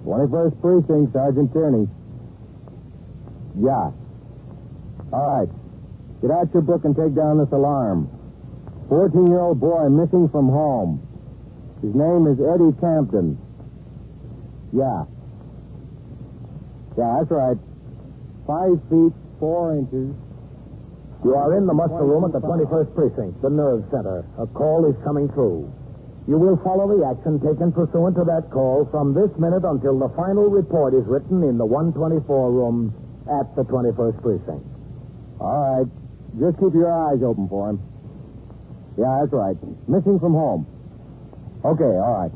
21st Precinct, Sergeant Tierney. Yeah. All right. Get out your book and take down this alarm. 14-year-old boy missing from home. His name is Eddie Campton. Yeah. Yeah, that's right. 5 feet, 4 inches. You are in the muster room at the 21st Precinct, the nerve center. A call is coming through. You will follow the action taken pursuant to that call from this minute until the final report is written in the 124 room at the 21st Precinct. All right. Just keep your eyes open for him. Yeah, that's right. Missing from home. Okay, all right.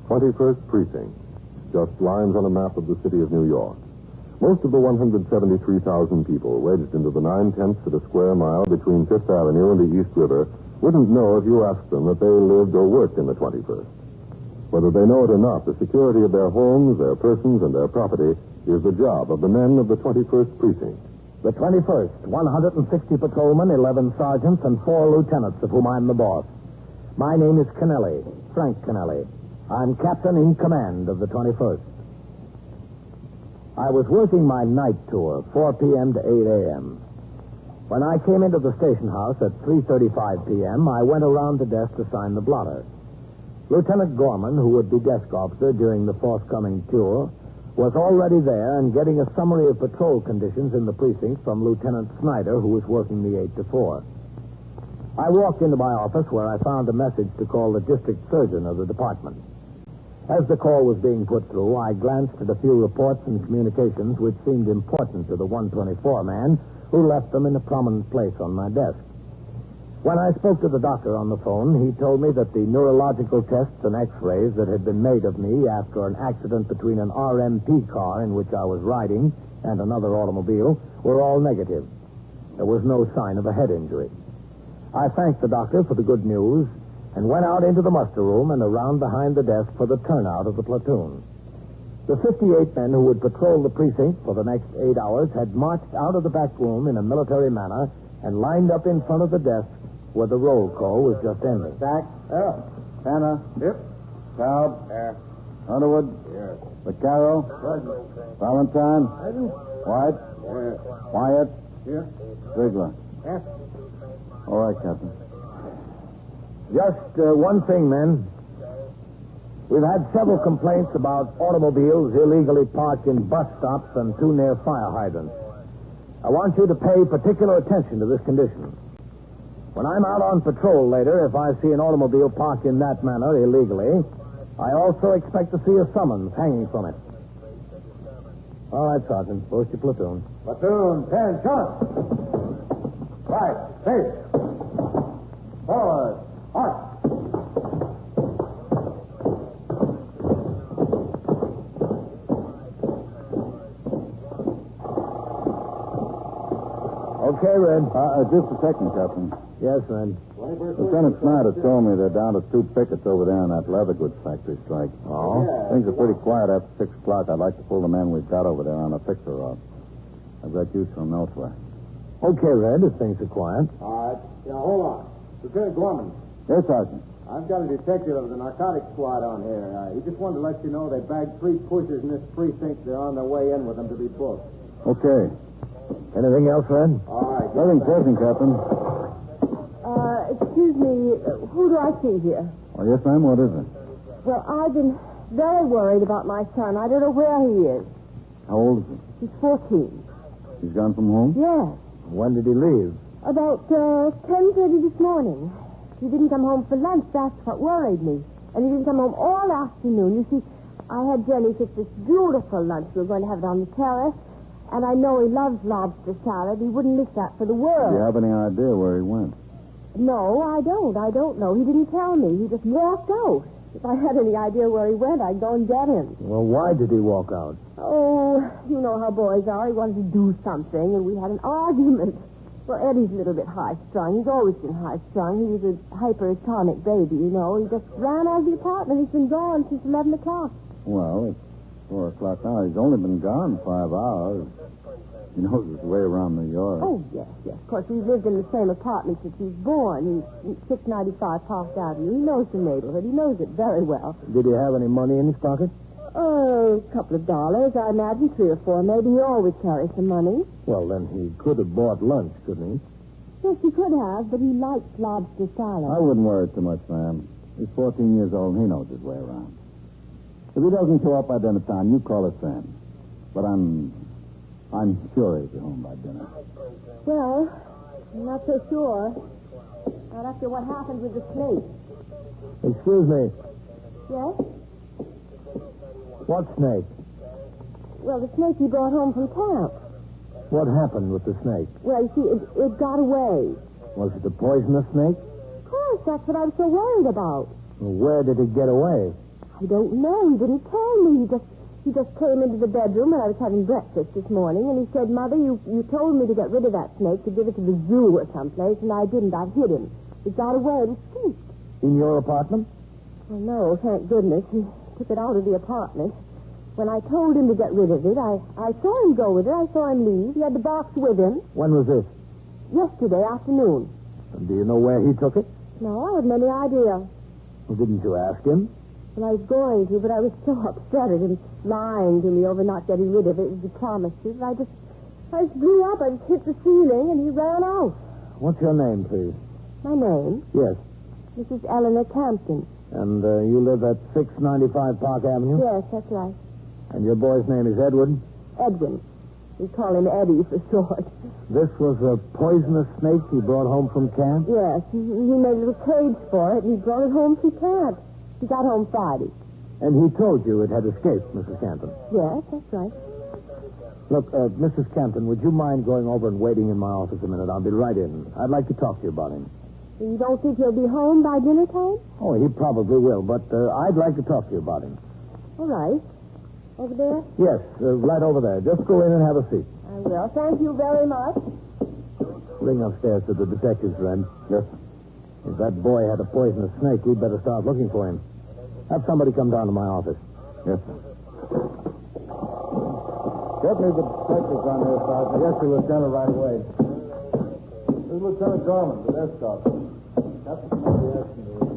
21st Precinct. Just lines on a map of the city of New York. Most of the 173,000 people wedged into the 9/10 of a square mile between Fifth Avenue and the East River wouldn't know if you asked them that they lived or worked in the 21st. Whether they know it or not, the security of their homes, their persons, and their property is the job of the men of the 21st Precinct. The 21st, 160 patrolmen, 11 sergeants, and 4 lieutenants, of whom I'm the boss. My name is Kennelly, Frank Kennelly. I'm captain in command of the 21st. I was working my night tour, 4 p.m. to 8 a.m. When I came into the station house at 3:35 p.m., I went around the desk to sign the blotter. Lieutenant Gorman, who would be desk officer during the forthcoming tour, was already there and getting a summary of patrol conditions in the precinct from Lieutenant Snyder, who was working the 8 to 4. I walked into my office where I found a message to call the district surgeon of the department. As the call was being put through, I glanced at a few reports and communications which seemed important to the 124 man, who left them in a prominent place on my desk. When I spoke to the doctor on the phone, he told me that the neurological tests and x-rays that had been made of me after an accident between an RMP car in which I was riding and another automobile were all negative. There was no sign of a head injury. I thanked the doctor for the good news and went out into the muster room and around behind the desk for the turnout of the platoon. The 58 men who would patrol the precinct for the next 8 hours had marched out of the back room in a military manner and lined up in front of the desk where the roll call was just ending. Stack. Yeah. Hannah. Yep. Taub. Yeah. Underwood. Yes. Vaccaro. Valentine. White. Yes. Wyatt. Yes. Ziegler. Yes. All right, Captain. Just one thing, men. We've had several complaints about automobiles illegally parked in bus stops and too near fire hydrants. I want you to pay particular attention to this condition. When I'm out on patrol later, if I see an automobile parked in that manner illegally, I also expect to see a summons hanging from it. All right, Sergeant. Post your platoon. Platoon, 10, shot. Right, face. Forward. Arch. Okay, Red. Just a second, Captain. Yes, Red. Lieutenant Snyder told me they're down to 2 pickets over there in that leather goods factory strike. Oh? Things are pretty quiet after 6 o'clock. I'd like to pull the men we've got over there on a fixer route. I've got use for them elsewhere. Okay, Red, if things are quiet. All right. Now, hold on. Lieutenant Gorman, Yes, Sergeant. I've got a detective of the narcotics squad on here. He just wanted to let you know they bagged 3 pushers in this precinct. They're on their way in with them to be booked. Okay. Anything else, Red? All right. Nothing pressing, Captain. Excuse me, who do I see here? Oh, yes, ma'am. What is it? Well, I've been very worried about my son. I don't know where he is. How old is he? He's 14. He's gone from home? Yes. When did he leave? About 10:30 this morning. He didn't come home for lunch. That's what worried me. And he didn't come home all afternoon. You see, I had Jenny fix this beautiful lunch. We were going to have it on the terrace. And I know he loves lobster salad. He wouldn't miss that for the world. Do you have any idea where he went? No, I don't. I don't know. He didn't tell me. He just walked out. If I had any idea where he went, I'd go and get him. Well, why did he walk out? Oh, you know how boys are. He wanted to do something, and we had an argument. Well, Eddie's a little bit high-strung. He's always been high-strung. He was a hyperatonic baby, you know. He just ran out of the apartment. He's been gone since 11 o'clock. Well, it's 4 o'clock now. He's only been gone 5 hours. He knows his way around New York. Oh, yes. Of course, we've lived in the same apartment since he was born. He's 695 Park Avenue. He knows the neighborhood. He knows it very well. Did he have any money in his pocket? Oh, a couple of dollars. I imagine 3 or 4. Maybe he always carries some money. Well, then he could have bought lunch, couldn't he? Yes, he could have, but he likes lobster salad. I wouldn't worry too much, ma'am. He's 14 years old and he knows his way around. If he doesn't show up by dinner time, you call us then. But I'm sure he'll be home by dinner. Well, I'm not so sure. Not after what happened with the snake. Excuse me. Yes? What snake? Well, the snake he brought home from camp. What happened with the snake? Well, you see, it got away. Was it a poisonous snake? Of course, that's what I was so worried about. Where did it get away? I don't know. He didn't tell me. He just came into the bedroom when I was having breakfast this morning, and he said, Mother, you told me to get rid of that snake, to give it to the zoo or someplace, and I didn't. I hid him. It got away and escaped. In your apartment? Well, no, thank goodness. He took it out of the apartment. When I told him to get rid of it, I saw him go with it. I saw him leave. He had the box with him. When was this? Yesterday afternoon. And do you know where he took it? No, I haven't any idea. Well, didn't you ask him? Well, I was going to, but I was so upset at him lying to me over not getting rid of it as he promised to. I just blew up. I just hit the ceiling, and he ran out. What's your name, please? My name? Yes. Mrs. Eleanor Campton. And you live at 695 Park Avenue? Yes, that's right. And your boy's name is Edward? Edwin. We call him Eddie for short. This was a poisonous snake he brought home from camp? Yes. He made a little cage for it, and he brought it home from camp. He got home Friday. And he told you it had escaped, Mrs. Campton? Yes, that's right. Look, Mrs. Campton, would you mind going over and waiting in my office a minute? I'll be right in. I'd like to talk to you about him. You don't think he'll be home by dinner time? Oh, he probably will, but I'd like to talk to you about him. All right. Over there? Yes, right over there. Just go in and have a seat. I will. Thank you very much. Ring upstairs to the detective's friend. Yes. If that boy had a poisonous snake, we'd better start looking for him. Have somebody come down to my office. Yes, sir. Get me the detectives on there, Sergeant. Yes, sir, Lieutenant, right away. This is Lieutenant Gorman, the desk officer. That's the reaction to it.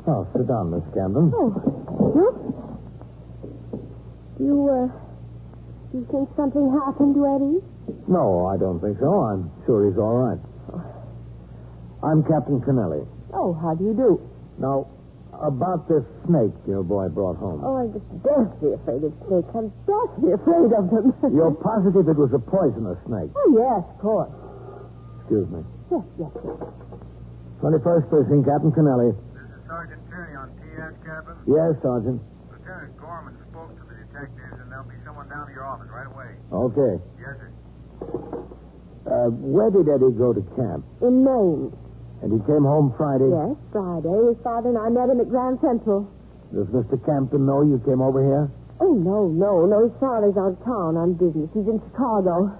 Oh, sit down, Miss Campton. Oh, do you think something happened to Eddie? No, I don't think so. I'm sure he's all right. I'm Captain Kennelly. Oh, how do you do? Now, about this snake your boy brought home. Oh, I'm just deathly afraid of snakes. I'm deathly afraid of them. You're positive it was a poisonous snake? Oh, yes, of course. Excuse me. Yes. 21st Precinct, Captain Kennelly. This is Sergeant Tierney on TS cabin. Yes, Sergeant. Lieutenant Gorman spoke to the detectives, and there'll be someone down to your office right away. Okay. Yes, sir. Where did Eddie go to camp? In Maine. And he came home Friday? Yes, Friday. His father and I met him at Grand Central. Does Mr. Campton know you came over here? Oh, no. His father's out of town on business. He's in Chicago.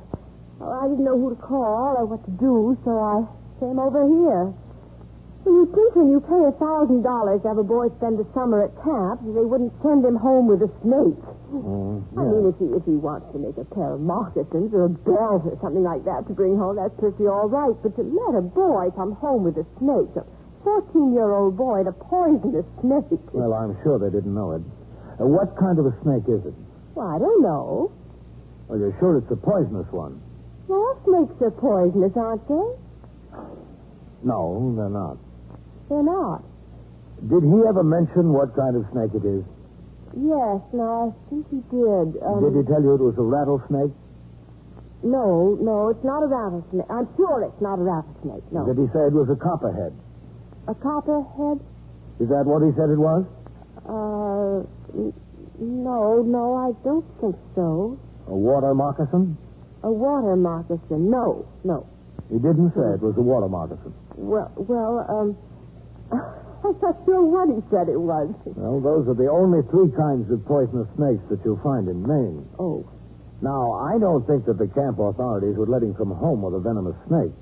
Well, I didn't know who to call or what to do, so I came over here. Well, you'd think when you pay $1,000 to have a boy spend the summer at camp, they wouldn't send him home with a snake. Yeah. I mean, if he wants to make a pair of moccasins or a belt or something like that to bring home, that's perfectly all right. But to let a boy come home with a snake, a 14-year-old boy, and a poisonous snake. Well, I'm sure they didn't know it. What kind of a snake is it? Well, I don't know. Well, you're sure it's a poisonous one? Well, snakes are poisonous, aren't they? No, they're not. They're not. Did he ever mention what kind of snake it is? Yes, no, I think he did. Did he tell you it was a rattlesnake? No, it's not a rattlesnake. I'm sure it's not a rattlesnake, no. Did he say it was a copperhead? A copperhead? Is that what he said it was? No, I don't think so. A water moccasin? A water moccasin, no. He didn't say it was a water moccasin. Well, I'm not sure what he said it was. Well, those are the only 3 kinds of poisonous snakes that you'll find in Maine. Oh. Now, I don't think that the camp authorities would let him come home with a venomous snake.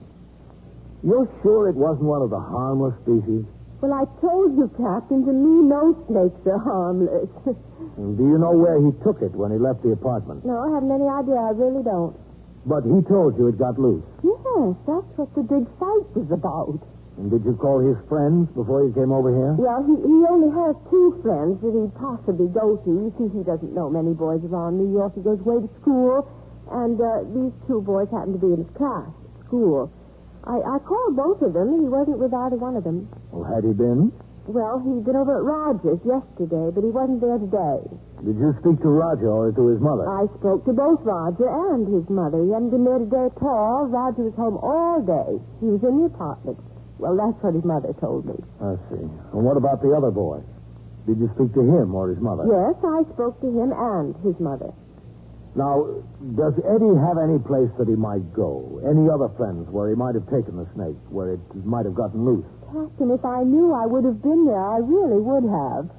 You're sure it wasn't one of the harmless species? Well, I told you, Captain, to me no snakes are harmless. Do you know where he took it when he left the apartment? No, I haven't any idea. I really don't. But he told you it got loose. Yes, that's what the big fight was about. And did you call his friends before he came over here? Well, he only has 2 friends that he'd possibly go to. You see, he doesn't know many boys around New York. He goes away to school, and these 2 boys happen to be in his class at school. I called both of them, and he wasn't with either one of them. Well, had he been? Well, he'd been over at Roger's yesterday, but he wasn't there today. Did you speak to Roger or to his mother? I spoke to both Roger and his mother. He hadn't been there today at all. Roger was home all day. He was in the apartment. Well, that's what his mother told me. I see. And what about the other boy? Did you speak to him or his mother? Yes, I spoke to him and his mother. Now, does Eddie have any place that he might go? Any other friends where he might have taken the snake, where it might have gotten loose? Captain, if I knew I would have been there, I really would have.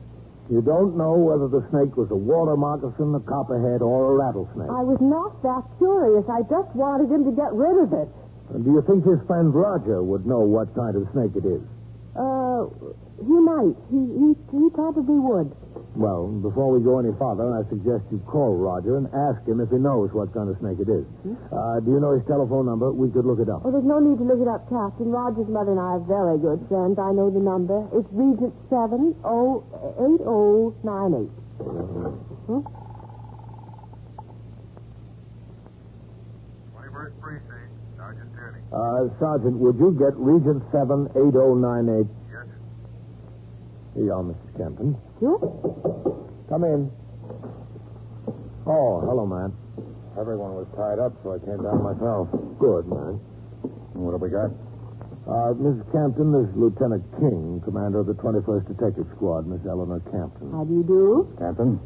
You don't know whether the snake was a water moccasin, a copperhead, or a rattlesnake. I was not that curious. I just wanted him to get rid of it. And do you think his friend Roger would know what kind of snake it is? He might. He probably would. Well, before we go any farther, I suggest you call Roger and ask him if he knows what kind of snake it is. Do you know his telephone number? We could look it up. Oh, there's no need to look it up, Captain. Roger's mother and I are very good friends. I know the number. It's Regent 78098. 21st Precinct, Sergeant Tierney. Sergeant, would you get Regent 78098? Yes, sir. Here you are, Mrs. Campton. Sure. Come in. Oh, hello, man. Everyone was tied up, so I came down myself. Good, man. What have we got? Mrs. Campton, this is Lieutenant King, commander of the 21st Detective Squad, Miss Eleanor Campton. How do you do? Captain?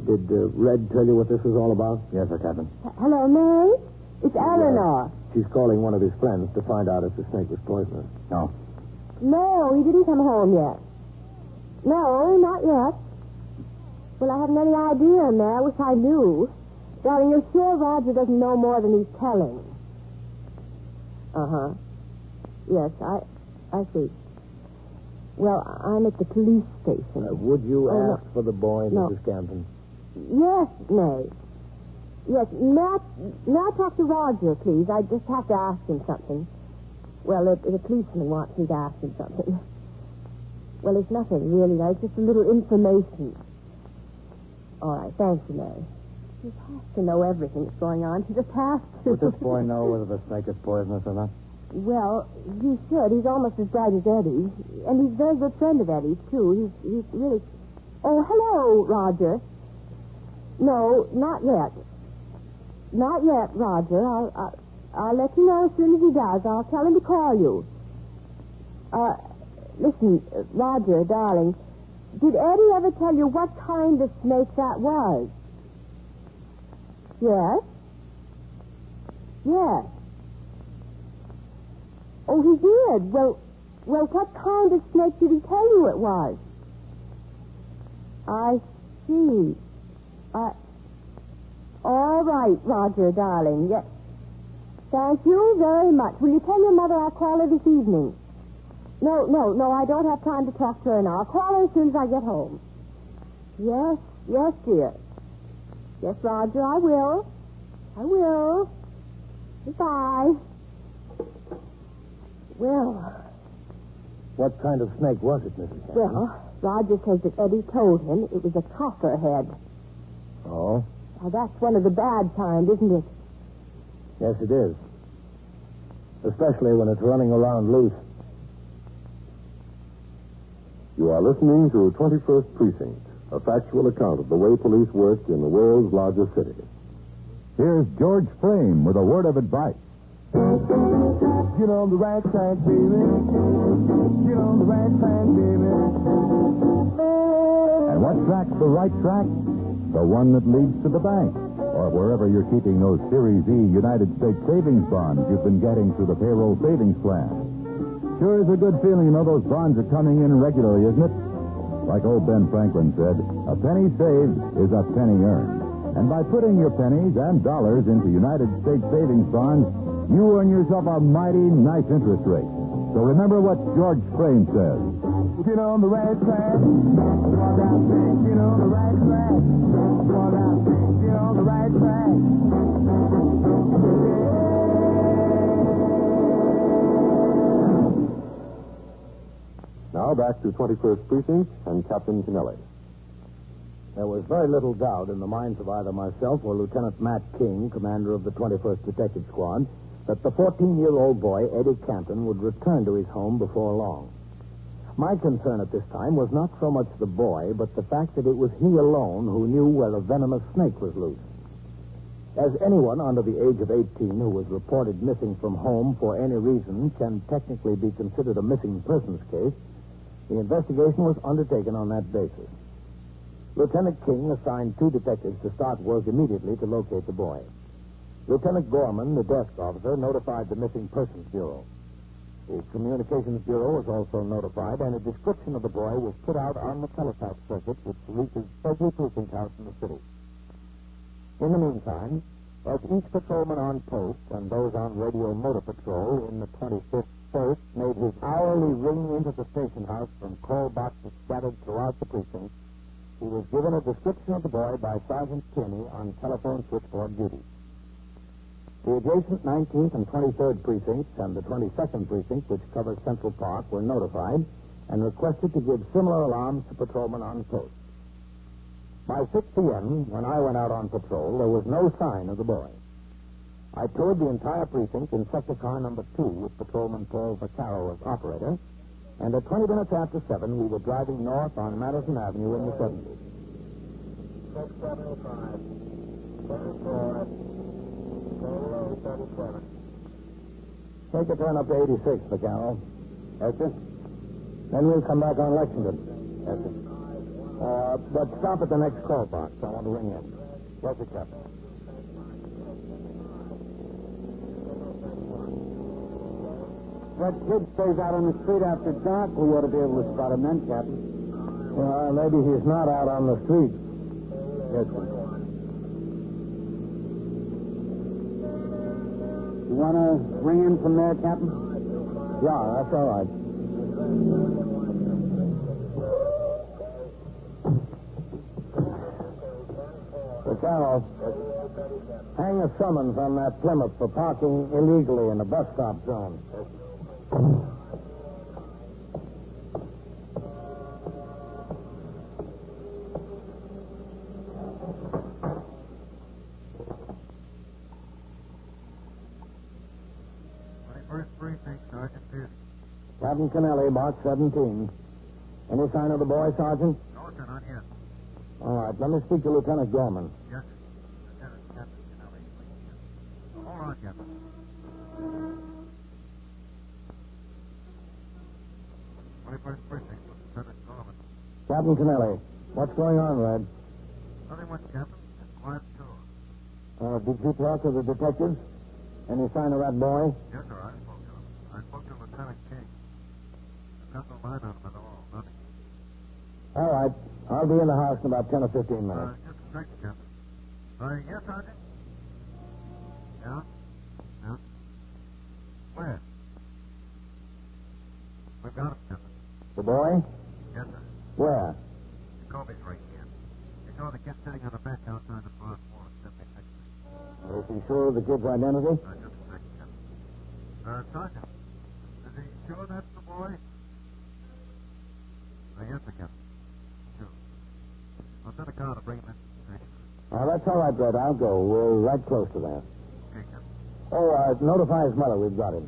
Did Red tell you what this was all about? Yes, sir, Captain. Hello, Mary. It's Eleanor. She's calling one of his friends to find out if the snake was poisonous. No. No, he didn't come home yet. No, not yet. Well, I haven't any idea, Mary. I wish I knew. Darling, you're sure Roger doesn't know more than he's telling? Uh-huh. Yes, I see. Well, I'm at the police station. Would you Oh, ask for the boy, No. Mrs. Campton? Yes, May. Yes, may I talk to Roger, please? I just have to ask him something. Well, the policeman wants me to ask him something. Well, it's nothing, really. It's just a little information. All right, thank you, May. He has to know everything that's going on. He just has to. Would this boy know whether the snake is poisonous or not? Well, he should. He's almost as bright as Eddie. And he's a very good friend of Eddie's, too. He's really... Oh, hello, Roger. No, not yet. Not yet, Roger. I'll let you know as soon as he does. I'll tell him to call you. Listen, Roger, darling, did Eddie ever tell you what kind of snake that was? Yes? Yes. Oh, he did? Well, what kind of snake did he tell you it was? I see. All right, Roger, darling. Yes. Thank you very much. Will you tell your mother I'll call her this evening? No, I don't have time to talk to her now. I'll call her as soon as I get home. Yes, dear. Yes, Roger, I will. Goodbye. Well... What kind of snake was it, Mrs. Campton? Well, Roger says that Eddie told him it was a copperhead. Oh? Now, that's one of the bad kind, isn't it? Yes, it is. Especially when it's running around loose. You are listening to 21st Precinct, a factual account of the way police work in the world's largest city. Here's George Frame with a word of advice. Get on the right track, baby. Get on the right track, baby. And what track's the right track? The one that leads to the bank, or wherever you're keeping those Series E United States savings bonds you've been getting through the payroll savings plan. Sure is a good feeling to know those bonds are coming in regularly, isn't it? Like old Ben Franklin said, a penny saved is a penny earned. And by putting your pennies and dollars into United States savings bonds, you earn yourself a mighty nice interest rate. So remember what George Frame says. Get on the right track. What I say, get on the right track. What I say, get on the right track. Now back to 21st Precinct and Captain Kennelly. There was very little doubt in the minds of either myself or Lieutenant Matt King, commander of the 21st Detective Squad, that the 14-year-old boy, Eddie Canton, would return to his home before long. My concern at this time was not so much the boy, but the fact that it was he alone who knew where a venomous snake was loose. As anyone under the age of 18 who was reported missing from home for any reason can technically be considered a missing persons case, the investigation was undertaken on that basis. Lieutenant King assigned 2 detectives to start work immediately to locate the boy. Lieutenant Gorman, the desk officer, notified the Missing Persons Bureau. The Communications Bureau was also notified, and a description of the boy was put out on the teletype circuit which reaches every precinct house in the city. In the meantime, as each patrolman on post and those on radio motor patrol in the 25th First made his hourly ring into the station house from call boxes scattered throughout the precinct, he was given a description of the boy by Sergeant Tierney on telephone switchboard duty. The adjacent 19th and 23rd precincts and the 22nd precinct, which covers Central Park, were notified and requested to give similar alarms to patrolmen on post. By 6 p.m., when I went out on patrol, there was no sign of the boy. I toured the entire precinct in sector car number 2 with Patrolman Paul Vaccaro as operator, and at 20 minutes after 7, we were driving north on Madison Avenue in the 70s. 675, 24, 37. Take a turn up to 86, Vaccaro. Yes, sir. Then we'll come back on Lexington. Yes, sir. But stop at the next call box. I want to ring in. Yes, sir, Captain. That kid stays out on the street after dark. We ought to be able to spot him then, Captain. Maybe he's not out on the street. Yes, sir. You want to ring in from there, Captain? Yeah, that's all right. Vaccaro, hang a summons on that Plymouth for parking illegally in the bus stop zone. First precinct, Sergeant Pierce. Captain Kennelly, box 17. Any sign of the boy, Sergeant? No, sir, not yet. All right, let me speak to Lieutenant Gorman. Yes, sir. Lieutenant Captain Kennelly, please. Hold on, Captain. First precinct, Lieutenant Gorman. Captain Kennelly, what's going on, Red? Nothing much, Captain. Just quiet tour. Did you talk to the detectives? Any sign of that boy? Yes, sir, I spoke to him. I spoke to Lieutenant King. There's got no line on him at all. Nothing. All right. I'll be in the house in about 10 or 15 minutes. Just a second, Captain. Yes, Sergeant? Yeah? Yeah? Where? We've got him, Captain. The boy? Yes, sir. Where? Jacoby's right here. You saw the kid sitting on a bench outside the front wall at 76. Is he sure of the kid's identity? Just a second, Captain. Sergeant, is he sure that's the boy? Yes, sir, Captain. Sure. I'll send a car to bring him in. That's all right, Red. I'll go. We're right close to that. Okay, Captain. Notify his mother we've got him.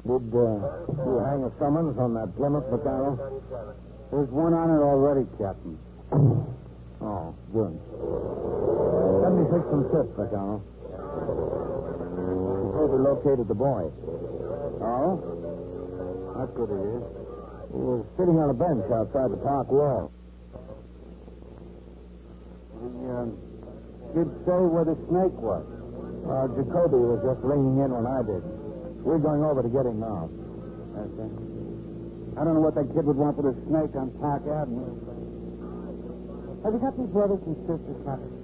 Did you hang a summons on that Plymouth, Vaccaro? There's one on it already, Captain. Oh, good. 76th and 5th, Vaccaro. Jacoby located the boy. Oh? That's good to hear. He was sitting on a bench outside the park wall. The kid say where the snake was? Jacoby was just ringing in when I did. We're going over to get him now. Yes, sir. I don't know what that kid would want with a snake on Park Avenue. Have you got any brothers and sisters, Captain?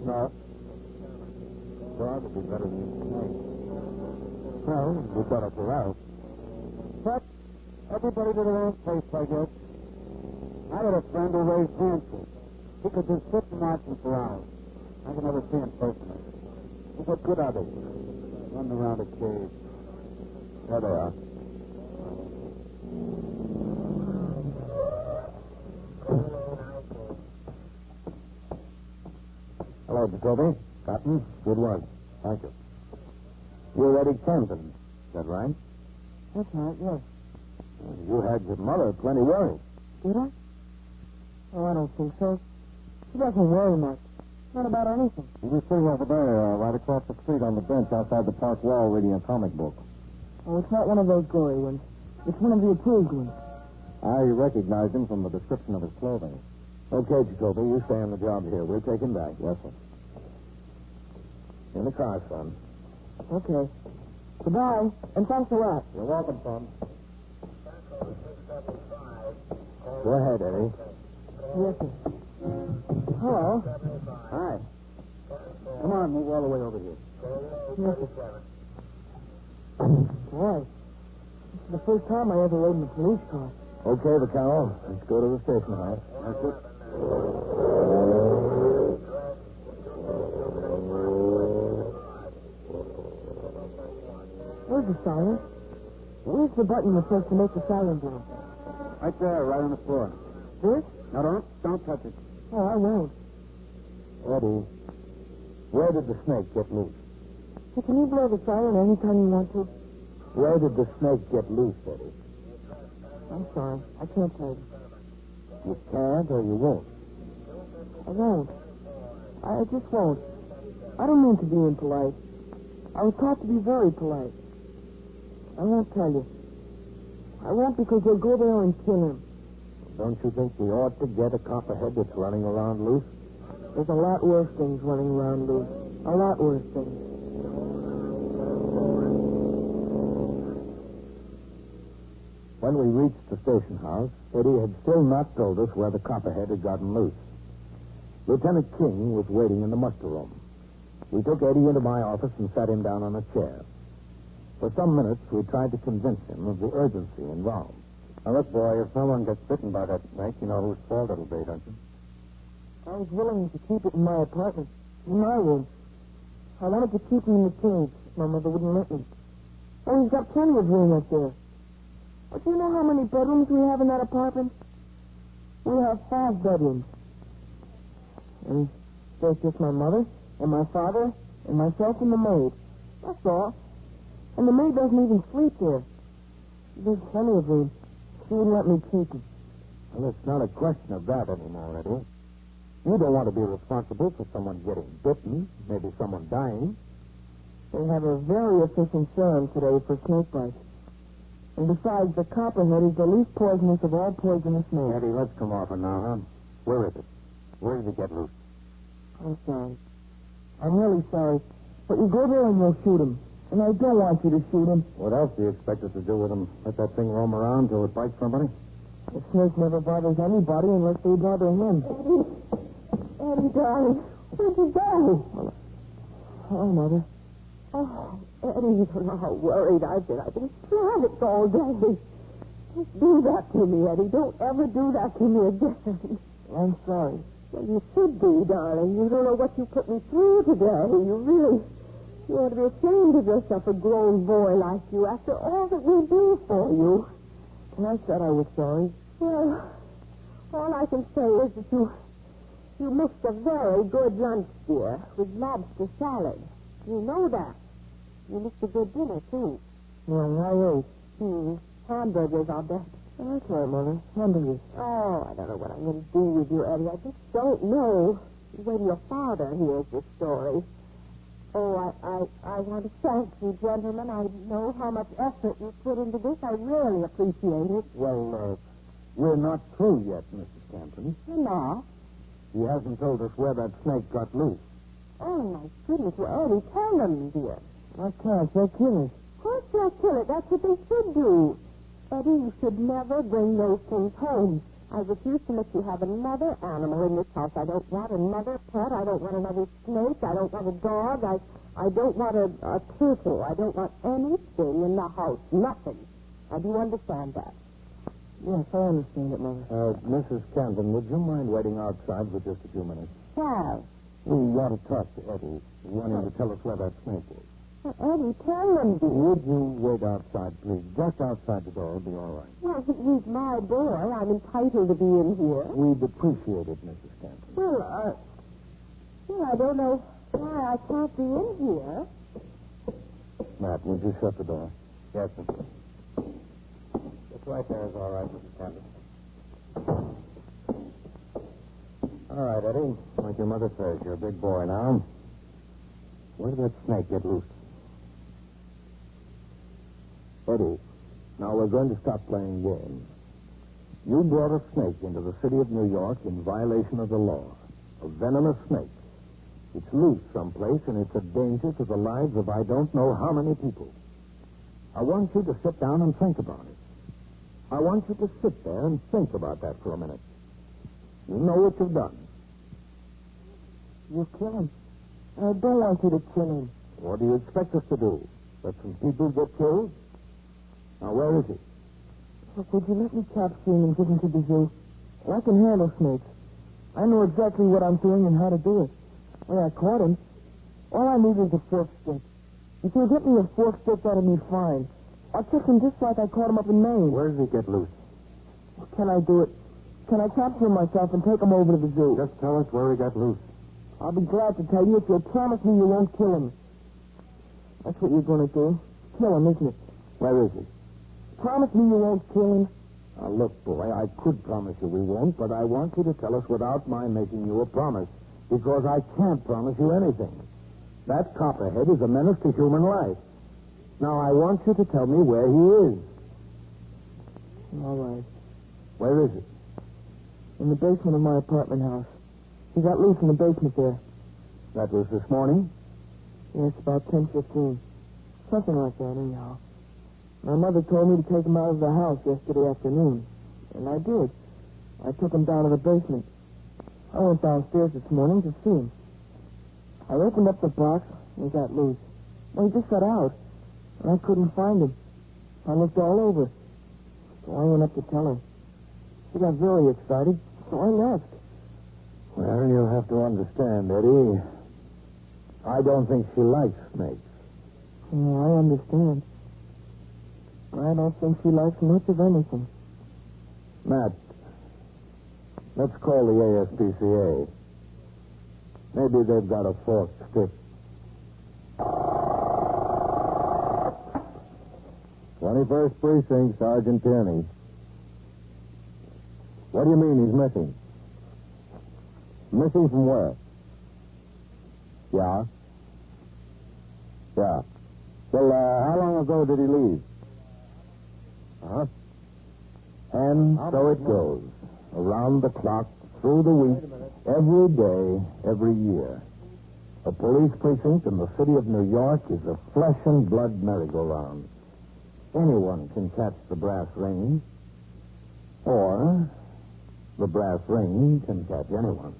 No. Dog would be better than a snake. Well, we better go out. But everybody to their own place, I guess. I had a friend who raised hamsters. He could just sit and watch them for hours. I can never see him personally. What good are they? Running around a cave. There they are. Hello, Jacoby. Cotton. Good work. Thank you. You're Eddie Camden. Is that right? That's right, yes. You had your mother plenty worried. Did I? Oh, I don't think so. She doesn't worry much. Not about anything. He was sitting over there, right across the street on the bench outside the park wall reading a comic book. Oh, it's not one of those gory ones. It's one of the approved ones. I recognized him from the description of his clothing. Okay, Jacoby, you stay on the job here. We'll take him back. Yes, sir. In the car, son. Okay. Goodbye, and thanks a lot. You're welcome, son. Go ahead, Eddie. Yes, sir. Hello. Hi. Come on, move all the way over here. Yes, sir. Boy, this is the first time I ever rode in a police car. Okay, Vaccaro. Let's go to the station house. That's it. Where's the siren? Where's the button that's supposed to make the siren blow? Right there, right on the floor. This? No, don't touch it. Oh, I won't. Eddie, where did the snake get loose? Hey, can you blow the siren anytime you want to? Where did the snake get loose, Eddie? I'm sorry. I can't tell you. You can't or you won't? I won't. I just won't. I don't mean to be impolite. I was taught to be very polite. I won't tell you. I won't because you'll go there and kill him. Don't you think we ought to get a copperhead that's running around loose? There's a lot worse things running around loose. A lot worse things. When we reached the station house, Eddie had still not told us where the copperhead had gotten loose. Lieutenant King was waiting in the muster room. We took Eddie into my office and sat him down on a chair. For some minutes, we tried to convince him of the urgency involved. Now, look, boy, if someone gets bitten by that snake, you know whose fault it'll be, don't you? I was willing to keep it in my apartment, in my room. I wanted to keep him in the cage. My mother wouldn't let me. Oh, he's got plenty of room up there. But do you know how many bedrooms we have in that apartment? We have 5 bedrooms. And there's just my mother, and my father, and myself and the maid. That's all. And the maid doesn't even sleep there. There's plenty of room. She wouldn't let me keep him. Well, it's not a question of that anymore, Eddie. You don't want to be responsible for someone getting bitten, maybe someone dying. They have a very efficient serum today for snake bites. And besides, the copperhead is the least poisonous of all poisonous snakes. Eddie, let's come off it now, huh? Where is it? Where did it get loose? I'm sorry. I'm really sorry. But you go there and you'll shoot him. And I don't want you to shoot him. What else do you expect us to do with him? Let that thing roam around till it bites somebody? The snake never bothers anybody unless they bother him. Eddie, darling, where'd you go? Hello, Mother. Oh, Eddie, you don't know how worried I've been. I've been frantic all day. Don't do that to me, Eddie. Don't ever do that to me again. I'm sorry. Well, you should be, darling. You don't know what you put me through today. You ought to be ashamed of yourself, a grown boy like you, after all that we do for you. And I said I was sorry. Well, all I can say is that you missed a very good lunch, dear, with lobster salad. You know that. You missed a good dinner, too. Well, I ate. Hamburgers, I'll bet. Oh, that's right, Mother. Hamburgers. Oh, I don't know what I'm going to do with you, Eddie. I just don't know. Wait till your father hears this story. Oh, I want to thank you, gentlemen. I know how much effort you put into this. I really appreciate it. Well, we're not through yet, Mrs. Campton. You're not? He hasn't told us where that snake got loose. Oh, my goodness. Well, Eddie, tell them, dear. I can't. They'll kill it. Of course they'll kill it. That's what they should do. Eddie, you should never bring those things home. I refuse to let you have another animal in this house. I don't want another pet. I don't want another snake. I don't want a dog. I don't want a turtle. I don't want anything in the house. Nothing. Now, do you understand that? Yes, I understand it, Mother. Mrs. Camden, would you mind waiting outside for just a few minutes? Why? We want to talk to Eddie. We want him to tell us where that snake is. Well, Eddie, tell them. Would you wait outside, please? Just outside the door. It'll be all right. Well, he's my boy. I'm entitled to be in here. We'd appreciate it, Mrs. Camden. Well, I don't know why I can't be in here. Matt, would you shut the door? Yes, sir. It's right there is all right, Mrs. Camden. All right, Eddie. Like your mother says, you're a big boy now. Where did that snake get loose? Eddie, now we're going to stop playing games. You brought a snake into the city of New York in violation of the law. A venomous snake. It's loose someplace, and it's a danger to the lives of I don't know how many people. I want you to sit down and think about it. I want you to sit there and think about that for a minute. You know what you've done. You kill him. I don't want you to kill him. What do you expect us to do? Let some people get killed? Now, where is he? Look, would you let me capture him and give him to the zoo? I can handle snakes. I know exactly what I'm doing and how to do it. When I caught him, all I need is a fork stick. If you'll get me a fork stick, that'll be fine. I'll kick him just like I caught him up in Maine. Where does he get loose? Can I do it? Can I capture him myself and take him over to the zoo? Just tell us where he got loose. I'll be glad to tell you if you'll promise me you won't kill him. That's what you're going to do. Kill him, isn't it? Where is he? Promise me you won't kill him. Now, look, boy, I could promise you we won't, but I want you to tell us without my making you a promise, because I can't promise you anything. That copperhead is a menace to human life. Now, I want you to tell me where he is. All right. Where is he? In the basement of my apartment house. He got loose in the basement there. That was this morning? Yeah, it's about 10:15. Something like that, anyhow. My mother told me to take him out of the house yesterday afternoon. And I did. I took him down to the basement. I went downstairs this morning to see him. I opened up the box and he got loose. Well, he just got out. And I couldn't find him. I looked all over. So I went up to tell her. She got very excited, so I left. Well, you'll have to understand, Eddie. I don't think she likes snakes. Yeah, I understand. I don't think she likes much of anything. Matt, let's call the ASPCA. Maybe they've got a forked stick. 21st Precinct, Sergeant Tierney. What do you mean he's missing? Missing from where? Yeah. Yeah. Well, how long ago did he leave? Uh-huh. And so it goes. Around the clock, through the week, every day, every year. A police precinct in the city of New York is a flesh and blood merry-go-round. Anyone can catch the brass ring, or the brass ring can catch anyone.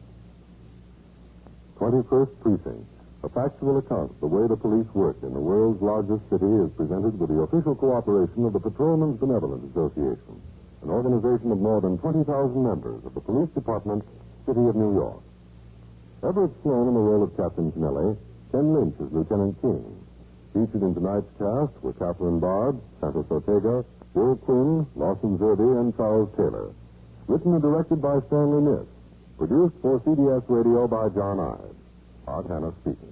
21st Precinct. A factual account of the way the police work in the world's largest city is presented with the official cooperation of the Patrolmen's Benevolent Association, an organization of more than 20,000 members of the Police Department, City of New York. Everett Sloane in the role of Captain Kennelly, Ken Lynch as Lieutenant King. Featured in tonight's cast were Catherine Bard, Santos Ortega, Bill Quinn, Lawson Zerby, and Charles Taylor. Written and directed by Stanley Niss. Produced for CBS Radio by John Ives. Art Hannah speaking.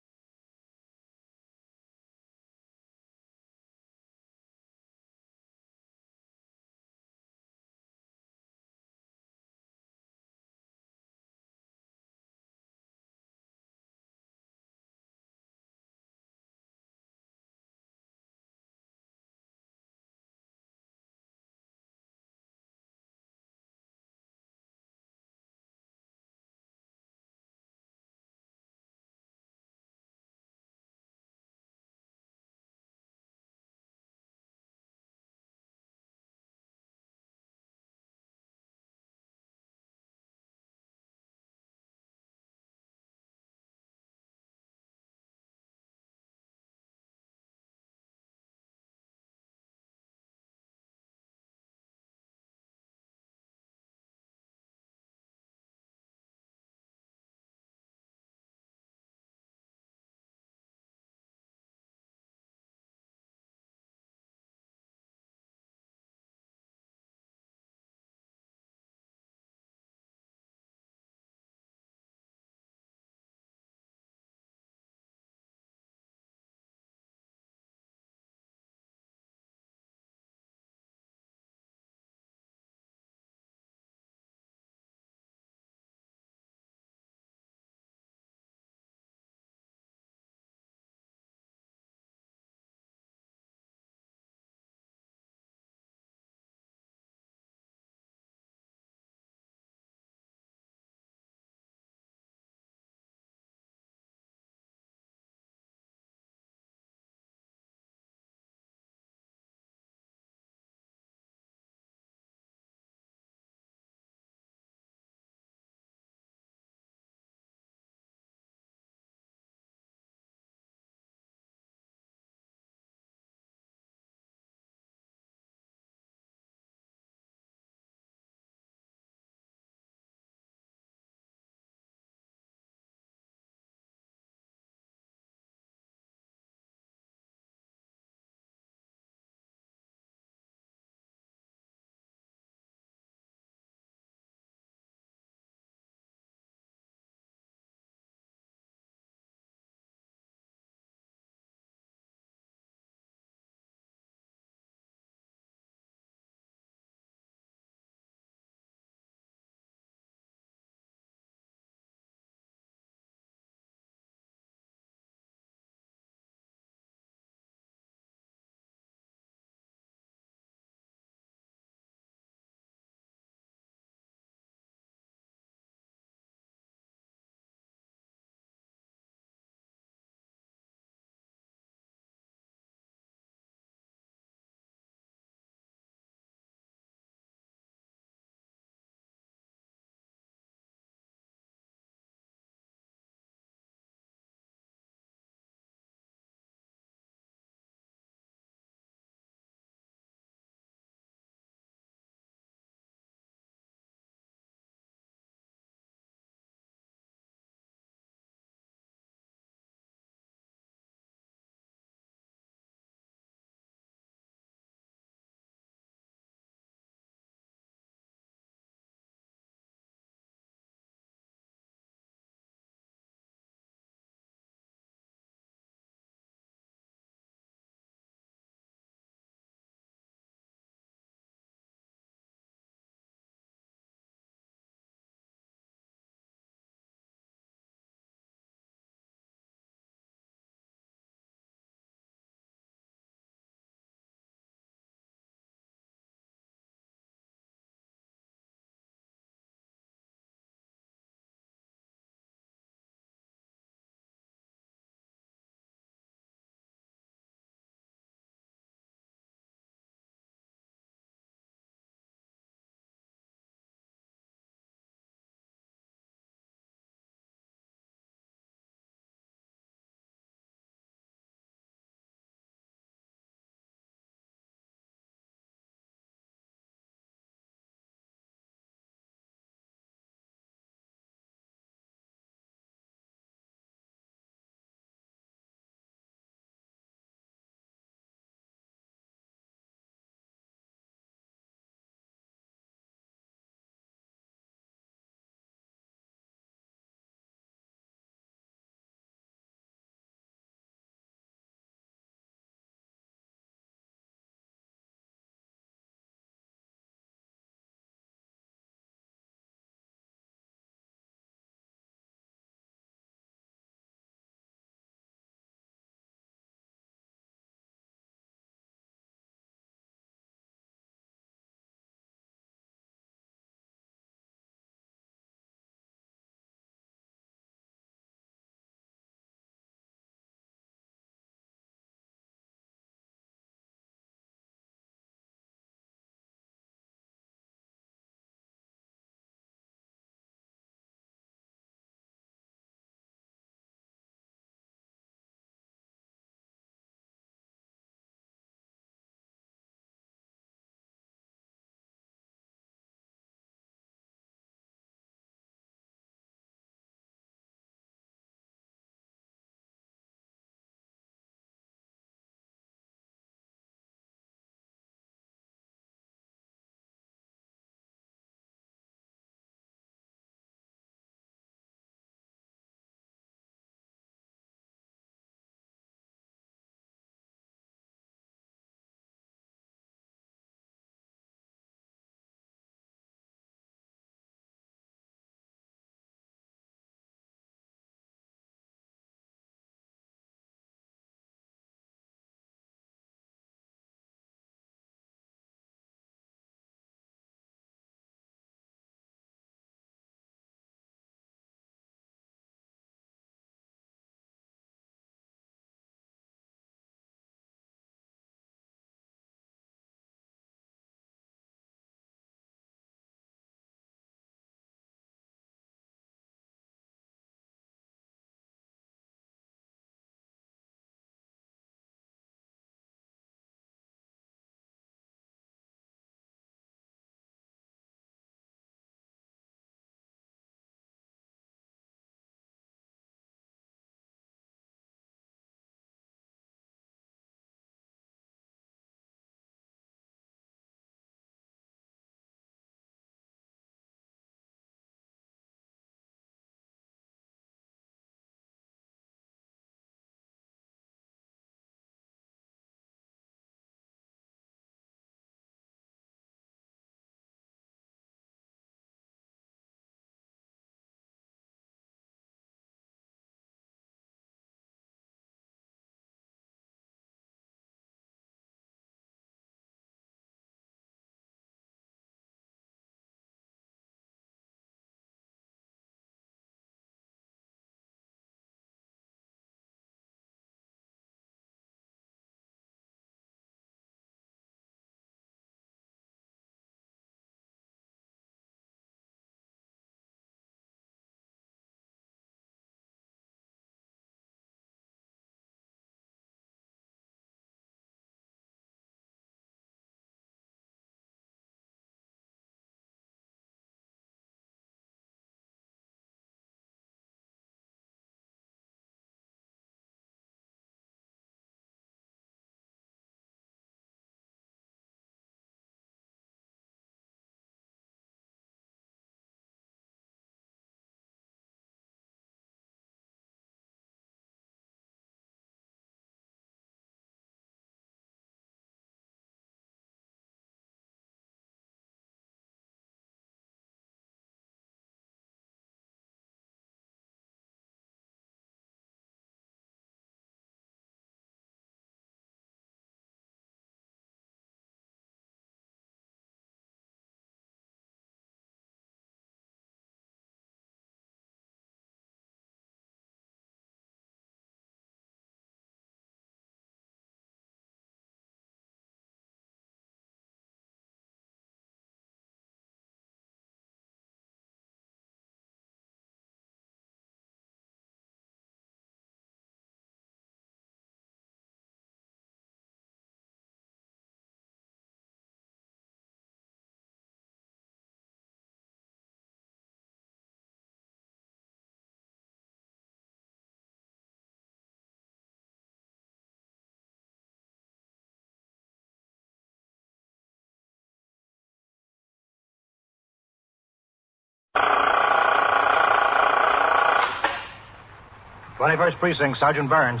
21st Precinct, Sergeant Burns.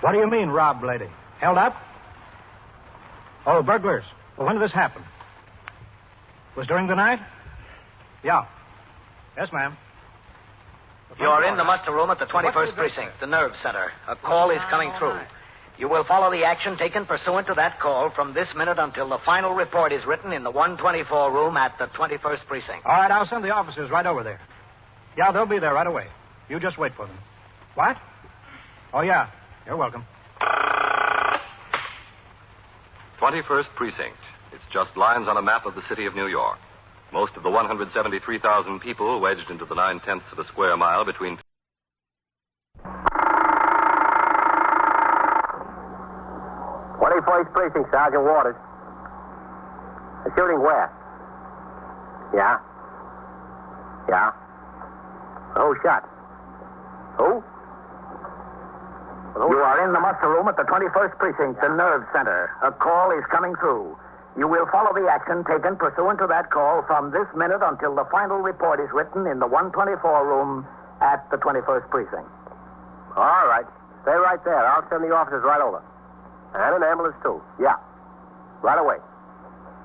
What do you mean, robbed lady? Held up? Oh, burglars. Well, when did this happen? Was during the night? Yeah. Yes, ma'am. You're in the muster room at the 21st Precinct, the nerve center. A call is coming through. You will follow the action taken pursuant to that call from this minute until the final report is written in the 124 room at the 21st Precinct. All right, I'll send the officers right over there. Yeah, they'll be there right away. You just wait for them. What? Oh, yeah. You're welcome. 21st Precinct. It's just lines on a map of the city of New York. Most of the 173,000 people wedged into the 9/10 of a square mile between... 21st Precinct, Sergeant Waters. The shooting where? Yeah? Yeah? Who shot? Who? You are in the muster room at the 21st Precinct, the nerve center. A call is coming through. You will follow the action taken pursuant to that call from this minute until the final report is written in the 124 room at the 21st Precinct. All right. Stay right there. I'll send the officers right over. And an ambulance, too. Yeah. Right away.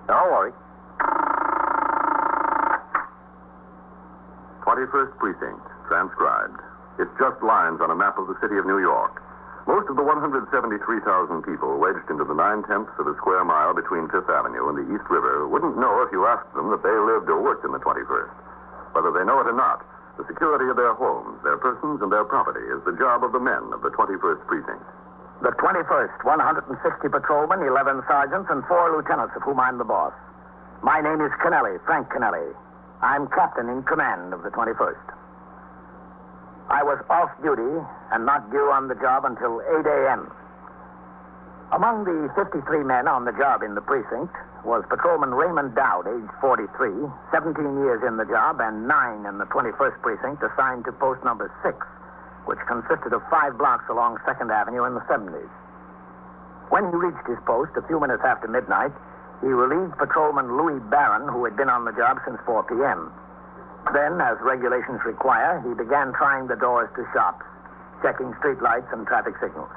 Don't worry. 21st Precinct, transcribed. It's just lines on a map of the city of New York. Most of the 173,000 people wedged into the 9/10 of a square mile between Fifth Avenue and the East River wouldn't know if you asked them that they lived or worked in the 21st. Whether they know it or not, the security of their homes, their persons, and their property is the job of the men of the 21st Precinct. The 21st, 160 patrolmen, 11 sergeants, and 4 lieutenants, of whom I'm the boss. My name is Kennelly, Frank Kennelly. I'm captain in command of the 21st. I was off duty and not due on the job until 8 a.m. Among the 53 men on the job in the precinct was Patrolman Raymond Dowd, age 43, 17 years in the job, and 9 in the 21st Precinct, assigned to post number 6, which consisted of 5 blocks along 2nd Avenue in the 70s. When he reached his post a few minutes after midnight, he relieved Patrolman Louis Barron, who had been on the job since 4 p.m. Then, as regulations require, he began trying the doors to shops, checking streetlights and traffic signals.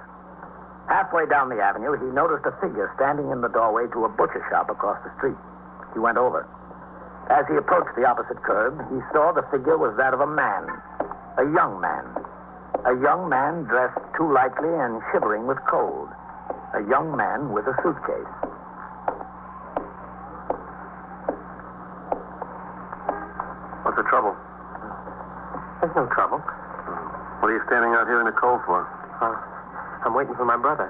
Halfway down the avenue, he noticed a figure standing in the doorway to a butcher shop across the street. He went over. As he approached the opposite curb, he saw the figure was that of a man, a young man. A young man dressed too lightly and shivering with cold. A young man with a suitcase. What's the trouble? There's no trouble. What are you standing out here in the cold for? I'm waiting for my brother.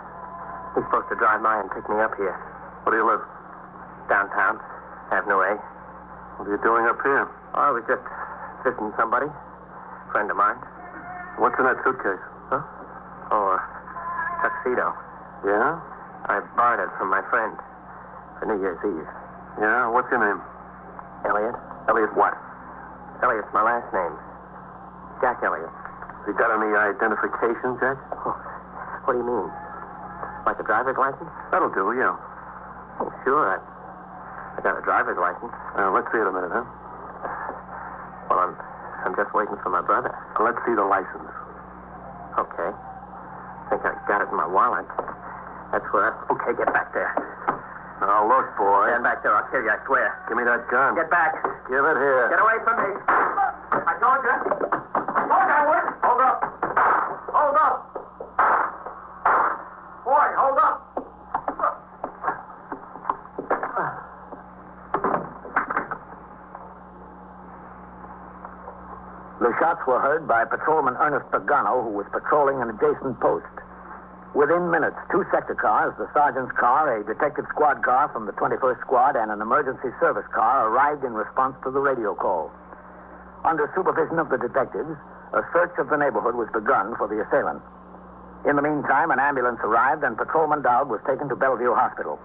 He's supposed to drive by and pick me up here. Where do you live? Downtown, Avenue A. What are you doing up here? Oh, I was just visiting somebody. Friend of mine. What's in that suitcase? Huh? Oh, a tuxedo. Yeah? I borrowed it from my friend for New Year's Eve. Yeah? What's your name? Elliot? Elliot what? Elliott's my last name. Jack Elliott. Has he got any identification, Jack? Oh, what do you mean? Like a driver's license? That'll do, yeah. Oh, sure. I got a driver's license. Let's see it a minute, huh? Well, I'm just waiting for my brother. Let's see the license. Okay. I think I got it in my wallet. That's where Okay, get back there. Now, look, boy. Stand back there. I'll kill you, I swear. Give me that gun. Get back. Give it here. Get away from me. I told you. I told you I would. Hold up. Hold up. Boy, hold up. The shots were heard by Patrolman Ernest Pagano, who was patrolling an adjacent post. Within minutes, 2 sector cars, the sergeant's car, a detective squad car from the 21st Squad, and an emergency service car arrived in response to the radio call. Under supervision of the detectives, a search of the neighborhood was begun for the assailant. In the meantime, an ambulance arrived and Patrolman Dowd was taken to Bellevue Hospital.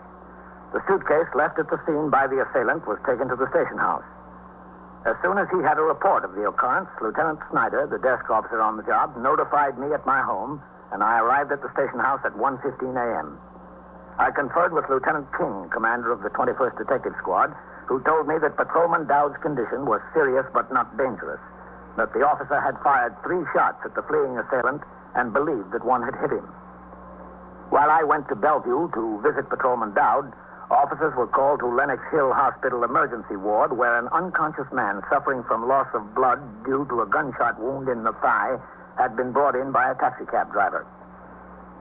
The suitcase left at the scene by the assailant was taken to the station house. As soon as he had a report of the occurrence, Lieutenant Snyder, the desk officer on the job, notified me at my home, and I arrived at the station house at 1:15 a.m. I conferred with Lieutenant King, commander of the 21st Detective Squad, who told me that Patrolman Dowd's condition was serious but not dangerous. that the officer had fired 3 shots at the fleeing assailant and believed that one had hit him. While I went to Bellevue to visit Patrolman Dowd, officers were called to Lenox Hill Hospital emergency ward where an unconscious man suffering from loss of blood due to a gunshot wound in the thigh had been brought in by a taxicab driver.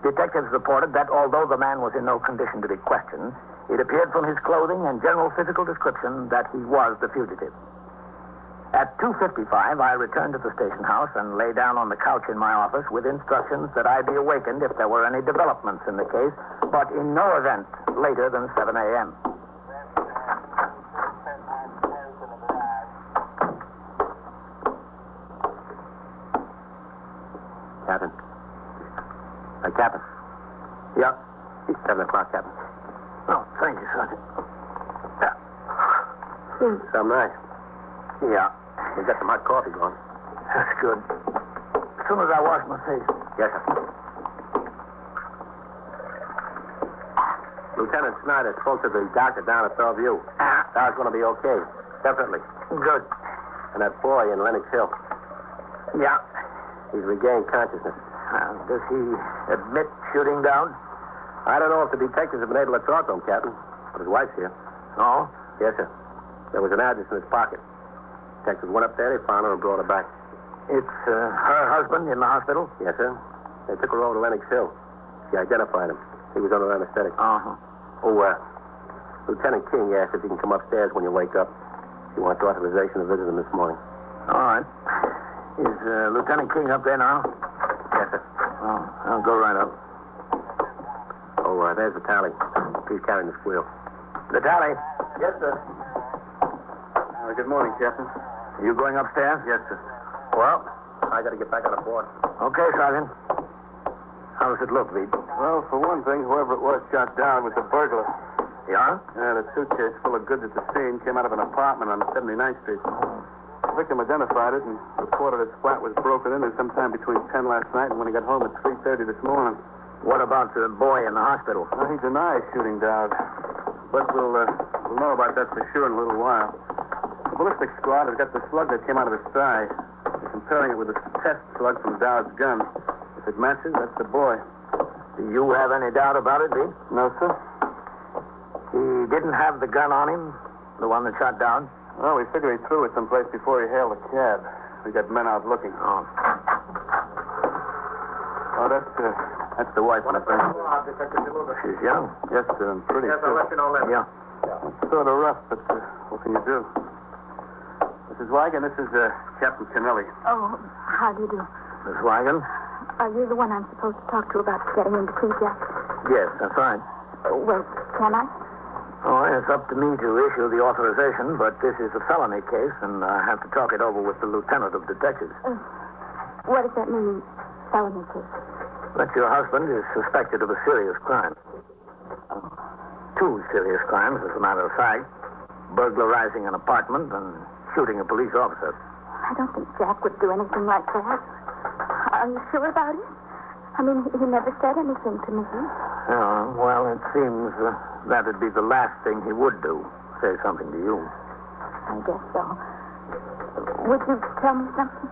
Detectives reported that although the man was in no condition to be questioned, it appeared from his clothing and general physical description that he was the fugitive. At 2:55, I returned to the station house and lay down on the couch in my office with instructions that I be awakened if there were any developments in the case, but in no event later than 7 a.m. Captain. Hey, Captain. Yeah? It's 7 o'clock, Captain. Oh, thank you, Sergeant. Some nice. Yeah. We got some hot coffee going. That's good. As soon as I wash my face. Yes, sir. Lieutenant Snyder spoke to the doctor down at Bellevue. Dow's going to be okay. Definitely. Good. And that boy in Lenox Hill. Yeah. He's regained consciousness. Does he admit shooting down? I don't know if the detectives have been able to talk to him, Captain, but his wife's here. Oh? Yes, sir. There was an address in his pocket. Detectives went up there, they found her and brought her back. It's her husband in the hospital? Yes, sir. They took her over to Lenox Hill. She identified him. He was under anesthetic. Uh-huh. Oh, Lieutenant King asked if he can come upstairs when you wake up. He wants authorization to visit him this morning. All right. Is Lieutenant King up there now? Yes, sir. Oh, I'll go right up. Oh, there's the tally. He's carrying the squeal. The tally? Yes, sir. Good morning, Captain. You going upstairs? Yes, sir. Well, I got to get back on the board. Okay, Sergeant. How does it look, Veed? Well, for one thing, whoever it was shot down was a burglar. Yeah? Yeah, the suitcase full of goods at the scene came out of an apartment on 79th Street. The victim identified it and reported his flat was broken into sometime between 10 last night and when he got home at 3:30 this morning. What about the boy in the hospital? Well, he denies shooting Dowd. But we'll know about that for sure in a little while. The ballistic squad has got the slug that came out of his thigh. They're comparing it with the test slug from Dowd's gun. If it matches, that's the boy. Do you have any doubt about it, Veed? No, sir. He didn't have the gun on him? The one that shot down? Well, we figure he threw it someplace before he hailed a cab. We got men out looking. Oh. Oh, that's the wife, I think. She's young. Yes, sir, and pretty. Yes, I'll let you know later. Yeah. It's sort of rough, but what can you do? Mrs. Wagon, this is Captain Kennelly. Oh, how do you do? Miss Wagon? Are you the one I'm supposed to talk to about getting into Jack? Yes, that's right. Well, can I? Oh, it's up to me to issue the authorization, but this is a felony case, and I have to talk it over with the lieutenant of detectives. What does that mean, felony case? That your husband is suspected of a serious crime. 2 serious crimes, as a matter of fact. Burglarizing an apartment and shooting a police officer. I don't think Jack would do anything like that. Are you sure about it? I mean, he never said anything to me. Well, it seems that'd be the last thing he would do. Say something to you. I guess so. Would you tell me something?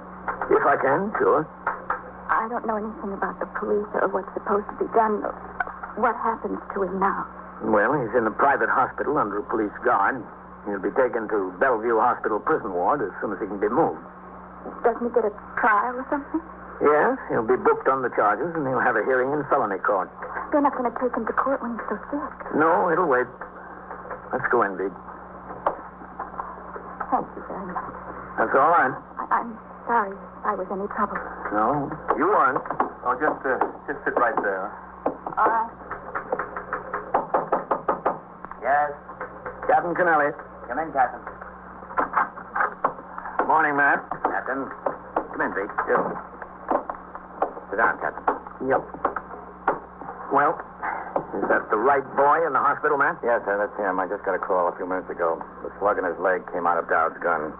If I can, sure. I don't know anything about the police or what's supposed to be done. What happens to him now? Well, he's in a private hospital under a police guard. He'll be taken to Bellevue Hospital prison ward as soon as he can be moved. Doesn't he get a trial or something? Yes, he'll be booked on the charges, and he'll have a hearing in felony court. They're not going to take him to court when he's so sick. No, it'll wait. Let's go in, Big. Thank you very much. That's all right. I'm sorry if I was any trouble. No, you aren't. Oh, just sit right there. All right. Yes? Captain Kennelly. Come in, Captain. Morning, Matt. Captain. Come in, Pete. Yes. Sit down, Captain. Yep. Well, is that the right boy in the hospital, Matt? Yes, sir, that's him. I just got a call a few minutes ago. The slug in his leg came out of Dowd's gun.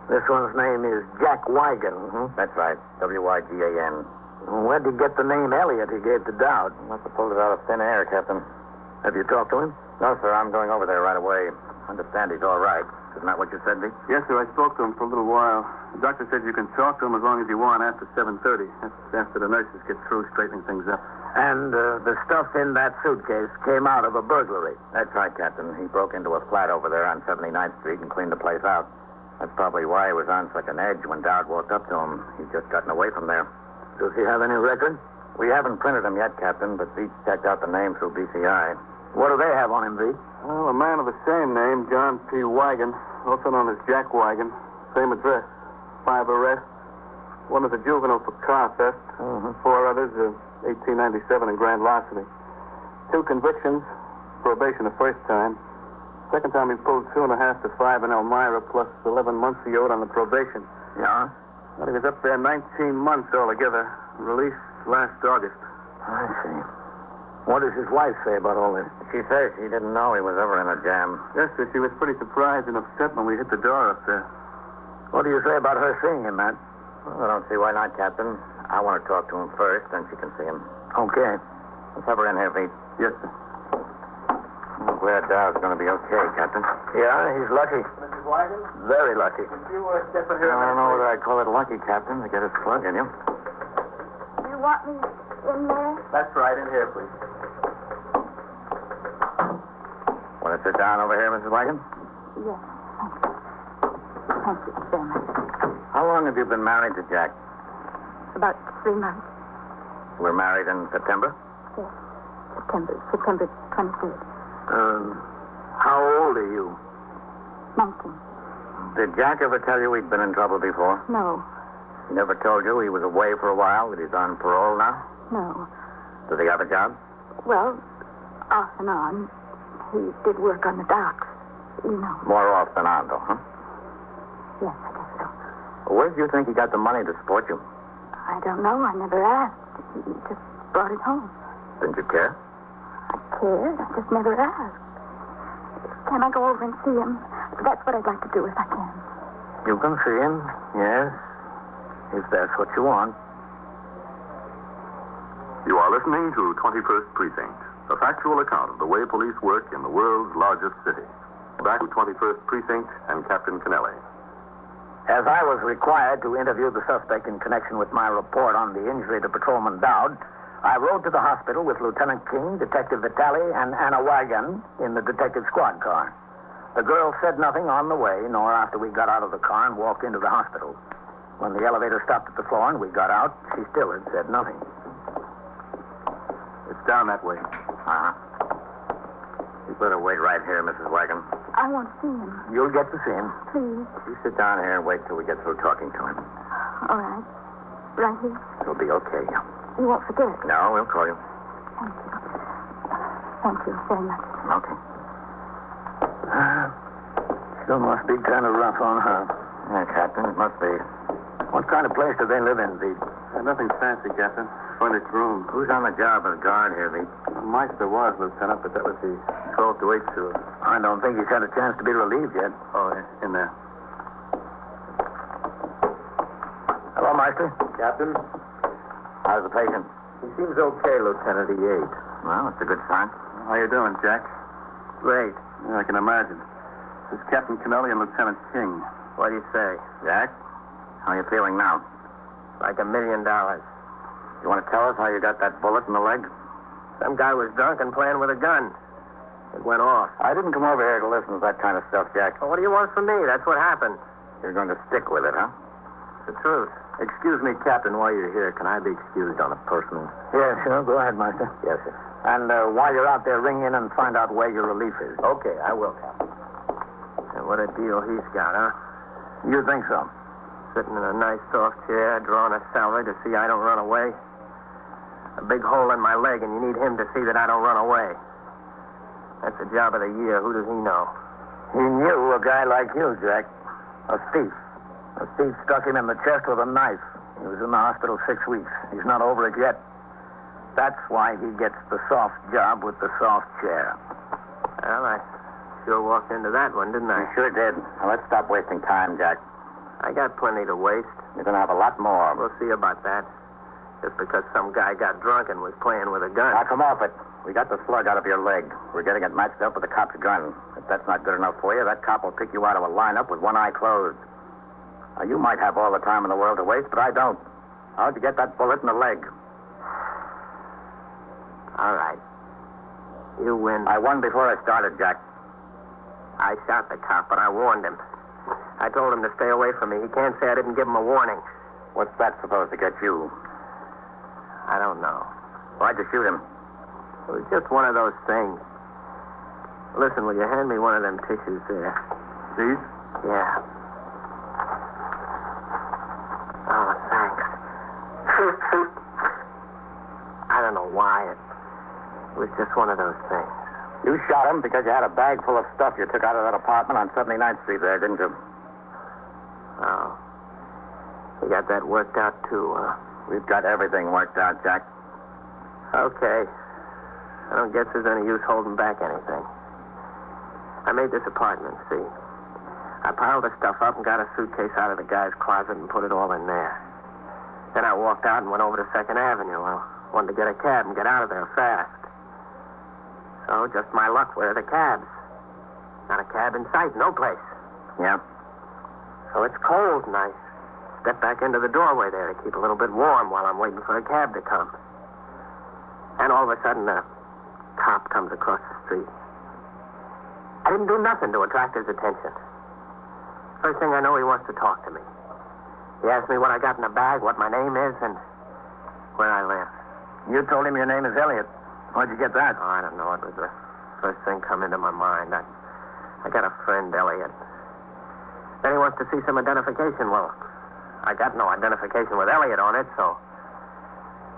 This one's name is Jack Wigan. That's right. W-Y-G-A-N. Where'd he get the name Elliot he gave to Dowd? Must have pulled it out of thin air, Captain. Have you talked to him? No, sir. I'm going over there right away. Understand he's all right. Isn't that what you said, Dick? Yes, sir. I spoke to him for a little while. The doctor said you can talk to him as long as you want after 7:30. That's after the nurses get through straightening things up. And the stuff in that suitcase came out of a burglary. That's right, Captain. He broke into a flat over there on 79th Street and cleaned the place out. That's probably why he was on such an edge when Dowd walked up to him. He'd just gotten away from there. Does he have any record? We haven't printed him yet, Captain, but Veach checked out the name through BCI. What do they have on him, Veach? Well, a man of the same name, John P. Wagon, also known as Jack Wagon. Same address. 5 arrests. One is a juvenile for car theft. 4 others, 1897 and grand larceny. 2 convictions. Probation the first time. Second time he pulled 2.5 to 5 in Elmira, plus 11 months he owed on the probation. Yeah? Well, he was up there 19 months altogether. Released last August. I see. What does his wife say about all this? She says she didn't know he was ever in a jam. Yes, sir. She was pretty surprised and upset when we hit the door up there. What do you say about her seeing him, Matt? Well, I don't see why not, Captain. I want to talk to him first, then she can see him. Okay. Let's have her in here, Pete. Yes, sir. I'm glad Dowd's going to be okay, Captain. Yeah, he's lucky. Mrs. Wagon? Very lucky. Could you step in here? I don't know whether I'd call it lucky, Captain, to get his plug in you. You want me in there? That's right. In here, please. Want to sit down over here, Mrs. Wagon? Yes. Thank you very much. How long have you been married to Jack? About 3 months. You were married in September? Yes. September 23rd. How old are you? 19. Did Jack ever tell you he'd been in trouble before? No. He never told you he was away for a while, that he's on parole now? No. Does he have a job? Well, off and on. He did work on the docks. You know. More off than on, though, huh? Yes, I guess so. Where do you think he got the money to support you? I don't know. I never asked. He just brought it home. Didn't you care? I cared. I just never asked. Can I go over and see him? That's what I'd like to do if I can. You can see him, yes. If that's what you want. You are listening to 21st Precinct, a factual account of the way police work in the world's largest city. Back to 21st Precinct and Captain Kennelly. As I was required to interview the suspect in connection with my report on the injury to Patrolman Dowd, I rode to the hospital with Lieutenant King, Detective Vitale, and Anna Wagon in the detective squad car. The girl said nothing on the way, nor after we got out of the car and walked into the hospital. When the elevator stopped at the floor and we got out, she still had said nothing. It's down that way. Uh-huh. You better wait right here, Mrs. Wagon. I want to see him. You'll get to see him. Please. You sit down here and wait till we get through talking to him. All right. Right here. It'll be okay. You won't forget. No, we'll call you. Thank you. Thank you very much. Okay. Still must be kind of rough on her. Yeah, Captain, it must be. What kind of place do they live in, Veach? Nothing fancy, Captain. Furnished room. Who's on the job as guard here, Veach? Meister was, Lieutenant, but that was the 12 to 8 tour. I don't think he's had a chance to be relieved yet. Oh, in there. Hello, Meister. Captain? How's the patient? He seems okay, Lieutenant. He ate. Well, that's a good sign. How you doing, Jack? Great. Yeah, I can imagine. This is Captain Kennelly and Lieutenant King. What do you say? Jack? How are you feeling now? Like $1 million. You want to tell us how you got that bullet in the leg? Some guy was drunk and playing with a gun. It went off. I didn't come over here to listen to that kind of stuff, Jack. Well, what do you want from me? That's what happened. You're going to stick with it, huh? It's the truth. Excuse me, Captain, while you're here. Can I be excused on a personal? Yeah, sure. Go ahead, Master. Yes, sir. And while you're out there, ring in and find out where your relief is. Okay, I will, Captain. And what a deal he's got, huh? You think so? Sitting in a nice soft chair, drawing a salary to see I don't run away. A big hole in my leg, and you need him to see that I don't run away. That's the job of the year. Who does he know? He knew a guy like you, Jack. A thief. A thief struck him in the chest with a knife. He was in the hospital 6 weeks. He's not over it yet. That's why he gets the soft job with the soft chair. Well, I sure walked into that one, didn't I? You sure did. Now, let's stop wasting time, Jack. I got plenty to waste. You're going to have a lot more. We'll see about that. Just because some guy got drunk and was playing with a gun. Now, come off it. We got the slug out of your leg. We're getting it matched up with a cop's gun. If that's not good enough for you, that cop will pick you out of a lineup with one eye closed. Now, you might have all the time in the world to waste, but I don't. How'd you get that bullet in the leg? All right. You win. I won before I started, Jack. I shot the cop, but I warned him. I told him to stay away from me. He can't say I didn't give him a warning. What's that supposed to get you? I don't know. Why'd you shoot him? It was just one of those things. Listen, will you hand me one of them tissues there? These? Yeah. Oh, thanks. I don't know why. It was just one of those things. You shot him because you had a bag full of stuff you took out of that apartment on 79th Street there, didn't you? Oh. You got that worked out, too, huh? We've got everything worked out, Jack. Okay. I don't guess there's any use holding back anything. I made this apartment, see? I piled the stuff up and got a suitcase out of the guy's closet and put it all in there. Then I walked out and went over to 2nd Avenue. I wanted to get a cab and get out of there fast. So, just my luck, where are the cabs? Not a cab in sight, no place. Yeah? So it's cold, and I step back into the doorway there to keep a little bit warm while I'm waiting for a cab to come. And all of a sudden, a cop comes across the street. I didn't do nothing to attract his attention. First thing I know, he wants to talk to me. He asked me what I got in the bag, what my name is, and where I live. You told him your name is Elliot. How'd you get that? Oh, I don't know. It was the first thing come into my mind. I got a friend, Elliot. Then he wants to see some identification. Well, I got no identification with Elliot on it, so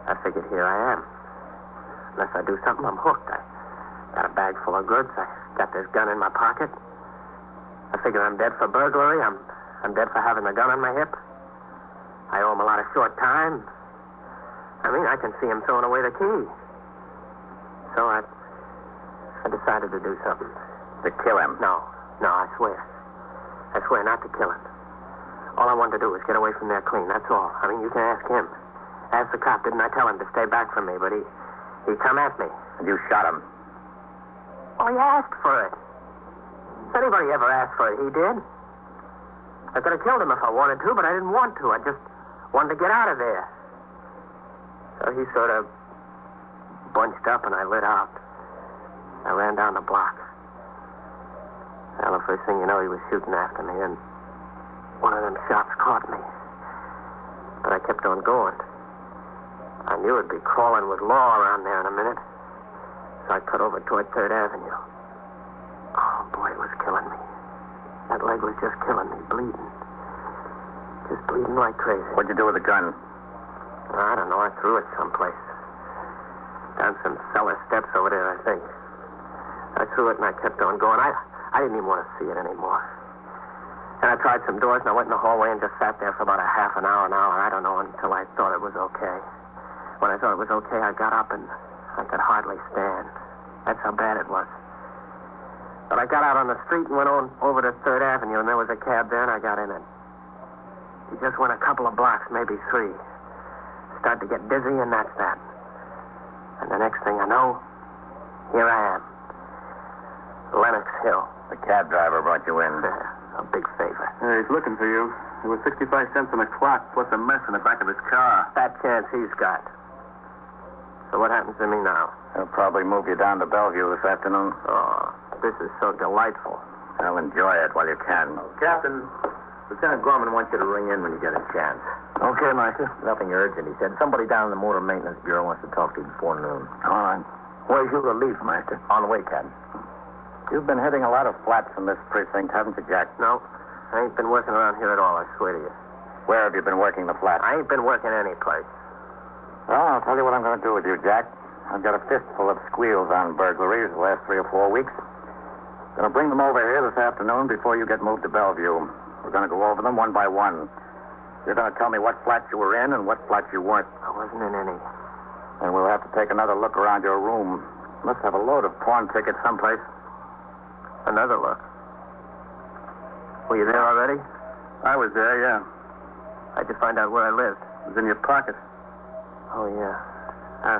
I figured here I am. Unless I do something, I'm hooked. I got a bag full of goods. I got this gun in my pocket. I figure I'm dead for burglary. I'm dead for having the gun on my hip. I owe him a lot of short time. I mean, I can see him throwing away the key. So I decided to do something. To kill him? No, I swear. I swear not to kill him. All I wanted to do was get away from there clean, that's all. I mean, you can ask him. Ask the cop, didn't I tell him to stay back from me? But he come at me. And you shot him? Oh, he asked for it. If anybody ever asked for it, he did. I could have killed him if I wanted to, but I didn't want to. I just wanted to get out of there. So he sort of bunched up and I lit out. I ran down the block. Well, the first thing you know, he was shooting after me, and one of them shots caught me. But I kept on going. I knew it'd be crawling with law around there in a minute. So I cut over toward 3rd Avenue. Oh, boy, it was killing me. That leg was just killing me, bleeding. Just bleeding like crazy. What'd you do with the gun? I don't know. I threw it someplace. Down some cellar steps over there, I think. I threw it and I kept on going. I didn't even want to see it anymore. And I tried some doors and I went in the hallway and just sat there for about a half an hour, I don't know, until I thought it was okay. When I thought it was okay, I got up and I could hardly stand. That's how bad it was. But I got out on the street and went on over to 3rd Avenue, and there was a cab there, and I got in it. He just went a couple of blocks, maybe 3. Started to get dizzy, and that's that. And the next thing I know, here I am. Lenox Hill. The cab driver brought you in. A big favor. He's looking for you. There was 65 cents on the clock, plus a mess in the back of his car. That chance he's got. So what happens to me now? He'll probably move you down to Bellevue this afternoon. Oh, this is so delightful. I'll enjoy it while you can. Captain, Lieutenant Gorman wants you to ring in when you get a chance. Okay, Master. Nothing urgent, he said. Somebody down in the Motor Maintenance Bureau wants to talk to you before noon. All right. Where's your relief, Master? On the way, Captain. You've been hitting a lot of flats in this precinct, haven't you, Jack? No, I ain't been working around here at all, I swear to you. Where have you been working the flats? I ain't been working any place. Well, I'll tell you what I'm going to do with you, Jack. I've got a fistful of squeals on burglaries the last 3 or 4 weeks. Going to bring them over here this afternoon before you get moved to Bellevue. We're going to go over them one by one. You're going to tell me what flats you were in and what flats you weren't. I wasn't in any. And we'll have to take another look around your room. You must have a load of pawn tickets someplace. Another look? Were you there already? I was there, yeah. How'd you find out where I lived? It was in your pocket. Oh, yeah.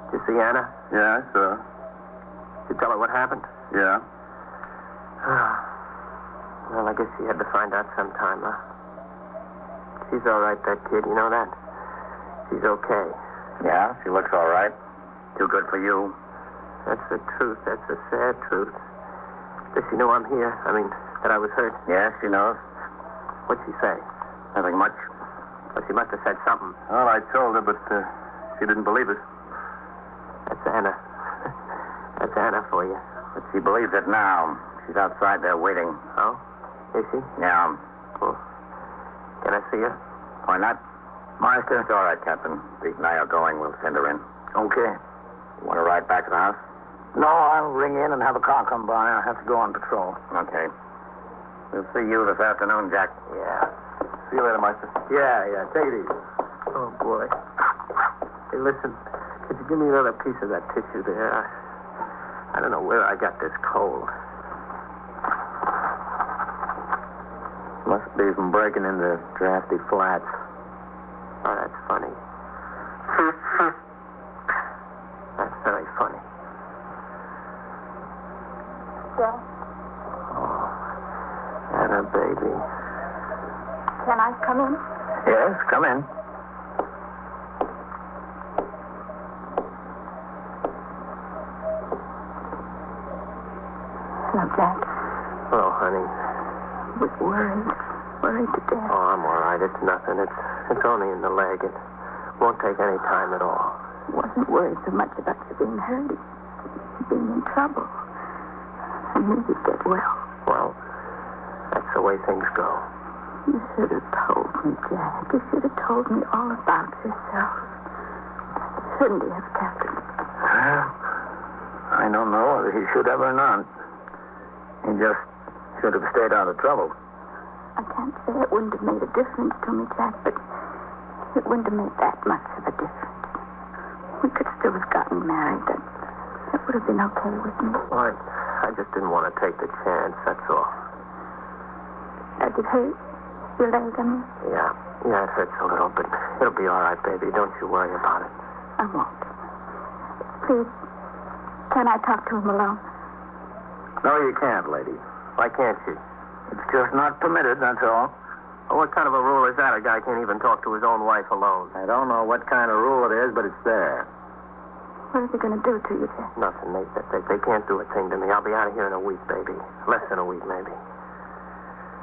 Did you see Anna? Yeah, I saw. You tell her what happened? Yeah. Well, I guess she had to find out sometime, huh? She's all right, that kid. You know that? She's okay. Yeah, she looks all right. Too good for you. That's the truth. That's the sad truth. Does she know I'm here? I mean, that I was hurt? Yes, she knows. What'd she say? Nothing much. Well, she must have said something. Well, I told her, but she didn't believe it. That's Anna. That's Anna for you. But she believes it now. She's outside there waiting. Oh? Is she? Yeah. Well, can I see her? Why not? Master? It's all right, Captain. Pete and I are going. We'll send her in. Okay. You want to ride back to the house? No, I'll ring in and have a car come by. I'll have to go on patrol. Okay. We'll see you this afternoon, Jack. Yeah. See you later, Master. Yeah. Take it easy. Oh, boy. Hey, listen. Could you give me another piece of that tissue there? I don't know where I got this cold. Must be from breaking into drafty flats. Oh, that's funny. That's very funny. Yes? Oh, Anna, baby. Can I come in? Yes, come in. Hello, Jack. Oh, honey. I was worried to death. Oh, I'm all right. It's nothing. It's only in the leg. It won't take any time at all. I wasn't worried so much about you being hurt, being in trouble. I knew you'd get well. Well, that's the way things go. You should have told me, Jack. You should have told me all about yourself. Shouldn't you have, Captain? Well, I don't know whether he should have or not. He just should have stayed out of trouble. I can't say it wouldn't have made a difference to me, Jack, but it wouldn't have made that much of a difference. We could still have gotten married. That would have been okay with me. Well, I just didn't want to take the chance, that's all. Does it hurt? Your leg, I mean? Yeah, it hurts a little, but it'll be all right, baby. Don't you worry about it. I won't. Please, can I talk to him alone? No, you can't, lady. Why can't you? It's just not permitted, that's all. Well, what kind of a rule is that? A guy can't even talk to his own wife alone. I don't know what kind of rule it is, but it's there. What are they going to do to you, Jack? Nothing, Nate. They can't do a thing to me. I'll be out of here in a week, baby. Less than a week, maybe.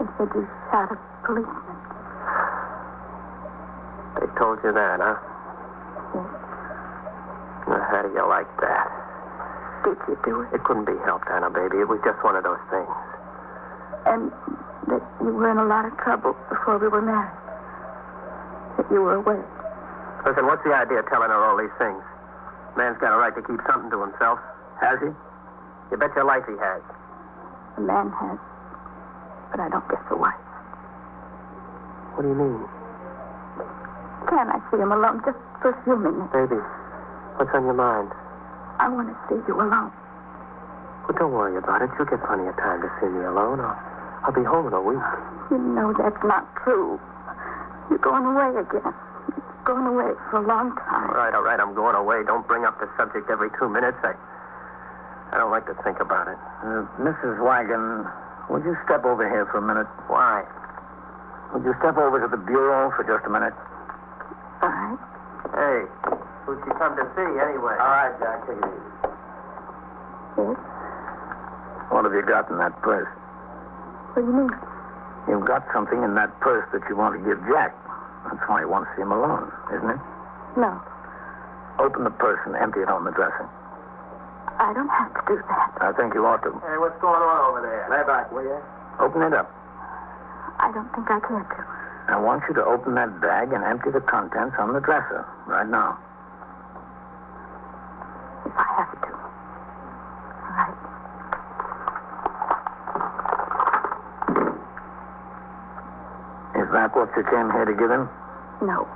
They said you shot a policeman. They told you that, huh? Yes. Now, how do you like that? Did you do it? It couldn't be helped, Anna, baby. It was just one of those things. And that you were in a lot of trouble before we were married. That you were away. Listen, what's the idea of telling her all these things? Man's got a right to keep something to himself. Has he? You bet your life he has. A man has. But I don't guess a wife. What do you mean? Can I see him alone just for a few minutes? Baby, what's on your mind? I want to see you alone. Well, don't worry about it. You'll get plenty of time to see me alone. I'll be home in a week. You know that's not true. You're going away again. You're going away for a long time. All right. I'm going away. Don't bring up the subject every 2 minutes. I don't like to think about it. Mrs. Wagon, would you step over here for a minute? Why? Would you step over to the bureau for just a minute? All right. Hey, who'd you come to see anyway? All right, Jack, take it easy. Yes? What have you got in that purse? What do you mean? You've got something in that purse that you want to give Jack. That's why you want to see him alone, isn't it? No. Open the purse and empty it on the dresser. I don't have to do that. I think you ought to. Hey, what's going on over there? Lay back, will you? Open it up. I don't think I care to. I want you to open that bag and empty the contents on the dresser right now. If I have to. All right. Is that what you came here to give him? No.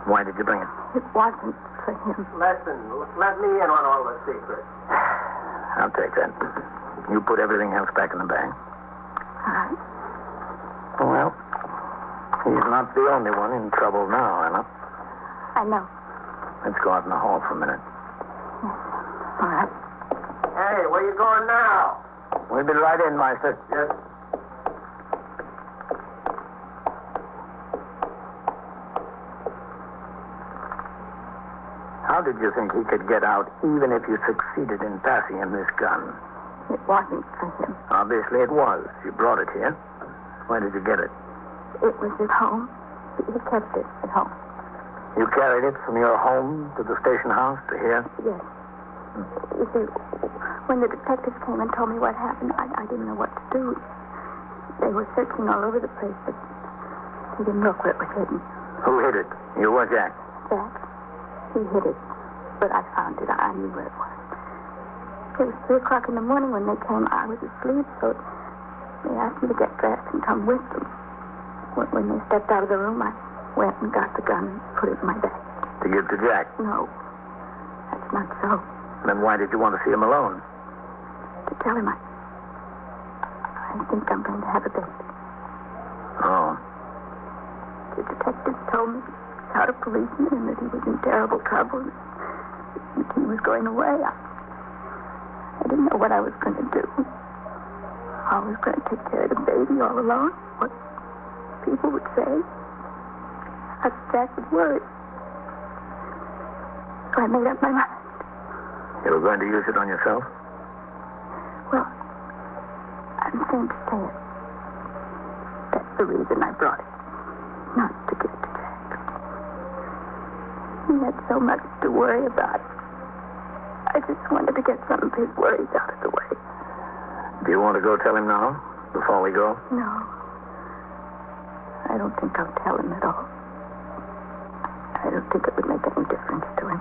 Why did you bring it? It wasn't for him. Listen, let me in on all the secrets. I'll take that. You put everything else back in the bag. All right. Well, he's not the only one in trouble now, Anna. I know. Let's go out in the hall for a minute. Yes. Hey, where you going now? We'll be right in, Meister. Yes. How did you think he could get out even if you succeeded in passing him this gun? It wasn't for him. Obviously it was. You brought it here. Where did you get it? It was at home. He kept it at home. You carried it from your home to the station house to here? Yes. You see, when the detectives came and told me what happened, I didn't know what to do. They were searching all over the place, but they didn't look where it was hidden. Who hid it? You or Jack? Jack. He hid it, but I found it. I knew where it was. It was 3 o'clock in the morning when they came. I was asleep, so they asked me to get dressed and come with them. When they stepped out of the room, I went and got the gun and put it in my bag. To give to Jack? No, that's not so. Then why did you want to see him alone? To tell him I think I'm going to have a baby. Oh. The detectives told me out of policeman and that he was in terrible trouble. He was going away. I didn't know what I was going to do. I was going to take care of the baby all alone. What people would say. How Jack would worry. So I made up my mind. You were going to use it on yourself? Well, I'm ashamed to say it. That's the reason I brought it. Not to give it to Jack. He had so much to worry about. I just wanted to get some of his worries out of the way. Do you want to go tell him now, before we go? No. I don't think I'll tell him at all. I don't think it would make any difference to him.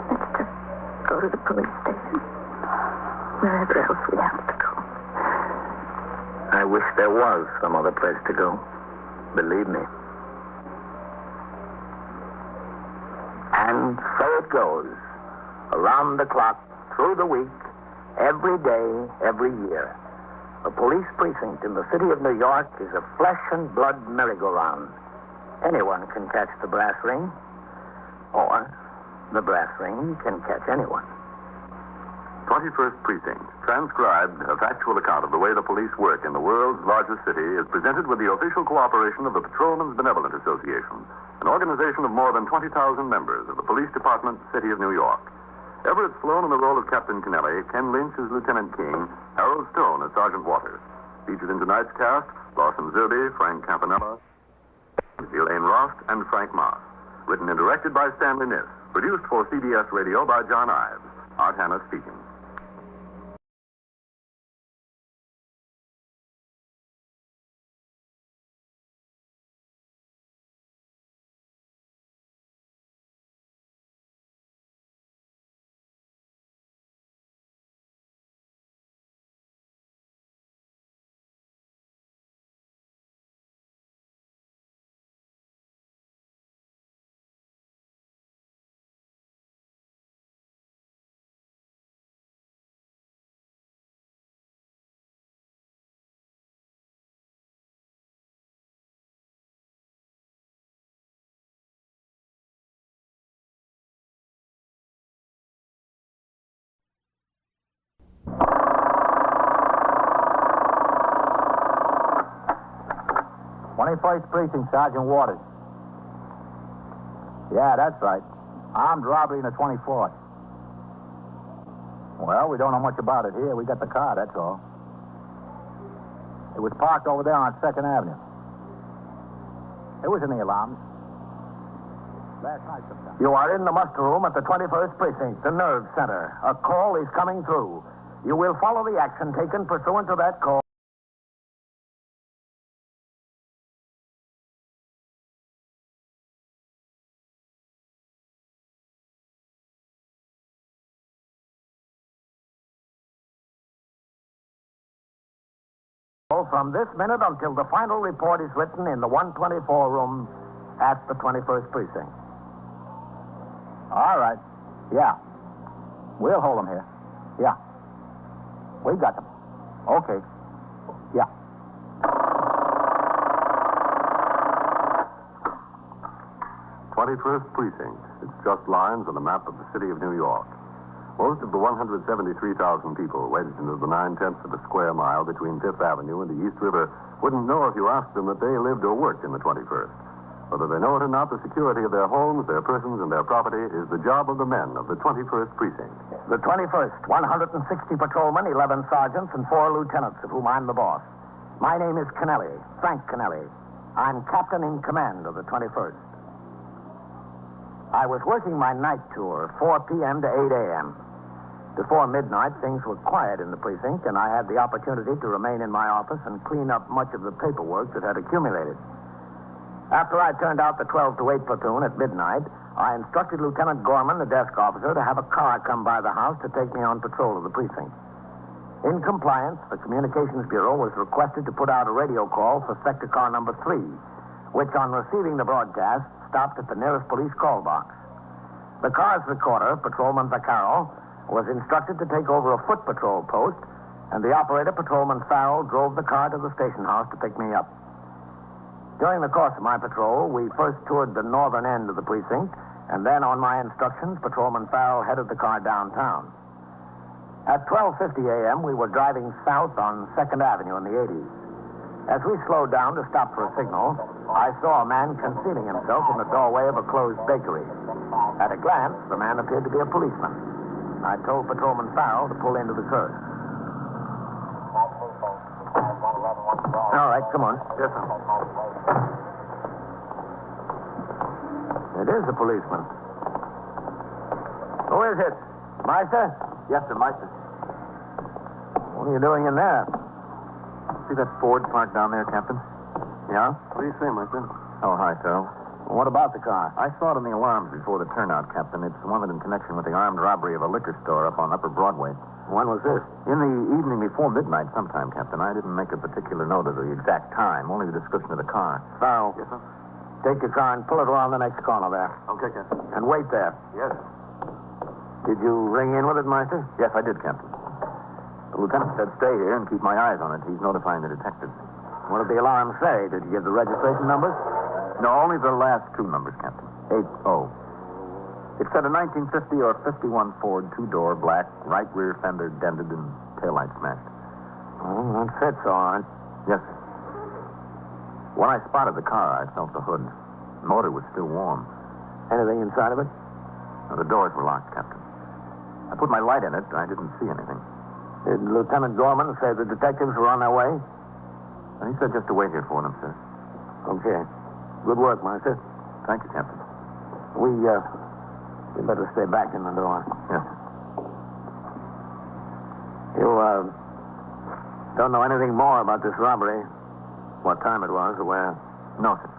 Let's just go to the police station. Wherever else we have to go. I wish there was some other place to go. Believe me. And so it goes. Around the clock, through the week, every day, every year. A police precinct in the city of New York is a flesh and blood merry-go-round. Anyone can catch the brass ring, or the brass ring can catch anyone. 21st Precinct, transcribed, a factual account of the way the police work in the world's largest city, is presented with the official cooperation of the Patrolmen's Benevolent Association, an organization of more than 20,000 members of the Police Department, City of New York. Everett Sloane in the role of Captain Kennelly, Ken Lynch as Lieutenant King, Harold Stone as Sergeant Waters. Featured in tonight's cast, Lawson Zerby, Frank Campanella, Elaine Rost, and Frank Moss. Written and directed by Stanley Niss. Produced for CBS Radio by John Ives. Art Hanna speaking. First Precinct, Sergeant Waters. Yeah, that's right. Armed robbery in the 24th. Well, we don't know much about it here. We got the car, that's all. It was parked over there on 2nd Avenue. It was in the alarms. Last night sometime. You are in the muster room at the 21st Precinct, the nerve center. A call is coming through. You will follow the action taken pursuant to that call. From this minute until the final report is written in the 124 room at the 21st Precinct. All right. Yeah. We'll hold them here. Yeah. We got them. Okay. Yeah. '21st Precinct. It's just lines on the map of the city of New York. Most of the 173,000 people wedged into the 9/10 of a square mile between Fifth Avenue and the East River wouldn't know if you asked them that they lived or worked in the 21st. Whether they know it or not, the security of their homes, their persons, and their property is the job of the men of the 21st Precinct. The 21st, 160 patrolmen, 11 sergeants, and 4 lieutenants, of whom I'm the boss. My name is Kennelly, Frank Kennelly. I'm captain in command of the 21st. I was working my night tour, 4 p.m. to 8 a.m. Before midnight, things were quiet in the precinct, and I had the opportunity to remain in my office and clean up much of the paperwork that had accumulated. After I turned out the 12 to 8 platoon at midnight, I instructed Lieutenant Gorman, the desk officer, to have a car come by the house to take me on patrol of the precinct. In compliance, the Communications Bureau was requested to put out a radio call for sector car number 3, which, on receiving the broadcast, stopped at the nearest police call box. The car's recorder, Patrolman Vaccaro, was instructed to take over a foot patrol post, and the operator, Patrolman Farrell, drove the car to the station house to pick me up. During the course of my patrol, we first toured the northern end of the precinct, and then, on my instructions, Patrolman Farrell headed the car downtown. At 12:50 a.m., we were driving south on 2nd Avenue in the 80s. As we slowed down to stop for a signal, I saw a man concealing himself in the doorway of a closed bakery. At a glance, the man appeared to be a policeman. I told Patrolman Farrell to pull into the curb. All right, come on. Yes, sir. It is a policeman. Who is it? Meister? Yes, sir, Meister. What are you doing in there? See that Ford parked down there, Captain? Yeah? What do you say, Meister? Oh, hi, Farrell. Well, what about the car? I saw it on the alarms before the turnout, Captain. It's wanted in connection with the armed robbery of a liquor store up on Upper Broadway. When was this? In the evening before midnight sometime, Captain. I didn't make a particular note of the exact time, only the description of the car. Farrell. Yes, sir? Take your car and pull it around the next corner there. Okay, Captain. And wait there. Yes. Did you ring in with it, Meister? Yes, I did, Captain. The lieutenant said stay here and keep my eyes on it. He's notifying the detectives. What did the alarm say? Did you give the registration numbers? No, only the last 2 numbers, Captain. 80. It said a 1950 or 51 Ford, 2-door, black, right rear fender dented and taillight smashed. Oh, that fits all right. Yes, sir. When I spotted the car, I felt the hood. The motor was still warm. Anything inside of it? The doors were locked, Captain. I put my light in it. I didn't see anything. Did Lieutenant Gorman say the detectives were on their way? He said just to wait here for them, sir. Okay. Good work, Meister. Thank you, Captain. We better stay back in the door. Yes. You, don't know anything more about this robbery? What time it was or where? No, sir.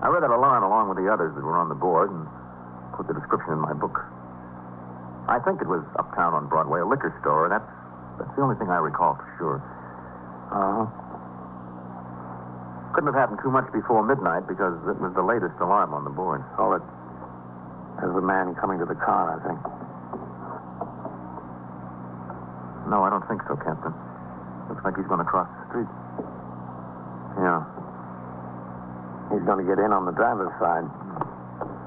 I read that alarm along with the others that were on the board and put the description in my book. I think it was uptown on Broadway, a liquor store. That's the only thing I recall for sure. Uh-huh. Couldn't have happened too much before midnight because it was the latest alarm on the board. Hold it. There's a man coming to the car, I think. No, I don't think so, Captain. Looks like he's going to cross the street. Yeah. He's going to get in on the driver's side.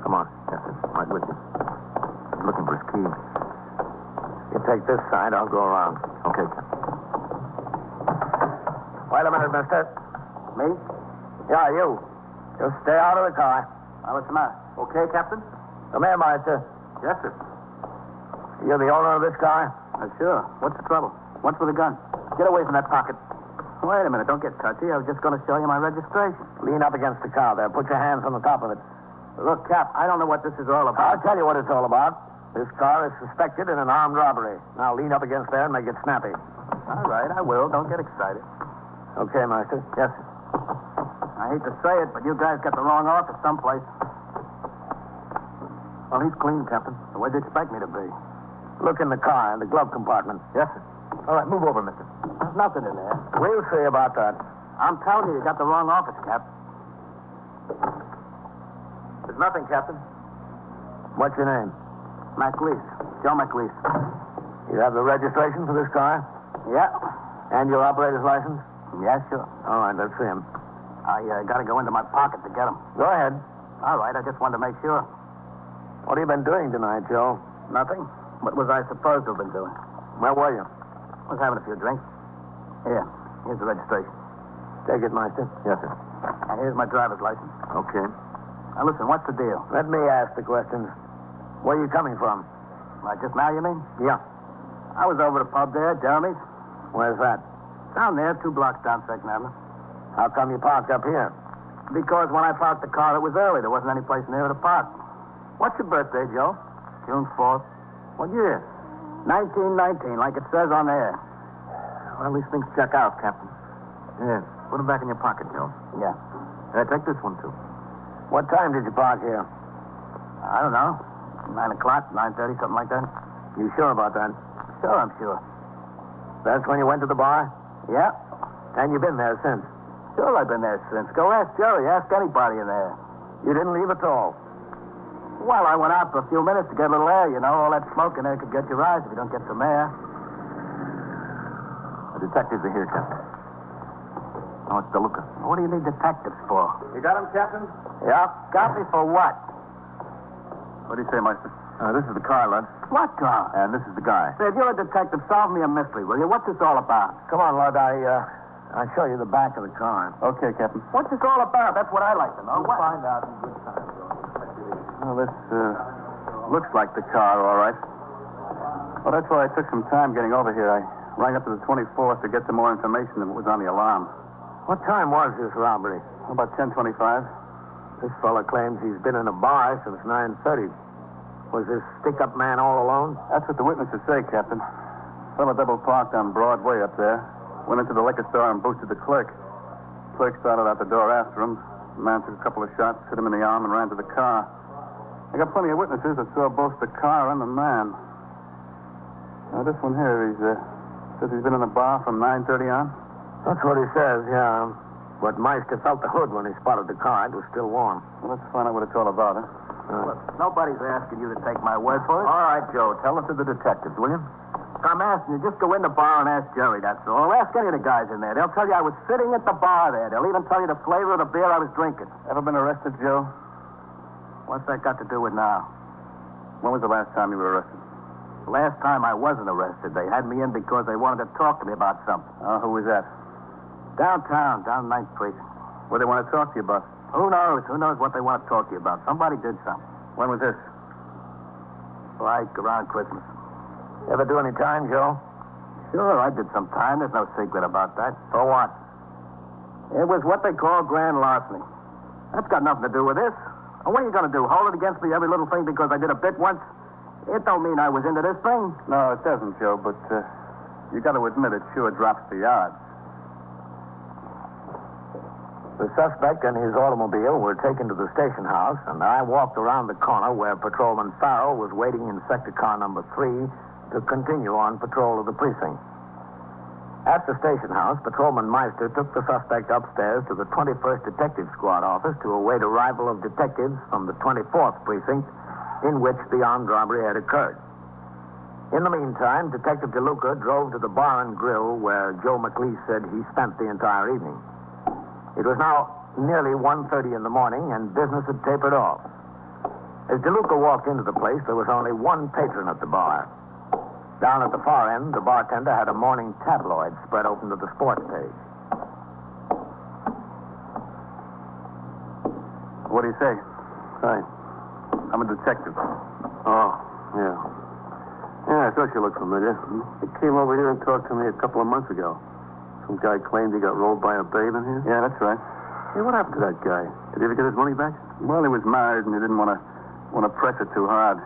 Come on. Yes, sir. Right with you. He's looking for his key. You take this side, I'll go around. Okay, Captain. Wait a minute, mister. Me? Yeah, you. Just stay out of the car. What's the matter? Okay, Captain? Come here, Meister. Yes, sir. You're the owner of this car? Sure. What's the trouble? What's with the gun? Get away from that pocket. Wait a minute. Don't get touchy. I was just going to show you my registration. Lean up against the car there. Put your hands on the top of it. Look, Cap, I don't know what this is all about. I'll tell you what it's all about. This car is suspected in an armed robbery. Now lean up against there and make it snappy. All right, I will. Don't get excited. Okay, Meister. Yes, sir. I hate to say it, but you guys got the wrong office someplace. Well, he's clean, Captain. Where'd you expect me to be? Look in the car, in the glove compartment. Yes, sir. All right, move over, mister. There's nothing in there. We'll see about that. I'm telling you, you got the wrong office, Cap. There's nothing, Captain. What's your name? McLeese. Joe McLeese. You have the registration for this car? Yeah. And your operator's license? Yeah, sure. All right, let's see him. I got to go into my pocket to get him. Go ahead. All right, I just wanted to make sure. What have you been doing tonight, Joe? Nothing. What was I supposed to have been doing? Where were you? Was having a few drinks. Here's the registration. Take it, Meister. Yes, sir. And here's my driver's license. Okay. Now, listen, what's the deal? Let me ask the questions. Where are you coming from? Just now, you mean? Yeah. I was over the pub there, Jeremy's. Where's that? Down there, 2 blocks down 2nd Avenue. How come you parked up here? Because when I parked the car, it was early. There wasn't any place near to park. What's your birthday, Joe? June 4th. What year? 1919, like it says on there. Well, these things check out, Captain. Yeah. Put them back in your pocket, Joe. Yeah. Take this one, too. What time did you park here? I don't know. 9 o'clock, 9:30, something like that. You sure about that? Sure, I'm sure. That's when you went to the bar? Yeah. And you've been there since? Sure, I've been there since. Go ask Jerry. Ask anybody in there. You didn't leave at all? Well, I went out for a few minutes to get a little air, you know. All that smoke in there could get your eyes if you don't get some air. The detectives are here, Captain. Oh, it's DeLuca. What do you need detectives for? You got him, Captain? Yeah. Got me for what? What do you say, Meister? This is the car, Lud. What car? And this is the guy. Say, if you're a detective, solve me a mystery, will you? What's this all about? Come on, Lud. I'll show you the back of the car. Okay, Captain. What's this all about? That's what I like to know. We'll find out in good time. Well, this looks like the car, all right. Well, that's why I took some time getting over here. I rang up to the 24th to get some more information than what was on the alarm. What time was this robbery? About 10:25. This fella claims he's been in a bar since 9:30. Was this stick-up man all alone? That's what the witnesses say, Captain. Fella double parked on Broadway up there. Went into the liquor store and boosted the clerk. Clerk started out the door after him. The man took a couple of shots, hit him in the arm, and ran to the car. I got plenty of witnesses that saw both the car and the man. Now, this one here, says he's been in the bar from 9:30 on. That's what he says, yeah. But Meister felt the hood when he spotted the car. It was still warm. Well, let's find out what it's all about, huh? Look, nobody's asking you to take my word for it. All right, Joe. Tell it to the detectives, will you? I'm asking you, just go in the bar and ask Jerry, that's all. Ask any of the guys in there. They'll tell you I was sitting at the bar there. They'll even tell you the flavor of the beer I was drinking. Ever been arrested, Joe? What's that got to do with now? When was the last time you were arrested? Last time I wasn't arrested. They had me in because they wanted to talk to me about something. Oh, who was that? Downtown, down 9th Precinct. What do they want to talk to you about? Who knows? Who knows what they want to talk to you about? Somebody did something. When was this? Like around Christmas. Ever do any time, Joe? Sure, I did some time. There's no secret about that. For what? It was what they call grand larceny. That's got nothing to do with this. And what are you going to do? Hold it against me every little thing because I did a bit once? It don't mean I was into this thing. No, it doesn't, Joe, but you got to admit it sure drops the odds. The suspect and his automobile were taken to the station house, and I walked around the corner where Patrolman Farrell was waiting in sector car number 3 to continue on patrol of the precinct. At the station house, Patrolman Meister took the suspect upstairs to the 21st Detective Squad office to await arrival of detectives from the 24th Precinct in which the armed robbery had occurred. In the meantime, Detective DeLuca drove to the bar and grill where Joe McLeese said he spent the entire evening. It was now nearly 1:30 in the morning, and business had tapered off. As DeLuca walked into the place, there was only one patron at the bar. Down at the far end, the bartender had a morning tabloid spread open to the sports page. What do you say? Hi. I'm a detective. Oh, yeah. Yeah, I thought you looked familiar. He came over here and talked to me a couple of months ago. Some guy claimed he got rolled by a babe in here. Yeah, that's right. Hey, what happened to that guy? Did he ever get his money back? Well, he was married, and he didn't want to press it too hard.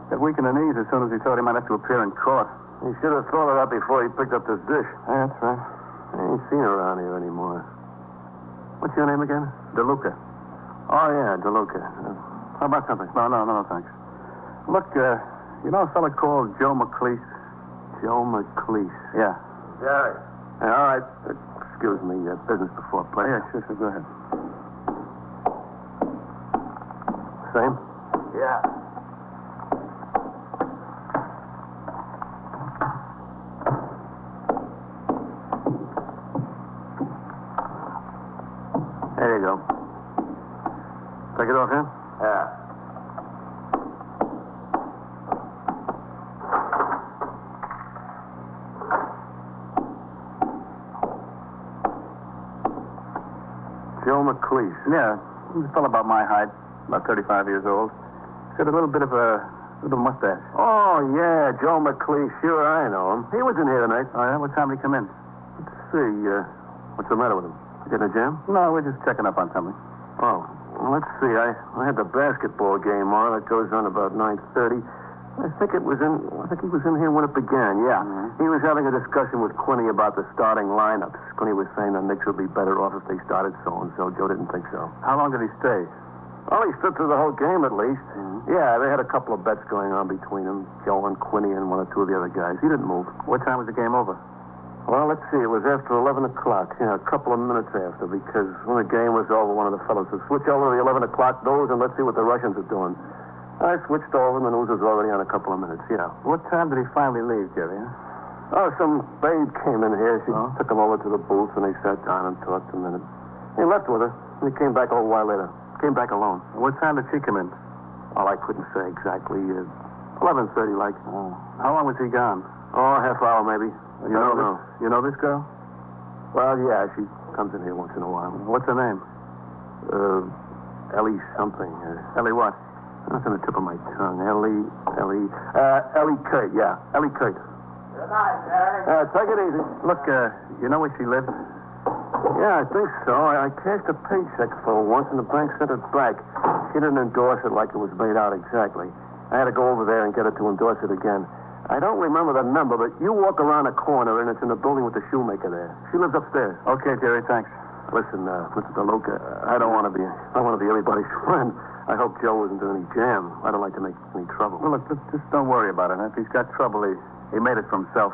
Got weak in the knees as soon as he thought he might have to appear in court. He should have thrown it out before he picked up this dish. Yeah, that's right. I ain't seen her around here anymore. What's your name again? DeLuca. Oh, yeah, DeLuca. How about something? No, thanks. Look, you know a fella called Joe McLeese? Joe McLeese. Yeah. Jerry. Hey, all right. Excuse me. Business before pleasure. Yeah, sure. Go ahead. Same? Yeah. There you go. Take it off here? Yeah. McLeish. Yeah. He's a fellow about my height, about 35 years old. He's got a little bit of a little mustache. Oh, yeah, Joe McLeish. Sure, I know him. He was in here tonight. Oh, yeah? What time did he come in? Let's see. What's the matter with him? Getting a jam? No, we're just checking up on something. Oh, well, let's see. I had the basketball game on. It goes on about 9:30. I think he was in here when it began, yeah. Mm-hmm. He was having a discussion with Quinny about the starting lineups. Quinny was saying the Knicks would be better off if they started so-and-so. Joe didn't think so. How long did he stay? Well, he stood through the whole game at least. Mm-hmm. Yeah, they had a couple of bets going on between them, Joe and Quinny and one or two of the other guys. He didn't move. What time was the game over? Well, let's see. It was after 11 o'clock. Yeah, a couple of minutes after, because when the game was over, one of the fellows said, switch over to the 11 o'clock news and let's see what the Russians are doing. I switched over and the news was already on a couple of minutes, yeah. What time did he finally leave, Jerry? Oh, some babe came in here. She took him over to the booth and they sat down and talked a minute. He left with her and he came back a little while later. Came back alone. What time did she come in? Well, I couldn't say exactly. 11:30, like. Oh. How long was he gone? Oh, a half hour maybe. You know this girl? Well, yeah, she comes in here once in a while. What's her name? Ellie something. Ellie what? That's on the tip of my tongue. Ellie Kurt, yeah. Ellie Kurt. Good night, Jerry. Take it easy. Look, you know where she lives? Yeah, I think so. I cashed a paycheck for her once and the bank sent it back. She didn't endorse it like it was made out exactly. I had to go over there and get her to endorse it again. I don't remember the number, but you walk around a corner and it's in the building with the shoemaker there. She lives upstairs. Okay, Jerry, thanks. Listen, Mr. DeLuca, I don't want to be anybody's friend. I hope Joe isn't in any jam. I don't like to make any trouble. Well, look, just don't worry about it. If he's got trouble, he made it for himself.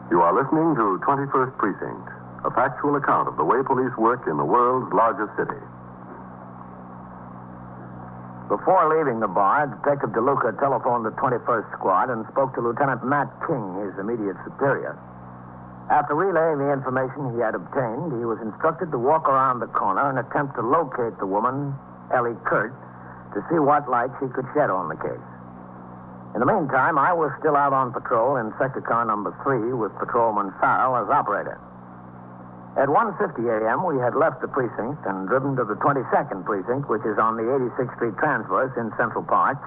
You are listening to 21st Precinct, a factual account of the way police work in the world's largest city. Before leaving the bar, Detective DeLuca telephoned the 21st Squad and spoke to Lieutenant Matt King, his immediate superior. After relaying the information he had obtained, he was instructed to walk around the corner and attempt to locate the woman, Ellie Kurt, to see what light she could shed on the case. In the meantime, I was still out on patrol in sector car number 3 with Patrolman Farrell as operator. At 1:50 a.m., we had left the precinct and driven to the 22nd Precinct, which is on the 86th Street Transverse in Central Park,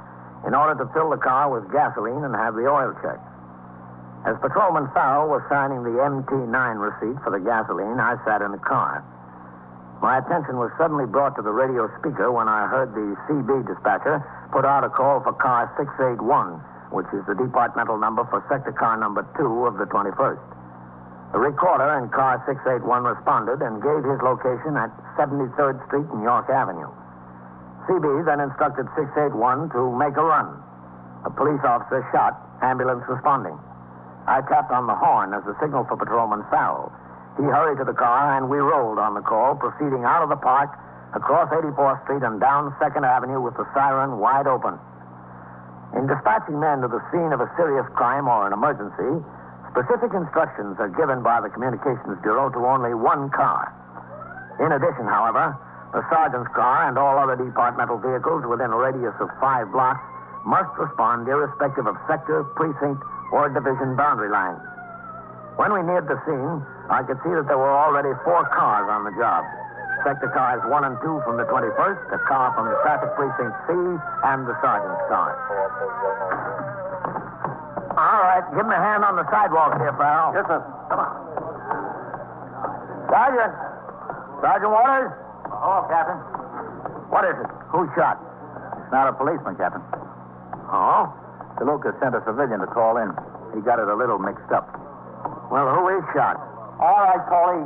in order to fill the car with gasoline and have the oil checked. As Patrolman Farrell was signing the MT9 receipt for the gasoline, I sat in the car. My attention was suddenly brought to the radio speaker when I heard the CB dispatcher put out a call for car 681, which is the departmental number for sector car number 2 of the 21st. The recorder in car 681 responded and gave his location at 73rd Street and York Avenue. CB then instructed 681 to make a run. A police officer shot, ambulance responding. I tapped on the horn as a signal for Patrolman Farrell. He hurried to the car, and we rolled on the call, proceeding out of the park, across 84th Street and down 2nd Avenue with the siren wide open. In dispatching men to the scene of a serious crime or an emergency, specific instructions are given by the Communications Bureau to only one car. In addition, however, the sergeant's car and all other departmental vehicles within a radius of 5 blocks must respond irrespective of sector, precinct, or division boundary lines. When we neared the scene, I could see that there were already 4 cars on the job. Sector cars 1 and 2 from the 21st, a car from the traffic precinct C, and the sergeant's car. All right, give him a hand on the sidewalk here, Farrell. Yes, sir. Come on. Sergeant. Sergeant Waters? Oh, Captain. What is it? Who shot? It's not a policeman, Captain. Oh? DeLuca sent a civilian to call in. He got it a little mixed up. Well, who is shot? All right, Coley.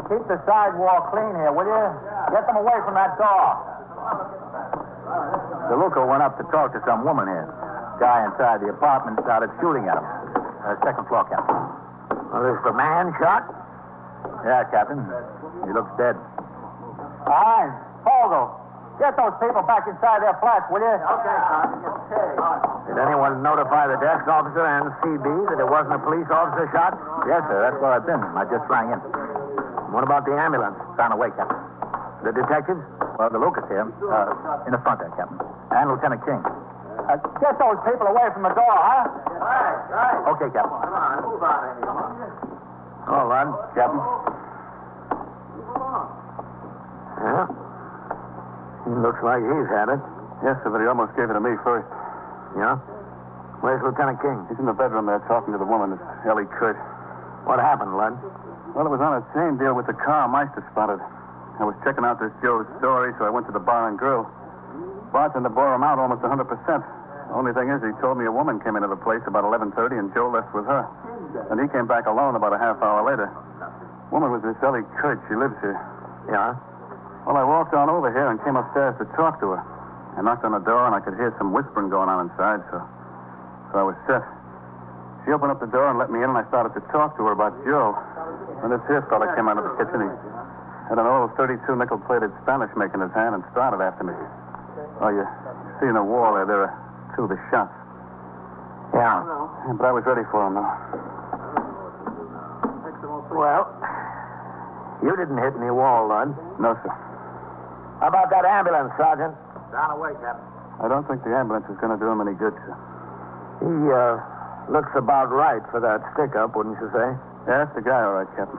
Keep the sidewalk clean here, will you? Get them away from that door. DeLuca went up to talk to some woman here. Guy inside the apartment started shooting at him. Second floor, Captain. Well, is the man shot? Yeah, Captain. He looks dead. All right. Fogle, get those people back inside their flats, will you? Okay, Sergeant. Okay. Did anyone notify the desk officer and CB that it wasn't a police officer shot? Yes, sir. That's where I've been. I just rang in. What about the ambulance? It's on the way, Captain. The detectives? Well, DeLuca's here. In the front there, Captain. And Lieutenant King. Get those people away from the door, huh? Right. Okay, Captain. Come on, move out of here. Hold on, Captain. Yeah. He looks like he's had it. Yes, sir, but he almost gave it to me first. Yeah? Where's Lieutenant King? He's in the bedroom there talking to the woman, it's Ellie Kurt. What happened, Lud? Well, it was on the same deal with the car Meister spotted. I was checking out this Joe's story, so I went to the bar and grill. Bartender bore him out almost 100%. The only thing is, he told me a woman came into the place about 11:30 and Joe left with her. And he came back alone about a half hour later. Woman was this Ellie Kurt. She lives here. Yeah? Well, I walked on over here and came upstairs to talk to her. I knocked on the door and I could hear some whispering going on inside, so I was set. She opened up the door and let me in, and I started to talk to her about Joe. And this here fella came out of the kitchen. He had an old 32 nickel-plated Spanish make in his hand and started after me. Oh, you see in the wall there are two of the shots. Yeah. But I was ready for him now. Well, you didn't hit any wall, Lud. No, sir. How about that ambulance, Sergeant? Down away, Captain. I don't think the ambulance is going to do him any good, sir. He, looks about right for that stick-up, wouldn't you say? Yeah, that's the guy, all right, Captain.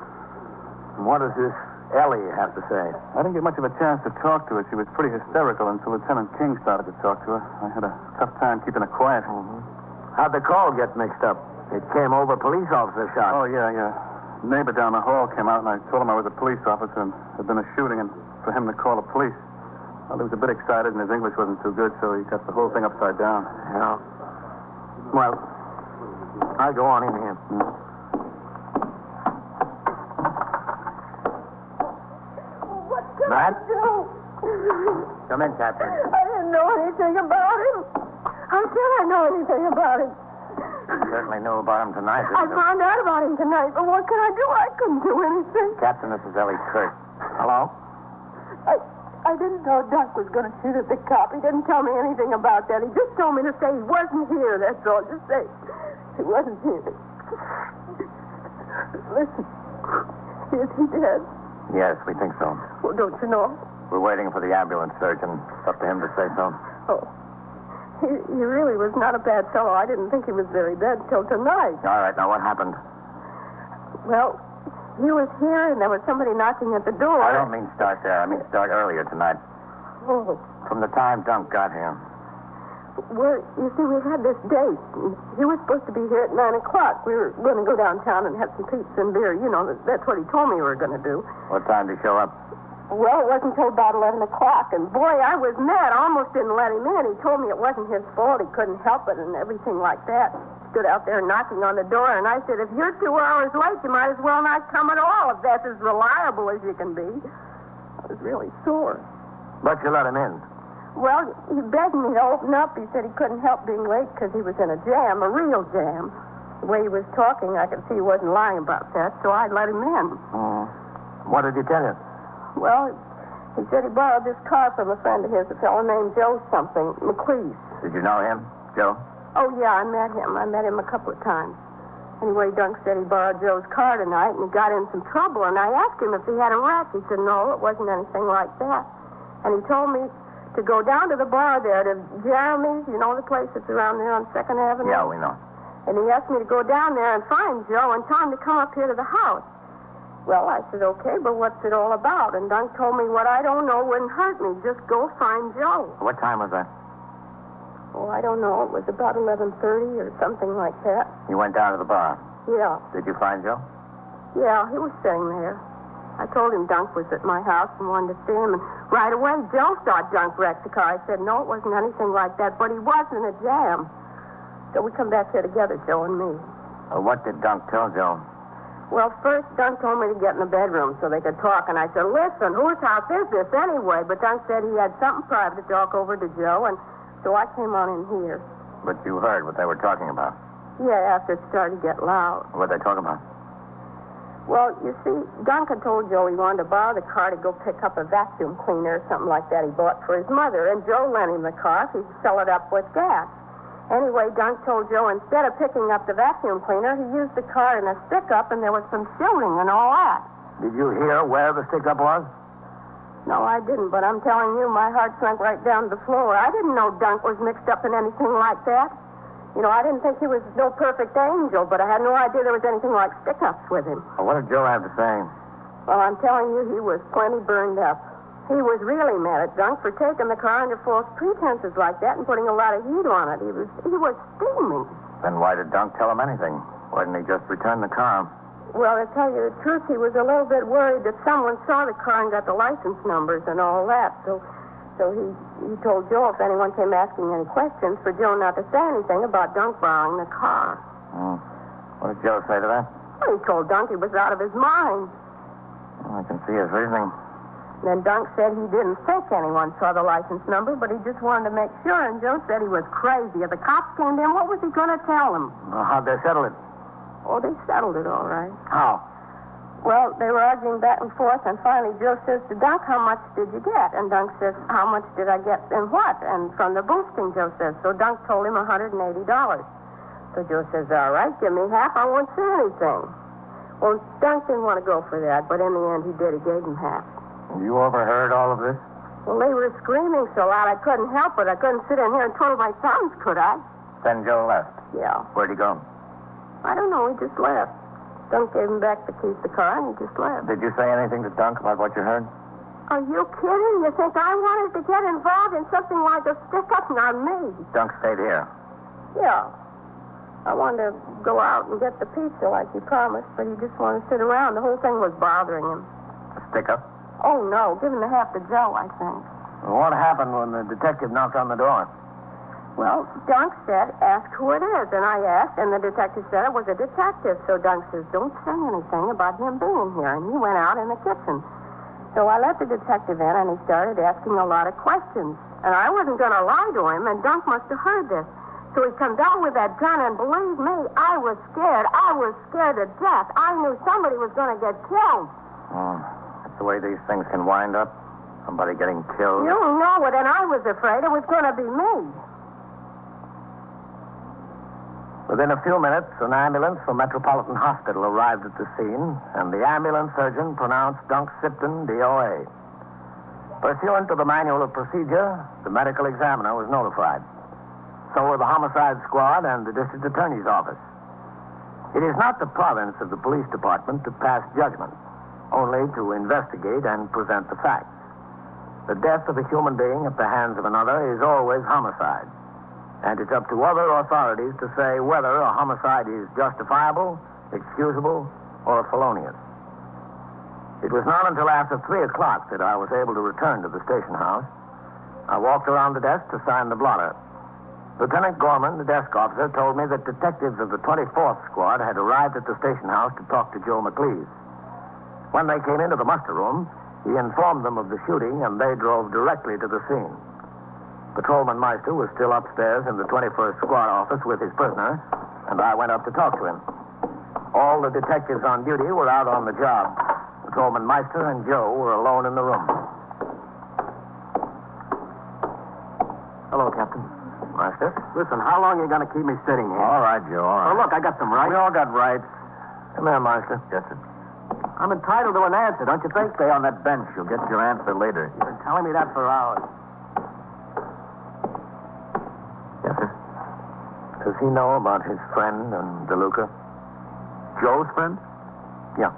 And what does this Ellie have to say? I didn't get much of a chance to talk to her. She was pretty hysterical until Lieutenant King started to talk to her. I had a tough time keeping her quiet. Mm-hmm. How'd the call get mixed up? It came over police officer shot. Oh, yeah. Neighbor down the hall came out, and I told him I was a police officer and there'd been a shooting, and for him to call the police. Well, he was a bit excited, and his English wasn't too good, so he got the whole thing upside down. Yeah. Well, I'll go on in here. Matt? Come in, Captain. I didn't know anything about him. How should I know anything about him? You certainly knew about him tonight. I found out about him tonight, but what can I do? I couldn't do anything. Captain, this is Ellie Kurt. Hello? I didn't know Duck was going to shoot at the cop. He didn't tell me anything about that. He just told me to say he wasn't here, that's all. Just say he wasn't here. Listen, is he dead? Yes, we think so. Well, don't you know? We're waiting for the ambulance surgeon. It's up to him to say so. Oh. He really was not a bad fellow. I didn't think he was very bad till tonight. All right, now what happened? Well, he was here and there was somebody knocking at the door. I don't mean start there. I mean start earlier tonight. Oh. From the time Dunk got here. Well, you see, we had this date. He was supposed to be here at 9 o'clock. We were going to go downtown and have some pizza and beer. You know, that's what he told me we were going to do. What time did he show up? Well, it wasn't until about 11 o'clock. And, boy, I was mad. I almost didn't let him in. He told me it wasn't his fault. He couldn't help it and everything like that. Stood out there knocking on the door, and I said, if you're 2 hours late, you might as well not come at all, if that's as reliable as you can be. I was really sore. But you let him in. Well, he begged me to open up. He said he couldn't help being late because he was in a jam, a real jam. The way he was talking, I could see he wasn't lying about that, so I let him in. What did he tell you? Well, he said he borrowed this car from a friend of his, a fellow named Joe something, McLeese. Did you know him, Joe? Oh, yeah, I met him. I met him a couple of times. Anyway, Dunk said he borrowed Joe's car tonight, and he got in some trouble, and I asked him if he had a wreck. He said, no, it wasn't anything like that. And he told me to go down to the bar there, to Jeremy's, you know the place that's around there on 2nd Avenue? Yeah, we know. And he asked me to go down there and find Joe and tell him to come up here to the house. Well, I said, okay, but what's it all about? And Dunk told me what I don't know wouldn't hurt me. Just go find Joe. What time was that? Oh, I don't know. It was about 11:30 or something like that. You went down to the bar? Yeah. Did you find Joe? Yeah, he was sitting there. I told him Dunk was at my house and wanted to see him. And right away, Joe thought Dunk wrecked the car. I said, no, it wasn't anything like that, but he was in a jam. So we come back here together, Joe and me. What did Dunk tell Joe? Well, first, Dunk told me to get in the bedroom so they could talk. And I said, listen, whose house is this anyway? But Dunk said he had something private to talk over to Joe, and so I came on in here. But you heard what they were talking about? Yeah, after it started to get loud. What did they talk about? Well, you see, Dunk had told Joe he wanted to borrow the car to go pick up a vacuum cleaner or something like that he bought for his mother. And Joe lent him the car if he'd fill it up with gas. Anyway, Dunk told Joe instead of picking up the vacuum cleaner, he used the car in a stick-up, and there was some shooting and all that. Did you hear where the stick-up was? No, I didn't, but I'm telling you, my heart sunk right down to the floor. I didn't know Dunk was mixed up in anything like that. You know, I didn't think he was no perfect angel, but I had no idea there was anything like stick-ups with him. Well, what did Joe have to say? Well, I'm telling you, he was plenty burned up. He was really mad at Dunk for taking the car under false pretenses like that and putting a lot of heat on it. He was steaming. Then why did Dunk tell him anything? Why didn't he just return the car? Well, to tell you the truth, he was a little bit worried that someone saw the car and got the license numbers and all that. So he told Joe if anyone came asking any questions for Joe not to say anything about Dunk borrowing the car. What did Joe say to that? Well, he told Dunk he was out of his mind. Well, I can see his reasoning. Then Dunk said he didn't think anyone saw the license number, but he just wanted to make sure, and Joe said he was crazy. If the cops came in, what was he going to tell them? Well, how'd they settle it? Oh, they settled it all right. How? Well, they were arguing back and forth, and finally Joe says to Dunk, how much did you get? And Dunk says, how much did I get and what? And from the boosting, Joe says. So Dunk told him $180. So Joe says, all right, give me half. I won't say anything. Well, Dunk didn't want to go for that, but in the end he did. He gave him half. You overheard all of this? Well, they were screaming so loud I couldn't help it. I couldn't sit in here and twiddle my thumbs, could I? Then Joe left? Yeah. Where'd he go? I don't know. He just left. Dunk gave him back the keys to the car, and he just left. Did you say anything to Dunk about what you heard? Are you kidding? You think I wanted to get involved in something like a stick-up? Not me. Dunk stayed here? Yeah. I wanted to go out and get the pizza like he promised, but he just wanted to sit around. The whole thing was bothering him. A stick-up? Oh, no. Giving the half to Joe, I think. Well, what happened when the detective knocked on the door? Well, Dunk said, ask who it is. And I asked, and the detective said it was a detective. So Dunk says, don't say anything about him being here. And he went out in the kitchen. So I let the detective in, and he started asking a lot of questions. And I wasn't going to lie to him, and Dunk must have heard this. So he come down with that gun, and believe me, I was scared. I was scared to death. I knew somebody was going to get killed. Oh, that's the way these things can wind up. Somebody getting killed. You know it, and I was afraid it was going to be me. Within a few minutes, an ambulance from Metropolitan Hospital arrived at the scene, and the ambulance surgeon pronounced Dunk Sipton DOA. Pursuant to the manual of procedure, the medical examiner was notified. So were the homicide squad and the district attorney's office. It is not the province of the police department to pass judgment, only to investigate and present the facts. The death of a human being at the hands of another is always homicide. And it's up to other authorities to say whether a homicide is justifiable, excusable, or felonious. It was not until after 3 o'clock that I was able to return to the station house. I walked around the desk to sign the blotter. Lieutenant Gorman, the desk officer, told me that detectives of the 24th Squad had arrived at the station house to talk to Joe McLeese. When they came into the muster room, he informed them of the shooting, and they drove directly to the scene. Patrolman Meister was still upstairs in the 21st Squad office with his prisoner, and I went up to talk to him. All the detectives on duty were out on the job. Patrolman Meister and Joe were alone in the room. Hello, Captain. Meister? Listen, how long are you going to keep me sitting here? All right, Joe, all right. Oh, look, I got some rights. We all got rights. Come here, Meister. Yes, sir. I'm entitled to an answer, don't you think? Stay on that bench. You'll get your answer later. You've been telling me that for hours. Yes, sir. Does he know about his friend and DeLuca? Joe's friend? Yeah.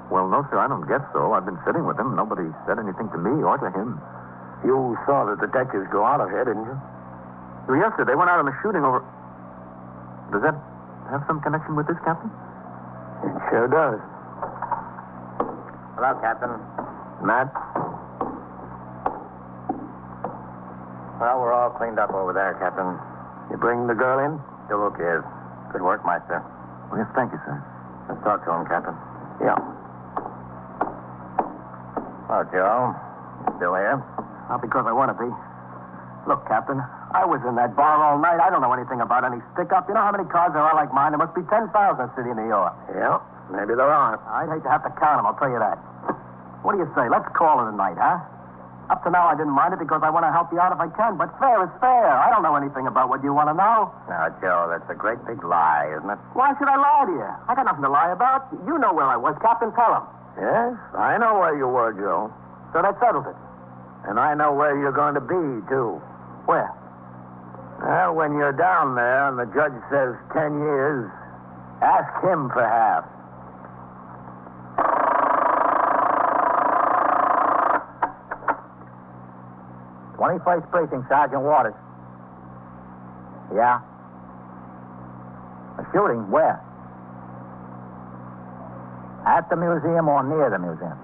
Well, no, sir, I don't guess so. I've been sitting with him. Nobody said anything to me or to him. You saw the detectives go out of here, didn't you? Well, yes, sir. They went out on the shooting over... Does that have some connection with this, Captain? It sure does. Hello, Captain. Matt? Well, we're all cleaned up over there, Captain. You bring the girl in? DeLuca is. Good work, Meister. Well, yes, thank you, sir. Let's talk to him, Captain. Yeah. Oh, Joe. You still here? Not because I want to be. Look, Captain, I was in that bar all night. I don't know anything about any stick-up. You know how many cars there are like mine? There must be 10,000 in the city of New York. Yeah, maybe there are. I'd hate to have to count them, I'll tell you that. What do you say? Let's call it a night, huh? Up to now, I didn't mind it because I want to help you out if I can, but fair is fair. I don't know anything about what you want to know. Now, Joe, that's a great big lie, isn't it? Why should I lie to you? I got nothing to lie about. You know where I was, Captain. Tell him. Yes, I know where you were, Joe. So that settles it. And I know where you're going to be, too. Where? Well, when you're down there and the judge says 10 years, ask him for half. "21st Precinct, Sergeant Waters." Yeah? A shooting? Where? At the museum or near the museum?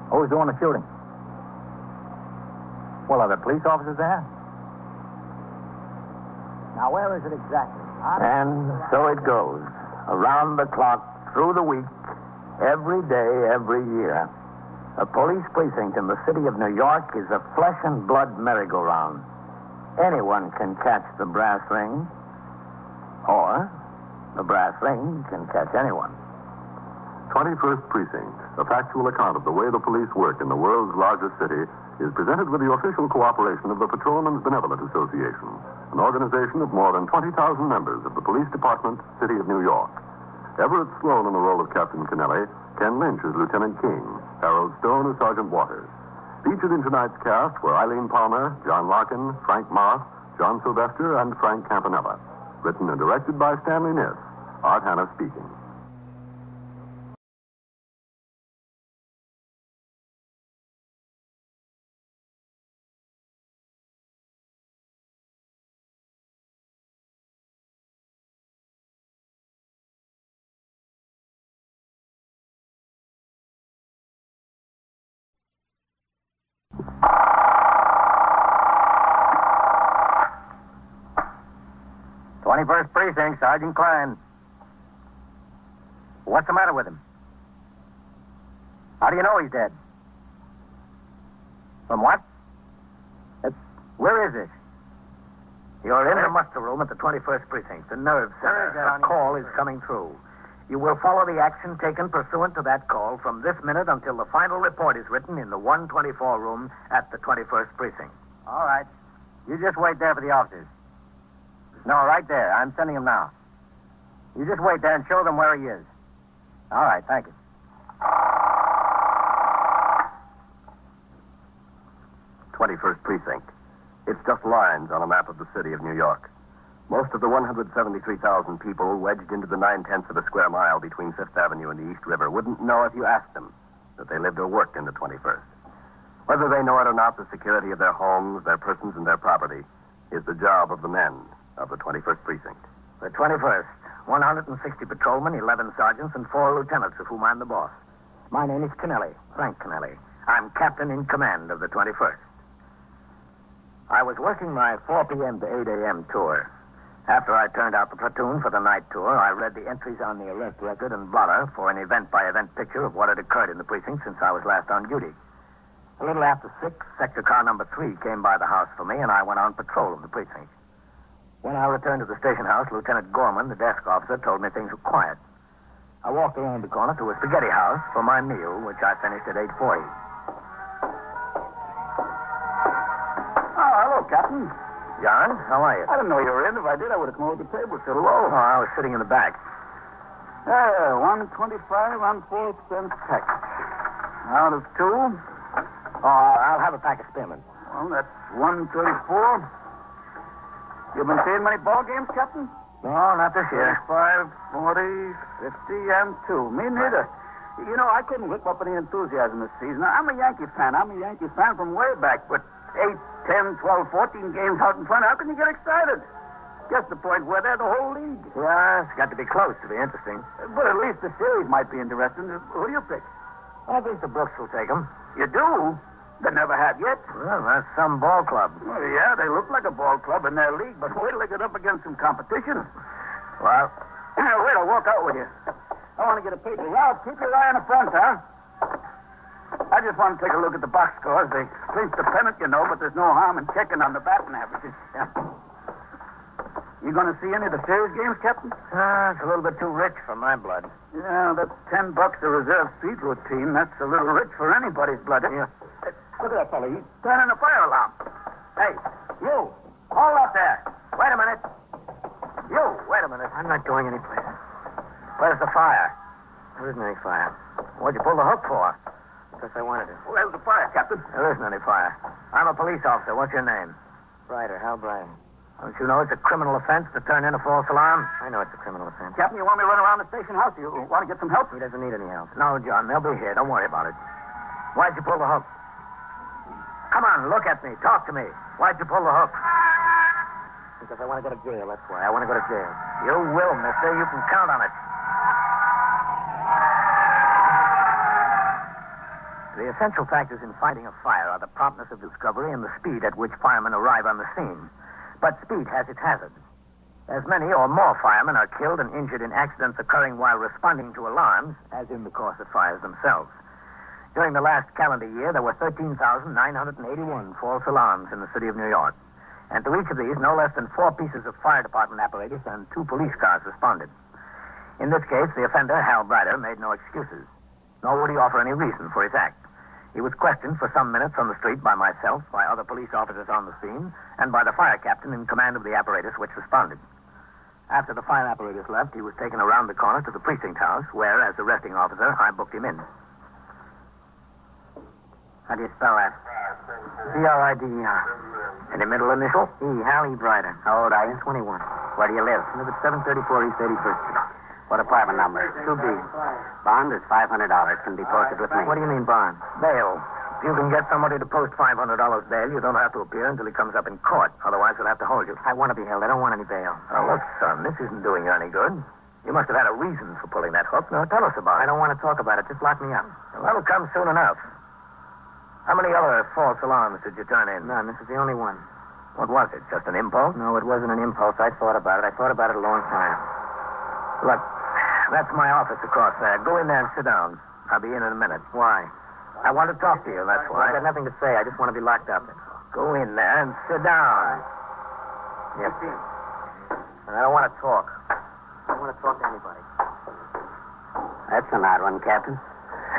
Who's doing the shooting? Well, are the police officers there? Now, where is it exactly? And so it goes. Around the clock, through the week, every day, every year. A police precinct in the city of New York is a flesh and blood merry-go-round. Anyone can catch the brass ring, or the brass ring can catch anyone. 21st Precinct, a factual account of the way the police work in the world's largest city, is presented with the official cooperation of the Patrolmen's Benevolent Association, an organization of more than 20,000 members of the Police Department, City of New York. Everett Sloane in the role of Captain Kennelly, Ken Lynch as Lieutenant King, Harold Stone as Sergeant Waters. Featured in tonight's cast were Eileen Palmer, John Larkin, Frank Moss, John Sylvester, and Frank Campanella. Written and directed by Stanley Niss. Art Hanna speaking. "21st Precinct, Sergeant Klein. What's the matter with him? How do you know he's dead? From what? Where is this?" You're in the muster room at the 21st Precinct, the nerve center. A call is coming through. You will follow the action taken pursuant to that call from this minute until the final report is written in the 124 room at the 21st Precinct. All right. You just wait there for the officers. No, right there. I'm sending him now. You just wait there and show them where he is. All right, thank you. 21st Precinct. It's just lines on a map of the city of New York. Most of the 173,000 people wedged into the 9/10 of a square mile between Fifth Avenue and the East River wouldn't know if you asked them that they lived or worked in the 21st. Whether they know it or not, the security of their homes, their persons, and their property is the job of the men of the 21st Precinct. The 21st, 160 patrolmen, 11 sergeants, and 4 lieutenants, of whom I'm the boss. My name is Kennelly, Frank Kennelly. I'm captain in command of the 21st. I was working my 4 p.m. to 8 a.m. tour. After I turned out the platoon for the night tour, I read the entries on the arrest record and blotter for an event-by-event picture of what had occurred in the precinct since I was last on duty. A little after 6, sector car number 3 came by the house for me, and I went on patrol of the precinct. When I returned to the station house, Lieutenant Gorman, the desk officer, told me things were quiet. I walked around the corner to a spaghetti house for my meal, which I finished at 8:40. Oh, hello, Captain. John, how are you? I didn't know you were in. If I did, I would have come over to the table. So hello. Oh, I was sitting in the back. 125 on 4 cents package. Out of 2. Oh, I'll have a pack of spearmint. Well, that's 134. You been seeing many ball games, Captain? No, not this year. 35, 40, 50, and 2. Me neither. You know, I couldn't whip up any enthusiasm this season. I'm a Yankee fan. I'm a Yankee fan from way back. But 8, 10, 12, 14 games out in front, how can you get excited? Guess the point where they're the whole league. Yeah, it's got to be close to be interesting. But at least the series might be interesting. Who do you pick? I think the Brooks will take them. You do? They never have yet. Well, that's some ball club. Well, yeah, they look like a ball club in their league, but wait till they get up against some competition. Well, wait, I'll walk out with you. I want to get a peek. Ralph, keep your eye on the front, huh? I just want to take a look at the box scores. They clinched the pennant, you know, but there's no harm in checking on the batting averages. Yeah. You going to see any of the series games, Captain? It's a little bit too rich for my blood. Yeah, that's $10 a reserve seat routine. That's a little rich for anybody's blood. Yeah. Hey, look at that fella. He's turning a fire alarm. Hey, you. Hold up there. Wait a minute. You, wait a minute. I'm not going anyplace. Where's the fire? There isn't any fire. What'd you pull the hook for? Because I wanted to. Where's the fire, Captain? There isn't any fire. I'm a police officer. What's your name? Brighter, Hal Brighter. Don't you know it's a criminal offense to turn in a false alarm? I know it's a criminal offense. Captain, you want me to run around the station house? You want to get some help? He doesn't need any help. No, John, they'll be here. Don't worry about it. Why'd you pull the hook? Come on, look at me. Talk to me. Why'd you pull the hook? Because I want to go to jail, that's why. I want to go to jail. You will, mister. You can count on it. The essential factors in fighting a fire are the promptness of discovery and the speed at which firemen arrive on the scene. But speed has its hazards. As many or more firemen are killed and injured in accidents occurring while responding to alarms as in the course of fires themselves. During the last calendar year, there were 13,981 false alarms in the city of New York. And to each of these, no less than 4 pieces of fire department apparatus and 2 police cars responded. In this case, the offender, Hal Brighter, made no excuses, nor would he offer any reason for his act. He was questioned for some minutes on the street by myself, by other police officers on the scene, and by the fire captain in command of the apparatus which responded. After the fire apparatus left, he was taken around the corner to the precinct house, where, as arresting officer, I booked him in. How do you spell that? B-R-I-D-E-R. Any middle initial? E. Hal E. Brighter. How old are you? 21. Where do you live? I live at 734 East 81st Street. What apartment number? 2B. Bond is $500. Can be posted with me. What do you mean, bond? Bail. If you can get somebody to post $500 bail, you don't have to appear until he comes up in court. Otherwise, we'll have to hold you. I want to be held. I don't want any bail. Oh, look, son, this isn't doing you any good. You must have had a reason for pulling that hook. Now, tell us about it. I don't want to talk about it. Just lock me up. Well, that'll come soon enough. How many other false alarms did you turn in? None. This is the only one. What was it? Just an impulse? No, it wasn't an impulse. I thought about it. I thought about it a long time. Look, that's my office across there. Go in there and sit down. I'll be in a minute. Why? I want to talk to you, that's why. I've got nothing to say. I just want to be locked up. Go in there and sit down. Yes. And I don't want to talk. I don't want to talk to anybody. That's an odd one, Captain.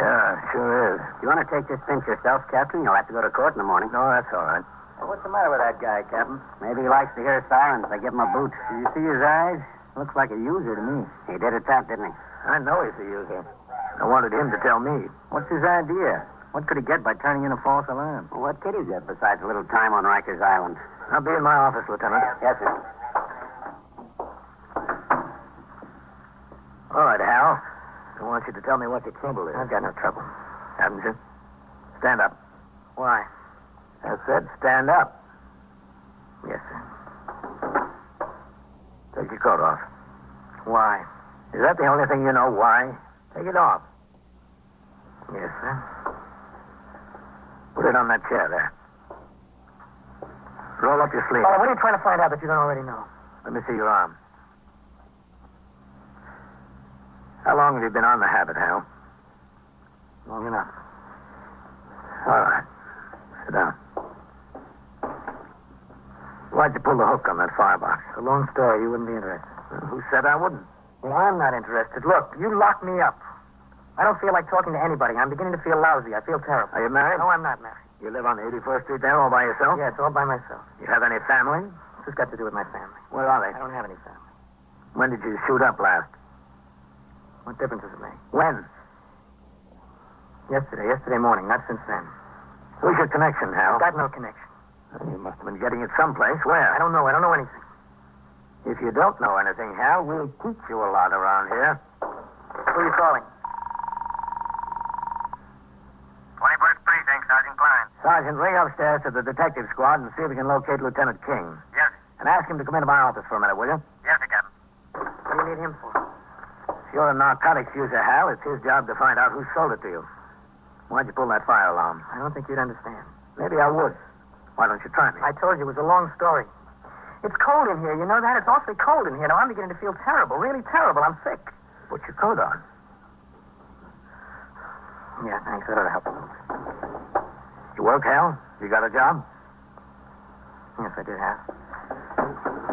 Yeah, sure is. You want to take this pinch yourself, Captain? You'll have to go to court in the morning. No, that's all right. Well, what's the matter with that guy, Captain? Maybe he likes to hear sirens. I give him a boot. Did you see his eyes? Looks like a user to me. He did it that, didn't he? I know he's a user. I wanted him to tell me. What's his idea? What could he get by turning in a false alarm? Well, what could he get besides a little time on Rikers Island? I'll be in my office, Lieutenant. Yes, sir. All right, Hal. I want you to tell me what your trouble is. I've got no trouble. Haven't you? Stand up. Why? I said stand up. Yes, sir. Take your coat off. Why? Is that the only thing you know? Why? Take it off. Yes, sir. Put it on that chair there. Roll up your sleeve. Oh, what are you trying to find out that you don't already know? Let me see your arm. How long have you been on the habit, Hal? Long enough. All right. Sit down. Why'd you pull the hook on that firebox? A long story. You wouldn't be interested. Well, who said I wouldn't? Well, I'm not interested. Look, you locked me up. I don't feel like talking to anybody. I'm beginning to feel lousy. I feel terrible. Are you married? No, I'm not married. You live on the 81st Street there all by yourself? Yes, all by myself. You have any family? What's this got to do with my family? Where are they? I don't have any family. When did you shoot up last? What difference does it make? When? Yesterday morning, not since then. Who's your connection, Hal? I've got no connection. Well, you must have been getting it someplace. Where? I don't know anything. If you don't know anything, Hal, we'll teach you a lot around here. Who are you calling? 21st Precinct, Sergeant Klein. Sergeant, ring upstairs to the detective squad and see if we can locate Lieutenant King. Yes. And ask him to come into my office for a minute, will you? Yes, sir, Captain. What do you need him for? If you're a narcotics user, Hal, it's his job to find out who sold it to you. Why'd you pull that fire alarm? I don't think you'd understand. Maybe I would. Why don't you try me? I told you it was a long story. It's cold in here, you know that? It's awfully cold in here. Now, I'm beginning to feel terrible, really terrible. I'm sick. Put your coat on. Yeah, thanks. That ought to help a little. You work, Hal? You got a job? Yes, I did have.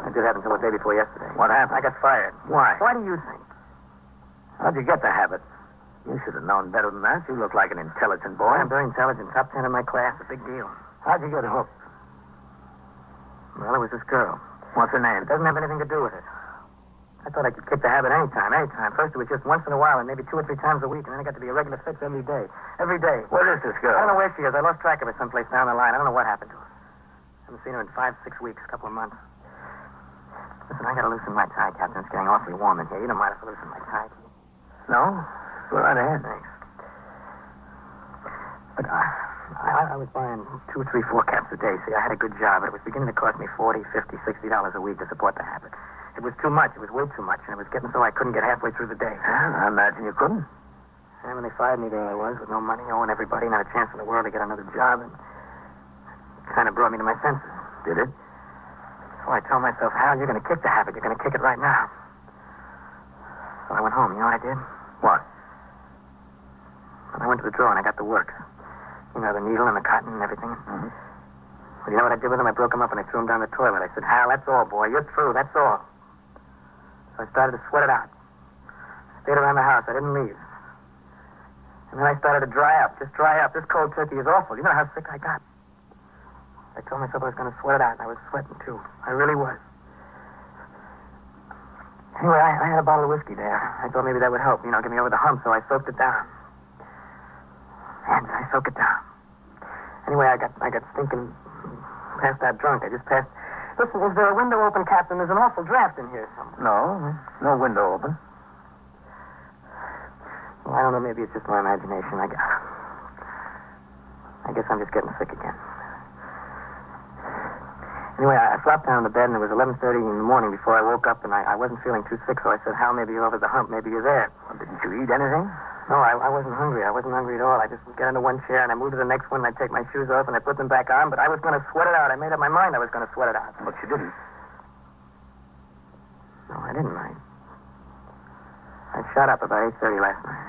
I did have until the day before yesterday. What happened? I got fired. Why? Why do you think? How'd you get the habit? You should have known better than that. You look like an intelligent boy. I'm very intelligent. Top 10 in my class. A big deal. How'd you get hooked? Well, it was this girl. What's her name? It doesn't have anything to do with it. I thought I could kick the habit anytime. First it was just once in a while and maybe 2 or 3 times a week, and then it got to be a regular fix every day. Every day. Where is this girl? I don't know where she is. I lost track of her someplace down the line. I don't know what happened to her. Haven't seen her in 5, 6 weeks, a couple of months. Listen, I gotta loosen my tie, Captain. It's getting awfully warm in here. You don't mind if I loosen my tie? No? Go right ahead. Thanks. But I was buying 2, 3, 4 caps a day. See, I had a good job. It was beginning to cost me $40, $50, $60 a week to support the habit. It was too much. It was way too much. And it was getting so I couldn't get halfway through the day. I imagine you couldn't. And when they fired me, there I was with no money, owing everybody, not a chance in the world to get another job. And it kind of brought me to my senses. Did it? So I told myself, Hal, you're going to kick the habit. You're going to kick it right now. So I went home. You know what I did? What? I went to the drawer and I got the works. You know, the needle and the cotton and everything. Mm-hmm. Well, you know what I did with them? I broke them up and I threw them down the toilet. I said, Hal, that's all, boy. You're through. That's all. So I started to sweat it out. I stayed around the house. I didn't leave. And then I started to dry up. Just dry up. This cold turkey is awful. You know how sick I got. I told myself I was going to sweat it out, and I was sweating, too. I really was. Anyway, I had a bottle of whiskey there. I thought maybe that would help, you know, get me over the hump, so I soaked it down. And I soaked it down. Anyway, I got stinking passed out drunk. I just passed... Listen, is there a window open, Captain? There's an awful draft in here somewhere. No window open. Well, I don't know. Maybe it's just my imagination. I guess I'm just getting sick again. Anyway, I flopped down in the bed, and it was 11:30 in the morning before I woke up, and I wasn't feeling too sick, so I said, Hal, maybe you're over the hump. Maybe you're there. Well, didn't you eat anything? No, I wasn't hungry. I wasn't hungry at all. I just would get into one chair, and I moved to the next one, and I'd take my shoes off, and I put them back on, but I was going to sweat it out. I made up my mind I was going to sweat it out. But you didn't. No, I didn't. I shot up about 8:30 last night.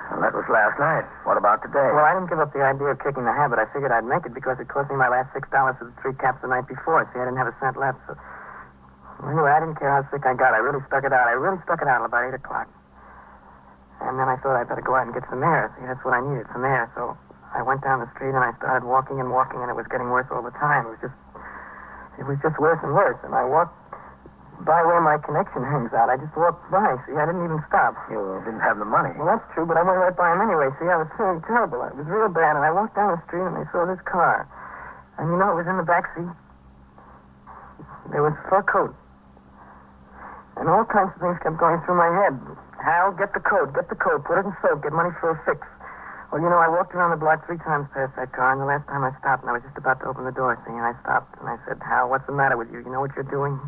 Well, that was last night. What about today? Well, I didn't give up the idea of kicking the habit. I figured I'd make it because it cost me my last $6 for the 3 caps the night before. See, I didn't have a cent left. So... Anyway, I didn't care how sick I got. I really stuck it out. I really stuck it out till about 8 o'clock. And then I thought I'd better go out and get some air. See, that's what I needed, some air. So I went down the street and I started walking, and it was getting worse all the time. It was just worse and worse. And I walked by where my connection hangs out. I just walked by. See, I didn't even stop. You didn't have the money. Well, that's true, but I went right by him anyway. See, I was feeling terrible. It was real bad. And I walked down the street and I saw this car. And you know, it was in the back seat. There was a fur coat. And all kinds of things kept going through my head. Hal, get the coat, put it in soak, get money for a fix. Well, you know, I walked around the block 3 times past that car, and the last time I stopped, and I was just about to open the door, see, and I stopped, and I said, Hal, what's the matter with you? You know what you're doing?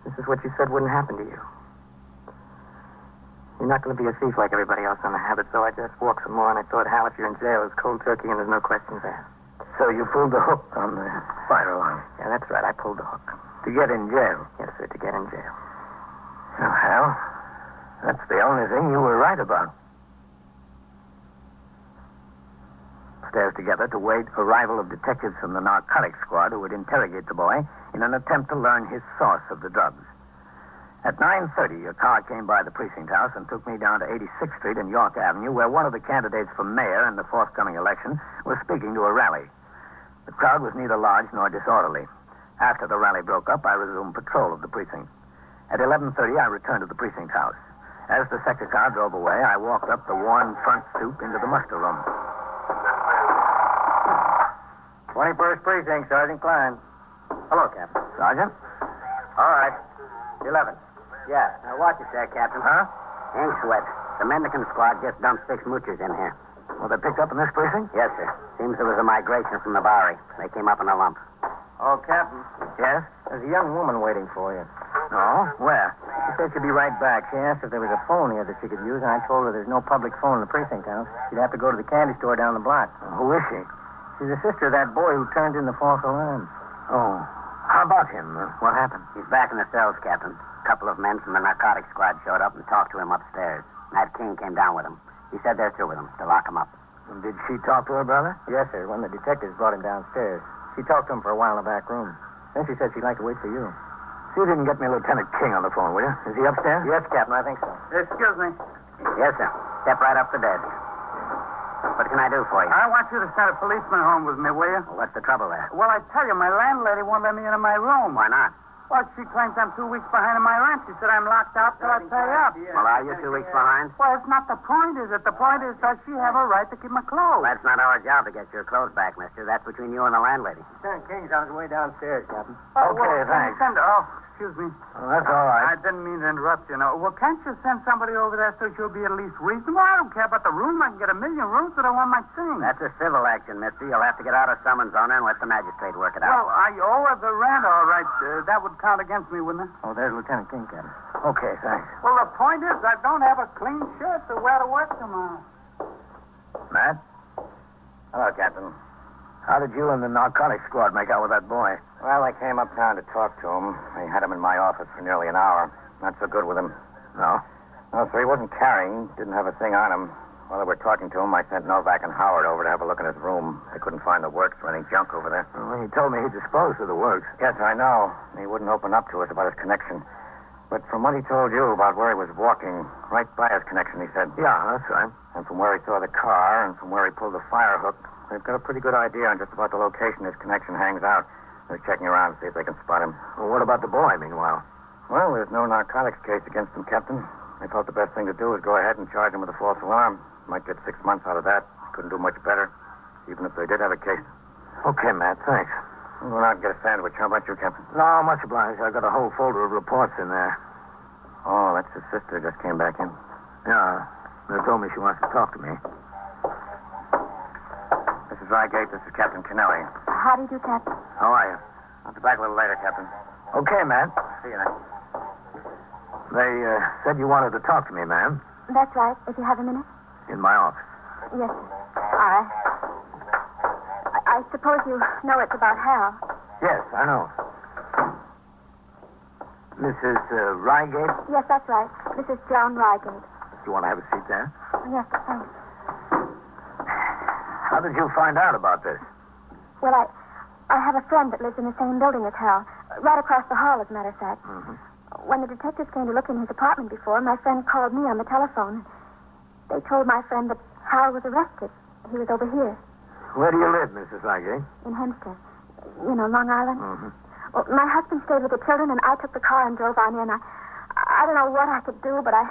This is what you said wouldn't happen to you. You're not going to be a thief like everybody else on the habit, so I just walked some more, and I thought, Hal, if you're in jail, it's cold turkey, and there's no questions asked. So you pulled the hook on the fire alarm? Yeah, that's right, I pulled the hook. To get in jail? Yes, sir, to get in jail. Well, Hal, that's the only thing you were right about. Upstairs together to wait arrival of detectives from the narcotics squad who would interrogate the boy in an attempt to learn his source of the drugs. At 9:30, a car came by the precinct house and took me down to 86th Street and York Avenue, where one of the candidates for mayor in the forthcoming election was speaking to a rally. The crowd was neither large nor disorderly. After the rally broke up, I resumed patrol of the precinct. At 11:30, I returned to the precinct house. As the sector car drove away, I walked up the worn front stoop into the muster room. 21st Precinct, Sergeant Klein. Hello, Captain. Sergeant? All right. 11. Yeah. Now, watch it there, Captain. Huh? Ain't sweat. The Mendicant squad just dumped 6 moochers in here. Were they picked up in this precinct? Yes, sir. Seems there was a migration from the Bowery. They came up in a lump. Oh, Captain. Yes? There's a young woman waiting for you. No? Where? She said she'd be right back. She asked if there was a phone here that she could use, and I told her there's no public phone in the precinct house. She'd have to go to the candy store down the block. Who is she? She's the sister of that boy who turned in the false alarm. Oh. How about him? What happened? He's back in the cells, Captain. A couple of men from the narcotics squad showed up and talked to him upstairs. Nat King came down with him. He said they're through with him. To lock him up. And did she talk to her brother? Yes, sir. One of the detectives brought him downstairs. She talked to him for a while in the back room. Then she said she'd like to wait for you. See if you can get me Lieutenant King on the phone, will you? Is he upstairs? Yes, Captain, I think so. Excuse me. Yes, sir. Step right up to the desk. What can I do for you? I want you to send a policeman home with me, will you? Well, what's the trouble there? Well, I tell you, my landlady won't let me into my room. Why not? Well, she claims I'm 2 weeks behind on my rent. She said I'm locked out till I pay up. Well, are you 2 weeks behind? Well, it's not the point, is it? The point is, does she have a right to keep my clothes? That's not our job to get your clothes back, mister. That's between you and the landlady. Lieutenant King's on his way downstairs, Captain. Thanks. Excuse me. That's all right. I didn't mean to interrupt you. Well, can't you send somebody over there so she'll be at least reasonable? I don't care about the room. I can get 1,000,000 rooms that I want my thing. That's a civil action, mister. You'll have to get out a summons on her and let the magistrate work it out. Well, I owe her the rent, all right. That would count against me, wouldn't it? Oh, there's Lieutenant King, Captain. Okay, thanks. Well, the point is, I don't have a clean shirt to wear to work tomorrow. Matt, Hello, Captain. how did you and the narcotics squad make out with that boy? Well, I came uptown to talk to him. I had him in my office for nearly an hour. Not so good with him. No? No, sir, he wasn't carrying. Didn't have a thing on him. While they were talking to him, I sent Novak and Howard over to have a look in his room. They couldn't find the works or any junk over there. Well, he told me he disposed of the works. Yes, I know. He wouldn't open up to us about his connection. But from what he told you about where he was walking, right by his connection, he said. Yeah, that's right. And from where he saw the car and from where he pulled the fire hook, they've got a pretty good idea on just about the location his connection hangs out. They're checking around to see if they can spot him. Well, what about the boy, meanwhile? Well, there's no narcotics case against him, Captain. They thought the best thing to do was go ahead and charge him with a false alarm. Might get 6 months out of that. Couldn't do much better, even if they did have a case. Okay, Matt, thanks. We'll go out and get a sandwich. How about you, Captain? No, much obliged. I've got a whole folder of reports in there. Oh, that's his sister just came back in. Yeah, they told me she wants to talk to me. This is Rygate. This is Captain Kennelly. How do you do, Captain? How are you? I'll be back a little later, Captain. Okay, Matt. See you then. They said you wanted to talk to me, ma'am. That's right. If you have a minute. In my office. Yes, sir. All right. I suppose you know it's about Hal. Yes, I know. Mrs. Rygate? Yes, that's right. This is Joan Rygate. Do you want to have a seat there? Yes, thanks. How did you find out about this? Well, I have a friend that lives in the same building as Hal. Right across the hall, as a matter of fact. Mm-hmm. When the detectives came to look in his apartment before, my friend called me on the telephone. They told my friend that Hal was arrested. He was over here. Where do you live, Mrs. Rygate? In Hempstead. You know, Long Island. Mm-hmm. Well, my husband stayed with the children, and I took the car and drove on in. I don't know what I could do, but I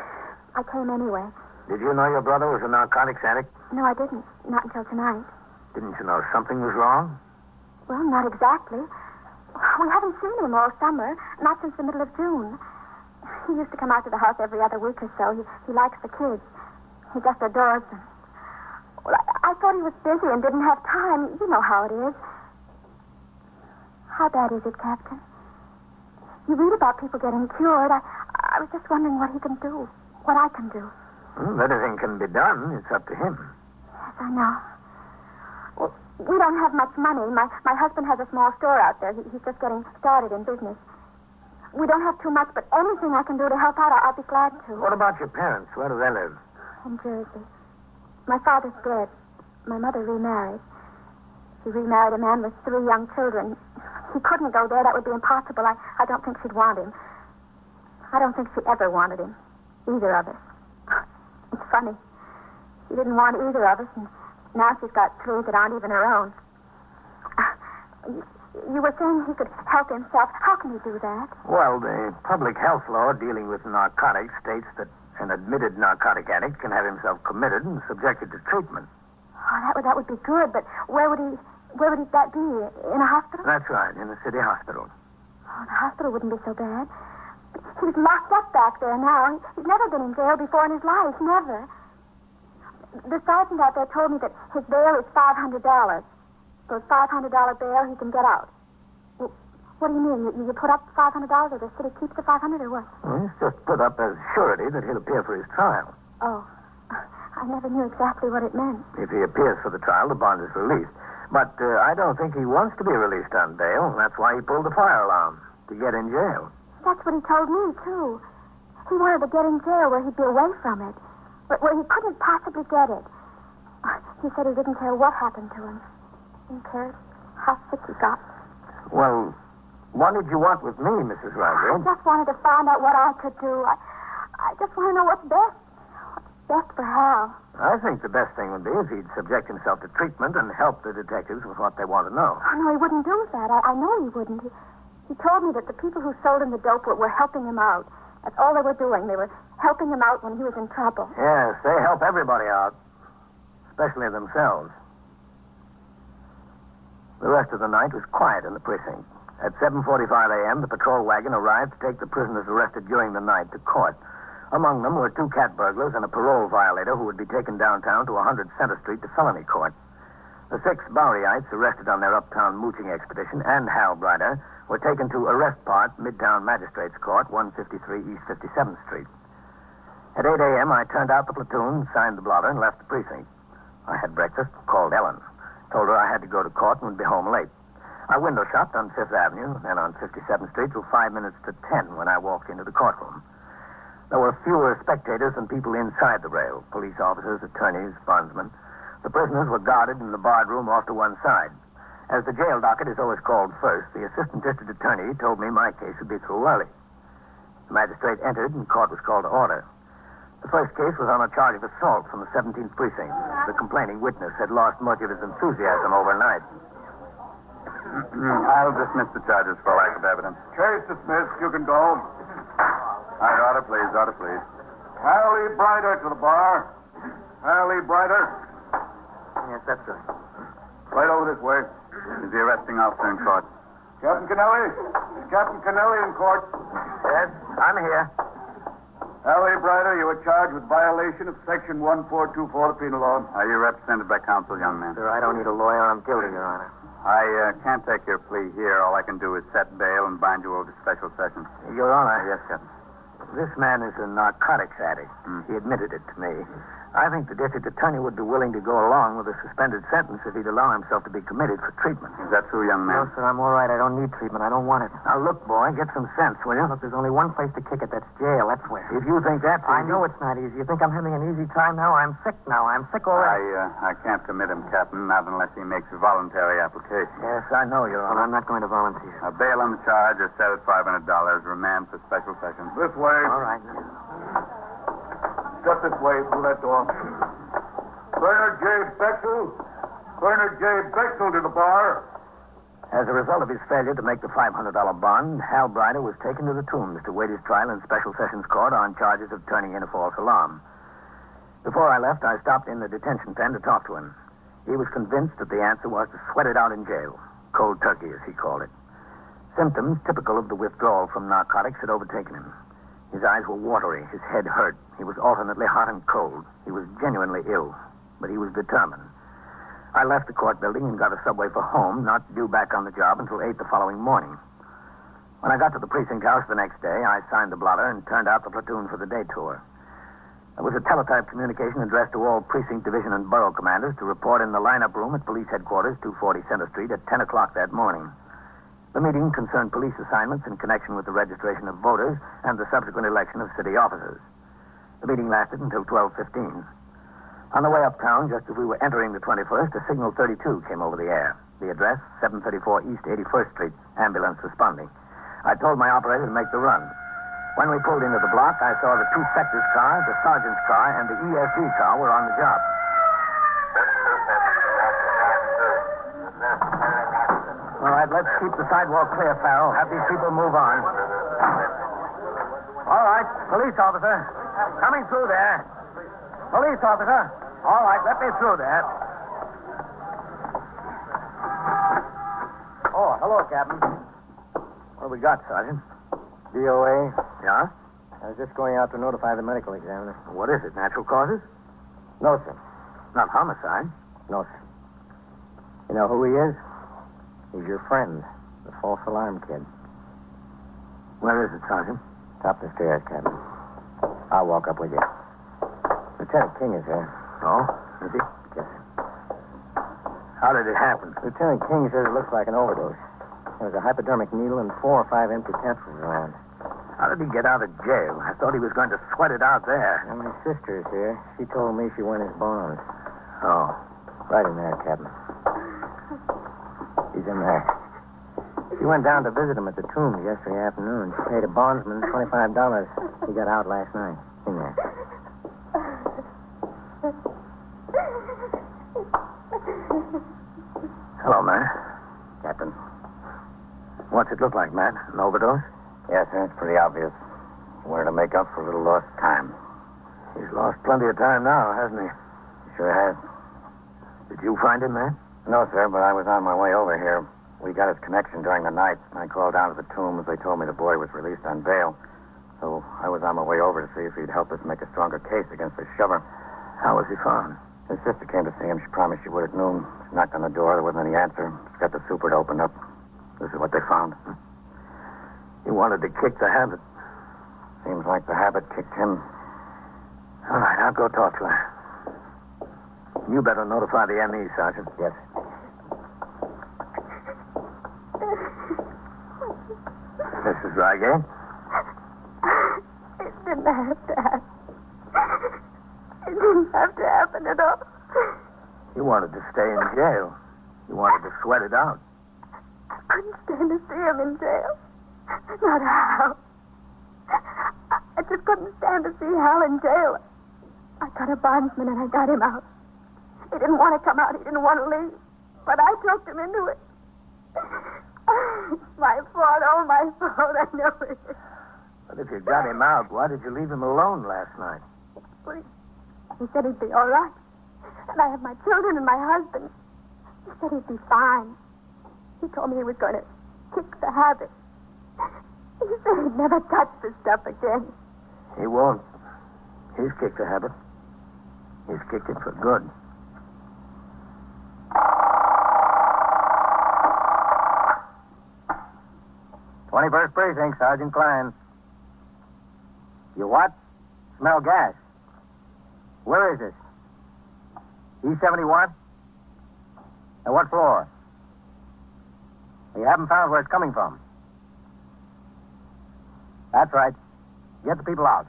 came anyway. Did you know your brother was a narcotics addict? No, I didn't. Not until tonight. Didn't you know something was wrong? Well, not exactly. We haven't seen him all summer, not since the middle of June. He used to come out to the house every other week or so. He likes the kids. He just adores them. Well, I thought he was busy and didn't have time. You know how it is. How bad is it, Captain? You read about people getting cured. I was just wondering what he can do. What I can do. Well, if anything can be done, it's up to him. Yes, I know. Well, we don't have much money. My husband has a small store out there. He's just getting started in business. We don't have too much, but anything I can do to help out, I'll be glad to. What about your parents? Where do they live? In Jersey. My father's dead. My mother remarried. She remarried a man with 3 young children. He couldn't go there. That would be impossible. I don't think she'd want him. I don't think she ever wanted him. Either of us. It's funny. She didn't want either of us, and now she's got 3 that aren't even her own. You were saying he could help himself. How can he do that? Well, the public health law dealing with narcotics states that an admitted narcotic addict can have himself committed and subjected to treatment. Oh, that would be good, but where would that be? In a hospital? That's right, in the city hospital. Oh, the hospital wouldn't be so bad. He's locked up back there now. He's never been in jail before in his life, never. The sergeant out there told me that his bail is $500. For a $500 bail, he can get out. Well, what do you mean? You put up $500 or the city keeps the $500 or what? Well, he's just put up as surety that he'll appear for his trial. Oh, I never knew exactly what it meant. If he appears for the trial, the bond is released. But I don't think he wants to be released on bail. That's why he pulled the fire alarm, to get in jail. That's what he told me, too. He wanted to get in jail where he'd be away from it, where he couldn't possibly get it. He said he didn't care what happened to him. He didn't care how sick he got. Well, what did you want with me, Mrs. Rygate? I just wanted to find out what I could do. I just want to know what's best. What's best for Hal. I think the best thing would be if he'd subject himself to treatment and help the detectives with what they want to know. Oh, no, he wouldn't do that. I know he wouldn't. He told me that the people who sold him the dope were helping him out. That's all they were doing. They were helping him out when he was in trouble. Yes, they help everybody out, especially themselves. The rest of the night was quiet in the precinct. At 7:45 a.m., the patrol wagon arrived to take the prisoners arrested during the night to court. Among them were 2 cat burglars and a parole violator who would be taken downtown to 100 Center Street to felony court. The 6 Boweryites arrested on their uptown mooching expedition and Hal Brider were taken to Arrest Park, Midtown Magistrates Court, 153 East 57th Street. At 8 a.m., I turned out the platoon, signed the blotter, and left the precinct. I had breakfast, called Ellen. Told her I had to go to court and would be home late. I window shopped on 5th Avenue, then on 57th Street till 5 minutes to 10 when I walked into the courtroom. There were fewer spectators than people inside the rail, police officers, attorneys, bondsmen. The prisoners were guarded in the barred room off to one side. As the jail docket is always called first, the assistant district attorney told me my case would be through early. The magistrate entered and court was called to order. The first case was on a charge of assault from the 17th Precinct. The complaining witness had lost much of his enthusiasm overnight. I'll dismiss the charges for lack of evidence. Case dismissed. You can go. All right, order, please. Order, please. Hallie Brider to the bar. Hallie Brider. Yes, that's right. Right over this way. Is the arresting officer in court? Captain Kennelly. Is Captain Kennelly in court? Yes, I'm here. Hallie Brider, you were charged with violation of Section 1424 of the Penal Law. Are you represented by counsel, young man? Sir, I don't need a lawyer. I'm guilty, Your Honor. I can't take your plea here. All I can do is set bail and bind you over to special sessions. Your Honor. Yes, Captain. This man is a narcotics addict. He admitted it to me. I think the district attorney would be willing to go along with a suspended sentence if he'd allow himself to be committed for treatment. Is that true, young man? No, sir, I'm all right. I don't need treatment. I don't want it. Now, look, boy, get some sense, will you? Look, there's only one place to kick it. That's jail. That's where. If you think that's easy... I know it's not easy. You think I'm having an easy time now? I'm sick now. I'm sick already. I can't commit him, Captain, not unless he makes a voluntary application. Yes, I know, Your Honor. Well, I'm not going to volunteer. Bail on the charge is set at $500. Remand for special sessions. This way. All right. Just this way, through that door. Bernard J. Bexel. Bernard J. Bexel to the bar. As a result of his failure to make the $500 bond, Hal Brider was taken to the Tombs to wait his trial in Special Sessions Court on charges of turning in a false alarm. Before I left, I stopped in the detention pen to talk to him. He was convinced that the answer was to sweat it out in jail. Cold turkey, as he called it. Symptoms typical of the withdrawal from narcotics had overtaken him. His eyes were watery. His head hurt. He was alternately hot and cold. He was genuinely ill, but he was determined. I left the court building and got a subway for home, not due back on the job until 8 the following morning. When I got to the precinct house the next day, I signed the blotter and turned out the platoon for the day tour. There was a teletype communication addressed to all precinct, division, and borough commanders to report in the lineup room at police headquarters, 240 Center Street, at 10 o'clock that morning. The meeting concerned police assignments in connection with the registration of voters and the subsequent election of city officers. The meeting lasted until 12:15. On the way uptown, just as we were entering the 21st, a signal 32 came over the air. The address, 734 East 81st Street, ambulance responding. I told my operator to make the run. When we pulled into the block, I saw the 2 sectors car, the sergeant's car, and the ESD car were on the job. All right, let's keep the sidewalk clear, Farrell. Have these people move on. All right, police officer. Coming through there. Police officer. All right, let me through there. Oh, hello, Captain. What have we got, Sergeant? DOA. Yeah? I was just going out to notify the medical examiner. What is it, natural causes? No, sir. Not homicide. No, sir. You know who he is? He's your friend, the false alarm kid. Where is it, Sergeant? Top of the stairs, Captain. I'll walk up with you. Lieutenant King is here. Oh? Is he? Yes. How did it happen? Lieutenant King says it looks like an overdose. There was a hypodermic needle and 4 or 5 empty capsules around. How did he get out of jail? I thought he was going to sweat it out there. And my sister's here. She told me she went his bonds. Oh. Right in there, Captain. He's in there. She went down to visit him at the Tombs yesterday afternoon. She paid a bondsman $25. He got out last night. In there. Hello, man. Captain. What's it look like, Matt? An overdose? Yes, sir. It's pretty obvious. He wanted to make up for a little lost time. He's lost plenty of time now, hasn't he? He sure has. Did you find him, Matt? No, sir, but I was on my way over here. We got his connection during the night. I called down to the tombs. They told me the boy was released on bail. So I was on my way over to see if he'd help us make a stronger case against the shover. How was he found? His sister came to see him. She promised she would at noon. She knocked on the door. There wasn't any answer. She got the super to open up. This is what they found. He wanted to kick the habit. Seems like the habit kicked him. All right, I'll go talk to her. You better notify the ME, Sergeant. Yes. Mrs. Reigate? It didn't have to happen. It didn't have to happen at all. You wanted to stay in jail. You wanted to sweat it out. I couldn't stand to see him in jail. Not Hal. I just couldn't stand to see Hal in jail. I got a bondsman and I got him out. He didn't want to come out. He didn't want to leave. But I talked him into it. My fault. Oh, my fault. I know it. But if you got him out, why did you leave him alone last night? He said he'd be all right. And I have my children and my husband. He said he'd be fine. He told me he was going to kick the habit. He said he'd never touch the stuff again. He won't. He's kicked the habit. He's kicked it for good. "21st Precinct, Sergeant Klein." "You what? Smell gas. Where is this? E71? At what floor? You haven't found where it's coming from." "That's right. Get the people out.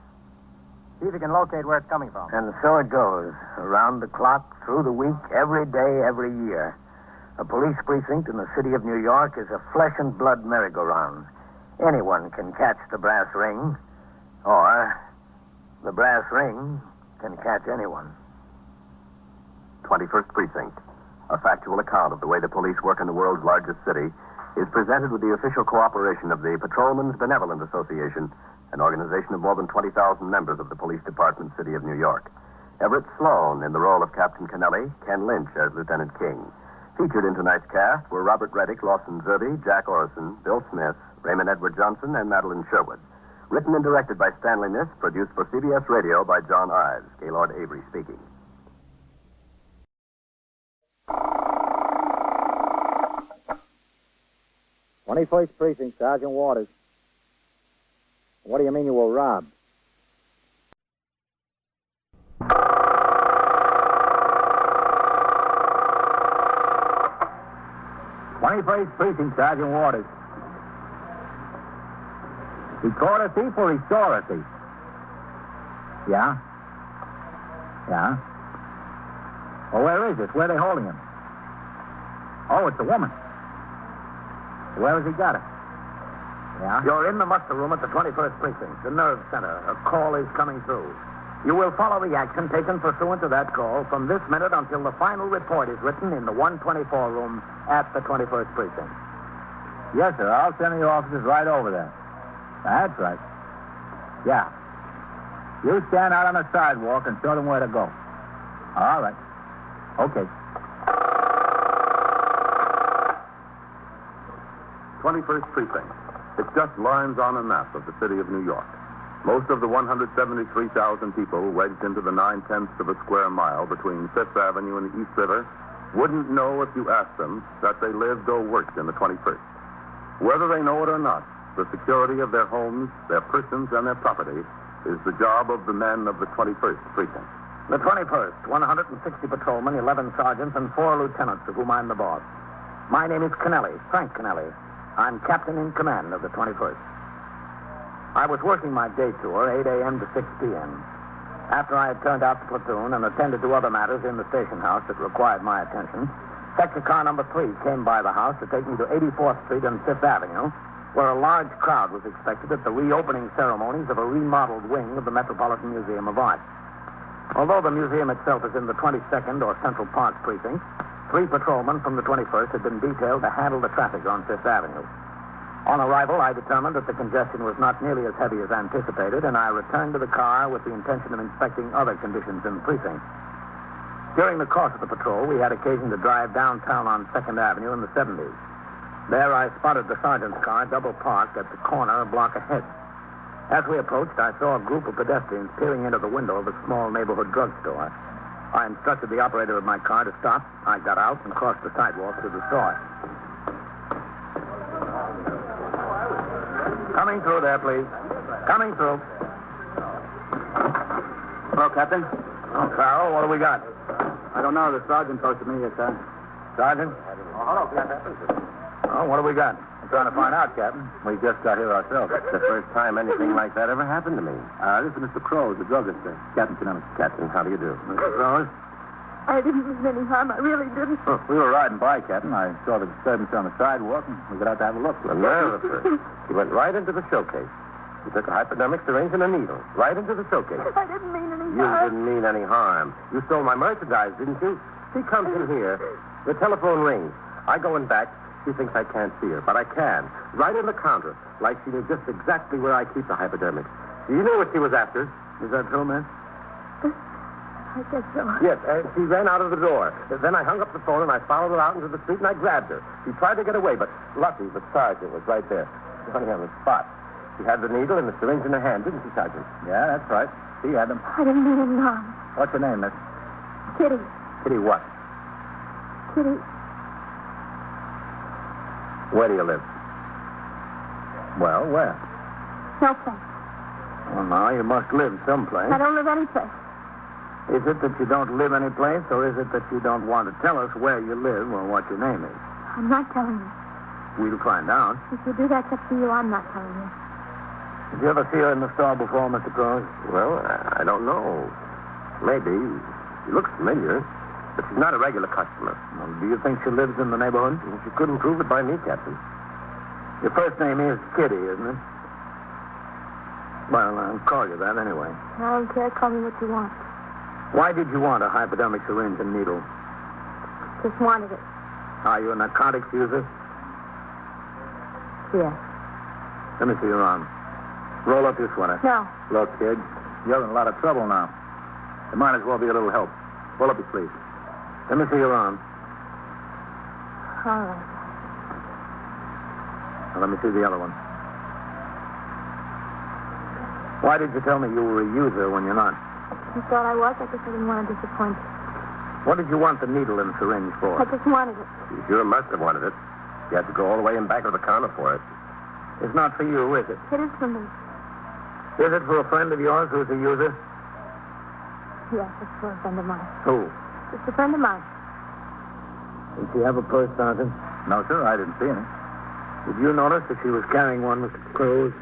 See if you can locate where it's coming from." And so it goes. Around the clock, through the week, every day, every year. A police precinct in the city of New York is a flesh and blood merry-go-round. Anyone can catch the brass ring, or the brass ring can catch anyone. 21st Precinct, a factual account of the way the police work in the world's largest city, is presented with the official cooperation of the Patrolmen's Benevolent Association, an organization of more than 20,000 members of the Police Department, City of New York. Everett Sloane in the role of Captain Kennelly, Ken Lynch as Lieutenant King. Featured in tonight's cast were Robert Reddick, Lawson Zerby, Jack Orison, Bill Smith, Raymond Edward Johnson, and Madeline Sherwood. Written and directed by Stanley Niss, produced for CBS Radio by John Ives. Gaylord Avery speaking. "21st Precinct, Sergeant Waters." "What do you mean you were robbed?" "21st Precinct, Sergeant Waters." "He caught a thief or he saw a thief?" "Yeah? Yeah? Well, where is this? Where are they holding him?" "Oh, it's a woman. Where has he got her?" "Yeah?" You're in the muster room at the 21st Precinct, the nerve center. A call is coming through. You will follow the action taken pursuant to that call from this minute until the final report is written in the 124 room at the 21st Precinct. "Yes, sir. I'll send the officers right over there." "That's right. Yeah. You stand out on the sidewalk and show them where to go." "All right. Okay." 21st Precinct. It's just lines on a map of the city of New York. Most of the 173,000 people wedged into the 9/10 of a square mile between Fifth Avenue and the East River wouldn't know if you asked them that they lived or worked in the 21st. Whether they know it or not, the security of their homes, their persons, and their property is the job of the men of the 21st Precinct. The 21st, 160 patrolmen, 11 sergeants, and 4 lieutenants, of whom I'm the boss. My name is Kennelly, Frank Kennelly. I'm captain in command of the 21st. I was working my day tour, 8 a.m. to 6 p.m. After I had turned out the platoon and attended to other matters in the station house that required my attention, sector car number 3 came by the house to take me to 84th Street and 5th Avenue, where a large crowd was expected at the reopening ceremonies of a remodeled wing of the Metropolitan Museum of Art. Although the museum itself is in the 22nd or Central Park Precinct, 3 patrolmen from the 21st had been detailed to handle the traffic on 5th Avenue. On arrival, I determined that the congestion was not nearly as heavy as anticipated, and I returned to the car with the intention of inspecting other conditions in the precinct. During the course of the patrol, we had occasion to drive downtown on 2nd Avenue in the 70s. There, I spotted the sergeant's car double parked at the corner a block ahead. As we approached, I saw a group of pedestrians peering into the window of a small neighborhood drugstore. I instructed the operator of my car to stop. I got out and crossed the sidewalk to the store. Coming through there, please. Coming through. Hello, Captain. Oh, Carol, what do we got? I don't know. The sergeant posted me here, sir. Sergeant? Hello, Captain. Oh, what do we got? I'm trying to find out, Captain. We just got here ourselves. It's the first time anything like that ever happened to me. This is Mr. Crowe, the druggist, sir. Captain Kennelly. Captain, how do you do? Mr. Rose? I didn't mean any harm. I really didn't. Oh, we were riding by, Captain. I saw the disturbance on the sidewalk, and we got out to have a look. The nerve of her. He went right into the showcase. He took a hypodermic syringe and a needle. Right into the showcase. I didn't mean any You harm. didn't mean any harm. You stole my merchandise, didn't you? She comes in here. The telephone rings. I go in back. She thinks I can't see her, but I can. Right in the counter, like she knew just exactly where I keep the hypodermic. She knew what she was after. Is that true, man? I guess so. Yes, she ran out of the door. Then I hung up the phone and I followed her out into the street and I grabbed her. She tried to get away, but lucky the sergeant was right there, running on the spot. She had the needle and the syringe in her hand, didn't she, Sergeant? Yeah, that's right. She had them. I didn't mean any harm. What's your name, miss? Kitty. Kitty what? Kitty. Where do you live? Well, where? No place. Well, now, you must live someplace. I don't live any place. Is it that you don't live any place, or is it that you don't want to tell us where you live or what your name is? I'm not telling you. We'll find out. If you do that, it's up to you. I'm not telling you. Did you ever see her in the store before, Mr. Crowe? Well, I don't know. Maybe. She looks familiar, but she's not a regular customer. Well, do you think she lives in the neighborhood? She couldn't prove it by me, Captain. Your first name is Kitty, isn't it? Well, I'll call you that anyway. I don't care. Call me what you want. Why did you want a hypodermic syringe and needle? Just wanted it. Are you a narcotics user? Yeah. Let me see your arm. Roll up your sweater. No. Look, kid, you're in a lot of trouble now. There might as well be a little help. Roll up your sleeve. Let me see your arm. All right. Now, let me see the other one. Why did you tell me you were a user when you're not? You thought I was? I guess I didn't want to disappoint you. What did you want the needle and syringe for? I just wanted it. You sure must have wanted it. You had to go all the way in back of the counter for it. It's not for you, is it? It is for me. Is it for a friend of yours who's a user? Yes, it's for a friend of mine. Who? It's a friend of mine. Did she have a purse, Sergeant? No, sir, I didn't see any. Did you notice that she was carrying one, Mr. Cruz?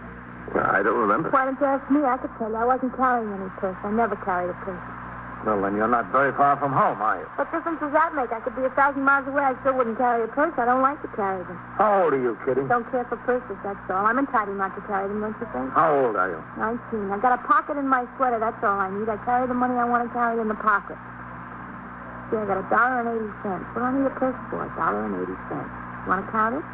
I don't remember. Why don't you ask me? I could tell you. I wasn't carrying any purse. I never carried a purse. Well, then you're not very far from home, are you? What difference does that make? I could be 1,000 miles away. I still wouldn't carry a purse. I don't like to carry them. How old are you, Kitty? Don't care for purses, that's all. I'm entitled not to carry them, don't you think? How old are you? 19. I've got a pocket in my sweater. That's all I need. I carry the money I want to carry in the pocket. See, I got $1.80. What do I need a purse for? $1.80. You want to count it?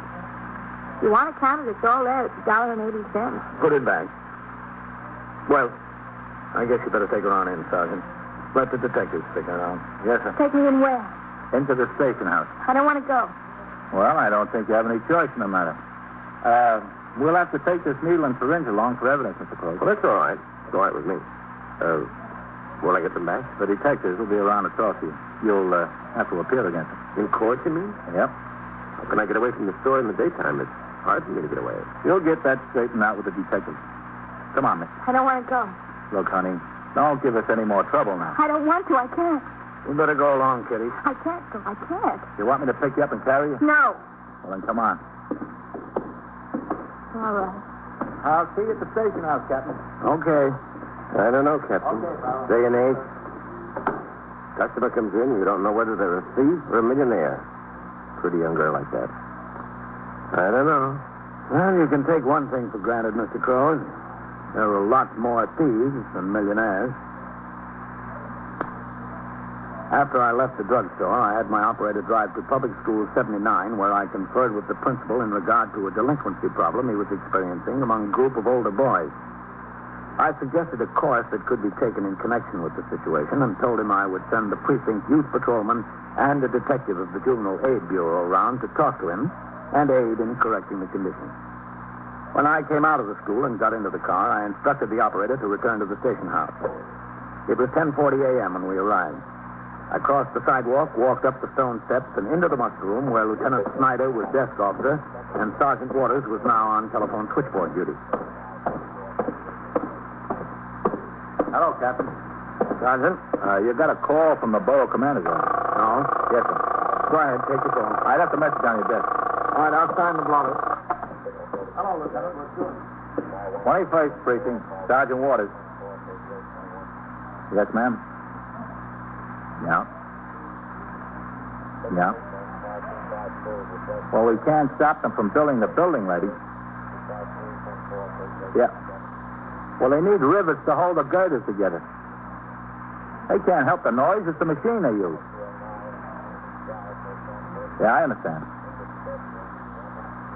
If you want to count it, it's all there. It's $1.80. Put it back. Well, I guess you better take her on in, Sergeant. Let the detectives figure it out. Yes, sir. Take me in where? Into the station house. I don't want to go. Well, I don't think you have any choice in the matter. We'll have to take this needle and syringe along for evidence, Mr. Crowe. Well, that's all right. It's all right with me. Will I get them back? The detectives will be around to talk to you. You'll have to appear against them. In court, you mean? Yep. How can I get away from the store in the daytime? It's hard for me to get away. You'll get that straightened out with the detectives. Come on, miss. I don't want to go. Look, honey, don't give us any more trouble now. I don't want to. I can't. You better go along, Kitty. I can't go. I can't. You want me to pick you up and carry you? No. Well, then come on. All right. I'll see you at the station house, Captain. Okay. I don't know, Captain. Okay, pal. Day and age. Customer comes in, you don't know whether they're a thief or a millionaire. Pretty young girl like that. I don't know. Well, you can take one thing for granted, Mr. Crowe. There are a lot more thieves than millionaires. After I left the drugstore, I had my operator drive to Public School 79, where I conferred with the principal in regard to a delinquency problem he was experiencing among a group of older boys. I suggested a course that could be taken in connection with the situation and told him I would send the precinct youth patrolman and a detective of the Juvenile Aid Bureau around to talk to him and aid in correcting the condition. When I came out of the school and got into the car, I instructed the operator to return to the station house. It was 10:40 a.m. when we arrived. I crossed the sidewalk, walked up the stone steps, and into the muster room where Lieutenant Snyder was desk officer and Sergeant Waters was now on telephone switchboard duty. Hello, Captain. Sergeant, you got a call from the borough commander's office. No? Yes, sir. Go ahead, take your call. I left a message on your desk. All right, I'll sign the blotter. Hello, Lieutenant. What's good? 21st Precinct, Sergeant Waters. Yes, ma'am. Yeah. Yeah. Well, we can't stop them from building the building, lady. Yeah. Well, they need rivets to hold the girders together. They can't help the noise. It's the machine they use. Yeah, I understand.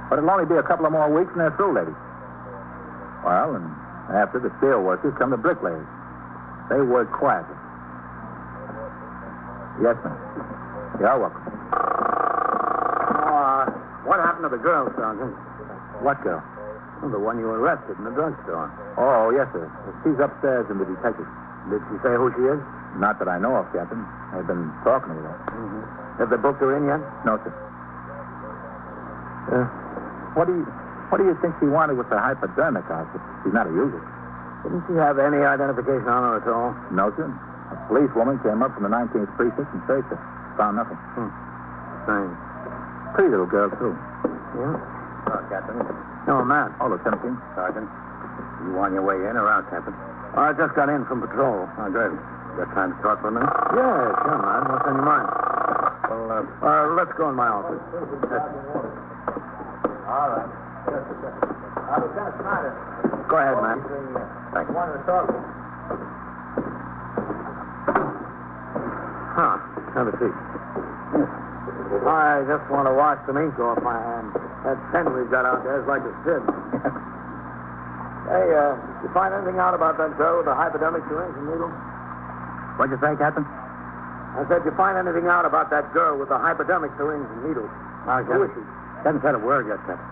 But it'll only be a couple of more weeks and they're through, lady. Well, and after the steel workers come the bricklayers. They work quietly. Yes, ma'am. You're welcome. What happened to the girl, Sergeant? What girl? Well, the one you arrested in the drugstore. Oh, yes, sir. She's upstairs in the detective. Did she say who she is? Not that I know of, Captain. I've been talking to her. Mm-hmm. Have they booked her in yet? No, sir. What do you think she wanted with the hypodermic outfit? She's not a user. Didn't she have any identification on her at all? No, sir. A policewoman came up from the 19th Precinct and searched her. Found nothing. Strange. Pretty little girl, too. Yeah? Hello, Captain. No, man. Oh, Lieutenant King. Sergeant. You on your way in or out, Captain? I just got in from patrol. Oh, good. Got time to talk for a minute? Yeah, sure, man. What's on your mind? Well, let's go in my office. All right. Lieutenant Snyder. Go ahead, man. Thank you. I wanted to talk to you. Have a seat. I just want to wash some ink off my hand. That pen we've got out there is like a sieve. Hey, you find anything out about that girl with the hypodermic syringe and needle? What'd you say, Captain? I said, you find anything out about that girl with the hypodermic syringe and needle? Who is she? Hasn't said a word yet, Captain.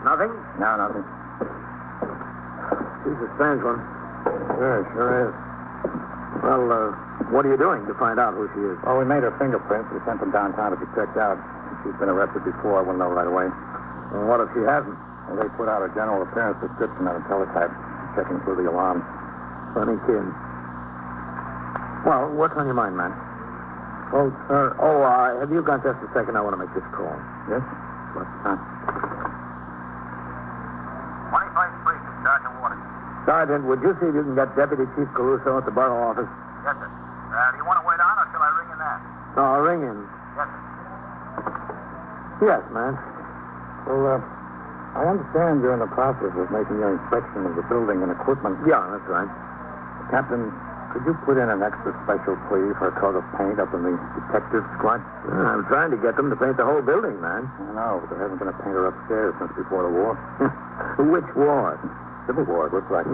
Nothing? No, nothing. She's a strange one. Sure is. Well, what are you doing to find out who she is? Well, we made her fingerprints. We sent them downtown to be checked out. She's been arrested before. We'll know right away. Well, what if she hasn't? Well, they put out a general appearance description on a teletype, checking through the alarms. Funny kid. Well, what's on your mind, man? Well, sir. Oh, have you got just a second? I want to make this call. Yes? What's that? 21st Precinct, Sergeant Waters. Sergeant, would you see if you can get Deputy Chief Caruso at the borough office? Yes, sir. Do you want to wait on, or shall I ring in there? No, I'll ring in. Yes, sir. Yes, man. Well, I understand you're in the process of making your inspection of the building and equipment. Yeah, that's right. Captain, could you put in an extra special plea for a coat of paint up in the detective squad? I'm trying to get them to paint the whole building, man. I know, but there hasn't been a painter upstairs since before the war. Which ward? Civil War, it looks like.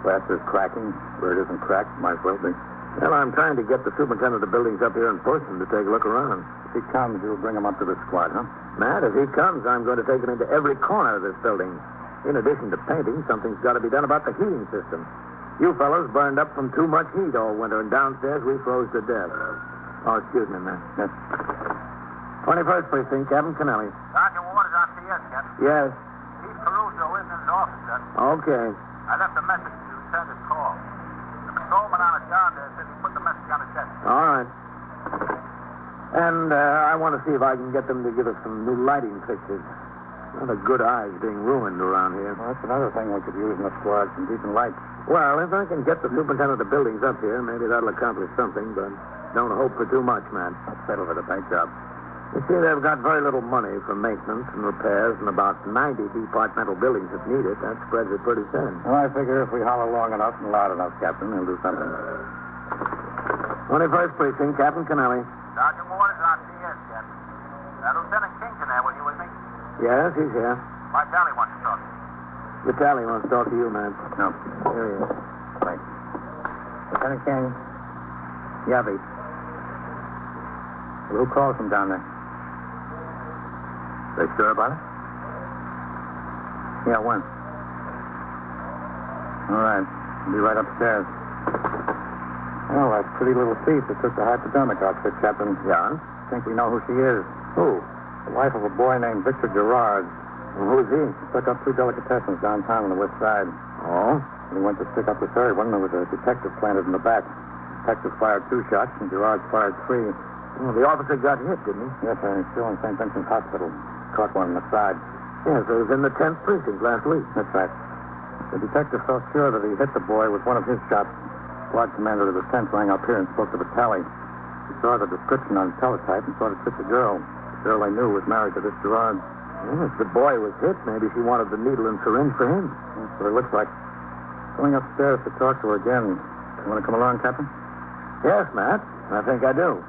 Plaster's cracking. Where it isn't cracked, might as well be. Well, I'm trying to get the superintendent of buildings up here in person to take a look around. If he comes, you'll bring him up to the squad, huh? Matt, if he comes, I'm going to take him into every corner of this building. In addition to painting, something's got to be done about the heating system. You fellows burned up from too much heat all winter, and downstairs we froze to death. Oh, excuse me, man. Yes. 21st Precinct, Captain Kennelly. Sergeant Waters on CS, Captain. Yes. Chief Caruso isn't in his office, sir. Okay. I left a message to return his call. The patrolman on a job there said he put the message on his desk. All right. And I want to see if I can get them to give us some new lighting fixtures. Not a good eye's being ruined around here. Well, that's another thing we could use in the squad, some decent lights. Well, if I can get the superintendent of buildings up here, maybe that'll accomplish something, but don't hope for too much, man. Let's settle for the paint job. You see, they've got very little money for maintenance and repairs and about 90 departmental buildings that need it. That spreads it pretty thin. Well, I figure if we holler long enough and loud enough, Captain, he'll do something. 21st Precinct, Captain Kennelly. Sergeant Waters on CS, Captain. Lieutenant King's in there with you with me. Yes, he's here. My tally wants to talk to you. Vitaly wants to talk to you, man. No. Here he is. Right. Lieutenant King. Yavi. Well, who calls from down there? They sure about it? Yeah, when? All right. I'll be right upstairs. Well, that pretty little thief that took the hypodermic outfit, Captain. Yeah? Think we know who she is. Who? The wife of a boy named Victor Gerard. And who's he? He took up 2 delicatessens downtown on the west side. Oh? When he went to stick up the third one, there was a detective planted in the back. The detective fired 2 shots, and Gerard fired 3. Well, the officer got hit, didn't he? Yes, sir. He's still in St. Vincent's Hospital. Caught one on the side. Yes, it was in the 10th precinct last week. That's right. The detective felt sure that he hit the boy with one of his shots. Squad commander of the 10th rang up here and spoke to Vitaly. He saw the description on teletype and thought it fit the girl. The girl they knew was married to this Gerard. Well, if the boy was hit, maybe she wanted the needle and syringe for him. That's what it looks like. Going upstairs to talk to her again. You want to come along, Captain? Yes, Matt. I think I do.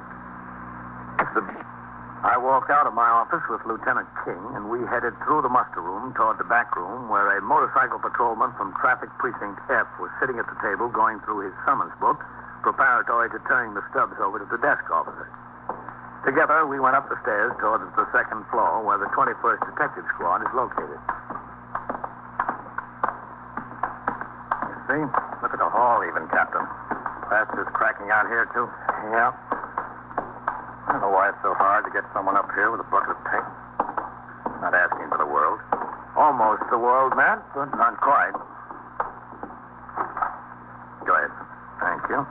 I walked out of my office with Lieutenant King, and we headed through the muster room toward the back room where a motorcycle patrolman from Traffic Precinct F was sitting at the table going through his summons book, preparatory to turning the stubs over to the desk officer. Together, we went up the stairs towards the 2nd floor where the 21st Detective Squad is located. You see? Look at the hall even, Captain. Plaster's cracking out here, too. Yeah. I don't know why it's so hard to get someone up here with a bucket of paint. Not asking for the world. Almost the world, Matt, but not quite. Go ahead. Thank you.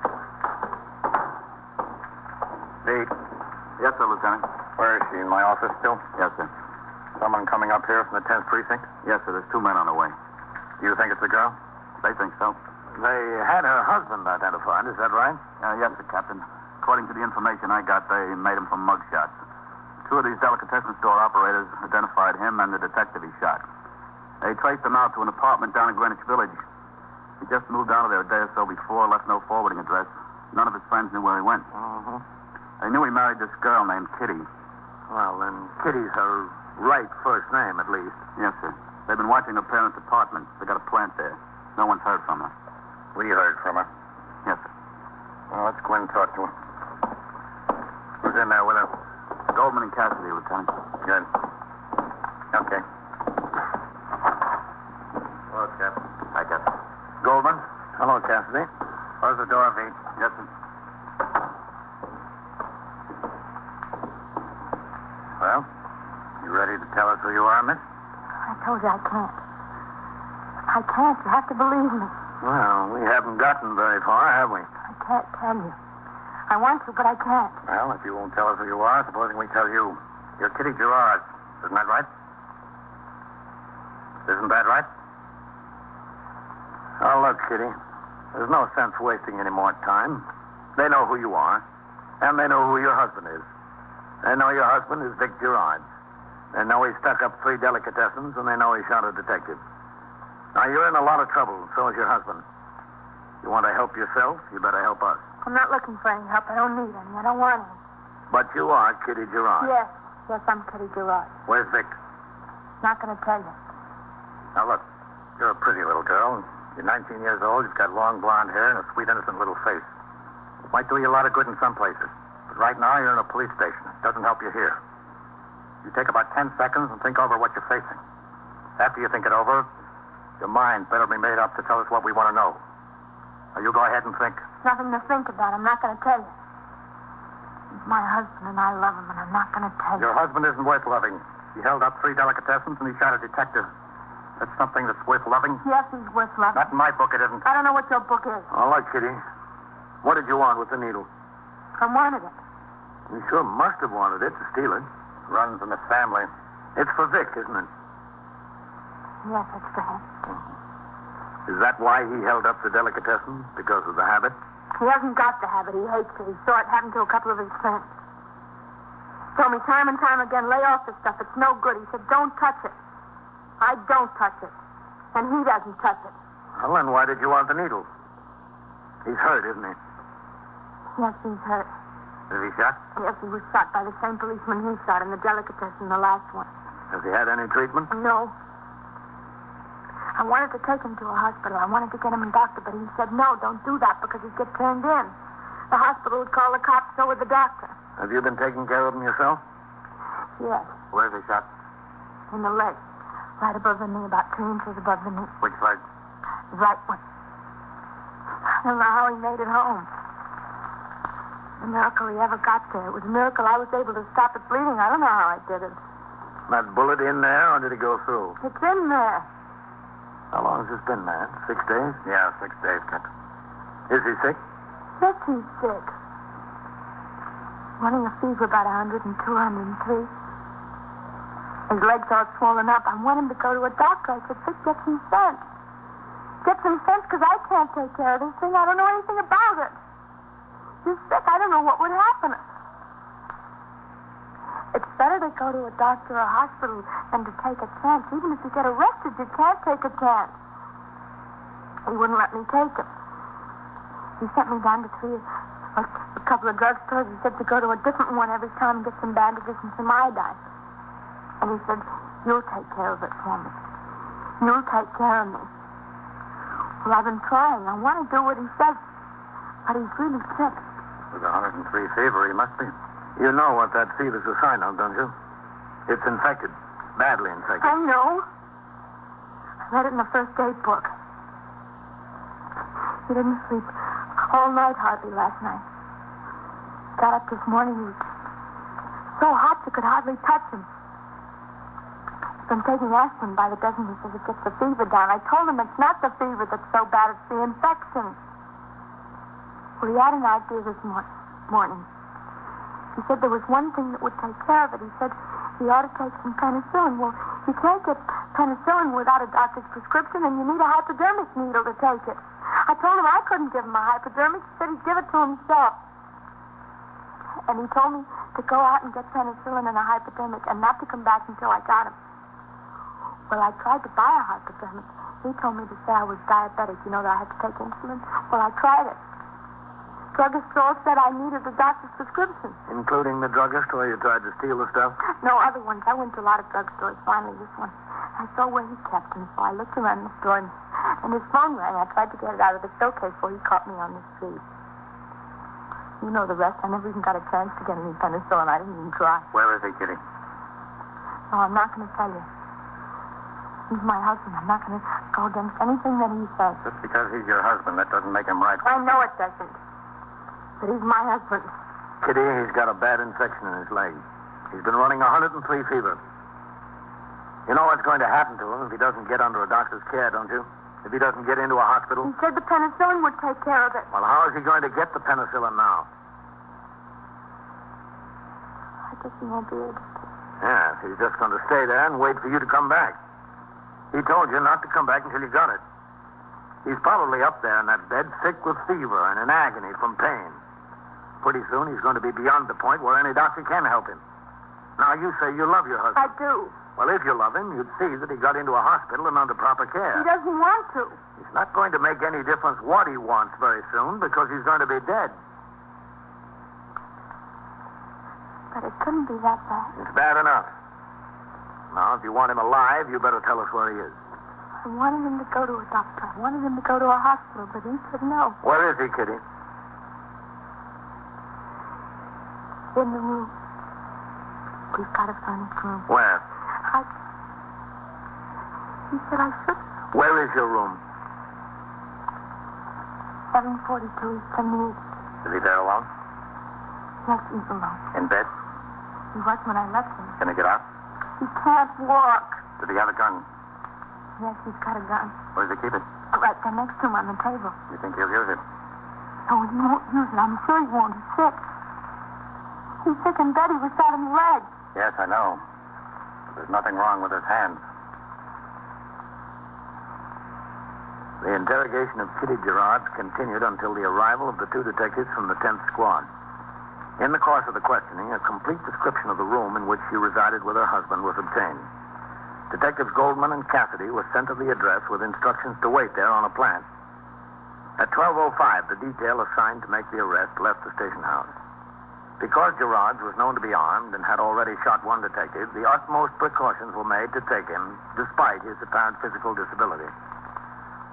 Pete. Yes, sir, Lieutenant. Where is she? In my office still? Yes, sir. Someone coming up here from the 10th precinct? Yes, sir. There's 2 men on the way. Do you think it's a girl? They think so. They had her husband identified, is that right? Yes, sir, Captain. According to the information I got, they made him from mugshots. 2 of these delicatessen store operators identified him and the detective he shot. They traced him out to an apartment down in Greenwich Village. He just moved out of there a day or so before, left no forwarding address. None of his friends knew where he went. Mm-hmm. They knew he married this girl named Kitty. Well, then Kitty's her right first name, at least. Yes, sir. They've been watching her parents' apartment. They got a plant there. No one's heard from her. We heard from her. Yes, sir. Well, let's go in and talk to her. Who's in there with her? Goldman and Cassidy, Lieutenant. Good. Okay. Hello, Captain. Hi, Captain. Goldman. Hello, Cassidy. Close the door, Pete. Yes, sir. Well, you ready to tell us who you are, miss? I told you I can't. I can't. You have to believe me. Well, we haven't gotten very far, have we? I can't tell you. I want to, but I can't. Well, if you won't tell us who you are, supposing we tell you. You're Kitty Gerard. Isn't that right? Isn't that right? Oh, look, Kitty. There's no sense wasting any more time. They know who you are, and they know who your husband is. They know your husband is Vic Gerard. They know he stuck up 3 delicatessens, and they know he shot a detective. Now, you're in a lot of trouble, and so is your husband. You want to help yourself, you better help us. I'm not looking for any help. I don't need any. I don't want any. But you are Kitty Gerard. Yes. Yes, I'm Kitty Gerard. Where's Vic? Not going to tell you. Now, look. You're a pretty little girl. You're 19 years old. You've got long blonde hair and a sweet, innocent little face. It might do you a lot of good in some places. But right now, you're in a police station. It doesn't help you here. You take about 10 seconds and think over what you're facing. After you think it over, your mind better be made up to tell us what we want to know. Now, you go ahead and think. Nothing to think about. I'm not going to tell you. He's my husband, and I love him, and I'm not going to tell you. Your husband isn't worth loving. He held up 3 delicatessens, and he shot a detective. That's something that's worth loving? Yes, he's worth loving. Not in my book, it isn't. I don't know what your book is. All right, Kitty. What did you want with the needle? I wanted it. You sure must have wanted it to steal it. Runs in the family. It's for Vic, isn't it? Yes, it's for him. Is that why he held up the delicatessen? Because of the habit? He hasn't got the habit. He hates it. He saw it happen to a couple of his friends. Told me time and time again, lay off this stuff. It's no good. He said, don't touch it. I don't touch it. And he doesn't touch it. Well, then why did you want the needle? He's hurt, isn't he? Yes, he's hurt. Is he shot? Yes, he was shot by the same policeman he shot in the delicatessen, the last one. Has he had any treatment? No. I wanted to take him to a hospital. I wanted to get him a doctor, but he said, no, don't do that because he'd get turned in. The hospital would call the cops, so would the doctor. Have you been taking care of him yourself? Yes, Where's he shot? in the leg. Right above the knee, about 2 inches above the knee. Which leg? The right one. I don't know how he made it home. A miracle he ever got there. It was a miracle I was able to stop it bleeding. I don't know how I did it. That bullet in there, or did it go through? It's in there. How long has this been, man? 6 days? Yeah, 6 days, Captain. Is he sick? Yes, he's sick. Running a fever about 102, 103. His legs all swollen up. I want him to go to a doctor. I said, Vic, get some sense. Get some sense, because I can't take care of this thing. I don't know anything about it. He's sick. I don't know what would happen. It's better to go to a doctor or a hospital than to take a chance. Even if you get arrested, you can't take a chance. He wouldn't let me take it. He sent me down to a couple of drugstores. He said to go to a different one every time and get some bandages and some iodine. And he said, you'll take care of it for me. You'll take care of me. Well, I've been trying. I want to do what he says, but he's really sick. With 103 fever, he must be. You know what that fever's a sign of, don't you? It's infected. Badly infected. I know. I read it in the first aid book. He didn't sleep all night hardly last night. Got up this morning. He was so hot you could hardly touch him. He's been taking aspirin by the dozen. He says it gets the fever down. I told him it's not the fever that's so bad, it's the infection. Well, he had an idea this morning. He said there was one thing that would take care of it. He said he ought to take some penicillin. Well, you can't get penicillin without a doctor's prescription, and you need a hypodermic needle to take it. I told him I couldn't give him a hypodermic. He said he'd give it to himself. And he told me to go out and get penicillin and a hypodermic and not to come back until I got him. Well, I tried to buy a hypodermic. He told me to say I was diabetic, you know, that I had to take insulin. Well, I tried it. Druggist store said I needed a doctor's prescription. Including the druggist where you tried to steal the stuff? No, other ones. I went to a lot of drugstores. Finally, this one. I saw where he kept them, so I looked around the store, and his phone rang. I tried to get it out of the showcase before he caught me on the street. You know the rest. I never even got a chance to get any penicillin. I didn't even try. Where is he, Kitty? No, I'm not going to tell you. He's my husband. I'm not going to go against anything that he says. Just because he's your husband, that doesn't make him right. I know it doesn't. But he's my husband. Kitty, he's got a bad infection in his leg. He's been running 103 fever. You know what's going to happen to him if he doesn't get under a doctor's care, don't you? If he doesn't get into a hospital? He said the penicillin would take care of it. Well, how is he going to get the penicillin now? I guess he won't be able to. Yes, he's just going to stay there and wait for you to come back. He told you not to come back until you got it. He's probably up there in that bed, sick with fever and in agony from pain. Pretty soon he's going to be beyond the point where any doctor can help him. Now, you say you love your husband. I do. Well, if you love him, you'd see that he got into a hospital and under proper care. He doesn't want to. It's not going to make any difference what he wants very soon because he's going to be dead. But it couldn't be that bad. It's bad enough. Now, if you want him alive, you better tell us where he is. I wanted him to go to a doctor. I wanted him to go to a hospital, but he said no. Where is he, Kitty? In the room. We've got a furnished room. Where? He said I should. Where is your room? 742 East 28th. Is he there alone? Yes, he's alone. In bed? He was when I left him. Can he get out? He can't walk. Does he have a gun? Yes, he's got a gun. Where does he keep it? Right there next to him on the table. You think he'll use it? No, he won't use it. I'm sure he won't. He's sick. He's sick in bed. He was shot in the leg. Yes, I know. There's nothing wrong with his hands. The interrogation of Kitty Gerard continued until the arrival of the 2 detectives from the 10th Squad. In the course of the questioning, a complete description of the room in which she resided with her husband was obtained. Detectives Goldman and Cassidy were sent to the address with instructions to wait there on a plant. At 12:05, the detail assigned to make the arrest left the station house. Because Gerards was known to be armed and had already shot one detective, the utmost precautions were made to take him, despite his apparent physical disability.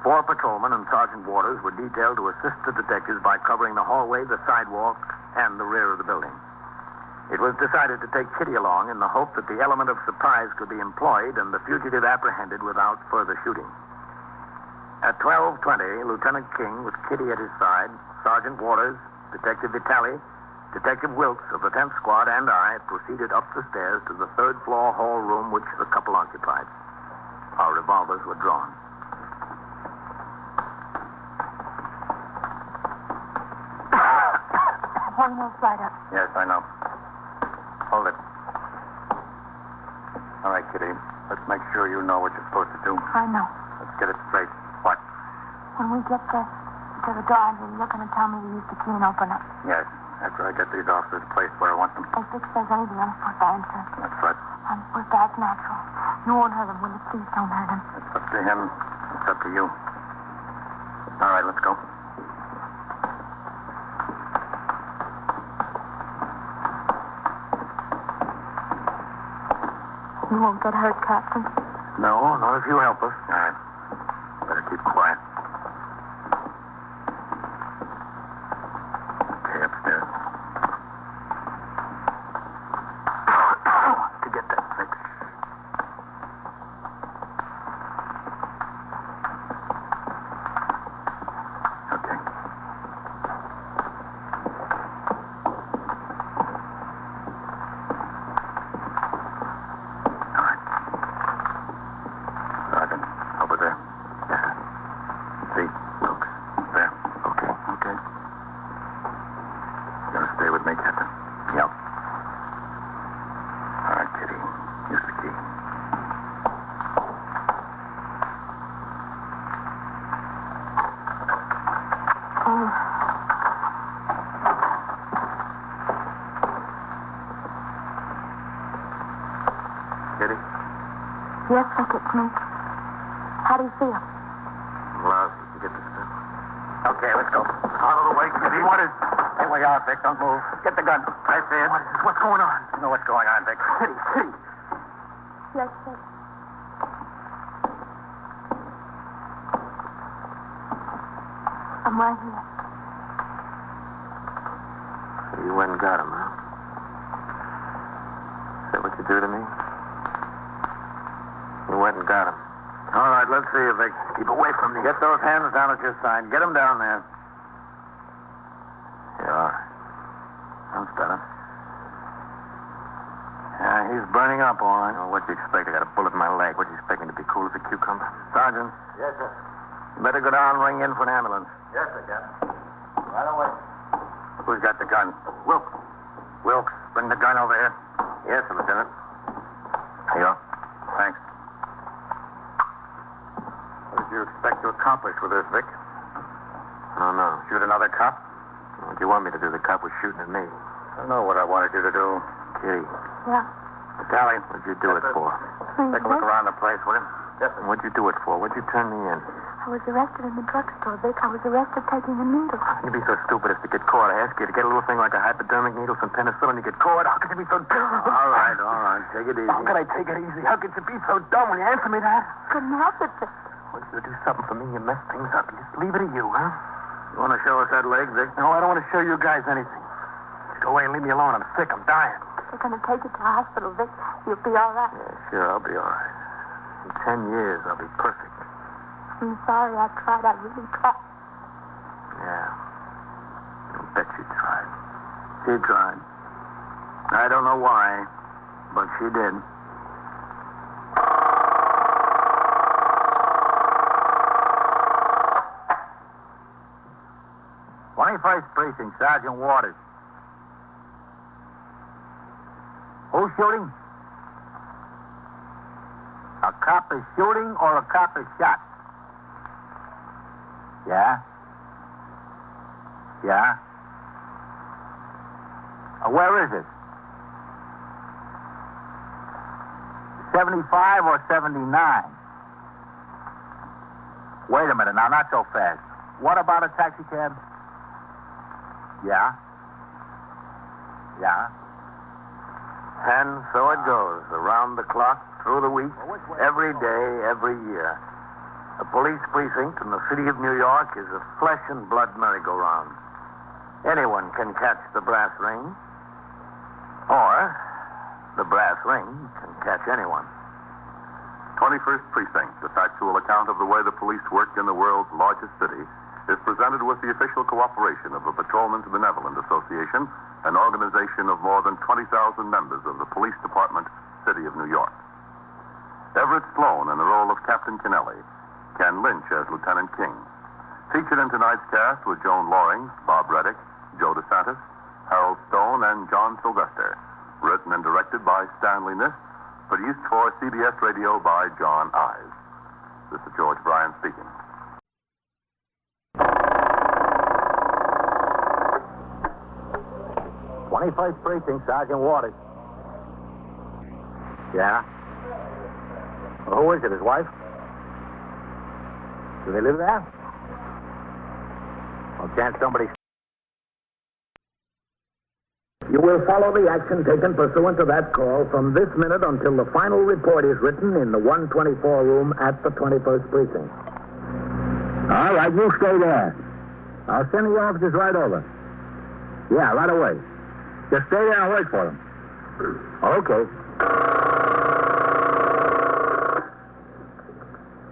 4 patrolmen and Sergeant Waters were detailed to assist the detectives by covering the hallway, the sidewalk, and the rear of the building. It was decided to take Kitty along in the hope that the element of surprise could be employed and the fugitive apprehended without further shooting. At 12:20, Lieutenant King, with Kitty at his side, Sergeant Waters, Detective Vitale, Detective Wilkes of the 10th Squad, and I proceeded up the stairs to the 3rd floor hall room which the couple occupied. Our revolvers were drawn. One more flight up. Yes, I know. Hold it. All right, Kitty. Let's make sure you know what you're supposed to do. I know. Let's get it straight. What? When we get there to the door, you're going to tell me to use the key and open it. Yes. After I get these officers placed where I want them. If Vic says anything, I'm supposed to answer. That's right. I'm supposed to act natural. You won't hurt him, will you? Please don't hurt him. It's up to him. It's up to you. All right, let's go. You won't get hurt, Captain. No, not if you help us. All right. Better keep quiet. Okay, upstairs. To get that fixed. Okay. Over there. Yeah. See, Wilkes. There. Okay. Okay. You gonna stay with me, Captain? Yep. All right, Kitty. Use the key. Oh. Kitty? Yes, Vic, it's me. How do you feel? Lousy. You get this stuff? Okay, let's go. Out of the way, Kitty. What is... Here we are, Vic. Don't move. Get the gun. I see it. What's going on? You know what's going on, Vic. Kitty. Yes, Vic. I'm right here. So you went and got him, huh? Is that what you do to me? You went and got him. All right, let's see you, Vic. Keep away from me. Get those hands down at your side. Get them down there. Yeah, all right. Sounds better. Yeah, he's burning up, all right. Well, what'd you expect? I got a bullet in my leg. What'd you expect me to be cool as a cucumber? Sergeant. Yes, sir. You better go down and ring in for an ambulance. Yes, sir, Captain. Right away. Who's got the gun? Wilkes. Wilkes, bring the gun over here. Yes, sir, Lieutenant. Here you are. Thanks. What did you expect to accomplish with this, Vic? I don't know. Shoot another cop? What do you want me to do? The cop was shooting at me. I know what I wanted you to do. Kitty. Yeah. Tally, what'd you do it for? Please, Take a look Vic. around the place, will you? Yes, sir. What'd you do it for? What'd you turn me in? I was arrested in the drugstore, Vic. I was arrested taking a needle. You'd be so stupid as to get caught. I ask you to get a little thing like a hypodermic needle, some penicillin, you get caught. How could you be so dumb? All right. Take it easy. How could I take it easy? How could you be so dumb when you answer me that? Couldn't help it, Vic. I want you to do something for me. You mess things up. You just leave it to you, huh? You want to show us that leg, Vic? No, I don't want to show you guys anything. Just go away and leave me alone. I'm sick. I'm dying. They're going to take you to the hospital, Vic. You'll be all right. Yeah, sure. I'll be all right. In 10 years, I'll be perfect. I'm sorry I tried. I really tried. Yeah. I bet you tried. She tried. I don't know why, but she did. First Precinct, Sergeant Waters. Who's shooting? A cop is shooting or a cop is shot? Yeah? Yeah? Where is it? 75 or 79? Wait a minute now, not so fast. What about a taxi cab? Yeah? Yeah? And so it goes, around the clock, through the week, every day, every year. A police precinct in the city of New York is a flesh and blood merry-go-round. Anyone can catch the brass ring, or the brass ring can catch anyone. 21st Precinct, a factual account of the way the police work in the world's largest city, is presented with the official cooperation of the Patrolmen's Benevolent Association, an organization of more than 20,000 members of the Police Department, City of New York. Everett Sloane in the role of Captain Kennelly, Ken Lynch as Lieutenant King. Featured in tonight's cast were Joan Loring, Bob Reddick, Joe DeSantis, Harold Stone, and John Sylvester. Written and directed by Stanley Nist. Produced for CBS Radio by John Ives. This is George Bryan speaking. '21st Precinct, Sergeant Waters. Yeah? Well, who is it, his wife? Do they live there? Well, can't somebody... You will follow the action taken pursuant to that call from this minute until the final report is written in the 124 room at the 21st Precinct. All right, you stay there. I'll send the officers right over. Yeah, right away. Just stay there and wait for them. Okay.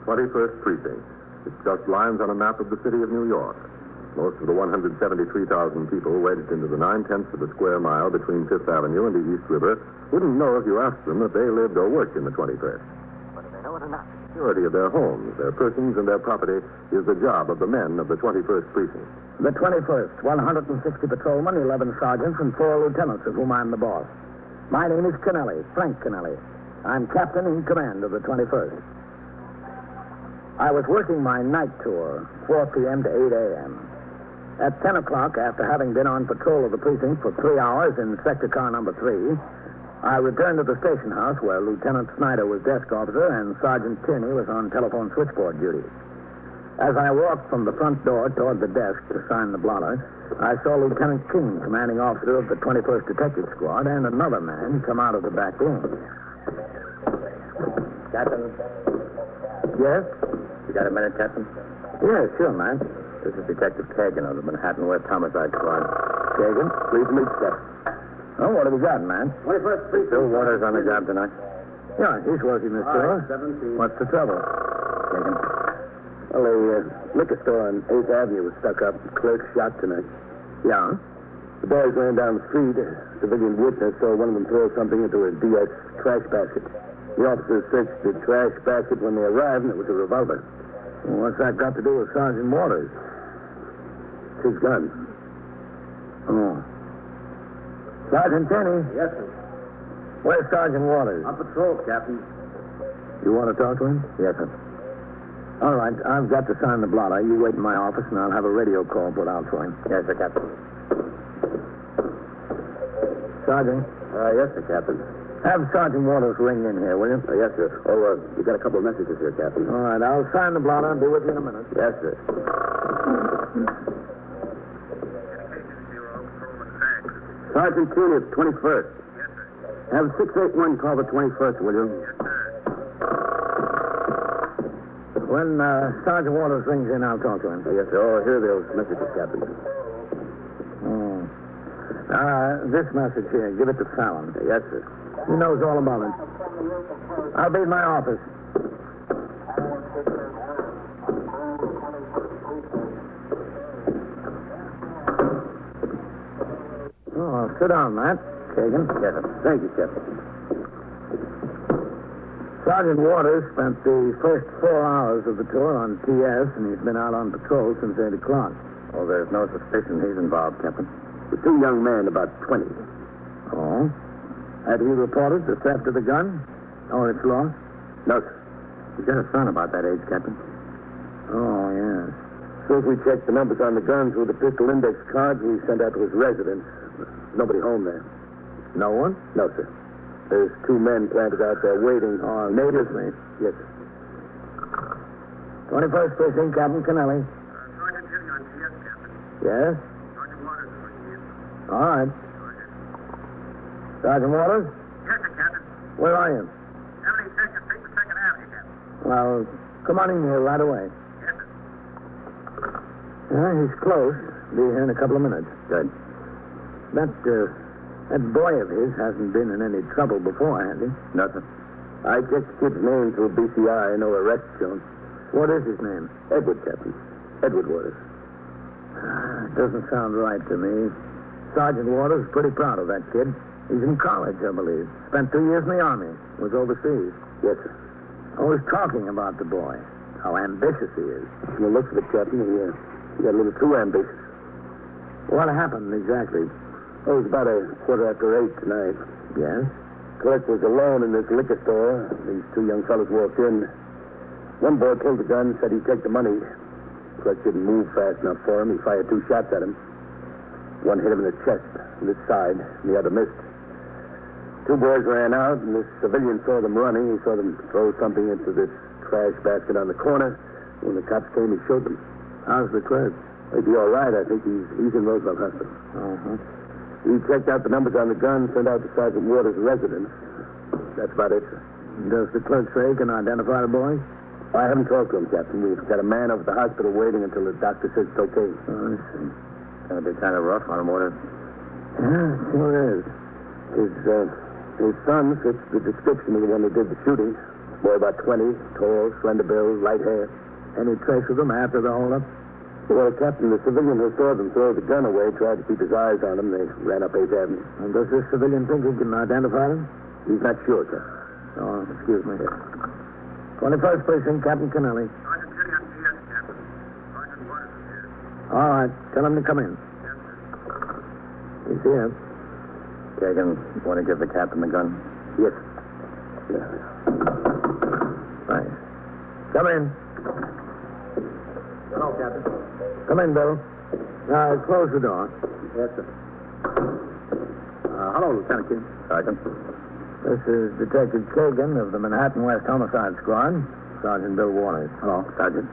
21st Precinct. It's just lines on a map of the city of New York. Most of the 173,000 people wedged into the 9/10 of a square mile between Fifth Avenue and the East River wouldn't know if you asked them that they lived or worked in the 21st. But do they know it or not? Security of their homes, their persons, and their property is the job of the men of the 21st Precinct. The 21st, 160 patrolmen, 11 sergeants, and 4 lieutenants, of whom I'm the boss. My name is Kennelly, Frank Kennelly. I'm captain in command of the 21st. I was working my night tour, 4 p.m. to 8 a.m. At 10 o'clock, after having been on patrol of the precinct for 3 hours in sector car number 3, I returned to the station house where Lieutenant Snyder was desk officer and Sergeant Tierney was on telephone switchboard duty. As I walked from the front door toward the desk to sign the blotter, I saw Lieutenant King, commanding officer of the 21st Detective Squad, and another man come out of the back room. Captain? Yes? You got a minute, Captain? Yeah, sure, man. This is Detective Kagan of the Manhattan West Homicide Squad. Kagan? Please meet, sir. Oh, what have we got, man? 21st Precinct. Bill Waters on the job tonight. Yeah, he's working this store. 17. What's the trouble? Kagan. Well, a liquor store on 8th Avenue was stuck up. Clerk shot tonight. Yeah? The boys ran down the street. A civilian witness saw one of them throw something into a DS trash basket. The officers searched the trash basket when they arrived, and it was a revolver. Well, what's that got to do with Sergeant Waters? It's his gun. Oh. Sergeant Tierney? Yes, sir. Where's Sergeant Waters? On patrol, Captain. You want to talk to him? Yes, sir. All right, I've got to sign the blotter. You wait in my office, and I'll have a radio call put out for him. Yes, sir, Captain. Sergeant? Yes, sir, Captain. Have Sergeant Waters ring in here, will you? Yes, sir. Oh, you got a couple of messages here, Captain. All right, I'll sign the blotter and be with you in a minute. Yes, sir. Sergeant Keene of 21st. Yes, sir. Have 681 call the 21st, will you? Yes, sir. When Sergeant Waters rings in, I'll talk to him. Yes, sir. Oh, here are those messages, Captain. This message here, give it to Fallon. Yes, sir. He knows all about it. I'll be in my office. Oh, sit down, Matt. Kagan. Yes, sir. Thank you, Captain. Sergeant Waters spent the first 4 hours of the tour on TS, and he's been out on patrol since 8 o'clock. Oh, there's no suspicion he's involved, Captain. The 2 young men, about 20. Oh? Had he reported the theft of the gun? Or its loss? No, sir. He's got a son about that age, Captain. Oh, yes. As soon as we checked the numbers on the gun through the pistol index cards, we sent out to his residence. Nobody home there. No one? No, sir. There's 2 men planted out there waiting. Oh, neighbors, mate. Yes, sir. 21st Precinct, Captain Kennelly. Sergeant Yes? All right. Sergeant Waters? Yes, sir, Captain. Where are you? 72nd Street and 2nd Avenue, Captain. Well, come on in here right away. Yes, sir. He's close. Be here in a couple of minutes. Good. That boy of his hasn't been in any trouble before, has he? Nothing. I checked the kid's name through BCI. No arrest shown. What is his name? Edward, Captain. Edward Waters. Doesn't sound right to me. Sergeant Waters is pretty proud of that kid. He's in college, I believe. Spent 2 years in the Army. Was overseas. Yes, sir. Always talking about the boy. How ambitious he is. From the looks of it, Captain, he got a little too ambitious. What happened exactly? Oh, it was about 8:15 tonight. Yes? Clerk was alone in this liquor store. These two young fellows walked in. One boy pulled the gun, said he'd take the money. Clerk didn't move fast enough for him. He fired 2 shots at him. One hit him in the chest, on this side, and the other missed. 2 boys ran out, and this civilian saw them running. He saw them throw something into this trash basket on the corner. When the cops came, he showed them. How's the clerk? He'd be all right. I think he's in Roosevelt Hospital. Uh-huh. He checked out the numbers on the gun, sent out to Sergeant Waters' residence. That's about it, sir. Does the clerk say he can identify the boy? I haven't talked to him, Captain. We've got a man over at the hospital waiting until the doctor says it's okay. Oh, I see. That'll be kind of rough on him, Waters. Yeah, sure is. His son fits the description of the one who did the shooting. Boy about 20, tall, slender build, light hair. Any trace of him after the holdup? Well, Captain, the civilian who saw them throw the gun away tried to keep his eyes on him. They ran up 8th Avenue. And does this civilian think he can identify them? He's not sure, sir. Oh, excuse me. 21st Precinct, Captain Kennelly. Sergeant Judy on GS, Captain. Sergeant Waters is here. All right. Tell him to come in. Yes, sir. He's here. Kagan, want to give the captain the gun? Yes. Yeah. Right. Come in. Hello, Captain. Come in, Bill. Now, close the door. Yes, sir. Hello, Lieutenant King. Sergeant. This is Detective Kagan of the Manhattan West Homicide Squad. Sergeant Bill Waters. Hello, Sergeant.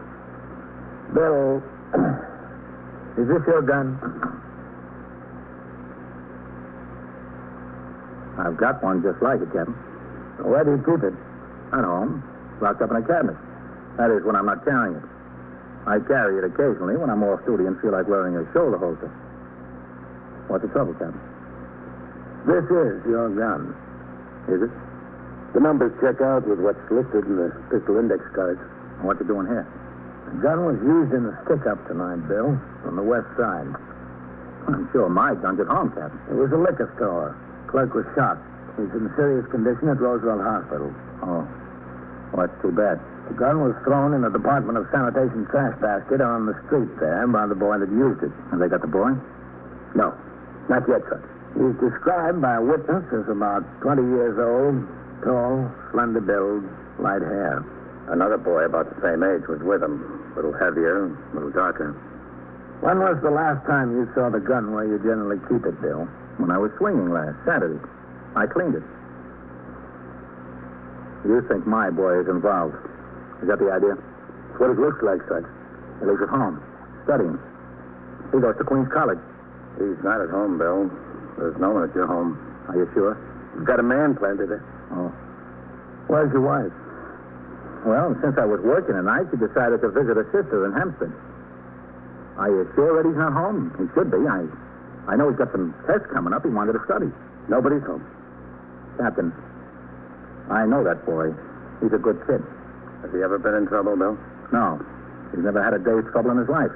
Bill, is this your gun? I've got one just like it, Captain. Where do you keep it? At home. Locked up in a cabinet. That is when I'm not carrying it. I carry it occasionally when I'm off duty and feel like wearing a shoulder holster. What's the trouble, Captain? This is your gun. Is it? The numbers check out with what's listed in the pistol index cards. What you doing here? The gun was used in a stick-up tonight, Bill, on the west side. I'm sure my gun's at home, Captain. It was a liquor store. Clerk was shot. He's in serious condition at Roosevelt Hospital. Oh. Well, that's too bad. The gun was thrown in the Department of Sanitation trash basket on the street there by the boy that used it. Have they got the boy? No. Not yet, sir. He's described by a witness as about 20 years old, tall, slender build, light hair. Another boy about the same age was with him. A little heavier, a little darker. When was the last time you saw the gun where you generally keep it, Bill? When I was swinging last Saturday. I cleaned it. You think my boy is involved. Is that the idea? That's what it looks like, Sergeant. He lives at home, studying. He goes to Queens College. He's not at home, Bill. There's no one at your home. Are you sure? You've got a man planted there. Oh. Where's your wife? Well, since I was working tonight, she decided to visit her sister in Hempstead. Are you sure that he's not home? He should be. I know he's got some tests coming up. He wanted to study. Nobody's home. Captain, I know that boy. He's a good kid. Has he ever been in trouble, Bill? No. He's never had a day's trouble in his life.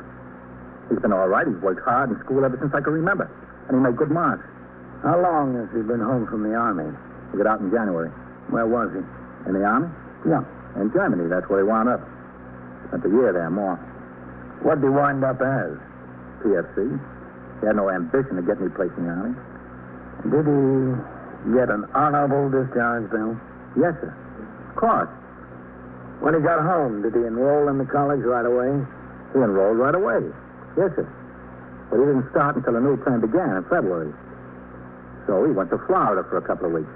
He's been all right. He's worked hard in school ever since I can remember. And he made good marks. How long has he been home from the Army? He got out in January. Where was he? In the Army? Yeah. In Germany. That's where he wound up. Spent a year there, more. What did he wind up as? PFC. He had no ambition to get any place in the Army. Did he get an honorable discharge, Bill? Yes, sir. Of course. When he got home, did he enroll in the college right away? He enrolled right away. Yes, sir. But he didn't start until the new term began in February. So he went to Florida for a couple of weeks.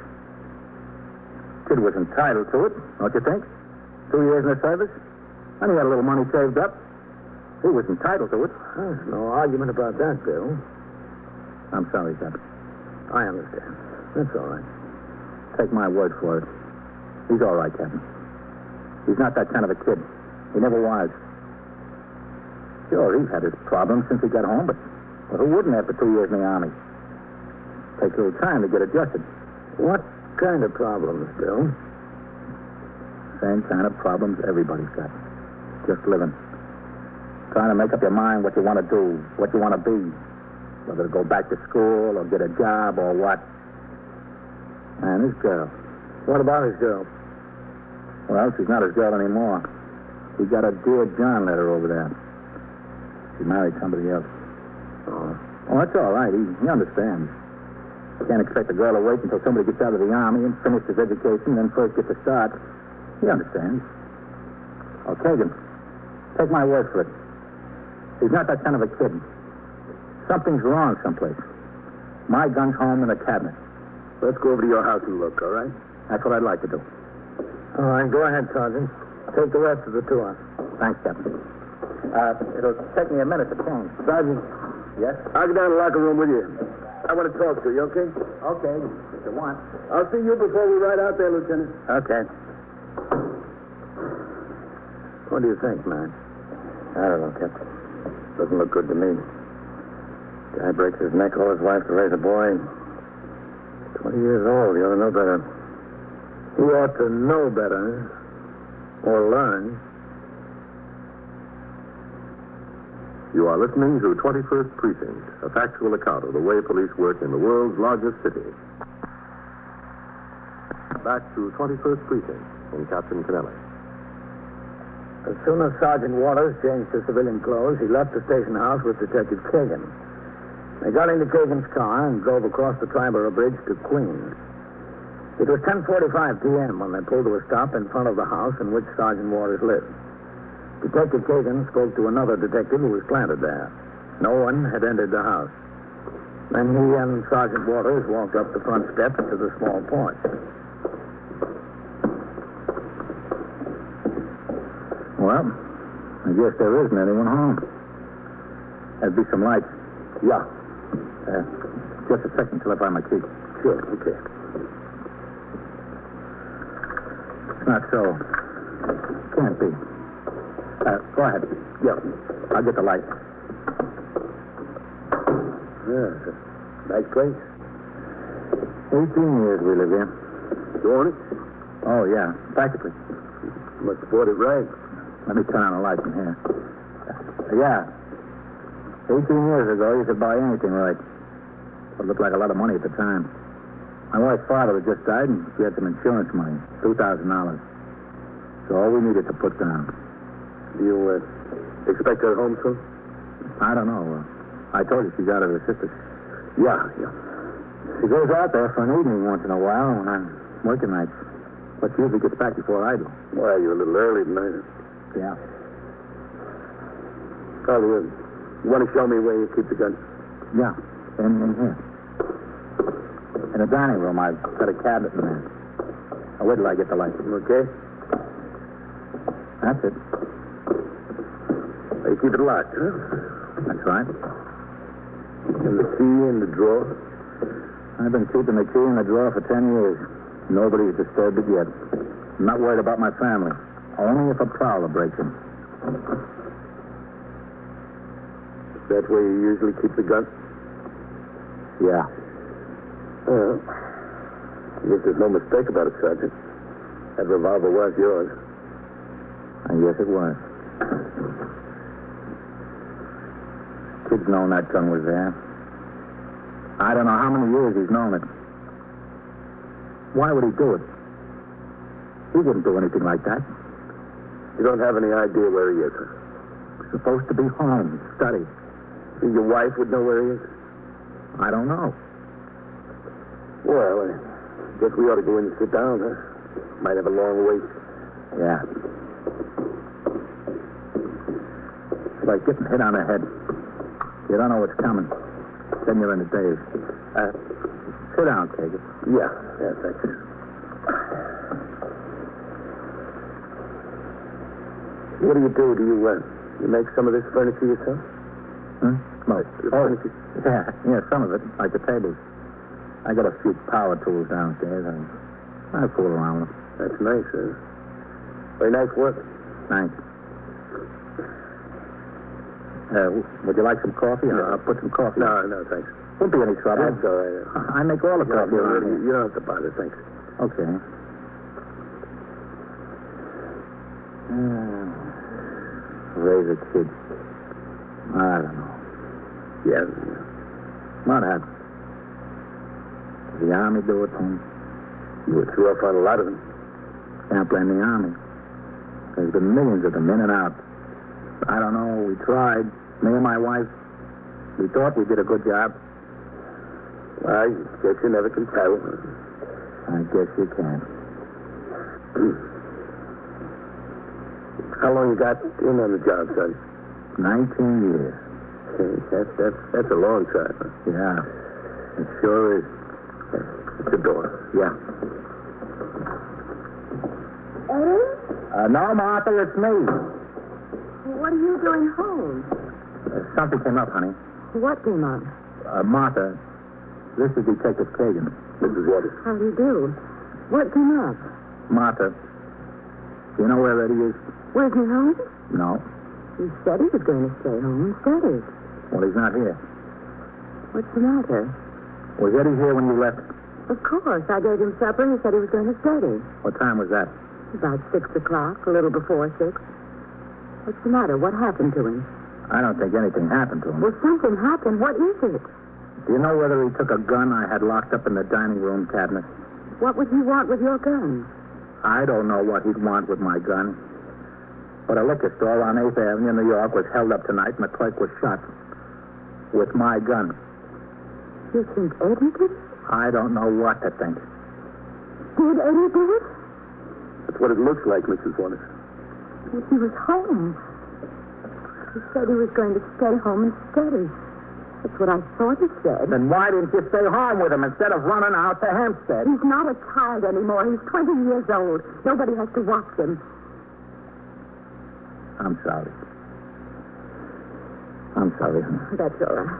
Kid was entitled to it, don't you think? 2 years in the service. And he had a little money saved up. He was entitled to it. There's no argument about that, Bill. I'm sorry, Captain. I understand. That's all right. Take my word for it. He's all right, Captain. He's not that kind of a kid. He never was. Sure, he's had his problems since he got home, but who wouldn't after 2 years in the Army? Takes a little time to get adjusted. What kind of problems, Bill? Same kind of problems everybody's got. Just living. Trying to make up your mind what you want to do, what you want to be. Whether to go back to school or get a job or what. And his girl. What about his girl? Well, she's not his girl anymore. He got a Dear John letter over there. She married somebody else. Oh. Oh, that's all right. He understands. You can't expect a girl to wait until somebody gets out of the Army and finish his education, then first get the start. He understands. Oh, Kagan, take my word for it. He's not that kind of a kid. Something's wrong someplace. My gun's home in the cabinet. Let's go over to your house and look, all right? That's what I'd like to do. All right, go ahead, Sergeant. Take the rest of the tour. Thanks, Captain. It'll take me a minute to change. Sergeant. Yes? I'll get down to the locker room with you. I want to talk to you, okay? Okay, if you want. I'll see you before we ride out there, Lieutenant. Okay. What do you think, man? I don't know, Captain. Doesn't look good to me. Guy breaks his neck, all his life to raise a boy. 20 years old. He ought to know better. He ought to know better. Or learn. You are listening to 21st Precinct, a factual account of the way police work in the world's largest city. Back to 21st Precinct and Captain Kennelly. As soon as Sergeant Waters changed to civilian clothes, he left the station house with Detective Kagan. They got into Kagan's car and drove across the Triborough Bridge to Queens. It was 10:45 p.m. when they pulled to a stop in front of the house in which Sergeant Waters lived. Detective Kagan spoke to another detective who was planted there. No one had entered the house. Then he and Sergeant Waters walked up the front steps to the small porch. Well, I guess there isn't anyone home. There'd be some lights. Yeah. Just a second till I find my key. Sure, okay. It's not so. Can't be. Go ahead. Yeah. I'll get the light. Yeah, it's a nice place. 18 years we live here. You own it? Oh, yeah. Practically. Must have bought it right. Let me turn on the light from here. Yeah. 18 years ago, you could buy anything right. It looked like a lot of money at the time. My wife's father had just died, and she had some insurance money, $2,000. So all we needed to put down. You expect her home soon? I don't know. I told you she's out of her sister's. Yeah. She goes out there for an evening once in a while when I'm working nights. But she usually gets back before I do. Well, you're a little early tonight. Yeah. Carl, you want to show me where you keep the gun? Yeah. In here. In the dining room, I've got a cabinet in there. Now, wait till I get the light. Okay. That's it. You keep it locked, huh? That's right. And the key in the drawer? I've been keeping the key in the drawer for 10 years. Nobody's disturbed it yet. I'm not worried about my family. Only if a prowler breaks in. That's where you usually keep the gun? Yeah. Well, I guess there's no mistake about it, Sergeant. That revolver was yours. I guess it was. Kid's known that gun was there. I don't know how many years he's known it. Why would he do it? He wouldn't do anything like that. You don't have any idea where he is, huh? He's supposed to be home, study. Think your wife would know where he is? I don't know. Well, I guess we ought to go in and sit down, huh? Might have a long wait. Yeah. It's like getting hit on the head. You don't know what's coming. Then you're in a daze. Sit down, Kagan. Yeah, thanks. What do? You make some of this furniture yourself? Smoke. Yeah, some of it, like the tables. I got a few power tools downstairs. I fool around with them. That's nice, huh? Very nice work. Thanks. Would you like some coffee? No. I'll put some coffee. No, thanks. Won't be any trouble. That's all right. I make all the coffee around here. You don't have to bother, thanks. Okay. Raise a kid. I don't know. Yeah. What happened? Did the Army do it to him? You were through up on a lot of them. Can't blame the Army. There's been millions of them in and out. I don't know. We tried. Me and my wife. We thought we did a good job. I guess you never can tell. I guess you can. How long you got in on the job, son? 19 years. That's a long time. Huh? Yeah. It sure is. It's a door. Yeah. Eddie? No, Martha, it's me. What are you doing home? Something came up, honey. What came up? Martha, this is Detective Kagan. Mrs. Waters. How do you do? What came up? Martha, do you know where Eddie is? Where's he home? No. He said he was going to stay home and study. Well, he's not here. What's the matter? Was Eddie here when you left? Of course. I gave him supper and he said he was going to study. What time was that? About 6 o'clock, a little before 6. What's the matter? What happened to him? I don't think anything happened to him. Well, something happened. What is it? Do you know whether he took a gun I had locked up in the dining room cabinet? What would he want with your gun? I don't know what he'd want with my gun. But a liquor store on 8th Avenue in New York was held up tonight and the clerk was shot. With my gun. You think Eddie did it? I don't know what to think. Did Eddie do it? That's what it looks like, Mrs. Waters. Well, he was home. He said he was going to stay home and study. That's what I thought he said. Then why didn't you stay home with him instead of running out to Hampstead? He's not a child anymore. He's 20 years old. Nobody has to watch him. I'm sorry. I'm sorry, honey. That's all right.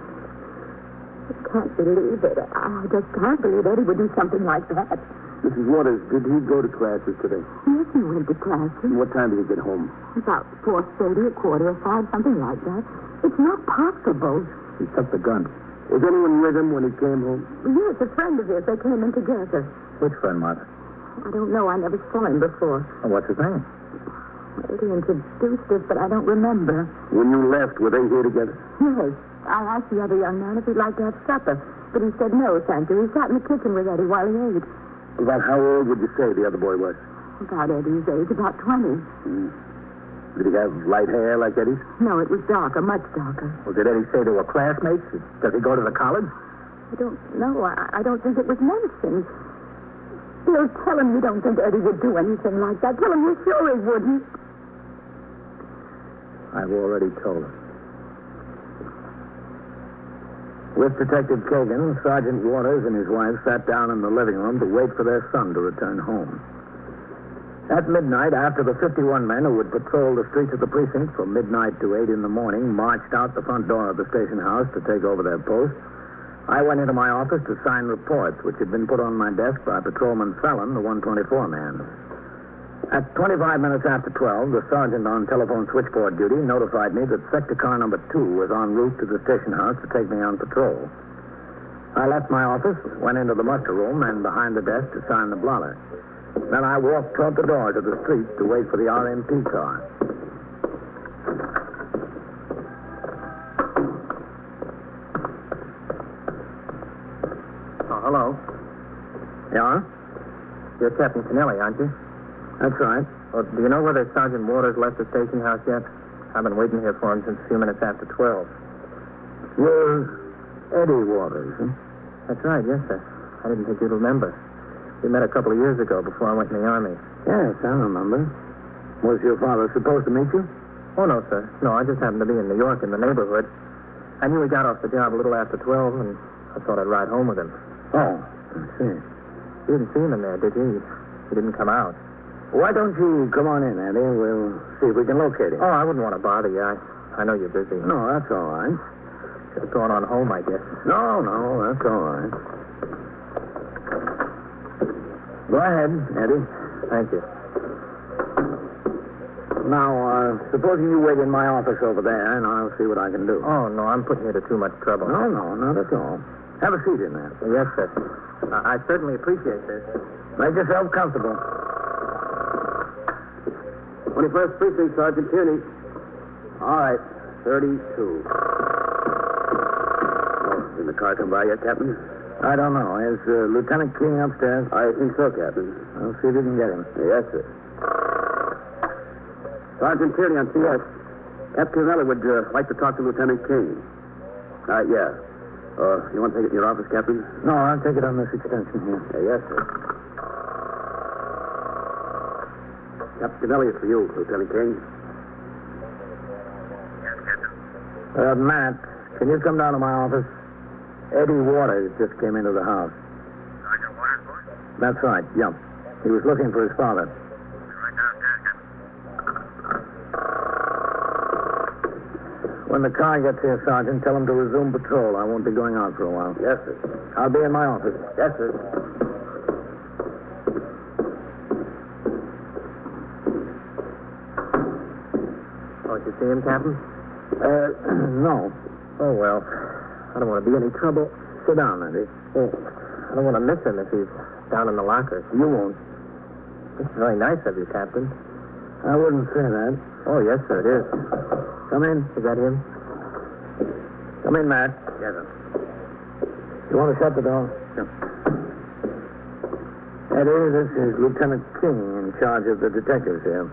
I can't believe it. I just can't believe Eddie would do something like that. Mrs. Waters, did he go to classes today? Yes, he went to classes. What time did he get home? About 4:30, 4:45, something like that. It's not possible. He took the gun. Was anyone with him when he came home? Yes, a friend of his. They came in together. Which friend, Martha? I don't know. I never saw him before. What's his name? Eddie introduced us, but I don't remember. When you left, were they here together? Yes. I asked the other young man if he'd like to have supper, but he said no, thank you. He sat in the kitchen with Eddie while he ate. About how old would you say the other boy was? About Eddie's age, about 20. Did he have light hair like Eddie's? No, it was darker, much darker. Well, did Eddie say they were classmates? Does he go to the college? I don't know. I don't think it was mentioned. Bill, tell him you don't think Eddie would do anything like that. Tell him you're sure he wouldn't. I've already told him. With Detective Kagan, Sergeant Waters and his wife sat down in the living room to wait for their son to return home. At midnight, after the 51 men who would patrol the streets of the precinct from midnight to 8 in the morning marched out the front door of the station house to take over their posts, I went into my office to sign reports which had been put on my desk by Patrolman Fallon, the 124 man. At 25 minutes after 12, the sergeant on telephone switchboard duty notified me that sector car number 2 was en route to the station house to take me on patrol. I left my office, went into the muster room, and behind the desk to sign the blotter. Then I walked toward the door to the street to wait for the RMP car. Oh, hello. Yeah? You're Captain Kennelly, aren't you? That's right. Well, do you know whether Sergeant Waters left the station house yet? I've been waiting here for him since a few minutes after 12. You're Eddie Waters, huh? That's right, yes, sir. I didn't think you'd remember. We met a couple of years ago before I went in the Army. Yes, I remember. Was your father supposed to meet you? Oh, no, sir. No, I just happened to be in New York in the neighborhood. I knew he got off the job a little after 12, and I thought I'd ride home with him. Oh, I see. You didn't see him in there, did you? He didn't come out. Why don't you come on in, Eddie? We'll see if we can locate him. Oh, I wouldn't want to bother you. I know you're busy. No, that's all right. Should have gone on home, I guess. No, that's all right. Go ahead, Eddie. Thank you. Now, supposing you wait in my office over there, and I'll see what I can do. Oh, no, I'm putting you to too much trouble. No, not at all. Have a seat in there. Yes, sir. I certainly appreciate this. Make yourself comfortable. 21st Precinct, Sergeant Tierney. All right, 32. Oh, did the car come by yet, Captain? I don't know. Is Lieutenant King upstairs? I think so, Captain. I'll see if you can get him. Yes, sir. Sergeant Tierney on CS. Captain Kennelly would like to talk to Lieutenant King. Yeah. You want to take it to your office, Captain? No, I'll take it on this extension here. Yes, sir. Captain Kennelly, it's for you, Lieutenant King. Yes, Captain. Matt, can you come down to my office? Eddie Waters just came into the house. Sergeant Waters, boy? That's right, yeah. He was looking for his father. Right downstairs, Captain. When the car gets here, Sergeant, tell him to resume patrol. I won't be going out for a while. Yes, sir. I'll be in my office. Yes, sir. Oh, did you see him, Captain? No. Oh, well. I don't want to be any trouble. Sit down, Eddie. Oh, I don't want to miss him if he's down in the lockers. You won't. It's very nice of you, Captain. I wouldn't say that. Oh, yes, sir, it is. Come in. Is that him? Come in, Matt. Yes, sir. You want to shut the door? Sure. Eddie, this is Lieutenant King in charge of the detectives here.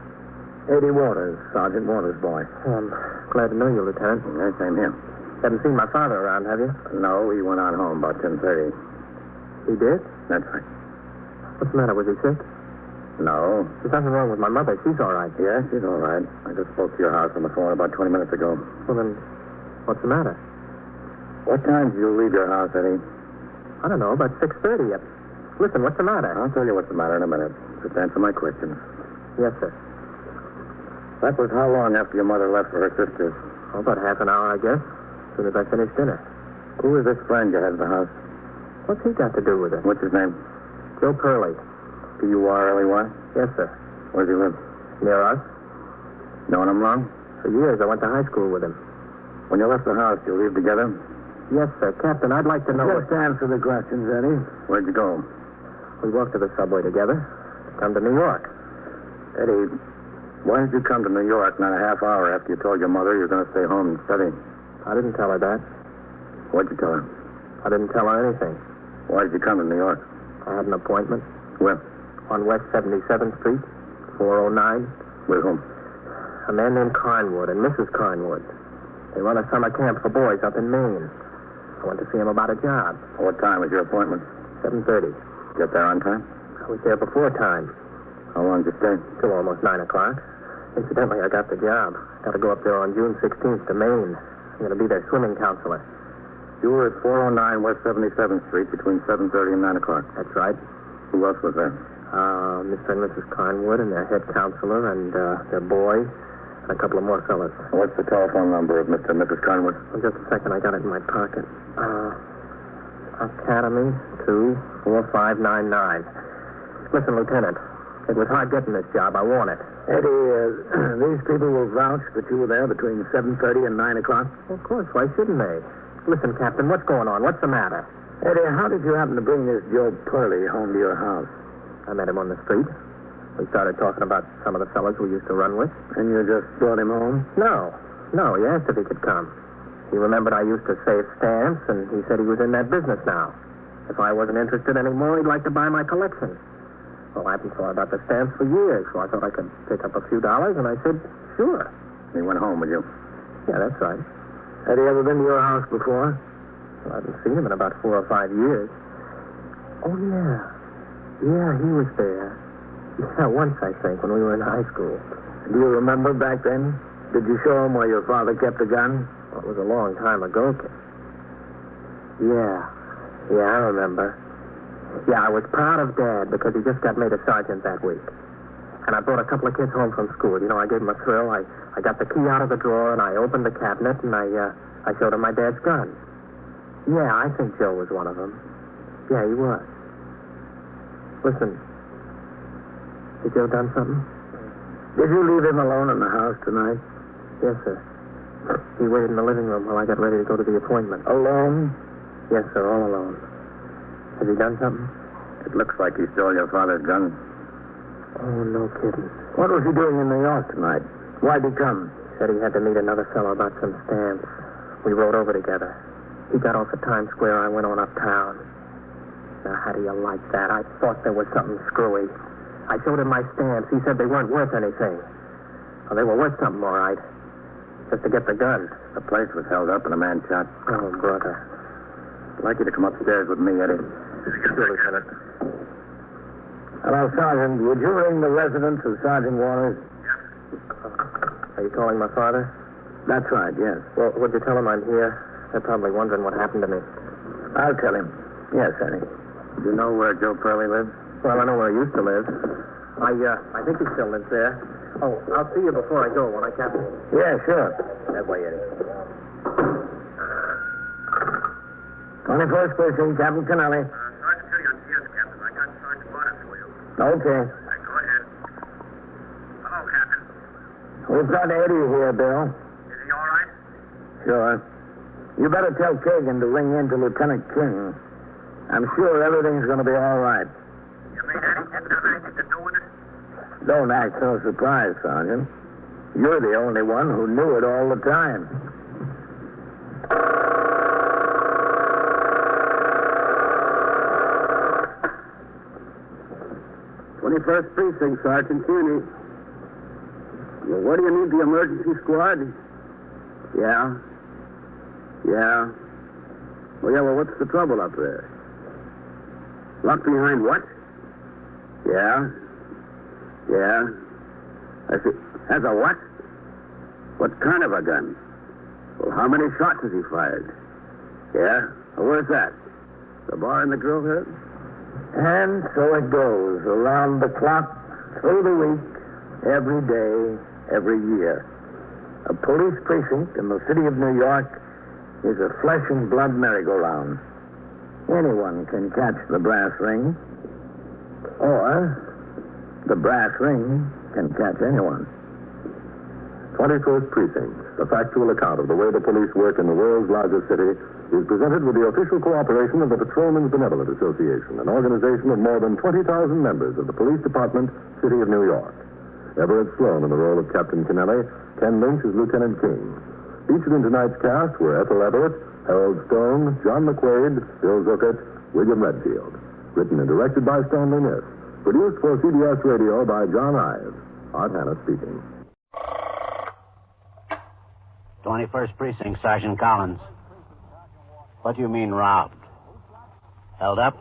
Eddie Waters, Sergeant Waters' boy. I'm glad to know you, Lieutenant. Yes, same here. Haven't seen my father around, have you? No, he went out home about 10:30. He did? That's right. What's the matter? Was he sick? No. There's nothing wrong with my mother. She's all right. Yes, she's all right. I just spoke to your house on the phone about 20 minutes ago. Well, then, what's the matter? What time did you leave your house, Eddie? I don't know, about 6:30. Listen, what's the matter? I'll tell you what's the matter in a minute. Just answer my questions. Yes, sir. That was how long after your mother left for her sister's? Oh, about half an hour, I guess. As soon as I finished dinner. Who is this friend you had at the house? What's he got to do with it? What's his name? Joe Purley. P-U-R-L-E-Y? Yes, sir. Where does he live? Near us. Knowing him long? For years, I went to high school with him. When you left the house, you leave together? Yes, sir. Captain, I'd like to know... Just answer the questions, Eddie. Where'd you go? We walked to the subway together. Come to New York. Eddie, why did you come to New York not a half hour after you told your mother you were going to stay home and study? I didn't tell her that. What'd you tell her? I didn't tell her anything. Why did you come to New York? I had an appointment. Where? On West 77th Street, 409. With whom? A man named Carnwood and Mrs. Carnwood. They run a summer camp for boys up in Maine. I went to see him about a job. What time was your appointment? 7:30. Get there on time? I was there before time. How long did you stay? Till almost 9 o'clock. Incidentally, I got the job. Got to go up there on June 16th to Maine. I'm going to be their swimming counselor. You were at 409 West 77th Street between 7:30 and 9 o'clock. That's right. Who else was there? Mr. and Mrs. Carnwood and their head counselor and their boy and a couple of more fellas. What's the telephone number of Mr. and Mrs. Carnwood? Well, just a second. I got it in my pocket. Academy 24599. Listen, Lieutenant, it was hard getting this job. I want it. Eddie, these people will vouch that you were there between 7:30 and 9 o'clock? Well, of course. Why shouldn't they? Listen, Captain, what's going on? What's the matter? Eddie, how did you happen to bring this Joe Purley home to your house? I met him on the street. We started talking about some of the fellas we used to run with. And you just brought him home? No, he asked if he could come. He remembered I used to save stamps, and he said he was in that business now. If I wasn't interested anymore, he'd like to buy my collection. Well, I've been thought about the stamps for years, so I thought I could pick up a few dollars, and I said, sure. He went home with you? Yeah, that's right. Had he ever been to your house before? Well, I haven't seen him in about 4 or 5 years. Oh, yeah. Yeah, he was there. Yeah, once, I think, when we were in high school. Do you remember back then? Did you show him where your father kept a gun? Well, it was a long time ago, kid. Yeah, I remember. Yeah, I was proud of Dad because he just got made a sergeant that week. And I brought a couple of kids home from school. You know, I gave them a thrill. I got the key out of the drawer, and I opened the cabinet, and I I showed him my dad's gun. Yeah, I think Joe was one of them. Yeah, he was. Listen, did Joe done something? Did you leave him alone in the house tonight? Yes, sir. He waited in the living room while I got ready to go to the appointment. Alone? Yes, sir, all alone. Has he done something? It looks like he stole your father's gun. Oh, no kidding. What was he doing in New York tonight? Why'd he come? Said he had to meet another fellow about some stamps. We rode over together. He got off at Times Square. I went on uptown. Now, how do you like that? I thought there was something screwy. I showed him my stamps. He said they weren't worth anything. Well, they were worth something, all right. Just to get the gun. The place was held up and a man shot. Oh, brother. I'd like you to come upstairs with me, Eddie. Sure, Lieutenant. Hello, Sergeant. Would you ring the residence of Sergeant Waters? Are you calling my father? That's right, yes. Well, would you tell him I'm here? They're probably wondering what happened to me. I'll tell him. Yes, Eddie. Do you know where Joe Purley lives? Well, I know where he used to live. I think he still lives there. Oh, I'll see you before I go when I capture him. Yeah, sure. That way, Eddie. 21st Precinct, Captain Kennelly. Sergeant City on TS, Captain. I got Sergeant Waters for you. Okay. Go ahead. Hello, Captain. We've got Eddie here, Bill. Is he all right? Sure. You better tell Kagan to ring in to Lieutenant King. I'm sure everything's going to be all right. You mean Eddie didn't have anything to do with it? Don't act so surprised, Sergeant. You're the only one who knew it all the time. First Precinct, Sergeant Kearney. Well, what do you need the emergency squad? Yeah. Well, what's the trouble up there? Locked behind what? Yeah. I see. Has a what? What kind of a gun? Well, how many shots has he fired? Yeah? Well, where's that? The bar in the grill head? And so it goes, around the clock, through the week, every day, every year. A police precinct in the city of New York is a flesh and blood merry-go-round. Anyone can catch the brass ring, or the brass ring can catch anyone. 21st Precinct, a factual account of the way the police work in the world's largest city, is presented with the official cooperation of the Patrolmen's Benevolent Association, an organization of more than 20,000 members of the Police Department, City of New York. Everett Sloane in the role of Captain Kennelly, Ken Lynch as Lieutenant King. Featured in tonight's cast were Ethel Everett, Harold Stone, John McQuaid, Bill Zuckert, William Redfield. Written and directed by Stanley Niss. Produced for CBS Radio by John Ives. Art Hanna speaking. 21st Precinct, Sergeant Collins. What do you mean, robbed? Held up?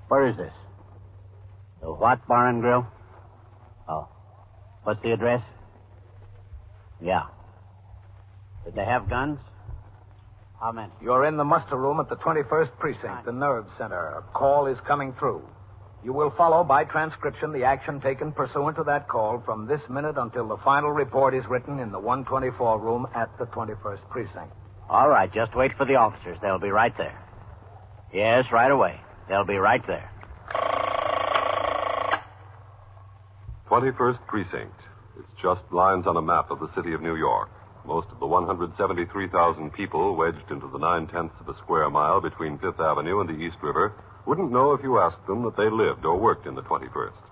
Where is this? The what, Bar and Grill? Oh. What's the address? Yeah. Did they have guns? How many? You're in the muster room at the 21st Precinct, the nerve center. A call is coming through. You will follow by transcription the action taken pursuant to that call from this minute until the final report is written in the 124 room at the 21st Precinct. All right, just wait for the officers. They'll be right there. Yes, right away. They'll be right there. 21st Precinct. It's just lines on a map of the city of New York. Most of the 173,000 people wedged into the 9/10 of a square mile between Fifth Avenue and the East River wouldn't know if you asked them that they lived or worked in the 21st.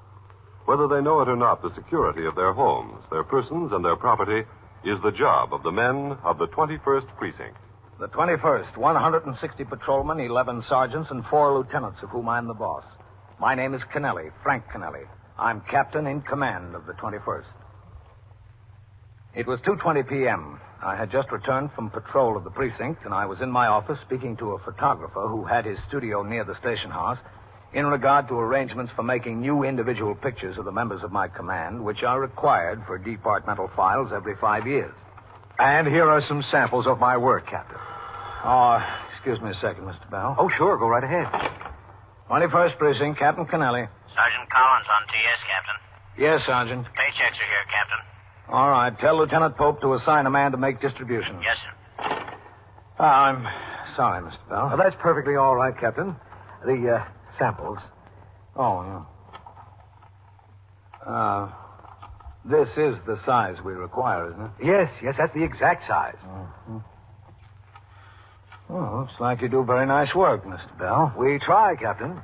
Whether they know it or not, the security of their homes, their persons, and their property is the job of the men of the 21st Precinct. The 21st, 160 patrolmen, 11 sergeants, and 4 lieutenants, of whom I'm the boss. My name is Kennelly, Frank Kennelly. I'm captain in command of the 21st. It was 2:20 p.m. I had just returned from patrol of the precinct, and I was in my office speaking to a photographer who had his studio near the station house in regard to arrangements for making new individual pictures of the members of my command, which are required for departmental files every 5 years. And here are some samples of my work, Captain. Oh, excuse me a second, Mr. Bell. Oh, sure. Go right ahead. 21st Precinct, Captain Kennelly. Sergeant Collins on TS, Captain. Yes, Sergeant. The paychecks are here, Captain. All right. Tell Lieutenant Pope to assign a man to make distribution. Yes, sir. I'm sorry, Mr. Bell. That's perfectly all right, Captain. The samples. Oh, yeah. This is the size we require, isn't it? Yes, that's the exact size. Mm-hmm. Well, looks like you do very nice work, Mr. Bell. We try, Captain.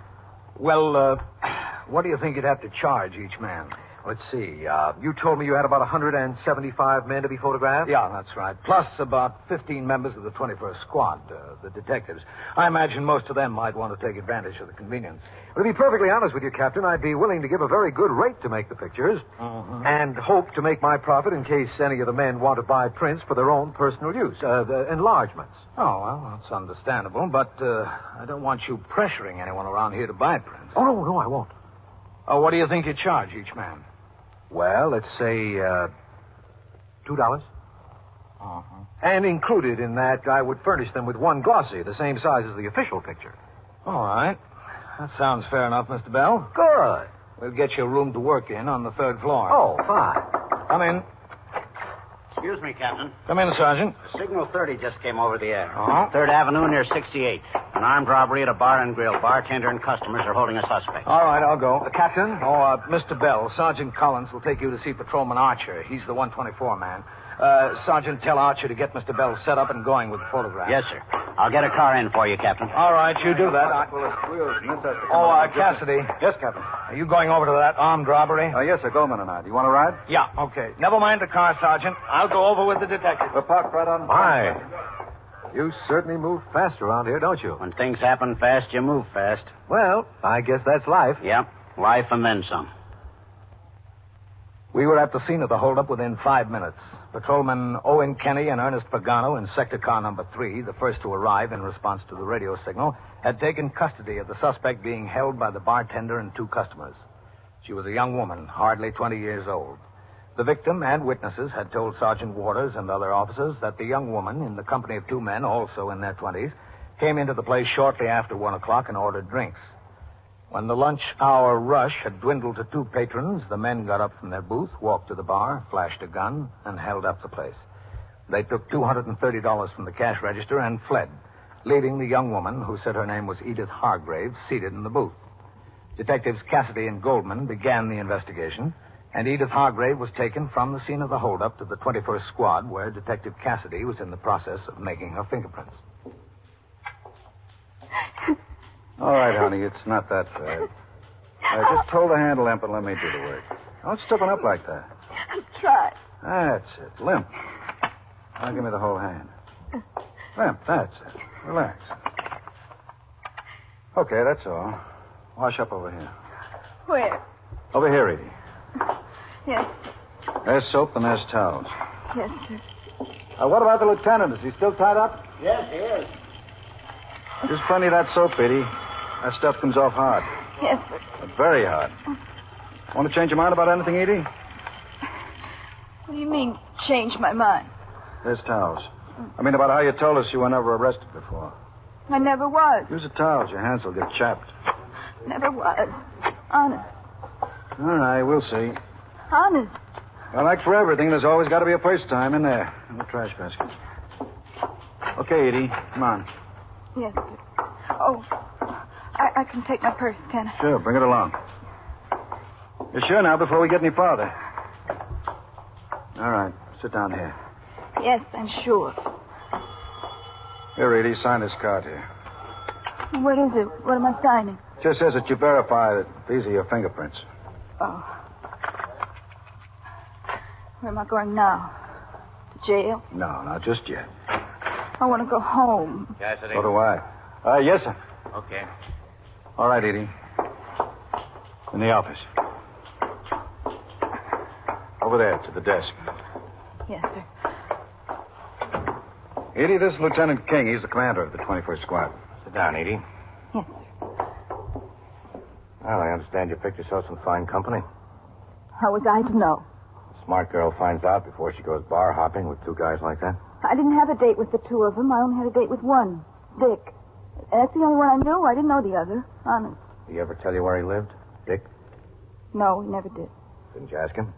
Well, what do you think you'd have to charge each man? Let's see. You told me you had about 175 men to be photographed? Yeah, that's right. Plus about 15 members of the 21st Squad, the detectives. I imagine most of them might want to take advantage of the convenience. Well, to be perfectly honest with you, Captain, I'd be willing to give a very good rate to make the pictures and hope to make my profit in case any of the men want to buy prints for their own personal use, the enlargements. Oh, well, that's understandable, but I don't want you pressuring anyone around here to buy prints. Oh, no, I won't. Oh, what do you think you charge each man? Well, let's say $2. And included in that, I would furnish them with one glossy, the same size as the official picture. All right. That sounds fair enough, Mr. Bell. Good. We'll get you a room to work in on the 3rd floor. Oh, fine. Come in. Excuse me, Captain. Come in, Sergeant. Signal 30 just came over the air. Uh-huh. 3rd Avenue near 68. An armed robbery at a bar and grill. Bartender and customers are holding a suspect. All right, I'll go. Captain? Mr. Bell, Sergeant Collins will take you to see Patrolman Archer. He's the 124 man. Sergeant, tell Archer to get Mr. Bell set up and going with the photograph. Yes, sir. I'll get a car in for you, Captain. All right, you do that. Cassidy. Yes, Captain. Are you going over to that armed robbery? Yes, sir. Goldman and I. Do you want to ride? Yeah, okay. Never mind the car, Sergeant. I'll go over with the detective. We're parked right on. Hi. You certainly move fast around here, don't you? When things happen fast, you move fast. Well, I guess that's life. Yep. Life and then some. We were at the scene of the holdup within 5 minutes. Patrolmen Owen Kenny and Ernest Pagano in sector car number 3, the first to arrive in response to the radio signal, had taken custody of the suspect being held by the bartender and 2 customers. She was a young woman, hardly 20 years old. The victim and witnesses had told Sergeant Waters and other officers that the young woman, in the company of 2 men, also in their 20s, came into the place shortly after 1 o'clock and ordered drinks. When the lunch hour rush had dwindled to 2 patrons, the men got up from their booth, walked to the bar, flashed a gun, and held up the place. They took $230 from the cash register and fled, leaving the young woman, who said her name was Edith Hargrave, seated in the booth. Detectives Cassidy and Goldman began the investigation, and Edith Hargrave was taken from the scene of the holdup to the 21st Squad, where Detective Cassidy was in the process of making her fingerprints. All right, honey, it's not that bad. Just hold the handle limp and let me do the work. Don't stiffen up like that. I'm trying. That's it. Limp. Now give me the whole hand. Limp, that's it. Relax. Okay, that's all. Wash up over here. Where? Over here, Edie. Yes. There's soap and there's towels. Yes, sir. What about the lieutenant? Is he still tied up? Yes, he is. Just plenty of that soap, Edie. That stuff comes off hard. Yes, sir. But very hard. Want to change your mind about anything, Edie? What do you mean, change my mind? There's towels. I mean about how you told us you were never arrested before. I never was. Use the towels. Your hands will get chapped. Never was. Honest. All right, we'll see. Honest. Well, like for everything, there's always got to be a first time in there. In the trash basket. Okay, Edie. Come on. Yes, sir. Oh, I can take my purse, can I? Sure, bring it along. You're sure now before we get any farther? All right, sit down here. Yes, I'm sure. Here, Edie, sign this card here. What is it? What am I signing? Just says that you verify that these are your fingerprints. Oh. Where am I going now? To jail? No, not just yet. I want to go home. Cassidy. So do I. Yes, sir. Okay. All right, Edie. In the office. Over there, to the desk. Yes, sir. Edie, this is Lieutenant King. He's the commander of the 21st Squad. Sit down, Edie. Yes, sir. Well, I understand you picked yourself some fine company. How was I to know? A smart girl finds out before she goes bar hopping with 2 guys like that. I didn't have a date with the 2 of them. I only had a date with one, Dick. That's the only one I knew. I didn't know the other. Honest. Did he ever tell you where he lived, Dick? No, he never did. Didn't you ask him?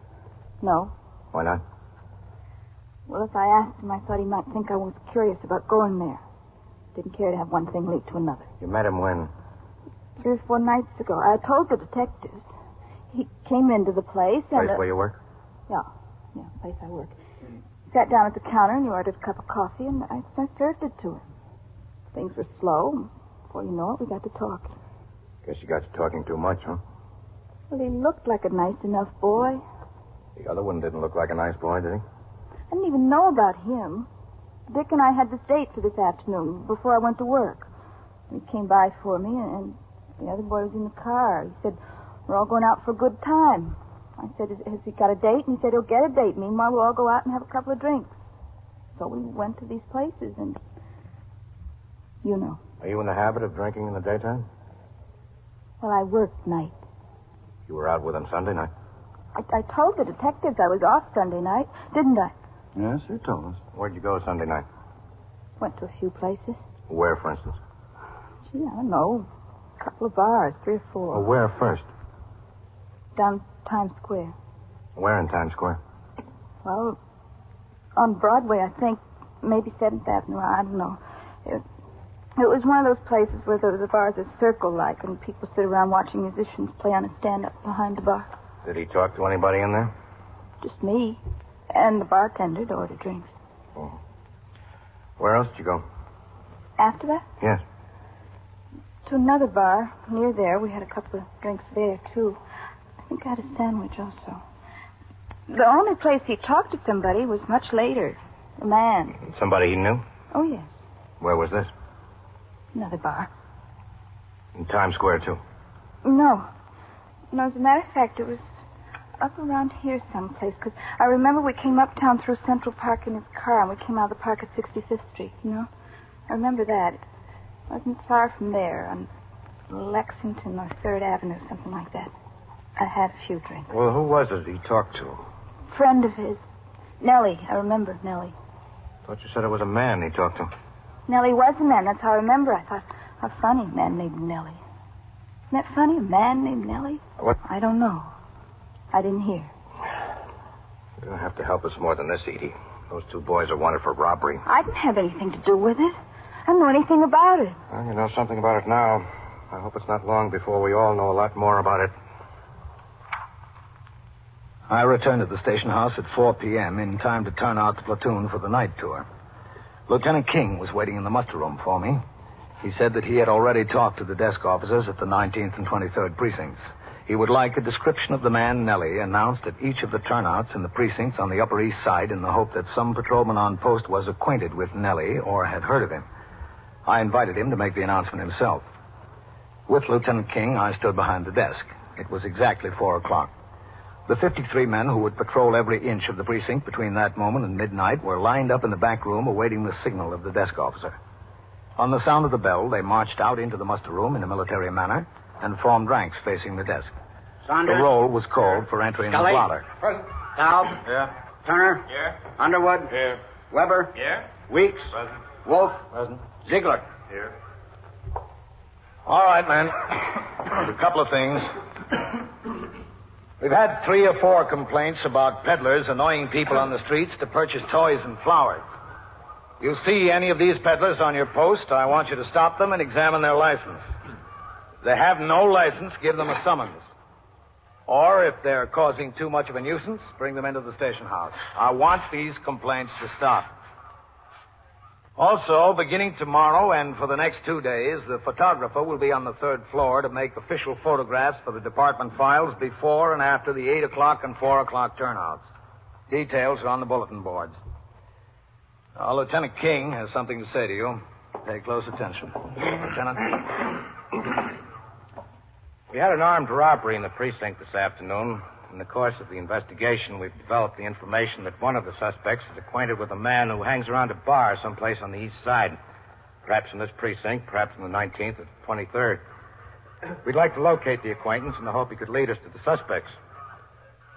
No. Why not? Well, if I asked him, I thought he might think I was curious about going there. Didn't care to have one thing lead to another. You met him when? 3 or 4 nights ago. I told the detectives. He came into the place and... Place where you work? Yeah, place I work. Sat down at the counter and he ordered a cup of coffee, and I served it to him. Things were slow. Before you know it, we got to talking. Guess you got to talking too much, huh? Well, he looked like a nice enough boy. The other one didn't look like a nice boy, did he? I didn't even know about him. Dick and I had this date for this afternoon before I went to work. He came by for me, and the other boy was in the car. He said, we're all going out for a good time. I said, has he got a date? And he said, he'll get a date. Meanwhile, we'll all go out and have a couple of drinks. So we went to these places, and you know. Are you in the habit of drinking in the daytime? Well, I worked night. You were out with him Sunday night? I told the detectives I was off Sunday night, didn't I? Yes, you told us. Where'd you go Sunday night? Went to a few places. Where, for instance? Gee, I don't know. A couple of bars, 3 or 4. Well, where first? Down Times Square. Where in Times Square? Well, on Broadway, I think. Maybe 7th Avenue. I don't know. It was one of those places where the bars are circle-like and people sit around watching musicians play on a stand-up behind the bar. Did he talk to anybody in there? Just me. And the bartender to order drinks. Oh. Where else did you go? After that? Yes. To another bar near there. We had a couple of drinks there, too. I think I had a sandwich also. The only place he talked to somebody was much later. A man. Somebody he knew? Oh, yes. Where was this? Another bar. In Times Square, too? No. No, as a matter of fact, it was up around here someplace, because I remember we came uptown through Central Park in his car, and we came out of the park at 65th Street, you know? I remember that. It wasn't far from there, on Lexington or 3rd Avenue, something like that. I had a few drinks. Well, who was it he talked to? Friend of his. Nellie. I remember Nellie. Thought you said it was a man he talked to. Nellie was a man. That's how I remember. I thought, how funny, a man named Nellie. Isn't that funny, a man named Nellie? What? I don't know. I didn't hear. You're going to have to help us more than this, Edie. Those 2 boys are wanted for robbery. I didn't have anything to do with it. I don't know anything about it. Well, you know something about it now. I hope it's not long before we all know a lot more about it. I returned to the station house at 4 p.m. in time to turn out the platoon for the night tour. Lieutenant King was waiting in the muster room for me. He said that he had already talked to the desk officers at the 19th and 23rd precincts. He would like a description of the man Nellie announced at each of the turnouts in the precincts on the Upper East Side in the hope that some patrolman on post was acquainted with Nellie or had heard of him. I invited him to make the announcement himself. With Lieutenant King, I stood behind the desk. It was exactly 4 o'clock. The 53 men who would patrol every inch of the precinct between that moment and midnight were lined up in the back room awaiting the signal of the desk officer. On the sound of the bell, they marched out into the muster room in a military manner and formed ranks facing the desk. Saunders. The roll was called for entry in the Scully. blotter. Taub. Yeah. Turner. Yeah. Underwood. Here. Weber. Yeah. Weeks. Present. Wolf. Present. Ziegler. Here. All right, men. A couple of things. We've had 3 or 4 complaints about peddlers annoying people on the streets to purchase toys and flowers. If you see any of these peddlers on your post, I want you to stop them and examine their license. If they have no license, give them a summons. Or if they're causing too much of a nuisance, bring them into the station house. I want these complaints to stop. Also, beginning tomorrow and for the next 2 days, the photographer will be on the 3rd floor to make official photographs for the department files before and after the 8 o'clock and 4 o'clock turnouts. Details are on the bulletin boards. Lieutenant King has something to say to you. Pay close attention. Lieutenant? We had an armed robbery in the precinct this afternoon. In the course of the investigation, we've developed the information that one of the suspects is acquainted with a man who hangs around a bar someplace on the east side. Perhaps in this precinct, perhaps in the 19th or 23rd. We'd like to locate the acquaintance in the hope he could lead us to the suspects.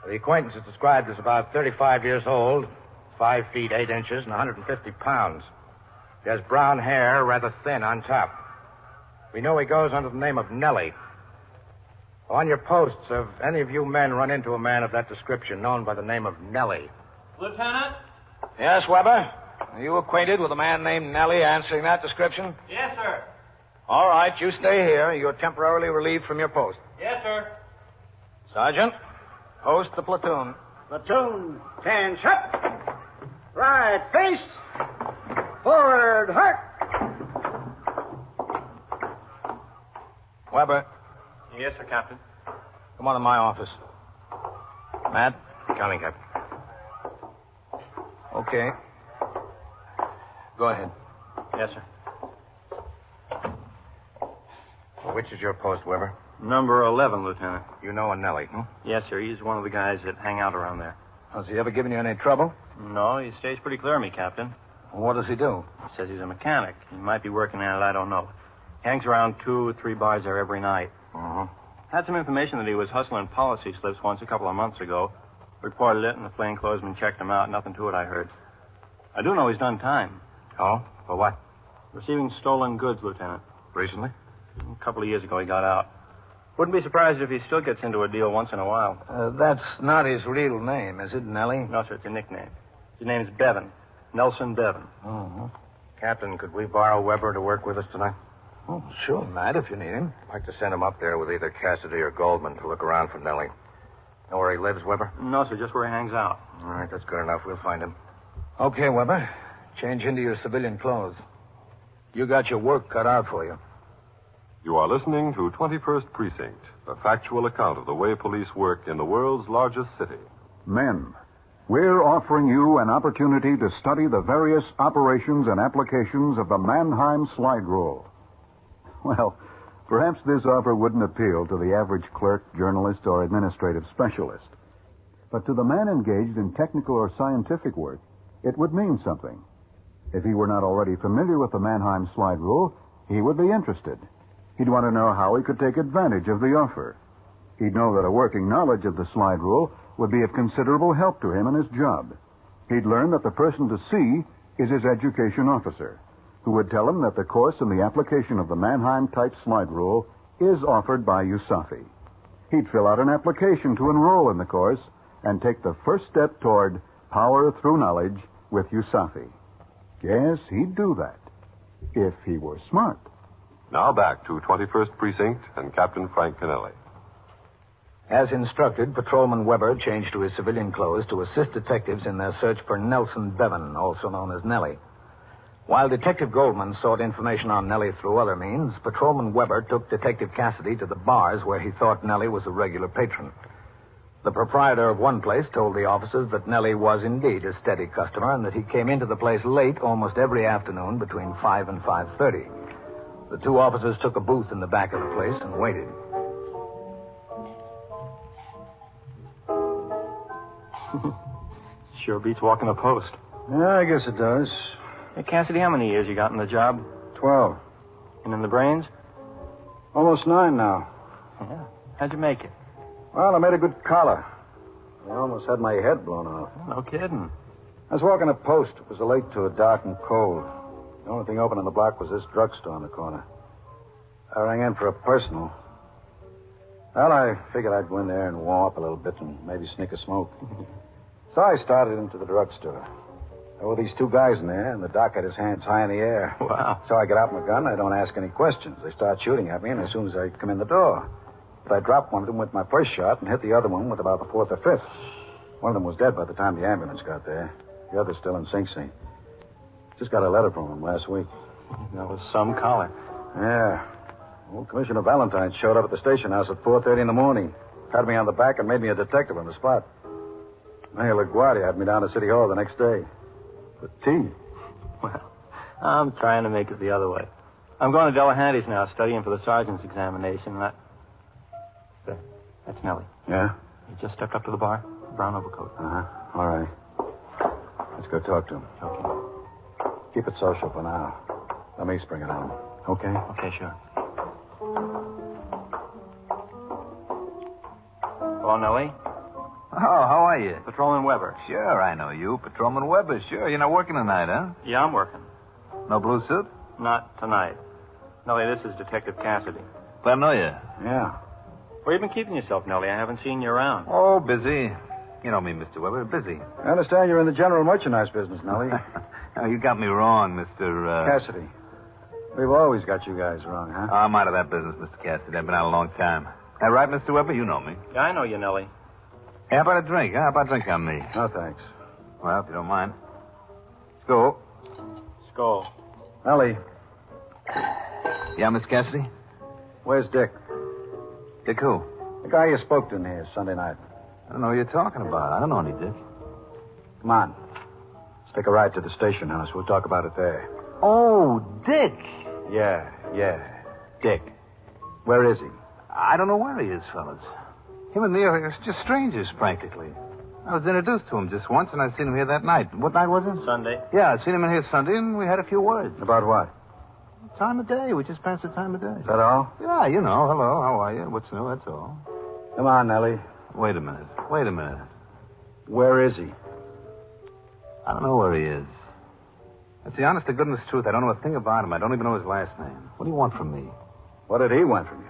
The acquaintance is described as about 35 years old, 5 feet 8 inches, and 150 pounds. He has brown hair, rather thin on top. We know he goes under the name of Nellie. On your posts, have any of you men run into a man of that description known by the name of Nellie? Lieutenant? Yes, Weber? Are you acquainted with a man named Nelly answering that description? Yes, sir. All right, you stay here. You're temporarily relieved from your post. Yes, sir. Sergeant, post the platoon. Platoon, 10 shot. Right face. Forward, heart. Weber, Yes, sir, Captain. come on to my office. Matt? Counting, Captain. Okay. Go ahead. Yes, sir. Which is your post, Weber? Number 11, Lieutenant. You know a Nelly, hmm? Yes, sir. He's one of the guys that hang out around there. Has he ever given you any trouble? No, he stays pretty clear of me, Captain. What does he do? He says he's a mechanic. He might be working at it, I don't know. He hangs around 2 or 3 bars there every night. Uh-huh. Had some information that he was hustling policy slips once a couple of months ago. Reported it, and the plainclothesman checked him out. Nothing to it, I heard. I do know he's done time. Oh? For what? Receiving stolen goods, Lieutenant. Recently? A couple of years ago he got out. Wouldn't be surprised if he still gets into a deal once in a while. That's not his real name, is it, Nelly? No, sir, it's a nickname. His name's Bevan. Nelson Bevan. Uh-huh. Captain, could we borrow Weber to work with us tonight? Oh, sure, Matt, if you need him. I'd like to send him up there with either Cassidy or Goldman to look around for Nelly. Know where he lives, Weber? No, sir, just where he hangs out. All right, that's good enough. We'll find him. Okay, Weber. Change into your civilian clothes. You got your work cut out for you. You are listening to 21st Precinct, a factual account of the way police work in the world's largest city. Men, we're offering you an opportunity to study the various operations and applications of the Mannheim slide rule. Well, perhaps this offer wouldn't appeal to the average clerk, journalist, or administrative specialist. But to the man engaged in technical or scientific work, it would mean something. If he were not already familiar with the Mannheim slide rule, he would be interested. He'd want to know how he could take advantage of the offer. He'd know that a working knowledge of the slide rule would be of considerable help to him in his job. He'd learn that the person to see is his education officer, who would tell him that the course in the application of the Mannheim-type slide rule is offered by USAFI. He'd fill out an application to enroll in the course and take the first step toward power through knowledge with USAFI. Yes, he'd do that, if he were smart. Now back to 21st Precinct and Captain Frank Kennelly. As instructed, Patrolman Weber changed to his civilian clothes to assist detectives in their search for Nelson Bevan, also known as Nelly. While Detective Goldman sought information on Nelly through other means, Patrolman Weber took Detective Cassidy to the bars where he thought Nelly was a regular patron. The proprietor of one place told the officers that Nelly was indeed a steady customer and that he came into the place late almost every afternoon between 5 and 5:30. The two officers took a booth in the back of the place and waited. Sure beats walking a post. Yeah, I guess it does. Hey, Cassidy, how many years you got in the job? 12. And in the brains? Almost 9 now. Yeah. How'd you make it? Well, I made a good collar. I almost had my head blown off. No kidding. I was walking a post. It was late to a dark and cold. The only thing open on the block was this drugstore on the corner. I rang in for a personal. Well, I figured I'd go in there and warm up a little bit and maybe sneak a smoke. So I started into the drugstore. There were these two guys in there, and the doc had his hands high in the air. Wow. So I get out my gun. I don't ask any questions. They start shooting at me, and as soon as I come in the door, but I dropped one of them with my first shot and hit the other one with about the fourth or fifth. One of them was dead by the time the ambulance got there. The other's still in Sing Sing. Just got a letter from him last week. That was some collar. Yeah. Old Commissioner Valentine showed up at the station house at 4:30 in the morning. Patted me on the back and made me a detective on the spot. Mayor LaGuardia had me down to City Hall the next day. For tea. Well, I'm trying to make it the other way. I'm going to Delahanty's now, studying for the sergeant's examination, and that's Nelly. Yeah? He just stepped up to the bar. Brown overcoat. Uh-huh. All right. Let's go talk to him. Okay. Keep it social for now. Let me spring it on. Okay? Okay, sure. Hello, Nelly. Oh, how are you? Patrolman Weber. Sure, I know you. Patrolman Weber, sure. You're not working tonight, huh? Yeah, I'm working. No blue suit? Not tonight. Nelly, this is Detective Cassidy. Glad to know you. Yeah. Where you been keeping yourself, Nelly? I haven't seen you around. Oh, busy. You know me, Mr. Weber. Busy. I understand you're in the general merchandise business, Nellie. Oh, you got me wrong, Mr. Cassidy. We've always got you guys wrong, huh? Oh, I'm out of that business, Mr. Cassidy. I've been out a long time. That right, Mr. Weber? You know me. Yeah, I know you, Nellie. Hey, how about a drink? Huh? How about a drink on me? No, thanks. Well, if you don't mind. Let's go. Skull. Ellie, Yeah, Miss Cassidy? where's Dick? Dick who? The guy you spoke to in here Sunday night. I don't know what you're talking about. I don't know any Dick. Come on. Let's take a ride to the station house. We'll talk about it there. Oh, Dick. Yeah. Dick. Where is he? I don't know where he is, fellas. Him and me are just strangers, practically. I was introduced to him just once, and I seen him here that night. What night was it? Sunday. Yeah, I seen him in here Sunday, and we had a few words. About what? Time of day. We just passed the time of day. Is that all? Yeah, you know. Hello, how are you? What's new? That's all. Come on, Nellie. Wait a minute. Where is he? I don't know where he is. That's the honest to goodness truth. I don't know a thing about him. I don't even know his last name. What do you want from me? What did he want from you?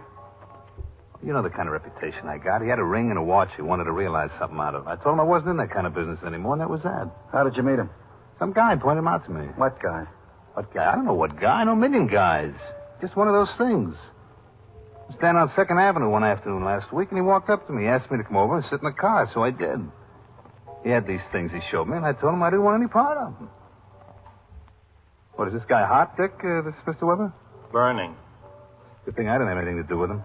You know the kind of reputation I got. He had a ring and a watch he wanted to realize something out of. I told him I wasn't in that kind of business anymore, and that was that. How did you meet him? Some guy pointed him out to me. What guy? What guy? I don't know what guy. I know a million guys. Just one of those things. I was standing on 2nd Avenue one afternoon last week, and he walked up to me. He asked me to come over and sit in the car, so I did. He had these things he showed me, and I told him I didn't want any part of them. What, is this guy hot, Dick? This Mr. Weber? Burning. Good thing I didn't have anything to do with him.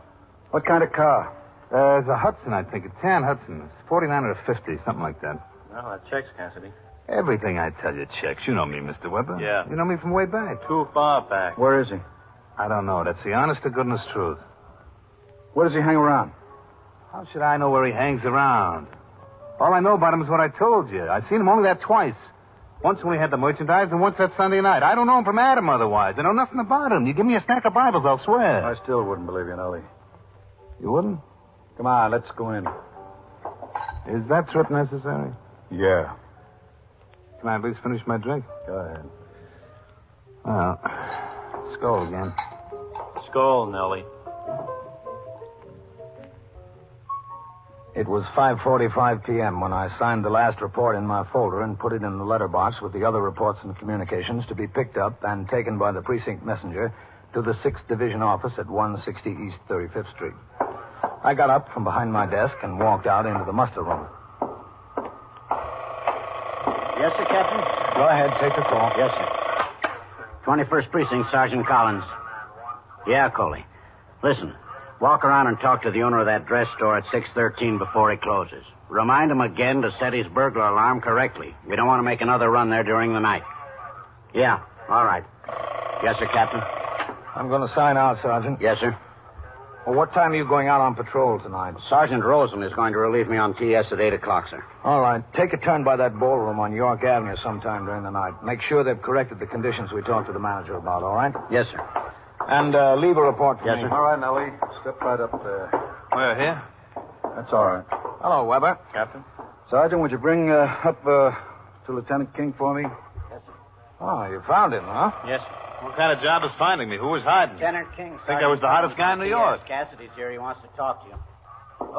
What kind of car? It's a Hudson, I think. A tan Hudson. It's 49 or a 50, something like that. Well, that checks, Cassidy. Everything I tell you checks. You know me, Mr. Weber. Yeah. You know me from way back. Too far back. Where is he? I don't know. That's the honest to goodness truth. Where does he hang around? How should I know where he hangs around? All I know about him is what I told you. I've seen him only that twice. Once when we had the merchandise, and once that Sunday night. I don't know him from Adam otherwise. I know nothing about him. You give me a stack of Bibles, I'll swear. I still wouldn't believe you, Nellie. You wouldn't? Come on, let's go in. Is that trip necessary? Yeah. Can I at least finish my drink? Go ahead. Well, skull again. Skull, Nellie. It was 5:45 p.m. when I signed the last report in my folder and put it in the letterbox with the other reports and communications to be picked up and taken by the precinct messenger to the 6th Division office at 160 East 35th Street. I got up from behind my desk and walked out into the muster room. Yes, sir, Captain? Go ahead, take the call. Yes, sir. 21st Precinct, Sergeant Collins. Yeah, Coley. Listen, walk around and talk to the owner of that dress store at 613 before he closes. Remind him again to set his burglar alarm correctly. We don't want to make another run there during the night. Yeah, all right. Yes, sir, Captain. I'm going to sign out, Sergeant. Yes, sir. Well, what time are you going out on patrol tonight? Sergeant Rosen is going to relieve me on TS at 8 o'clock, sir. All right. Take a turn by that ballroom on York Avenue sometime during the night. Make sure they've corrected the conditions we talked to the manager about, all right? Yes, sir. And leave a report for Yes, me. sir. All right, Nellie. Step right up there. We're here. That's all right. Hello, Weber. Captain. Sergeant, would you bring up to Lieutenant King for me? Yes, sir. Oh, you found him, huh? Yes, sir. What kind of job is finding me? Who was hiding? Lieutenant King, Think I was the hottest guy in New York. Yes, Cassidy's here. He wants to talk to you.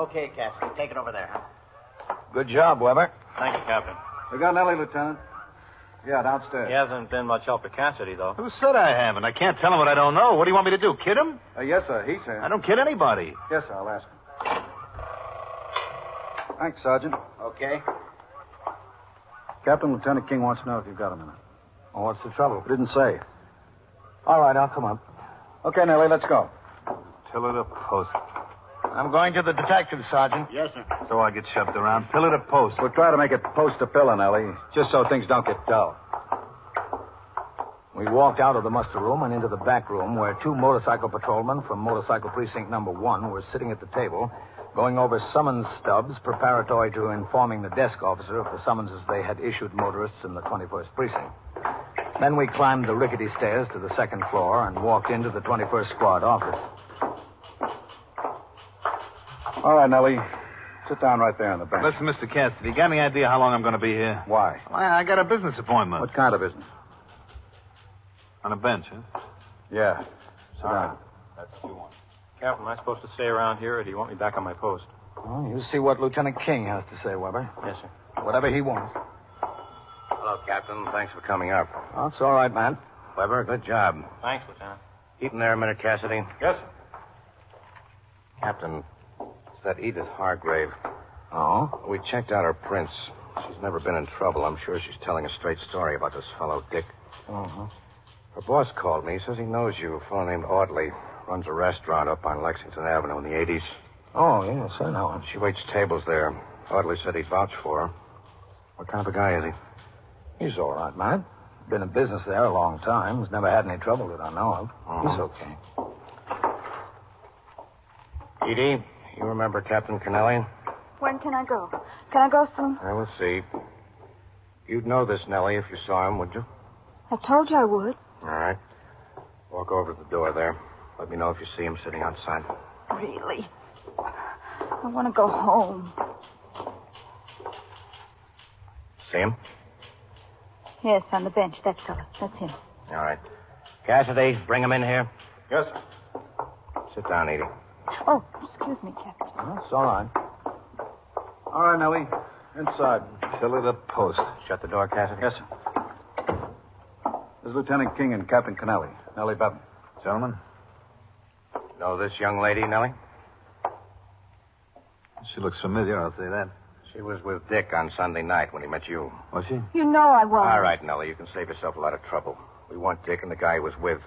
Okay, Cassidy. Take it over there, huh? Good job, Weber. Thank you, Captain. We got Nellie, Lieutenant. Yeah, downstairs. He hasn't been much help to Cassidy, though. Who said I haven't? I can't tell him what I don't know. What do you want me to do, kid him? Yes, sir. He's here. I don't kid anybody. Yes, sir. I'll ask him. Thanks, Sergeant. Okay. Captain, Lieutenant King wants to know if you've got a minute. Well, what's the trouble? Didn't say. All right, I'll come up. Okay, Nellie, let's go. Till it a post. I'm going to the detective, Sergeant. Yes, sir. So I get shoved around. Till it a post. We'll try to make it post to pillar, Nellie, just so things don't get dull. We walked out of the muster room and into the back room where two motorcycle patrolmen from motorcycle precinct number 1 were sitting at the table going over summons stubs preparatory to informing the desk officer of the summonses they had issued motorists in the 21st Precinct. Then we climbed the rickety stairs to the 2nd floor and walked into the 21st Squad office. All right, Nellie. Sit down right there on the bench. Listen, Mr. Cassidy, you got any idea how long I'm going to be here? Why? I got a business appointment. What kind of business? On a bench, huh? Yeah. Sit down. That's what you want. Captain, am I supposed to stay around here, or do you want me back on my post? Well, you see what Lieutenant King has to say, Weber. Yes, sir. Whatever he wants. Hello, Hello, Captain. Thanks for coming up. Oh, it's all right, man. Weber, good job. Thanks, Lieutenant. Keep him there a minute, Cassidy. Yes, sir. Captain, it's that Edith Hargrave. Oh? We checked out her prints. She's never been in trouble. I'm sure she's telling a straight story about this fellow, Dick. Uh-huh. Her boss called me. He says he knows you. A fellow named Audley. Runs a restaurant up on Lexington Avenue in the 80s. Oh, yes, I know him. She waits tables there. Audley said he'd vouch for her. What kind of a guy is he? He's all right, man. Been in business there a long time. He's never had any trouble that I know of. He's okay. Edie, you remember Captain Kennelly? When can I go? Can I go soon? I will see. You'd know this, Nellie, if you saw him, would you? I told you I would. All right. Walk over to the door there. Let me know if you see him sitting outside. Really? I want to go home. See him? Yes, on the bench. That fella. That's him. All right. Cassidy, bring him in here. Yes, sir. Sit down, Edie. Oh, excuse me, Captain. Oh, it's all right. All right, Nellie. Inside. Still at the post. Shut the door, Cassidy. Yes, sir. This is Lieutenant King and Captain Kennelly. Nellie Bevan. Gentlemen. Know this young lady, Nellie? She looks familiar, I'll say that. She was with Dick on Sunday night when he met you. Was she? You know I won't. All right, Nellie, you can save yourself a lot of trouble. We want Dick and the guy he was with.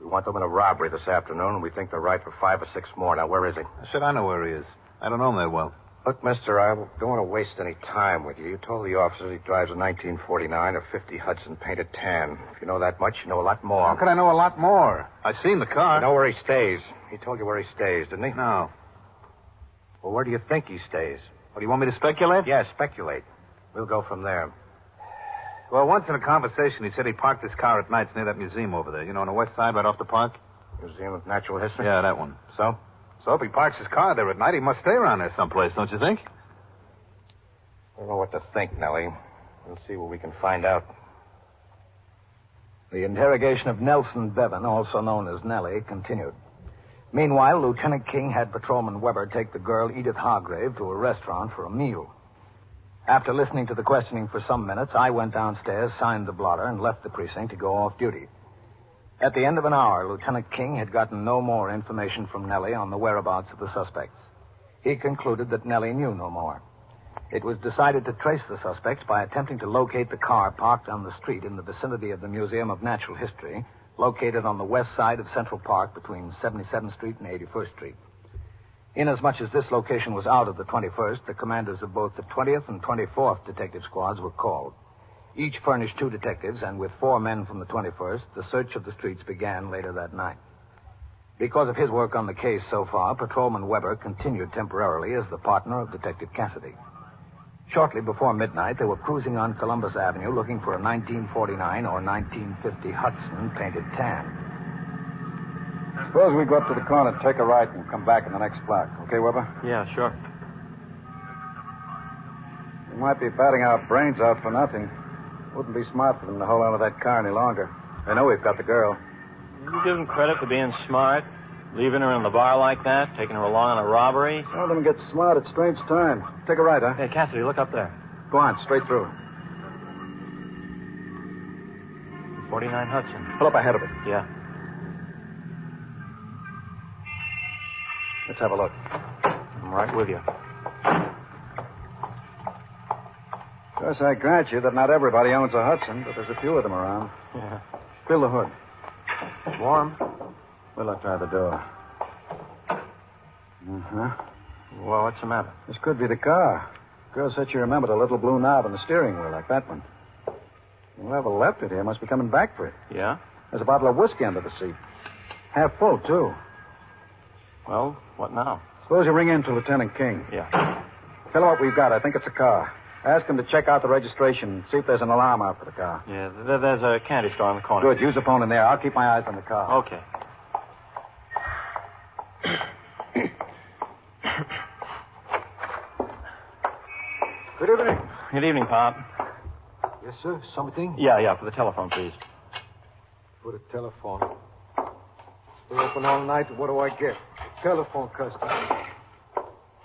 We want them in a robbery this afternoon, and we think they're right for 5 or 6 more. Now, where is he? I said I know where he is. I don't know him that well. Look, mister, I don't want to waste any time with you. You told the officers he drives a 1949 or 50 Hudson painted tan. If you know that much, you know a lot more. How could I know a lot more? I seen the car. You know where he stays. He told you where he stays, didn't he? No. Well, where do you think he stays? What, do you want me to speculate? Yeah, speculate. We'll go from there. Well, once in a conversation, he said he parked his car at nights near that museum over there. You know, on the west side, right off the park? Museum of Natural History? Yeah, that one. So? So if he parks his car there at night, he must stay around there someplace, don't you think? I don't know what to think, Nellie. We'll see what we can find out. The interrogation of Nelson Bevan, also known as Nellie, continued. Meanwhile, Lieutenant King had Patrolman Weber take the girl Edith Hargrave to a restaurant for a meal. After listening to the questioning for some minutes, I went downstairs, signed the blotter, and left the precinct to go off duty. At the end of an hour, Lieutenant King had gotten no more information from Nellie on the whereabouts of the suspects. He concluded that Nellie knew no more. It was decided to trace the suspects by attempting to locate the car parked on the street in the vicinity of the Museum of Natural History, located on the west side of Central Park between 77th Street and 81st Street. Inasmuch as this location was out of the 21st, the commanders of both the 20th and 24th detective squads were called. Each furnished 2 detectives, and with 4 men from the 21st, the search of the streets began later that night. Because of his work on the case so far, Patrolman Weber continued temporarily as the partner of Detective Cassidy. Shortly before midnight, they were cruising on Columbus Avenue looking for a 1949 or 1950 Hudson painted tan. Suppose we go up to the corner, take a right, and come back in the next block. Okay, Weber? Yeah, sure. We might be batting our brains out for nothing. Wouldn't be smart for them to hold on to that car any longer. They know we've got the girl. You give them credit for being smart, leaving her in the bar like that, taking her along on a robbery. Some of them get smart at strange times. Take a right, huh? Hey, Cassidy, look up there. Go on, straight through. 49 Hudson. Pull up ahead of it. Yeah. Let's have a look. I'm right with you. Of course, I grant you that not everybody owns a Hudson, but there's a few of them around. Yeah. Fill the hood. Warm? Well, I'll try the door. Uh-huh. Well, what's the matter? This could be the car. Girl said she remembered a little blue knob on the steering wheel, like that one. Whoever left it here must be coming back for it. Yeah? There's a bottle of whiskey under the seat. Half full, too. Well, what now? Suppose you ring in to Lieutenant King. Yeah. Tell him what we've got. I think it's a car. Ask him to check out the registration, see if there's an alarm out for the car. Yeah, there's a candy store on the corner. Good. Use the phone in there. I'll keep my eyes on the car. Okay. Good evening. Good evening, Pop. Yes, sir. Something? Yeah, for the telephone, please. For the telephone. Stay open all night. What do I get? Telephone customer.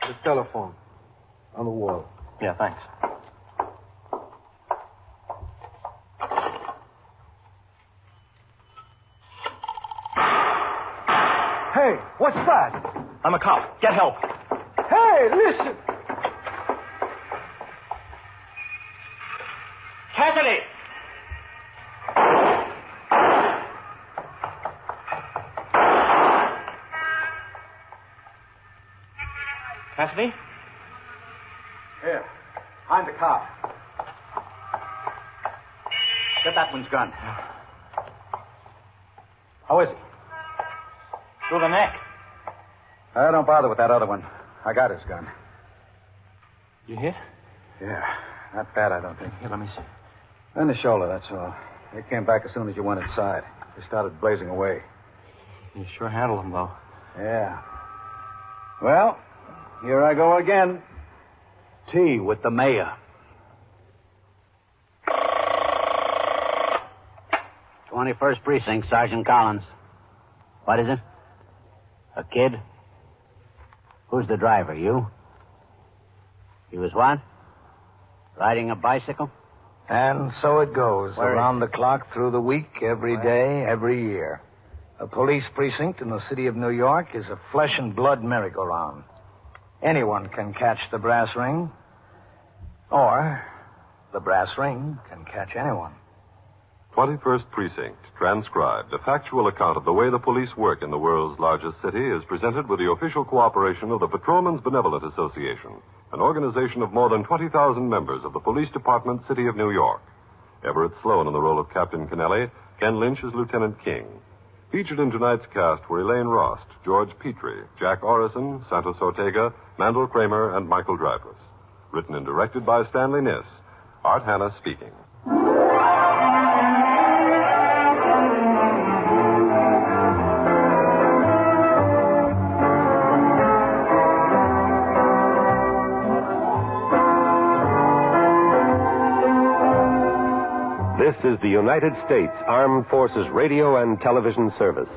The telephone. On the wall. Yeah, thanks. that? I'm a cop. Get help. Hey, listen. Cassidy! Cassidy? Here. I'm the cop. Get that one's gun. How is he? Through the neck. Don't bother with that other one. I got his gun. You hit? Yeah. Not bad, I don't think. Here, let me see. In the shoulder, that's all. They came back as soon as you went inside. They started blazing away. You sure handled them, though. Yeah. Well, here I go again. Tea with the mayor. 21st Precinct, Sergeant Collins. What is it? A kid? Who's the driver, you? He was what? Riding a bicycle? And so it goes, Where around the clock, through the week, every day, every year. A police precinct in the city of New York is a flesh and blood merry-go-round. Anyone can catch the brass ring, or the brass ring can catch anyone. 21st Precinct, transcribed, a factual account of the way the police work in the world's largest city, is presented with the official cooperation of the Patrolmen's Benevolent Association, an organization of more than 20,000 members of the Police Department, City of New York. Everett Sloane in the role of Captain Kennelly, Ken Lynch as Lieutenant King. Featured in tonight's cast were Elaine Rost, George Petrie, Jack Orison, Santos Ortega, Mandel Kramer, and Michael Dreyfus. Written and directed by Stanley Niss. Art Hanna speaking. This is the United States Armed Forces Radio and Television Service.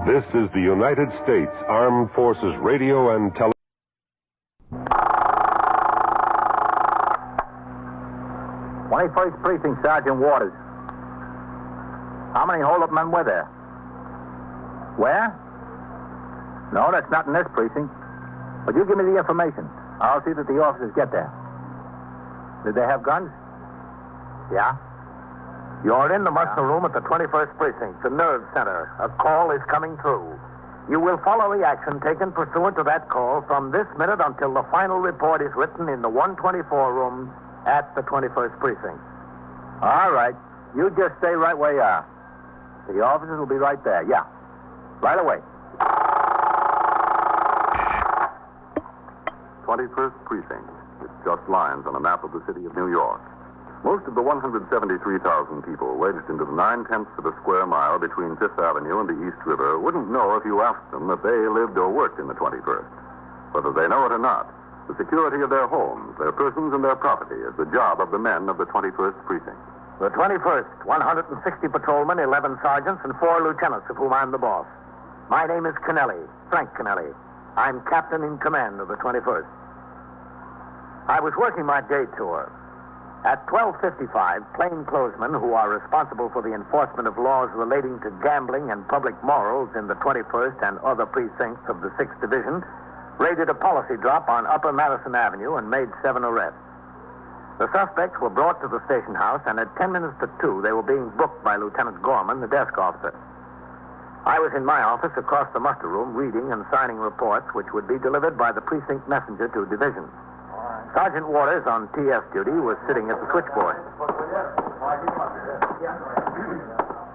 This is the United States Armed Forces Radio and Television. 21st Precinct, Sergeant Waters. How many hold-up men were there? Where? No, that's not in this precinct. But you give me the information. I'll see that the officers get there. Did they have guns? Yeah? You're in the muster room at the 21st Precinct, the nerve center. A call is coming through. You will follow the action taken pursuant to that call from this minute until the final report is written in the 124 room at the 21st Precinct. All right. You just stay right where you are. The officers will be right there. Yeah. Right away. 21st Precinct. It's just lines on a map of the city of New York. Most of the 173,000 people wedged into the 9/10 of a square mile between Fifth Avenue and the East River wouldn't know if you asked them that they lived or worked in the 21st. Whether they know it or not, the security of their homes, their persons, and their property is the job of the men of the 21st Precinct. The 21st, 160 patrolmen, 11 sergeants, and 4 lieutenants, of whom I'm the boss. My name is Kennelly, Frank Kennelly. I'm captain in command of the 21st. I was working my day tour. At 12:55, plainclothesmen who are responsible for the enforcement of laws relating to gambling and public morals in the 21st and other precincts of the 6th Division raided a policy drop on Upper Madison Avenue and made 7 arrests. The suspects were brought to the station house, and at 10 minutes to 2, they were being booked by Lieutenant Gorman, the desk officer. I was in my office across the muster room reading and signing reports which would be delivered by the precinct messenger to divisions. Sergeant Waters, on TS duty, was sitting at the switchboard.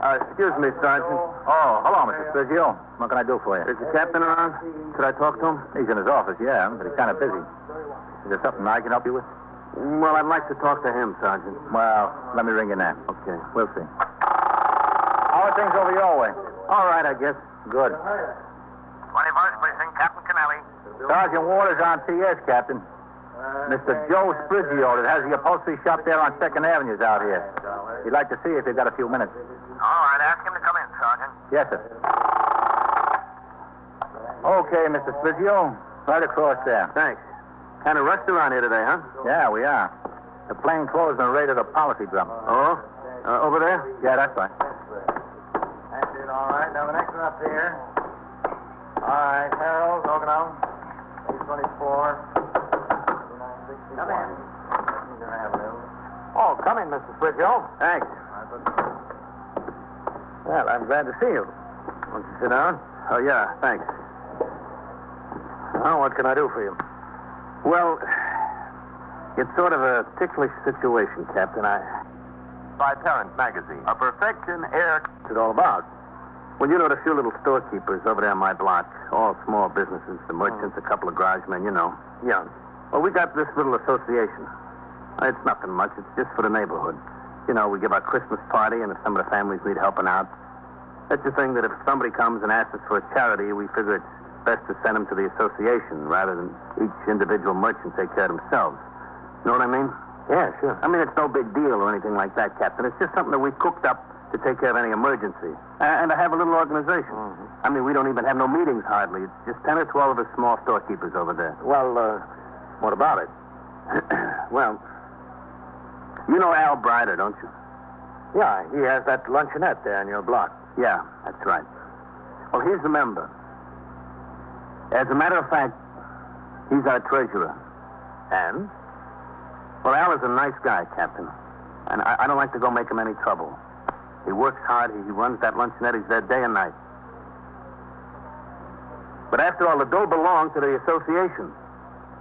Excuse me, Sergeant. Oh, hello, Mr. Spizio. What can I do for you? Is the captain around? Should I talk to him? He's in his office, yeah, but he's kind of busy. Is there something I can help you with? Well, I'd like to talk to him, Sergeant. Well, let me ring you now. Okay. We'll see. How are things over your way? All right, I guess. Good. 21st Precinct, Captain Kennelly. Sergeant Waters on TS, Captain. Mr. Joe Sprizio that has the upholstery shop there on 2nd Avenue is out here. He'd like to see you if you've got a few minutes. All right, ask him to come in, Sergeant. Yes, sir. Okay, Mr. Sprizio. Right across there. Thanks. Kind of rushed around here today, huh? Yeah, we are. The plainclothesmen raided a policy drum. Oh? Over there? Yeah, that's right. That's it, all right. Now the next one up here. All right, Harold, Oakland, 824. Come in. Oh, come in, Mr. Sprizio. Thanks. Well, I'm glad to see you. Won't you sit down? Oh, yeah, thanks. Now, what can I do for you? Well, it's sort of a ticklish situation, Captain. By Parent Magazine, a perfection air. What's it all about? Well, you know the few little storekeepers over there on my block. All small businesses, the merchants, a couple of garage men, you know. Young. Well, we got this little association. It's nothing much. It's just for the neighborhood. You know, we give our Christmas party, and if some of the families need helping out, that's the thing that if somebody comes and asks us for a charity, we figure it's best to send them to the association rather than each individual merchant take care of themselves. You know what I mean? Yeah, sure. I mean, it's no big deal or anything like that, Captain. It's just something that we cooked up to take care of any emergency. And to have a little organization. Mm-hmm. I mean, we don't even have no meetings hardly. It's just 10 or 12 of us small storekeepers over there. Well, what about it? Well, you know Al Brider, don't you? Yeah, he has that luncheonette there in your block. Yeah, that's right. Well, he's the member. As a matter of fact, he's our treasurer. And? Well, Al is a nice guy, Captain. And I don't like to go make him any trouble. He works hard. He runs that luncheonette. He's there day and night. But after all, the dough belonged to the association.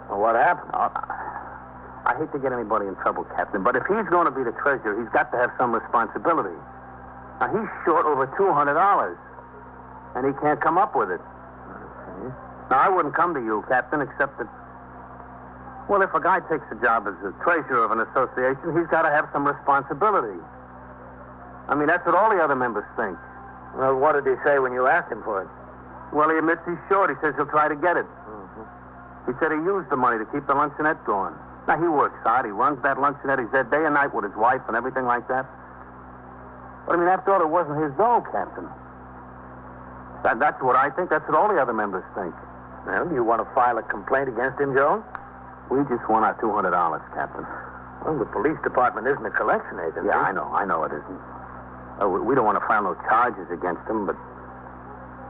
Well, what happened? I hate to get anybody in trouble, Captain, but if he's going to be the treasurer, he's got to have some responsibility. Now, he's short over $200, and he can't come up with it. Okay. Now, I wouldn't come to you, Captain, except that, well, if a guy takes a job as the treasurer of an association, he's got to have some responsibility. I mean, that's what all the other members think. Well, what did he say when you asked him for it? Well, he admits he's short. He says he'll try to get it. Mm-hmm. He said he used the money to keep the luncheonette going. Now, he works hard. He runs that luncheonette. He's there day and night with his wife and everything like that. But, I mean, after all, it wasn't his dough, Captain. That's what I think. That's what all the other members think. Well, do you want to file a complaint against him, Joe? We just want our $200, Captain. Well, the police department isn't a collection agency. Yeah, I know it isn't. We don't want to file no charges against him, but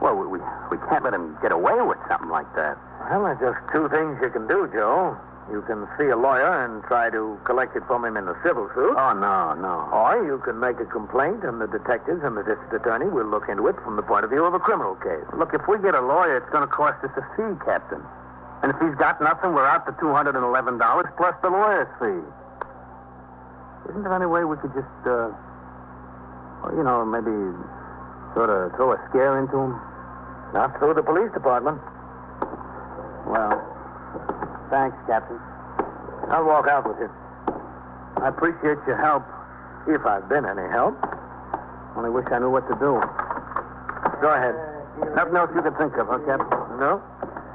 Well, we can't let him get away with something like that. Well, there's just two things you can do, Joe. You can see a lawyer and try to collect it from him in a civil suit. Oh, no. Or you can make a complaint, and the detectives and the district attorney will look into it from the point of view of a criminal case. Look, if we get a lawyer, it's going to cost us a fee, Captain. And if he's got nothing, we're out the $211 plus the lawyer's fee. Isn't there any way we could just, maybe sort of throw a scare into him? Not through the police department. Well, thanks, Captain. I'll walk out with you. I appreciate your help. If I've been any help. Only wish I knew what to do. Go ahead. Nothing else you can think of, huh, Captain? No?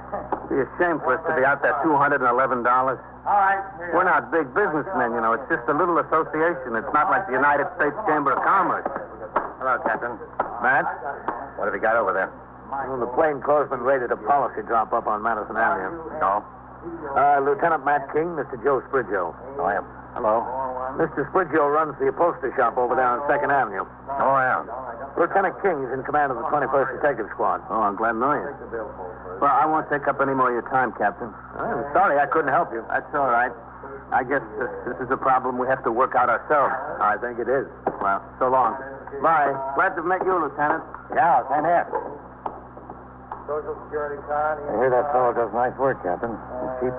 It'd be a shame for us to be out that $211. All right. We're not big businessmen, you know. It's just a little association. It's not like the United States Chamber of Commerce. Hello, Captain. Matt? What have you got over there? Well, the plainclothesman raided a policy drop up on Madison Avenue. No? Lieutenant Matt King, Mr. Joe Sprigio. Oh, yeah. Hello. Mr. Sprigio runs the upholstery shop over there on 2nd Avenue. Oh, yeah. Lieutenant King is in command of the 21st Detective Squad. Oh, I'm glad to know you. Well, I won't take up any more of your time, Captain. I'm sorry I couldn't help you. That's all right. I guess this is a problem we have to work out ourselves. I think it is. Well, so long. Bye. Glad to have met you, Lieutenant. Yeah, same here. Social Security card. I hear that fellow does nice work, Captain. He's cheap.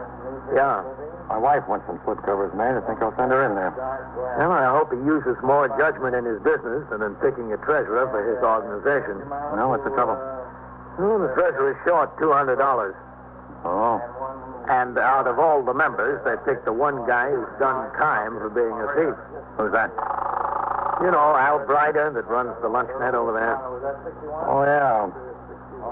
Yeah. My wife wants some slip covers made. I think I'll send her in there. Well, I hope he uses more judgment in his business than in picking a treasurer for his organization. Well, what's the trouble? Well, the treasurer is short $200. Oh. And out of all the members, they picked the one guy who's done time for being a thief. Who's that? You know, Al Bryder that runs the luncheonette over there. Oh, yeah.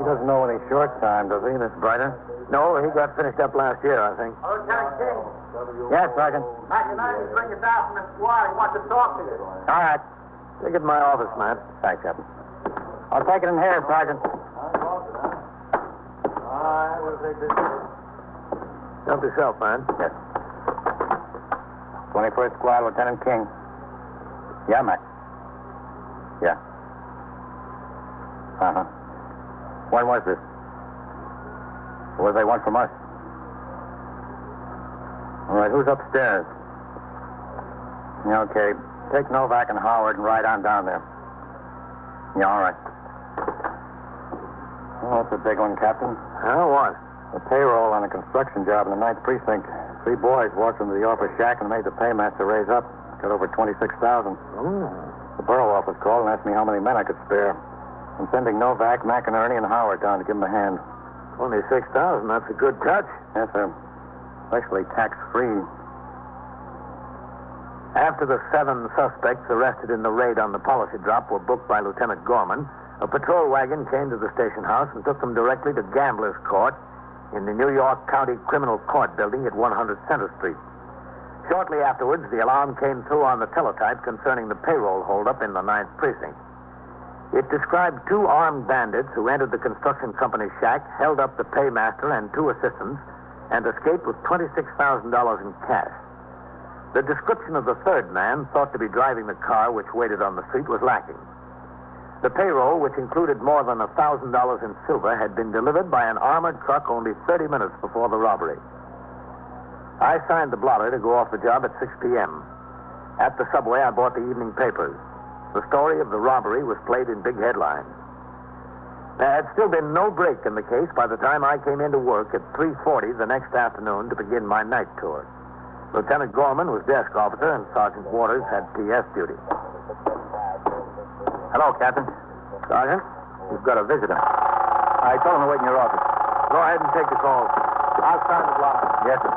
He doesn't know any short time, does he, this Bryder? No, he got finished up last year, I think. Lieutenant King. Yes, Sergeant. Matt and I bring you down from the squad. He wants to talk to you. All right. Take it to my office, Matt. Thanks, Captain. I'll take it in here, Sergeant. All right, we'll take this. Help yourself, man. Yes. 21st Squad, Lieutenant King. Yeah, Mac. Yeah. Uh-huh. When was this? What do they want from us? All right, who's upstairs? Yeah, okay. Take Novak and Howard and ride on down there. Yeah, all right. Well, that's a big one, Captain. Huh, what? The payroll on a construction job in the 9th Precinct. 3 boys walked into the office shack and made the paymaster raise up. Got over $26,000. Oh. The borough office called and asked me how many men I could spare. I'm sending Novak, McInerney, and Howard down to give them a hand. $26,000, that's a good touch. Yes, sir. Especially tax-free. After the 7 suspects arrested in the raid on the policy drop were booked by Lieutenant Gorman, a patrol wagon came to the station house and took them directly to Gamblers Court in the New York County Criminal Court building at 100 Center Street. Shortly afterwards, the alarm came through on the teletype concerning the payroll holdup in the 9th Precinct. It described 2 armed bandits who entered the construction company's shack, held up the paymaster and 2 assistants, and escaped with $26,000 in cash. The description of the 3rd man, thought to be driving the car which waited on the street, was lacking. The payroll, which included more than $1,000 in silver, had been delivered by an armored truck only 30 minutes before the robbery. I signed the blotter to go off the job at 6 p.m. At the subway, I bought the evening papers. The story of the robbery was played in big headlines. There had still been no break in the case by the time I came into work at 3:40 the next afternoon to begin my night tour. Lieutenant Gorman was desk officer and Sergeant Waters had PS duty. Hello, Captain. Sergeant? You've got a visitor. I told him to wait in your office. Go ahead and take the call. I'll sign the blotter. Yes, sir.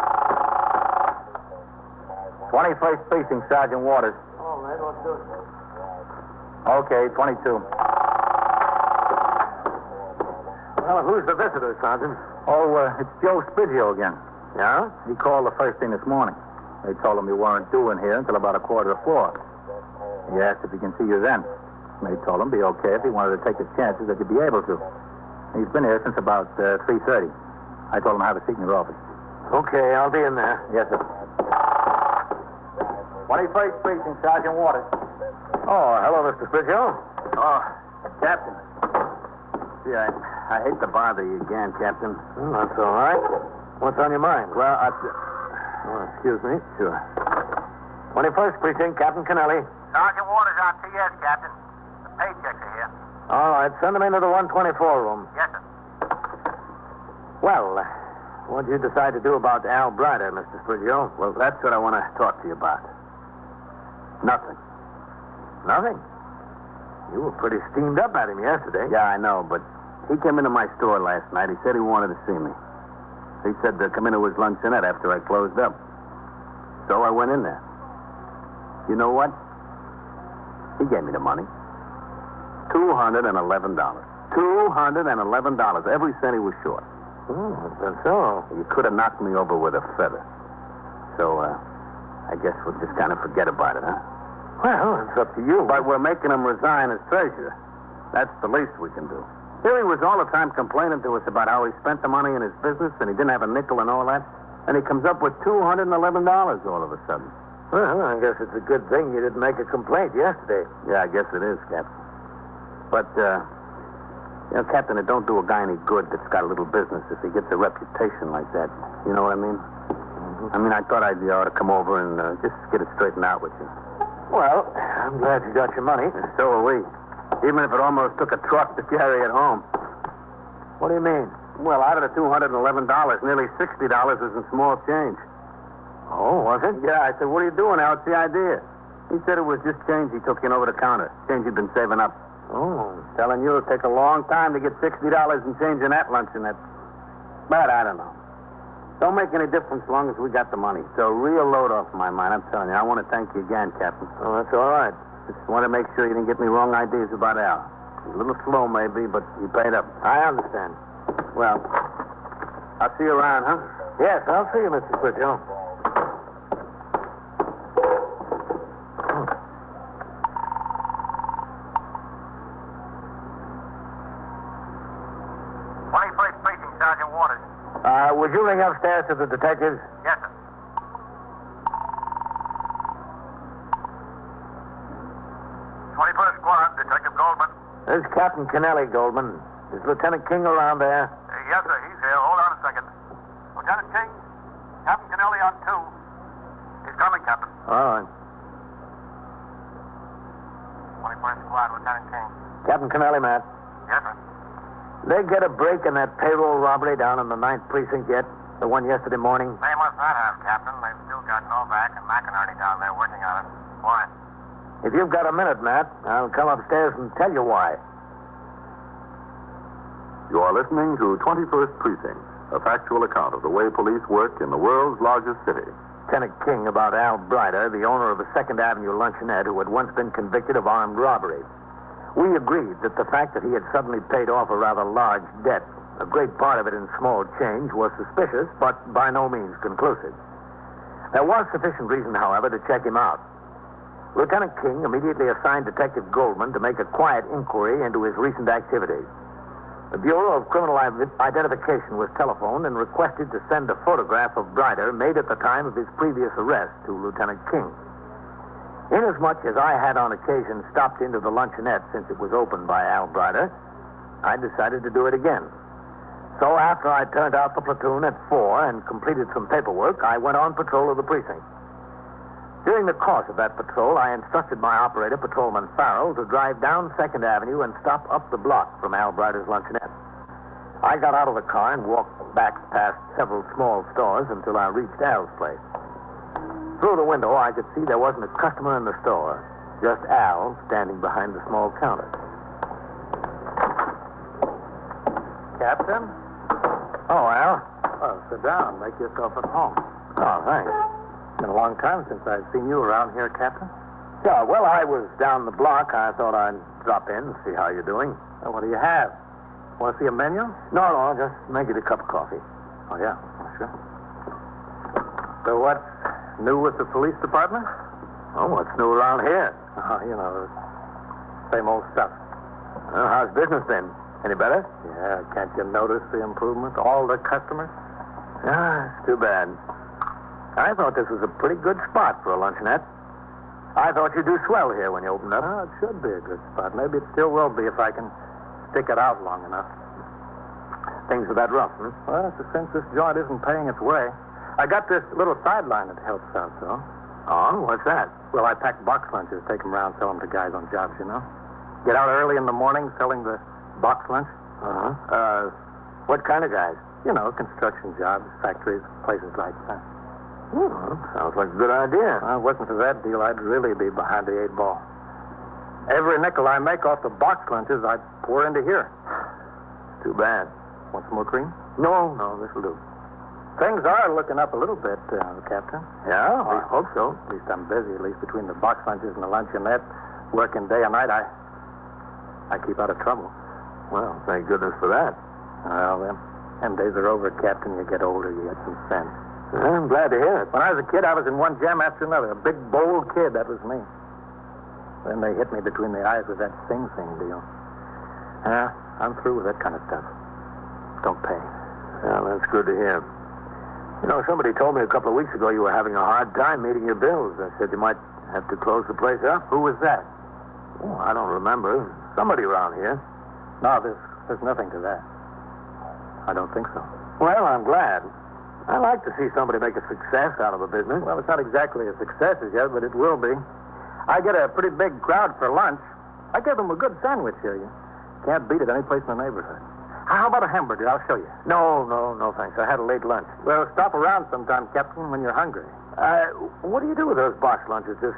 21st Precinct, Sergeant Waters. Oh, man, let's do it. Okay, 22. Well, who's the visitor, Sergeant? Oh, it's Joe Sprigio again. Yeah? He called the first thing this morning. They told him you weren't due in here until about 3:15. He asked if he can see you then. They told him it'd be okay if he wanted to take the chances that you'd be able to. He's been here since about 3:30. I told him to have a seat in your office. Okay, I'll be in there. Yes, sir. 21st Precinct, Sergeant Waters. Oh, hello, Mr. Sprigio. Oh, Captain. Gee, I hate to bother you again, Captain. Well, that's all right. What's on your mind? Well, excuse me. Sure. 21st Precinct, Captain Kennelly. Sergeant Waters on TS, Captain. The paychecks are here. All right, send them into the 124 room. Yes, sir. Well, what did you decide to do about Al Brider, Mr. Sprigio? Well, that's what I want to talk to you about. Nothing. Nothing? You were pretty steamed up at him yesterday. Yeah, I know, but he came into my store last night. He said he wanted to see me. He said to come into his luncheonette after I closed up. So I went in there. You know what? He gave me the money. $211. $211. Every cent he was short. That's so. You could have knocked me over with a feather. So, I guess we'll just kind of forget about it, huh? Well, it's up to you. But we're making him resign as treasurer. That's the least we can do. Here he was all the time complaining to us about how he spent the money in his business and he didn't have a nickel and all that. And he comes up with $211 all of a sudden. Well, I guess it's a good thing you didn't make a complaint yesterday. Yeah, I guess it is, Captain. But, Captain, it don't do a guy any good that's got a little business if he gets a reputation like that. You know what I mean? Mm-hmm. I mean, I thought I ought to come over and just get it straightened out with you. Well, I'm glad you got your money. And so are we. Even if it almost took a truck to carry it home. What do you mean? Well, out of the $211, nearly $60 was in small change. Oh, was it? Yeah, I said, what are you doing, Al? What's the idea? He said it was just change he took in over the counter. Change he'd been saving up. Oh. Telling you it'll take a long time to get $60 in change in that luncheonette. But I don't know. Don't make any difference as long as we got the money. It's a real load off my mind, I'm telling you. I want to thank you again, Captain. Oh, that's all right. Just want to make sure you didn't get me wrong ideas about Al. He's a little slow, maybe, but he paid up. I understand. Well, I'll see you around, huh? Yes, I'll see you, Mr. Sprigio. Sergeant Waters. Would you ring upstairs to the detectives? Yes, sir. Squad, Detective Goldman. This is Captain Kennelly, Goldman. Is Lieutenant King around there? Yes, sir. He's here. Hold on a second. Lieutenant King, Captain Kennelly on 2. He's coming, Captain. All right. 21st Squad, Lieutenant King. Captain Kennelly, Matt. Yes, sir. They get a break in that payroll robbery down in the 9th Precinct yet? The one yesterday morning? They must not have, Captain. They've still got Novak and McInerney down there working on it. Why? If you've got a minute, Matt, I'll come upstairs and tell you why. You are listening to 21st Precinct, a factual account of the way police work in the world's largest city. Lieutenant King about Al Brider, the owner of a 2nd Avenue luncheonette who had once been convicted of armed robbery. We agreed that the fact that he had suddenly paid off a rather large debt, a great part of it in small change, was suspicious, but by no means conclusive. There was sufficient reason, however, to check him out. Lieutenant King immediately assigned Detective Goldman to make a quiet inquiry into his recent activities. The Bureau of Criminal Identification was telephoned and requested to send a photograph of Brider made at the time of his previous arrest to Lieutenant King. Inasmuch as I had on occasion stopped into the luncheonette since it was opened by Al Brider, I decided to do it again. So after I turned out the platoon at 4 and completed some paperwork, I went on patrol of the precinct. During the course of that patrol, I instructed my operator, Patrolman Farrell, to drive down 2nd Avenue and stop up the block from Al Brider's luncheonette. I got out of the car and walked back past several small stores until I reached Al's place. Through the window, I could see there wasn't a customer in the store, just Al standing behind the small counter. Captain? Oh, Al? Oh, sit down. Make yourself at home. Oh, thanks. It's been a long time since I've seen you around here, Captain. Yeah, well, I was down the block. I thought I'd drop in and see how you're doing. Well, what do you have? Want to see a menu? No, just make it a cup of coffee. Oh, yeah, sure. So what's new with the police department? Oh, what's new around here? Oh, you know, same old stuff. Well, how's business been? Any better? Yeah, can't you notice the improvement? All the customers? Ah, it's too bad. I thought this was a pretty good spot for a luncheonette. I thought you'd do swell here when you opened up. Oh, it should be a good spot. Maybe it still will be if I can stick it out long enough. Things are that rough, huh? Well, since this joint isn't paying its way, I got this little sideline that helps out, though. Oh, what's that? Well, I pack box lunches, take them around, sell them to guys on jobs, you know. Get out early in the morning selling the box lunch. What kind of guys? You know, construction jobs, factories, places like that. Sounds like a good idea. Well, if it wasn't for that deal, I'd really be behind the 8-ball. Every nickel I make off the box lunches, I pour into here. Too bad. Want some more cream? No, this'll do. Things are looking up a little bit, Captain. Yeah, I hope so. At least I'm busy. At least between the box lunches and the luncheonette, working day and night, I keep out of trouble. Well, thank goodness for that. Well, them days are over, Captain. You get older, you get some sense. I'm glad to hear it. When I was a kid, I was in one jam after another. A big, bold kid, that was me. Then they hit me between the eyes with that Sing Sing deal. I'm through with that kind of stuff. Don't pay. Well, that's good to hear. You know, somebody told me a couple of weeks ago you were having a hard time meeting your bills. I said you might have to close the place up. Who was that? Oh, I don't remember. Somebody around here. No, there's nothing to that. I don't think so. Well, I'm glad. I like to see somebody make a success out of a business. Well, it's not exactly a success as yet, but it will be. I get a pretty big crowd for lunch. I give them a good sandwich here. You can't beat it any place in the neighborhood. How about a hamburger? I'll show you. No, thanks. I had a late lunch. Well, stop around sometime, Captain, when you're hungry. What do you do with those box lunches? Just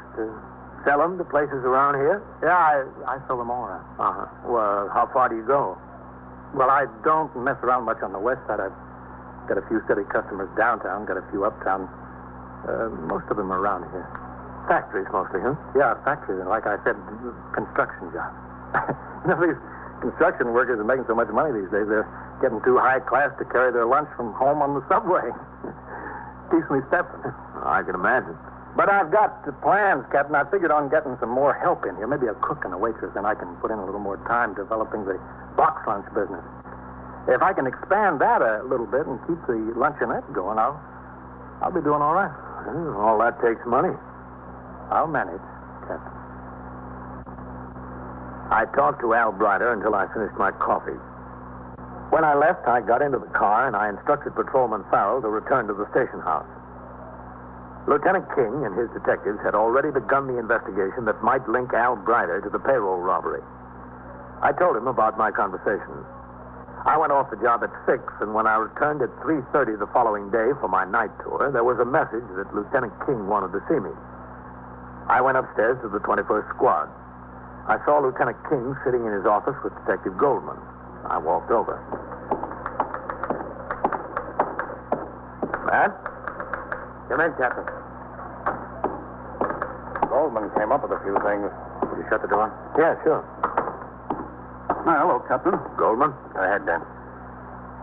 sell them to places around here? Yeah, I sell them all around. Well, how far do you go? Well, I don't mess around much on the west side. I've got a few steady customers downtown, got a few uptown. Most of them are around here. Factories mostly, huh? Yeah, factories, and like I said, construction jobs. You know, these construction workers are making so much money these days, they're getting too high class to carry their lunch from home on the subway. Keeps me stepping. I can imagine. But I've got plans, Captain. I figured on getting some more help in here, maybe a cook and a waitress, then I can put in a little more time developing the box lunch business. If I can expand that a little bit and keep the luncheonette going, I'll be doing all right. Well, all that takes money. I'll manage, Captain. I talked to Al Brider until I finished my coffee. When I left, I got into the car and I instructed Patrolman Farrell to return to the station house. Lieutenant King and his detectives had already begun the investigation that might link Al Brider to the payroll robbery. I told him about my conversations. I went off the job at 6, and when I returned at 3:30 the following day for my night tour, there was a message that Lieutenant King wanted to see me. I went upstairs to the 21st Squad. I saw Lieutenant King sitting in his office with Detective Goldman. I walked over. Matt? Come in, Captain. Goldman came up with a few things. Will you shut the door? Yeah, sure. Hello, Captain. Goldman? Go ahead, Dan.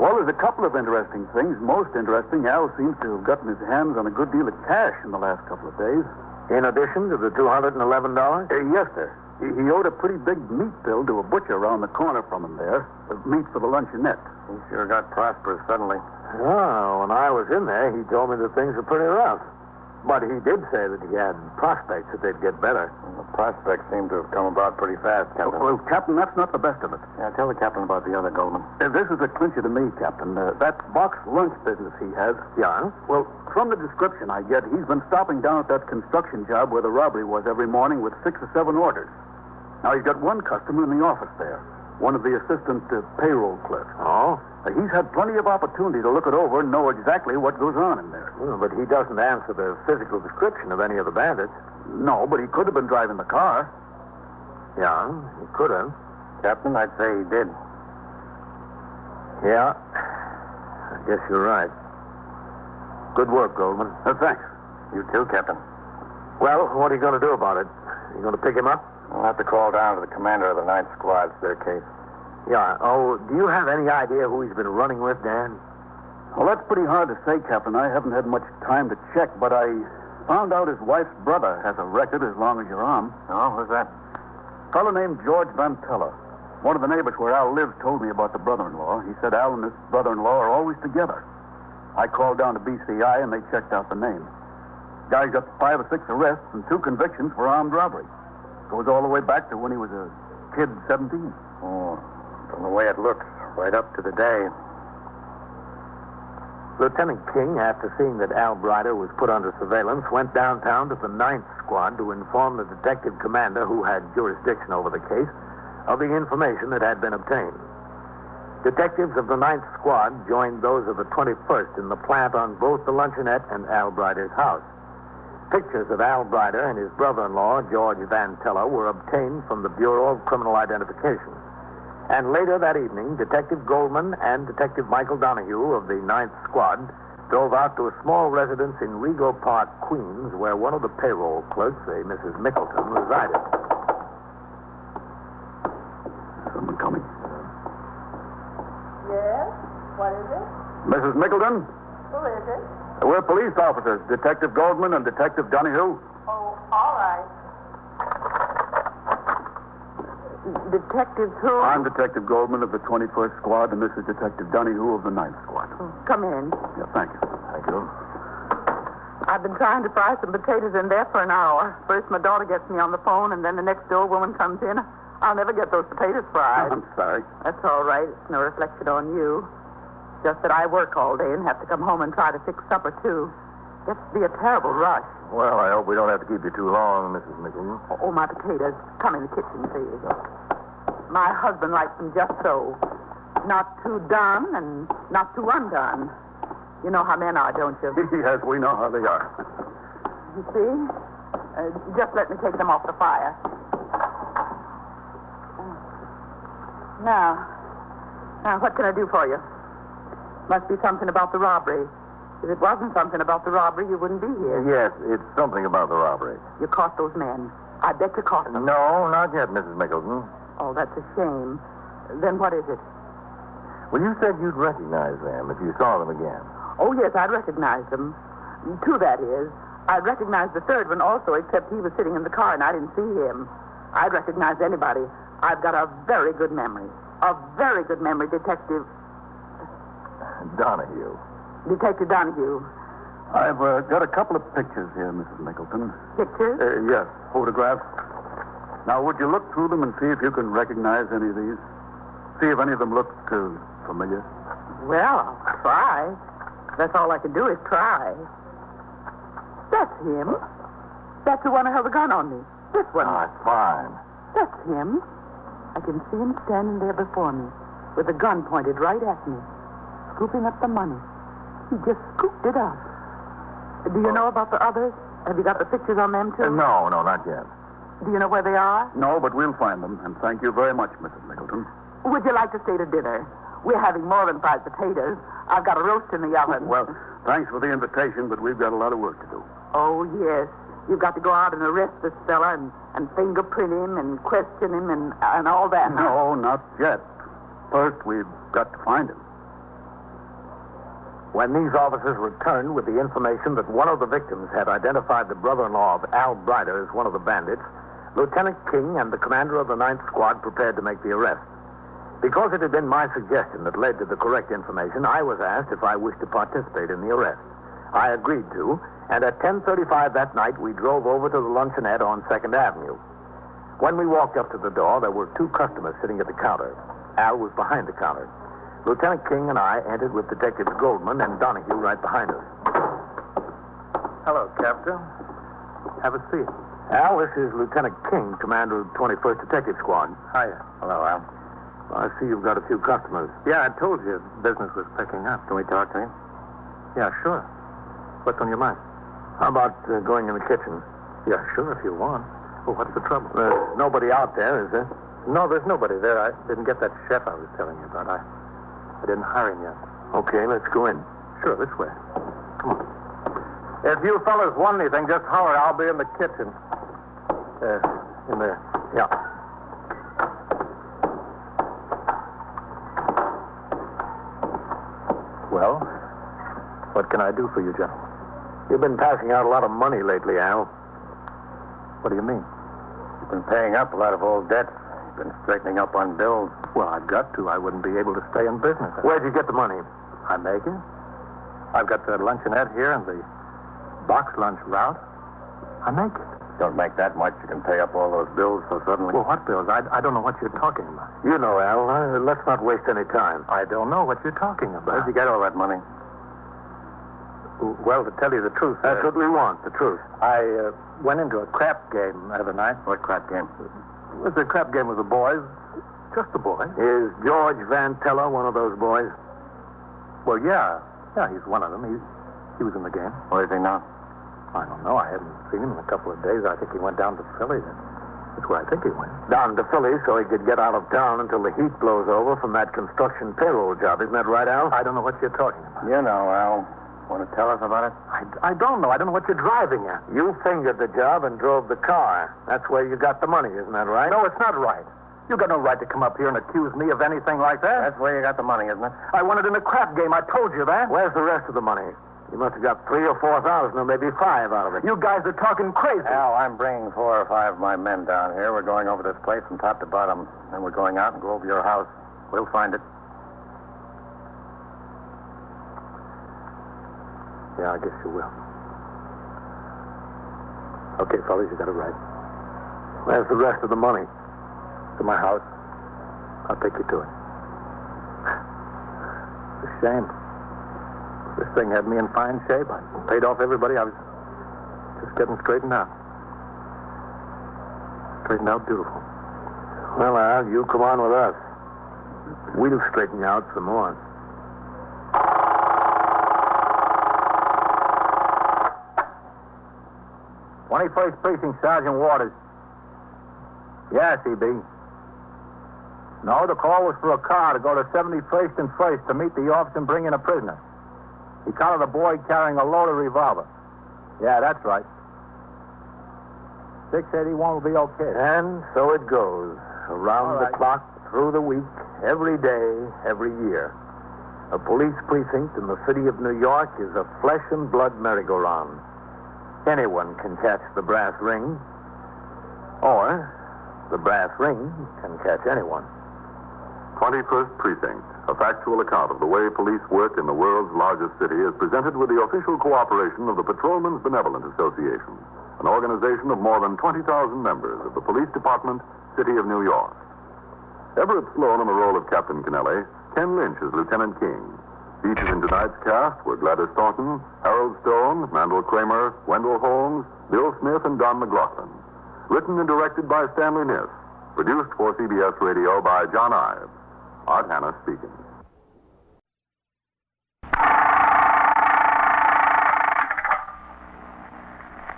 Well, there's a couple of interesting things. Most interesting, Al seems to have gotten his hands on a good deal of cash in the last couple of days. In addition to the $211? Yes, sir. He owed a pretty big meat bill to a butcher around the corner from him there. Meat for the luncheonette. He sure got prosperous suddenly. Oh, when I was in there, he told me that things were pretty rough. But he did say that he had prospects that they'd get better. Well, the prospects seem to have come about pretty fast, Captain. Well, Captain, that's not the best of it. Yeah, tell the Captain about the other, Goldman. This is a clincher to me, Captain. That box lunch business he has. Yeah? Well, from the description I get, he's been stopping down at that construction job where the robbery was every morning with 6 or 7 orders. Now, he's got one customer in the office there, one of the assistant payroll clerks. Oh? He's had plenty of opportunity to look it over and know exactly what goes on in there. Well, but he doesn't answer the physical description of any of the bandits. No, but he could have been driving the car. Yeah, he could have. Captain, I'd say he did. Yeah, I guess you're right. Good work, Goldman. Thanks. You too, Captain. Well, what are you going to do about it? You going to pick him up? I'll have to call down to the commander of the night squad. It's their case. Yeah. Oh, do you have any idea who he's been running with, Dan? Well, that's pretty hard to say, Captain. I haven't had much time to check, but I found out his wife's brother has a record as long as your arm. Oh, who's that? A fellow named George Vantella. One of the neighbors where Al lives told me about the brother-in-law. He said Al and his brother-in-law are always together. I called down to BCI, and they checked out the name. Guy's got 5 or 6 arrests and 2 convictions for armed robbery. Goes all the way back to when he was a kid, 17. Oh. From the way it looks, right up to the day. Lieutenant King, after seeing that Al Brider was put under surveillance, went downtown to the 9th Squad to inform the detective commander who had jurisdiction over the case of the information that had been obtained. Detectives of the 9th Squad joined those of the 21st in the plant on both the luncheonette and Al Brider's house. Pictures of Al Brider and his brother-in-law, George Van Teller, were obtained from the Bureau of Criminal Identification. And later that evening, Detective Goldman and Detective Michael Donahue of the 9th Squad drove out to a small residence in Rego Park, Queens, where one of the payroll clerks, a Mrs. Mickleton, resided. Someone coming. Yes? What is it? Mrs. Mickleton? Who is it? We're police officers, Detective Goldman and Detective Donahue. Oh, all right. Detectives who? I'm Detective Goldman of the 21st Squad, and this is Detective Donahue of the 9th Squad. Come in. Yeah, thank you. Thank you. I've been trying to fry some potatoes in there for an hour. First my daughter gets me on the phone, and then the next door woman comes in. I'll never get those potatoes fried. I'm sorry. That's all right. It's no reflection on you. Just that I work all day and have to come home and try to fix supper, too. Gets to be a terrible rush. Well, I hope we don't have to keep you too long, Mrs. Mickleton. Oh, my potatoes. Come in the kitchen, please. My husband likes them just so. Not too done and not too undone. You know how men are, don't you? Yes, we know how they are. You see? Just let me take them off the fire. Now, what can I do for you? Must be something about the robbery. If it wasn't something about the robbery, you wouldn't be here. Yes, it's something about the robbery. You caught those men. I bet you caught them. No, not yet, Mrs. Mickleton. Oh, that's a shame. Then what is it? Well, you said you'd recognize them if you saw them again. Oh, yes, I'd recognize them. Two, that is. I'd recognize the third one also, except he was sitting in the car and I didn't see him. I'd recognize anybody. I've got a very good memory. A very good memory, Detective... Donahue. Detective Donahue. I've got a couple of pictures here, Mrs. Mickleton. Pictures? Yes, photographs. Now, would you look through them and see if you can recognize any of these? See if any of them look familiar? Well, I'll try. That's all I can do is try. That's him. That's the one who held the gun on me. This one. Ah, fine. That's him. I can see him standing there before me with the gun pointed right at me, scooping up the money. He just scooped it up. Do you know about the others? Have you got the pictures on them, too? No, not yet. Do you know where they are? No, but we'll find them. And thank you very much, Mrs. Mickleton. Would you like to stay to dinner? We're having more than fried potatoes. I've got a roast in the oven. Well, thanks for the invitation, but we've got a lot of work to do. Oh, yes. You've got to go out and arrest this fella and fingerprint him and question him and all that. No, not yet. First, we've got to find him. When these officers returned with the information that one of the victims had identified the brother-in-law of Al Brider as one of the bandits, Lieutenant King and the commander of the 9th Squad prepared to make the arrest. Because it had been my suggestion that led to the correct information, I was asked if I wished to participate in the arrest. I agreed to, and at 10:35 that night, we drove over to the luncheonette on 2nd Avenue. When we walked up to the door, there were two customers sitting at the counter. Al was behind the counter. Lieutenant King and I entered with Detectives Goldman and Donahue right behind us. Hello, Captain. Have a seat. Al, this is Lieutenant King, commander of the 21st Detective Squad. Hiya. Hello, Al. Well, I see you've got a few customers. Yeah, I told you business was picking up. Can we talk to him? Yeah, sure. What's on your mind? How about going in the kitchen? Yeah, sure, if you want. Well, what's the trouble? There's nobody out there, is there? No, there's nobody there. I didn't get that chef I was telling you about. I didn't hire him yet. Okay, let's go in. Sure, this way. Come on. If you fellas want anything, just holler. I'll be in the kitchen. In there. Yeah. Well, what can I do for you, gentlemen? You've been passing out a lot of money lately, Al. What do you mean? You've been paying up a lot of old debts. You've been straightening up on bills. Well, I've got to. I wouldn't be able to stay in business. Where'd you get the money? I make it. I've got the luncheonette here and the box lunch route. I make it. Don't make that much. You can pay up all those bills so suddenly. Well, what bills? I don't know what you're talking about. You know, Al. Let's not waste any time. I don't know what you're talking about. Where'd you get all that money? Well, to tell you the truth... That's what we want, the truth. I went into a crap game the other night. What crap game? It was a crap game with the boys. Just the boys. Is George Van Teller one of those boys? Well, yeah. Yeah, he's one of them. He was in the game. Where is he now? I don't know. I haven't seen him in a couple of days. I think he went down to Philly. That's where I think he went. Down to Philly so he could get out of town until the heat blows over from that construction payroll job. Isn't that right, Al? I don't know what you're talking about. You know, Al. Want to tell us about it? I don't know. I don't know what you're driving at. You fingered the job and drove the car. That's where you got the money, isn't that right? No, it's not right. You got no right to come up here and accuse me of anything like that. That's where you got the money, isn't it? I won it in a crap game. I told you that. Where's the rest of the money? You must have got 3,000 or 4,000 or maybe 5 out of it. You guys are talking crazy. Al, I'm bringing 4 or 5 of my men down here. We're going over this place from top to bottom. Then we're going out and go over your house. We'll find it. Yeah, I guess you will. Okay, fellas, you got it right. Where's the rest of the money? To my house. I'll take you to it. It's a shame. This thing had me in fine shape. I paid off everybody. I was just getting straightened out. Straightened out beautiful. Well, Al, you come on with us. We'll straighten you out some more. "21st Precinct, Sergeant Waters." Yes, EB. No, the call was for a car to go to 71st and 1st to meet the officer and bring in a prisoner. He counted a boy carrying a loaded revolver. Yeah, that's right. 681 will be okay. And so it goes. Around the clock, through the week, every day, every year. A police precinct in the city of New York is a flesh and blood merry-go-round. Anyone can catch the brass ring, or the brass ring can catch anyone. 21st Precinct, a factual account of the way police work in the world's largest city, is presented with the official cooperation of the Patrolmen's Benevolent Association, an organization of more than 20,000 members of the Police Department, City of New York. Everett Sloane in the role of Captain Kennelly, Ken Lynch as Lieutenant King. Featured in tonight's cast were Gladys Thornton, Harold Stone, Mandel Kramer, Wendell Holmes, Bill Smith, and Don McLaughlin. Written and directed by Stanley Niss. Produced for CBS Radio by John Ives. Art Hanna speaking.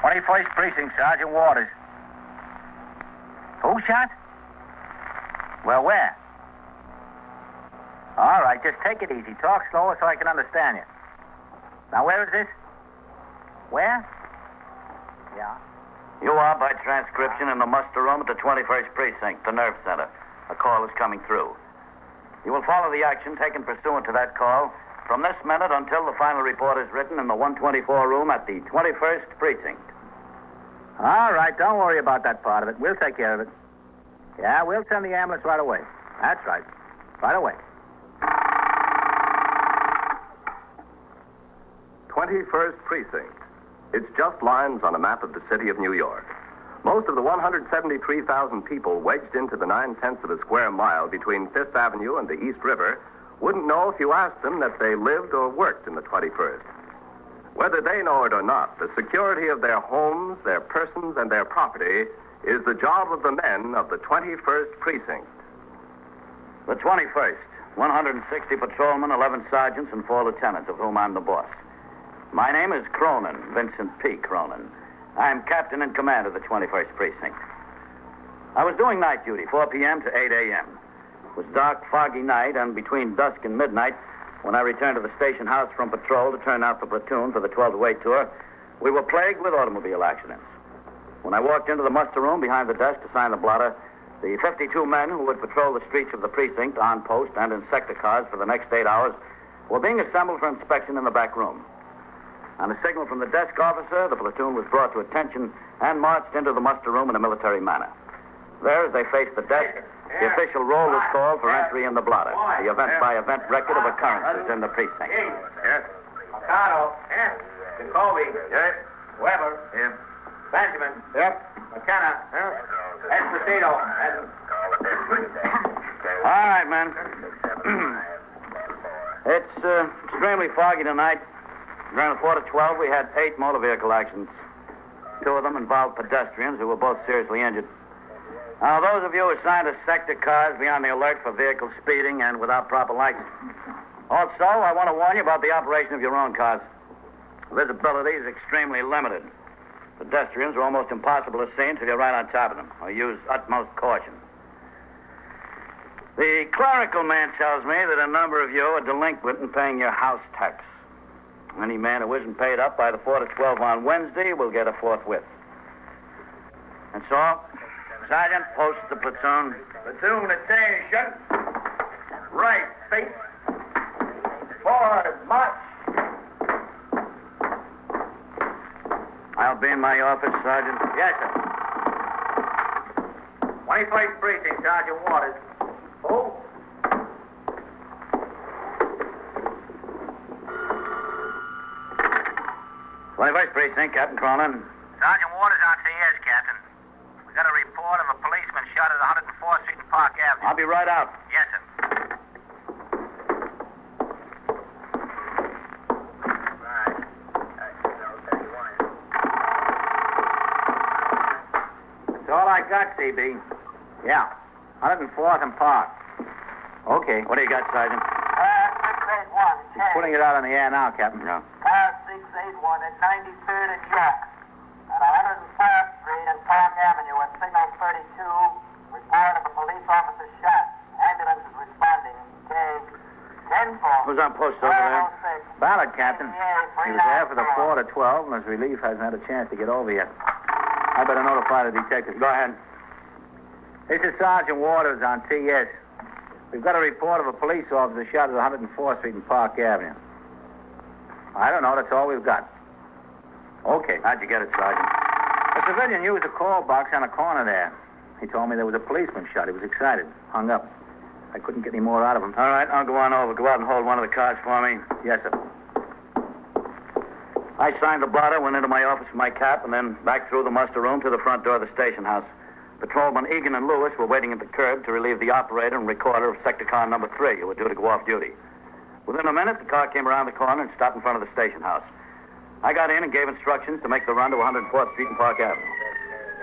"21st Precinct, Sergeant Waters." Who shot? Well, where? All right, just take it easy. Talk slower so I can understand you. Now, where is this? Where? Yeah. You are, by transcription, in the muster room at the 21st Precinct, the nerve center. A call is coming through. You will follow the action taken pursuant to that call from this minute until the final report is written in the 124 room at the 21st Precinct. All right, don't worry about that part of it. We'll take care of it. Yeah, we'll send the ambulance right away. That's right. Right away. 21st Precinct. It's just lines on a map of the city of New York. Most of the 173,000 people wedged into the 9/10 of a square mile between 5th Avenue and the East River wouldn't know if you asked them that they lived or worked in the 21st. Whether they know it or not, the security of their homes, their persons, and their property is the job of the men of the 21st Precinct. The 21st, 160 patrolmen, 11 sergeants, and 4 lieutenants, of whom I'm the boss. My name is Cronin, Vincent P. Cronin. I am captain in command of the 21st Precinct. I was doing night duty, 4 p.m. to 8 a.m. It was dark, foggy night, and between dusk and midnight, when I returned to the station house from patrol to turn out the platoon for the 12-to-8 tour, we were plagued with automobile accidents. When I walked into the muster room behind the desk to sign the blotter, the 52 men who would patrol the streets of the precinct on post and in sector cars for the next 8 hours were being assembled for inspection in the back room. On a signal from the desk officer, the platoon was brought to attention and marched into the muster room in a military manner. There, as they faced the desk, the official roll was called for entry in the blotter, the event-by-event record of occurrences in the precinct. Yes. Mercado. Yes. Jacoby. Yes. Weber. Yes. Benjamin. Yep. McKenna. Yep. Esposito. All right, man. It's extremely foggy tonight. During the 4 to 12, we had 8 motor vehicle accidents. 2 of them involved pedestrians who were both seriously injured. Now, those of you assigned to sector cars, be on the alert for vehicle speeding and without proper lights. Also, I want to warn you about the operation of your own cars. Visibility is extremely limited. Pedestrians are almost impossible to see until you're right on top of them, or use utmost caution. The clerical man tells me that a number of you are delinquent in paying your house tax. Any man who isn't paid up by the 4 to 12 on Wednesday will get a forthwith. And so, Sergeant, post the platoon. Platoon attention. Right, face. Forward, march. I'll be in my office, Sergeant. Yes, sir. 21st Precinct, Sergeant Waters. Who? Twenty-first Precinct, Captain Cronin. Sergeant Waters on TS, Captain. We got a report of a policeman shot at 104th Street and Park Avenue. I'll be right out. Yes, sir. That's all I got, CB. Yeah. 104th and Park. Okay. What do you got, Sergeant? 681. Just putting it out on the air now, Captain. No. Car 681 at 93rd and York. At 104th Street and Park Avenue at signal 32. Report of a police officer shot. Ambulance is responding. K-10-4. Who's on post over there? Ballard, Captain. He was there for the 4 to 12, and his relief hasn't had a chance to get over yet. I better notify the detectives. Go ahead. This is Sergeant Waters on TS. We've got a report of a police officer shot at 104th Street and Park Avenue. I don't know. That's all we've got. Okay. How'd you get it, Sergeant? A civilian used a call box on a corner there. He told me there was a policeman shot. He was excited. Hung up. I couldn't get any more out of him. All right, I'll go on over. Go out and hold one of the cars for me. Yes, sir. I signed the blotter, went into my office with my cap, and then back through the muster room to the front door of the station house. Patrolmen Egan and Lewis were waiting at the curb to relieve the operator and recorder of sector car number 3, who were due to go off duty. Within a minute, the car came around the corner and stopped in front of the station house. I got in and gave instructions to make the run to 104th Street and Park Avenue.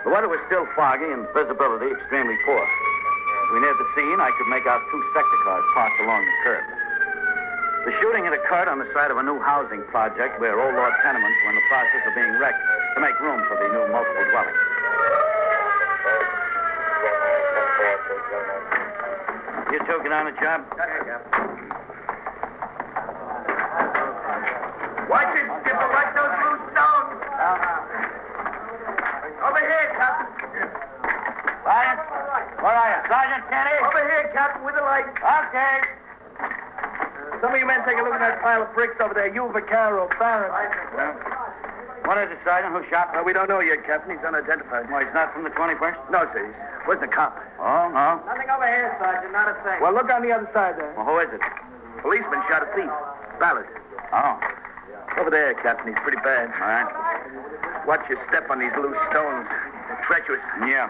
The weather was still foggy and visibility extremely poor. As we neared the scene, I could make out 2 sector cars parked along the curb. The shooting had occurred on the site of a new housing project where old log tenements were in the process of being wrecked to make room for the new multiple dwellings. You two get on the job? Watch it, Skipper. Watch those loose stones. Over here, Captain. Sergeant? Where are you? Sergeant Kenny? Over here, Captain, with the light. Okay. Some of you men take a look at that pile of bricks over there. You, Vaccaro, Barron. What is it, Sergeant? Who shot? We don't know yet, Captain. He's unidentified. Well, he's not from the 21st? No, sir. He wasn't a cop. Oh, no. Nothing over here, Sergeant. Not a thing. Well, look on the other side there. Well, who is it? Policeman shot a thief. Ballard. Oh. Over there, Captain. He's pretty bad. All right. Watch your step on these loose stones. They're treacherous. Yeah.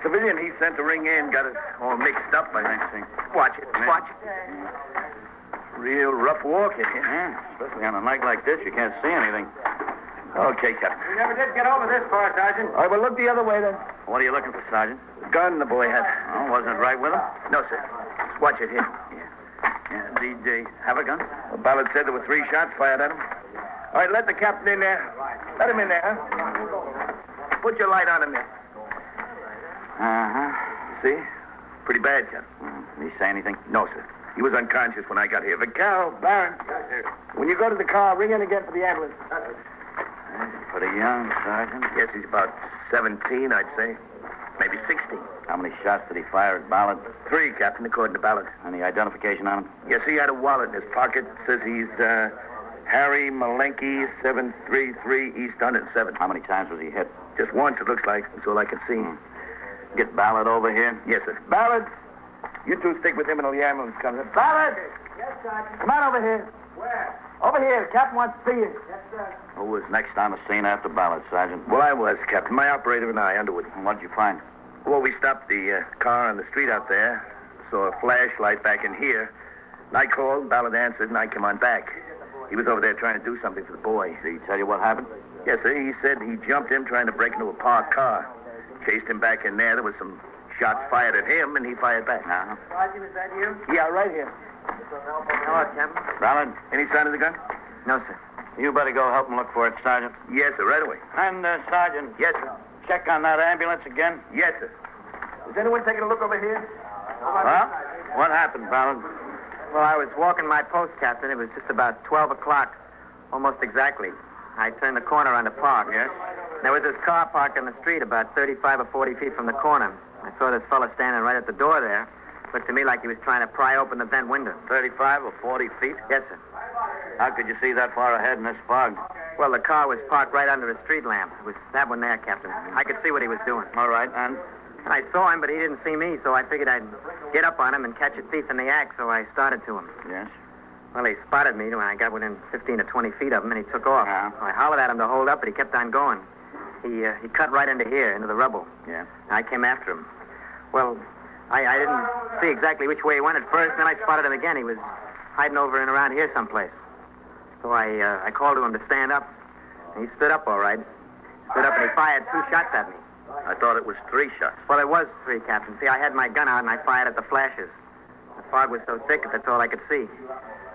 Civilian he sent to ring in got it all mixed up, I think. Watch it. Watch it. Real rough walk here. Yeah, especially on a night like this, you can't see anything. Okay, Captain. We never did get over this far, Sergeant. All right, well, look the other way, then. What are you looking for, Sergeant? The gun the boy had. Oh, wasn't it right with him? No, sir. Just watch it here. Yeah, did he have a gun? Well, Ballard said there were 3 shots fired at him. All right, let the captain in there. Let him in there, huh? Put your light on him there. Uh-huh. See? Pretty bad, Captain. Did he say anything? No, sir. He was unconscious when I got here. Vaccaro, Barron. When you go to the car, ring in again for the ambulance. Pretty young, Sergeant. Yes, he's about 17, I'd say. Maybe 16. How many shots did he fire at Ballard? 3, Captain, according to Ballard. Any identification on him? Yes, he had a wallet in his pocket. Says he's Harry Malenky, 733 East 107. How many times was he hit? Just once, it looks like. That's all I can see. Get Ballard over here? Yes, sir. Ballard, you two stick with him until the ambulance comes in. Ballard! Yes, Sergeant. Come on over here. Where? Over here. The captain wants to see you. Yes, sir. Who was next on the scene after Ballard, Sergeant? Well, I was, Captain. My operator and I, Underwood. And what did you find? Well, we stopped the car on the street out there. Saw a flashlight back in here. And I called, Ballard answered, and I came on back. He was over there trying to do something for the boy. Did he tell you what happened? Yes, sir. He said he jumped him trying to break into a parked car. Chased him back in there. There was some shots fired at him, and he fired back. Uh-huh. Sergeant, is that you? Yeah, right here. Hello, Captain. Ballard? Any sign of the gun? No, sir. You better go help him look for it, Sergeant. Yes, sir. Right away. And, Sergeant. Yes, sir. Check on that ambulance again. Yes, sir. Is anyone taking a look over here? Huh? What happened, Ballard? Well, I was walking my post, Captain. It was just about 12 o'clock, almost exactly. I turned the corner on the park. Yes? There was this car parked on the street about 35 or 40 feet from the corner. I saw this fellow standing right at the door there. Looked to me like he was trying to pry open the vent window. 35 or 40 feet? Yes, sir. How could you see that far ahead in this fog? Well, the car was parked right under a street lamp. It was that one there, Captain. I could see what he was doing. All right, and? And I saw him, but he didn't see me, so I figured I'd get up on him and catch a thief in the act, so I started to him. Yes? Well, he spotted me when I got within 15 or 20 feet of him, and he took off. Yeah. I hollered at him to hold up, but he kept on going. He cut right into here, into the rubble. Yeah. I came after him. Well, I didn't see exactly which way he went at first, then I spotted him again. He was hiding over and around here someplace. So I called to him to stand up. And he stood up all right. Stood up and he fired 2 shots at me. I thought it was 3 shots. Well, it was 3, Captain. See, I had my gun out and I fired at the flashes. The fog was so thick that that's all I could see.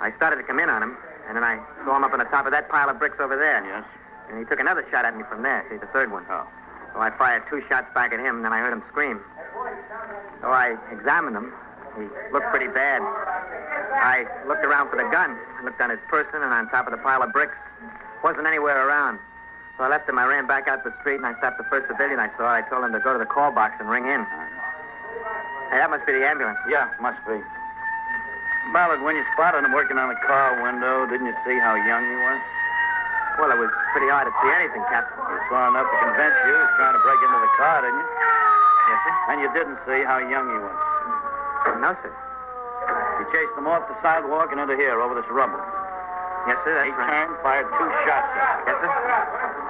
I started to come in on him, and then I saw him up on the top of that pile of bricks over there. Yes? And he took another shot at me from there, see, the third one. Oh. So I fired 2 shots back at him, and then I heard him scream. So I examined him. He looked pretty bad. I looked around for the gun. I looked on his person and on top of the pile of bricks. Wasn't anywhere around. So I left him. I ran back out the street, and I stopped the first civilian I saw. I told him to go to the call box and ring in. Hey, that must be the ambulance. Yeah, must be. Ballard, when you spotted him working on the car window, didn't you see how young he was? Well, it was pretty hard to see anything, Captain. You saw enough to convince you he was trying to break into the car, didn't you? Yes, sir. And you didn't see how young he was. No, sir. You chased him off the sidewalk and into here, over this rubble. Yes, sir, that's he right. turned, fired 2 shots at him. Yes, sir.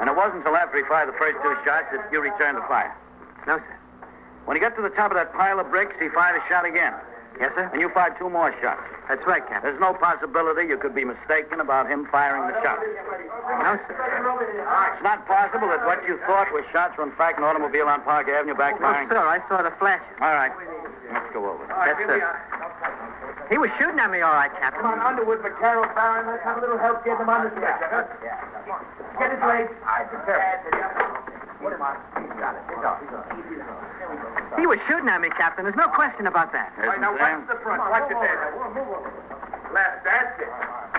And it wasn't until after he fired the first 2 shots that you returned the fire. No, sir. When he got to the top of that pile of bricks, he fired a shot again. Yes, sir. And you fired 2 more shots. That's right, Captain. There's no possibility you could be mistaken about him firing the shots. No, sir. It's not possible that what you thought were shots were in fact an automobile on Park Avenue back behind. Sir, I saw the flashes. All right. Let's go over. Yes, sir. He was shooting at me all right, Captain. Come on, Underwood, McCarroll, Barron. Let's have a little help getting him on the stretcher. Get his legs. He was shooting at me, Captain. There's no question about that. All right, now watch the front. Watch it there. Left, that's it.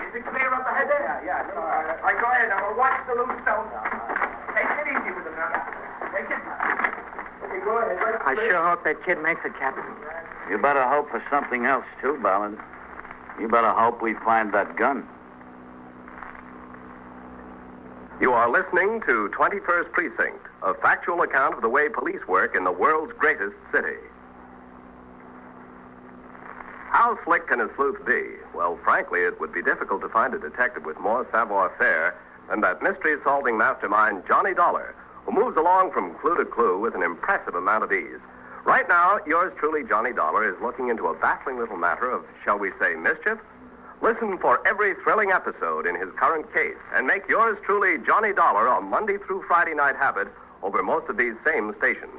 Is it clear up ahead there? Yeah. All right, go ahead. Now watch the loose stone. Take it easy with him now. Take it. Okay, go ahead. I sure hope that kid makes it, Captain. You better hope for something else, too, Ballard. You better hope we find that gun. You are listening to 21st Precinct, a factual account of the way police work in the world's greatest city. How slick can a sleuth be? Well, frankly, it would be difficult to find a detective with more savoir-faire than that mystery-solving mastermind, Johnny Dollar, who moves along from clue to clue with an impressive amount of ease. Right now, yours truly, Johnny Dollar, is looking into a baffling little matter of, shall we say, mischief? Listen for every thrilling episode in his current case and make yours truly, Johnny Dollar, a Monday through Friday night habit over most of these same stations.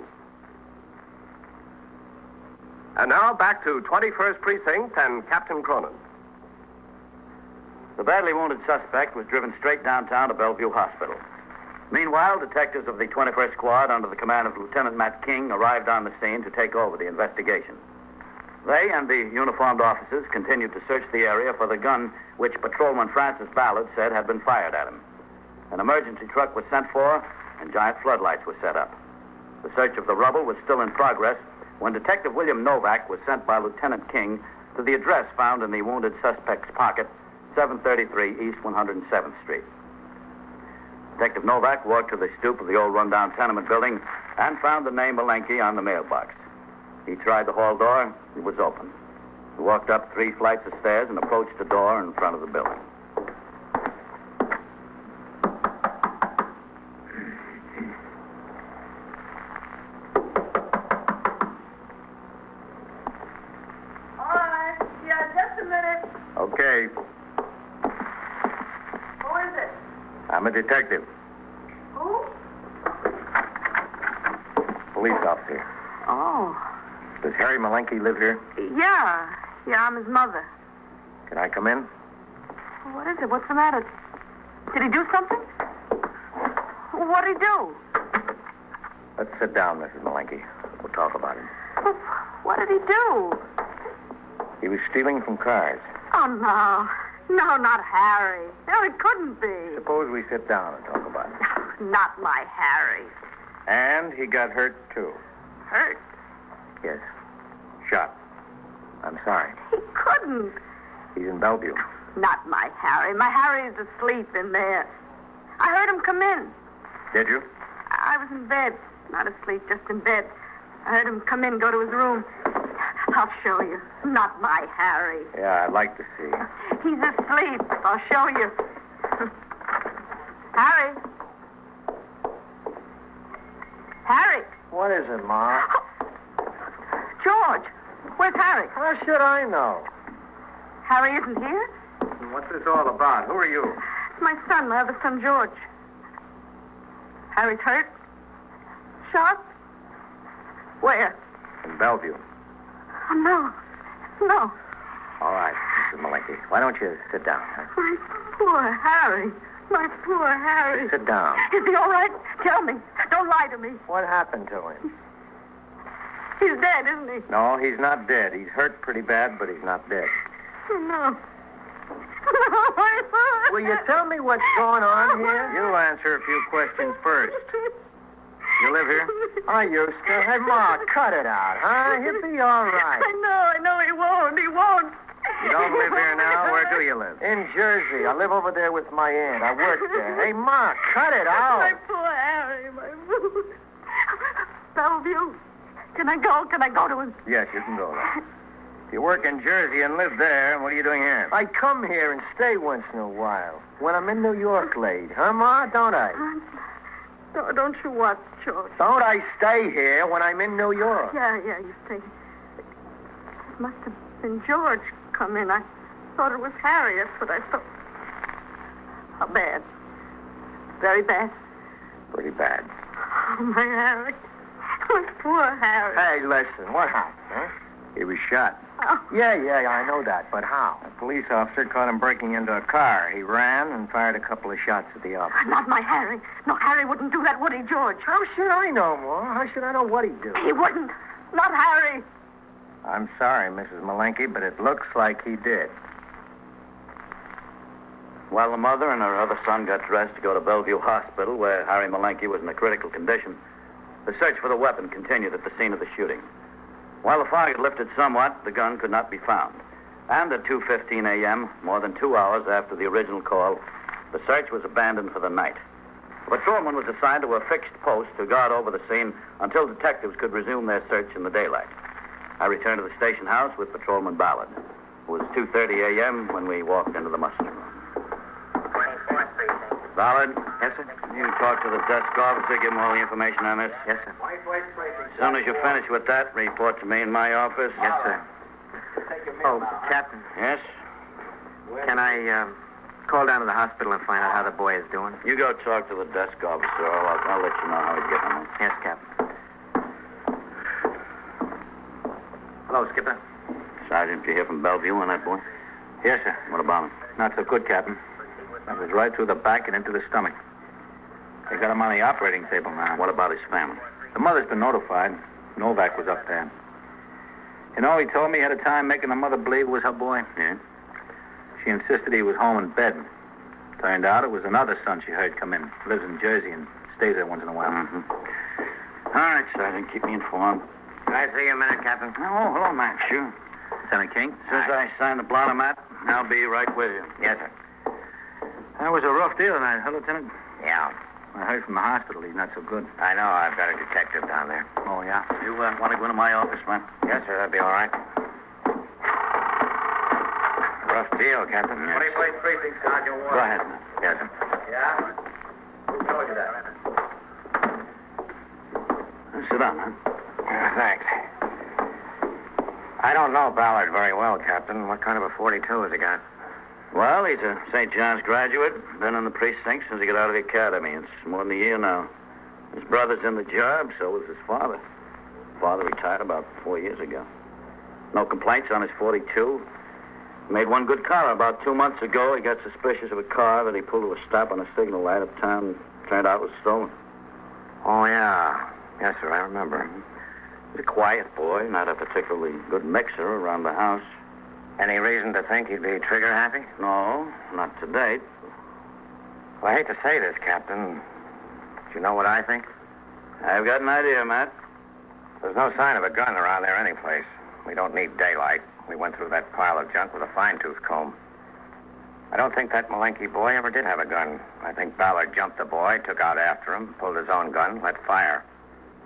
And now back to 21st Precinct and Captain Cronin. The badly wounded suspect was driven straight downtown to Bellevue Hospital. Meanwhile, detectives of the 21st Squad under the command of Lieutenant Matt King arrived on the scene to take over the investigation. They and the uniformed officers continued to search the area for the gun which Patrolman Francis Ballard said had been fired at him. An emergency truck was sent for, and giant floodlights were set up. The search of the rubble was still in progress when Detective William Novak was sent by Lieutenant King to the address found in the wounded suspect's pocket, 733 East 107th Street. Detective Novak walked to the stoop of the old rundown tenement building and found the name Malenky on the mailbox. He tried the hall door. It was open. He walked up 3 flights of stairs and approached the door in front of the building. I'm a detective. Who? Police officer. Oh. Does Harry Malenky live here? Yeah. Yeah, I'm his mother. Can I come in? What is it? What's the matter? Did he do something? What did he do? Let's sit down, Mrs. Malenky. We'll talk about it. What did he do? He was stealing from cars. Oh, no. No, not Harry. No, it couldn't be. Suppose we sit down and talk about it. Not my Harry. And he got hurt, too. Hurt? Yes. Shot. I'm sorry. He couldn't. He's in Bellevue. Not my Harry. My Harry's asleep in there. I heard him come in. Did you? I was in bed. Not asleep, just in bed. I heard him come in, go to his room. I'll show you. Not my Harry. Yeah, I'd like to see. He's asleep. I'll show you. Harry. Harry. What is it, Ma? George. Where's Harry? How should I know? Harry isn't here? What's this all about? Who are you? It's my son, my other son, George. Harry's hurt? Shot? Where? In Bellevue. Oh, no. No. All right, Mrs. Malenky. Why don't you sit down? Huh? My poor Harry. My poor Harry. Sit down. Is he all right? Tell me. Don't lie to me. What happened to him? He's dead, isn't he? No, he's not dead. He's hurt pretty bad, but he's not dead. Oh, no. Will you tell me what's going on here? You answer a few questions first. You live here? I used to. Hey, Ma, cut it out, huh? He'll be all right. I know. He won't. He won't. You don't live here now? Where do you live? In Jersey. I live over there with my aunt. I work there. Hey, Ma, cut it out. My poor Harry. My poor... Bellevue. Can I go? Can I go to him? Yes, you can go there. If you work in Jersey and live there, what are you doing here? I come here and stay once in a while. When I'm in New York late. Huh, Ma? Don't I? Don't you what, George? Don't I stay here when I'm in New York? Yeah, you stay. It must have been George come in. I thought it was Harry. That's what I thought. How bad? Very bad? Pretty bad. Oh, my Harry. My poor Harry. Hey, listen. What happened, huh? He was shot. Oh. Yeah, I know that. But how? A police officer caught him breaking into a car. He ran and fired a couple of shots at the officer. Not my Harry. No, Harry wouldn't do that, would he, George? How should I know, Ma? How should I know what he'd do? He wouldn't. Not Harry. I'm sorry, Mrs. Malenky, but it looks like he did. While the mother and her other son got dressed to go to Bellevue Hospital, where Harry Malenky was in a critical condition, the search for the weapon continued at the scene of the shooting. While the fog had lifted somewhat, the gun could not be found. And at 2:15 a.m., more than 2 hours after the original call, the search was abandoned for the night. A patrolman was assigned to a fixed post to guard over the scene until detectives could resume their search in the daylight. I returned to the station house with Patrolman Ballard. It was 2:30 a.m. when we walked into the muster room. Ballard? Yes, sir? You talk to the desk officer, give him all the information on this? Yes, sir. As soon as you finish with that, report to me in my office. Yes, sir. Oh, Captain. Yes? Can I call down to the hospital and find out how the boy is doing? You go talk to the desk officer. I'll let you know how he's getting on. Yes, Captain. Hello, Skipper. Sergeant, you hear from Bellevue on that boy? Yes, sir. What about him? Not so good, Captain. That was right through the back and into the stomach. They got him on the operating table now. What about his family? The mother's been notified. Novak was up there. You know, he told me ahead of time making the mother believe it was her boy. Yeah? She insisted he was home in bed. Turned out it was another son she heard come in. Lives in Jersey and stays there once in a while. Mm-hmm. All right, Sergeant, keep me informed. Can I see you a minute, Captain? Oh, hello, Max. Sure. Senator King? As soon as I sign the blotter, Matt, I'll be right with you. Yes, sir. That was a rough deal tonight, huh, Lieutenant? Yeah. I heard from the hospital he's not so good. I know. I've got a detective down there. Oh, yeah? You want to go into my office, man? Yes, sir. That'd be all right. Rough deal, Captain. Yes. 21st Precinct, Sergeant Warren. Go ahead, man. Yes, sir. Yeah? Who told you that? Sit down, man. Thanks. I don't know Ballard very well, Captain. What kind of a 42 has he got? Well, he's a St. John's graduate. Been in the precinct since he got out of the academy. It's more than a year now. His brother's in the job, so was his father. Father retired about 4 years ago. No complaints on his 42. Made one good call. About 2 months ago, he got suspicious of a car that he pulled to a stop on a signal light uptown. Turned out it was stolen. Oh, yeah. Yes, sir, I remember. He's a quiet boy, not a particularly good mixer around the house. Any reason to think he'd be trigger happy? No, not to date. Well, I hate to say this, Captain. Do you know what I think? I've got an idea, Matt. There's no sign of a gun around there anyplace. We don't need daylight. We went through that pile of junk with a fine-tooth comb. I don't think that Malenky boy ever did have a gun. I think Ballard jumped the boy, took out after him, pulled his own gun, let fire.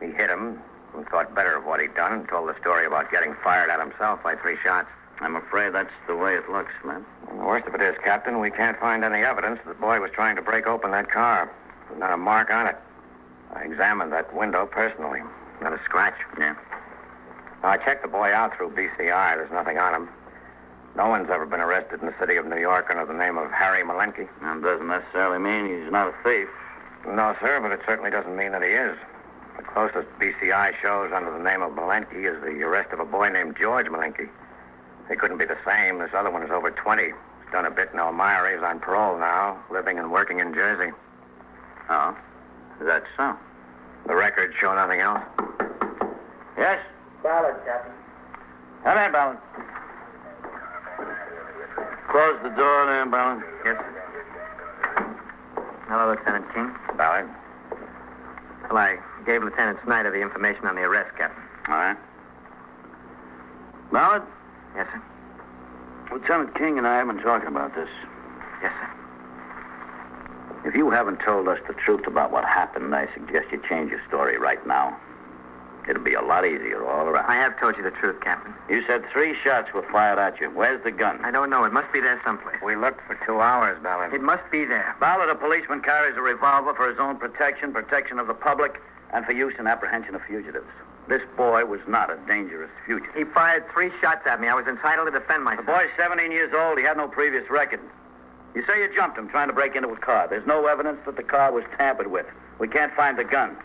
He hit him and thought better of what he'd done and told the story about getting fired at himself by 3 shots. I'm afraid that's the way it looks, man. And the worst of it is, Captain, we can't find any evidence that the boy was trying to break open that car. There's not a mark on it. I examined that window personally. Not a scratch. Yeah. Now, I checked the boy out through BCI. There's nothing on him. No one's ever been arrested in the city of New York under the name of Harry Malenky. That doesn't necessarily mean he's not a thief. No, sir, but it certainly doesn't mean that he is. The closest BCI shows under the name of Malenky is the arrest of a boy named George Malenky. He couldn't be the same. This other one is over 20. He's done a bit in Elmira. He's on parole now, living and working in Jersey. Oh, is that so? The records show nothing else. Yes? Ballard, Captain. Come in, Ballard. Close the door there, Ballard. Yes, sir. Hello, Lieutenant King. Ballard. Well, I gave Lieutenant Snyder the information on the arrest, Captain. All right. Ballard? Yes, sir. Lieutenant King and I have been talking about this. Yes, sir. If you haven't told us the truth about what happened, I suggest you change your story right now. It'll be a lot easier all around. I have told you the truth, Captain. You said 3 shots were fired at you. Where's the gun? I don't know. It must be there someplace. We looked for 2 hours, Ballard. It must be there. Ballard, a policeman, carries a revolver for his own protection, protection of the public, and for use in apprehension of fugitives. This boy was not a dangerous fugitive. He fired 3 shots at me. I was entitled to defend myself. The boy's 17 years old. He had no previous record. You say you jumped him trying to break into a car. There's no evidence that the car was tampered with. We can't find the gun.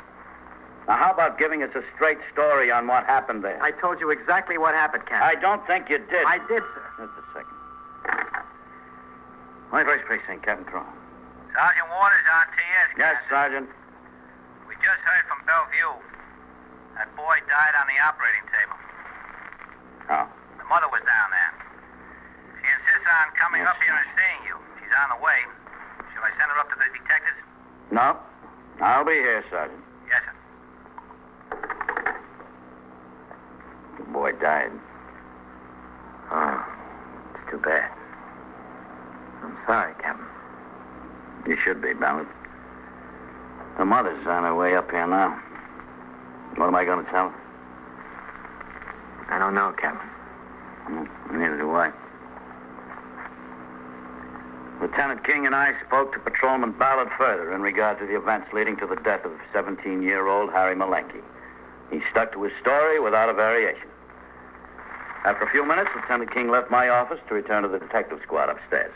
Now, how about giving us a straight story on what happened there? I told you exactly what happened, Captain. I don't think you did. I did, sir. Just a second. 21st Precinct, Captain Cronin. Sergeant Waters on TS, Captain. Yes, Sergeant. We just heard from Bellevue. That boy died on the operating table. Oh. The mother was down there. She insists on coming up here and seeing you. She's on the way. Shall I send her up to the detectives? No. I'll be here, Sergeant. Yes, sir. The boy died. Oh, it's too bad. I'm sorry, Captain. You should be, Ballard. The mother's on her way up here now. What am I going to tell her? I don't know, Captain. Neither do I. Lieutenant King and I spoke to Patrolman Ballard further in regard to the events leading to the death of 17-year-old Harry Malenky. He stuck to his story without a variation. After a few minutes, Lieutenant King left my office to return to the detective squad upstairs.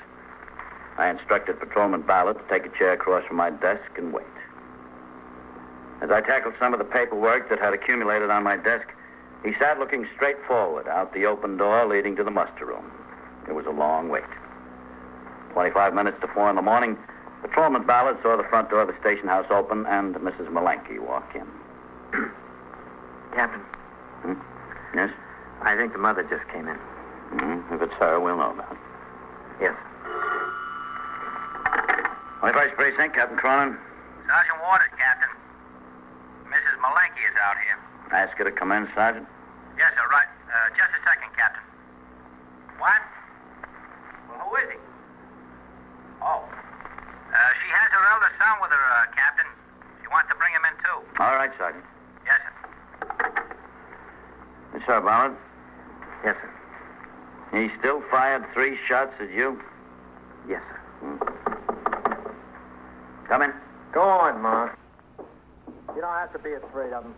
I instructed Patrolman Ballard to take a chair across from my desk and wait. As I tackled some of the paperwork that had accumulated on my desk, he sat looking straight forward out the open door leading to the muster room. It was a long wait. 25 minutes to 4 in the morning, Patrolman Ballard saw the front door of the station house open and Mrs. Malenky walk in. Captain. Yes? I think the mother just came in. If it's her, we'll know about it. Yes. 21st Precinct, Captain Cronin. Sergeant Waters, Captain. Mrs. Malenky is out here. Ask her to come in, Sergeant. Yes, sir, right. Just a second, Captain. What? Well, who is he? Oh. She has her elder son with her, Captain. She wants to bring him in, too. All right, Sergeant. Yes, sir. Yes, sir, Ballard. Yes, sir. He still fired 3 shots at you? Yes, sir. Come in. Go on, Ma. You don't have to be afraid of him.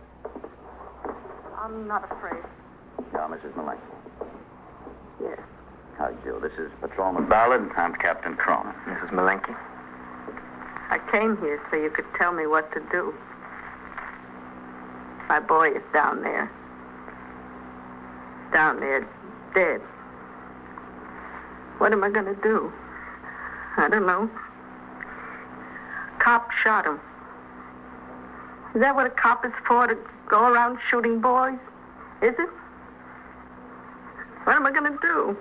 I'm not afraid. Now, Mrs. Malenky. Yes. How do you do? This is Patrolman Ballard, and I'm Captain Cronin. Mrs. Malenky? I came here so you could tell me what to do. My boy is down there. Down there, dead. What am I going to do? I don't know. Cop shot him. Is that what a cop is for, to go around shooting boys? Is it? What am I going to do?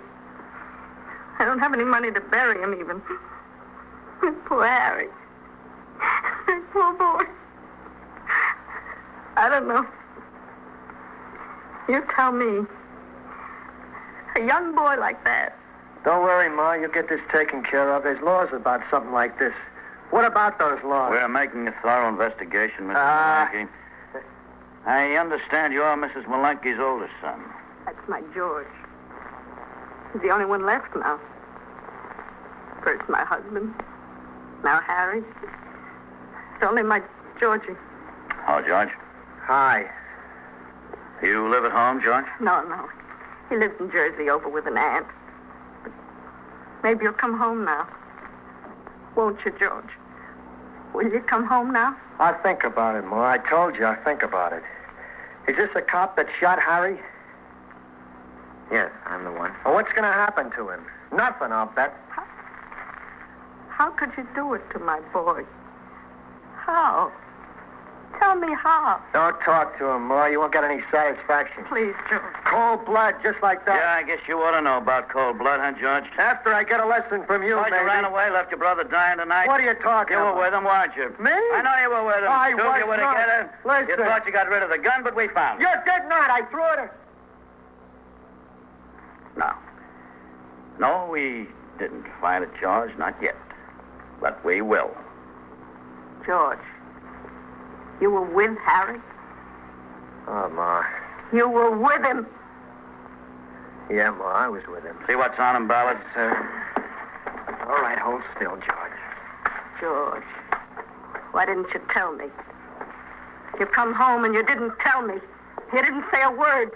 I don't have any money to bury him, even. Poor Harry. Poor boy. I don't know. You tell me. A young boy like that. Don't worry, Ma. You'll get this taken care of. There's laws about something like this. What about those laws? We're making a thorough investigation, Mrs. Malenky. I understand you're Mrs. Malenky's oldest son. That's my George. He's the only one left now. First my husband, now Harry. It's only my Georgie. Oh, George. Hi. You live at home, George? No. He lives in Jersey over with an aunt. But maybe you'll come home now. Won't you, George? Will you come home now? I'll think about it, Ma. I told you I'll think about it. Is this a cop that shot Harry? Yes, I'm the one. Well, what's going to happen to him? Nothing, I'll bet. How could you do it to my boy? How? Tell me how. Don't talk to him, Ma. You won't get any satisfaction. Please, George. Cold blood, just like that. Yeah, I guess you ought to know about cold blood, huh, George? After I get a lesson from you, George, maybe. you ran away, left your brother dying tonight. What are you talking about? You about? were with him, weren't you? Me? I know you were with him. I Two was of you were not. together. Listen. You thought you got rid of the gun, but we found it. You did not. I threw it. No, we didn't find a charge, not yet. But we will. George, you were with Harry? Oh, Ma. You were with him? Yeah, Ma, I was with him. See what's on him, Ballard? All right, hold still, George. George, why didn't you tell me? You come home and you didn't tell me. You didn't say a word.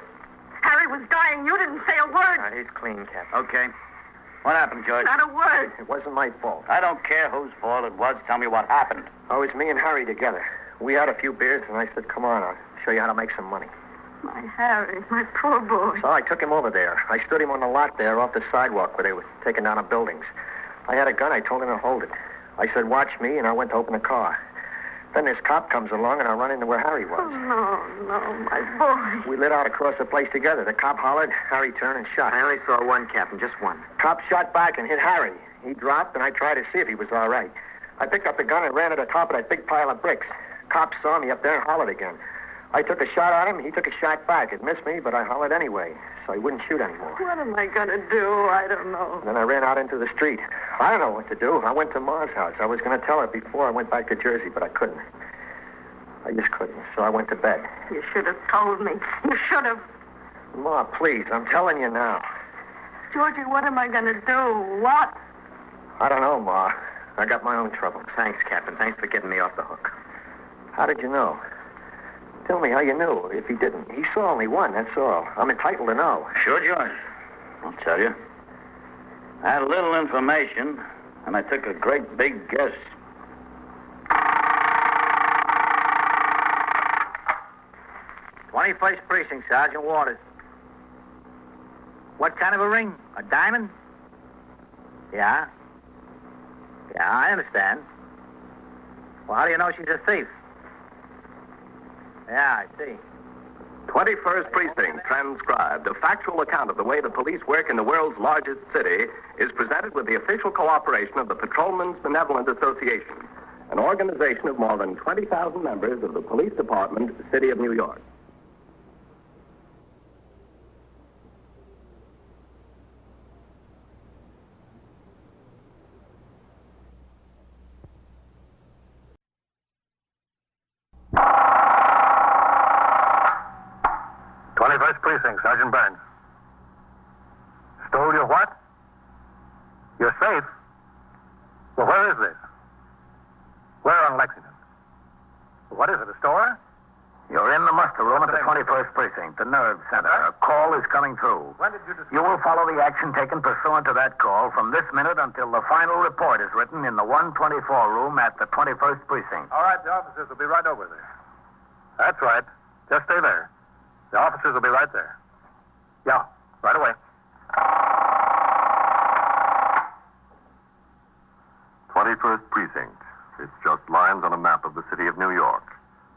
Harry was dying. You didn't say a word. He's clean, Captain. Okay. What happened, George? Not a word. It wasn't my fault. I don't care whose fault it was. Tell me what happened. Oh, it was me and Harry together. We had a few beers, and I said, come on, I'll show you how to make some money. My Harry, my poor boy. So I took him over there. I stood him on the lot there off the sidewalk where they were taking down the buildings. I had a gun. I told him to hold it. I said, watch me, and I went to open the car. Then this cop comes along, and I run into where Harry was. Oh, no, my boy. We lit out across the place together. The cop hollered. Harry turned and shot. I only saw one, Captain, just one. Cop shot back and hit Harry. He dropped, and I tried to see if he was all right. I picked up the gun and ran to the top of that big pile of bricks. Cop saw me up there and hollered again. I took a shot at him. He took a shot back. It missed me, but I hollered anyway, so he wouldn't shoot anymore. What am I going to do? I don't know. Then I ran out into the street. I don't know what to do. I went to Ma's house. I was going to tell her before I went back to Jersey, but I couldn't. I just couldn't, so I went to bed. You should have told me. You should have. Ma, please, I'm telling you now. Georgie, what am I going to do? What? I don't know, Ma. I got my own troubles. Thanks, Captain. Thanks for getting me off the hook. How did you know? Tell me how you knew. If he didn't, he saw only one, that's all. I'm entitled to know. Sure, George. I'll tell you. I had a little information, and I took a great big guess. "21st Precinct, Sergeant Waters. What kind of a ring? A diamond? Yeah. Yeah, I understand. Well, how do you know she's a thief? Yeah, I see. 21st Precinct, transcribed. A factual account of the way the police work in the world's largest city is presented with the official cooperation of the Patrolmen's Benevolent Association, an organization of more than 20,000 members of the Police Department, City of New York. Precinct, Sergeant Burns. Stole your what? Your safe? Well, where is this? Where on Lexington? What is it, a store? You're in the muster room at the 21st Precinct, the nerve center. A call is coming through. When did you discover? You will follow the action taken pursuant to that call from this minute until the final report is written in the 124 room at the 21st Precinct. All right, the officers will be right over there. That's right. Just stay there. The officers will be right there. Yeah, right away. 21st Precinct. It's just lines on a map of the city of New York.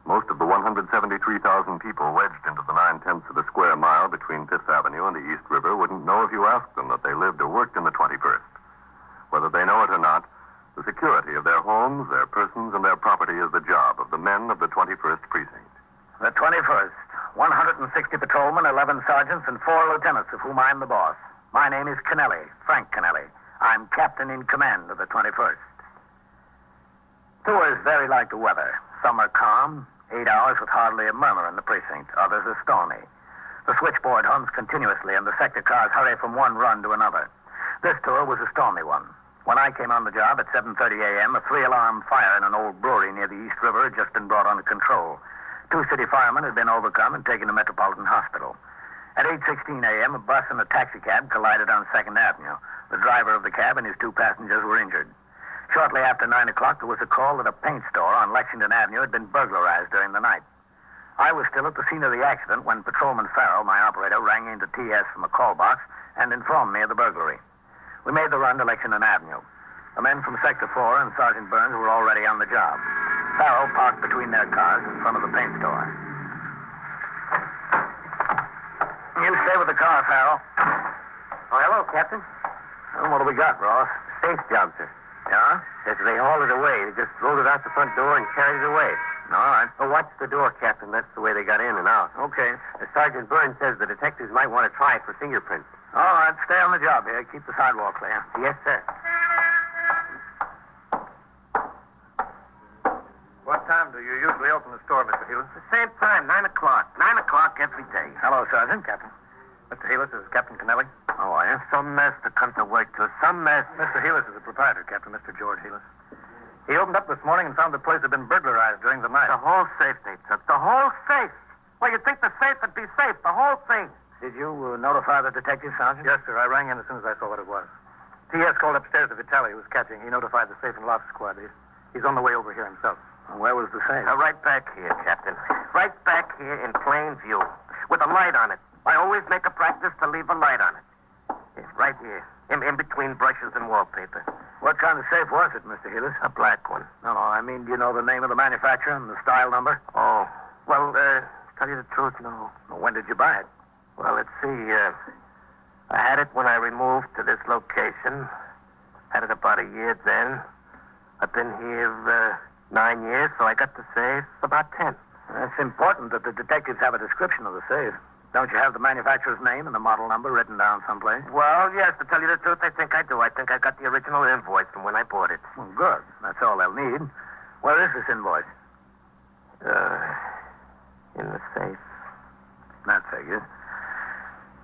Most of the 173,000 people wedged into the 9/10 of a square mile between Fifth Avenue and the East River wouldn't know if you asked them that they lived or worked in the 21st. Whether they know it or not, the security of their homes, their persons, and their property is the job of the men of the 21st Precinct. The 21st. 160 patrolmen, 11 sergeants, and 4 lieutenants, of whom I'm the boss. My name is Kennelly, Frank Kennelly. I'm captain in command of the 21st. Tours vary like the weather. Some are calm, 8 hours with hardly a murmur in the precinct. Others are stormy. The switchboard hums continuously, and the sector cars hurry from one run to another. This tour was a stormy one. When I came on the job at 7:30 a.m., a 3-alarm fire in an old brewery near the East River had just been brought under control. 2 city firemen had been overcome and taken to Metropolitan Hospital. At 8:16 a.m., a bus and a taxicab collided on 2nd Avenue. The driver of the cab and his 2 passengers were injured. Shortly after 9 o'clock, there was a call that a paint store on Lexington Avenue had been burglarized during the night. I was still at the scene of the accident when Patrolman Farrell, my operator, rang into TS from a call box and informed me of the burglary. We made the run to Lexington Avenue. The men from Sector 4 and Sergeant Burns were already on the job. Farrell parked between their cars in front of the paint store. You stay with the car, Farrell. Oh, hello, Captain. Well, what do we got, Ross? Safe job, sir. Yeah? Says they hauled it away. They just rolled it out the front door and carried it away. All right. Oh, watch the door, Captain. That's the way they got in and out. Okay. Sergeant Burns says the detectives might want to try it for fingerprints. All right. Stay on the job here. Keep the sidewalk clear. Yes, sir. What time do you usually open the store, Mr. Heelis? The same time, 9 o'clock. 9 o'clock every day. Hello, Sergeant. Captain. Mr. Heelis, this is Captain Kennelly. How are you? Some mess to come to work to. Some mess. Mr. Heelis is the proprietor, Captain, Mr. George Heelis. He opened up this morning and found the place had been burglarized during the night. The whole safe they took. The whole safe. Well, you'd think the safe would be safe. The whole thing. Did you notify the detective, Sergeant? Yes, sir. I rang in as soon as I saw what it was. T.S. called upstairs to Vitaly, who was catching. He notified the safe and loft squad. He's on the way over here himself. Where was the safe? Right back here, Captain. Right back here in plain view. With a light on it. I always make a practice to leave a light on it. Yes, right here. In between brushes and wallpaper. What kind of safe was it, Mr. Heelis? A black one. No, I mean, do you know the name of the manufacturer and the style number? Oh. Well, tell you the truth, no. Well, when did you buy it? Well, let's see. I had it when I removed to this location. Had it about a year then. I've been here 9 years, so I got the safe about 10. It's important that the detectives have a description of the safe. Don't you have the manufacturer's name and the model number written down someplace? Well, yes, to tell you the truth, I think I do. I think I got the original invoice from when I bought it. Well, good. That's all they'll need. Where is this invoice? In the safe. That figures.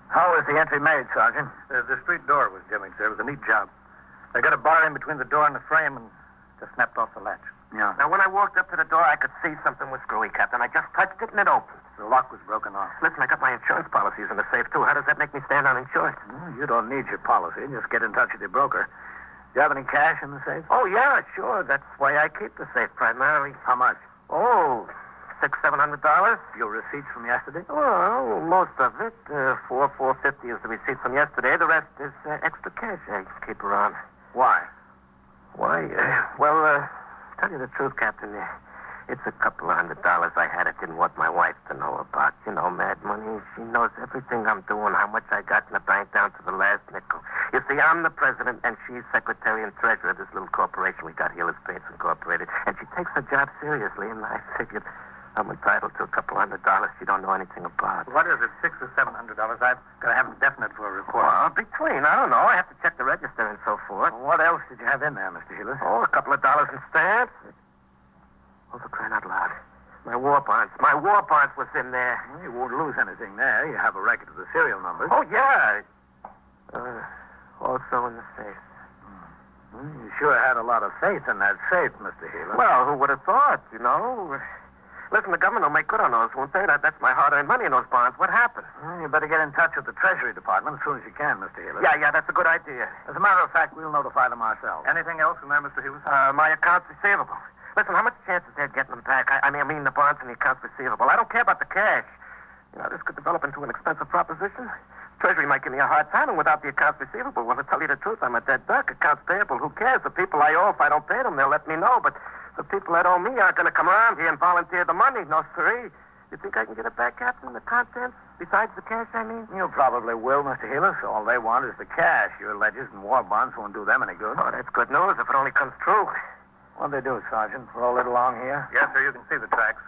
How was the entry made, Sergeant? The street door was jimmied, sir. It was a neat job. They got a bar in between the door and the frame and just snapped off the latch. Yeah. Now, when I walked up to the door, I could see something was screwy, Captain. I just touched it and it opened. The lock was broken off. Listen, I got my insurance policies in the safe, too. How does that make me stand uninsured? Well, you don't need your policy. Just get in touch with your broker. Do you have any cash in the safe? Oh, yeah, sure. That's why I keep the safe primarily. How much? Oh, $600-700. Your receipts from yesterday? Well, most of it. $450 is the receipt from yesterday. The rest is extra cash I keep around. Why? Why? Tell you the truth, Captain. It's a couple of $100 I had. I didn't want my wife to know about. You know, mad money. She knows everything I'm doing, how much I got in the bank down to the last nickel. You see, I'm the president, and she's secretary and treasurer of this little corporation we got here, Paints Incorporated. And she takes her job seriously, and I figured I'm entitled to a couple $100 she don't know anything about. What is it, $600 or $700? I've got to have them definite for a report. Well, between, I don't know. I have to check the register and so forth. Well, what else did you have in there, Mr. Heelis? Oh, a couple of dollars in stamps. Oh, for crying out loud. My war bonds. My war bonds was in there. Well, you won't lose anything there. You have a record of the serial numbers. Oh, yeah. Also in the safe. Well, you sure had a lot of faith in that safe, Mr. Heelis. Well, who would have thought, you know? Listen, the government will make good on those, won't they? That's my hard-earned money in those bonds. What happened? Well, you better get in touch with the Treasury Department as soon as you can, Mr. Healy. Yeah, that's a good idea. As a matter of fact, we'll notify them ourselves. Anything else in there, Mr. Healy? My accounts receivable. Listen, how much chance is there of getting them back? I mean the bonds and the accounts receivable. I don't care about the cash. You know, this could develop into an expensive proposition. Treasury might give me a hard time, and without the accounts receivable, well, to tell you the truth, I'm a dead duck. Accounts payable, who cares? The people I owe, if I don't pay them, they'll let me know. But the people that owe me aren't going to come around here and volunteer the money. No, sirree. You think I can get it back, Captain? The contents? Besides the cash, I mean? You probably will, Mr. Healy. All they want is the cash. Your ledgers and war bonds won't do them any good. Oh, that's good news if it only comes true. What'd they do, Sergeant? Roll it along here? Yes, sir. You can see the tracks.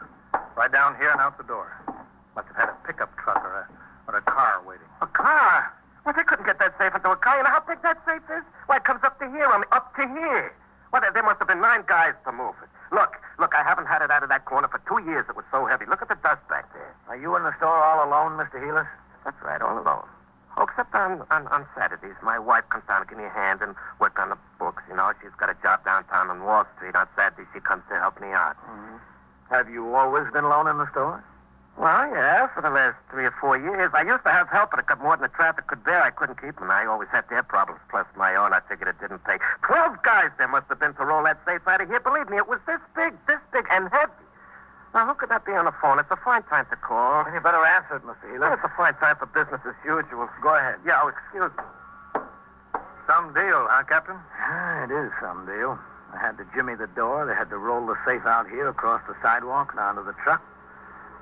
Right down here and out the door. Must have had a pickup truck or a car waiting. A car? Well, they couldn't get that safe into a car. You know how big that safe is? Why, it comes up to here. Up to here. Well, there must have been 9 guys to move it. Look, I haven't had it out of that corner for 2 years. It was so heavy. Look at the dust back there. Are you in the store all alone, Mr. Healy? That's right, all alone. Oh, except on Saturdays. My wife comes down to give me a hand and work on the books. You know, she's got a job downtown on Wall Street. On Saturdays, she comes to help me out. Mm-hmm. Have you always been alone in the store? Well, yeah, for the last 3 or 4 years. I used to have help, but it got more than the traffic could bear. I couldn't keep them. I always had their problems, plus my own. I figured it didn't pay. 12 guys there must have been to roll that safe out of here. Believe me, it was this big, and heavy. Now, who could that be on the phone? It's a fine time to call. Well, you better answer it, Mr. Healy. Well, it's a fine time for business as usual. Go ahead. Yeah, excuse me. Some deal, huh, Captain? It is some deal. I had to jimmy the door. They had to roll the safe out here across the sidewalk and onto the truck.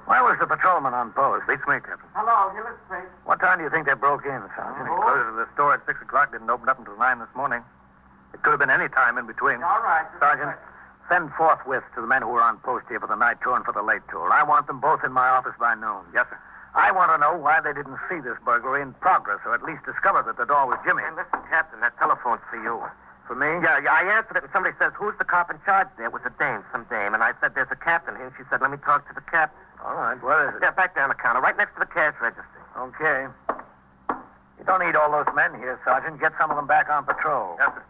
Why was the patrolman on post? Beats me, Captain. Hello, Hillis Street. What time do you think they broke in, Sergeant? He closed the store at 6 o'clock. Didn't open up until 9 this morning. It could have been any time in between. All right. Sergeant, send forthwith to the men who are on post here for the night tour and for the late tour. I want them both in my office by noon. Yes, sir. I want to know why they didn't see this burglary in progress, or at least discover that the door was jimmied. Hey, listen, Captain, that telephone's for you. For me? Yeah, I answered it, and somebody says, who's the cop in charge there? It was some dame. And I said, there's a captain here. And she said, let me talk to the captain. All right, where is it? Yeah, back there on the counter, right next to the cash register. Okay. You don't need all those men here, Sergeant. Get some of them back on patrol. Yes, sir.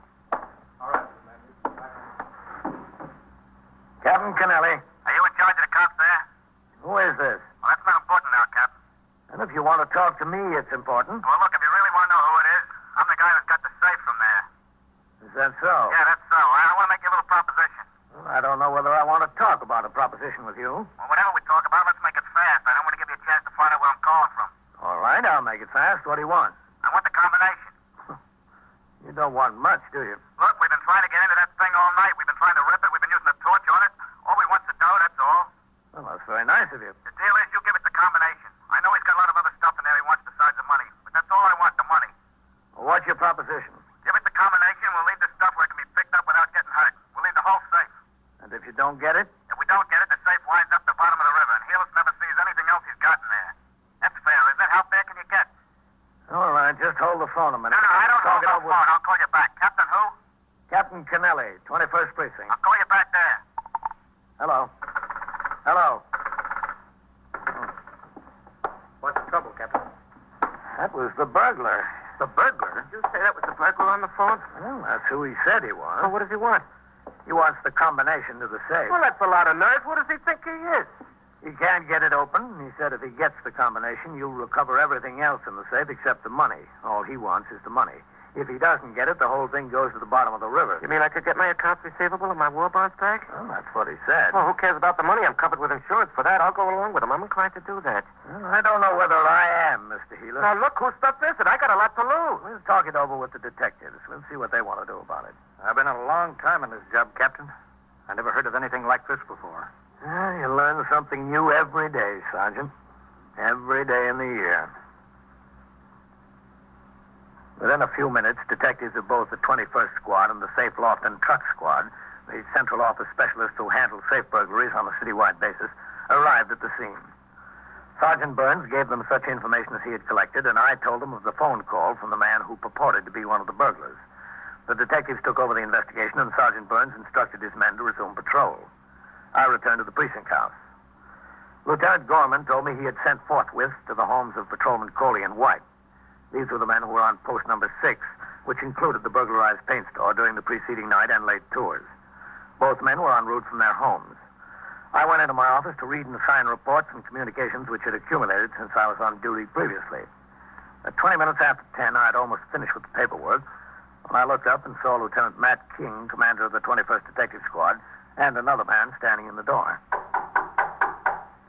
All right, Captain Kennelly. Are you in charge of the cops there? Who is this? Well, that's not important now, Captain. And if you want to talk to me, it's important. Well, look, if you really want to know who it is, I'm the guy that got the safe from there. Is that so? Yeah, that's so. I want to make you a little proposition. Well, I don't know whether I want to talk about a proposition with you. Well, whatever we talk about, let's make it fast. I don't want to give you a chance to find out where I'm calling from. All right, I'll make it fast. What do you want? I want the combination. You don't want much, do you? Look, we've been trying to get into that thing all night. We've been trying to rip it. We've been using a torch on it. All we want's the dough, that's all. Well, that's very nice of you. The deal is you give it the combination. I know he's got a lot of other stuff in there he wants besides the money. But that's all I want, the money. Well, what's your proposition? Give it the combination, we'll leave the stuff where it can be picked up without getting hurt. We'll leave the whole safe. And if you don't get it? If we don't get it, the safe winds up the bottom of the river, and Helis never sees anything else he's got in there. That's fair, isn't it? How fair can you get? All right, just hold the phone a minute. No, I don't hold the phone. I'll call you back. Captain who? Captain Kennelly, 21st Precinct. I'll call you back there. Hello. Hello. What's the trouble, Captain? That was the burglar. The burglar? Did you say that was the burglar on the phone? Well, that's who he said he was. Well, what does he want? He wants the combination to the safe. Well, that's a lot of nerve. What does he think he is? He can't get it open. He said if he gets the combination, you'll recover everything else in the safe except the money. All he wants is the money. If he doesn't get it, the whole thing goes to the bottom of the river. You mean I could get my accounts receivable and my war bonds back? Well, that's what he said. Well, who cares about the money? I'm covered with insurance for that. I'll go along with him. I'm inclined to do that. Well, I don't know whether I am, Mr. Healer. Now, look, whose stuff is it? I got a lot to lose. We'll talk it over with the detectives. We'll see what they want to do about it. I've been a long time in this job, Captain. I never heard of anything like this before. You learn something new every day, Sergeant. Every day in the year. Within a few minutes, detectives of both the 21st Squad and the Safe Loft and Truck Squad, the central office specialists who handle safe burglaries on a citywide basis, arrived at the scene. Sergeant Burns gave them such information as he had collected, and I told them of the phone call from the man who purported to be one of the burglars. The detectives took over the investigation, and Sergeant Burns instructed his men to resume patrol. I returned to the precinct house. Lieutenant Gorman told me he had sent forthwith to the homes of Patrolman Coley and White. These were the men who were on post number 6, which included the burglarized paint store during the preceding night and late tours. Both men were en route from their homes. I went into my office to read and sign reports and communications which had accumulated since I was on duty previously. At 20 minutes after 10, I had almost finished with the paperwork when I looked up and saw Lieutenant Matt King, commander of the 21st Detective Squad, and another man standing in the door.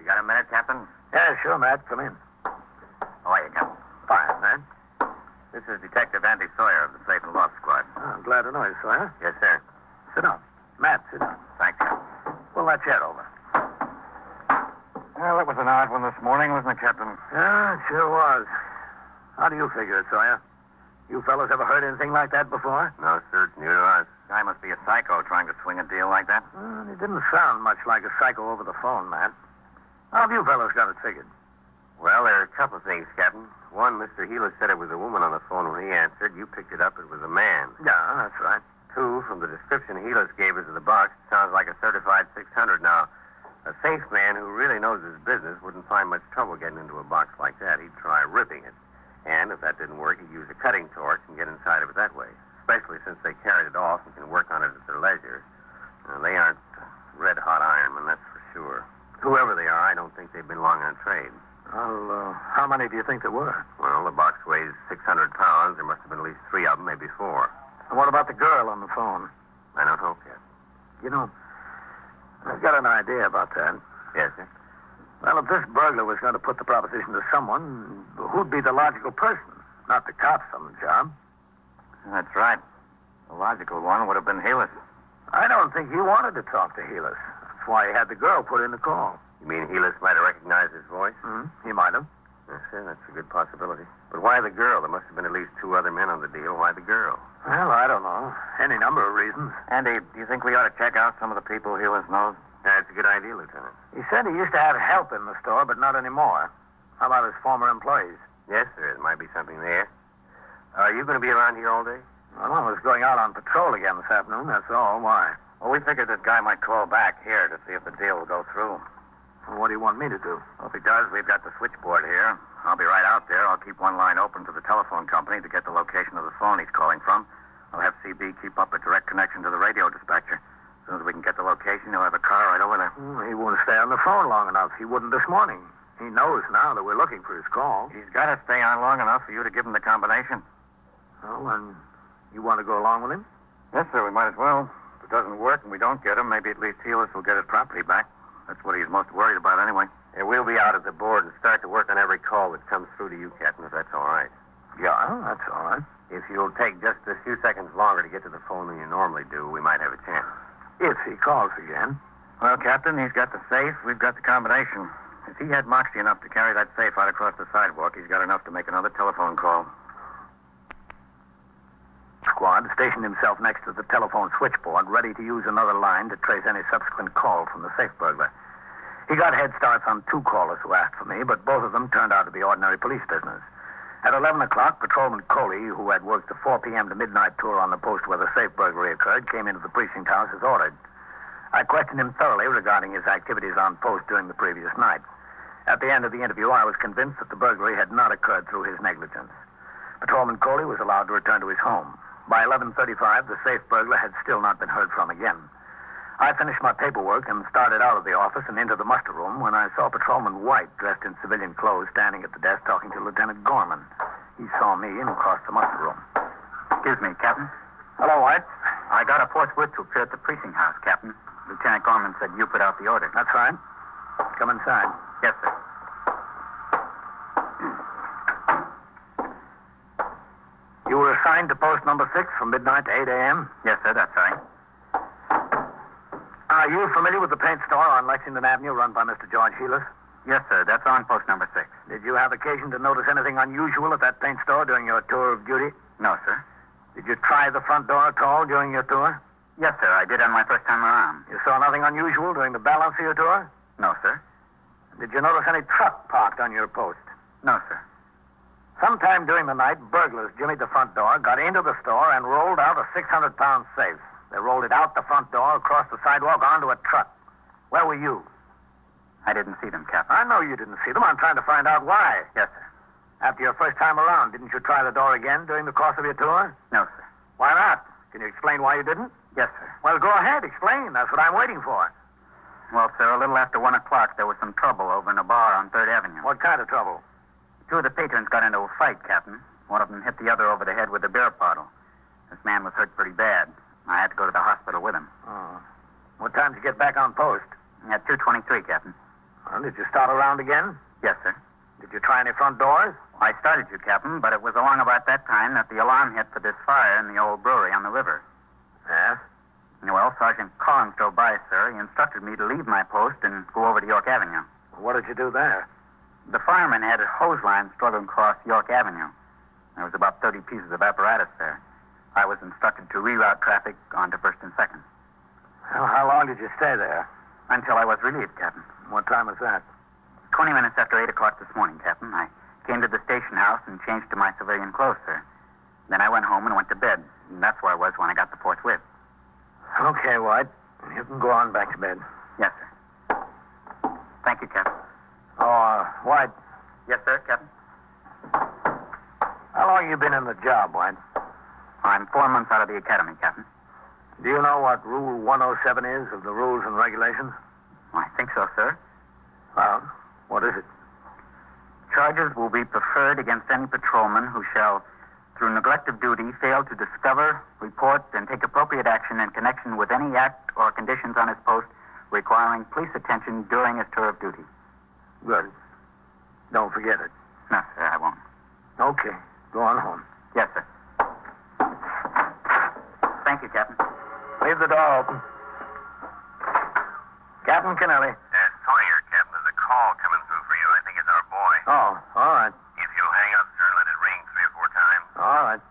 You got a minute, Captain? Yeah, sure, Matt. Come in. How are you, Captain? Fine, Matt. This is Detective Andy Sawyer of the Safe and Loft Squad. Oh, I'm glad to know you, Sawyer. Yes, sir. Sit down. Matt, sit down. Thank you. Pull that chair over. Well, that was an odd one this morning, wasn't it, Captain? Yeah, it sure was. How do you figure it, Sawyer? You fellas ever heard anything like that before? No, sir. It's new to us. Guy must be a psycho trying to swing a deal like that. Well, it didn't sound much like a psycho over the phone, Matt. How have you fellas got it figured? Well, there are a couple of things, Captain. One, Mr. Healer said it was a woman on the phone when he answered. You picked it up. It was a man. Yeah, that's right. Two, from the description Healers gave us of the box, it sounds like a certified 600. Now, a safe man who really knows his business wouldn't find much trouble getting into a box like that. He'd try ripping it. And if that didn't work, he'd use a cutting torch and get inside of it that way, especially since they carried it off and can work on it at their leisure. They aren't red-hot ironmen, that's for sure. Whoever they are, I don't think they've been long on trade. Well, how many do you think there were? Well, the box weighs 600 pounds. There must have been at least 3 of them, maybe 4. And what about the girl on the phone? I don't know, Cap. You know, I've got an idea about that. Yes, sir? Well, if this burglar was going to put the proposition to someone, who'd be the logical person? Not the cops on the job. That's right. The logical one would have been Helis. I don't think he wanted to talk to Helis. That's why he had the girl put in the call. You mean Helis might have recognized his voice? He might have. Yes, sir, that's a good possibility. But why the girl? There must have been at least 2 other men on the deal. Why the girl? Well, I don't know. Any number of reasons. Andy, do you think we ought to check out some of the people Helis knows? That's a good idea, Lieutenant. He said he used to have help in the store, but not anymore. How about his former employees? Yes, sir, there might be something there. Are you going to be around here all day? Well, I was going out on patrol again this afternoon, that's all. Why? Well, we figured this guy might call back here to see if the deal will go through. Well, what do you want me to do? Well, if he does, we've got the switchboard here. I'll be right out there. I'll keep one line open to the telephone company to get the location of the phone he's calling from. I'll have CB keep up a direct connection to the radio dispatcher. As soon as we can get the location, he'll have a car right over there. He won't stay on the phone long enough. He wouldn't this morning. He knows now that we're looking for his call. He's got to stay on long enough for you to give him the combination. Oh, and you want to go along with him? Yes, sir, we might as well. If it doesn't work and we don't get him, maybe at least Helis will get his property back. That's what he's most worried about anyway. Yeah, we'll be out at the board and start to work on every call that comes through to you, Captain, if that's all right. Yeah, that's all right. If you'll take just a few seconds longer to get to the phone than you normally do, we might have a chance. If he calls again. Well, Captain, he's got the safe. We've got the combination. If he had moxie enough to carry that safe out across the sidewalk, he's got enough to make another telephone call. Squad stationed himself next to the telephone switchboard, ready to use another line to trace any subsequent call from the safe burglar. He got head starts on 2 callers who asked for me, but both of them turned out to be ordinary police business. At 11 o'clock, Patrolman Coley, who had worked the 4 p.m. to midnight tour on the post where the safe burglary occurred, came into the precinct house as ordered. I questioned him thoroughly regarding his activities on post during the previous night. At the end of the interview, I was convinced that the burglary had not occurred through his negligence. Patrolman Coley was allowed to return to his home. By 11:35, the safe burglar had still not been heard from again. I finished my paperwork and started out of the office and into the muster room when I saw Patrolman White, dressed in civilian clothes, standing at the desk talking to Lieutenant Gorman. He saw me and crossed the muster room. Excuse me, Captain. Hello, White. I got a forthwith to appear at the precinct house, Captain. Lieutenant Gorman said you put out the order. That's right. Come inside. Yes, sir. You were assigned to post number 6 from midnight to 8 a.m.? Yes, sir, that's right. Are you familiar with the paint store on Lexington Avenue run by Mr. George Helis? Yes, sir, that's on post number 6. Did you have occasion to notice anything unusual at that paint store during your tour of duty? No, sir. Did you try the front door at all during your tour? Yes, sir, I did on my first time around. You saw nothing unusual during the balance of your tour? No, sir. Did you notice any truck parked on your post? No, sir. Sometime during the night, burglars jimmied the front door, got into the store, and rolled out a 600-pound safe. They rolled it out the front door, across the sidewalk, onto a truck. Where were you? I didn't see them, Captain. I know you didn't see them. I'm trying to find out why. Yes, sir. After your first time around, didn't you try the door again during the course of your tour? No, sir. Why not? Can you explain why you didn't? Yes, sir. Well, go ahead. Explain. That's what I'm waiting for. Well, sir, a little after 1 o'clock, there was some trouble over in a bar on 3rd Avenue. What kind of trouble? 2 of the patrons got into a fight, Captain. One of them hit the other over the head with a beer bottle. This man was hurt pretty bad. I had to go to the hospital with him. Oh. What time did you get back on post? At 2:23, Captain. Well, did you start around again? Yes, sir. Did you try any front doors? I started to, Captain, but it was along about that time that the alarm hit for this fire in the old brewery on the river. Yes? Well, Sergeant Collins drove by, sir. He instructed me to leave my post and go over to York Avenue. What did you do there? The fireman had a hose line struggling across York Avenue. There was about 30 pieces of apparatus there. I was instructed to reroute traffic onto 1st and 2nd. Well, how long did you stay there? Until I was relieved, Captain. What time was that? 20 minutes after 8 o'clock this morning, Captain. I came to the station house and changed to my civilian clothes, sir. Then I went home and went to bed. And that's where I was when I got the forthwith. Okay, White. You can go on back to bed. Yes, sir. Thank you, Captain. White. Yes, sir, Captain. How long have you been in the job, White? I'm 4 months out of the academy, Captain. Do you know what Rule 107 is of the Rules and Regulations? I think so, sir. Well, what is it? Charges will be preferred against any patrolman who shall, through neglect of duty, fail to discover, report, and take appropriate action in connection with any act or conditions on his post requiring police attention during his tour of duty. Good. Don't forget it. No, sir, I won't. Okay. Go on home. Yes, sir. Thank you, Captain. Leave the door open. Captain Kennelly. Sawyer, Captain, there's a call coming through for you. I think it's our boy. Oh, all right. If you'll hang up, sir, let it ring 3 or 4 times. All right.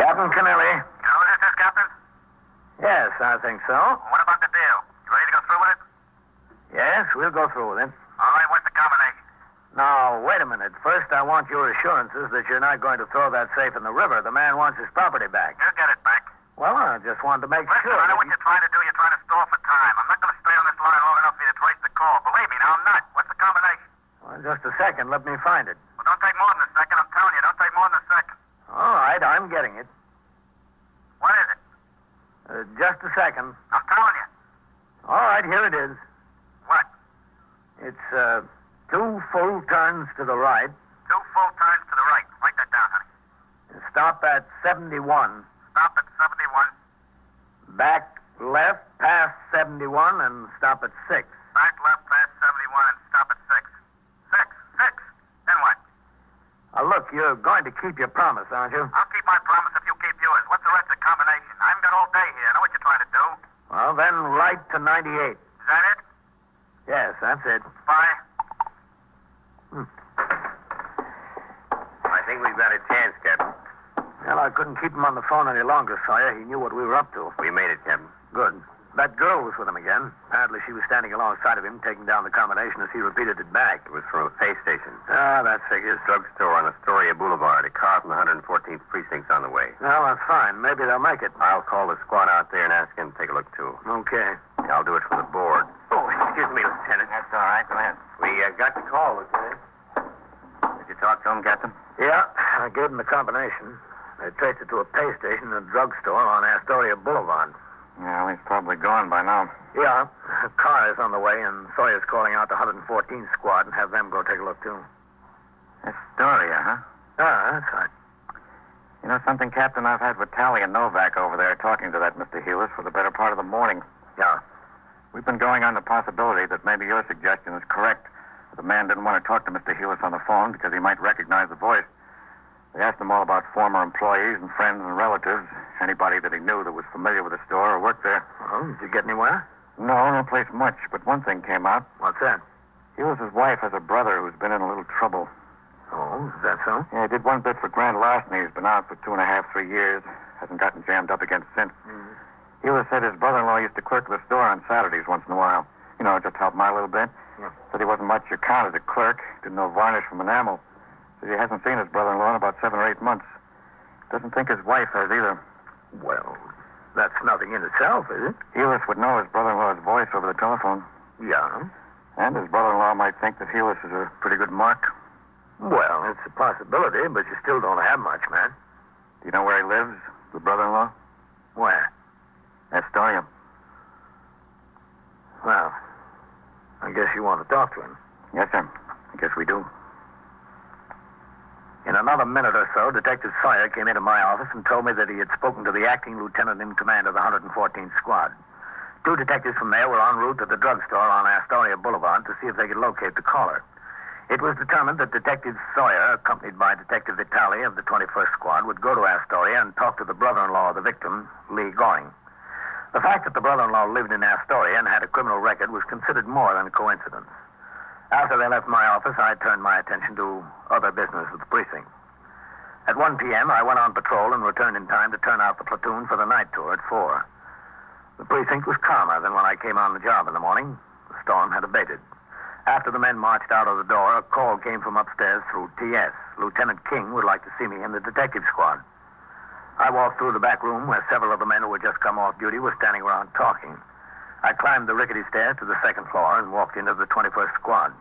Captain Kennelly. You know who this is, Captain? Yes, I think so. What about the deal? You ready to go through with it? Yes, we'll go through with it. All right, what's the combination? Now, wait a minute. First, I want your assurances that you're not going to throw that safe in the river. The man wants his property back. You'll get it back. Well, I just wanted to make Listen, sure. I know what you're trying to do. You're trying to stall for time. I'm not going to stay on this line long enough for you to trace the call. Believe me, now I'm not. What's the combination? Well, just a second. Let me find it. Well, don't take more than a second. I'm telling you, don't take more than a second. All right, I'm getting it. What is it? Just a second. I'm telling you. All right, here it is. What? It's 2 full turns to the right. 2 full turns to the right. Write that down, honey. Stop at 71. Stop at 71. Back left past 71 and stop at 6. Back left past 71 and stop at 6. 6. Then what? Look, you're going to keep your promise, aren't you? I'll keep my promise if you keep yours. What's the rest of the combination? I haven't got all day here. I know what you're trying to do. Well, then right to 98. Is that it? Yes, that's it. Bye. I think we've got a chance, Captain. Well, I couldn't keep him on the phone any longer, Sawyer. He knew what we were up to. We made it, Captain. Good. That girl was with him again. Apparently she was standing alongside of him, taking down the combination as he repeated it back. It was from a pay station. Ah, that figures. Drugstore on Astoria Boulevard. A car from the 114th Precinct's on the way. Well, that's fine. Maybe they'll make it. I'll call the squad out there and ask him to take a look, too. Okay. I'll do it from the board. Oh, excuse me, Lieutenant. That's all right. Go ahead. We got the call, Lieutenant. Did you talk to him, Captain? Yeah, I gave him the combination. They traced it to a pay station and a drugstore on Astoria Boulevard. Yeah, well, he's probably gone by now. Yeah, a car is on the way, and Sawyer's calling out the 114th squad and have them go take a look, too. Astoria, huh? Ah, that's right. You know something, Captain? I've had Vitali and Novak over there talking to that Mr. Hewitt for the better part of the morning. Yeah. We've been going on the possibility that maybe your suggestion is correct. The man didn't want to talk to Mr. Hewitt on the phone because he might recognize the voice. We asked him all about former employees and friends and relatives, anybody that he knew that was familiar with the store or worked there. Well, did you get anywhere? No place much, but one thing came out. What's that? Hewitt's wife has a brother who's been in a little trouble. Oh, is that so? Yeah, he did one bit for grand larceny. He's been out for 2.5, 3 years. Hasn't gotten jammed up again since. Mm-hmm. Hewitt said his brother-in-law used to clerk at the store on Saturdays once in a while. You know, just help him out a little bit. Yeah. Said he wasn't much account as a clerk. Didn't know varnish from enamel. Said he hasn't seen his brother-in-law in about 7 or 8 months. Doesn't think his wife has either. Well, that's nothing in itself, is it? Helis would know his brother-in-law's voice over the telephone. Yeah. And his brother-in-law might think that Helis is a pretty good mark. Well, it's a possibility, but you still don't have much, man. Do you know where he lives, the brother-in-law? Where? Astoria. Well, I guess you want to talk to him. Yes, sir. I guess we do. In another minute or so, Detective Sawyer came into my office and told me that he had spoken to the acting lieutenant in command of the 114th Squad. 2 detectives from there were en route to the drugstore on Astoria Boulevard to see if they could locate the caller. It was determined that Detective Sawyer, accompanied by Detective Vitale of the 21st Squad, would go to Astoria and talk to the brother-in-law of the victim, Lee Goring. The fact that the brother-in-law lived in Astoria and had a criminal record was considered more than a coincidence. After they left my office, I turned my attention to other business at the precinct. At 1 p.m., I went on patrol and returned in time to turn out the platoon for the night tour at 4. The precinct was calmer than when I came on the job in the morning. The storm had abated. After the men marched out of the door, a call came from upstairs through T.S. Lieutenant King would like to see me in the detective squad. I walked through the back room where several of the men who had just come off duty were standing around talking. I climbed the rickety stairs to the second floor and walked into the 21st Squad.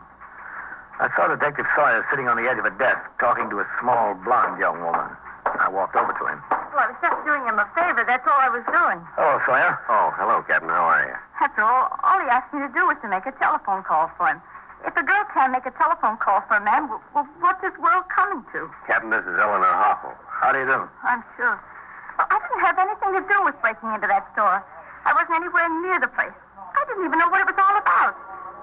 I saw Detective Sawyer sitting on the edge of a desk talking to a small, blonde young woman. I walked over to him. Well, I was just doing him a favor. That's all I was doing. Hello, Sawyer. Oh, hello, Captain. How are you? After all he asked me to do was to make a telephone call for him. If a girl can't make a telephone call for a man, well, what's this world coming to? Captain, this is Eleanor Hoffel. How do you do? I'm sure. Well, I didn't have anything to do with breaking into that store. I wasn't anywhere near the place. I didn't even know what it was all about.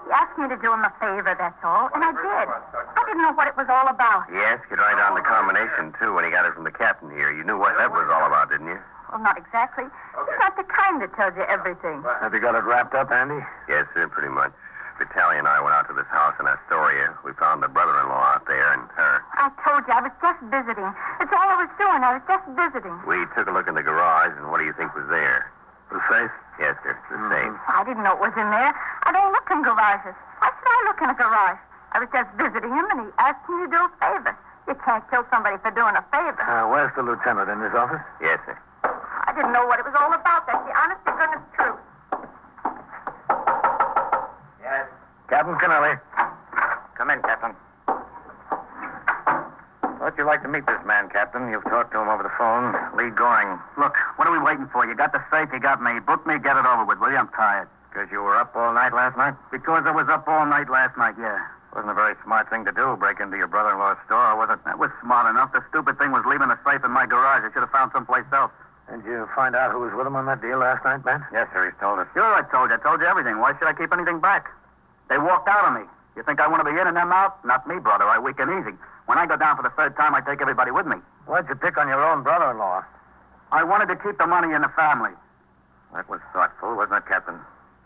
He asked me to do him a favor, that's all, and I did. I didn't know what it was all about. He asked you to write down the combination, too, when he got it from the captain here. You knew what that was all about, didn't you? Well, not exactly. He's not the kind that tells you everything. Have you got it wrapped up, Andy? Yes, sir, pretty much. Vitaly and I went out to this house in Astoria. We found the brother-in-law out there and her. I told you, I was just visiting. It's all I was doing. I was just visiting. We took a look in the garage, and what do you think was there? The safe? Yes, sir, the safe. I didn't know it was in there. I don't look in garages. Why should I look in a garage? I was just visiting him, and he asked me to do a favor. You can't kill somebody for doing a favor. Where's the lieutenant? In his office? Yes, sir. I didn't know what it was all about. That's the honest to goodness truth. Yes. Captain Kennelly. Come in, Captain. Thought you'd like to meet this man, Captain. You've talked to him over the phone. Lee Goring. Look, what are we waiting for? You got the safe, you got me. Book me, get it over with, will you? I'm tired. Because you were up all night last night? Because I was up all night last night, yeah. Wasn't a very smart thing to do, break into your brother-in-law's store, was it? That was smart enough. The stupid thing was leaving the safe in my garage. I should have found someplace else. Did you find out who was with him on that deal last night, Ben? Yes, sir, he's told us. Sure, I told you. I told you everything. Why should I keep anything back? They walked out on me. You think I want to be in and them out? Not me, brother. I weak and easy. When I go down for the third time, I take everybody with me. Why'd you pick on your own brother-in-law? I wanted to keep the money in the family. That was thoughtful, wasn't it, Captain?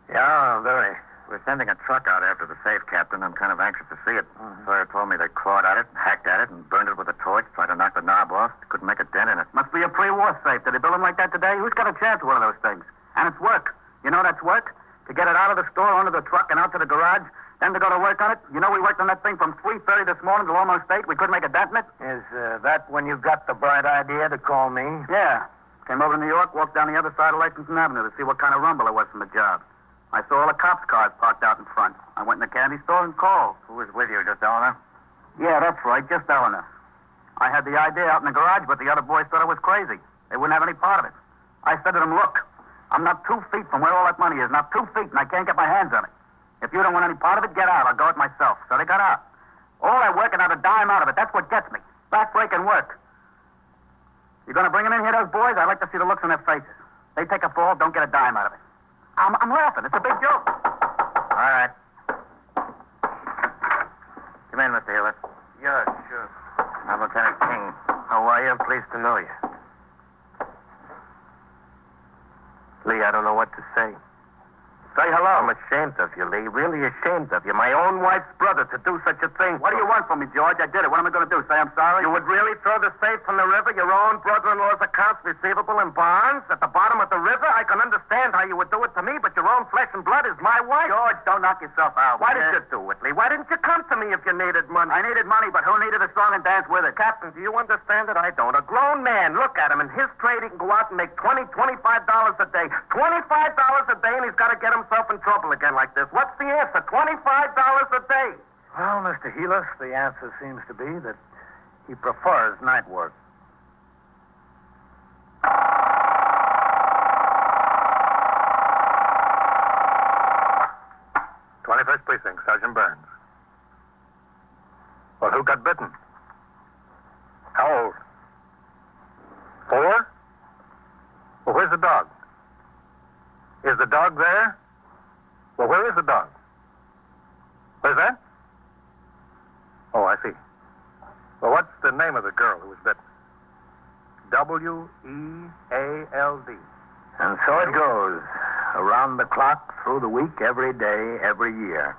Yeah, very. We're sending a truck out after the safe, Captain. I'm kind of anxious to see it. Sawyer told me they clawed at it, hacked at it, and burned it with a torch, tried to knock the knob off. Couldn't make a dent in it. Must be a pre-war safe. Did they build them like that today? Who's got a chance with one of those things? And it's work. You know that's work? To get it out of the store, onto the truck, and out to the garage, then to go to work on it. You know we worked on that thing from 3:30 this morning till almost 8. We couldn't make a dent in it. Is that when you got the bright idea to call me? Yeah. Came over to New York, walked down the other side of Lexington Avenue to see what kind of rumble it was from the job. I saw all the cops' cars parked out in front. I went in the candy store and called. Who was with you, just Eleanor? Yeah, that's right, just Eleanor. I had the idea out in the garage, but the other boys thought I was crazy. They wouldn't have any part of it. I said to them, look, I'm not 2 feet from where all that money is, not 2 feet, and I can't get my hands on it. If you don't want any part of it, get out. I'll go it myself. So they got out. All that work and not a dime out of it. That's what gets me. Back-breaking work. You going to bring them in here, those boys? I'd like to see the looks on their faces. They take a fall, don't get a dime out of it. I'm laughing. It's a big joke. All right. Come in, Mr. Hewitt. Yeah, sure. I'm Lieutenant King. How are you? Pleased to know you. Lee, I don't know what to say. Say hello. I'm ashamed of you, Lee. Really ashamed of you. My own wife's brother to do such a thing. What do you want from me, George? I did it. What am I going to do? Say I'm sorry? You would really throw the safe from the river, your own brother-in-law's accounts receivable and bonds at the bottom of the river? I can understand how you would do it to me, but your own flesh and blood is my wife. George, don't knock yourself out. Why did you do it, Lee? Why didn't you come to me if you needed money? I needed money, but who needed a song and dance with it? Captain, do you understand it? I don't. A grown man, look at him. In his trade, he can go out and make $20, $25 a day. $25 a day, and he's got to get himself in trouble again like this. What's the answer? $25 a day. Well, Mr. Helis, the answer seems to be that he prefers night work. '21st Precinct, Sergeant Burns. Well, who got bitten? How old? 4? Well, where's the dog? Is the dog there? Well, where is the dog? Where's that? Oh, I see. Well, what's the name of the girl who was bitten? W-E-A-L-D. And so it goes. Around the clock, through the week, every day, every year.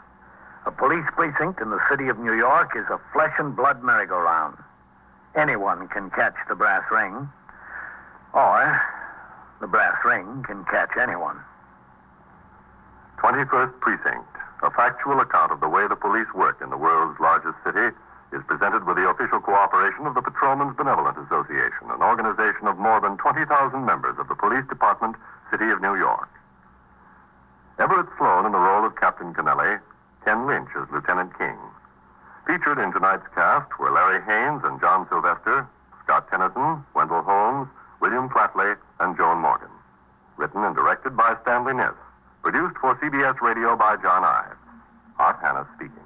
A police precinct in the city of New York is a flesh and blood merry-go-round. Anyone can catch the brass ring. Or the brass ring can catch anyone. 21st Precinct, a factual account of the way the police work in the world's largest city, is presented with the official cooperation of the Patrolmen's Benevolent Association, an organization of more than 20,000 members of the Police Department, City of New York. Everett Sloane in the role of Captain Kennelly, Ken Lynch as Lieutenant King. Featured in tonight's cast were Larry Haynes and John Sylvester, Scott Tennyson, Wendell Holmes, William Flatley, and Joan Morgan. Written and directed by Stanley Niss. Produced for CBS Radio by John Ives. Art Hanna speaking.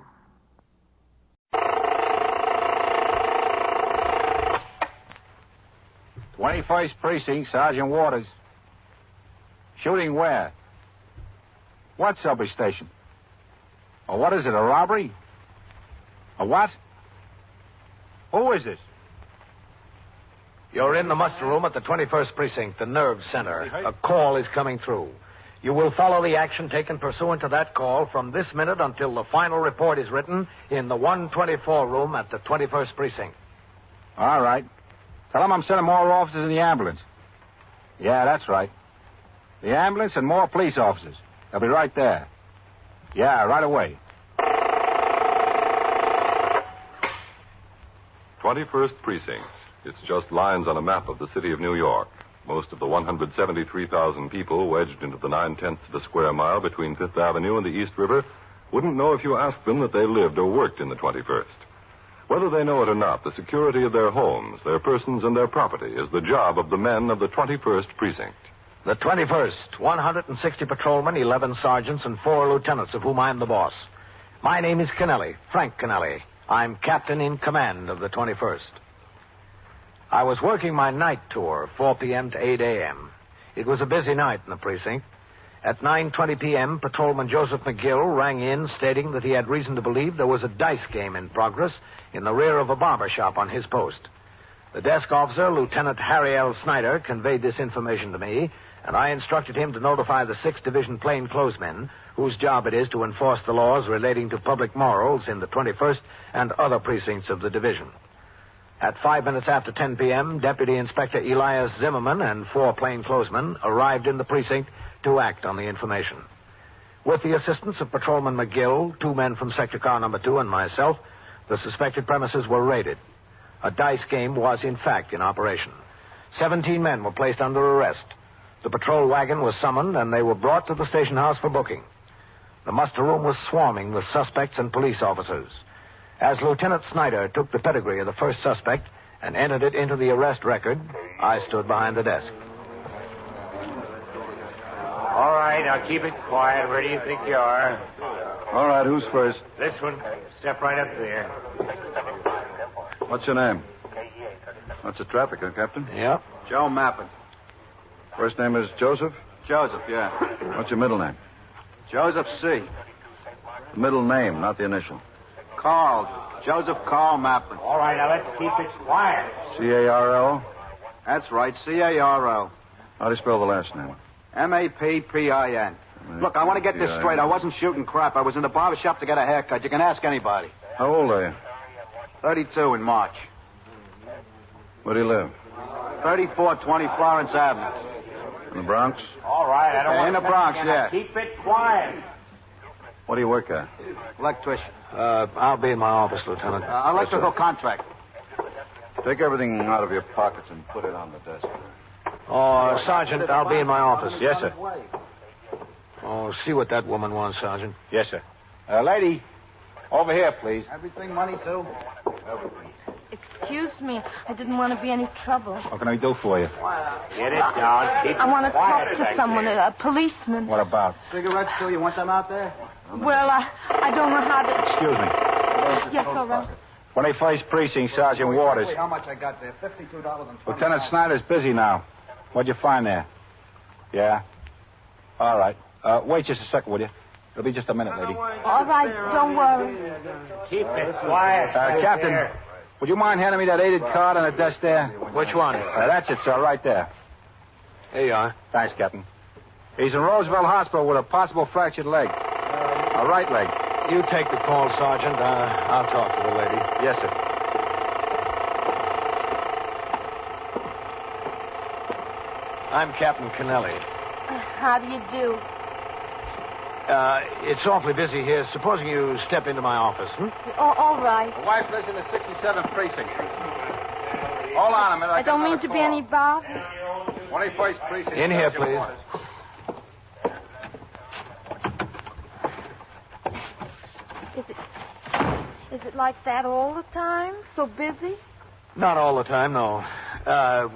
'21st Precinct, Sergeant Waters. Shooting where? What subway station? Or what is it, a robbery? A what? Who is this? You're in the muster room at the 21st Precinct, the nerve center. A call is coming through. You will follow the action taken pursuant to that call from this minute until the final report is written in the 124 room at the 21st Precinct. All right. Tell them I'm sending more officers in the ambulance. Yeah, that's right. The ambulance and more police officers. They'll be right there. Yeah, right away. 21st Precinct. It's just lines on a map of the city of New York. Most of the 173,000 people wedged into the 9/10 of a square mile between Fifth Avenue and the East River wouldn't know if you asked them that they lived or worked in the 21st. Whether they know it or not, the security of their homes, their persons, and their property is the job of the men of the 21st Precinct. The 21st, 160 patrolmen, 11 sergeants, and 4 lieutenants, of whom I'm the boss. My name is Kennelly, Frank Kennelly. I'm captain in command of the 21st. I was working my night tour, 4 p.m. to 8 a.m. It was a busy night in the precinct. At 9:20 p.m., Patrolman Joseph McGill rang in stating that he had reason to believe there was a dice game in progress in the rear of a barber shop on his post. The desk officer, Lieutenant Harry L. Snyder, conveyed this information to me, and I instructed him to notify the 6th Division plainclothesmen, whose job it is to enforce the laws relating to public morals in the 21st and other precincts of the division. At 5 minutes after 10 p.m., Deputy Inspector Elias Zimmerman and 4 plainclothesmen arrived in the precinct to act on the information. With the assistance of Patrolman McGill, 2 men from Sector Car Number 2, and myself, the suspected premises were raided. A dice game was, in fact, in operation. 17 men were placed under arrest. The patrol wagon was summoned, and they were brought to the station house for booking. The muster room was swarming with suspects and police officers. As Lieutenant Snyder took the pedigree of the first suspect and entered it into the arrest record, I stood behind the desk. All right, now keep it quiet. Where do you think you are? All right, who's first? This one. Step right up there. What's your name? That's a traffic, huh, Captain? Yeah. Joe Mappin. First name is Joseph? Joseph, yeah. What's your middle name? Joseph C. The middle name, not the initial. Carl. Joseph Carl Mappin. All right, now let's keep it quiet. C-A-R-L? That's right, C-A-R-O. How do you spell the last name? M-A-P-P-I-N. Look, I want to get this straight. I wasn't shooting crap. I was in the barber shop to get a haircut. You can ask anybody. How old are you? 32 in March. Where do you live? 3420 Florence Avenue. In the Bronx? All right, I don't want in the Bronx, yeah. Keep it quiet. What do you work at? Electrician. I'll be in my office, Lieutenant. Electrical contract. Take everything out of your pockets and put it on the desk. Oh, Sergeant, I'll be in my office. Yes, sir. Oh, see what that woman wants, Sergeant. Yes, sir. Lady, over here, please. Everything money, too? Everything. Excuse me. I didn't want to be any trouble. What can I do for you? Get it down. Keep I want to talk quiet to back someone, there. a policeman. What about? Cigarettes, too? You want them out there? Well, I don't know how to... Excuse me. Yes, all right. 21st Precinct, Sergeant Waters. How much I got there? $52.20. Lieutenant Snyder's busy now. What'd you find there? Yeah? All right. Wait just a second, will you? It'll be just a minute, lady. All right, don't worry. Keep it quiet. Captain, would you mind handing me that aided card on the desk there? Which one? That's it, sir, right there. Here you are. Thanks, Captain. He's in Roosevelt Hospital with a possible fractured leg. A right leg. You take the call, Sergeant. I'll talk to the lady. Yes, sir. I'm Captain Kennelly. How do you do? It's awfully busy here. Supposing you step into my office, All right. My wife lives in the 67th Precinct. Hold on a minute. I don't mean to be any bother. 21st Precinct. In here, please. Is it like that all the time? So busy? Not all the time, no.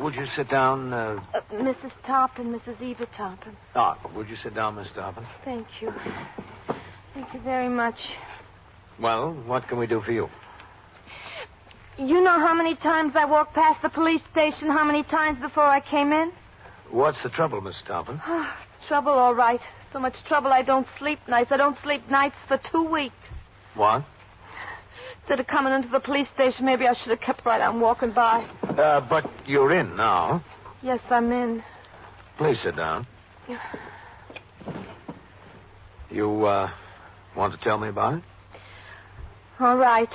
Would you sit down? Mrs. Toppin, Mrs. Eva Toppin. Would you sit down, Miss Toppin? Thank you. Thank you very much. Well, what can we do for you? You know how many times I walked past the police station, how many times before I came in? What's the trouble, Miss Toppin? Trouble, all right. So much trouble I don't sleep nights. I don't sleep nights for 2 weeks. What? Instead of coming into the police station, maybe I should have kept right on walking by. But you're in now. Yes, I'm in. Please sit down. You, want to tell me about it? All right.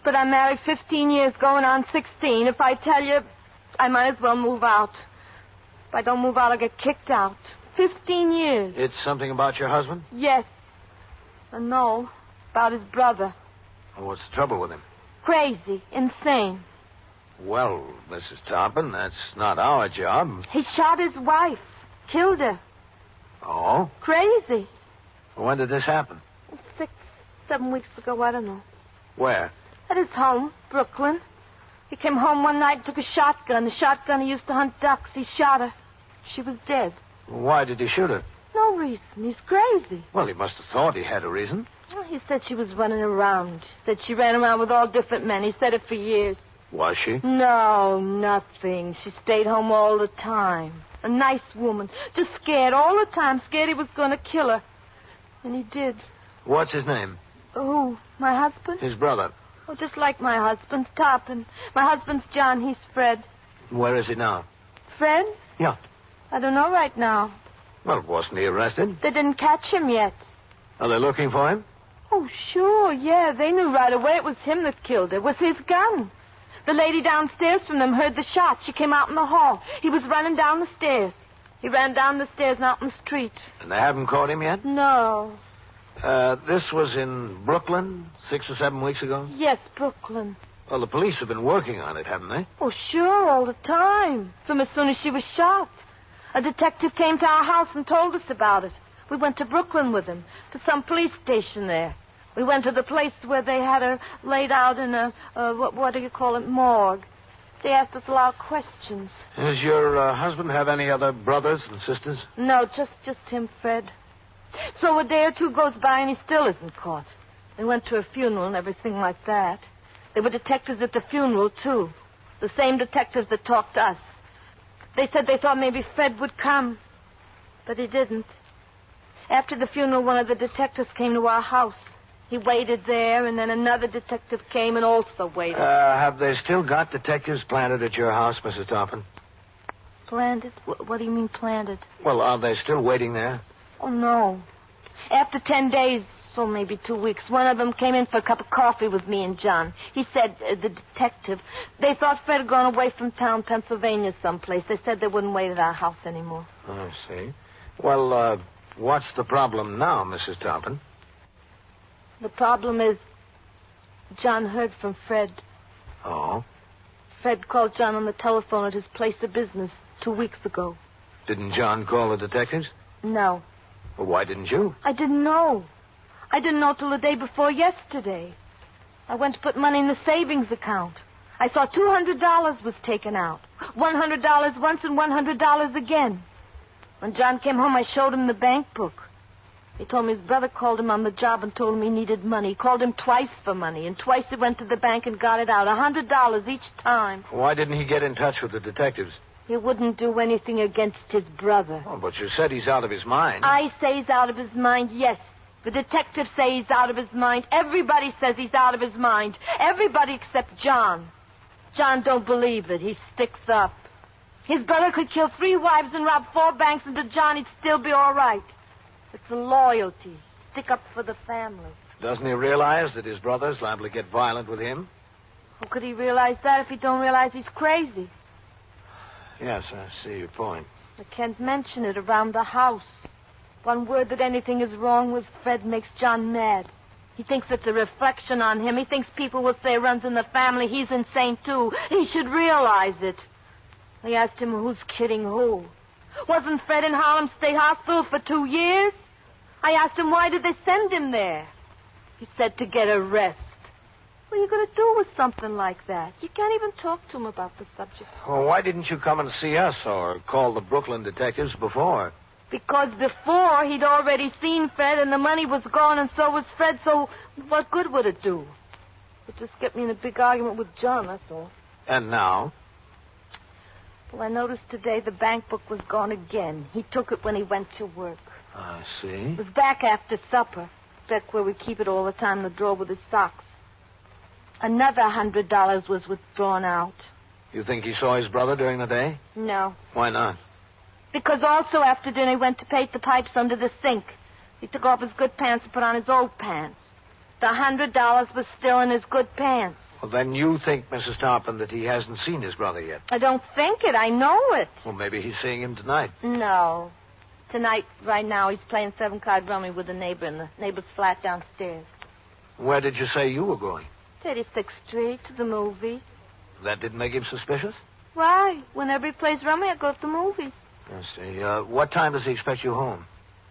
But I'm married 15 years, going on 16. If I tell you, I might as well move out. If I don't move out, I'll get kicked out. 15 years. It's something about your husband? Yes. No, about his brother. What's the trouble with him? Crazy, insane. Well, Mrs. Toppin, that's not our job. He shot his wife, killed her. Oh? Crazy. When did this happen? 6, 7 weeks ago, I don't know. Where? At his home, Brooklyn. He came home one night and took a shotgun. The shotgun he used to hunt ducks. He shot her. She was dead. Why did he shoot her? No reason. He's crazy. Well, he must have thought he had a reason. Well, he said she was running around. He said she ran around with all different men. He said it for years. Was she? No, nothing. She stayed home all the time. A nice woman. Just scared all the time. Scared he was going to kill her. And he did. What's his name? Who? My husband? His brother. Oh, just like my husband's Toppin. My husband's John. He's Fred. Where is he now? Fred? Yeah. I don't know right now. Well, wasn't he arrested? They didn't catch him yet. Are they looking for him? Oh, sure, yeah. They knew right away it was him that killed her. It was his gun. The lady downstairs from them heard the shot. She came out in the hall. He was running down the stairs. He ran down the stairs and out in the street. And they haven't caught him yet? No. This was in Brooklyn 6 or 7 weeks ago? Yes, Brooklyn. Well, the police have been working on it, haven't they? Oh, sure, all the time. From as soon as she was shot. A detective came to our house and told us about it. We went to Brooklyn with him, to some police station there. We went to the place where they had her laid out in a, what do you call it, morgue. They asked us a lot of questions. Does your husband have any other brothers and sisters? No, just him, Fred. So a day or two goes by and he still isn't caught. We went to a funeral and everything like that. There were detectives at the funeral, too. The same detectives that talked to us. They said they thought maybe Fred would come. But he didn't. After the funeral, one of the detectives came to our house. He waited there, and then another detective came and also waited. Have they still got detectives planted at your house, Mrs. Toppin? Planted? What do you mean planted? Well, are they still waiting there? Oh, no. After 10 days, so maybe 2 weeks, one of them came in for a cup of coffee with me and John. He said, the detective, they thought Fred had gone away from town, Pennsylvania someplace. They said they wouldn't wait at our house anymore. I see. Well, what's the problem now, Mrs. Tompin? The problem is John heard from Fred. Oh? Fred called John on the telephone at his place of business 2 weeks ago. Didn't John call the detectives? No. Well, why didn't you? I didn't know. I didn't know till the day before yesterday. I went to put money in the savings account. I saw $200 was taken out. $100 once and $100 again. When John came home, I showed him the bank book. He told me his brother called him on the job and told him he needed money. He called him twice for money, and twice he went to the bank and got it out. $100 each time. Why didn't he get in touch with the detectives? He wouldn't do anything against his brother. Oh, but you said he's out of his mind. I say he's out of his mind, yes. The detectives say he's out of his mind. Everybody says he's out of his mind. Everybody except John. John don't believe it. He sticks up. His brother could kill 3 wives and rob 4 banks, and to John he'd still be all right. It's a loyalty. Stick up for the family. Doesn't he realize that his brother's liable to get violent with him? How could he realize that if he don't realize he's crazy? Yes, I see your point. I can't mention it around the house. One word that anything is wrong with Fred makes John mad. He thinks it's a reflection on him. He thinks people will say it runs in the family. He's insane, too. He should realize it. I asked him who's kidding who. Wasn't Fred in Harlem State Hospital for 2 years? I asked him why did they send him there. He said to get a rest. What are you going to do with something like that? You can't even talk to him about the subject. Well, why didn't you come and see us or call the Brooklyn detectives before? Because before he'd already seen Fred and the money was gone and so was Fred, so what good would it do? It just get me in a big argument with John, that's all. And now? Well, I noticed today the bank book was gone again. He took it when he went to work. I see. It was back after supper. Back where we keep it all the time in the drawer with his socks. Another $100 was withdrawn out. You think he saw his brother during the day? No. Why not? Because also after dinner he went to paint the pipes under the sink. He took off his good pants and put on his old pants. The $100 was still in his good pants. Well, then you think, Mrs. Tompin, that he hasn't seen his brother yet. I don't think it. I know it. Well, maybe he's seeing him tonight. No. Tonight, right now, he's playing 7-card rummy with a neighbor in the neighbor's flat downstairs. Where did you say you were going? 36th Street, to the movie. That didn't make him suspicious? Why? Whenever he plays rummy, I go to the movies. I see. What time does he expect you home?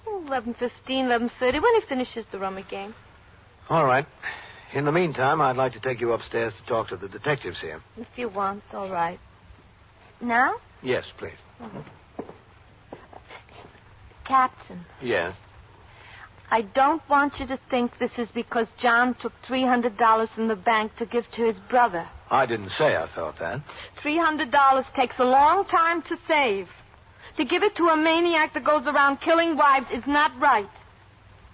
11:15, 11:30, when he finishes the rummy game. All right. In the meantime, I'd like to take you upstairs to talk to the detectives here. If you want, all right. Now? Yes, please. Uh-huh. Captain. Yes? I don't want you to think this is because John took $300 from the bank to give to his brother. I didn't say I thought that. $300 takes a long time to save. To give it to a maniac that goes around killing wives is not right.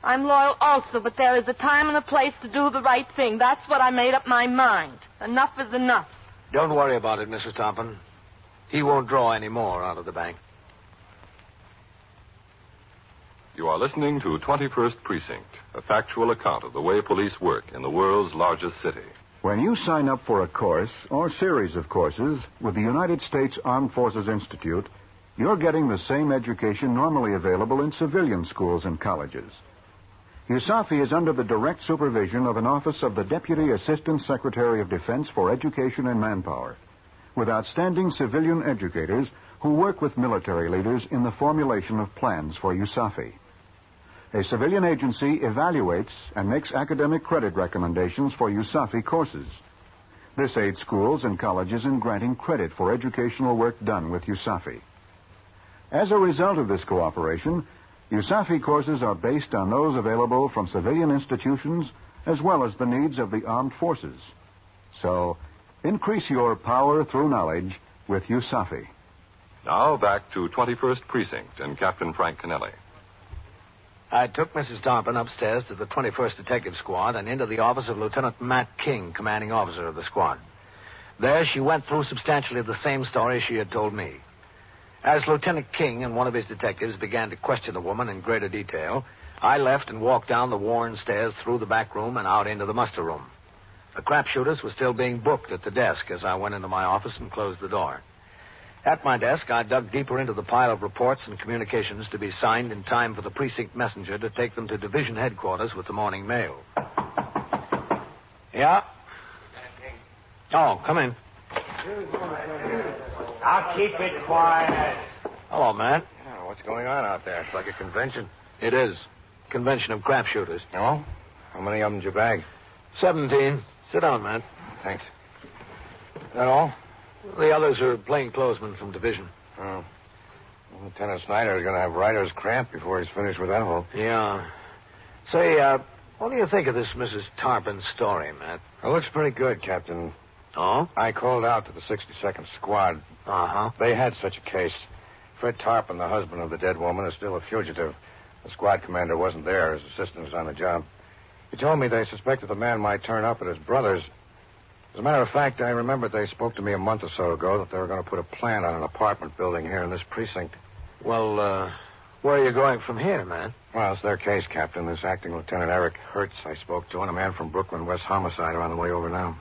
I'm loyal also, but there is a time and a place to do the right thing. That's what I made up my mind. Enough is enough. Don't worry about it, Mrs. Tompin. He won't draw any more out of the bank. You are listening to 21st Precinct, a factual account of the way police work in the world's largest city. When you sign up for a course or series of courses with the United States Armed Forces Institute, you're getting the same education normally available in civilian schools and colleges. USAFI is under the direct supervision of an office of the Deputy Assistant Secretary of Defense for Education and Manpower, with outstanding civilian educators who work with military leaders in the formulation of plans for USAFI. A civilian agency evaluates and makes academic credit recommendations for USAFI courses. This aids schools and colleges in granting credit for educational work done with USAFI. As a result of this cooperation, USAFI courses are based on those available from civilian institutions as well as the needs of the armed forces. So, increase your power through knowledge with USAFI. Now back to 21st Precinct and Captain Frank Kennelly. I took Mrs. Tompin upstairs to the 21st Detective Squad and into the office of Lieutenant Matt King, commanding officer of the squad. There she went through substantially the same story she had told me. As Lieutenant King and one of his detectives began to question the woman in greater detail, I left and walked down the worn stairs through the back room and out into the muster room. The crapshooters were still being booked at the desk as I went into my office and closed the door. At my desk, I dug deeper into the pile of reports and communications to be signed in time for the precinct messenger to take them to division headquarters with the morning mail. Yeah? Oh, come in. I'll keep it quiet. Hello, Matt. Oh, what's going on out there? It's like a convention. It is. Convention of crapshooters. Oh? How many of them did you bag? 17. Sit down, Matt. Thanks. Is that all? The others are plainclothesmen from division. Oh. Lieutenant Snyder is going to have writer's cramp before he's finished with that hole. Yeah. Say, what do you think of this Mrs. Tarpon story, Matt? It looks pretty good, Captain. Oh? I called out to the 62nd Squad. Uh-huh. They had such a case. Fred Tarpon, the husband of the dead woman, is still a fugitive. The squad commander wasn't there. His assistant was on the job. He told me they suspected the man might turn up at his brother's. As a matter of fact, I remembered they spoke to me a month or so ago that they were going to put a plan on an apartment building here in this precinct. Well, where are you going from here, man? Well, it's their case, Captain. This acting Lieutenant Eric Hertz I spoke to and a man from Brooklyn West Homicide are on the way over now.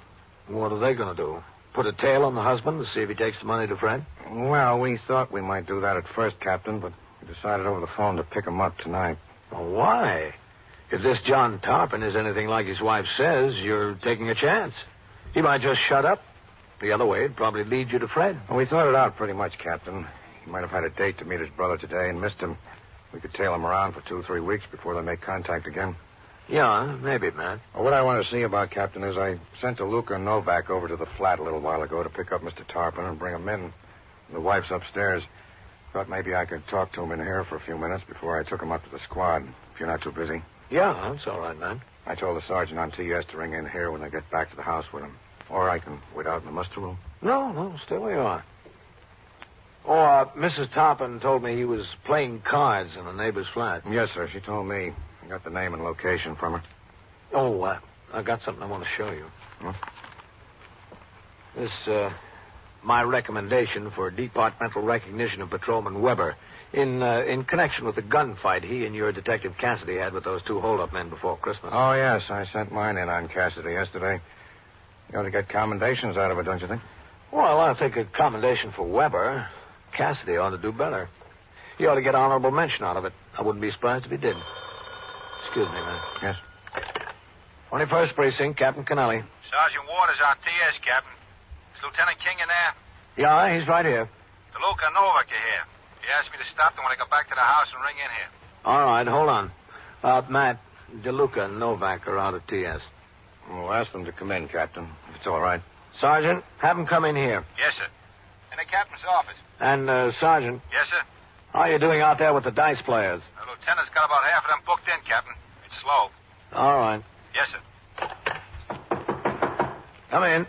What are they going to do? Put a tail on the husband to see if he takes the money to Fred? Well, we thought we might do that at first, Captain, but we decided over the phone to pick him up tonight. Well, why? If this John Tarpon is anything like his wife says, you're taking a chance. He might just shut up. The other way, it'd probably lead you to Fred. Well, we thought it out pretty much, Captain. He might have had a date to meet his brother today and missed him. We could tail him around for 2 or 3 weeks before they make contact again. Yeah, maybe, man. Well, what I want to see about, Captain, is I sent DeLuca and Novak over to the flat a little while ago to pick up Mr. Tarpon and bring him in. The wife's upstairs. Thought maybe I could talk to him in here for a few minutes before I took him up to the squad, if you're not too busy. Yeah, that's all right, man. I told the sergeant on TS to ring in here when they get back to the house with him. Or I can wait out in the muster room. No, stay where you are. Oh, Mrs. Tarpon told me he was playing cards in a neighbor's flat. Yes, sir. She told me. I got the name and location from her. Oh, I got something I want to show you. Huh? This, my recommendation for departmental recognition of Patrolman Weber in connection with the gunfight he and your Detective Cassidy had with those 2 hold-up men before Christmas. Oh, yes. I sent mine in on Cassidy yesterday. You ought to get commendations out of it, don't you think? Well, I think a commendation for Weber. Cassidy ought to do better. He ought to get honorable mention out of it. I wouldn't be surprised if he did. Excuse me, man. Yes. 21st Precinct, Captain Kennelly. Sergeant Waters on TS, Captain. Is Lieutenant King in there? Yeah, he's right here. DeLuca and Novak are here. He asked me to stop them when I got back to the house and ring in here. All right, hold on. Matt, DeLuca and Novak are out at TS. We'll ask them to come in, Captain, if it's all right. Sergeant, have them come in here. Yes, sir. In the captain's office. And, Sergeant. Yes, sir. How are you doing out there with the dice players? The lieutenant's got about half of them booked in, Captain. It's slow. All right. Yes, sir. Come in.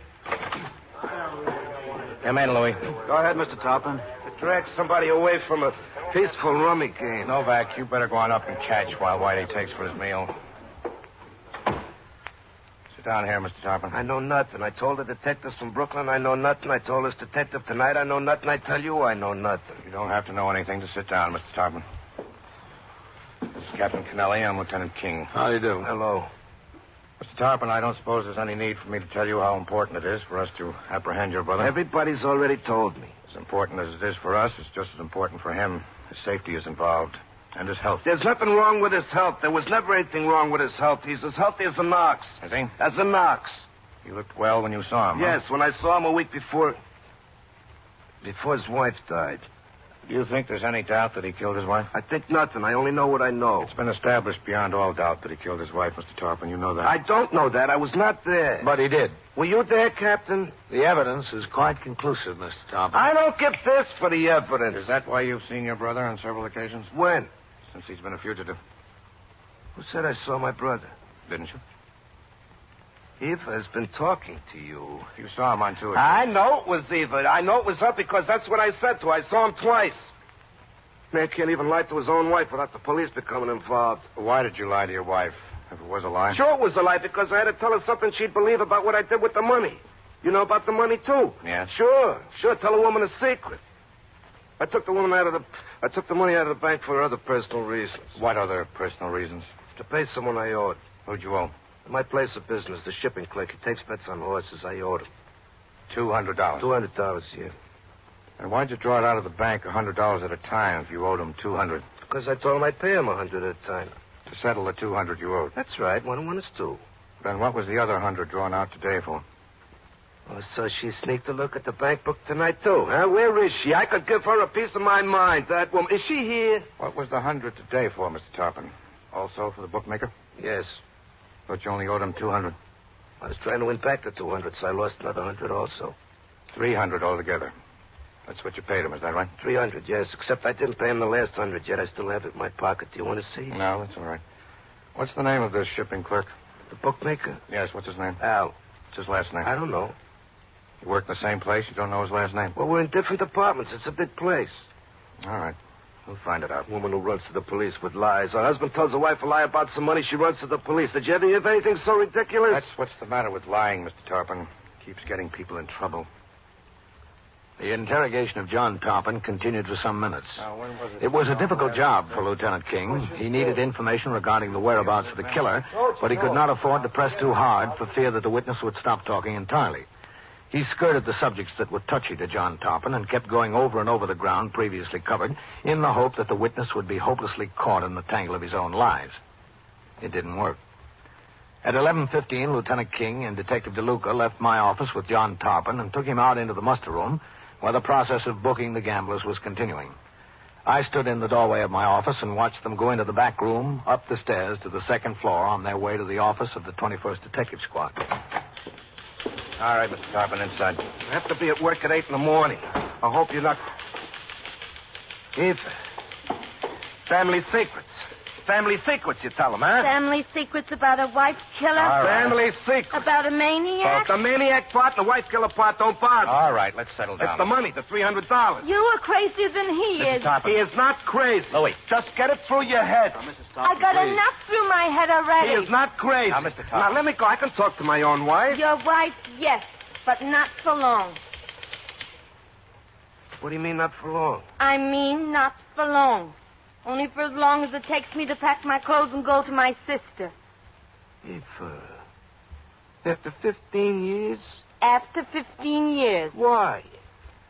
Come in, Louis. Go ahead, Mr. Tarpon. It drags somebody away from a peaceful rummy game. Novak, you better go on up and catch while Whitey takes for his meal. Sit down here, Mr. Tarpon. I know nothing. I told the detectives from Brooklyn I know nothing. I told this detective tonight I know nothing. I tell you I know nothing. You don't have to know anything to sit down, Mr. Tarpon. This is Captain Kennelly. I'm Lieutenant King. How do you do? Hello. Mr. Tarpon, I don't suppose there's any need for me to tell you how important it is for us to apprehend your brother. Everybody's already told me. As important as it is for us, it's just as important for him. His safety is involved. And his health. There's nothing wrong with his health. There was never anything wrong with his health. He's as healthy as an ox. Is he? As an ox. You looked well when you saw him, Yes, huh? when I saw him a week before his wife died. Do you think there's any doubt that he killed his wife? I think nothing. I only know what I know. It's been established beyond all doubt that he killed his wife, Mr. Tarpon. You know that. I don't know that. I was not there. But he did. Were you there, Captain? The evidence is quite conclusive, Mr. Tarpon. I don't give this for the evidence. Is that why you've seen your brother on several occasions? When? Since he's been a fugitive. Who said I saw my brother? Didn't you? Eva has been talking to you. You saw him on 2 occasions. I know it was Eva. I know it was her because that's what I said to her. I saw him twice. Man can't even lie to his own wife without the police becoming involved. Why did you lie to your wife? If it was a lie? Sure it was a lie because I had to tell her something she'd believe about what I did with the money. You know about the money, too? Yeah. Sure. Tell a woman a secret. I took the money out of the bank for other personal reasons. What other personal reasons? To pay someone I owed. Who'd you owe? My place of business, the shipping clerk. He takes bets on horses. I owed him. $200. $200, yeah. And why'd you draw it out of the bank $100 at a time if you owed him $200? Because I told him I'd pay him $100 at a time. To settle the $200 you owed? That's right. 1 and 1 is 2. Then what was the other $100 drawn out today for? Oh, so she sneaked a look at the bank book tonight, too, huh? Where is she? I could give her a piece of my mind, that woman. Is she here? What was the $100 today for, Mr. Tarpon? Also for the bookmaker? Yes. Thought you only owed him $200. I was trying to win back the $200, so I lost another $100 also. $300 altogether. That's what you paid him, is that right? $300, yes, except I didn't pay him the last $100 yet. I still have it in my pocket. Do you want to see? No, that's all right. What's the name of this shipping clerk? The bookmaker? Yes, what's his name? Al. What's his last name? I don't know. You work in the same place? You don't know his last name? Well, we're in different departments. It's a big place. All right. We'll find it out. Woman who runs to the police with lies. Her husband tells her wife a lie about some money. She runs to the police. Did you ever hear of anything so ridiculous? That's what's the matter with lying, Mr. Tarpon. Keeps getting people in trouble. The interrogation of John Tarpon continued for some minutes. Now, when was it? It was a difficult job for Lieutenant King. He needed information regarding the whereabouts of the killer, but he could not afford to press too hard for fear that the witness would stop talking entirely. He skirted the subjects that were touchy to John Tarpon and kept going over and over the ground previously covered in the hope that the witness would be hopelessly caught in the tangle of his own lies. It didn't work. At 11:15, Lieutenant King and Detective DeLuca left my office with John Tarpon and took him out into the muster room where the process of booking the gamblers was continuing. I stood in the doorway of my office and watched them go into the back room, up the stairs to the second floor on their way to the office of the 21st Detective Squad. All right, Mr. Tarpon, inside. I have to be at work at 8 in the morning. I hope you're not... Eve. Family secrets. Family secrets, you tell them, huh? Family secrets about a wife killer? All right. Family secrets. About a maniac? The maniac part and the wife killer part don't bother. All right, let's settle down. It's the money, the $300. You are crazier than he Mr. is. Tarpon. He is not crazy. Louis. Just get it through your head. Mrs. Tarpon, I got please. enough through my head already. He is not crazy. Now, Mr. Tarpon. Now, let me go. I can talk to my own wife. Your wife, yes, but not for long. What do you mean, not for long? I mean not for long. Only for as long as it takes me to pack my clothes and go to my sister. After 15 years? After 15 years. Why?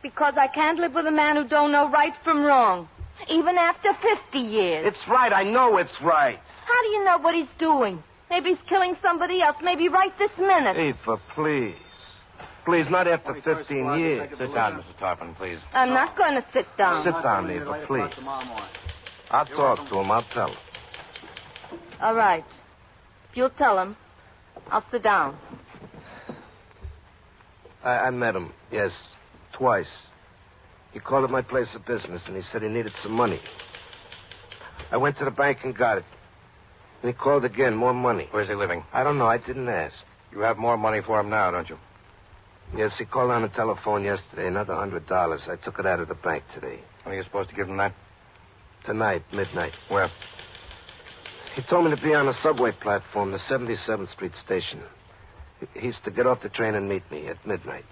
Because I can't live with a man who don't know right from wrong. Even after 50 years. It's right. I know it's right. How do you know what he's doing? Maybe he's killing somebody else. Maybe right this minute. Eva, please. Please, not after 15 years. Sit down, Mr. Tarpon, please. I'm not going to sit down. Sit down, Eva, please. I'll talk to him. I'll tell him. All right. If you'll tell him, I'll sit down. I met him, yes, twice. He called at my place of business, and he said he needed some money. I went to the bank and got it. And he called again, more money. Where's he living? I don't know. I didn't ask. You have more money for him now, don't you? Yes, he called on the telephone yesterday, another $100. I took it out of the bank today. When are you supposed to give him that? Tonight, midnight. Where? He told me to be on the subway platform, the 77th Street station. He's to get off the train and meet me at midnight.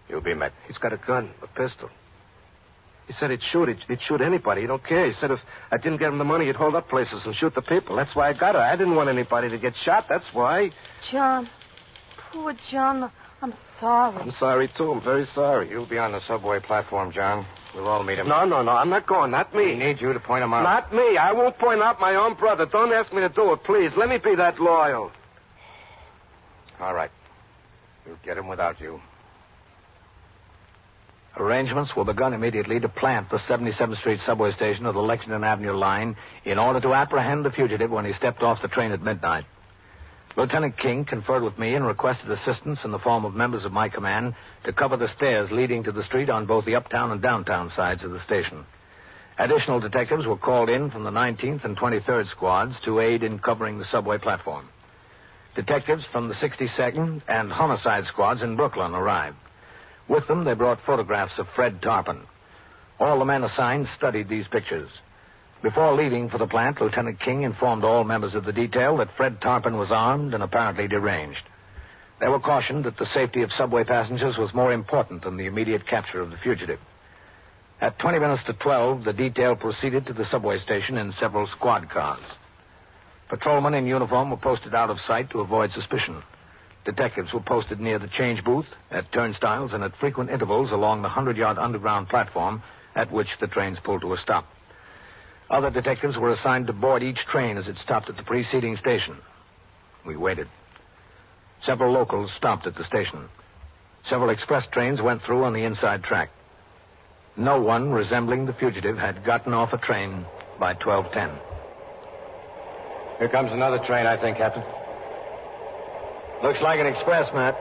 You'll be met. He's got a gun, a pistol. He said he'd shoot. He'd shoot anybody. He don't care. He said if I didn't get him the money, he'd hold up places and shoot the people. That's why I got her. I didn't want anybody to get shot. That's why. John. Poor John. I'm sorry. I'm sorry, too. I'm very sorry. You'll be on the subway platform, John. We'll all meet him. No. I'm not going. Not me. We need you to point him out. Not me. I won't point out my own brother. Don't ask me to do it, please. Let me be that loyal. All right. We'll get him without you. Arrangements were begun immediately to plant the 77th Street subway station of the Lexington Avenue line in order to apprehend the fugitive when he stepped off the train at midnight. Lieutenant King conferred with me and requested assistance in the form of members of my command to cover the stairs leading to the street on both the uptown and downtown sides of the station. Additional detectives were called in from the 19th and 23rd squads to aid in covering the subway platform. Detectives from the 62nd and homicide squads in Brooklyn arrived. With them, they brought photographs of Fred Tarpon. All the men assigned studied these pictures. Before leaving for the plant, Lieutenant King informed all members of the detail that Fred Tarpon was armed and apparently deranged. They were cautioned that the safety of subway passengers was more important than the immediate capture of the fugitive. At 20 minutes to 12, the detail proceeded to the subway station in several squad cars. Patrolmen in uniform were posted out of sight to avoid suspicion. Detectives were posted near the change booth, at turnstiles, and at frequent intervals along the 100-yard underground platform at which the trains pulled to a stop. Other detectives were assigned to board each train as it stopped at the preceding station. We waited. Several locals stopped at the station. Several express trains went through on the inside track. No one resembling the fugitive had gotten off a train by 12:10. Here comes another train, I think, Captain. Looks like an express, Matt.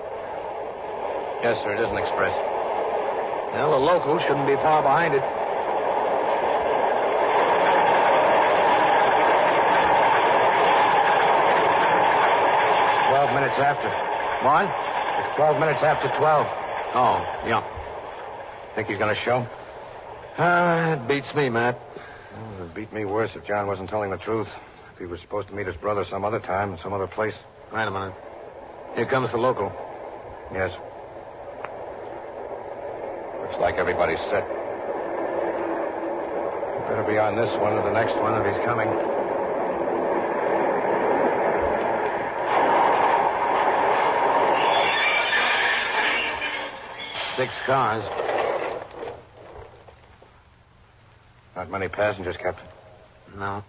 Yes, sir, it is an express. Well, the local shouldn't be far behind it. Minutes after. What? It's 12 minutes after 12. Oh, yeah. Think he's going to show? It beats me, Matt. Well, it would beat me worse if John wasn't telling the truth. If he was supposed to meet his brother some other time in some other place. Wait a minute. Here comes the local. Yes. Looks like everybody's set. Better be on this one or the next one if he's coming. Six cars. Not many passengers, Captain. No.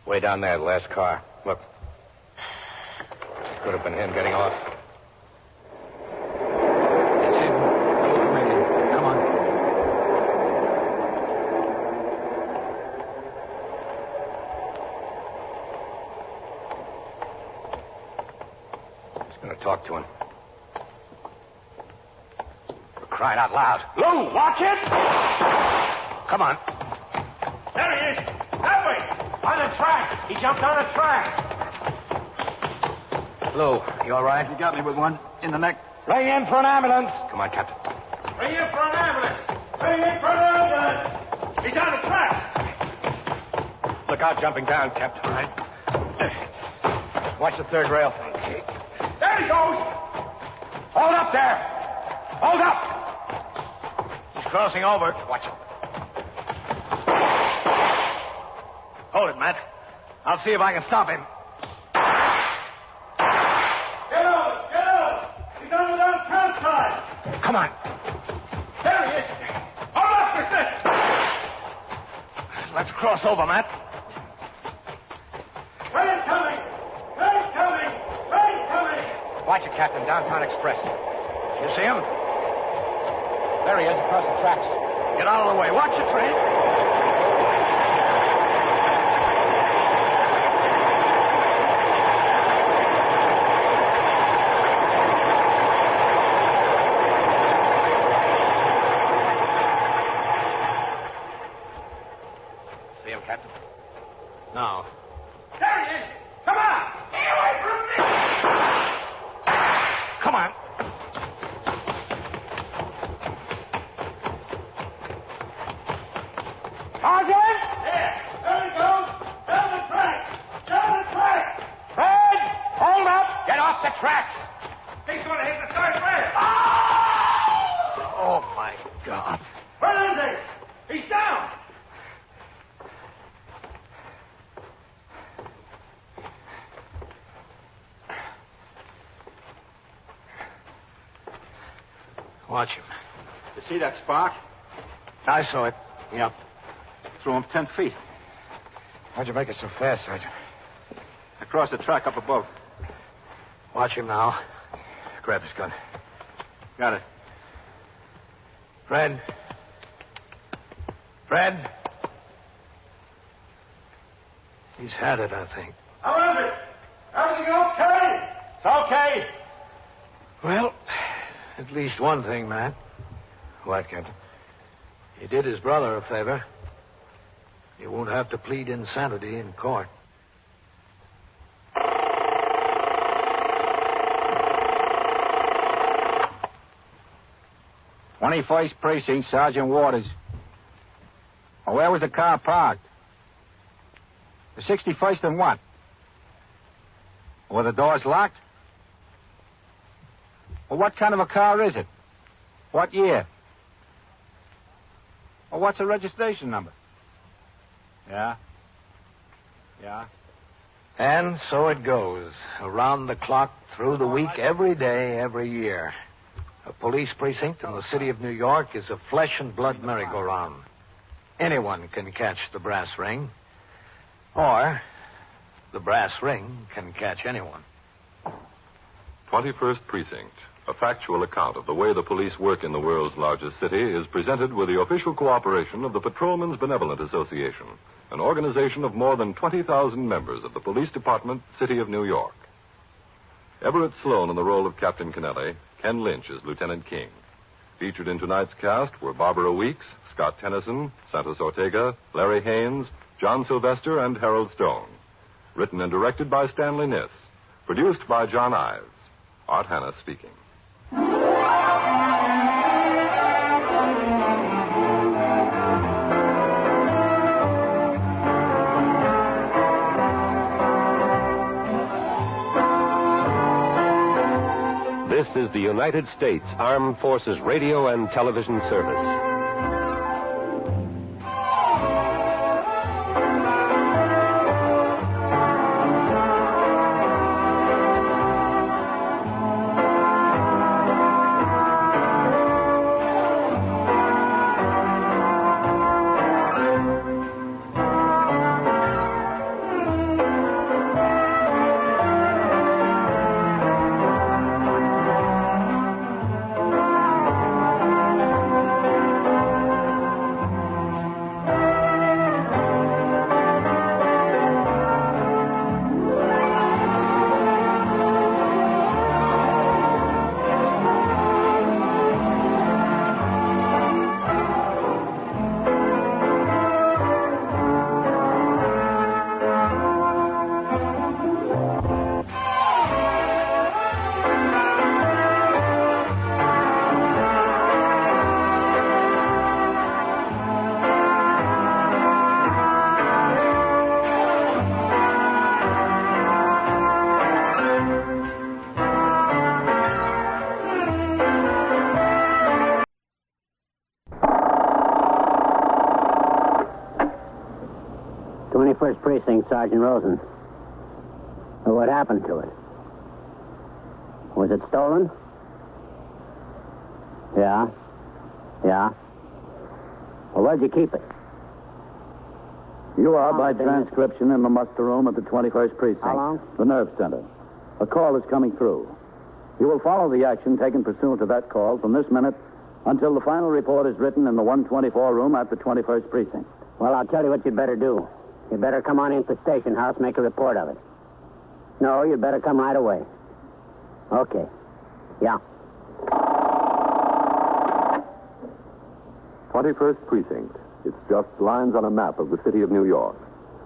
Way down there, the last car. Look. Could have been him getting off. It's him. Maybe. Come on. He's going to talk to him. Crying out loud. Lou, watch it! Come on. There he is. That way. On the track. He jumped on the track. Lou, you all right? You got me with one in the neck. Ring in for an ambulance. Come on, Captain. Ring in for an ambulance. Ring in for an ambulance. He's on the track. Look out, jumping down, Captain. All right. Watch the third rail. Okay. There he goes. Hold up there. Hold up. Crossing over. Watch it. Hold it, Matt. I'll see if I can stop him. Get out! Get out! He's on the downtown side. Come on. There he is. Hold up, mister. Let's cross over, Matt. Train coming. Train coming. Train coming. Watch it, Captain. Downtown Express. You see him? There he is, across the tracks. Get out of the way. Watch the train. See him, Captain? No. There he is. Come on. Get away from me. Come on. Sergeant? There. There he goes. Down the track. Down the track. Fred, hold up. Get off the tracks. He's going to hit the third rail. Oh, my God. Where is he? He's down. Watch him. You see that spark? I saw it. Yep. Threw him 10 feet. How'd you make it so fast, Sergeant? Across the track up above. Watch him now. Grab his gun. Got it. Fred. Fred. He's had it, I think. How is it? Everything okay? It's okay. Well, at least one thing, Matt. What, Captain? He did his brother a favor. He won't have to plead insanity in court. 21st Precinct, Sergeant Waters. Well, where was the car parked? The 61st and what? Were the doors locked? Well, what kind of a car is it? What year? Well, what's the registration number? Yeah. And so it goes, around the clock, through the week, every day, every year. A police precinct in the city of New York is a flesh and blood merry-go-round. Anyone can catch the brass ring, or the brass ring can catch anyone. 21st Precinct, a factual account of the way the police work in the world's largest city, is presented with the official cooperation of the Patrolmen's Benevolent Association, an organization of more than 20,000 members of the Police Department, City of New York. Everett Sloane in the role of Captain Kennelly, Ken Lynch as Lieutenant King. Featured in tonight's cast were Barbara Weeks, Scott Tennyson, Santos Ortega, Larry Haynes, John Sylvester, and Harold Stone. Written and directed by Stanley Niss. Produced by John Ives. Art Hanna speaking. This is the United States Armed Forces Radio and Television Service. First Precinct, Sergeant Rosen. What happened to it? Was it stolen? Yeah. Well, where'd you keep it? You are, by transcription, in the muster room at the 21st Precinct. How long? The nerve center. A call is coming through. You will follow the action taken pursuant to that call from this minute until the final report is written in the 124 room at the 21st Precinct. Well, I'll tell you what you'd better do. You'd better come on into the station house, make a report of it. No, you'd better come right away. Okay. Yeah. 21st Precinct. It's just lines on a map of the city of New York.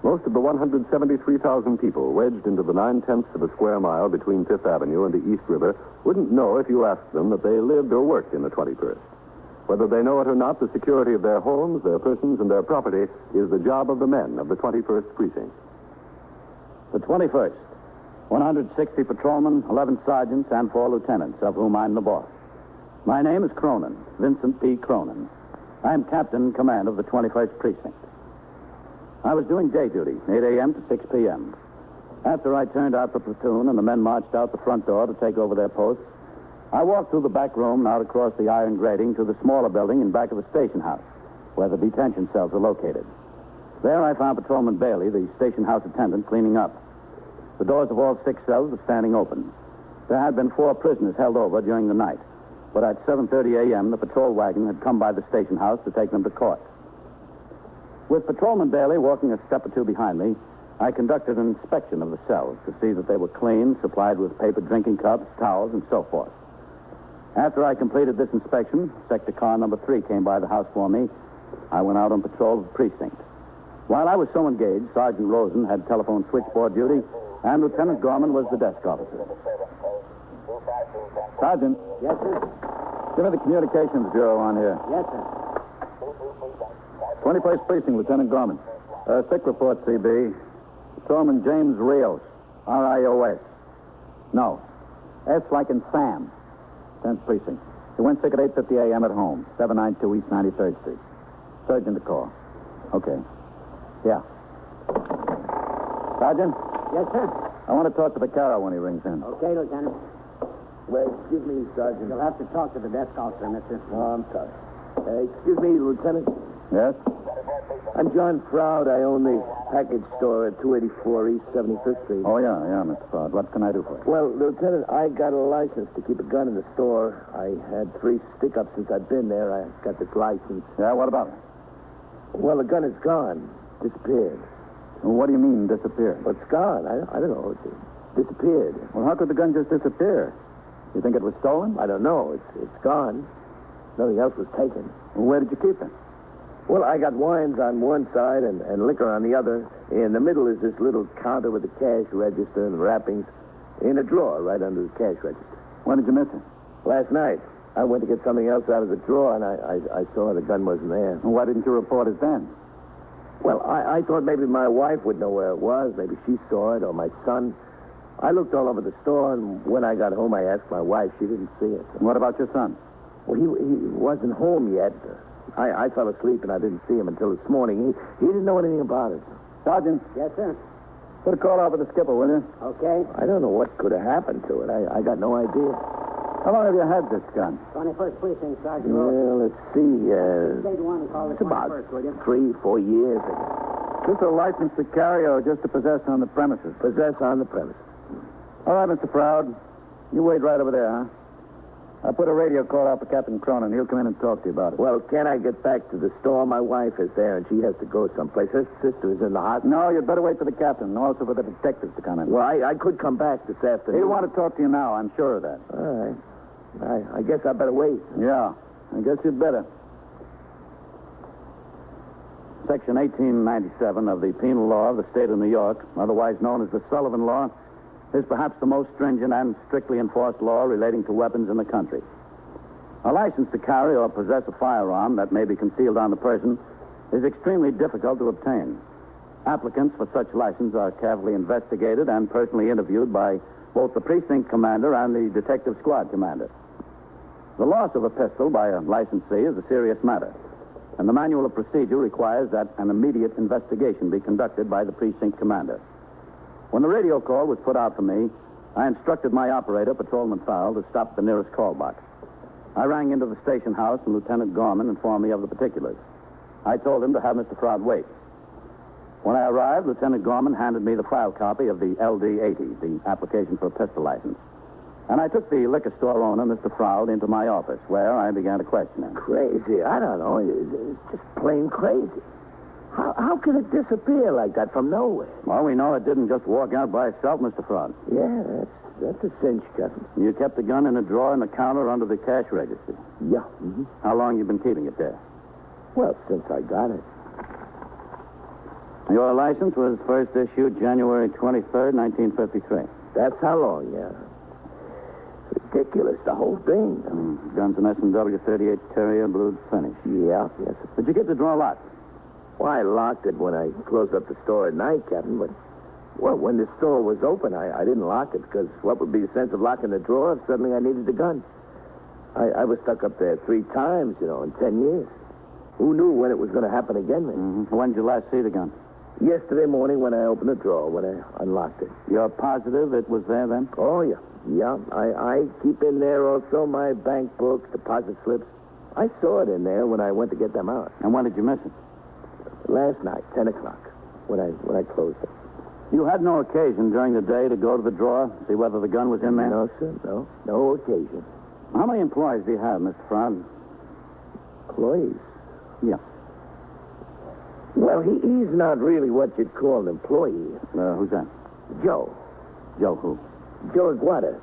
Most of the 173,000 people wedged into the 9/10 of a square mile between Fifth Avenue and the East River wouldn't know if you asked them that they lived or worked in the 21st. Whether they know it or not, the security of their homes, their persons, and their property is the job of the men of the 21st Precinct. The 21st. 160 patrolmen, 11 sergeants, and 4 lieutenants, of whom I'm the boss. My name is Cronin, Vincent P. Cronin. I'm captain in command of the 21st Precinct. I was doing day duty, 8 a.m. to 6 p.m. After I turned out the platoon and the men marched out the front door to take over their posts, I walked through the back room and out across the iron grating to the smaller building in back of the station house, where the detention cells are located. There I found Patrolman Bailey, the station house attendant, cleaning up. The doors of all 6 cells were standing open. There had been 4 prisoners held over during the night, but at 7:30 a.m., the patrol wagon had come by the station house to take them to court. With Patrolman Bailey walking a step or two behind me, I conducted an inspection of the cells to see that they were clean, supplied with paper drinking cups, towels, and so forth. After I completed this inspection, Sector Car number 3 came by the house for me. I went out on patrol of the precinct. While I was so engaged, Sergeant Rosen had telephone switchboard duty, and Lieutenant Gorman was the desk officer. Sergeant. Yes, sir? Give me the Communications Bureau on here. Yes, sir. 21st Precinct, Lieutenant Gorman. Sick report, CB. Patrolman James Rios, R-I-O-S. No. S like in Sam. 10th Precinct. He went sick at 8:50 a.m. at home, 792 East 93rd Street. Sergeant to call. Okay. Yeah. Sergeant? Yes, sir. I want to talk to the Vaccaro when he rings in. Okay, Lieutenant. Well, excuse me, Sergeant. You'll have to talk to the desk officer, mister. Oh, I'm sorry. Excuse me, Lieutenant. Yes? I'm John Froud. I own the package store at 284 East 75th Street. Oh, yeah, Mr. Froud. What can I do for you? Well, Lieutenant, I got a license to keep a gun in the store. I had 3 stick-ups since I've been there. I got this license. Yeah, what about it? Well, the gun is gone. Disappeared. Well, what do you mean, disappeared? Well, it's gone. I don't know. It disappeared. Well, how could the gun just disappear? You think it was stolen? I don't know. It's gone. Nothing else was taken. Well, where did you keep it? Well, I got wines on one side and liquor on the other. In the middle is this little counter with the cash register and wrappings in a drawer right under the cash register. When did you miss it? Last night. I went to get something else out of the drawer, and I saw the gun wasn't there. Well, why didn't you report it then? Well, I thought maybe my wife would know where it was. Maybe she saw it, or my son. I looked all over the store, and when I got home, I asked my wife. She didn't see it. What about your son? Well, he wasn't home yet. I fell asleep, and I didn't see him until this morning. He didn't know anything about it. Sergeant? Yes, sir. Put a call out for the skipper, will you? Okay. I don't know what could have happened to it. I got no idea. How long have you had this gun? 21st Precinct, Sergeant. Well, let's see. State one, call the It's about 21st, will you? 3-4 years ago. Just a license to carry or just to possess on the premises? Possess on the premises. All right, Mr. Froud. You wait right over there, huh? I'll put a radio call out for Captain Cronin. He'll come in and talk to you about it. Well, can I get back to the store? My wife is there, and she has to go someplace. Her sister is in the hospital. No, you'd better wait for the captain, and also for the detectives to come in. Well, I could come back this afternoon. He'll want to talk to you now, I'm sure of that. All right. I guess I better wait. Yeah, I guess you'd better. Section 1897 of the Penal Law of the State of New York, otherwise known as the Sullivan Law, is perhaps the most stringent and strictly enforced law relating to weapons in the country. A license to carry or possess a firearm that may be concealed on the person is extremely difficult to obtain. Applicants for such license are carefully investigated and personally interviewed by both the precinct commander and the detective squad commander. The loss of a pistol by a licensee is a serious matter, and the manual of procedure requires that an immediate investigation be conducted by the precinct commander. When the radio call was put out for me, I instructed my operator, Patrolman Fowle, to stop at the nearest call box. I rang into the station house, and Lieutenant Gorman informed me of the particulars. I told him to have Mr. Froud wait. When I arrived, Lieutenant Gorman handed me the file copy of the LD-80, the application for a pistol license. And I took the liquor store owner, Mr. Froud, into my office, where I began to question him. Crazy. I don't know. It's just plain crazy. How can it disappear like that from nowhere? Well, we know it didn't just walk out by itself, Mr. Froud. Yeah, that's a cinch, Captain. You kept the gun in a drawer in the counter under the cash register. Yeah. Mm-hmm. How long you been keeping it there? Well, since I got it. Your license was first issued January 23rd, 1953. That's how long, yeah. Ridiculous, the whole thing. Gun's an S&W 38 Terrier, blued finish. Yeah, yes. Did you get the drawer locked? Well, I locked it when I closed up the store at night, Captain, but, well, when the store was open, I didn't lock it, because what would be the sense of locking the drawer if suddenly I needed the gun? I was stuck up there 3 times, in 10 years. Who knew when it was going to happen again, man? Mm-hmm. When did you last see the gun? Yesterday morning when I opened the drawer, when I unlocked it. You're positive it was there then? Oh, yeah. Yeah, I keep in there also my bank books, deposit slips. I saw it in there when I went to get them out. And when did you miss it? Last night, 10 o'clock, when I closed it. You had no occasion during the day to go to the drawer, see whether the gun was in there? No, sir, no. No occasion. How many employees do you have, Mr. Froud? Employees? Yeah. Well, he's not really what you'd call an employee. Who's that? Joe. Joe who? Joe Aguada.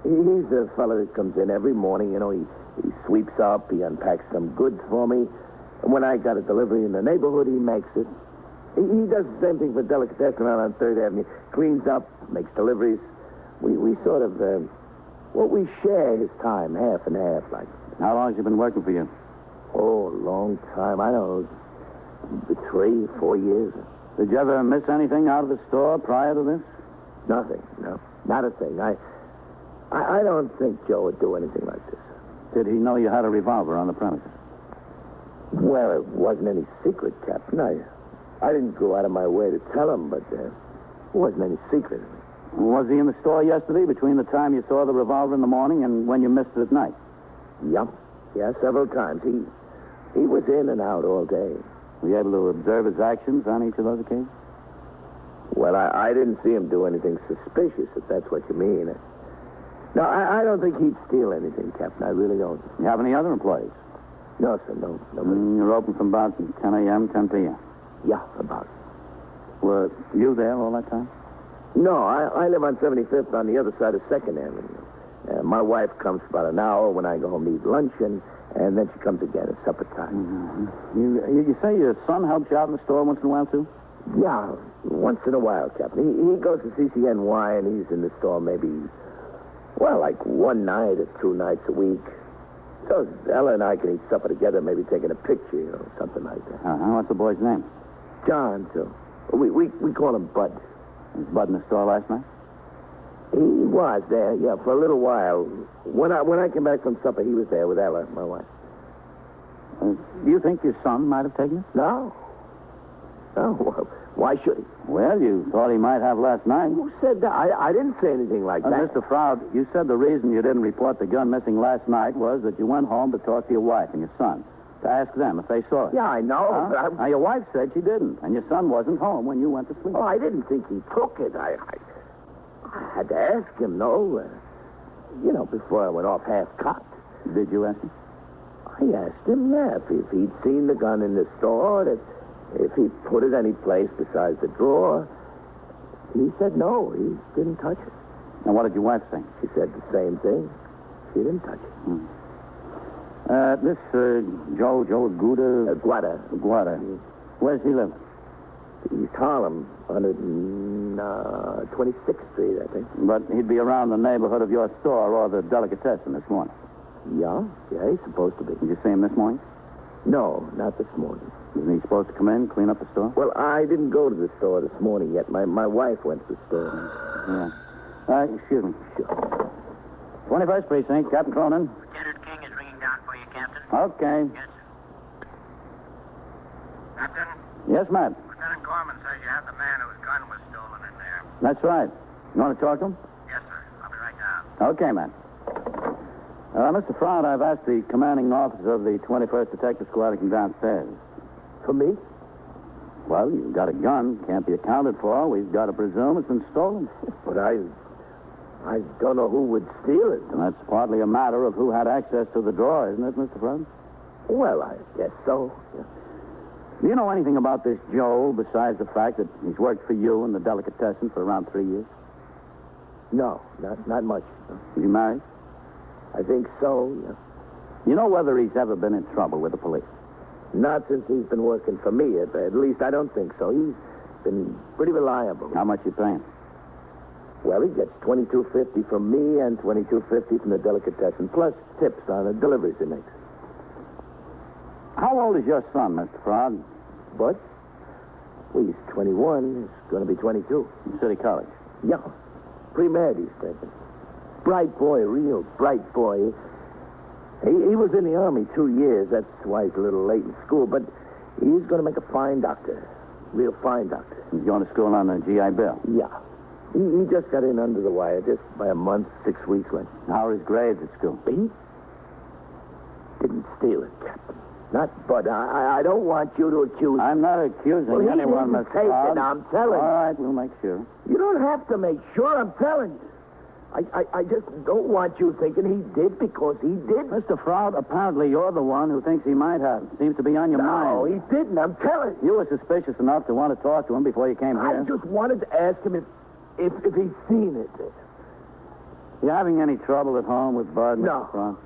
He's the fellow that comes in every morning. He sweeps up, he unpacks some goods for me. And when I got a delivery in the neighborhood, he makes it. He does the same thing for Delicatessen around on 3rd Avenue. Cleans up, makes deliveries. We sort of, we share his time, half and half, like. How long has he been working for you? Oh, a long time. I don't know, 3, 4 years. Did you ever miss anything out of the store prior to this? Nothing, no. Not a thing. I don't think Joe would do anything like this. Did he know you had a revolver on the premises? Well, it wasn't any secret, Captain. I didn't go out of my way to tell him, but it wasn't any secret. Was he in the store yesterday between the time you saw the revolver in the morning and when you missed it at night? Yep. Yeah, several times. He was in and out all day. Were you able to observe his actions on each of those occasions? Well, I didn't see him do anything suspicious, if that's what you mean. No, I don't think he'd steal anything, Captain. I really don't. You have any other employees? No, sir, no. You're open from about 10 a.m., 10 p.m.? Yeah, about. Were you there all that time? No, I live on 75th on the other side of 2nd Avenue. My wife comes for about an hour when I go home to eat lunch, and then she comes again at supper time. Mm-hmm. You say your son helps you out in the store once in a while, too? Yeah, once in a while, Captain. He goes to CCNY, and he's in the store maybe, well, like one night or 2 nights a week. So Ella and I can eat supper together, maybe taking a picture, something like that. What's the boy's name? John, too. We call him Bud. Was Bud in the store last night? He was there, yeah, for a little while. When I came back from supper, he was there with Ella, my wife. Do you think your son might have taken it? No. Well, why should he? Well, you thought he might have last night. Who said that? I didn't say anything like that. Mr. Froud, you said the reason you didn't report the gun missing last night was that you went home to talk to your wife and your son, to ask them if they saw it. Yeah, I know. Now, your wife said she didn't, and your son wasn't home when you went to sleep. Oh, I didn't think he took it. I had to ask him, before I went off half-cocked. Did you ask him? I asked him, yeah, if he'd seen the gun in the store, if he put it any place besides the drawer. He said no, he didn't touch it. And what did your wife say? She said the same thing. She didn't touch it. This Joe Guda... Guada. Where's he live? East Harlem, 126th Street, I think. But he'd be around the neighborhood of your store or the delicatessen this morning. Yeah, he's supposed to be. Did you see him this morning? No, not this morning. Isn't he supposed to come in, clean up the store? Well, I didn't go to the store this morning yet. My wife went to the store. Yeah. Excuse me. Sure. 21st Precinct, Captain Cronin. Lieutenant King is ringing down for you, Captain. Okay. Yes, sir. Captain? Yes, Matt. Lieutenant Gorman says you have the man whose gun was stolen in there. That's right. You want to talk to him? Yes, sir. I'll be right down. Okay, Matt. Mr. Froud, I've asked the commanding officer of the 21st Detective Squad to come downstairs. For me? Well, you've got a gun. Can't be accounted for. We've got to presume it's been stolen. But I don't know who would steal it. And that's partly a matter of who had access to the drawer, isn't it, Mr. Froud? Well, I guess so. Yeah. Do you know anything about this Joe besides the fact that he's worked for you in the delicatessen for around 3 years? No, not much. No. Is he married? I think so, yeah. You know whether he's ever been in trouble with the police? Not since he's been working for me. At least I don't think so. He's been pretty reliable. How much you paying? Well, he gets $22.50 from me and $22.50 from the delicatessen, plus tips on the deliveries he makes. How old is your son, Mr. Froud? Bud? Well, he's 21. He's going to be 22. In City College? Yeah. Pre-med, he's taking. Bright boy, real bright boy. He was in the Army 2 years. That's why he's a little late in school. But he's going to make a fine doctor. Real fine doctor. He's going to school on the GI Bill? Yeah. He just got in under the wire, just by a month, 6 weeks late. How are his grades at school? He didn't steal it, Captain. Not Bud. I don't want you to accuse... I'm not accusing anyone, Mr. Froud. I'm telling you. All right, we'll make sure. You don't have to make sure. I'm telling you. I just don't want you thinking he did because he did. Mr. Froud, apparently you're the one who thinks he might have. Seems to be on your mind. No, he didn't. I'm telling you. You were suspicious enough to want to talk to him before you came here. I just wanted to ask him if he'd seen it. You having any trouble at home with Bud, No. Mr. Froud?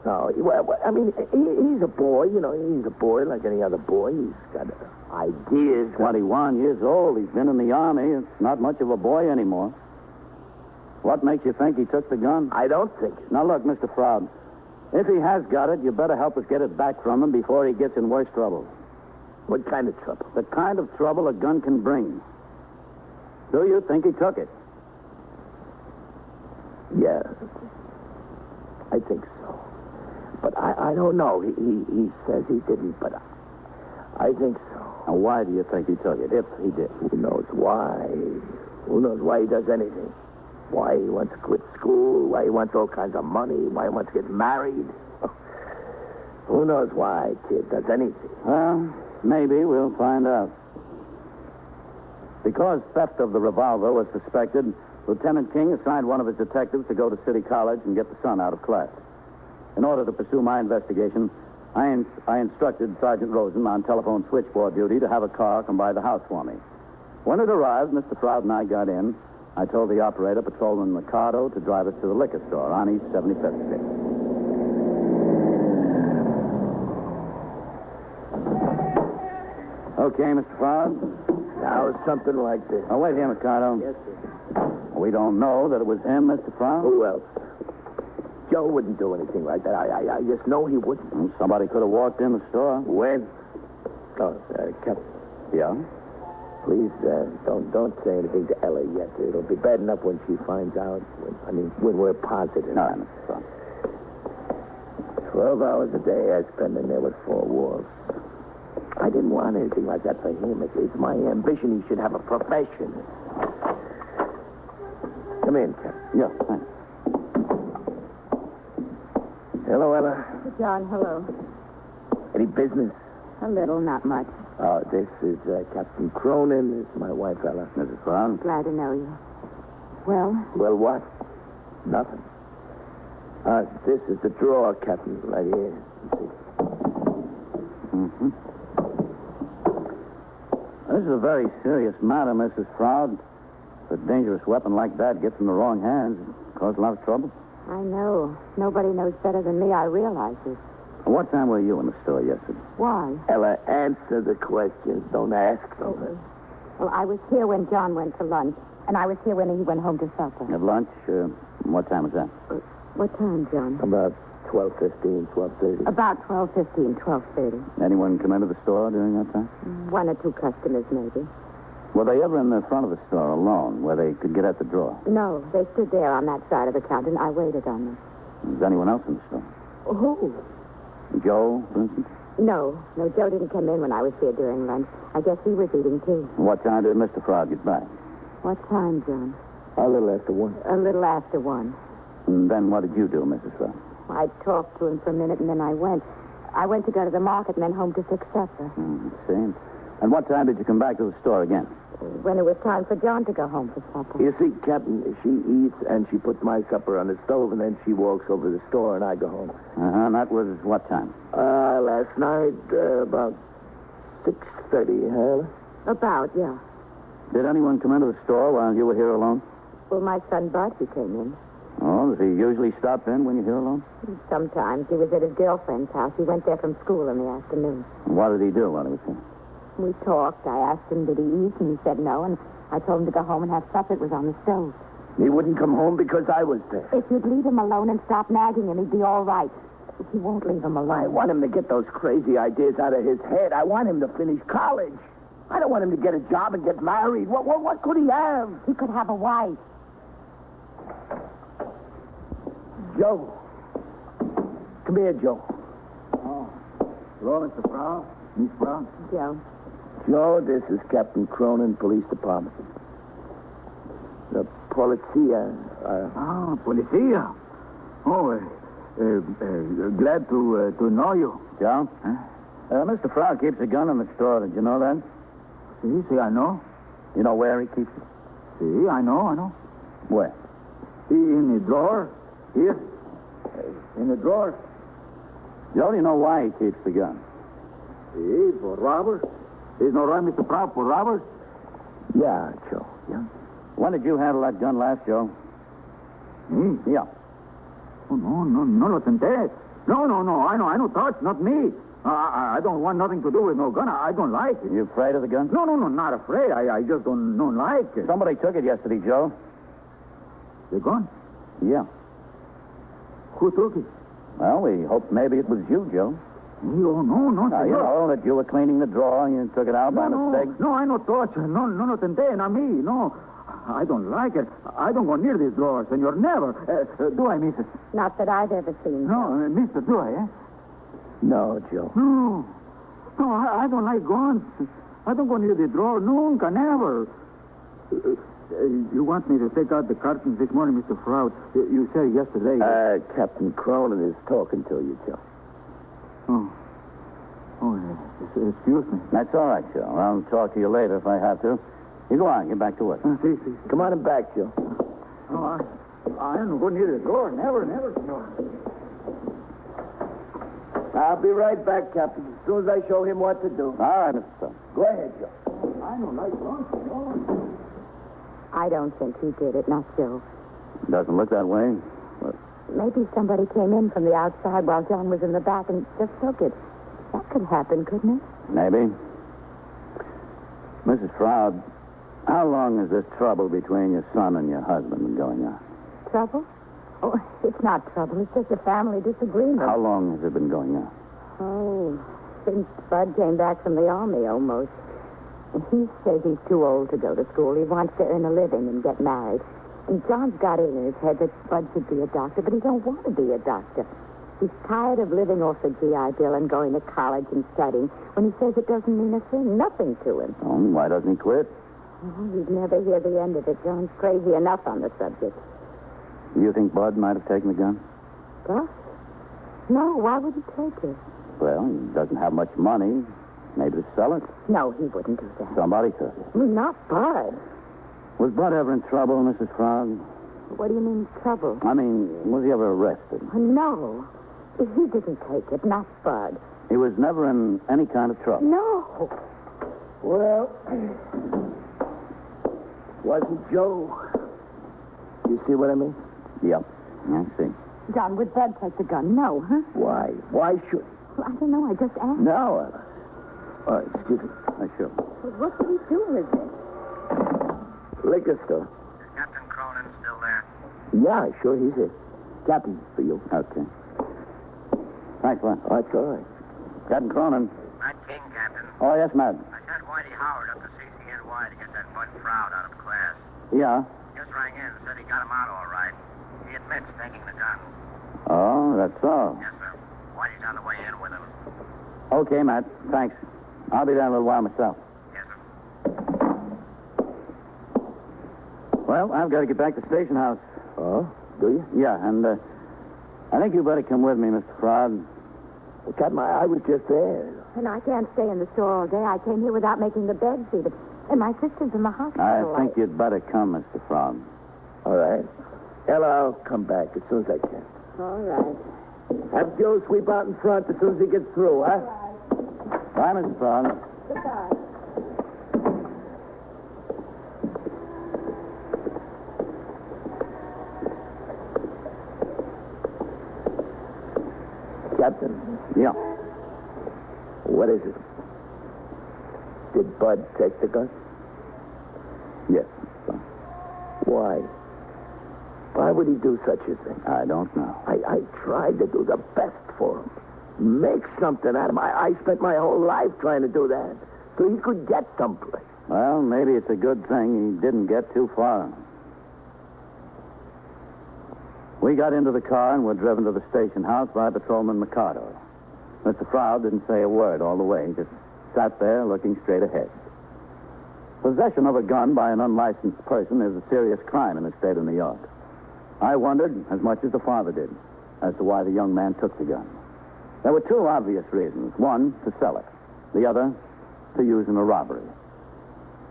No, well, I mean, he's a boy, he's a boy like any other boy. He's got ideas. 21 years old. He's been in the Army. It's not much of a boy anymore. What makes you think he took the gun? I don't think it. Now, look, Mr. Froud, if he has got it, you better help us get it back from him before he gets in worse trouble. What kind of trouble? The kind of trouble a gun can bring. Do you think he took it? Yeah, I think so. But I don't know. He says he didn't, but I think so. Now, why do you think he took it, if he did? Who knows why? Who knows why he does anything? Why he wants to quit school, why he wants all kinds of money, why he wants to get married. Who knows why a kid does anything? Well, maybe we'll find out. Because theft of the revolver was suspected, Lieutenant King assigned one of his detectives to go to City College and get the son out of class. In order to pursue my investigation, I instructed Sergeant Rosen on telephone switchboard duty to have a car come by the house for me. When it arrived, Mr. Proud and I got in. I told the operator, Patrolman Mercado, to drive us to the liquor store on East 75th Street. Okay, Mr. Proud. Now, something like this. Oh, wait here, Mercado. Yes, sir. We don't know that it was him, Mr. Proud. Who else? Joe wouldn't do anything like that. I just know he wouldn't. Well, somebody could have walked in the store. When? Oh, Captain. Yeah? Please, don't say anything to Ella yet. It'll be bad enough when she finds out. When we're positive. No, Mr. Proud. 12 hours a day I spend in there with four walls. I didn't want anything like that for him. It's my ambition he should have a profession. Come in, Captain. Yeah, thanks. Hello, Ella. John, hello. Any business? A little, not much. This is Captain Cronin. This is my wife, Ella. Mrs. Brown? Glad to know you. Well? Well, what? Nothing. This is the drawer, Captain, right here. You see. Mm-hmm. This is a very serious matter, Mrs. Proud. A dangerous weapon like that gets in the wrong hands and causes a lot of trouble. I know. Nobody knows better than me. I realize it. What time were you in the store yesterday? Why? Ella, answer the questions. Don't ask them. Well, I was here when John went to lunch, and I was here when he went home to supper. At lunch? What time was that? What time, John? About 12:15, 12:30. About 12:15, 12:30. Anyone come into the store during that time? One or two customers, maybe. Were they ever in the front of the store alone, where they could get at the drawer? No, they stood there on that side of the counter, and I waited on them. Was anyone else in the store? Who? Joe, for instance? No, Joe didn't come in when I was here during lunch. I guess he was eating, too. What time did Mr. Frog get back? What time, John? A little after 1. A little after 1. And then what did you do, Mrs. Frog? I talked to him for a minute, and then I went. I went to go to the market and then home to fix supper. See? And what time did you come back to the store again? When it was time for John to go home for supper. You see, Captain, she eats and she puts my supper on the stove, and then she walks over to the store and I go home. And that was what time? Last night, about 6:30, huh? About, yeah. Did anyone come into the store while you were here alone? Well, my son Bud, he came in. Oh, does he usually stop in when you're here alone? Sometimes. He was at his girlfriend's house. He went there from school in the afternoon. And what did he do while he was here? We talked. I asked him, did he eat? And he said no. And I told him to go home and have supper. It was on the stove. He wouldn't come home because I was there. If you'd leave him alone and stop nagging him, he'd be all right. But you won't leave him alone. I want him to get those crazy ideas out of his head. I want him to finish college. I don't want him to get a job and get married. What could he have? He could have a wife. Joe. Come here, Joe. Oh. Hello, Mr. Brown. Miss Brown. Joe. Joe, this is Captain Cronin, Police Department. The policia. Policia. Oh, glad to know you. Joe? Huh? Mr. Frog keeps a gun in the store. Did you know that? See, I know. You know where he keeps it? See, I know. Where? In the drawer. Here. In the drawer. Joe, do you know why he keeps the gun? See, for robbers. Is no right, Mr. Proud, for robbers? Yeah, Joe, yeah. When did you handle that gun last, Joe? Me? Yeah. Oh, no, nothing there. No, I know, touch, not me. I don't want nothing to do with no gun. I don't like it. You afraid of the gun? No, not afraid. I just don't like it. Somebody took it yesterday, Joe. The gun? Yeah. Who took it? Well, we hoped maybe it was you, Joe. No, Now, you know that you were cleaning the drawer and you took it out by mistake. No, I no touch. No, nothing there, not me. No. I don't like it. I don't go near these drawers, senor. Never. Do I, missus? Not that I've ever seen. No, mister, do I, eh? No, Joe. No. No, I don't like guns. I don't go near the drawer. Nunca, never. You want me to take out the curtains this morning, Mr. Froud? You said yesterday... Captain Cronin is talking to you, Joe. Excuse me. That's all right, Joe. I'll talk to you later if I have to. You go on. Get back to work. See. Come on and back, Joe. No, I don't go near the drawer. Never. I'll be right back, Captain, as soon as I show him what to do. All right, Mr. Stone. Go ahead, Joe. I don't like guns, senor. I don't think he did it, not Joe. Doesn't look that way. But... Maybe somebody came in from the outside while John was in the back and just took it. That could happen, couldn't it? Maybe. Mrs. Froud, how long has this trouble between your son and your husband been going on? Trouble? Oh, it's not trouble. It's just a family disagreement. How long has it been going on? Oh, since Bud came back from the army, almost. And he says he's too old to go to school. He wants to earn a living and get married. And John's got it in his head that Bud should be a doctor, but he don't want to be a doctor. He's tired of living off the GI Bill and going to college and studying when he says it doesn't mean a thing, nothing to him. Oh, why doesn't he quit? Oh, he'd never hear the end of it. John's crazy enough on the subject. Do you think Bud might have taken the gun? Bud? No, why would he take it? Well, he doesn't have much money. Maybe to sell it. No, he wouldn't do that. Somebody could. Not Bud. Was Bud ever in trouble, Mrs. Frog? What do you mean, trouble? I mean, was he ever arrested? No. He didn't take it, not Bud. He was never in any kind of trouble? No. Well, wasn't Joe. You see what I mean? Yep, I see. John, would Bud take the gun? No, huh? Why? Why should he? Well, I don't know. I just asked. No. Excuse me. Sure. Well, what did he do with it? Liquor store. Is Captain Cronin still there? Yeah, sure, he's it. Captain, for you. Okay. Thanks, Len. Oh, that's all right. Captain Cronin. Matt King, Captain. Oh, yes, Matt. I sent Whitey Howard up to CCNY to get that Bud Froud out of class. Yeah? Just rang in and said he got him out all right. He admits taking the gun. Oh, that's all. Yes, sir. Whitey's on the way in with him. Okay, Matt. Thanks. I'll be there in a little while myself. Yes, sir. Well, I've got to get back to the station house. Oh? Do you? Yeah, and I think you better come with me, Mr. Frog. Well, Captain, I was just there. And I can't stay in the store all day. I came here without making the bed sheet. And my sister's in the hospital. I think you'd better come, Mr. Frog. All right. Ella, I'll come back as soon as I can. All right. Have Joe sweep out in front as soon as he gets through, huh? Bye, Mr. Frog. Goodbye. Captain. Yeah. What is it? Did Bud take the gun? Yes. Why? Why would he do such a thing? I don't know. I tried to do the best for him. Make something out of him. I spent my whole life trying to do that so he could get someplace. Well, maybe it's a good thing he didn't get too far. We got into the car and were driven to the station house by Patrolman Mikado. Mr. Froud didn't say a word all the way. He just sat there looking straight ahead. Possession of a gun by an unlicensed person is a serious crime in the state of New York. I wondered, as much as the father did, as to why the young man took the gun. There were two obvious reasons. One, to sell it. The other, to use in a robbery.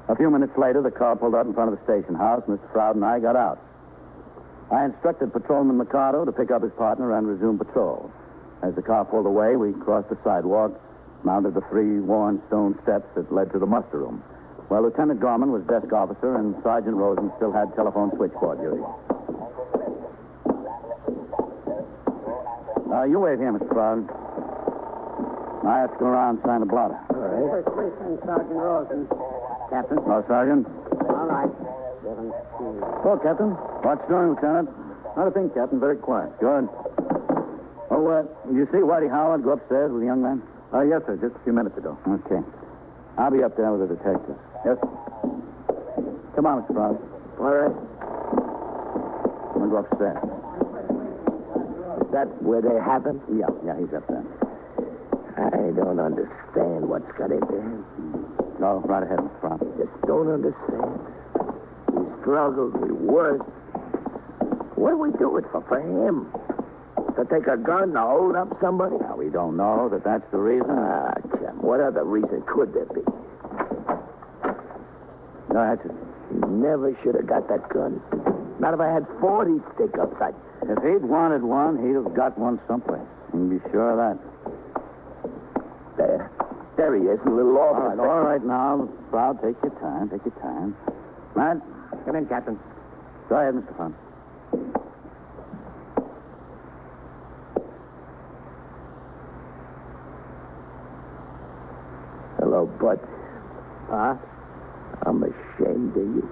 A few minutes later, the car pulled up in front of the station house. Mr. Froud and I got out. I instructed Patrolman Mikado to pick up his partner and resume patrol. As the car pulled away, we crossed the sidewalk, mounted the 3 worn stone steps that led to the muster room, while Lieutenant Gorman was desk officer and Sergeant Rosen still had telephone switchboard duty. You wait here, Mr. Froud. I have to go around and sign the blotter. All right. First Precinct, Sergeant Rosen. Captain? Hello, Sergeant. All right. Oh, Captain. What's doing, Lieutenant? Not a thing, Captain. Very quiet. Good. Oh, you see Whitey Howard go upstairs with the young man? Yes, sir. Just a few minutes ago. Okay. I'll be up there with the detective. Yes. Come on, Mr. Froud. All right. I'm going to go upstairs. Is that where they happened? Yeah, he's up there. I don't understand what's got into him. No, right ahead, Mr. Brown. Just don't understand. We struggled, we worked. What do we do it for him? To take a gun to hold up somebody? Now, we don't know that that's the reason. Ah, Jim, what other reason could there be? No, that's it. He never should have got that gun. Not if I had 40 stick-ups. If he'd wanted one, he'd have got one someplace. You can be sure of that. There he is, a little off. All right, now, Proud, take your time. Matt? Come in, Captain. Go ahead, Mr. Fun. Hello, Bud. Huh? I'm ashamed of you.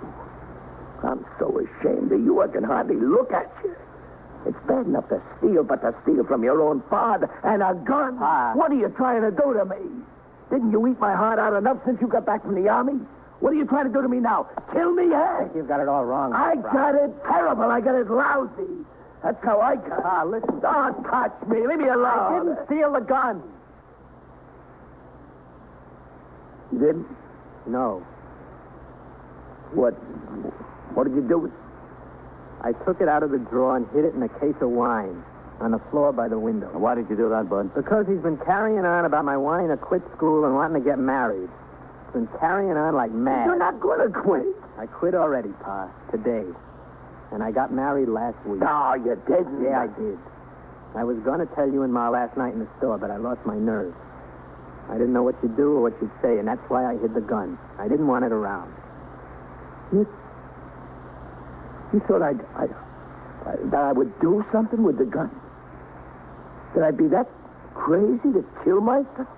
I'm so ashamed of you, I can hardly look at you. It's bad enough to steal, but to steal from your own father and a gun. What are you trying to do to me? Didn't you eat my heart out enough since you got back from the army? What are you trying to do to me now? Kill me, eh? I think you've got it all wrong. I got it terrible. I got it lousy. That's how I got it. Listen. Don't touch me. Leave me alone. I didn't steal the gun. You didn't? No. What did you do with it? I took it out of the drawer and hid it in a case of wine on the floor by the window. Why did you do that, Bud? Because he's been carrying on about my wanting to quit school and wanting to get married. He's been carrying on like mad. You're not going to quit. I quit already, Pa, today. And I got married last week. No, you didn't. Yeah, I did. I was going to tell you and Ma last night in the store, but I lost my nerve. I didn't know what you'd do or what you'd say, and that's why I hid the gun. I didn't want it around. You thought that I would do something with the gun? That I'd be that crazy to kill myself?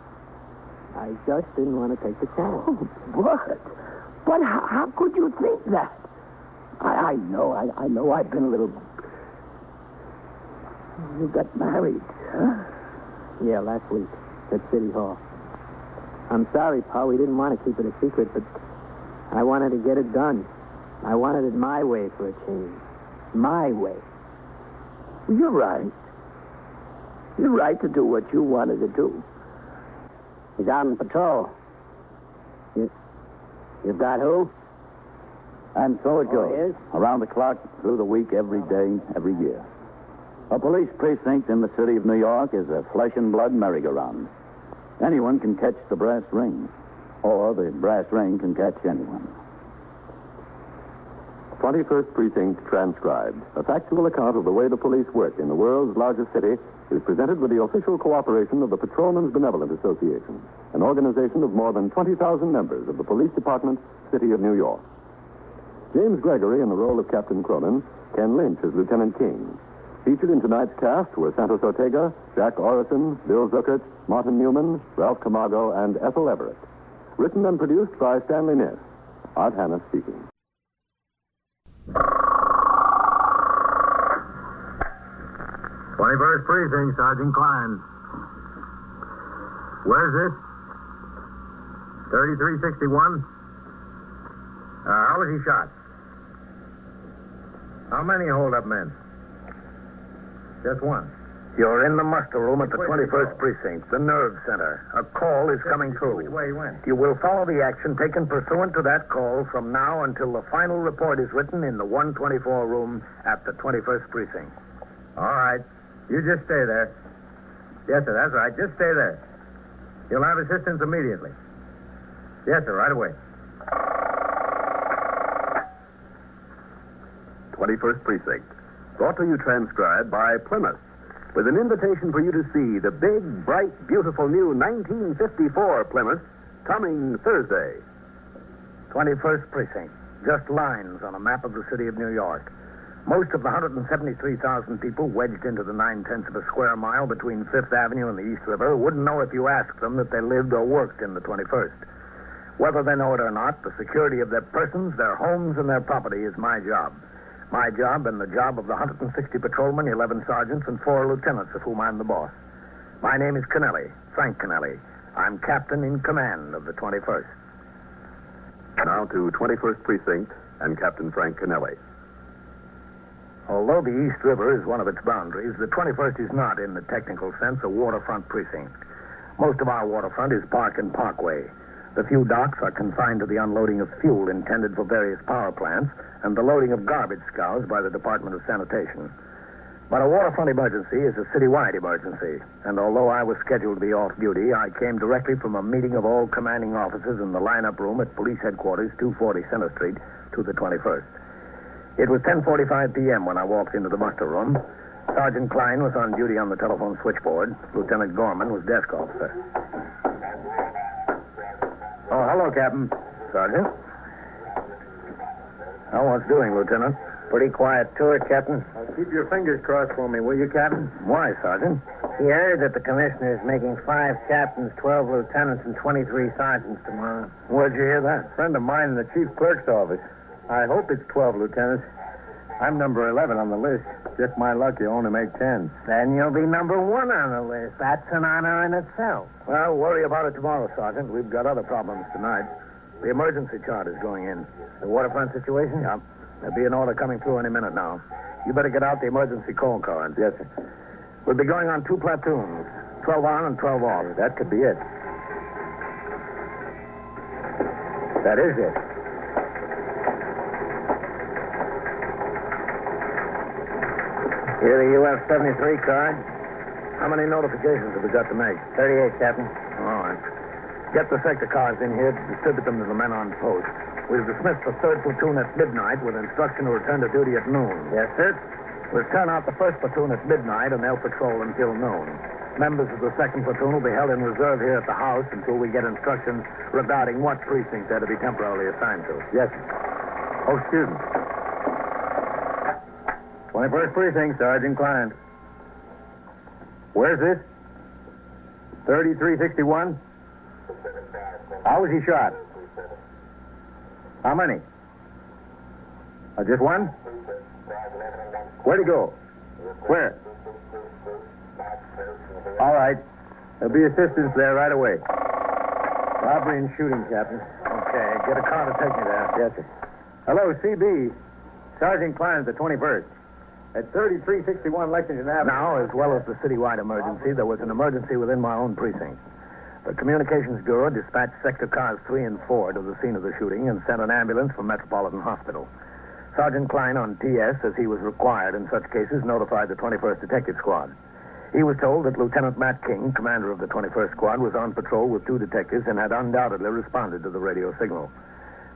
I just didn't want to take the chance. Oh, but how could you think that? I know I've been a little... You got married, huh? Yeah, last week at City Hall. I'm sorry, Pa, we didn't want to keep it a secret, but I wanted to get it done. I wanted it my way for a change. My way. Well, you're right. You're right to do what you wanted to do. He's out on patrol. You got who? And so it goes. He is? Around the clock, through the week, every day, every year. A police precinct in the city of New York is a flesh and blood merry-go-round. Anyone can catch the brass ring, or the brass ring can catch anyone. 21st Precinct transcribed. A factual account of the way the police work in the world's largest city is presented with the official cooperation of the Patrolmen's Benevolent Association, an organization of more than 20,000 members of the Police Department, City of New York. James Gregory in the role of Captain Cronin, Ken Lynch as Lieutenant King. Featured in tonight's cast were Santos Ortega, Jack Orison, Bill Zuckert, Martin Newman, Ralph Camargo, and Ethel Everett. Written and produced by Stanley Ness. Art Hanna speaking. 21st Precinct, Sergeant Klein. Where's this? 3361? How was he shot? How many hold-up men? Just one. You're in the muster room at the 21st Precinct, the nerve center. A call is coming through. Which way he went? You will follow the action taken pursuant to that call from now until the final report is written in the 124 room at the 21st Precinct. All right. You just stay there. Yes, sir, that's right. Just stay there. You'll have assistance immediately. Yes, sir, right away. 21st Precinct. Brought to you transcribed by Plymouth, with an invitation for you to see the big, bright, beautiful new 1954 Plymouth coming Thursday. 21st Precinct. Just lines on a map of the city of New York. Most of the 173,000 people wedged into the 9/10 of a square mile between 5th Avenue and the East River wouldn't know if you asked them that they lived or worked in the 21st. Whether they know it or not, the security of their persons, their homes, and their property is my job. My job and the job of the 160 patrolmen, 11 sergeants, and 4 lieutenants, of whom I'm the boss. My name is Kennelly, Frank Kennelly. I'm captain in command of the 21st. Now to 21st Precinct and Captain Frank Kennelly. Although the East River is one of its boundaries, the 21st is not, in the technical sense, a waterfront precinct. Most of our waterfront is park and parkway. The few docks are confined to the unloading of fuel intended for various power plants and the loading of garbage scows by the Department of Sanitation. But a waterfront emergency is a citywide emergency, and although I was scheduled to be off duty, I came directly from a meeting of all commanding officers in the lineup room at Police Headquarters, 240 Center Street, to the 21st. It was 10:45 p.m. when I walked into the muster room. Sergeant Klein was on duty on the telephone switchboard. Lieutenant Gorman was desk officer. Oh, hello, Captain. Sergeant. How what's doing, Lieutenant? Pretty quiet tour, Captain. Keep your fingers crossed for me, will you, Captain? Why, Sergeant? He heard that the commissioner is making 5 captains, 12 lieutenants, and 23 sergeants tomorrow. Where'd you hear that? A friend of mine in the chief clerk's office. I hope it's 12 lieutenants. I'm number 11 on the list. Just my luck, you only make 10. Then you'll be number 1 on the list. That's an honor in itself. Well, worry about it tomorrow, Sergeant. We've got other problems tonight. The emergency chart is going in. The waterfront situation? Yeah. There'll be an order coming through any minute now. You better get out the emergency call cards. Yes, sir. We'll be going on 2 platoons, 12 on and 12 off. That could be it. That is it. Here, the UF 73 card. How many notifications have we got to make? 38, Captain. All right. Get the sector cars in here to distribute them to the men on post. We'll dismiss the 3rd platoon at midnight with instruction to return to duty at noon. Yes, sir. We'll turn out the 1st platoon at midnight, and they'll patrol until noon. Members of the 2nd platoon will be held in reserve here at the house until we get instructions regarding what precinct they're to be temporarily assigned to. Yes, sir. Oh, excuse me. 21st Precinct, Sergeant Klein. Where's this? 3361? How was he shot? How many? Just one? Where'd he go? Where? All right. There'll be assistance there right away. Robbery and shooting, Captain. Okay, get a car to take me there. Yes, sir. Hello, CB. Sergeant Klein at the 21st. At 3361 Lexington Avenue. Now, as well as the citywide emergency, there was an emergency within my own precinct. The Communications Bureau dispatched sector cars 3 and 4 to the scene of the shooting and sent an ambulance from Metropolitan Hospital. Sergeant Klein on TS, as he was required in such cases, notified the 21st Detective Squad. He was told that Lieutenant Matt King, commander of the 21st Squad, was on patrol with 2 detectives and had undoubtedly responded to the radio signal.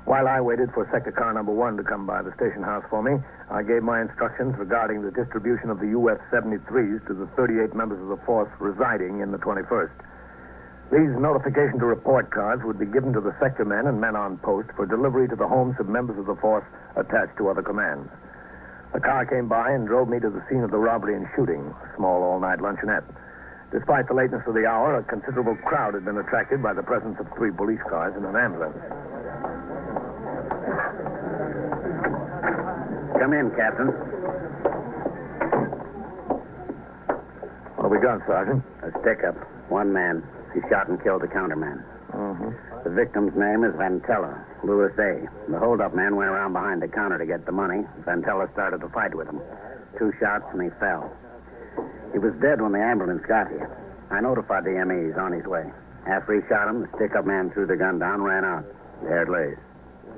While I waited for sector car number 1 to come by the station house for me, I gave my instructions regarding the distribution of the UF-73s to the 38 members of the force residing in the 21st. These notification to report cards would be given to the sector men and men on post for delivery to the homes of members of the force attached to other commands. The car came by and drove me to the scene of the robbery and shooting, a small all-night luncheonette. Despite the lateness of the hour, a considerable crowd had been attracted by the presence of 3 police cars and an ambulance. Come in, Captain. What have we got, Sergeant? A stick-up. 1 man. He shot and killed the counterman. Mm-hmm. The victim's name is Ventella, Louis A. The hold-up man went around behind the counter to get the money. Ventella started to fight with him. 2 shots, and he fell. He was dead when the ambulance got here. I notified the ME he's on his way. After he shot him, the stick-up man threw the gun down and ran out. There it lays.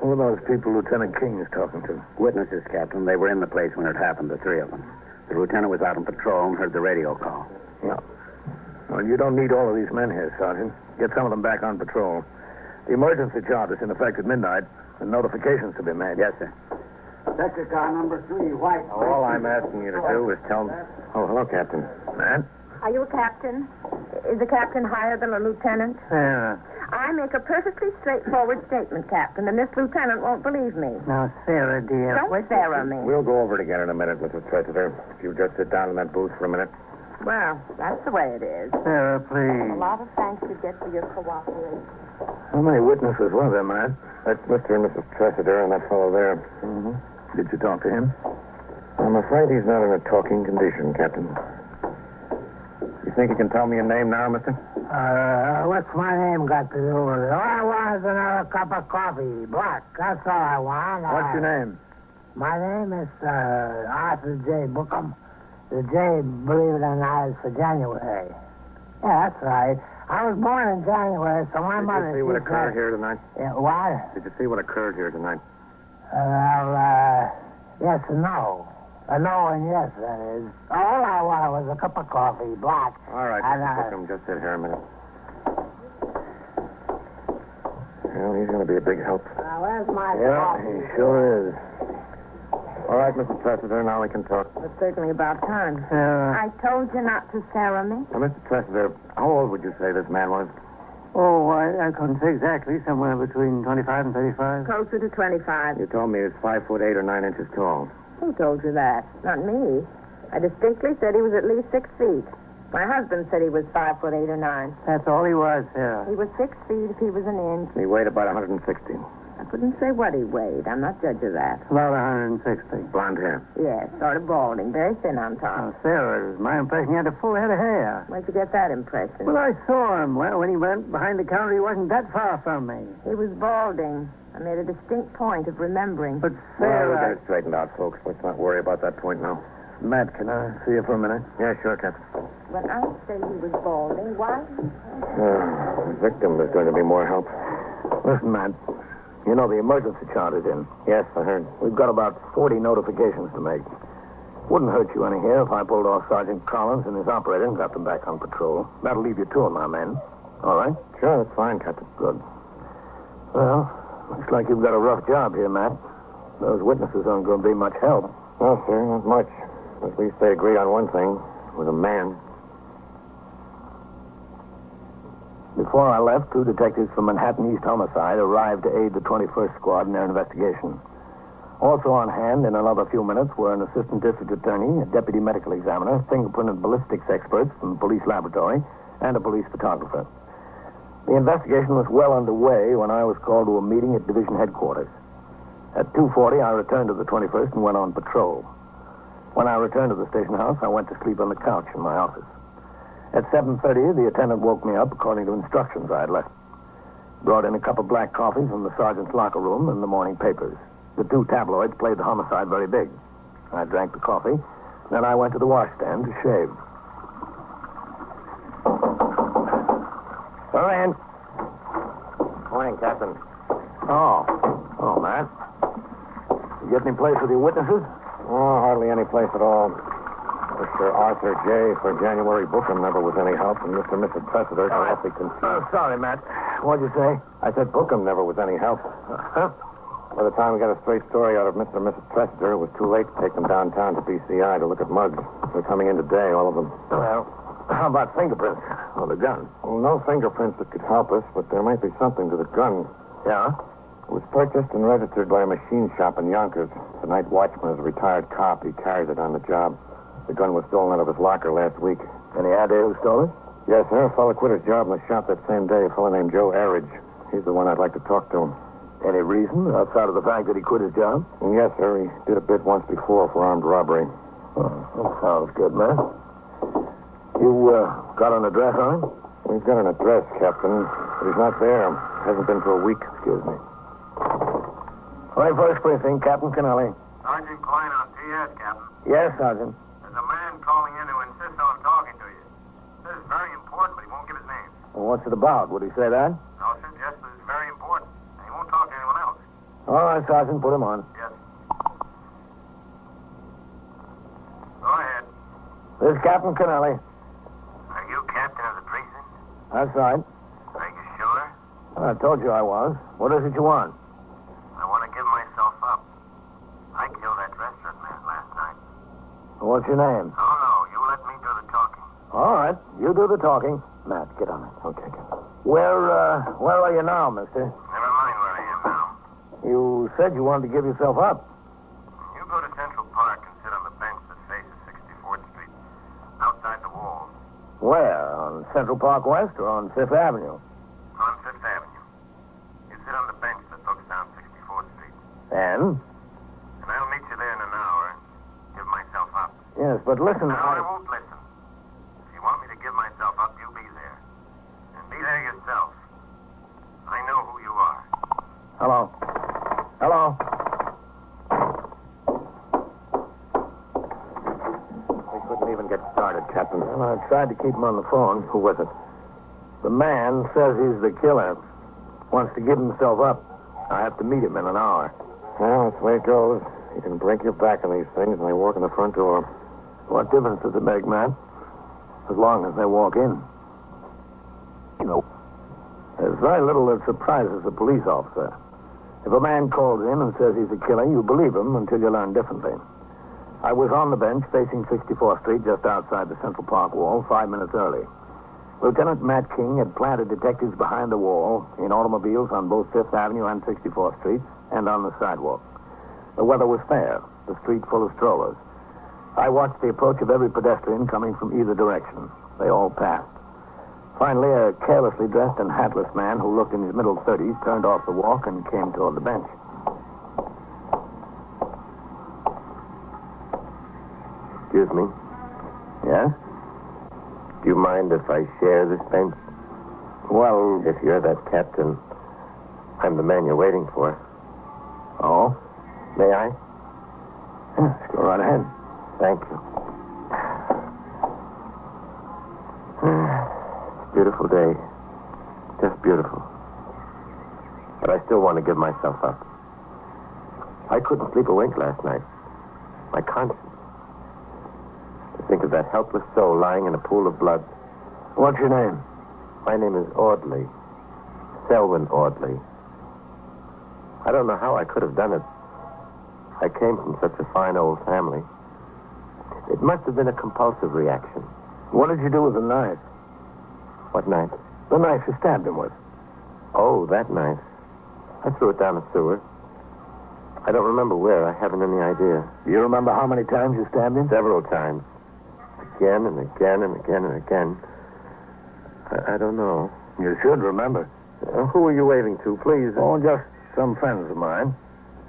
Who are those people Lieutenant King is talking to? Witnesses, Captain. They were in the place when it happened, the 3 of them. The lieutenant was out on patrol and heard the radio call. Yeah. Well, you don't need all of these men here, Sergeant. Get some of them back on patrol. The emergency chart is in effect at midnight, and notifications to be made. Yes, sir. Sector car number 3, White. All I'm asking you to do is tell me... Oh, hello, Captain. Man? Are you a captain? Is a captain higher than a lieutenant? Yeah. I make a perfectly straightforward statement, Captain, and this lieutenant won't believe me. Now, Sarah, dear... Don't Sarah me. We'll go over it again in a minute, Mrs. Tressiter. If you just sit down in that booth for a minute. Well, that's the way it is. Sarah, please. A lot of thanks you get for your cooperation. How many witnesses were there, Matt? That's Mr. and Mrs. Tressiter and that fellow there. Mm-hmm. Did you talk to him? I'm afraid he's not in a talking condition, Captain. You think you can tell me your name now, mister? What's my name got to do with it? All I want is another cup of coffee, black. That's all I want. What's your name? My name is Arthur J. Bookham. The J, believe it or not, is for January. Yeah, that's right. I was born in January, so my mother... Did you see what occurred here tonight? Yeah, what? Did you see what occurred here tonight? Yes and no. No and yes, that is. All I wanted was a cup of coffee, black. All right, Mr. Bookham, just sit here a minute. Well, he's going to be a big help. Where's my Yeah, coffee? he sure is. All right, Mr. Tressiter, now we can talk. It's certainly about time. I told you not to stare at me. Now, Mr. Tressiter, how old would you say this man was? Oh, I couldn't say exactly. Somewhere between 25 and 35. Closer to 25. You told me he was 5 foot 8 or 9 inches tall. Who told you that? Not me. I distinctly said he was at least 6 feet. My husband said he was 5 foot 8 or 9. That's all he was, yeah. He was 6 feet if he was an inch. He weighed about 160. I couldn't say what he weighed. I'm not judge of that. About 160. Blonde hair. Yes, sort of balding, very thin on top. Oh, Sarah, it was my impression he had a full head of hair. Where'd you get that impression? Well, I saw him. Well, when he went behind the counter, he wasn't that far from me. He was balding. I made a distinct point of remembering. But Well, Sarah... we'll get it straightened out, folks. Let's not worry about that point now. Matt, can I see you for a minute? Yeah, sure, Captain. When I say he was balding, why? The victim is going to be more help. Listen, Matt. You know the emergency chart is in. Yes, I heard. We've got about 40 notifications to make. Wouldn't hurt you any here if I pulled off Sergeant Collins and his operator and got them back on patrol. That'll leave you 2 of my men. All right? Sure, that's fine, Captain. Good. Well, looks like you've got a rough job here, Matt. Those witnesses aren't going to be much help. No, sir, not much. At least they agree on one thing. With a man. Before I left, 2 detectives from Manhattan East Homicide arrived to aid the 21st Squad in their investigation. Also on hand in another few minutes were an assistant district attorney, a deputy medical examiner, fingerprint and ballistics experts from the police laboratory, and a police photographer. The investigation was well underway when I was called to a meeting at division headquarters. At 2:40, I returned to the 21st and went on patrol. When I returned to the station house, I went to sleep on the couch in my office. At 7:30, the attendant woke me up according to instructions I had left. Brought in a cup of black coffee from the sergeant's locker room and the morning papers. The 2 tabloids played the homicide very big. I drank the coffee, then I went to the washstand to shave. Go in. Morning, Captain. Oh, Matt. You get any place with your witnesses? Oh, hardly any place at all. Mr. Arthur J. for January Bookham never was any help, and Mr. and Mrs. Tressiter are awfully confused. Sorry, Matt. What'd you say? I said Bookham never was any help. Huh? By the time we got a straight story out of Mr. and Mrs. Tressiter, it was too late to take them downtown to BCI to look at mugs. They're coming in today, all of them. Well, how about fingerprints on the gun? Well, no fingerprints that could help us, but there might be something to the gun. Yeah? It was purchased and registered by a machine shop in Yonkers. The night watchman is a retired cop. He carried it on the job. The gun was stolen out of his locker last week. Any idea who stole it? Yes, sir. A fellow quit his job in the shop that same day. A fellow named Joe Arridge. He's the one I'd like to talk to. Any reason outside of the fact that he quit his job? Yes, sir. He did a bit once before for armed robbery. Oh, that sounds good, man. You got an address on him? We've got an address, Captain, but he's not there. Hasn't been for a week. Excuse me. 21st Precinct, Captain Kennelly. Sergeant Klein on TS, Captain. Yes, Sergeant. There's a man calling in to insist on talking to you. This is very important, but he won't give his name. Well, what's it about? Would he say that? No, sir, just that it's very important. And he won't talk to anyone else. All right, Sergeant, put him on. Yes. Go ahead. This is Captain Kennelly. Are you captain of the precinct? That's right. Are you sure? I told you I was. What is it you want? I want to give myself up. I killed that restaurant man last night. What's your name? Oh, no, you let me do the talking. All right, you do the talking. Matt, get on it. Okay, Captain. Where are you now, mister? Never mind where I am now. You said you wanted to give yourself up. You go to Central Park and sit on the bench that faces 64th Street, outside the walls. Where? On Central Park West or on Fifth Avenue? On Fifth Avenue. You sit on the bench that looks down 64th Street. And? And I'll meet you there in an hour. Give myself up. Yes, but listen. No, I won't listen. If you want me to give myself started, Captain. Well, I tried to keep him on the phone. Who was it? The man says he's the killer. Wants to give himself up. I have to meet him in an hour. Well, that's the way it goes. You can break your back on these things and they walk in the front door. What difference does it make, Matt? As long as they walk in. You know, there's very little that surprises a police officer. If a man calls in and says he's a killer, you believe him until you learn differently. I was on the bench facing 64th Street just outside the Central Park wall 5 minutes early. Lieutenant Matt King had planted detectives behind the wall in automobiles on both 5th Avenue and 64th Street and on the sidewalk. The weather was fair, the street full of strollers. I watched the approach of every pedestrian coming from either direction. They all passed. Finally, a carelessly dressed and hatless man who looked in his middle 30s turned off the walk and came toward the bench. Excuse me. Yes? Do you mind if I share this bench? Well... If you're that captain, I'm the man you're waiting for. Oh? May I? Yes, go right ahead. Thank you. Beautiful day. Just beautiful. But I still want to give myself up. I couldn't sleep a wink last night. My conscience. To think of that helpless soul lying in a pool of blood. What's your name? My name is Audley. Selwyn Audley. I don't know how I could have done it. I came from such a fine old family. It must have been a compulsive reaction. What did you do with the knife? What knife? The knife you stabbed him with. Oh, that knife. I threw it down the sewer. I don't remember where. I haven't any idea. You remember how many times you stabbed him? Several times. Again and again and again and again. I don't know. You should remember. Who are you waving to, please? Oh, just some friends of mine.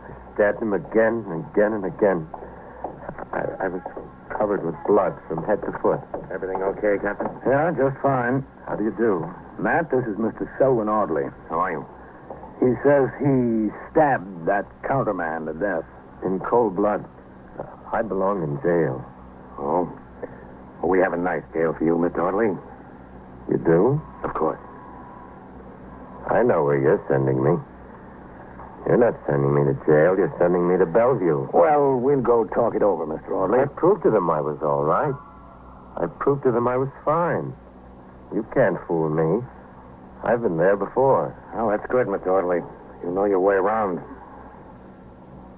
I stabbed him again and again and again. I was covered with blood from head to foot. Everything okay, Captain? Yeah, just fine. How do you do? Matt, this is Mr. Selwyn Audley. How are you? He says he stabbed that counterman to death. In cold blood. I belong in jail. Oh? Well, we have a nice jail for you, Mr. Audley. You do? Of course. I know where you're sending me. You're not sending me to jail. You're sending me to Bellevue. Well, we'll go talk it over, Mr. Audley. I proved to them I was all right. I proved to them I was fine. You can't fool me. I've been there before. Oh, that's good, Mr. Audley. You know your way around.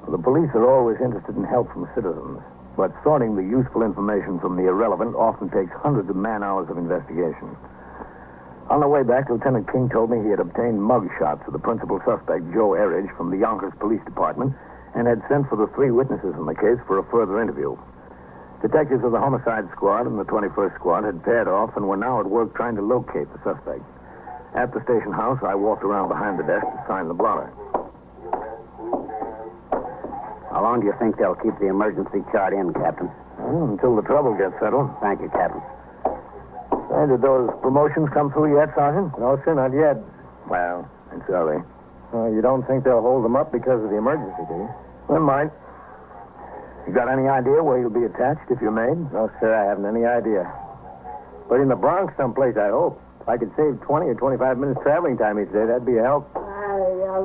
Well, the police are always interested in help from citizens, but sorting the useful information from the irrelevant often takes hundreds of man-hours of investigation. On the way back, Lieutenant King told me he had obtained mug shots of the principal suspect, Joe Erridge, from the Yonkers Police Department and had sent for the 3 witnesses in the case for a further interview. Detectives of the Homicide Squad and the 21st Squad had paired off and were now at work trying to locate the suspect. At the station house, I walked around behind the desk to sign the blotter. How long do you think they'll keep the emergency chart in, Captain? Well, until the trouble gets settled. Thank you, Captain. Did those promotions come through yet, Sergeant? No, sir, not yet. Well, it's early. You don't think they'll hold them up because of the emergency, do you? They might. You got any idea where you'll be attached if you're made? No, sir, I haven't any idea. But in the Bronx someplace, I hope. If I could save 20 or 25 minutes traveling time each day, that'd be a help. Hey,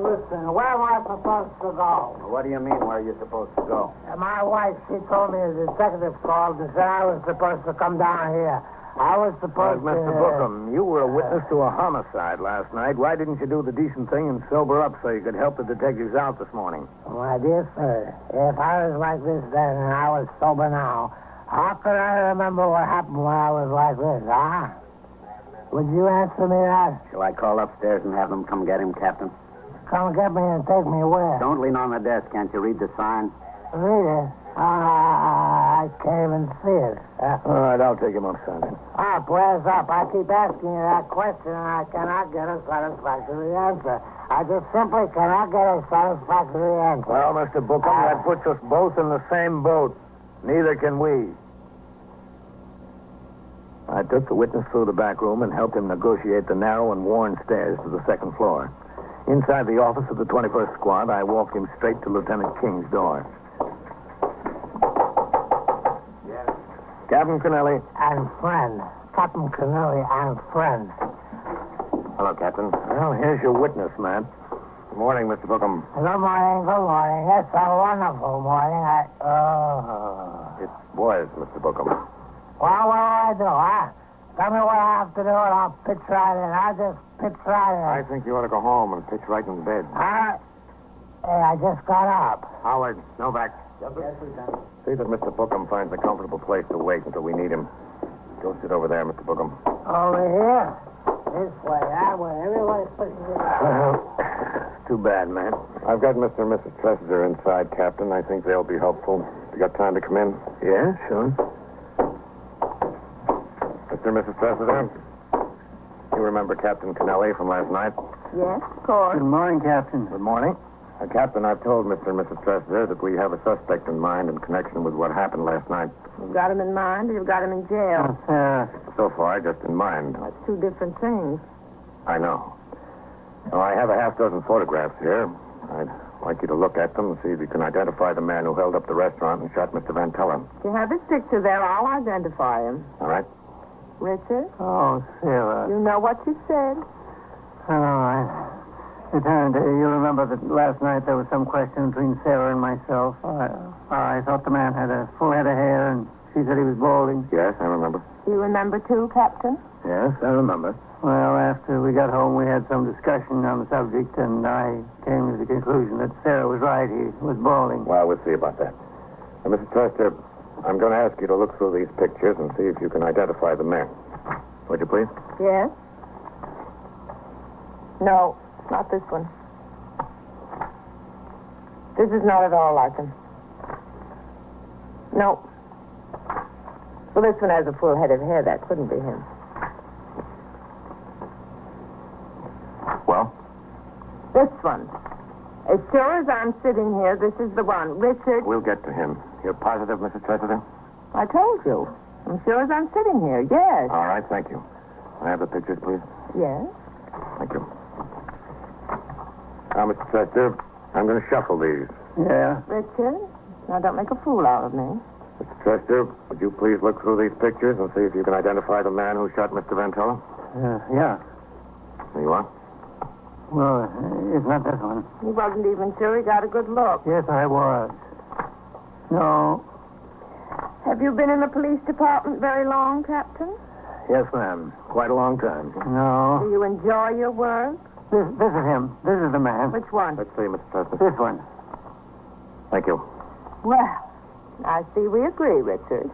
listen, where am I supposed to go? What do you mean, where are you supposed to go? My wife, she told me a detective called and said I was supposed to come down here. I was supposed to... Mr. Bookham, you were a witness to a homicide last night. Why didn't you do the decent thing and sober up so you could help the detectives out this morning? My dear sir, if I was like this then and I was sober now, how could I remember what happened when I was like this, huh? Would you answer me that? Shall I call upstairs and have them come get him, Captain? Come get me and take me where? Don't lean on the desk. Can't you read the sign? Read it? I can't even see it. All right, I'll take him up, Sergeant. Up, where's up? I keep asking you that question, and I cannot get a satisfactory answer. I just simply cannot get a satisfactory answer. Well, Mr. Bookham, that puts us both in the same boat. Neither can we. I took the witness through the back room and helped him negotiate the narrow and worn stairs to the second floor. Inside the office of the 21st Squad, I walked him straight to Lieutenant King's door. Captain Kennelly. And friend. Captain Kennelly and friend. Hello, Captain. Well, here's your witness, man. Good morning, Mr. Bookham. Good morning, good morning. It's a wonderful morning. It was, Mr. Bookham. Well, what do I do, huh? Tell me what I have to do, and I'll pitch right in. I'll just pitch right in. I think you ought to go home and pitch right in bed. Hey, I just got up. Howard, Novak. Yes, Lieutenant. See that Mr. Bookham finds a comfortable place to wait until we need him. Go sit over there, Mr. Bookham. Over here? This way, that way. Everybody's pushing it. Too bad, man. I've got Mr. and Mrs. Tressiter inside, Captain. I think they'll be helpful. You got time to come in? Yeah, sure. Mr. and Mrs. Tressiter, you remember Captain Kennelly from last night? Yes, of course. Good morning, Captain. Good morning. Captain, I've told Mr. and Mrs. Tressiter that we have a suspect in mind in connection with what happened last night. You've got him in mind, or you've got him in jail. So far, just in mind. That's two different things. I know. Well, I have a half dozen photographs here. I'd like you to look at them and see if you can identify the man who held up the restaurant and shot Mr. Vantella. If you have his picture there, I'll identify him. All right? Richard? Oh, Sarah. You know what you said. All right. Lieutenant, you remember that last night there was some question between Sarah and myself. I thought the man had a full head of hair, and she said he was balding. Yes, I remember. You remember too, Captain? Yes, I remember. Well, after we got home, we had some discussion on the subject, and I came to the conclusion that Sarah was right. He was balding. Well, we'll see about that. Now, Mrs. Trester, I'm going to ask you to look through these pictures and see if you can identify the men. Would you please? Yes. No, not this one. This is not at all like him. No. Well, this one has a full head of hair. That couldn't be him. Well? This one. As sure as I'm sitting here, this is the one. Richard. We'll get to him. You're positive, Mrs. Trester? I told you. I'm sure as I'm sitting here, yes. All right, thank you. Can I have the pictures, please? Yes. Thank you. Now, Mr. Trester, I'm going to shuffle these. Yeah. Richard, now don't make a fool out of me. Mr. Trester, would you please look through these pictures and see if you can identify the man who shot Mr. Vantella? Yeah. There you are. Well, it's not this one. He wasn't even sure he got a good look. Yes, I was. No. Have you been in the police department very long, Captain? Yes, ma'am. Quite a long time. No. Do you enjoy your work? This is him. This is the man. Which one? Let's see, Mr. Trester. This one. Thank you. Well, I see we agree, Richard.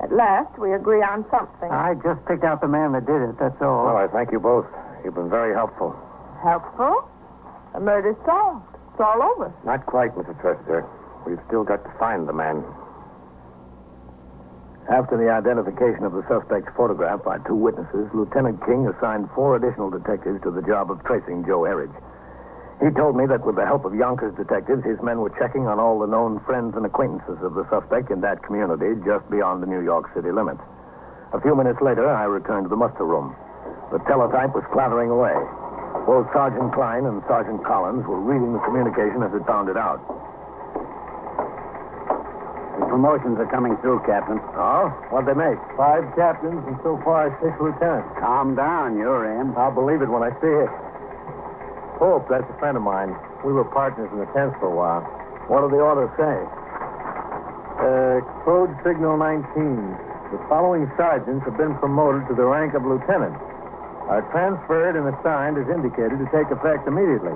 At last, we agree on something. I just picked out the man that did it, that's all. Well, I thank you both. You've been very helpful. Helpful? The murder's solved. It's all over. Not quite, Mr. Trester. We've still got to find the man. After the identification of the suspect's photograph by two witnesses, Lieutenant King assigned 4 additional detectives to the job of tracing Joe Erridge. He told me that with the help of Yonkers detectives, his men were checking on all the known friends and acquaintances of the suspect in that community just beyond the New York City limits. A few minutes later, I returned to the muster room. The teletype was clattering away. Both Sergeant Klein and Sergeant Collins were reading the communication as it found it out. The promotions are coming through, Captain. Oh? What'd they make? 5 captains and so far 6 lieutenants. Calm down, you're in. I'll believe it when I see it. Pope, that's a friend of mine. We were partners in the tents for a while. What do the orders say? Code Signal 19. The following sergeants have been promoted to the rank of lieutenant. Are transferred and assigned as indicated to take effect immediately.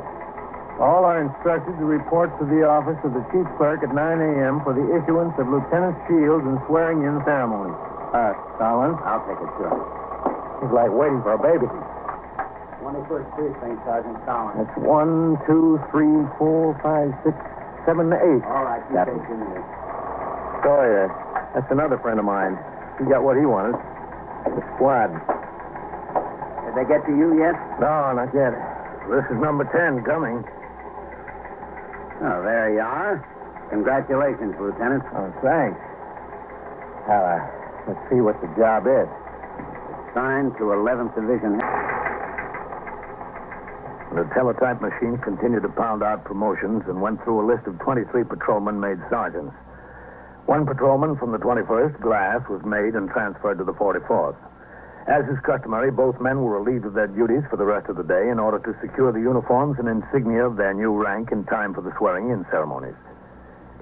All are instructed to report to the office of the chief clerk at 9 a.m. for the issuance of lieutenant's shields and swearing-in ceremonies. Collins? I'll take it, sure. He's like waiting for a baby. 21st Precinct, Sergeant Collins. That's 1, 2, 3, 4, 5, 6, 7, 8. All right, you Captain. take your minute. Sawyer. That's another friend of mine. He got what he wanted. The squad. Did they get to you yet? No, not yet. This is number 10 coming. Oh, there you are. Congratulations, Lieutenant. Oh, thanks. Now, let's see what the job is. Signed to 11th Division. The teletype machine continued to pound out promotions and went through a list of 23 patrolmen made sergeants. One patrolman from the 21st, Glass, was made and transferred to the 44th. As is customary, both men were relieved of their duties for the rest of the day in order to secure the uniforms and insignia of their new rank in time for the swearing-in ceremonies.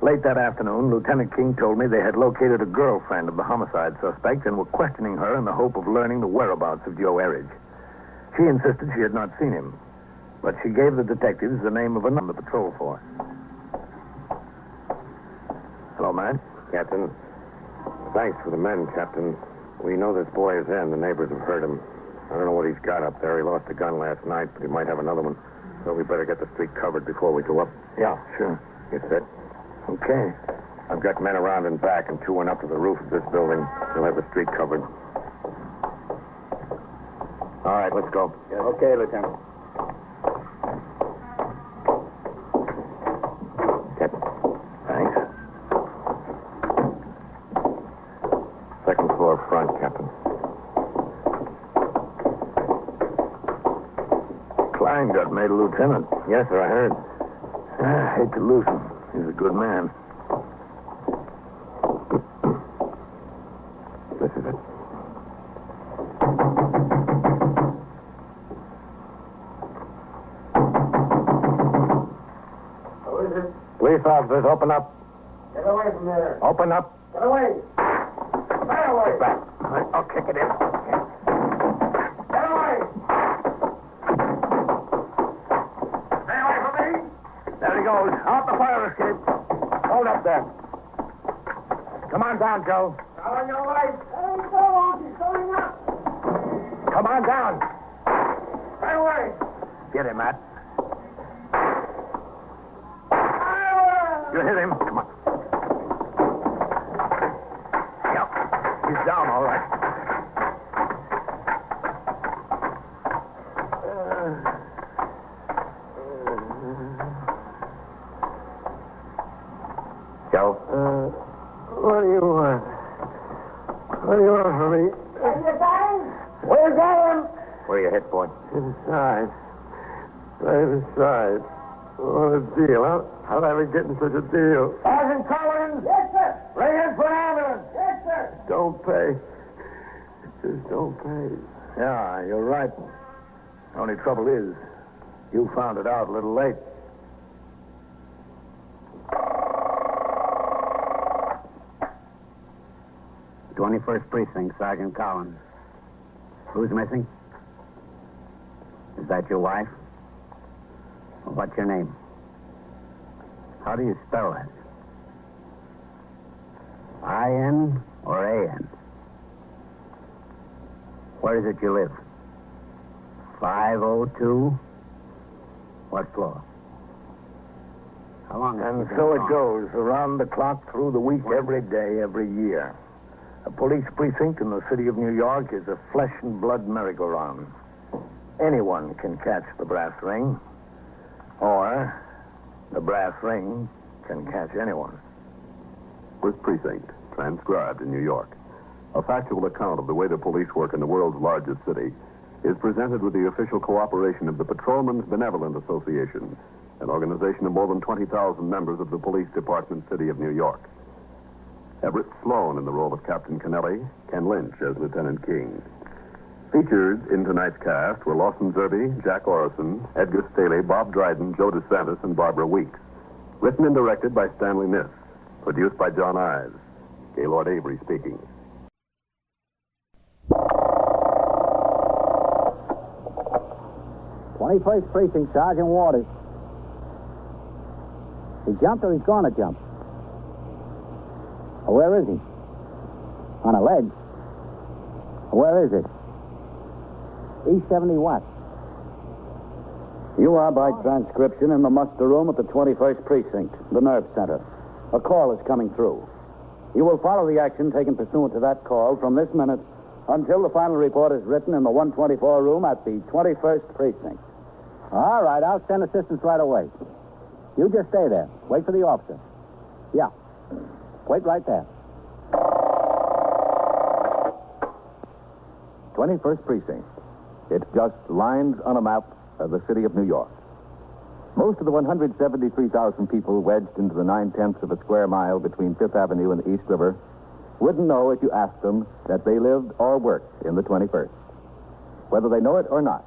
Late that afternoon, Lieutenant King told me they had located a girlfriend of the homicide suspect and were questioning her in the hope of learning the whereabouts of Joe Eridge. She insisted she had not seen him, but she gave the detectives the name of a number on the patrol force. Hello, man. Captain. Thanks for the men, Captain. We know this boy is in. The neighbors have heard him. I don't know what he's got up there. He lost a gun last night, but he might have another one. So we better get the street covered before we go up. Yeah, sure. You set? Okay. I've got men around and back, and 2 went up to the roof of this building. They'll have the street covered. All right, let's go. Yes. Okay, Lieutenant. Captain. Thanks. Second floor front, Captain. Klein got made a lieutenant. Yes, sir, I heard. I hate to lose him. He's a good man. This is it. Who is it? Police officers, open up. Get away from there. Open up. Get away. Get away. Back. I'll kick it in. Get away. Stay away from me. There he goes. Out the fire escape. Hold up there. Come on down, Joe. Out on your right. There he goes. He's going up. Come on down. Stay away. Get him, Matt. You hit him. Come on. Yep. He's down, all right. Joe? What do you want? What do you want from me? Have you got him? Where's him? Where you hit, boy? Inside. Right inside. What a deal. How'd I ever get in such a deal? Sergeant Collins? Yes, sir. Bring in for an ambulance. Yes, sir. Don't pay. Just don't pay. Yeah, you're right. The only trouble is, you found it out a little late. The 21st Precinct, Sergeant Collins. Who's missing? Is that your wife? Well, what's your name? How do you spell that? I-N or A-N? Where is it you live? 502? What floor? How long has And you been so gone? it goes, around the clock, through the week, every day, every year. A police precinct in the city of New York is a flesh and blood merry-go-round. Anyone can catch the brass ring, or the brass ring can catch anyone. First Precinct, transcribed in New York. A factual account of the way the police work in the world's largest city is presented with the official cooperation of the Patrolmen's Benevolent Association, an organization of more than 20,000 members of the Police Department, City of New York. Everett Sloane in the role of Captain Kennelly, Ken Lynch as Lieutenant King. Featured in tonight's cast were Lawson Zerby, Jack Orison, Edgar Staley, Bob Dryden, Joe DeSantis, and Barbara Weeks. Written and directed by Stanley Miss. Produced by John Ives. Gaylord Avery speaking. "21st Precinct, Sergeant Waters. He jumped or he's going to jump? Where is he? On a ledge. Where is it? East 70 what? You are by transcription in the muster room at the 21st Precinct, the nerve center. A call is coming through. You will follow the action taken pursuant to that call from this minute until the final report is written in the 124 room at the 21st Precinct. All right, I'll send assistance right away. You just stay there. Wait for the officer. Yeah. Wait right there. 21st Precinct. It's just lines on a map of the city of New York. Most of the 173,000 people wedged into the 9/10 of a square mile between Fifth Avenue and the East River wouldn't know if you asked them that they lived or worked in the 21st. Whether they know it or not,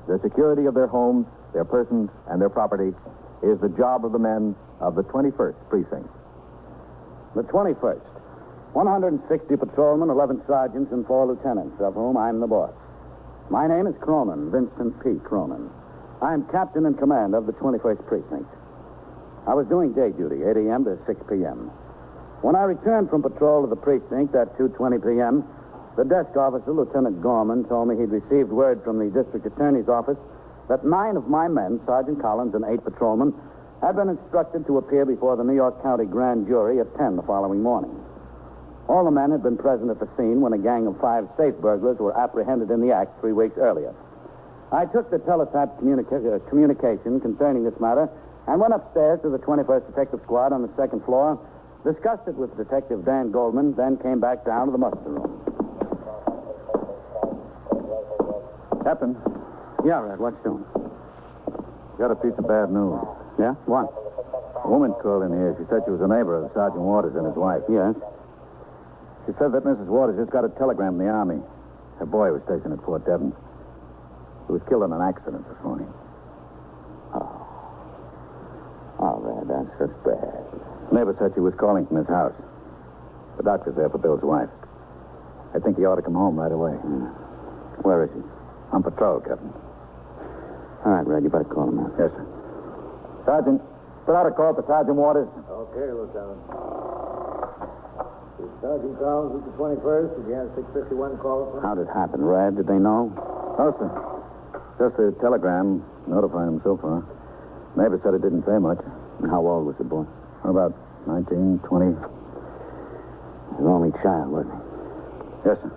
the security of their homes, their persons, and their property is the job of the men of the 21st Precinct. The 21st. 160 patrolmen, 11 sergeants, and 4 lieutenants, of whom I'm the boss. My name is Cronin, Vincent P. Cronin. I'm captain in command of the 21st Precinct. I was doing day duty, 8 a.m. to 6 p.m. When I returned from patrol of the precinct at 2:20 p.m., the desk officer, Lieutenant Gorman, told me he'd received word from the district attorney's office that 9 of my men, Sergeant Collins and 8 patrolmen, had been instructed to appear before the New York County grand jury at 10 the following morning. All the men had been present at the scene when a gang of 5 safe burglars were apprehended in the act 3 weeks earlier. I took the teletype communication concerning this matter and went upstairs to the 21st Detective Squad on the 2nd floor, discussed it with Detective Dan Goldman, then came back down to the muster room. Captain. Yeah, Red, what's doing? Got a piece of bad news. Yeah? What? A woman called in here. She said she was a neighbor of Sergeant Waters and his wife. Yes? She said that Mrs. Waters just got a telegram from the Army. Her boy was stationed at Fort Devens. He was killed in an accident this morning. Oh. Oh, Red, that's just bad. Neighbor said she was calling from his house. The doctor's there for Bill's wife. I think he ought to come home right away. Where is he? On patrol, Captain. All right, Red, you better call him out. Yes, sir. Sergeant, put out a call for Sergeant Waters. Okay, Lieutenant. Sergeant Collins at the 21st. Did you have 651 call from? How'd it happen, Red? Did they know? No, sir. Just a telegram notifying him so far. Neighbor said it didn't say much. And how old was the boy? About 19, 20. His only child, wasn't he? Yes, sir.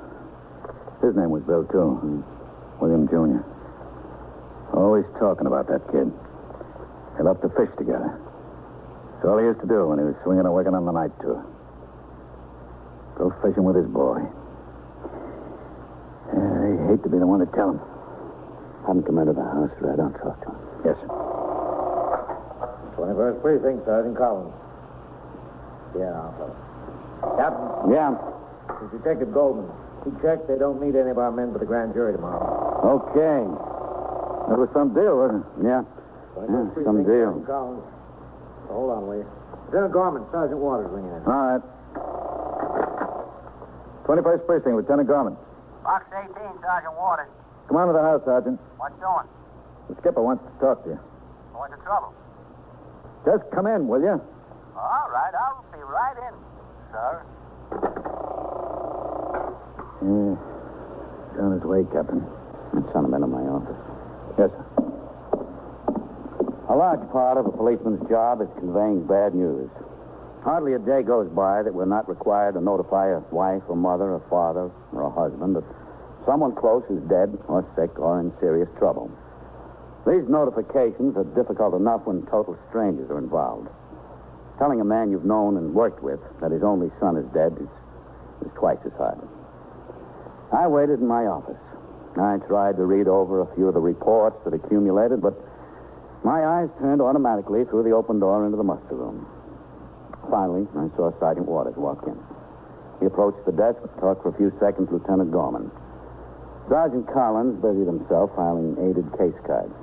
His name was Bill, too. William Jr. Always talking about that kid. They loved to fish together. That's all he used to do when he was swinging and working on the night tour. Go fishing with his boy. I hate to be the one to tell him. Have him come into the house, Red. I'll talk to him. Yes, sir. 21st Precinct, Sergeant Collins. Yeah, fellow. Captain? Yeah? It's Detective Goldman. He checked. They don't need any of our men for the grand jury tomorrow. Okay. That was some deal, wasn't it? Yeah. Some deal. Sergeant Collins. Hold on, will you? Lieutenant Gorman, Sergeant Waters ringing in. All right. 21st Precinct, Lieutenant Gorman. Box 18, Sergeant Waters. Come on to the house, Sergeant. What's doing? The skipper wants to talk to you. What's the trouble? Just come in, will you? All right, I'll be right in, sir. Yeah. On his way, Captain. Send him into my office. Yes, sir. A large part of a policeman's job is conveying bad news. Hardly a day goes by that we're not required to notify a wife or mother or father or a husband that someone close is dead or sick or in serious trouble. These notifications are difficult enough when total strangers are involved. Telling a man you've known and worked with that his only son is dead is twice as hard. I waited in my office. I tried to read over a few of the reports that accumulated, but my eyes turned automatically through the open door into the muster room. Finally, I saw Sergeant Waters walk in. He approached the desk, talked for a few seconds with Lieutenant Gorman. Sergeant Collins busied himself filing aided case cards.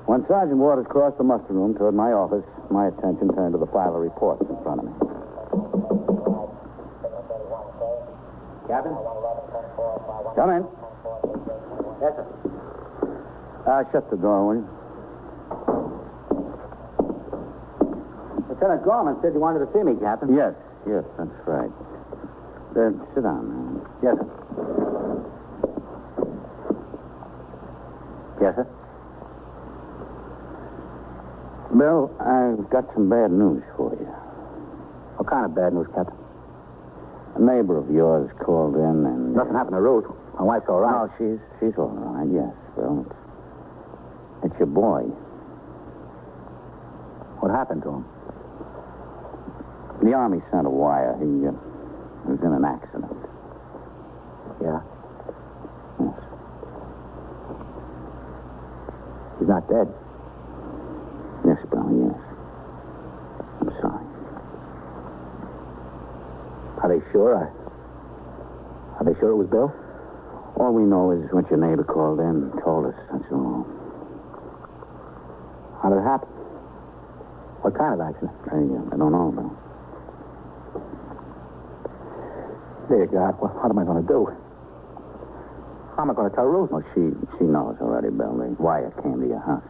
When Sergeant Waters crossed the muster room toward my office, my attention turned to the pile of reports in front of me. Captain? Come in. Yes, sir. Shut the door, will you? Lieutenant Gorman said you wanted to see me, Captain. Yes, that's right. Sit down, man. Yes, sir. Yes, sir? Bill, I've got some bad news for you. What kind of bad news, Captain? A neighbor of yours called in and... Nothing happened to Ruth. My wife's all right. No, she's all right, yes, Bill. It's your boy. What happened to him? The Army sent a wire. He was in an accident. Yeah? Yes. He's not dead. Are they sure? Are they sure it was Bill? All we know is what your neighbor called in and told us. That's all. How did it happen? What kind of accident? I don't know, Bill. Dear God, what am I going to do? How am I going to tell Ruth? Oh, she knows already, Bill. The wire came to your house.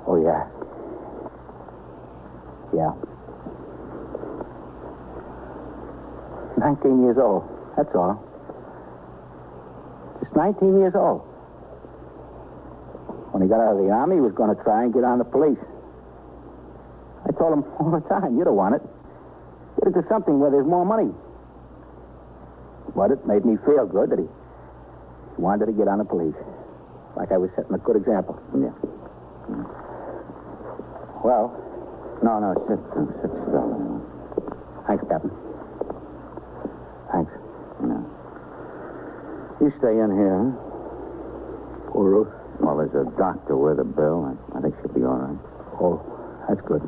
Oh, yeah. Yeah. 19 years old. That's all. Just 19 years old. When he got out of the army, he was going to try and get on the police. I told him all the time, you don't want it. Get into something where there's more money. But it made me feel good that he wanted to get on the police. Like I was setting a good example. Yeah. Well. No, sit still. Thanks, Captain. Thanks. No. You stay in here, huh? Poor Ruth. Well, there's a doctor with her, Bill. I think she'll be all right. Oh, that's good.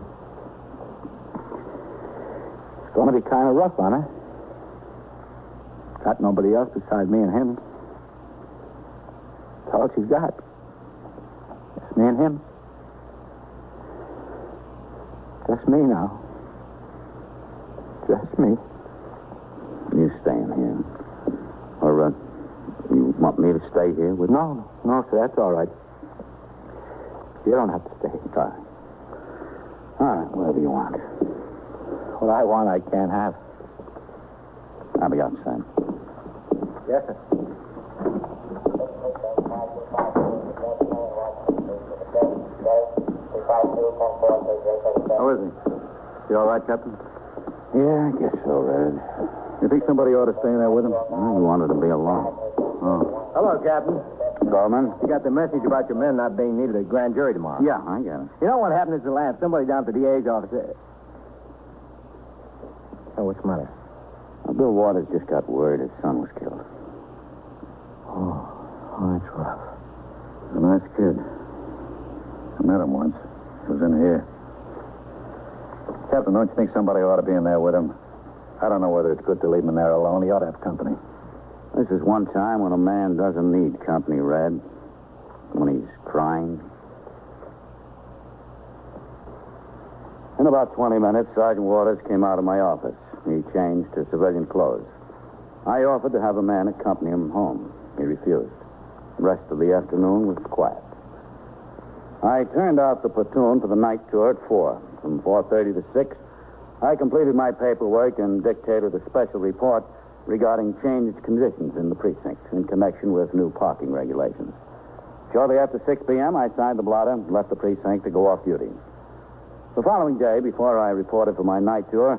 It's going to be kind of rough on her. Got nobody else besides me and him. That's all she's got. Just me and him. Just me now. Just me. You stay in here. Or, you want me to stay here with you? No, sir, that's all right. You don't have to stay. Fine. All right, whatever you want. What I want, I can't have. I'll be outside. Yes, sir. How is he? You all right, Captain? Yeah, I guess so, Red. You think somebody ought to stay there with him? He wanted to be alone. Oh. Hello, Captain. Gorman? You got the message about your men not being needed at grand jury tomorrow. Yeah, I get it. You know what happened is the last somebody down at the DA's office. Oh, what's the matter? Bill Waters just got word his son was killed. Oh, that's rough. He's a nice kid. I met him once. He was in here. Captain, don't you think somebody ought to be in there with him? I don't know whether it's good to leave him in there alone. He ought to have company. This is one time when a man doesn't need company, Red. When he's crying. In about 20 minutes, Sergeant Waters came out of my office. He changed to civilian clothes. I offered to have a man accompany him home. He refused. The rest of the afternoon was quiet. I turned out the platoon for the night tour at 4. From 4:30 to 6, I completed my paperwork and dictated a special report regarding changed conditions in the precinct in connection with new parking regulations. Shortly after 6 p.m., I signed the blotter and left the precinct to go off duty. The following day, before I reported for my night tour,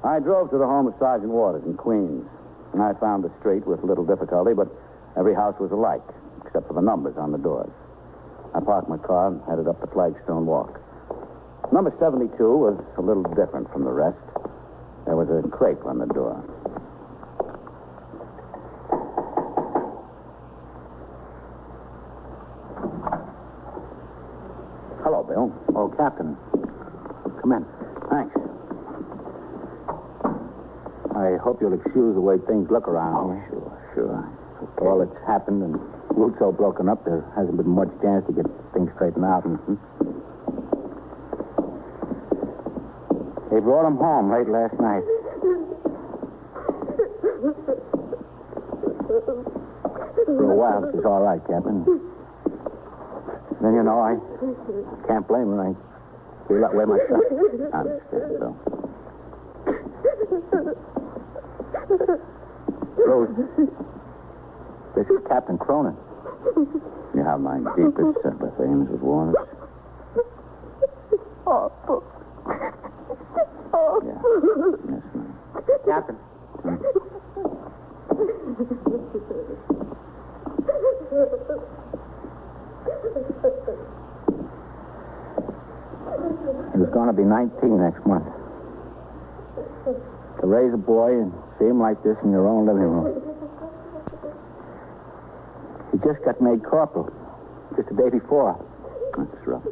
I drove to the home of Sergeant Waters in Queens. And I found the street with little difficulty, but every house was alike, except for the numbers on the doors. I parked my car and headed up the Flagstone Walk. Number 72 was a little different from the rest. There was a crepe on the door. Hello, Bill. Oh, Captain. Come in. Thanks. I hope you'll excuse the way things look around here. Sure. Okay. All that's happened and routes all broken up, there hasn't been much chance to get things straightened out. Mm-hmm. They brought him home late last night. For a while, she's all right, Captain. Then, you know, I can't blame her. I feel that way myself. I understand, Bill. Rose, this is Captain Cronin. You have my deepest sympathy, Mrs. Waters. Oh. Yeah. Yes, ma'am. Captain. He was going to be 19 next month. To raise a boy and see him like this in your own living room. He just got made corporal just the day before. That's rough.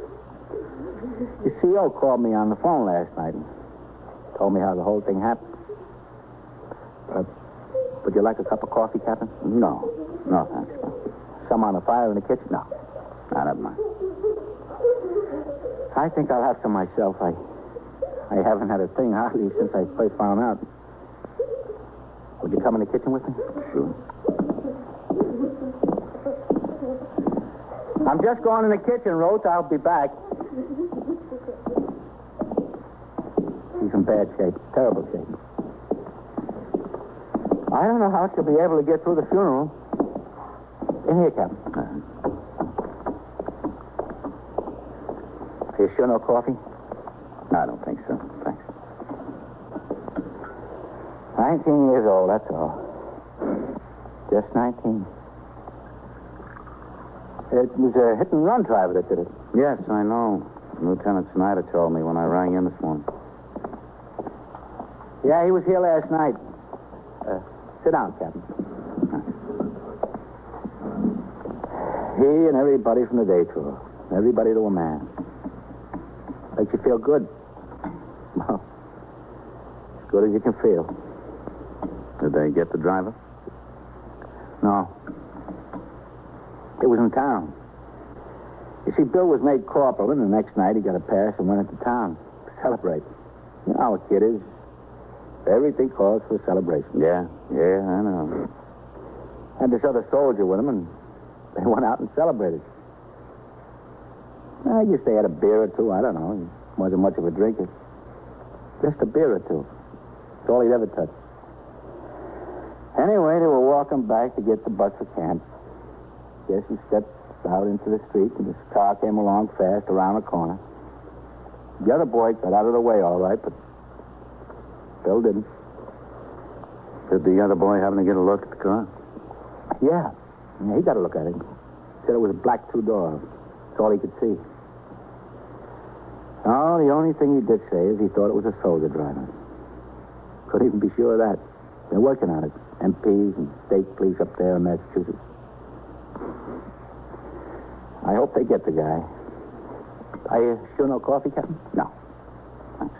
The CO called me on the phone last night and told me how the whole thing happened. Would you like a cup of coffee, Captain? No. No, thanks. Some on the fire in the kitchen? No. Never mind. I think I'll have some myself. I haven't had a thing hardly since I first found out. Would you come in the kitchen with me? Sure. I'm just going in the kitchen, Ruth. I'll be back. She's in bad shape. Terrible shape. I don't know how she'll be able to get through the funeral. In here, Captain. Are you sure no coffee? No, I don't think so. Thanks. 19 years old, that's all. Just 19. It was a hit-and-run driver that did it. Yes, I know. Lieutenant Snyder told me when I rang in this morning. Yeah, he was here last night. Sit down, Captain. He and everybody from the day tour. Everybody to a man. Makes you feel good. Well, as good as you can feel. Did they get the driver? No. It was in town. You see, Bill was made corporal, and the next night he got a pass and went into town to celebrate. You know how a kid is. Everything calls for a celebration. Yeah, I know. Had this other soldier with him, and they went out and celebrated. I guess they had a beer or two. I don't know. He wasn't much of a drinker. Just a beer or two. That's all he'd ever touched. Anyway, they were walking back to get the bus for camp. Guess he stepped out into the street, and this car came along fast around the corner. The other boy got out of the way all right, but Bill didn't. Did the other boy happen to get a look at the car? Yeah, he got a look at it. Said it was a black two-door. That's all he could see. Oh, the only thing he did say is he thought it was a soldier driver. Couldn't even be sure of that. They're working on it. MPs and state police up there in Massachusetts. I hope they get the guy. Are you sure no coffee, Captain? No. Thanks.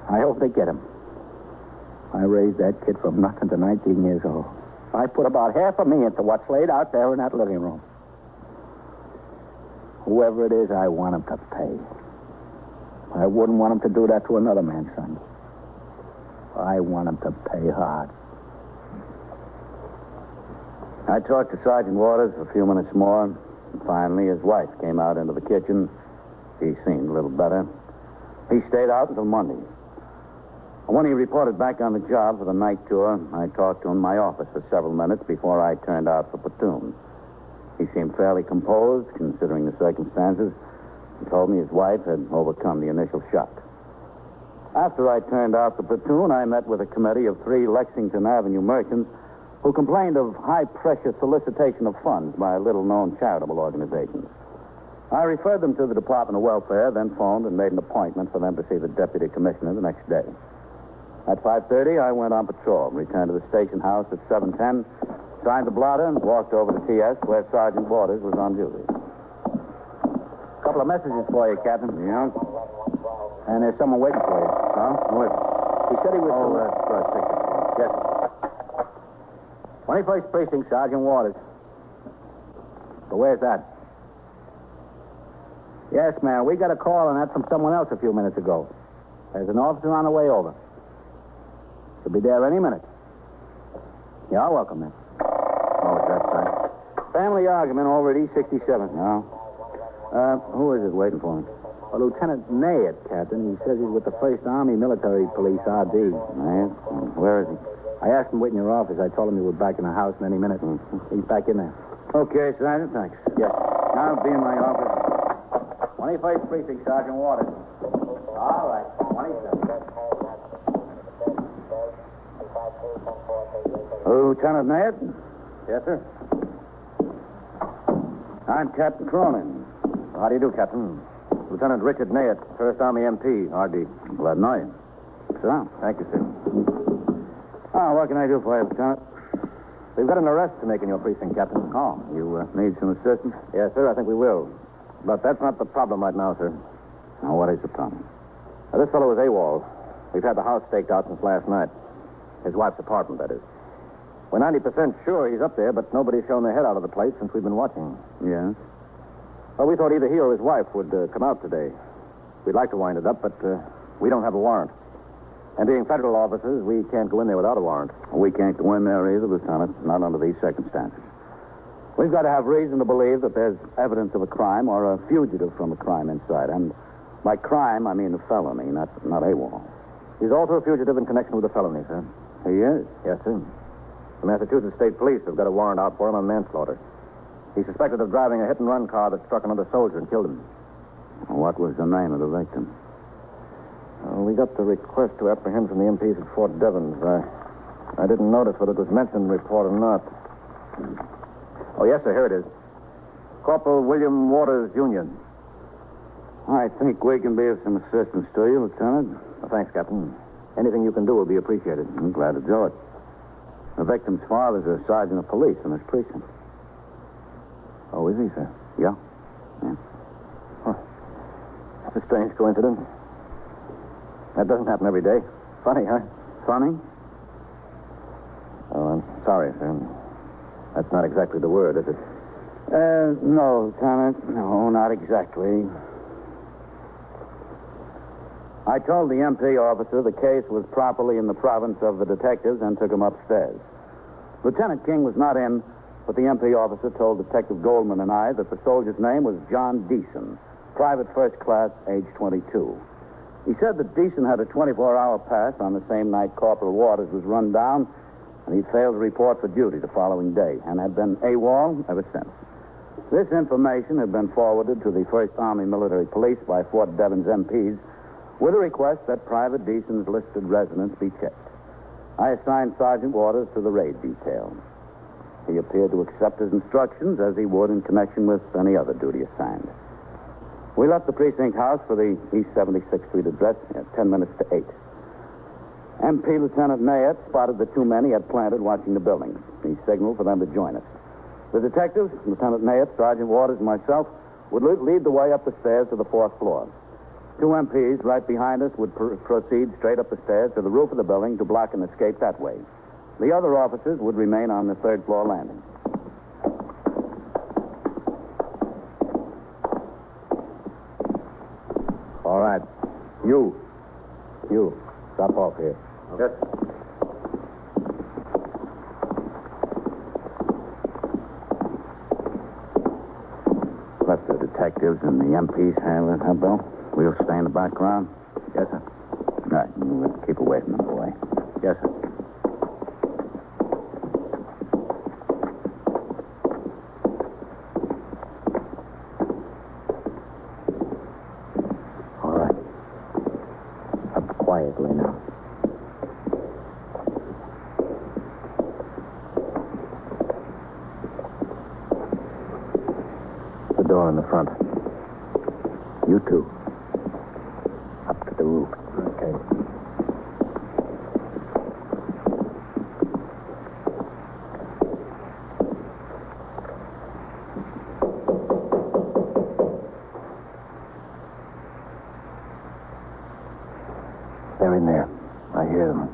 I hope they get him. I raised that kid from nothing to 19 years old. I put about half of me into what's laid out there in that living room. Whoever it is, I want him to pay. I wouldn't want him to do that to another man's son. I want him to pay hard. I talked to Sergeant Waters for a few minutes more. And finally, his wife came out into the kitchen. He seemed a little better. He stayed out until Monday. When he reported back on the job for the night tour, I talked to him in my office for several minutes before I turned out for platoon. He seemed fairly composed, considering the circumstances. He told me his wife had overcome the initial shock. After I turned out for platoon, I met with a committee of 3 Lexington Avenue merchants who complained of high-pressure solicitation of funds by little-known charitable organizations. I referred them to the Department of Welfare, then phoned and made an appointment for them to see the deputy commissioner the next day. At 5:30, I went on patrol, returned to the station house at 7:10, signed the blotter, and walked over to TS where Sergeant Waters was on duty. A couple of messages for you, Captain. Yeah? And there's someone waiting for you. Huh? What? He said he was... first ticket. Yes, sir. 21st Precinct, Sergeant Waters. But where's that? Yes, ma'am. We got a call on that from someone else a few minutes ago. There's an officer on the way over. He'll be there any minute. You're welcome, then. Oh, that's right. Family argument over at E67. No? Who is it waiting for me? Well, Lieutenant Narrated, Captain. He says he's with the 1st Army Military Police, RD. Narrated? Where is he? I asked him to wait in your office. I told him you were back in the house in any minute. He's back in there. Okay, Sergeant, thanks. Yes. I'll be in my office. 21st Precinct, Sergeant Waters. All right. 27. Lieutenant Narrated? Yes, sir. I'm Captain Cronin. How do you do, Captain? Lieutenant Richard Narrated, 1st Army MP, RD. Glad to know you. Sit down. Thank you, sir. What can I do for you, Lieutenant? We've got an arrest to make in your precinct, Captain. Oh, you need some assistance? Yes, sir, I think we will. But that's not the problem right now, sir. Now, what is the problem? Now, this fellow is AWOL. We've had the house staked out since last night. His wife's apartment, that is. We're 90% sure he's up there, but nobody's shown their head out of the place since we've been watching. Yes? Well, we thought either he or his wife would come out today. We'd like to wind it up, but we don't have a warrant. And being federal officers, we can't go in there without a warrant. We can't go in there either, Lieutenant, not under these circumstances. We've got to have reason to believe that there's evidence of a crime or a fugitive from a crime inside. And by crime, I mean a felony, not AWOL. He's also a fugitive in connection with a felony, sir. He is? Yes, sir. The Massachusetts State Police have got a warrant out for him on manslaughter. He's suspected of driving a hit-and-run car that struck another soldier and killed him. What was the name of the victim? We got the request to apprehend from the MPs at Fort Devens. I didn't notice whether it was mentioned in the report or not. Oh, yes, sir, here it is. Corporal William Waters, Jr. I think we can be of some assistance to you, Lieutenant. Well, thanks, Captain. Anything you can do will be appreciated. I'm glad to do it. The victim's father's a sergeant of police in this precinct. Oh, is he, sir? Yeah. Huh. That's a strange coincidence. That doesn't happen every day. Funny, huh? Funny? Oh, I'm sorry, sir. That's not exactly the word, is it? No, Lieutenant. No, not exactly. I told the MP officer the case was properly in the province of the detectives and took him upstairs. Lieutenant King was not in, but the MP officer told Detective Goldman and I that the soldier's name was John Deason, private first class, age 22. He said that Deason had a 24-hour pass on the same night Corporal Waters was run down, and he'd failed to report for duty the following day and had been AWOL ever since. This information had been forwarded to the 1st Army Military Police by Fort Devens MPs with a request that Private Deason's listed residence be checked. I assigned Sergeant Waters to the raid detail. He appeared to accept his instructions as he would in connection with any other duty assigned. We left the precinct house for the East 76th Street address at 10 minutes to 8. MP Lieutenant Nayet spotted the two men he had planted watching the buildings. He signaled for them to join us. The detectives, Lieutenant Nayet, Sergeant Waters, and myself, would lead the way up the stairs to the 4th floor. Two MPs right behind us would proceed straight up the stairs to the roof of the building to block an escape that way. The other officers would remain on the 3rd floor landing. All right. You. Drop off here. Yes. Let the detectives and the MPs handle it, huh, Bill? We'll stay in the background. Yes, sir. All right. We'll keep away from them, boy. Yes, sir. All right. Up quietly now. The door in the front. You two. Up to the roof. Okay. They're in there. I hear them.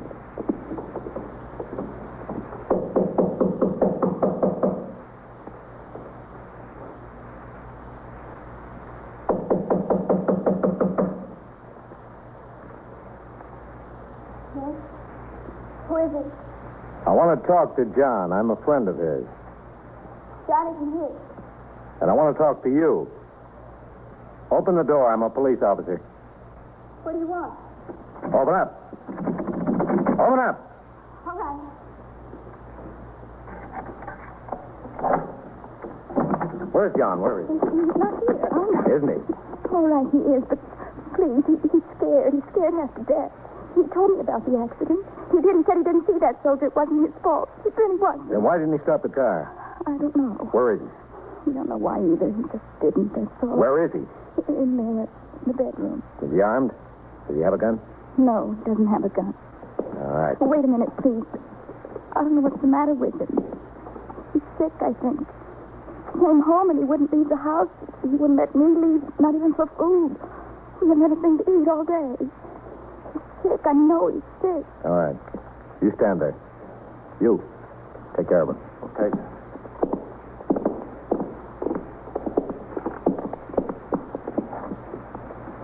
Who is it? I want to talk to John. I'm a friend of his. John isn't here. And I want to talk to you. Open the door. I'm a police officer. What do you want? Open up. Open up. All right. Where's John? Where is he? He's not here. Oh, no. Isn't he? All right, he is, but please, he's scared. He's scared half to death. He told me about the accident. He did. He said he didn't see that soldier. It wasn't his fault. It really wasn't. Then why didn't he stop the car? I don't know. Where is he? We don't know why either. He just didn't, that's all. Where is he? In there, the bedroom. Is he armed? Does he have a gun? No, he doesn't have a gun. All right. Oh, wait a minute, please. I don't know what's the matter with him. He's sick, I think. He came home and he wouldn't leave the house. He wouldn't let me leave, not even for food. He hadn't had anything to eat all day. He's sick. I know he's sick. All right. You stand there. You. Take care of him. Okay.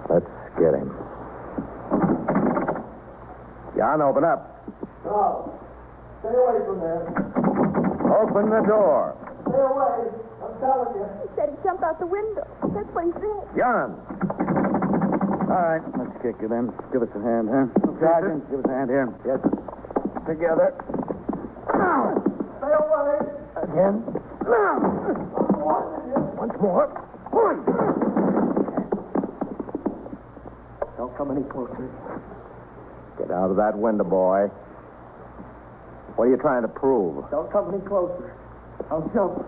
Let's get him. John, open up. No. Stay away from there. Open the door. Stay away. I'm telling you. He said he'd jump out the window. That's what he said. John. All right, let's kick it in. Give us a hand, huh? Sergeant, give us a hand here. Yes. Together. Stay away. Again. Once more. Don't come any closer. Get out of that window, boy. What are you trying to prove? Don't come any closer. I'll jump.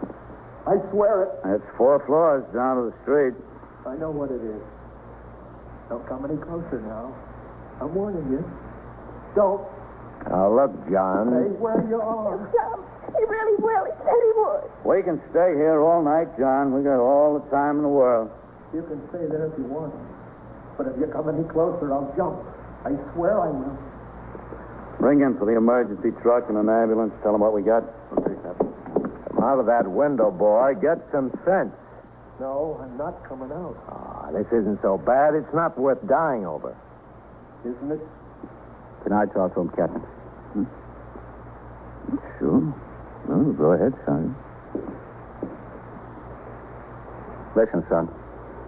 I swear it. That's 4 floors down to the street. I know what it is. Don't come any closer now. I'm warning you. Don't. Now, look, John. Stay where you are. Jump. He really will. He said he would. We can stay here all night, John. We got all the time in the world. You can stay there if you want. But if you come any closer, I'll jump. I swear I will. Bring in for the emergency truck and an ambulance. Tell them what we got. Come out of that window, boy. Get some sense. No, I'm not coming out. This isn't so bad. It's not worth dying over. Isn't it? Can I talk to him, Captain? Sure. Well, go ahead, son. Listen, son.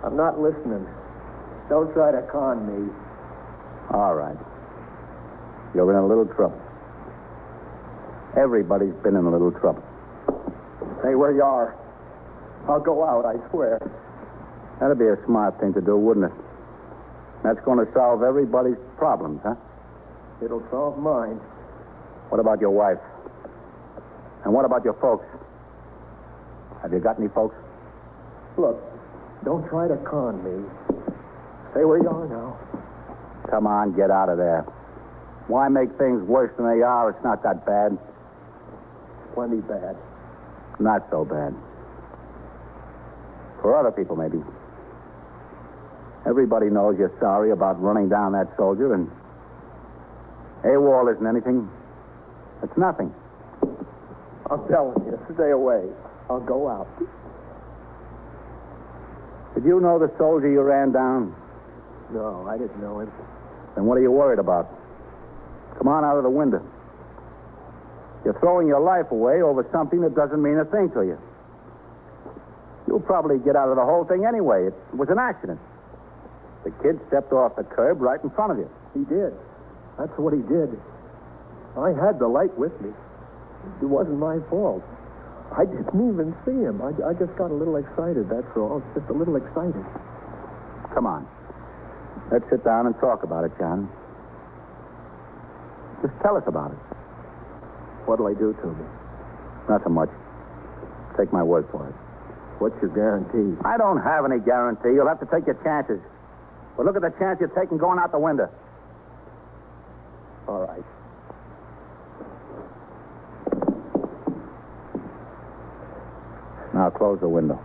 I'm not listening. Don't try to con me. All right. You're in a little trouble. Everybody's been in a little trouble. Stay where you are. I'll go out, I swear. That'd be a smart thing to do, wouldn't it? That's going to solve everybody's problems, huh? It'll solve mine. What about your wife? And what about your folks? Have you got any folks? Look, don't try to con me. Stay where you are now. Come on, get out of there. Why make things worse than they are? It's not that bad. Plenty bad. Not so bad. For other people, maybe. Everybody knows you're sorry about running down that soldier, and AWOL isn't anything. It's nothing. I'm telling you, stay away. I'll go out. Did you know the soldier you ran down? No, I didn't know him. Then what are you worried about? Come on out of the window. You're throwing your life away over something that doesn't mean a thing to you. You'll probably get out of the whole thing anyway. It was an accident. The kid stepped off the curb right in front of you. He did. That's what he did. I had the light with me. It wasn't my fault. I didn't even see him. I just got a little excited, that's all. Just a little excited. Come on. Let's sit down and talk about it, John. Just tell us about it. What'll I do to me? Not so much. Take my word for it. What's your guarantee? I don't have any guarantee. You'll have to take your chances. But look at the chance you're taking going out the window. All right. Now close the window.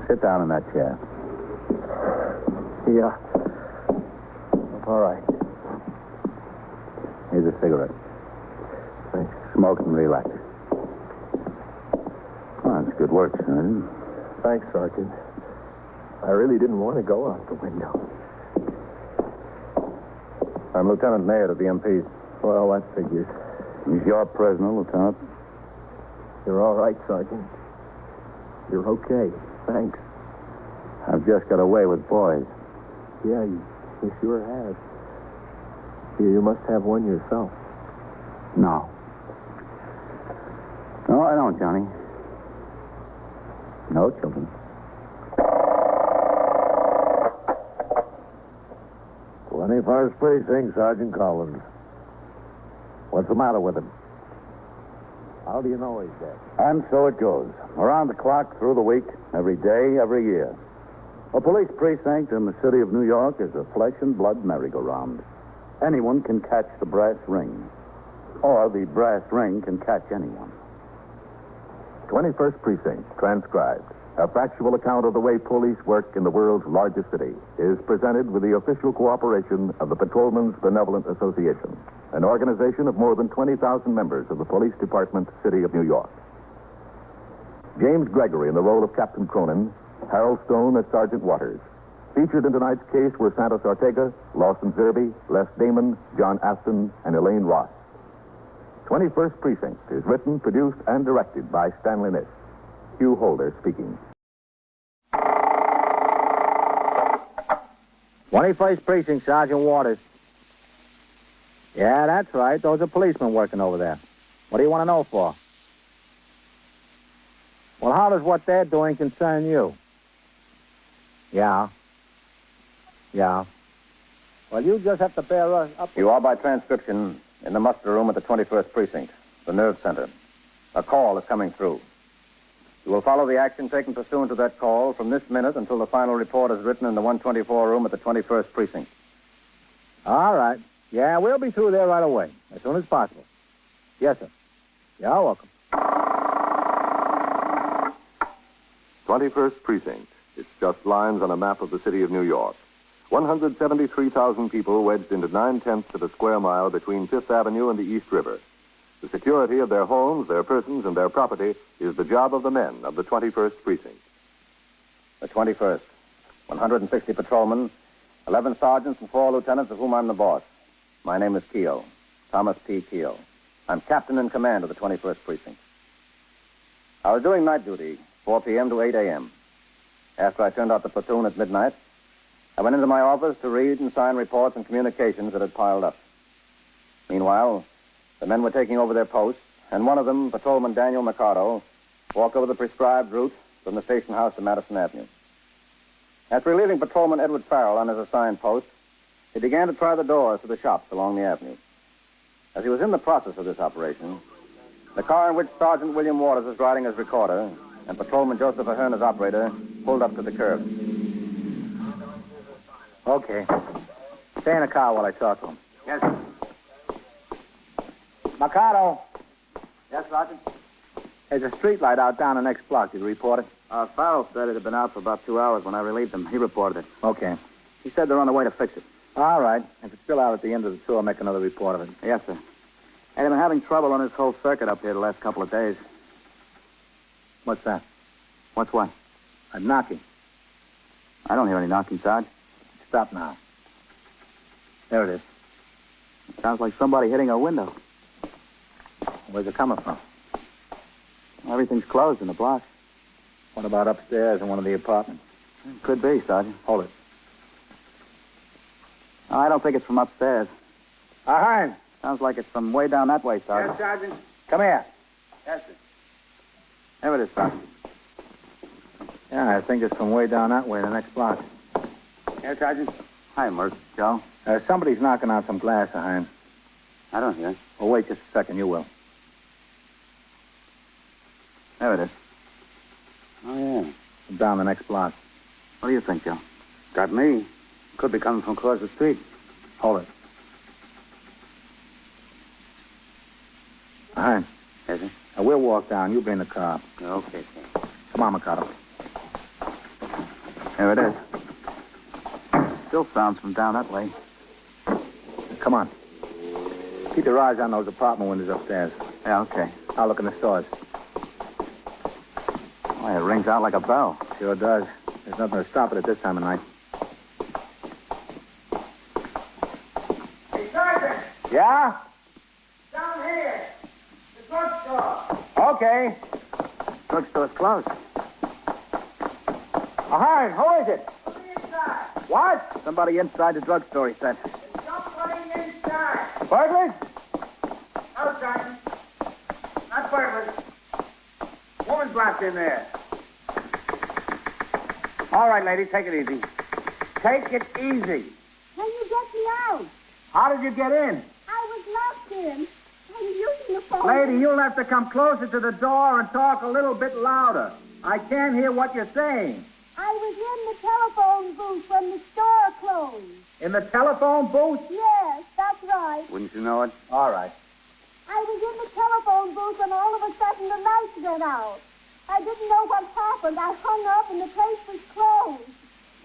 Sit down in that chair. Yeah. All right. Here's a cigarette. Thanks. Smoke and relax. Oh, that's good work, son. Thanks, Sergeant. I really didn't want to go out the window. I'm Lieutenant Narrated of the MPs. Well, that figures. He's your prisoner, Lieutenant. You're all right, Sergeant. You're okay. Thanks. I've just got away with boys. Yeah, you sure have. You must have one yourself. No. No, I don't, Johnny. No children. 21st Precinct, Sergeant Collins. What's the matter with him? How do you know he's dead? And so it goes. Around the clock, through the week, every day, every year. A police precinct in the city of New York is a flesh and blood merry-go-round. Anyone can catch the brass ring. Or the brass ring can catch anyone. 21st Precinct, transcribed. A factual account of the way police work in the world's largest city is presented with the official cooperation of the Patrolmen's Benevolent Association, an organization of more than 20,000 members of the Police Department, City of New York. James Gregory in the role of Captain Cronin, Harold Stone as Sergeant Waters. Featured in tonight's case were Santos Ortega, Lawson Zerby, Les Damon, John Aston, and Elaine Ross. 21st Precinct is written, produced, and directed by Stanley Niss. Hugh Holder speaking. 21st Precinct, Sergeant Waters. Yeah, that's right. Those are policemen working over there. What do you want to know for? Well, how does what they're doing concern you? Yeah. Well, you just have to bear us up. You are by transcription in the muster room at the 21st Precinct, the nerve center. A call is coming through. You will follow the action taken pursuant to that call from this minute until the final report is written in the 124 room at the 21st Precinct. All right. Yeah, we'll be through there right away, as soon as possible. Yes, sir. You're welcome. 21st Precinct. It's just lines on a map of the city of New York. 173,000 people wedged into 9/10 of a square mile between Fifth Avenue and the East River. The security of their homes, their persons, and their property is the job of the men of the 21st Precinct. The 21st. 160 patrolmen, 11 sergeants, and 4 lieutenants, of whom I'm the boss. My name is Keogh, Thomas P. Keogh. I'm captain in command of the 21st Precinct. I was doing night duty, 4 p.m. to 8 a.m. After I turned out the platoon at midnight, I went into my office to read and sign reports and communications that had piled up. Meanwhile, the men were taking over their posts, and one of them, Patrolman Daniel Mercado, walked over the prescribed route from the station house to Madison Avenue. After relieving Patrolman Edward Farrell on his assigned post, he began to try the doors to the shops along the avenue. As he was in the process of this operation, the car in which Sergeant William Waters was riding as recorder and Patrolman Joseph Ahern as operator pulled up to the curb. Okay. Stay in the car while I talk to him. Yes, sir. Mercado, Yes, Sergeant? there's a street light out down the next block. Did you report it? Farrell said it had been out for about 2 hours when I relieved him. He reported it. Okay. He said they're on the way to fix it. All right. If it's still out at the end of the tour, I'll make another report of it. Yes, sir. And they've been having trouble on this whole circuit up here the last couple of days. What's that? What's what? A knocking. I don't hear any knocking, Sarge. Stop now. There it is. It sounds like somebody hitting a window. Where's it coming from? Everything's closed in the block. What about upstairs in one of the apartments? Could be, Sergeant. Hold it. I don't think it's from upstairs. Ahern. Sounds like it's from way down that way, Sergeant. Yes, Sergeant. Come here. Yes, sir. There it is, Sergeant. Yeah, I think it's from way down that way, the next block. Yes, Sergeant. Hi, Merc. Joe? Somebody's knocking out some glass, Ahern. I don't hear it. Well, wait just a second. You will. There it is. Oh, yeah. Down the next block. What do you think, Joe? Got me. Could be coming from across the street. Hold it. Ahern. Yes, sir? We'll walk down. You be in the car. Okay, sir. Come on, Mercado. There it is. Still sounds from down that way. Come on. Keep your eyes on those apartment windows upstairs. Yeah, okay. I'll look in the stores. Why, it rings out like a bell. Sure does. There's nothing to stop it at this time of night. Hey, Sergeant! Yeah? Down here! The drugstore! Okay. Drugstore's closed. Ahern, who is it? Somebody inside! What? Somebody inside the drugstore, he said. Somebody inside! Burglars? No, Sergeant. Not burglars. Woman's locked in there. All right, lady, take it easy. Take it easy. Can you get me out? How did you get in? I was locked in. I'm using the phone. Lady, you'll have to come closer to the door and talk a little bit louder. I can't hear what you're saying. I was in the telephone booth when the store closed. In the telephone booth? Yes, that's right. Wouldn't you know it? All right. I was in the telephone booth and all of a sudden the lights went out. I didn't know what happened. I hung up and the place was closed.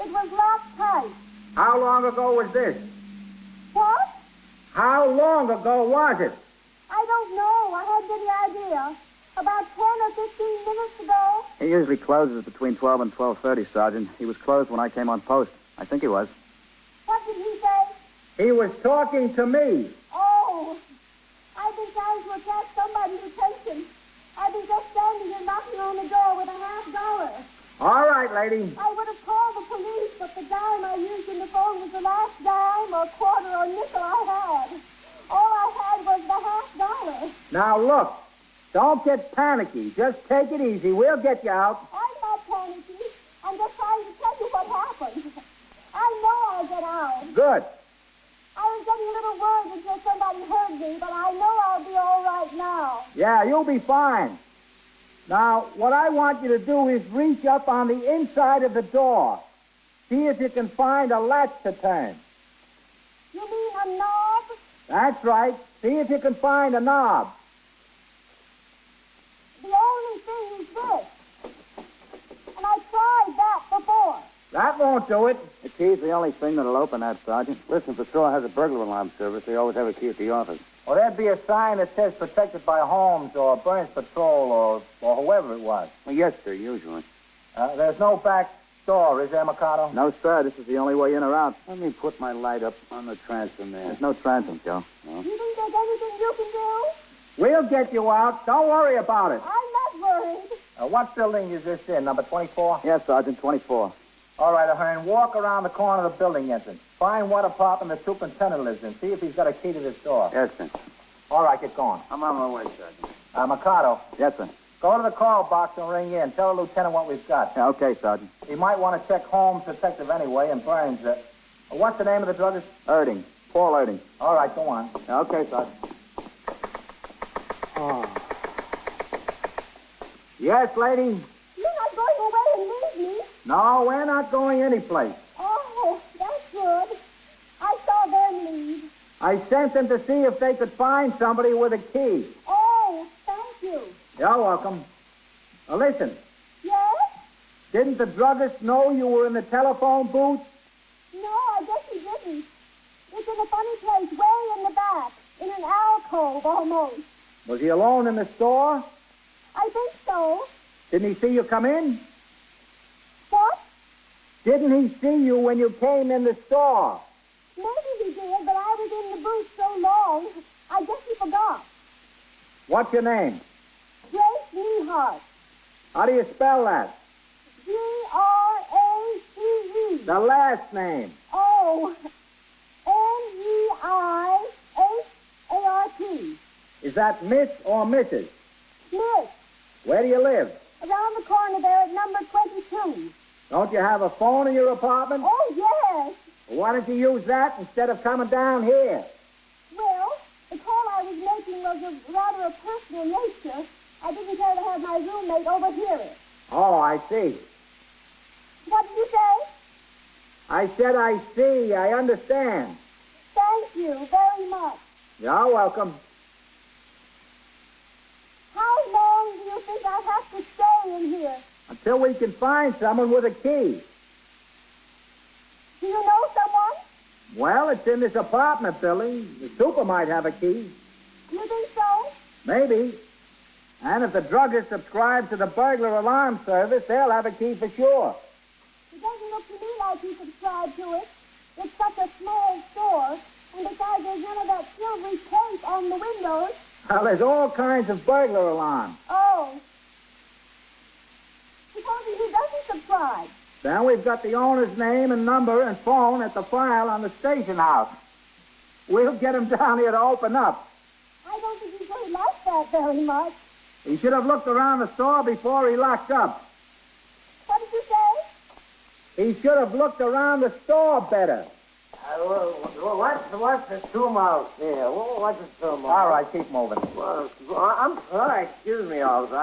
It was locked tight. How long ago was this? What? How long ago was it? I don't know. I haven't any idea. About 10 or 15 minutes ago. He usually closes between 12 and 12:30, Sergeant. He was closed when I came on post. I think he was. What did he say? He was talking to me. Oh, I've been trying to attract somebody's attention. I've been just standing here knocking on the door with $50. All right, lady. I would have called the police, but the dime I used in the phone was the last dime or quarter or nickel I had. All I had was the $50. Now, look. Don't get panicky. Just take it easy. We'll get you out. I'm not panicky. I'm just trying to tell you what happened. I know I'll get out. Good. I was getting a little worried until somebody heard me, but I know I'll be all right now. Yeah, you'll be fine. Now, what I want you to do is reach up on the inside of the door. See if you can find a latch to turn. You mean a knob? That's right. See if you can find a knob. The only thing is this. And I tried that before. That won't do it. The key's the only thing that'll open that, Sergeant. Listen, if the store has a burglar alarm service, they always have a key at the office. Well, there'd be a sign that says protected by Holmes or Burns Patrol or whoever it was. Well, yes, sir, usually. There's no back door, is there, Mikado? No, sir. This is the only way in or out. Let me put my light up on the transom there. There's no transom, Joe. No. You think there's anything you can do? We'll get you out. Don't worry about it. I'm not worried. What building is this in, number 24? Yes, Sergeant, 24. All right, Ahern, walk around the corner of the building entrance. Find what apartment the superintendent lives in. See if he's got a key to this door. Yes, sir. All right, get going. I'm on my way, Sergeant. Mikado. Yes, sir. Go to the call box and ring in. Tell the lieutenant what we've got. Yeah, okay, Sergeant. He might want to check Holmes' detective anyway and Burns. What's the name of the druggist? Erding. Paul Erding. All right, go on. Yeah, okay, Sergeant. Oh. Yes, lady? You're not going away and leave me. No, we're not going anyplace. Oh, that's good. I saw them leave. I sent them to see if they could find somebody with a key. Oh, thank you. You're welcome. Now, listen. Yes? Didn't the druggist know you were in the telephone booth? No, I guess he didn't. It's in a funny place way in the back, in an alcove almost. Was he alone in the store? I think so. Didn't he see you come in? What? Didn't he see you when you came in the store? Maybe he did, but I was in the booth so long, I guess he forgot. What's your name? Grace Nehart. How do you spell that? Grace. The last name. Oh, Neihat. Is that Miss or Mrs.? Miss. Where do you live? Around the corner there at number 22. Don't you have a phone in your apartment? Oh, yes. Well, why don't you use that instead of coming down here? Well, the call I was making was of rather a personal nature. I didn't care to have my roommate overhear it. Oh, I see. What did you say? I said I see. I understand. Thank you very much. You're welcome. How long do you think I'll have to stay in here? Until we can find someone with a key. Do you know someone? Well, it's in this apartment building. The super might have a key. You think so? Maybe. And if the druggist subscribes to the burglar alarm service, they'll have a key for sure. It doesn't look to me like he subscribed to it. It's such a small store, and besides, there's none of that silvery paint on the windows. Well, there's all kinds of burglar alarms. Oh. Supposing he doesn't subscribe. Then we've got the owner's name and number and phone at the file on the station house. We'll get him down here to open up. I don't think he's going to like that very much. He should have looked around the store before he locked up. What did you say? He should have looked around the store better. What's the tumult here? What's the tumult? All right, keep moving. Well, I'm sorry. Excuse me, officer.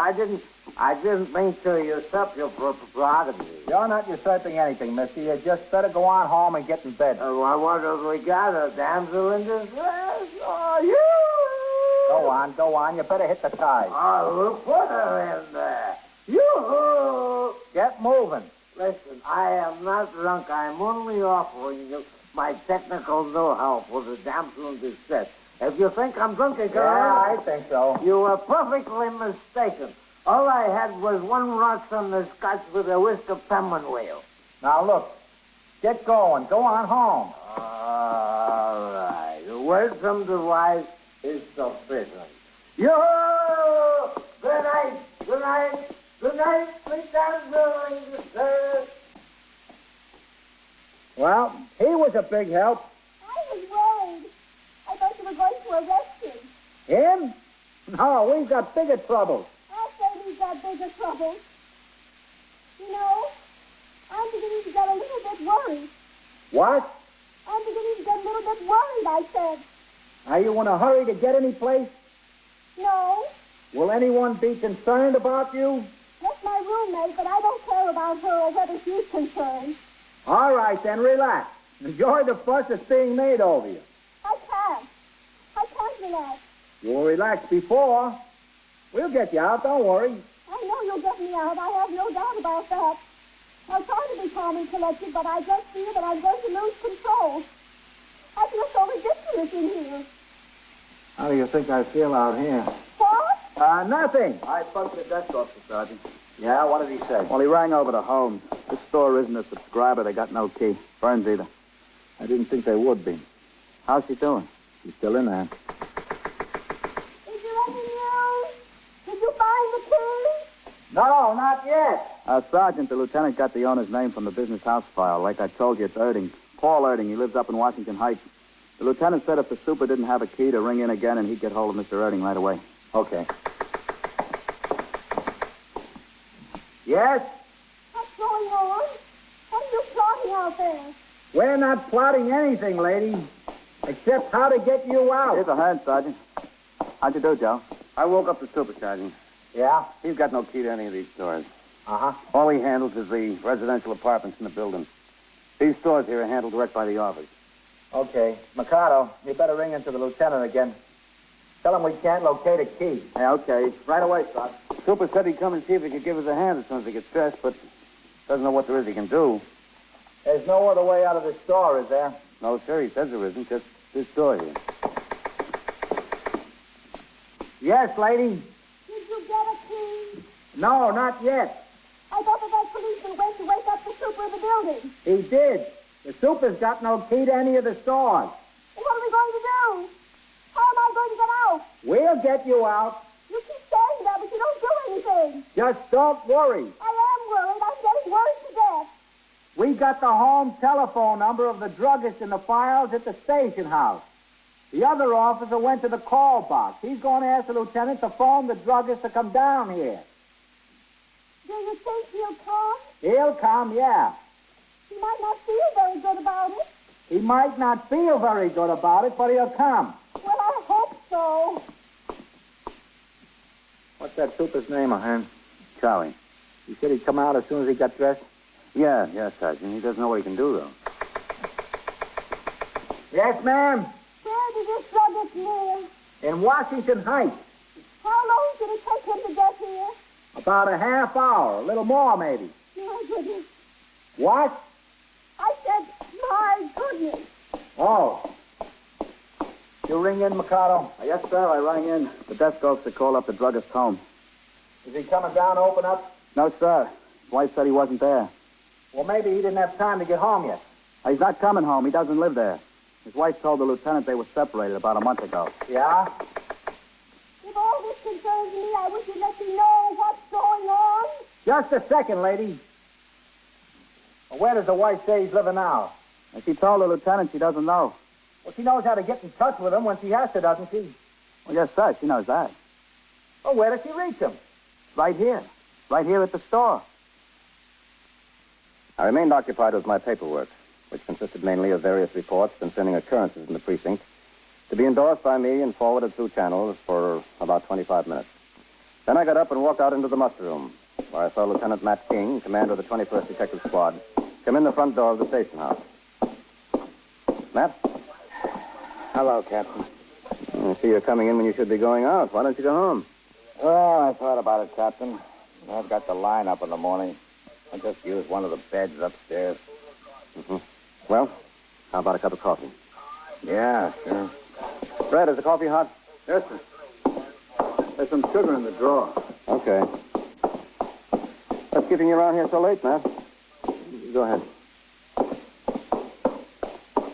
I didn't mean to usurp your prerogative. You're not usurping anything, mister. You just better go on home and get in bed. I wonder if we got a damsel in distress. Oh, you! Go on. You better hit the ties. Oh, we'll put her in there. Yoo-hoo! Get moving. Listen, I am not drunk. I'm only offering you my technical know-how for the damsel in distress. If you think I'm drunk again... Yeah, I think so. You are perfectly mistaken. All I had was one rocks on the scotch with a whisk of pemmican whale. Now, look. Get going. Go on home. All right. The word from the wise is sufficient. Yo! Good night. Good night. Good night, sweet damsel in distress. Well, he was a big help. I was worried. I thought you were going to arrest him. Him? No, we've got bigger troubles. I'll say we've got bigger troubles. You know, I'm beginning to get a little bit worried. What? I'm beginning to get a little bit worried, I said. Are you in a hurry to get any place? No. Will anyone be concerned about you? Just my roommate, but I don't care about her or whether she's concerned. All right, then, relax. Enjoy the fuss that's being made over you. I can't relax. You were relaxed before. We'll get you out, don't worry. I know you'll get me out. I have no doubt about that. I'll try to be calm and collected, but I just feel that I'm going to lose control. I feel so ridiculous in here. How do you think I feel out here? What? Nothing. I spoke to the desk officer, Sergeant. Yeah, what did he say? Well, he rang over to Holmes. This store isn't a subscriber. They got no key. Burns either. I didn't think they would be. How's she doing? She's still in there. Is there any news? Did you find the key? No, not yet. Sergeant, the lieutenant got the owner's name from the business house file. Like I told you, it's Erding. Paul Erding. He lives up in Washington Heights. The lieutenant said if the super didn't have a key to ring in again, and he'd get hold of Mr. Erding right away. Okay. Yes? What's going on? What are you plotting out there? We're not plotting anything, lady, except how to get you out. Here's a hand, Sergeant. How'd you do, Joe? I woke up the super, Sergeant. Yeah? He's got no key to any of these stores. Uh-huh. All he handles is the residential apartments in the building. These stores here are handled direct by the office. Okay. Mikado, you better ring into the lieutenant again. Tell him we can't locate a key. Yeah, okay. Right away, Sergeant. Super said he'd come and see if he could give us a hand as soon as he gets dressed, but doesn't know what there is he can do. There's no other way out of the store, is there? No, sir, he says there isn't. Just this door here. Yes, lady. Did you get a key? No, not yet. I thought that policeman went to wake up the super in the building. He did. The super's got no key to any of the stores. What are we going to do? How am I going to get out? We'll get you out. You keep saying that, but you don't do anything. Just don't worry. I am worried. I'm getting worried to death. We got the home telephone number of the druggist in the files at the station house. The other officer went to the call box. He's going to ask the lieutenant to phone the druggist to come down here. Do you think he'll come? He'll come, yeah. He might not feel very good about it. He might not feel very good about it, but he'll come. Well, I hope so. What's that super's name, Ahern? Charlie. He said he'd come out as soon as he got dressed? Yeah, Sergeant. He doesn't know what he can do, though. Yes, ma'am? Where did this druggist live? In Washington Heights. How long did it take him to get here? About a half hour, a little more, maybe. My goodness. What? I said, my goodness. Oh. You ring in, Mikado? Yes, sir, I rang in. The desk officer called up the druggist home. Is he coming down to open up? No, sir. His wife said he wasn't there. Well, maybe he didn't have time to get home yet. He's not coming home. He doesn't live there. His wife told the lieutenant they were separated about a month ago. Yeah? If all this concerns me, I wish you'd let me know what's going on. Just a second, lady. Well, where does the wife say he's living now? And she told the lieutenant she doesn't know. Well, she knows how to get in touch with him when she has to, doesn't she? Well, yes, sir. She knows that. Well, where does she reach him? Right here. Right here at the store. I remained occupied with my paperwork, which consisted mainly of various reports concerning occurrences in the precinct, to be endorsed by me and forwarded through channels for about 25 minutes. Then I got up and walked out into the muster room, where I saw Lieutenant Matt King, commander of the 21st Detective Squad, come in the front door of the station house. Matt? Hello, Captain. I see you're coming in when you should be going out. Why don't you go home? Well, I thought about it, Captain. I've got the line up in the morning. I just used one of the beds upstairs. Mm-hmm. Well, how about a cup of coffee? Yeah, sure. Fred, is the coffee hot? Yes, sir. There's some sugar in the drawer. Okay. What's keeping you around here so late, Matt? Go ahead.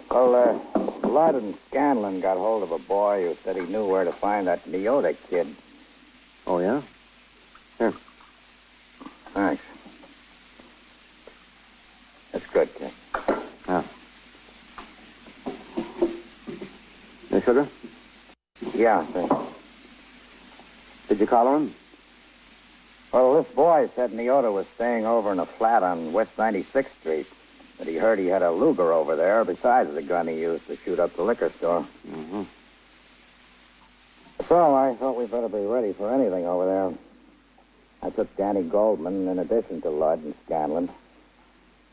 Well, Blood and Scanlon got hold of a boy who said he knew where to find that Neota kid. Oh, yeah? Here. Thanks. That's good, kid. Yeah. Any sugar? Yeah, thanks. Did you collar him? Well, this boy said Neota was staying over in a flat on West 96th Street. But he heard he had a Luger over there besides the gun he used to shoot up the liquor store. Mm-hmm. So I thought we'd better be ready for anything over there. I took Danny Goldman in addition to Ludd and Scanlon.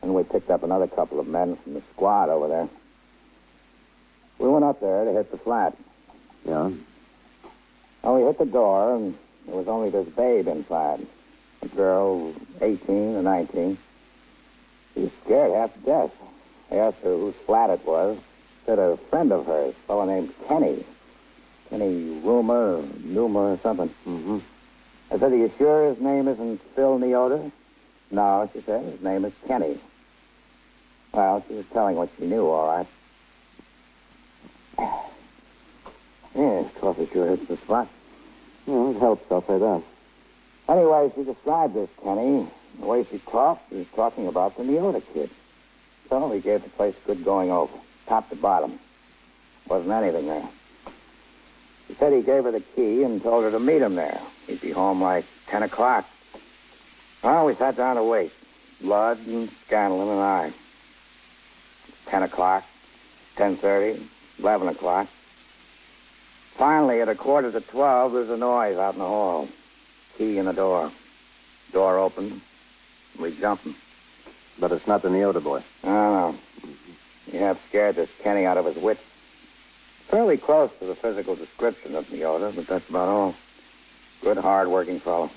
And we picked up another couple of men from the squad over there. We went up there to hit the flat. Yeah? Well, we hit the door, and there was only this babe inside. A girl, 18 or 19. She was scared half to death. I asked her whose flat it was. Said a friend of hers, a fellow named Kenny. Kenny Numa or something. Mm-hmm. I said, are you sure his name isn't Phil Neota? No, she said, his name is Kenny. Well, she was telling what she knew, all right. Yes, coffee sure hits the spot. Yeah, it helps, I'll say that. Anyway, she described this Kenny. The way she talked, she was talking about the Neota kid. So we gave the place a good going over, top to bottom. Wasn't anything there. He said he gave her the key and told her to meet him there. He'd be home like 10 o'clock. Well, we sat down to wait. Blood and Scanlon and I. 10 o'clock, 10:30, 11 o'clock. Finally, at 11:45, there's a noise out in the hall. Key in the door. Door opened. We jumped him. But it's not the Neota boy. No. He half scared this Kenny out of his wits. Fairly close to the physical description of Neota, but that's about all. Good, hard-working fellow.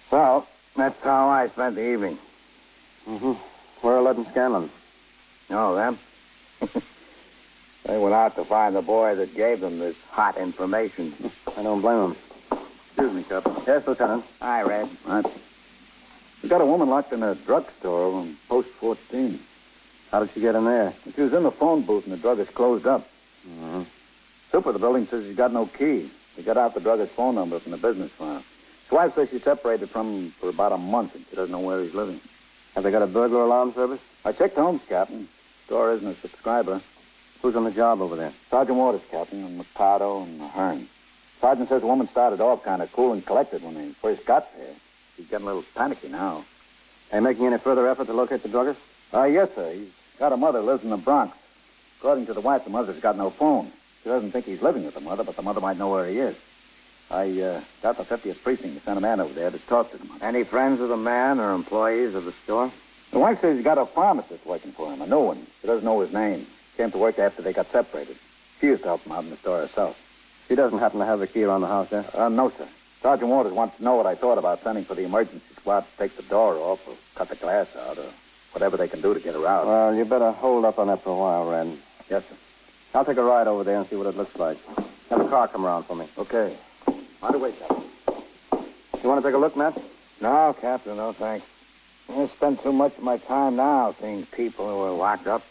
So, that's how I spent the evening. Mm-hmm. Where are Ludd and Scanlon? Oh, them? They went out to find the boy that gave them this hot information. I don't blame them. Excuse me, Captain. Yes, Lieutenant. Hi, Red. Right. We got a woman locked in a drugstore on Post 14. How did she get in there? She was in the phone booth and the druggist closed up. Mm-hmm. Super of the building says she's got no key. He got out the druggist's phone number from the business file. His wife says she's separated from him for about a month and she doesn't know where he's living. Have they got a burglar alarm service? I checked Holmes, Captain. Store isn't a subscriber. Who's on the job over there? Sergeant Waters, Captain, and Mercado and Ahern. Sergeant says the woman started off kind of cool and collected when they first got there. She's getting a little panicky now. Are you making any further effort to locate the druggist? Yes, sir. He's got a mother who lives in the Bronx. According to the wife, the mother's got no phone. She doesn't think he's living with the mother, but the mother might know where he is. I got the 50th Precinct to send a man over there to talk to him. Any friends of the man or employees of the store? The wife says he's got a pharmacist working for him, a new one. She doesn't know his name. Came to work after they got separated. She used to help him out in the store herself. She doesn't happen to have the key around the house, eh? No, sir. Sergeant Waters wants to know what I thought about sending for the emergency squad to take the door off or cut the glass out or whatever they can do to get her out. Well, you better hold up on that for a while, Red. Yes, sir. I'll take a ride over there and see what it looks like. Have a car come around for me. Okay. By the way, Captain. You want to take a look, Matt? No, Captain, no thanks. I spend too much of my time now seeing people who are locked up.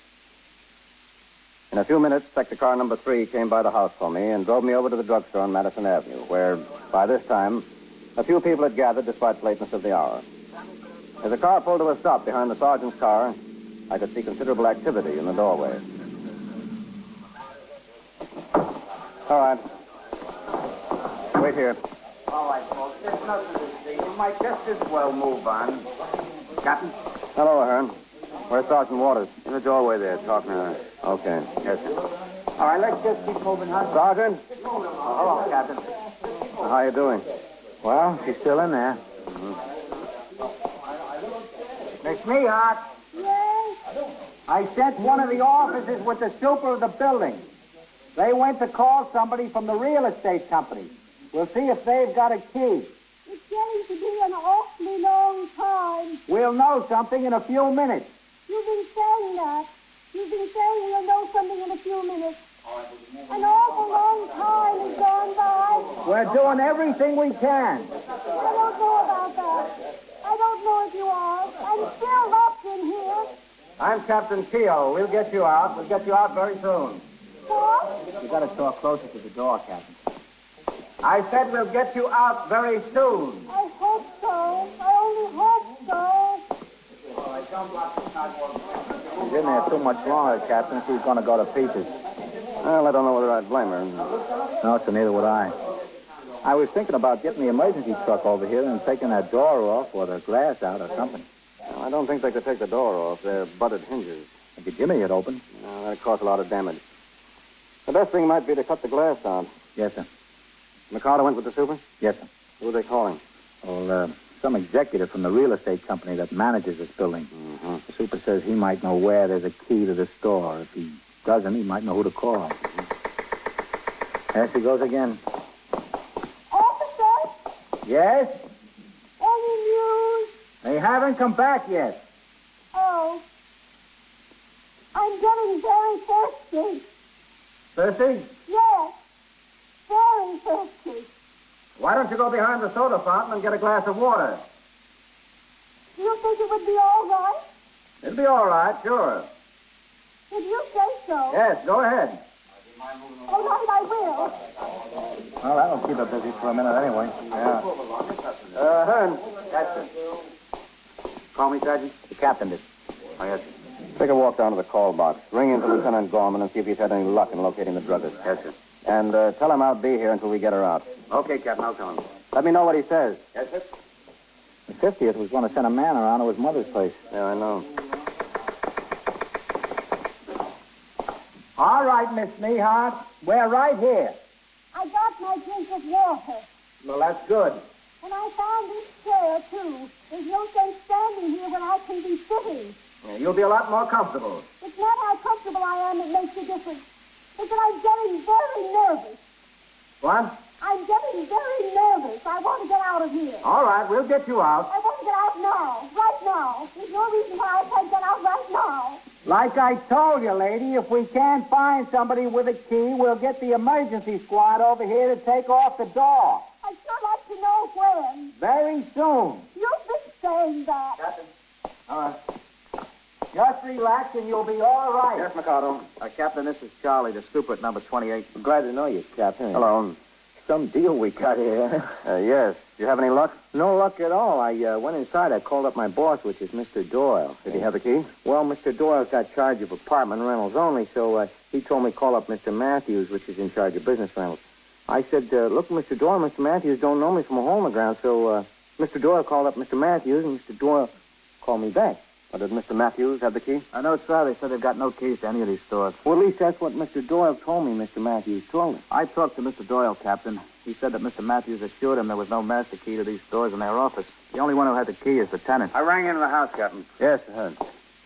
In a few minutes, Sector Car number 3 came by the house for me and drove me over to the drugstore on Madison Avenue, where, by this time, a few people had gathered despite the lateness of the hour. As the car pulled to a stop behind the sergeant's car, I could see considerable activity in the doorway. All right. Wait here. All right, folks. There's nothing to see. You might just as well move on. Captain? Hello, Ahern. Where's Sergeant Waters? In the doorway there, talking to her. Okay. Yes, sir. All right, let's just keep moving, huh? Sergeant? Hello, Captain. How you doing? Well, she's still in there. Miss Mehart. Yes? I sent one of the officers with the super of the building. They went to call somebody from the real estate company. We'll see if they've got a key. You getting to be an awfully long time. We'll know something in a few minutes. You've been saying that. You've been saying we'll know something in a few minutes. An awful long time has gone by. We're doing everything we can. I don't know about that. I don't know if you are. I'm still locked in here. I'm Captain Keogh. We'll get you out. We'll get you out very soon. What? You got to talk closer to the door, Captain. I said we'll get you out very soon. I hope so. I only hope so. She's in there too much longer, Captain. She's going to go to pieces. Well, I don't know whether I'd blame her. No, so neither would I. I was thinking about getting the emergency truck over here and taking that door off or the glass out or something. Well, I don't think they could take the door off. They're butted hinges. They could jimmy it open. No, that'd cause a lot of damage. The best thing might be to cut the glass out. Yes, sir. McCarter went with the super? Yes, sir. Who are they calling? Well, some executive from the real estate company that manages this building. Mm-hmm. The super says he might know where there's a key to the store. If he doesn't, he might know who to call. Mm-hmm. There she goes again. Officer? Yes? Any news? They haven't come back yet. Oh. I'm getting very thirsty. Thirsty? Yes. Very thirsty. Why don't you go behind the soda fountain and get a glass of water? Do you think it would be all right? It'll be all right, sure. If you say so. Yes, go ahead. All right, I will. Well, that'll keep her busy for a minute anyway. Yeah. Hearn. That's it. Call me, Sergeant? The captain did. Oh, yes, sir. Take a walk down to the call box. Ring into Lieutenant Gorman and see if he's had any luck in locating the druggist. Yes, sir. And tell him I'll be here until we get her out. Okay, Captain, I'll tell him. Let me know what he says. Yes, sir. The 50th was going to send a man around to his mother's place. Yeah, I know. All right, Miss Neehart. We're right here. I got my drink of water. Well, that's good. And I found this chair, too. There's no sense standing here when I can be sitting. Yeah, you'll be a lot more comfortable. It's not how comfortable I am that makes a difference. It's that I'm getting very nervous. What? I'm getting very nervous. I want to get out of here. All right, we'll get you out. I want to get out now. Right now. There's no reason why I can't get out right now. Like I told you, lady, if we can't find somebody with a key, we'll get the emergency squad over here to take off the door. I'd sure like to know when. Very soon. You've been saying that. Captain. All right. Just relax and you'll be all right. Yes, Mikado. Captain, this is Charlie, the super at number 28. I'm glad to know you, Captain. Hello. Some deal we got here. Yes. Do you have any luck? No luck at all. I went inside. I called up my boss, which is Mr. Doyle. Did he have the key? Well, Mr. Doyle's got charge of apartment rentals only, so he told me call up Mr. Matthews, which is in charge of business rentals. I said, look, Mr. Doyle, Mr. Matthews don't know me from a hole in the ground, so Mr. Doyle called up Mr. Matthews, and Mr. Doyle called me back. Did Mr. Matthews have the key? I know, sir. They said they've got no keys to any of these stores. Well, at least that's what Mr. Doyle told me, Mr. Matthews told me. I talked to Mr. Doyle, Captain. He said that Mr. Matthews assured him there was no master key to these stores in their office. The only one who had the key is the tenant. I rang into the house, Captain. Yes, I heard.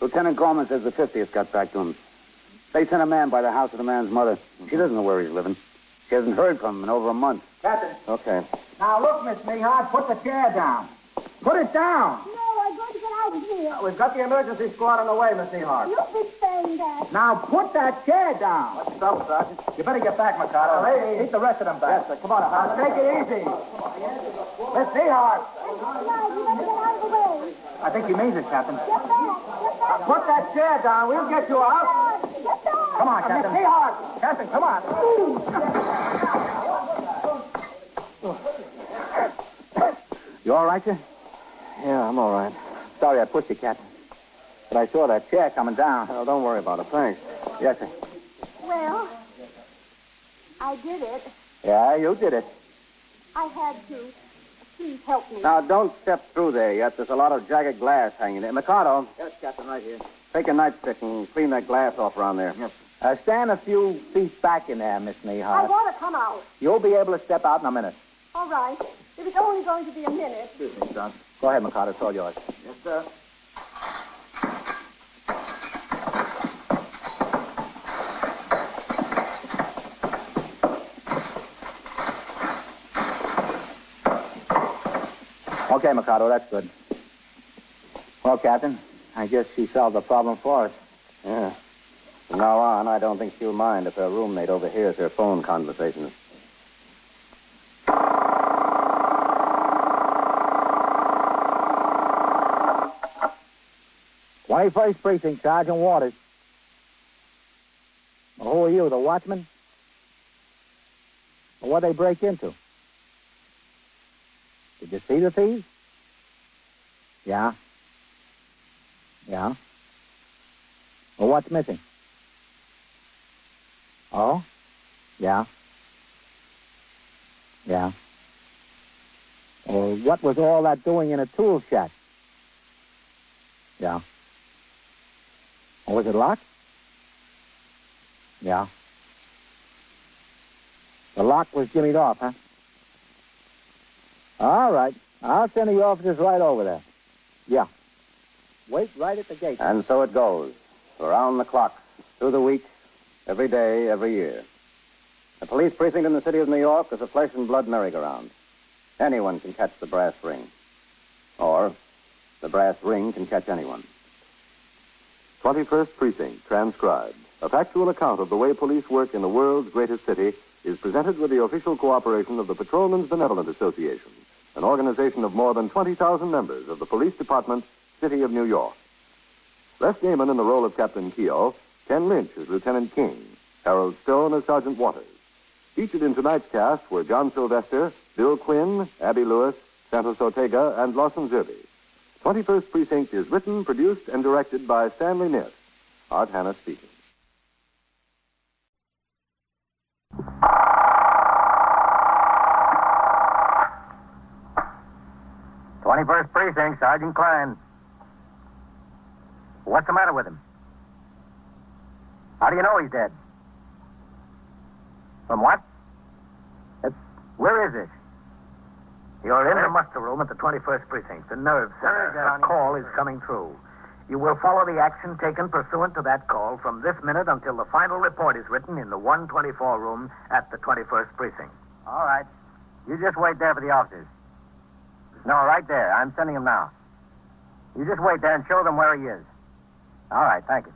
Lieutenant Gorman says the 50th got back to him. They sent a man by the house of the man's mother. She doesn't know where he's living. She hasn't heard from him in over a month. Captain. Okay. Now, look, Miss Neehart, put the chair down. Put it down. No, I'm going to get out of here. We've got the emergency squad on the way, Miss Neehart. You've been saying that. Now, put that chair down. What's up, Sergeant? You better get back, Mikado. Lady. Take the rest of them back. Yes, sir. Come on, now, take it easy. Miss Neehart. Now, you better get out of the way. I think he means it, Captain. Get back. Get back. Put that chair down. We'll get you out. Get back. Come on, Captain. Miss Neehart. Captain, come on. You all right, sir? Yeah, I'm all right. Sorry I pushed you, Captain. But I saw that chair coming down. Oh, don't worry about it. Thanks. Yes, sir. Well, I did it. Yeah, you did it. I had to. Please help me. Now, don't step through there yet. There's a lot of jagged glass hanging there. Mikado. Yes, Captain, right here. Take a nightstick and clean that glass off around there. Yes, sir. Stand a few feet back in there, Miss I Neehart. want to come out. You'll be able to step out in a minute. All right. If it's only going to be a minute. Excuse me, son. Go ahead, Mikado. It's all yours. Yes, sir. Okay, Mikado, that's good. Well, Captain, I guess she solved the problem for us. Yeah. From now on, I don't think she'll mind if her roommate overhears her phone conversations. 21st Precinct, Sergeant Waters. Well, who are you, the watchman? Well, what'd they break into? Did you see the thieves? Yeah. Yeah. Well, what's missing? Oh? Yeah. Yeah. Well, what was all that doing in a tool shack? Yeah. Or was it locked? Yeah. The lock was jimmied off, huh? All right. I'll send the officers right over there. Yeah. Wait right at the gate. And so it goes. Around the clock, through the week, every day, every year. The police precinct in the city of New York is a flesh and blood merry-go-round. Anyone can catch the brass ring. Or the brass ring can catch anyone. 21st Precinct, transcribed. A factual account of the way police work in the world's greatest city is presented with the official cooperation of the Patrolmen's Benevolent Association, an organization of more than 20,000 members of the Police Department, City of New York. Les Gaiman in the role of Captain Keogh, Ken Lynch as Lieutenant King, Harold Stone as Sergeant Waters. Featured in tonight's cast were John Sylvester, Bill Quinn, Abby Lewis, Santos Ortega, and Lawson Zerby. 21st Precinct is written, produced, and directed by Stanley Niss. Art Hanna speaking. First Precinct, Sergeant Klein. What's the matter with him? How do you know he's dead? From what? Where is it? You're in the muster room at the 21st Precinct, the nerve center. A call is coming through. You will follow the action taken pursuant to that call from this minute until the final report is written in the 124 room at the 21st Precinct. All right. You just wait there for the officers. No, right there. I'm sending him now. You just wait there and show them where he is. All right, thank you.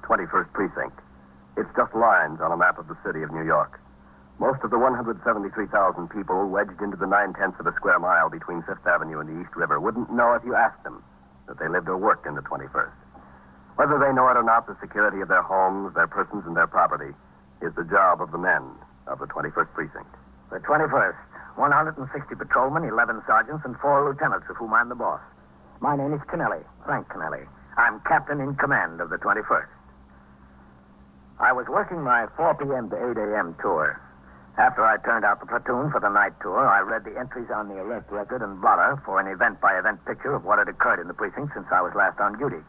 21st Precinct. It's just lines on a map of the city of New York. Most of the 173,000 people wedged into the 9/10 of a square mile between Fifth Avenue and the East River wouldn't know if you asked them that they lived or worked in the 21st. Whether they know it or not, the security of their homes, their persons, and their property is the job of the men of the 21st Precinct. The 21st. 160 patrolmen, 11 sergeants, and 4 lieutenants, of whom I'm the boss. My name is Kennelly, Frank Kennelly. I'm captain in command of the 21st. I was working my 4 p.m. to 8 a.m. tour. After I turned out the platoon for the night tour, I read the entries on the arrest record and blotter for an event-by-event picture of what had occurred in the precinct since I was last on duty.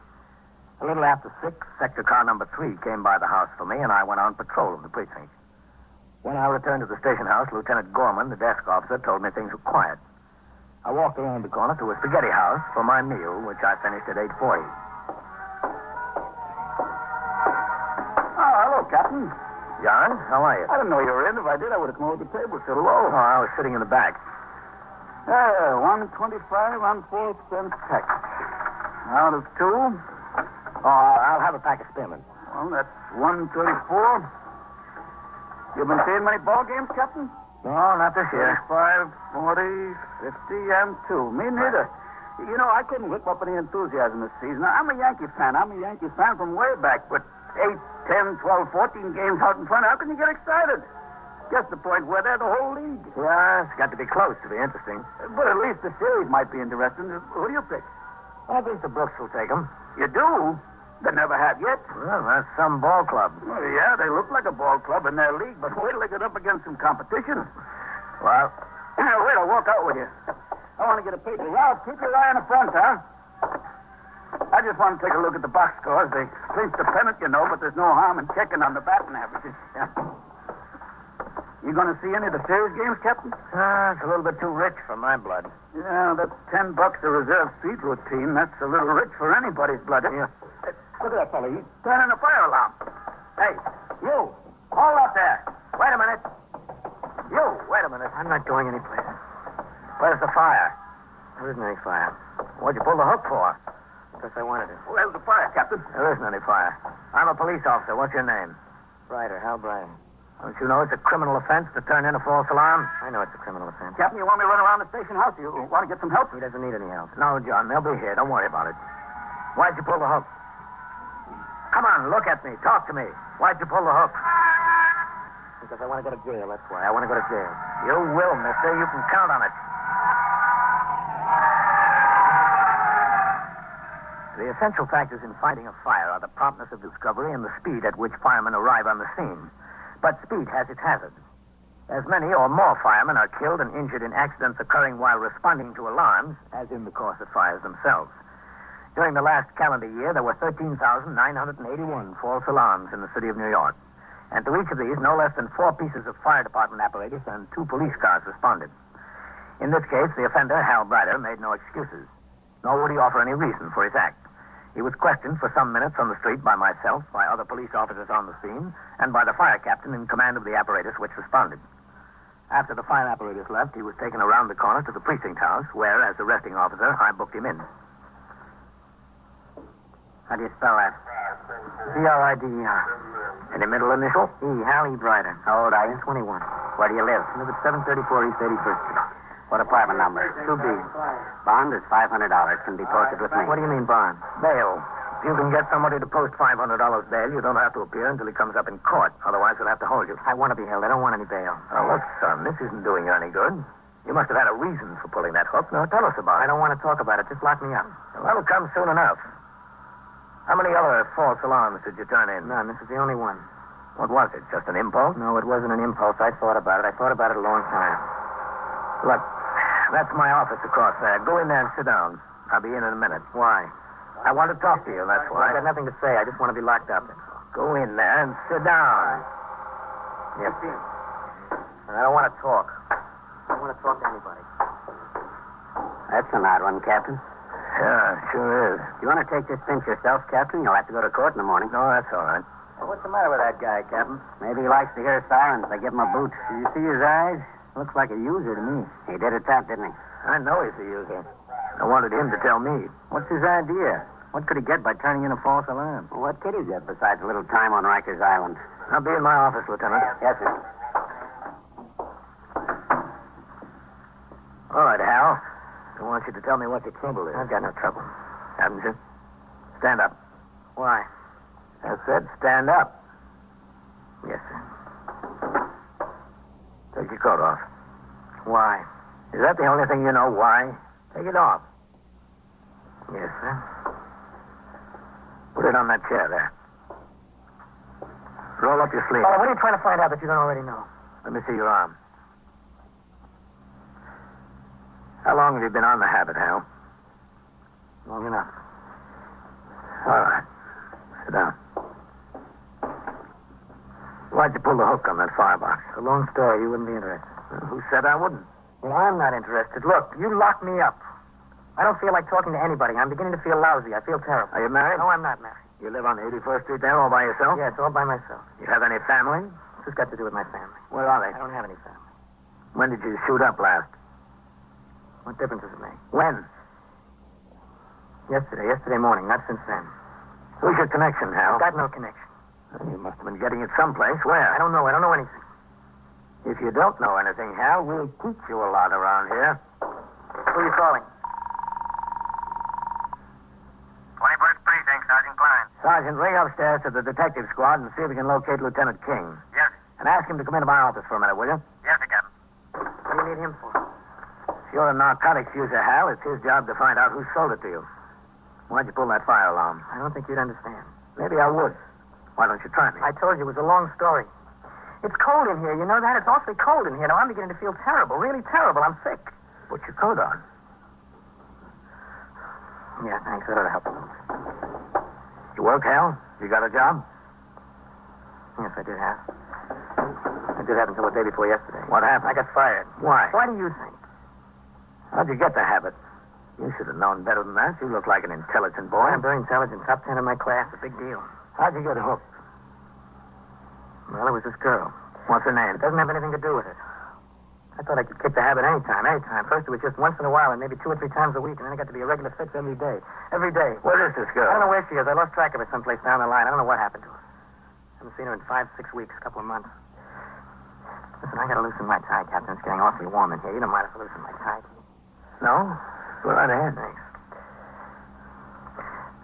A little after 6, sector car number 3 came by the house for me, and I went on patrol of the precinct. When I returned to the station house, Lieutenant Gorman, the desk officer, told me things were quiet. I walked around the corner to a spaghetti house for my meal, which I finished at 8:40. Oh, hello, Captain. John, how are you? I didn't know you were in. If I did, I would have come over to the table. Said hello. Oh, I was sitting in the back. 125 on 4 cents package. Out of 2. Oh, I'll have a pack of spearmint. Well, that's 134. You been seeing many ball games, Captain? No, not this year. 35, 40, 50, and 2. Me neither. You know, I couldn't whip up any enthusiasm this season. I'm a Yankee fan. I'm a Yankee fan from way back. But 8, 10, 12, 14 games out in front, how can you get excited? Just the point where they're the whole league. Yeah, it's got to be close to be interesting. But at least the series might be interesting. Who do you pick? I think the Brooks will take them. You do? They never have yet. Well, that's some ball club. Well, yeah, they look like a ball club in their league, but wait till they get up against some competition. Well, wait, I'll walk out with you. I want to get a paper. Ralph, keep your eye on the front, huh? I just want to take a look at the box scores. They clinched the pennant, you know, but there's no harm in checking on the batting averages. Yeah. You going to see any of the series games, Captain? It's a little bit too rich for my blood. Yeah, that $10 a reserve seat routine, that's a little rich for anybody's blood. Yeah. Look at that fella. He's turning the fire alarm. Hey, you. Hold up there. Wait a minute. a minute. I'm not going anyplace. Where's the fire? There isn't any fire. What'd you pull the hook for? Because I wanted it. Where's the fire, Captain? There isn't any fire. I'm a police officer. What's your name? Brighter, Hal Brighter. Don't you know it's a criminal offense to turn in a false alarm? I know it's a criminal offense. Captain, you want me to run around the station house? You want to get some help? He doesn't need any help. No, John, they'll be here. Don't worry about it. Why'd you pull the hook? Come on, look at me. Talk to me. Why'd you pull the hook? Because I want to go to jail, that's why. I want to go to jail. You will, mister. You can count on it. The essential factors in fighting a fire are the promptness of discovery and the speed at which firemen arrive on the scene. But speed has its hazards. As many or more firemen are killed and injured in accidents occurring while responding to alarms as in the course of fires themselves. During the last calendar year, there were 13,981 false alarms in the city of New York. And to each of these, no less than 4 pieces of fire department apparatus and 2 police cars responded. In this case, the offender, Hal Brighter, made no excuses, nor would he offer any reason for his act. He was questioned for some minutes on the street by myself, by other police officers on the scene, and by the fire captain in command of the apparatus which responded. After the fire apparatus left, he was taken around the corner to the precinct house, where, as arresting officer, I booked him in. How do you spell that? B-R-I-D-E-R. Any middle initial? E. Hal E. Brighter. How old are you? 21. Where do you live? I live at 734 East 81st Street. What apartment number? 2B. Bond is $500. Can be posted with me. What do you mean, bond? Bail. If you can get somebody to post $500 bail, you don't have to appear until he comes up in court. Otherwise, we'll have to hold you. I want to be held. I don't want any bail. Oh, look, son, this isn't doing you any good. You must have had a reason for pulling that hook. Now, tell us about it. I don't want to talk about it. Just lock me up. Well, that'll come soon enough. How many other false alarms did you turn in? None. This is the only one. What was it? Just an impulse? No, it wasn't an impulse. I thought about it. I thought about it a long time. Look, that's my office across there. Go in there and sit down. I'll be in a minute. Why? I want to talk to you, that's why. I've got nothing to say. I just want to be locked up. Go in there and sit down. Yep. I don't want to talk. I don't want to talk to anybody. That's an odd one, Captain. Yeah, sure is. You want to take this pinch yourself, Captain? You'll have to go to court in the morning. No, that's all right. Well, what's the matter with that guy, Captain? Maybe he likes to hear sirens. They give him a boot. Do you see his eyes? Looks like a user to me. He did attempt, didn't he? I know he's a user. I wanted him to tell me. What's his idea? What could he get by turning in a false alarm? Well, what could he get besides a little time on Rikers Island? I'll be in my office, Lieutenant. Yes, sir. All right, Hal. I want you to tell me what the trouble is. I've got no trouble. Haven't you? Stand up. Why? I said stand up. Yes, sir. Take your coat off. Why? Is that the only thing you know? Why? Take it off. Yes, sir. Put it on that chair there. Roll up your sleeve. Oh, what are you trying to find out that you don't already know? Let me see your arm. How long have you been on the habit, Hal? Long enough. All right. Sit down. Why'd you pull the hook on that firebox? A long story. You wouldn't be interested. Who said I wouldn't? Well, I'm not interested. Look, you locked me up. I don't feel like talking to anybody. I'm beginning to feel lousy. I feel terrible. Are you married? No, I'm not married. You live on 81st Street there all by yourself? Yeah, it's all by myself. You have any family? What's this got to do with my family? Where are they? I don't have any family. When did you shoot up last? What difference does it make? When? Yesterday morning, not since then. Who's your connection, Hal? I've got no connection. Well, you must have been getting it someplace. Where? I don't know anything. If you don't know anything, Hal, we'll teach you a lot around here. Who are you calling? 21st Precinct, Sergeant Klein. Sergeant, ring upstairs to the detective squad and see if we can locate Lieutenant King. Yes. And ask him to come into my office for a minute, will you? Yes, sir, Captain. What do you need him for? If you're a narcotics user, Hal, it's his job to find out who sold it to you. Why'd you pull that fire alarm? I don't think you'd understand. Maybe I would. Why don't you try me? I told you it was a long story. It's cold in here, you know that? It's awfully cold in here. Now I'm beginning to feel terrible, really terrible. I'm sick. Put your coat on. Yeah, thanks. That ought to help a little bit. You work, Hal? You got a job? Yes, I did have. I did have until the day before yesterday. What happened? I got fired. Why? Why do you think? How'd you get the habit? You should have known better than that. You look like an intelligent boy. I'm very intelligent. Top 10 in my class. A big deal. How'd you get hooked? Well, it was this girl. What's her name? It doesn't have anything to do with it. I thought I could kick the habit anytime. First it was just once in a while and maybe 2 or 3 times a week, and then it got to be a regular fix every day. Every day. Where is this girl? I don't know where she is. I lost track of her someplace down the line. I don't know what happened to her. I haven't seen her in 5, 6 weeks, a couple of months. Listen, I gotta loosen my tie, Captain. It's getting awfully warm in here. You don't mind if I loosen my tie? No? Go right ahead. Thanks.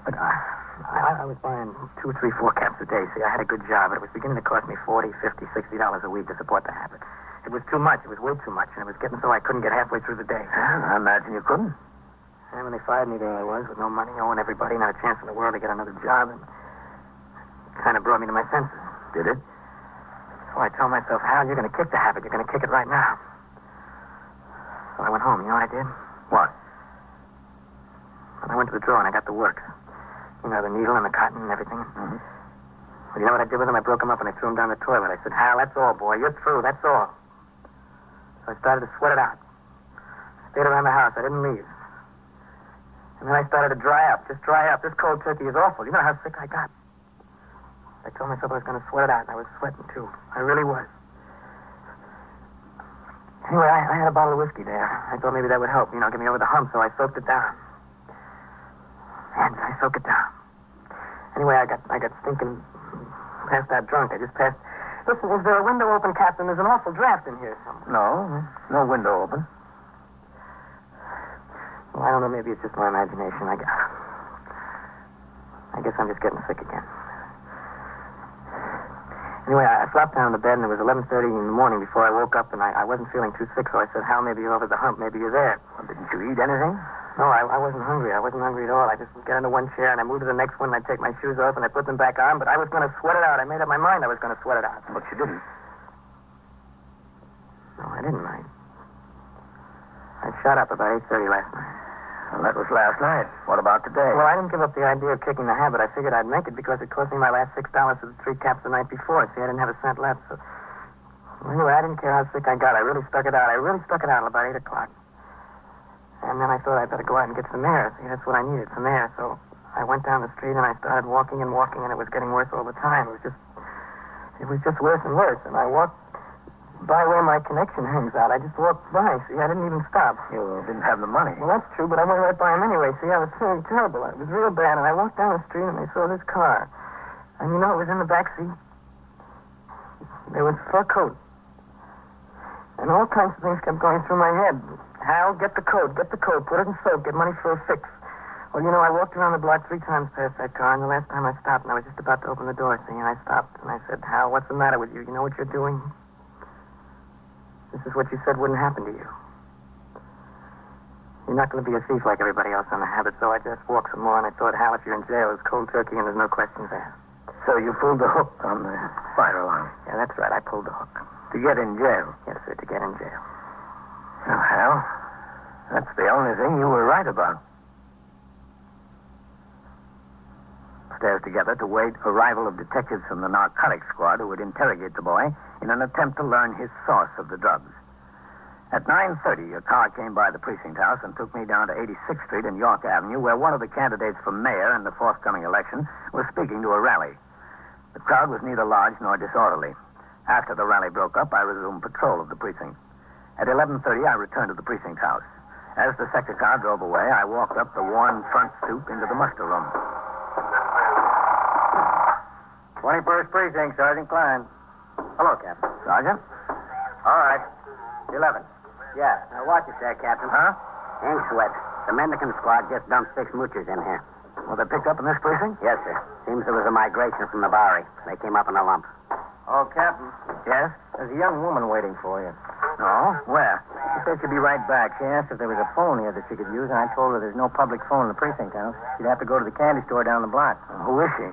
But I was buying 2, 3, 4 caps a day. See, I had a good job, but it was beginning to cost me $40, $50, $60 a week to support the habit. It was too much. It was way too much, and it was getting so I couldn't get halfway through the day. I imagine you couldn't. And when they fired me, there I was with no money, owing everybody, not a chance in the world to get another job, and it kind of brought me to my senses. Did it? So I told myself, Hal, you're going to kick the habit. You're going to kick it right now. So I went home. You know what I did? What? I went to the drawer and I got the works. You know, the needle and the cotton and everything. Mm-hmm. Well, you know what I did with them? I broke them up and I threw them down the toilet. I said, Hal, that's all, boy. You're through. That's all. So I started to sweat it out. I stayed around the house. I didn't leave. And then I started to dry up. Just dry up. This cold turkey is awful. You know how sick I got. I told myself I was going to sweat it out, and I was sweating, too. I really was. Anyway, I had a bottle of whiskey there. I thought maybe that would help, get me over the hump, so I soaked it down. And I soaked it down. Anyway, I got stinking passed out drunk. I just passed... Listen, is there a window open, Captain? There's an awful draft in here somewhere. No window open. Well, I don't know. Maybe it's just my imagination. I guess I'm just getting sick again. Anyway, I flopped down in the bed, and it was 11:30 in the morning before I woke up, and I wasn't feeling too sick, so I said, Hal, maybe you're over the hump. Maybe you're there. Well, didn't you eat anything? No, I wasn't hungry. I wasn't hungry at all. I just would get into one chair, and I moved to the next one, and I'd take my shoes off, and I put them back on, but I was going to sweat it out. I made up my mind I was going to sweat it out. But you didn't. No, I didn't. I shot up about 8:30 last night. Well, that was last night. What about today? Well, I didn't give up the idea of kicking the habit. I figured I'd make it because it cost me my last $6 for the 3 caps the night before. See, I didn't have a cent left, so... Well, anyway, I didn't care how sick I got. I really stuck it out. At about 8 o'clock. And then I thought I'd better go out and get some air. See, that's what I needed, some air. So I went down the street and I started walking, and it was getting worse all the time. It was just worse and worse. And I walked by where my connection hangs out. I just walked by. See, I didn't even stop. You didn't have the money. Well, that's true, but I went right by him anyway. See, I was feeling terrible. It was real bad. And I walked down the street and I saw this car. And it was in the back seat. There was a fur coat. And all kinds of things kept going through my head. Hal, get the coat, put it in soak, get money for a fix. Well, I walked around the block 3 times past that car, and the last time I stopped, and I was just about to open the door, see, and I stopped, and I said, Hal, what's the matter with you? You know what you're doing? This is what you said wouldn't happen to you. You're not going to be a thief like everybody else on the habit, so I just walked some more, and I thought, Hal, if you're in jail, it's cold turkey, and there's no questions asked. So you pulled the hook on the fire alarm? Yeah, that's right, I pulled the hook. To get in jail? Yes, sir, to get in jail. Well, Hal, that's the only thing you were right about. Upstairs together to wait arrival of detectives from the narcotics squad who would interrogate the boy in an attempt to learn his source of the drugs. At 9:30, a car came by the precinct house and took me down to 86th Street and York Avenue, where one of the candidates for mayor in the forthcoming election was speaking to a rally. The crowd was neither large nor disorderly. After the rally broke up, I resumed patrol of the precinct. At 11:30, I returned to the precinct house. As the sector car drove away, I walked up the worn front stoop into the muster room. 21st Precinct, Sergeant Klein. Hello, Captain. Sergeant? All right. 11. Yeah, now watch it there, Captain. Huh? Ain't sweat. The Mendicant squad just dumped 6 moochers in here. Were they picked up in this precinct? Yes, sir. Seems there was a migration from the Bowery. They came up in a lump. Oh, Captain. Yes? There's a young woman waiting for you. No? Where? She said she'd be right back. She asked if there was a phone here that she could use, and I told her there's no public phone in the precinct house. She'd have to go to the candy store down the block. Who is she?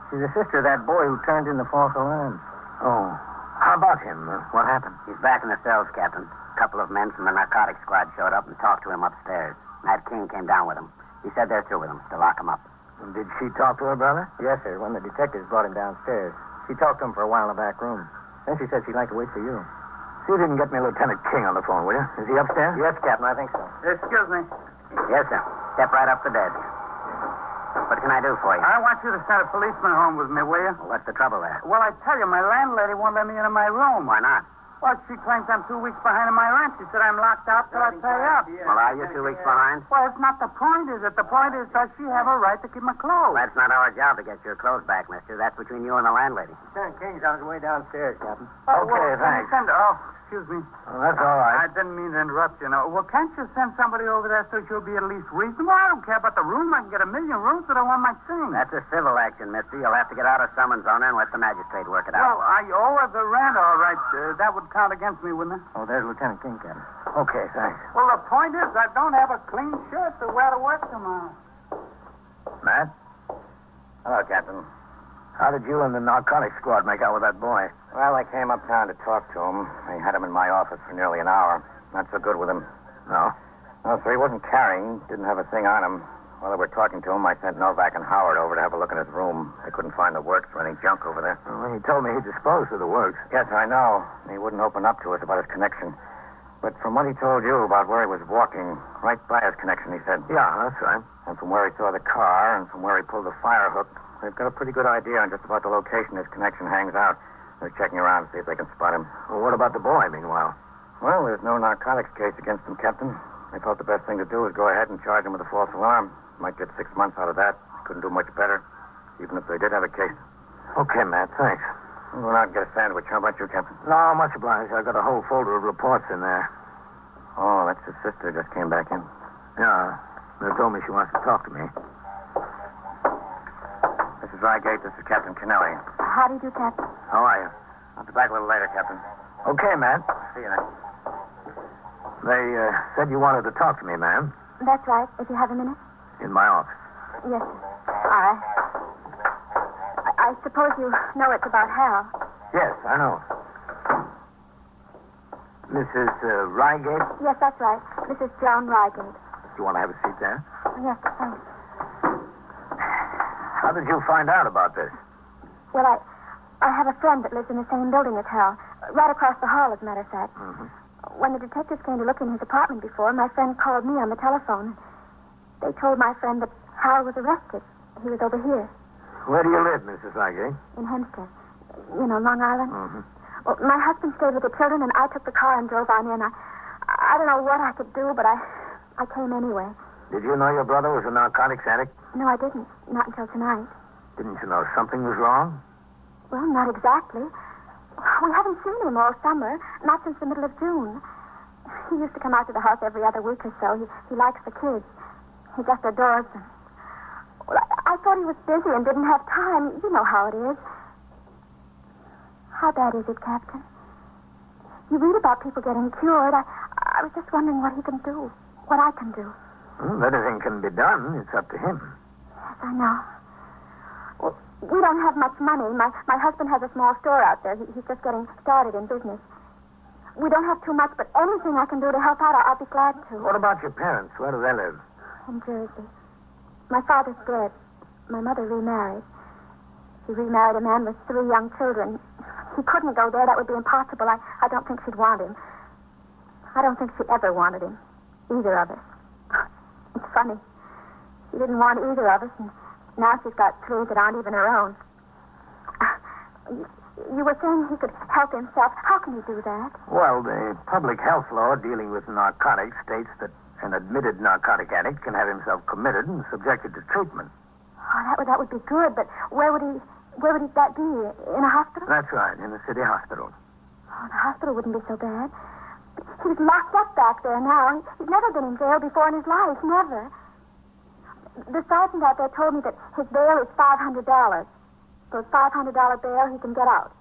She's the sister of that boy who turned in the false alarm. Oh. How about him? What happened? He's back in the cells, Captain. A couple of men from the narcotics squad showed up and talked to him upstairs. Nat King came down with him. He said they're through with him, to lock him up. And did she talk to her brother? Yes, sir, when the detectives brought him downstairs. She talked to him for a while in the back room. Then she said she'd like to wait for you. See if you can get me Lieutenant King on the phone, will you? Is he upstairs? Yes, Captain, I think so. Excuse me. Yes, sir. Step right up to bed. What can I do for you? I want you to send a policeman home with me, will you? What's the trouble there? Well, I tell you, my landlady won't let me into my room. Why not? Well, she claims I'm 2 weeks behind on my rent. She said I'm locked out till I pay up. Well, are you 2 weeks behind? Well, it's not the point, is it? The point is, does she have a right to keep my clothes? That's not our job to get your clothes back, mister. That's between you and the landlady. Lieutenant King's on his way downstairs, Captain. Oh, Okay, thanks. Excuse me. Oh, that's all right. I didn't mean to interrupt you. No. Well, can't you send somebody over there so she'll be at least reasonable? I don't care about the room. I can get 1,000,000 rooms that I want my thing. That's a civil action, mister. You'll have to get out a summons on her and let the magistrate work it Well, out. I owe her the rent, all right. That would count against me, wouldn't it? Oh, there's Lieutenant King, Captain. Okay, thanks. Well, the point is, I don't have a clean shirt to wear to work tomorrow. Matt? Hello, Captain. How did you and the narcotics squad make out with that boy? Well, I came uptown to talk to him. I had him in my office for nearly an hour. Not so good with him. No? No, sir, he wasn't carrying. Didn't have a thing on him. While they were talking to him, I sent Novak and Howard over to have a look in his room. They couldn't find the works or any junk over there. Well, he told me he disposed of the works. Yes, I know. He wouldn't open up to us about his connection. But from what he told you about where he was walking, right by his connection, he said. Yeah, that's right. And from where he saw the car and from where he pulled the fire hook, they've got a pretty good idea on just about the location his connection hangs out. They're checking around to see if they can spot him. Well, what about the boy, meanwhile? Well, there's no narcotics case against him, Captain. They thought the best thing to do was go ahead and charge him with a false alarm. Might get 6 months out of that. Couldn't do much better, even if they did have a case. Okay, Matt, thanks. I'm going out and get a sandwich. How about you, Captain? No, much obliged. I got a whole folder of reports in there. Oh, that's his sister just came back in. Yeah, they told me she wants to talk to me. Mrs. Rygate, this is Captain Kennelly. How do you do, Captain? How are you? I'll be back a little later, Captain. Okay, Matt. See you then. They said you wanted to talk to me, ma'am. That's right. If you have a minute. In my office. Yes, sir. I suppose you know it's about Hal. Yes, I know. Mrs. Rygate? Yes, that's right. Mrs. Joan Rygate. Do you want to have a seat there? Yes, thanks. How did you find out about this? Well, I have a friend that lives in the same building as Hal. Right across the hall, as a matter of fact. Mm-hmm. When the detectives came to look in his apartment before, my friend called me on the telephone. They told my friend that Hal was arrested. He was over here. Where do you live, Mrs. Rygate? In Hempstead. You know, Long Island. Mm-hmm. Well, my husband stayed with the children, and I took the car and drove on in. I don't know what I could do, but I came anyway. Did you know your brother was a narcotics addict? No, I didn't. Not until tonight. Didn't you know something was wrong? Well, not exactly. We haven't seen him all summer, not since the middle of June. He used to come out to the house every other week or so. He likes the kids. He just adores them. Well, I thought he was busy and didn't have time. You know how it is. How bad is it, Captain? You read about people getting cured. I was just wondering what he can do. What I can do. Well, anything can be done. It's up to him. Yes, I know. Well, we don't have much money. My husband has a small store out there. He's just getting started in business. We don't have too much, but anything I can do to help out, I'll be glad to. What about your parents? Where do they live? In Jersey. My father's dead. My mother remarried. She remarried a man with 3 young children. He couldn't go there. That would be impossible. I don't think she'd want him. I don't think she ever wanted him. Either of us. It's funny. She didn't want either of us, and now she's got 3 that aren't even her own. You were saying he could help himself. How can he do that? Well, the public health law dealing with narcotics states that an admitted narcotic addict can have himself committed and subjected to treatment. Oh, that would be good, but where would that be? In a hospital? That's right, in the city hospital. Oh, the hospital wouldn't be so bad. He was locked up back there now. He's never been in jail before in his life, never. The sergeant out there told me that his bail is $500. For a $500 bail, he can get out.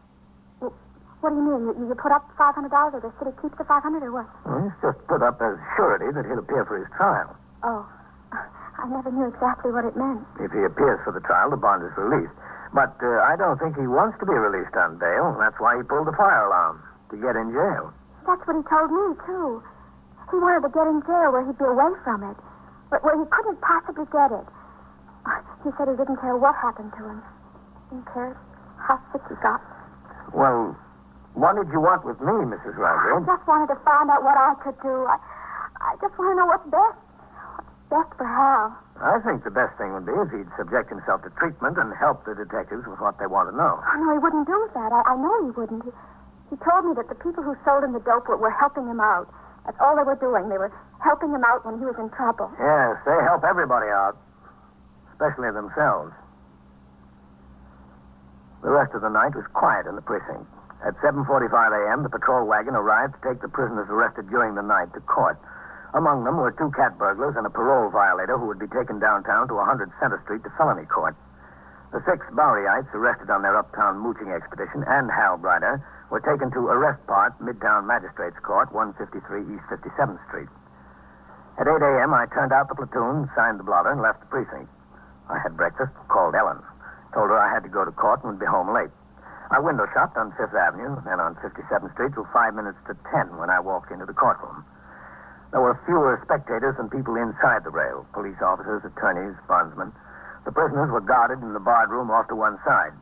Well, what do you mean? You put up $500 or the city keeps the $500 or what? Well, he's just put up as surety that he'll appear for his trial. Oh, I never knew exactly what it meant. If he appears for the trial, the bond is released. But I don't think he wants to be released on bail. That's why he pulled the fire alarm, to get in jail. That's what he told me, too. He wanted to get in jail where he'd be away from it, where he couldn't possibly get it. He said he didn't care what happened to him. He didn't care how sick he got. Well, what did you want with me, Mrs. Rygate? I just wanted to find out what I could do. I just want to know what's best. What's best for Hal. I think the best thing would be if he'd subject himself to treatment and help the detectives with what they want to know. Oh, no, he wouldn't do that. I know he wouldn't. He told me that the people who sold him the dope were helping him out. That's all they were doing. They were helping him out when he was in trouble. Yes, they help everybody out, especially themselves. The rest of the night was quiet in the precinct. At 7:45 a.m., the patrol wagon arrived to take the prisoners arrested during the night to court. Among them were 2 cat burglars and a parole violator who would be taken downtown to 100 Center Street to felony court. The 6 Boweryites arrested on their uptown mooching expedition and Hal Brider were taken to Arrest Part, Midtown Magistrates Court, 153 East 57th Street. At 8 a.m., I turned out the platoon, signed the blotter, and left the precinct. I had breakfast, called Ellen. Told her I had to go to court and would be home late. I window shopped on 5th Avenue and on 57th Street till 5 minutes to 10 when I walked into the courtroom. There were fewer spectators than people inside the rail, police officers, attorneys, bondsmen. The prisoners were guarded in the barred room off to one side.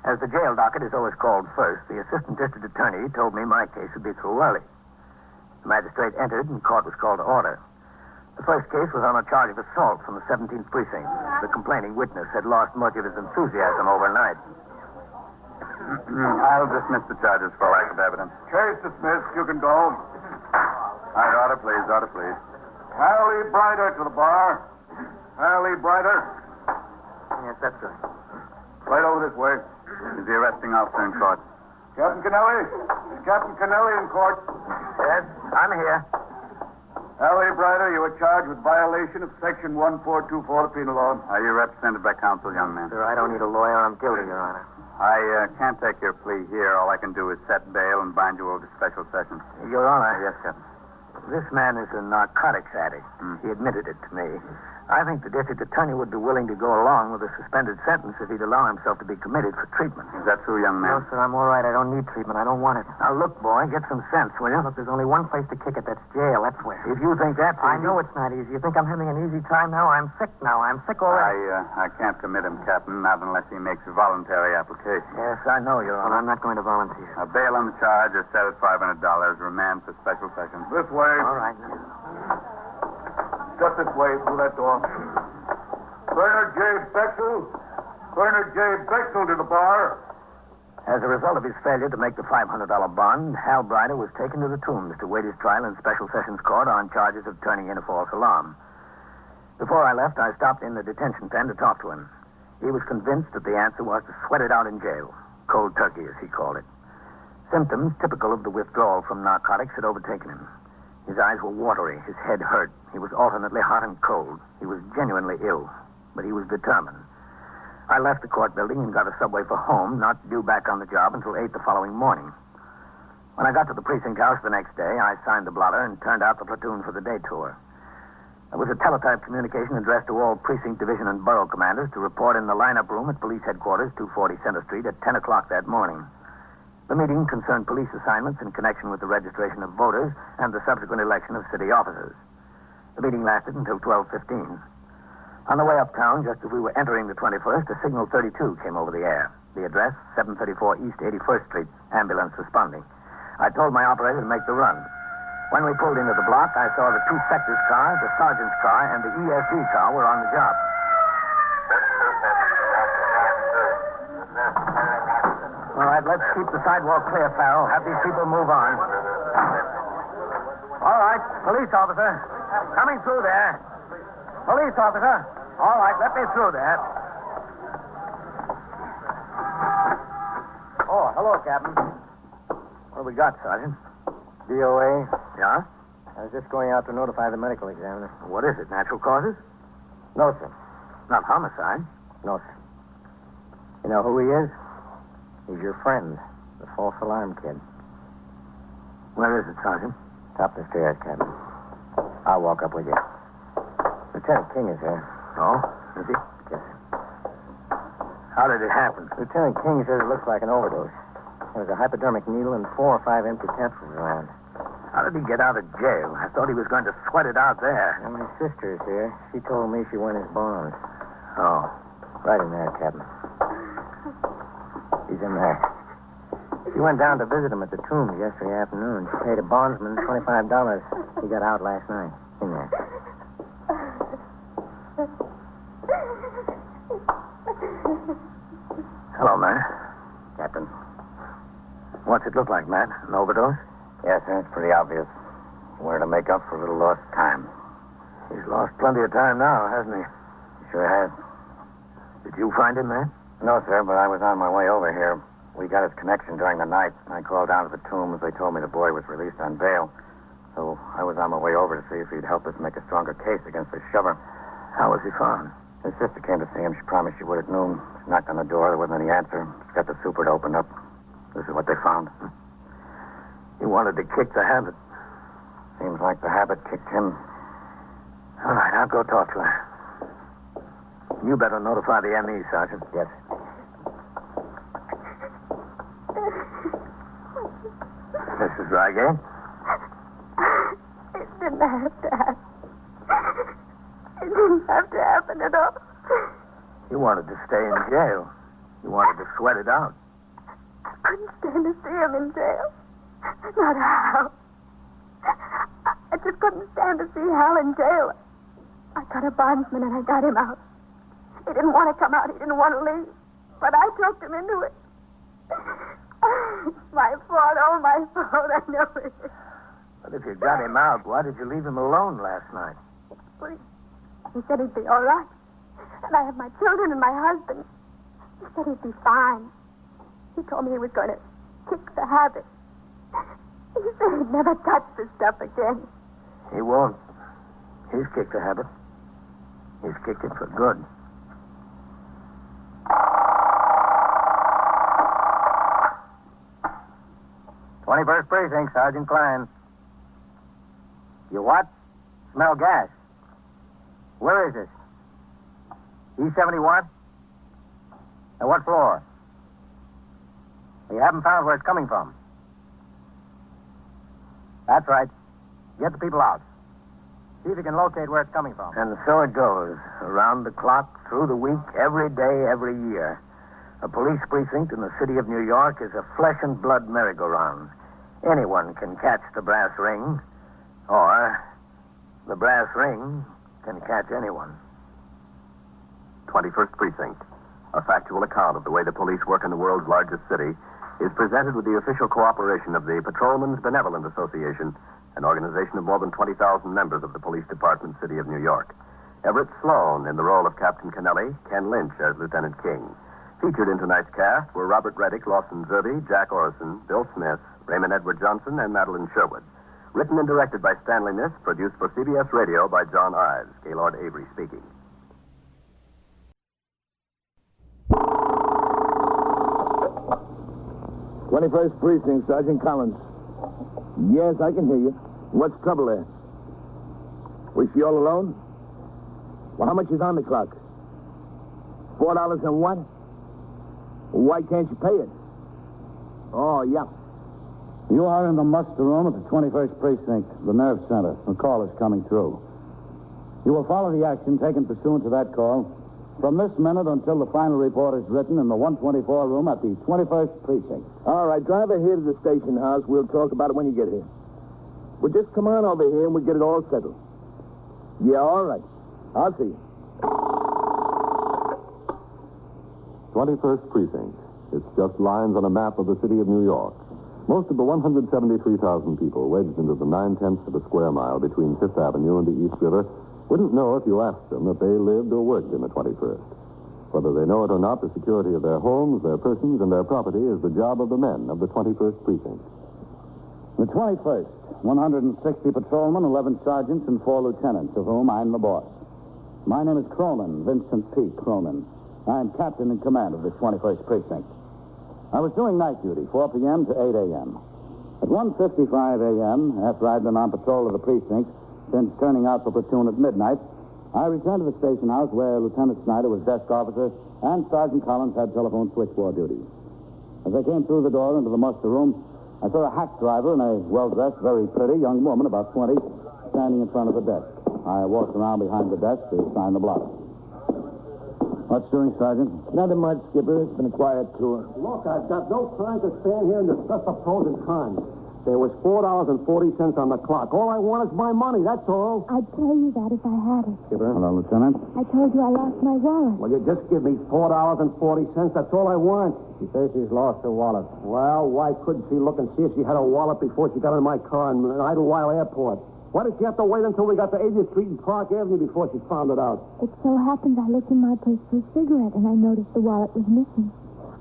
As the jail docket is always called first, the assistant district attorney told me my case would be through early. The magistrate entered and court was called to order. The first case was on a charge of assault from the 17th Precinct. The complaining witness had lost much of his enthusiasm overnight. I'll dismiss the charges for lack of evidence. Case dismissed. You can go. All right, order, please. Order, please. Hallie Brider to the bar. Hallie Brider. Yes, that's good. Right over this way. Is the arresting officer in court? Captain Kennelly. Is Captain Kennelly in court? Yes, I'm here. Hallie Brider, you were charged with violation of Section 1424 of the Penal Law. Are you represented by counsel, young man? Sir, I don't need a lawyer. I'm guilty, Your Honor. I can't take your plea here. All I can do is set bail and bind you over to special sessions. Your Honor. Yes, Captain. This man is a narcotics addict. He admitted it to me. I think the district attorney would be willing to go along with a suspended sentence if he'd allow himself to be committed for treatment. Is that true, young man? No, sir, I'm all right. I don't need treatment. I don't want it. Now, look, boy, get some sense, will you? Look, there's only one place to kick it. That's jail. That's where. If you think that's easy... I know it's not easy. You think I'm having an easy time now? I'm sick now. I'm sick already. I can't commit him, Captain, not unless he makes a voluntary application. Yes, I know, Your Honor. I'm not going to volunteer. Bail on the charge is set at $500. Remand for special sessions. This way. All right. Step this way through that door. Bernard J. Bexel. Bernard J. Bexel to the bar. As a result of his failure to make the $500 bond, Hal Brider was taken to the Tombs to wait his trial in Special Sessions Court on charges of turning in a false alarm. Before I left, I stopped in the detention pen to talk to him. He was convinced that the answer was to sweat it out in jail. Cold turkey, as he called it. Symptoms typical of the withdrawal from narcotics had overtaken him. His eyes were watery. His head hurt. He was alternately hot and cold. He was genuinely ill, but he was determined. I left the court building and got a subway for home, not due back on the job until 8 the following morning. When I got to the precinct house the next day, I signed the blotter and turned out the platoon for the day tour. There was a teletype communication addressed to all precinct, division, and borough commanders to report in the lineup room at police headquarters, 240 Center Street, at 10 o'clock that morning. The meeting concerned police assignments in connection with the registration of voters and the subsequent election of city officers. The meeting lasted until 12:15. On the way uptown, just as we were entering the 21st, a signal 32 came over the air. The address, 734 East 81st Street, ambulance responding. I told my operator to make the run. When we pulled into the block, I saw the 2 sectors car, the sergeant's car, and the ESD car were on the job. All right, let's keep the sidewalk clear, Farrell. Have these people move on. All right, police officer. Coming through there. Police officer. All right, let me through there. Oh, hello, Captain. What have we got, Sergeant? DOA. Yeah? I was just going out to notify the medical examiner. What is it, natural causes? No, sir. Not homicide. No, sir. You know who he is? He's your friend, the false alarm kid. Where is it, Sergeant? Top of the stairs, Captain. I'll walk up with you. Lieutenant King is here. Oh? Is he? Yes, sir. How did it happen? Lieutenant King says it looks like an overdose. There was a hypodermic needle and 4 or 5 empty capsules around. How did he get out of jail? I thought he was going to sweat it out there. And my sister's here. She told me she won his bonds. Oh. Right in there, Captain. He's in there. She went down to visit him at the Tombs yesterday afternoon. She paid a bondsman $25. He got out last night. In there. Hello, man. Captain. What's it look like, Matt? An overdose? Yes, sir. It's pretty obvious. Wanted to make up for a little lost time. He's lost plenty of time now, hasn't he? Sure has. Did you find him, man? No, sir, but I was on my way over here. We got his connection during the night. I called down to the Tombs. They told me the boy was released on bail. So I was on my way over to see if he'd help us make a stronger case against this shover. How was he found? His sister came to see him. She promised she would at noon. She knocked on the door. There wasn't any answer. She got the super to open up. This is what they found. He wanted to kick the habit. Seems like the habit kicked him. All right, I'll go talk to her. You better notify the ME, Sergeant. Yes. Mrs. Reigate? It didn't have to happen. It didn't have to happen at all. You wanted to stay in jail. You wanted to sweat it out. I couldn't stand to see him in jail. Not Hal. I just couldn't stand to see Hal in jail. I got a bondsman and I got him out. He didn't want to come out. He didn't want to leave. But I talked him into it. It's my fault. Oh, my fault. I know it is. But if you got him out, why did you leave him alone last night? Well, he said he'd be all right. And I have my children and my husband. He said he'd be fine. He told me he was going to kick the habit. He said he'd never touch this stuff again. He won't. He's kicked the habit. He's kicked it for good. "21st Precinct, Sergeant Klein." "You what?" "Smell gas." "Where is this?" "E71? At what floor?" "You haven't found where it's coming from." "That's right. Get the people out. See if you can locate where it's coming from." And so it goes, around the clock, through the week, every day, every year. A police precinct in the city of New York is a flesh and blood merry-go-round. Anyone can catch the brass ring, or the brass ring can catch anyone. 21st Precinct, a factual account of the way the police work in the world's largest city, is presented with the official cooperation of the Patrolmen's Benevolent Association, an organization of more than 20,000 members of the Police Department, City of New York. Everett Sloane in the role of Captain Kennelly, Ken Lynch as Lieutenant King. Featured in tonight's cast were Robert Reddick, Lawson Zerby, Jack Orison, Bill Smith, Raymond Edward Johnson, and Madeline Sherwood. Written and directed by Stanley Niss, produced for CBS Radio by John Ives. Gaylord Avery speaking. "21st Precinct, Sergeant Collins." "Yes, I can hear you. What's trouble there?" "Was she all alone?" "Well, how much is on the clock?" $4 and what? Why can't you pay it? Oh, yeah. You are in the muster room at the 21st Precinct, the nerve center. The call is coming through. You will follow the action taken pursuant to that call from this minute until the final report is written in the 124 room at the 21st Precinct. All right, drive her here to the station house. We'll talk about it when you get here. Well, just come on over here and we'll get it all settled. Yeah, all right. I'll see you. 21st Precinct. It's just lines on a map of the city of New York. Most of the 173,000 people wedged into the 9/10 of a square mile between Fifth Avenue and the East River wouldn't know if you asked them that they lived or worked in the 21st. Whether they know it or not, the security of their homes, their persons, and their property is the job of the men of the 21st Precinct. The 21st, 160 patrolmen, 11 sergeants, and 4 lieutenants, of whom I'm the boss. My name is Cronin, Vincent P. Cronin. I am captain in command of the 21st Precinct. I was doing night duty, 4 p.m. to 8 a.m. At 1:55 a.m., after I'd been on patrol of the precinct since turning out for platoon at midnight, I returned to the station house where Lieutenant Snyder was desk officer and Sergeant Collins had telephone switchboard duty. As I came through the door into the muster room, I saw a hack driver and a well-dressed, very pretty young woman, about 20, standing in front of the desk. I walked around behind the desk to sign the blotter. What's doing, Sergeant? Nothing much, Skipper. It's been a quiet tour. Look, I've got no time to stand here and discuss the pros and cons. There was $4.40 on the clock. All I want is my money, that's all. I'd tell you that if I had it. Skipper. Hello, Lieutenant. I told you I lost my wallet. Well, you just give me $4.40. That's all I want. She says she's lost her wallet. Well, why couldn't she look and see if she had a wallet before she got in my car in Idlewild Airport? Why did she have to wait until we got to 80th Street and Park Avenue before she found it out? It so happened I looked in my purse for a cigarette, and I noticed the wallet was missing.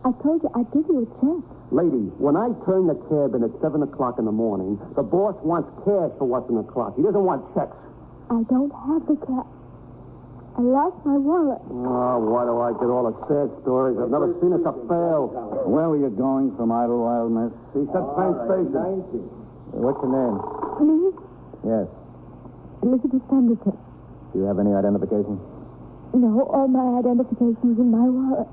I told you I'd give you a check. Lady, when I turn the cab in at 7 o'clock in the morning, the boss wants cash for what's in the clock. He doesn't want checks. I don't have the cash. I lost my wallet. Oh, why do I get all the sad stories? I've never seen it to fail. Where were you going from Idlewild, miss? He said Penn Station. What's your name? Me? Yes. Elizabeth Pemberton. Do you have any identification? No, all my identification was in my wallet.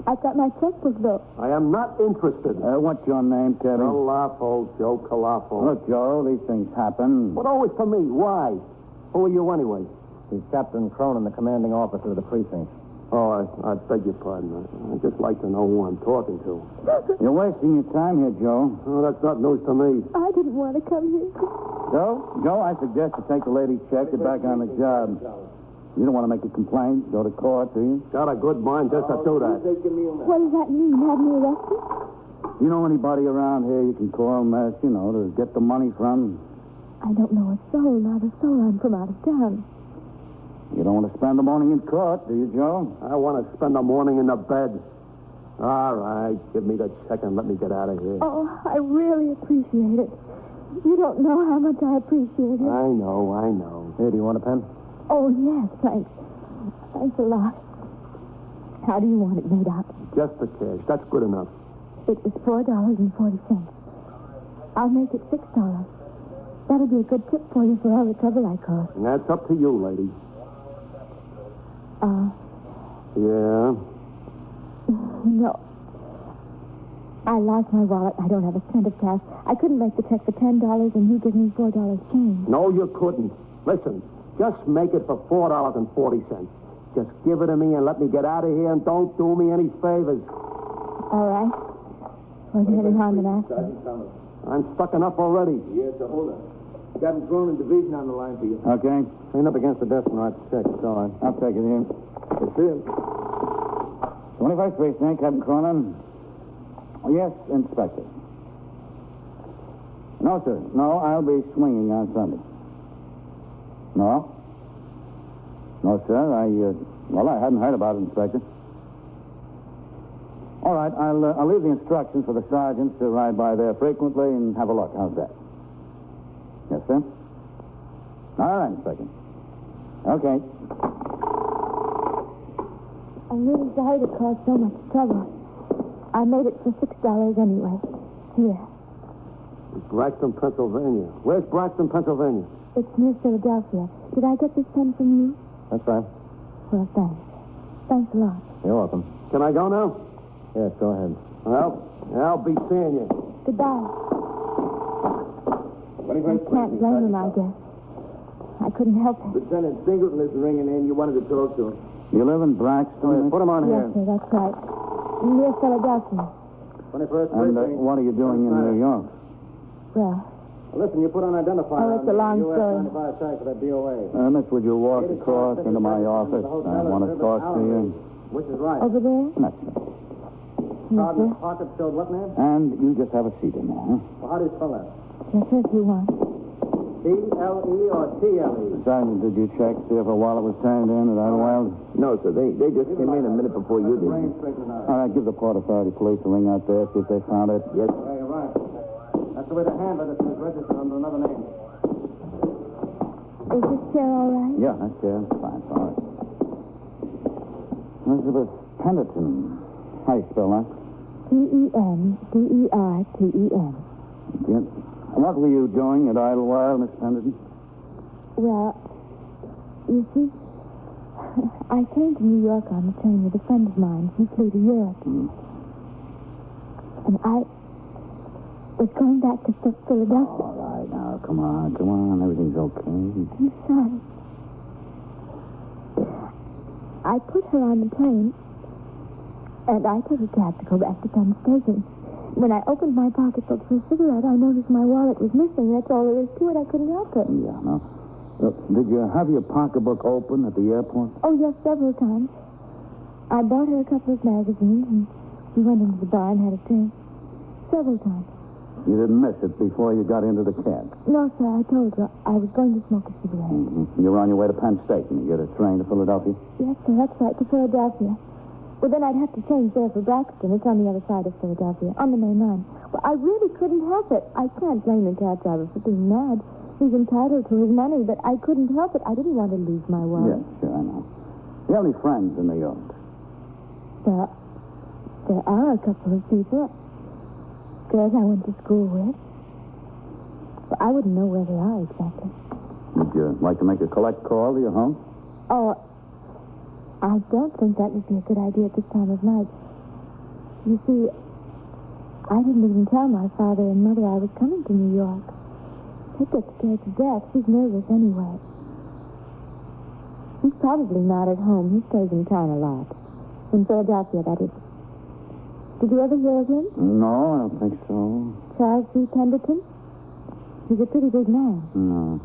I've got my checkbook, though. I am not interested. What's your name, Kevin? Calafo, Joe Calafo. Look, Joe, these things happen. But always for me. Why? Who are you anyway? He's Captain Cronin, the commanding officer of the precinct. Oh, I beg your pardon. I'd just like to know who I'm talking to. You're wasting your time here, Joe. Oh, that's not news to me. I didn't want to come here. Joe, I suggest you take the lady's check. Get back on the job. You don't want to make a complaint, go to court, do you? Got a good mind just to do that. What does that mean? Have me arrested? You know anybody around here you can call, Mass, to get the money from? I don't know a soul, not a soul. I'm from out of town. You don't want to spend the morning in court, do you, Joe? I want to spend the morning in the bed. All right, give me the check and let me get out of here. Oh, I really appreciate it. You don't know how much I appreciate it. I know. Here, do you want a pen? Oh, yes, thanks. Thanks a lot. How do you want it made up? Just the cash. That's good enough. It was $4.40. I'll make it $6. That'll be a good tip for you for all the trouble I caused. And that's up to you, lady. Yeah? No. I lost my wallet. I don't have a cent of cash. I couldn't make the check for $10 and you give me $4 change. No, you couldn't. Listen, just make it for $4.40. Just give it to me and let me get out of here and don't do me any favors. All right. What's heading on to that? I'm stuck enough already. Yes, hold on. Captain Cronin Division on the line for you. Okay. Clean up against the desk and write the check. It's all right. I'll take it here. It's him. 21st Precinct, Captain Cronin. Oh, yes, Inspector. No, sir. No, I'll be swinging on Sunday. No? No, sir. I hadn't heard about it, Inspector. All right, I'll leave the instructions for the sergeants to ride by there frequently and have a look. How's that? Yes, sir? All right, Inspector. Okay. I'm really sorry to cause so much trouble. I made it for $6 anyway. Here. Braxton, Pennsylvania. Where's Braxton, Pennsylvania? It's near Philadelphia. Did I get this pen from you? That's right. Well, thanks. Thanks a lot. You're welcome. Can I go now? Yes, go ahead. Well, I'll be seeing you. Goodbye. I can't blame him, I guess. I couldn't help it. Lieutenant Singleton is ringing in. You wanted to talk to him. You live in Braxton? Put him on Yes, sir, that's right. Near Philadelphia. 21st And Precinct. what are you doing in New York? Well, Listen, you put unidentified Oh, it's a long on the story. US 95 tag for that DOA. Miss, would you walk across into my office? I want to talk to you. Which is right. over there? That's right. Card in his pocket showed what name? And you just have a seat in there, huh? Well, how do you spell that? Yes, sir, if you want. C-L-E or T-L-E? Sergeant, did you check, see if a wallet was turned in at Idlewild? No, sir. They just came in a minute before you did. All right, give the Port Authority police a ring out there, see if they found it. Yes. Yeah, you're right. That's the way to handle it if it's registered under another name. Is this chair all right? Yeah, that's fine. It's all right. Elizabeth Pemberton. How do you spell that? Penderten. Yeah. What were you doing at Idlewild, Miss Pemberton? Well, you see, I came to New York on the train with a friend of mine. He flew to Europe. And I was going back to Philadelphia. All right, now, come on. Everything's okay. I'm sorry. I put her on the plane, and I took a cab to go back to Penn Station. When I opened my pocketbook for a cigarette, I noticed my wallet was missing. That's all there is to it. I couldn't help it. Yeah, no. Look, did you have your pocketbook open at the airport? Oh, yes, several times. I bought her a couple of magazines, and we went into the bar and had a drink. Several times. You didn't miss it before you got into the cab? No, sir, I told you I was going to smoke a cigarette. Mm-hmm. You were on your way to Penn Station to get a train to Philadelphia? Yes, sir, that's right, to Philadelphia. Well, then I'd have to change there for Braxton. It's on the other side of Philadelphia, on the main line. But I really couldn't help it. I can't blame the cab driver for being mad. He's entitled to his money, but I couldn't help it. I didn't want to lose my wallet. Yes, sure, I know. Do you have any friends in New York? There are a couple of people. Girls I went to school with. But I wouldn't know where they are exactly. Would you like to make a collect call to your home? Oh, I don't think that would be a good idea at this time of night. You see, I didn't even tell my father and mother I was coming to New York. They'd get scared to death. She's nervous anyway. He's probably not at home. He stays in town a lot. In Philadelphia, that is. Did you ever hear of him? No, I don't think so. Charles G. Pemberton? He's a pretty big man. No.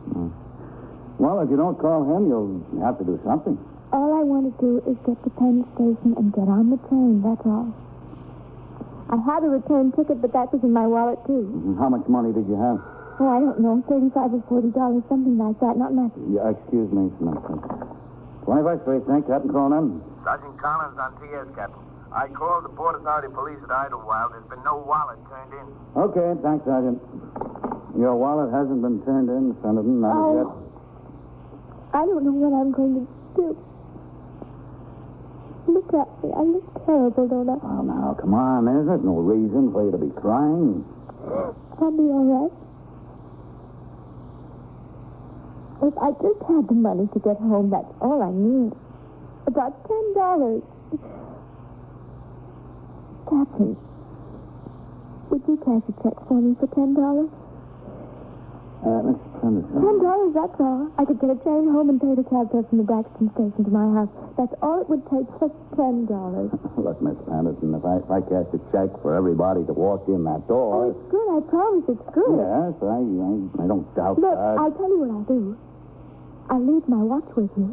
Well, if you don't call him, you'll have to do something. All I want to do is get to Penn Station and get on the train, that's all. I had a return ticket, but that was in my wallet, too. How much money did you have? Oh, I don't know, $35 or $40, something like that, not much. Yeah, excuse me, Samantha. 21st Precinct, Captain Cronin. Sergeant Collins on TS, Captain. I called the Port Authority Police at Idlewild. There's been no wallet turned in. Okay, thanks, Sergeant. Your wallet hasn't been turned in, Senator, not as yet. I don't know what I'm going to do. Look at me. I look terrible, don't I? Oh, now, come on. There's no reason for you to be crying. I'll be all right. If I just had the money to get home, that's all I need. About $10. Captain, would you cash a check for me for $10? Mr. Pemberton. $10, that's all. I could get a train home and pay the cab fare from the Braxton Station to my house. That's all it would take, just $10. Look, Miss Pemberton, if I cash a check for everybody to walk in that door... Oh, it's good. I promise it's good. Yes, I don't doubt Look, that. I'll tell you what I'll do. I'll leave my watch with you.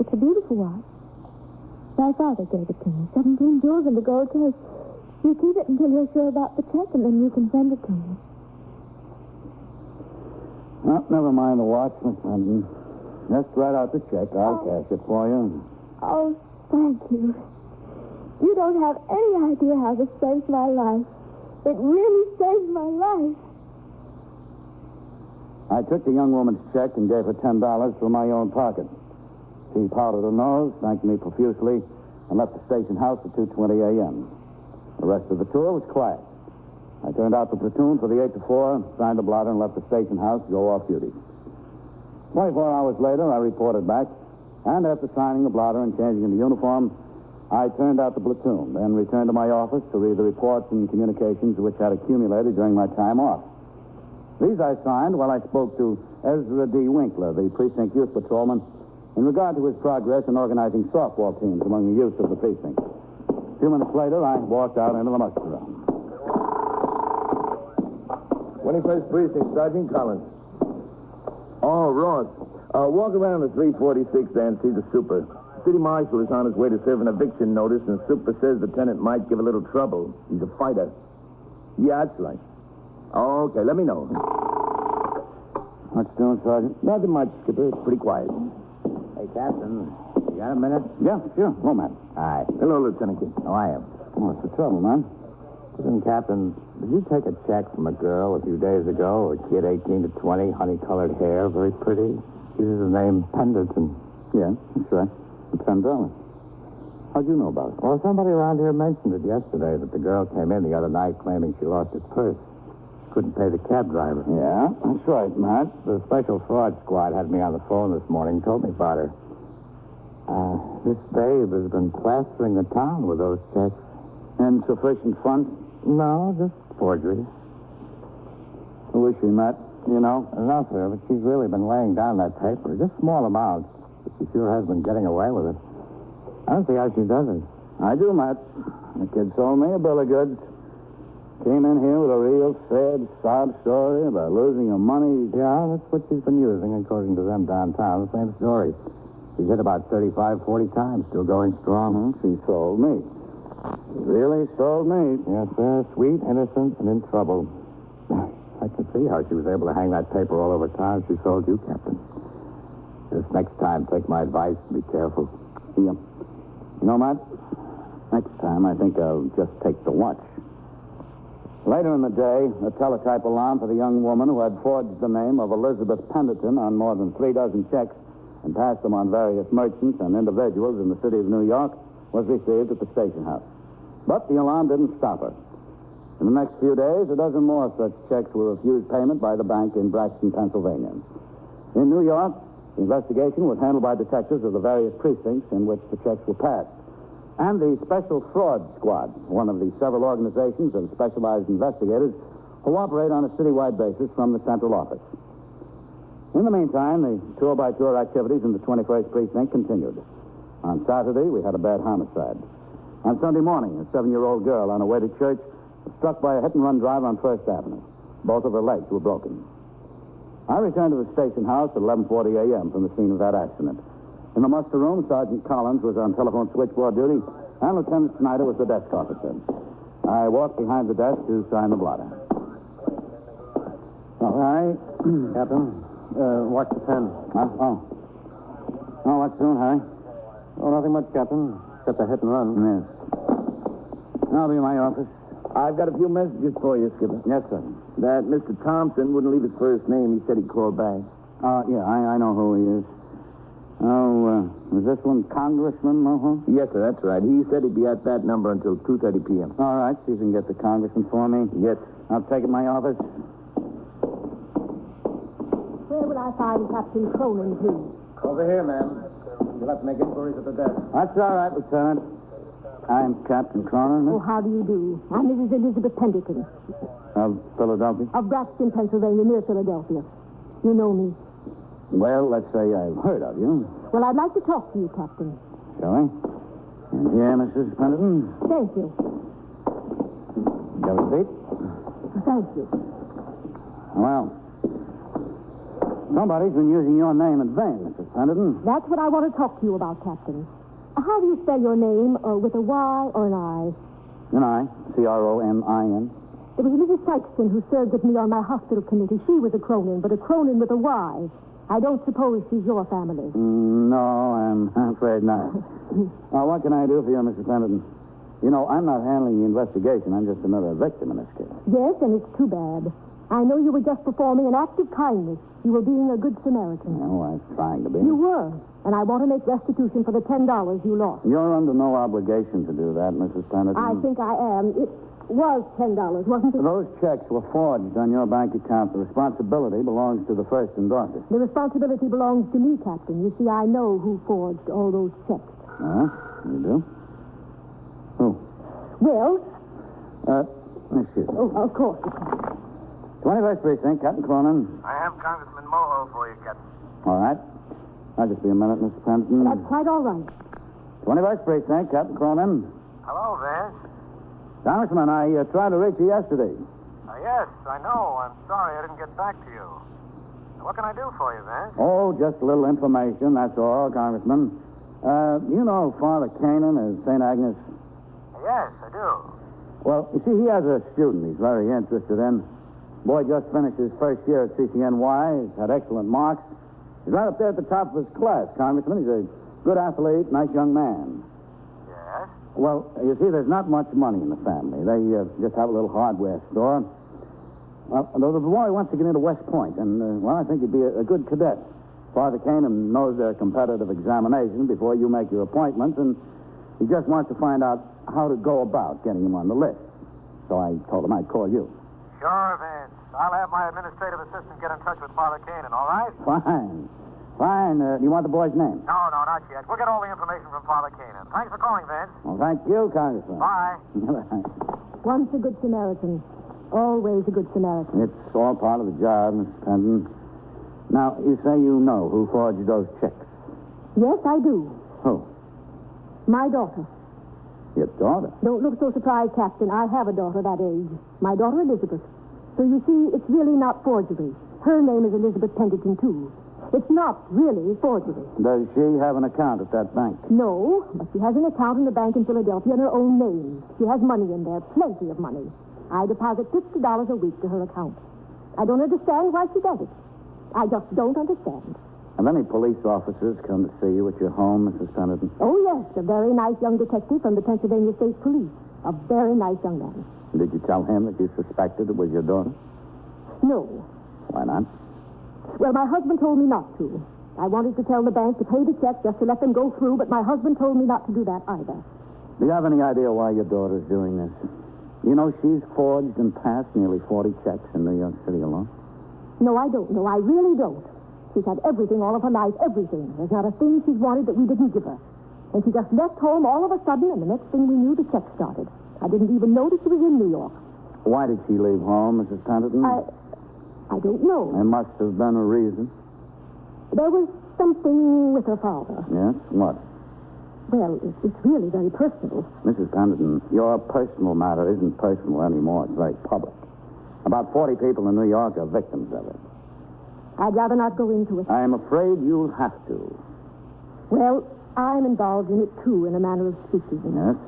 It's a beautiful watch. My father gave it to me. 17 jewels and a gold case. You keep it until you're sure about the check, and then you can send it to me. Well, never mind the watch, Miss Pemberton. Just write out the check. I'll cash it for you. Oh, thank you. You don't have any idea how this saved my life. It really saved my life. I took the young woman's check and gave her $10 from my own pocket. She powdered her nose, thanked me profusely, and left the station house at 2:20 a.m. The rest of the tour was quiet. I turned out the platoon for the 8 to 4, signed a blotter, and left the station house to go off duty. 24 hours later, I reported back, and after signing the blotter and changing into uniform, I turned out the platoon, then returned to my office to read the reports and communications which had accumulated during my time off. These I signed while I spoke to Ezra D. Winkler, the precinct youth patrolman, in regard to his progress in organizing softball teams among the youth of the precinct. A few minutes later, I walked out into the muster room. 21st Precinct, Sergeant Collins. Oh, Ross. Walk around the 346 there and see the super. City Marshal is on his way to serve an eviction notice, and Super says the tenant might give a little trouble. He's a fighter. Yeah, that's right. Oh, okay, let me know. What's doing, Sergeant? Nothing much, Skipper. It's pretty quiet. Hey, Captain, you got a minute? Yeah, sure. Hello, man. Hi. Hello, Lieutenant King. How are you? What's the trouble, man? Listen, Captain, did you take a check from a girl a few days ago? A kid 18 to 20, honey-colored hair, very pretty. Uses the name Pemberton. Yeah, that's right. For $10. How'd you know about it? Well, somebody around here mentioned it yesterday that the girl came in the other night claiming she lost her purse. Couldn't pay the cab driver. Yeah, that's right, Matt. The special fraud squad had me on the phone this morning, told me about her. This babe has been plastering the town with those checks. Insufficient funds? No, just forgeries. Who is she, Matt? You know? Enough of her, but she's really been laying down that paper. Just small amounts. But she sure has been getting away with it. I don't see how she does it. I do, Matt. The kid sold me a bill of goods. Came in here with a real sad sob story about losing her money. Yeah, that's what she's been using, according to them downtown. The same story. She's hit about 35, 40 times, still going strong. She sold me. She really sold me. Yes, sir. Sweet, innocent, and in trouble. I can see how she was able to hang that paper all over town. She sold you, Captain. Just next time, take my advice and be careful. Yeah. You know, Matt, next time I think I'll just take the watch. Later in the day, a teletype alarm for the young woman who had forged the name of Elizabeth Pendleton on more than 3 dozen checks and passed them on various merchants and individuals in the city of New York was received at the station house. But the alarm didn't stop her. In the next few days, a dozen more such checks were refused payment by the bank in Braxton, Pennsylvania. In New York, the investigation was handled by detectives of the various precincts in which the checks were passed. And the Special Fraud Squad, one of the several organizations of specialized investigators who operate on a citywide basis from the central office. In the meantime, the tour-by-tour activities in the 21st Precinct continued. On Saturday, we had a bad homicide. On Sunday morning, a 7-year-old girl on her way to church was struck by a hit-and-run drive on First Avenue. Both of her legs were broken. I returned to the station house at 11:40 a.m. from the scene of that accident. In the muster room, Sergeant Collins was on telephone switchboard duty, and Lieutenant Snyder was the desk officer. I walked behind the desk to sign the blotter. All right. Captain, watch the pen. Oh, what's doing, Harry? Oh, nothing much, Captain, except a hit and run. Yes. I'll be in my office. I've got a few messages for you, Skipper. Yes, sir. That Mr. Thompson wouldn't leave his first name. He said he'd call back. Yeah, I know who he is. Oh, is this one Congressman Mohawk? Yes, sir, that's right. He said he'd be at that number until 2:30 p.m. All right, see if you can get the Congressman for me. Yes. I'll take it in my office. Where would I find Captain Cronin, please? Over here, ma'am. You'll have to make inquiries at the desk. That's all right, Lieutenant. I'm Captain Cronin. Oh, how do you do? I'm Mrs. Elizabeth Pendleton. Of Philadelphia? Of Braxton, Pennsylvania, near Philadelphia. You know me. Well, let's say I've heard of you. Well, I'd like to talk to you, Captain. Shall I? And here, Mrs. Pendleton. Thank you. Have a seat. Thank you. Well, somebody's been using your name in vain, Mrs. Pendleton. That's what I want to talk to you about, Captain. How do you spell your name, with a Y or an I? An I, Cronin. There was Mrs. Sykeston who served with me on my hospital committee. She was a Cronin, but a Cronin with a Y. I don't suppose she's your family. No, I'm afraid not. What can I do for you, Mrs. Pendleton? You know, I'm not handling the investigation. I'm just another victim in this case. Yes, and it's too bad. I know you were just performing an act of kindness. You were being a good Samaritan. Oh, I was trying to be. You were. And I want to make restitution for the $10 you lost. You're under no obligation to do that, Mrs. Pendleton. I think I am. It was $10, wasn't it? Those checks were forged on your bank account. The responsibility belongs to the first endorser. The responsibility belongs to me, Captain. You see, I know who forged all those checks. You do? Who? Well... Excuse me. Oh, of course. 21st Precinct, Captain Cronin. I have Congressman Moho for you, Captain. All right. I'll just be a minute, Mr. Pendleton. That's quite all right. 21st Precinct, Captain Cronin. Hello, Vance. Congressman, I tried to reach you yesterday. Yes, I know. I'm sorry I didn't get back to you. What can I do for you, Vance? Oh, just a little information, that's all, Congressman. You know Father Canaan of St. Agnes? Yes, I do. Well, you see, he has a student he's very interested in. Boy just finished his first year at CCNY. He's had excellent marks. He's right up there at the top of his class, Congressman. He's a good athlete, nice young man. Yes? Well, you see, there's not much money in the family. They just have a little hardware store. Well, the boy wants to get into West Point, and, I think he'd be a good cadet. Father Canaan knows their competitive examination before you make your appointment, and he just wants to find out how to go about getting him on the list. So I told him I'd call you. Sure, Vance. I'll have my administrative assistant get in touch with Father Canaan, all right? Fine. Do you want the boy's name? No, not yet. We'll get all the information from Father Canaan. Thanks for calling, Vance. Well, thank you, Congressman. Bye. Once a good Samaritan. Always a good Samaritan. It's all part of the job, Miss Pendleton. Now, you say you know who forged those checks. Yes, I do. Who? My daughter. Your daughter? Don't look so surprised, Captain. I have a daughter that age. My daughter, Elizabeth. So you see, it's really not forgery. Her name is Elizabeth Pendleton, too. It's not really forgery. Does she have an account at that bank? No, but she has an account in the bank in Philadelphia in her own name. She has money in there, plenty of money. I deposit $50 a week to her account. I don't understand why she does it. I just don't understand. Have any police officers come to see you at your home, Mrs. Pendleton? Oh, yes, a very nice young detective from the Pennsylvania State Police. A very nice young man. Did you tell him that you suspected it was your daughter? No. Why not? Well, my husband told me not to. I wanted to tell the bank to pay the check just to let them go through, but my husband told me not to do that either. Do you have any idea why your daughter's doing this? You know she's forged and passed nearly 40 checks in New York City alone. No, I don't. No, I really don't. She's had everything all of her life, everything. There's not a thing she's wanted that we didn't give her. And she just left home all of a sudden, and the next thing we knew, the check started. I didn't even know that she was in New York. Why did she leave home, Mrs. Pendleton? I don't know. There must have been a reason. There was something with her father. Yes? What? Well, it's really very personal. Mrs. Pendleton, your personal matter isn't personal anymore. It's very public. About 40 people in New York are victims of it. I'd rather not go into it. I'm afraid you'll have to. Well, I'm involved in it, too, in a manner of speaking. Yes?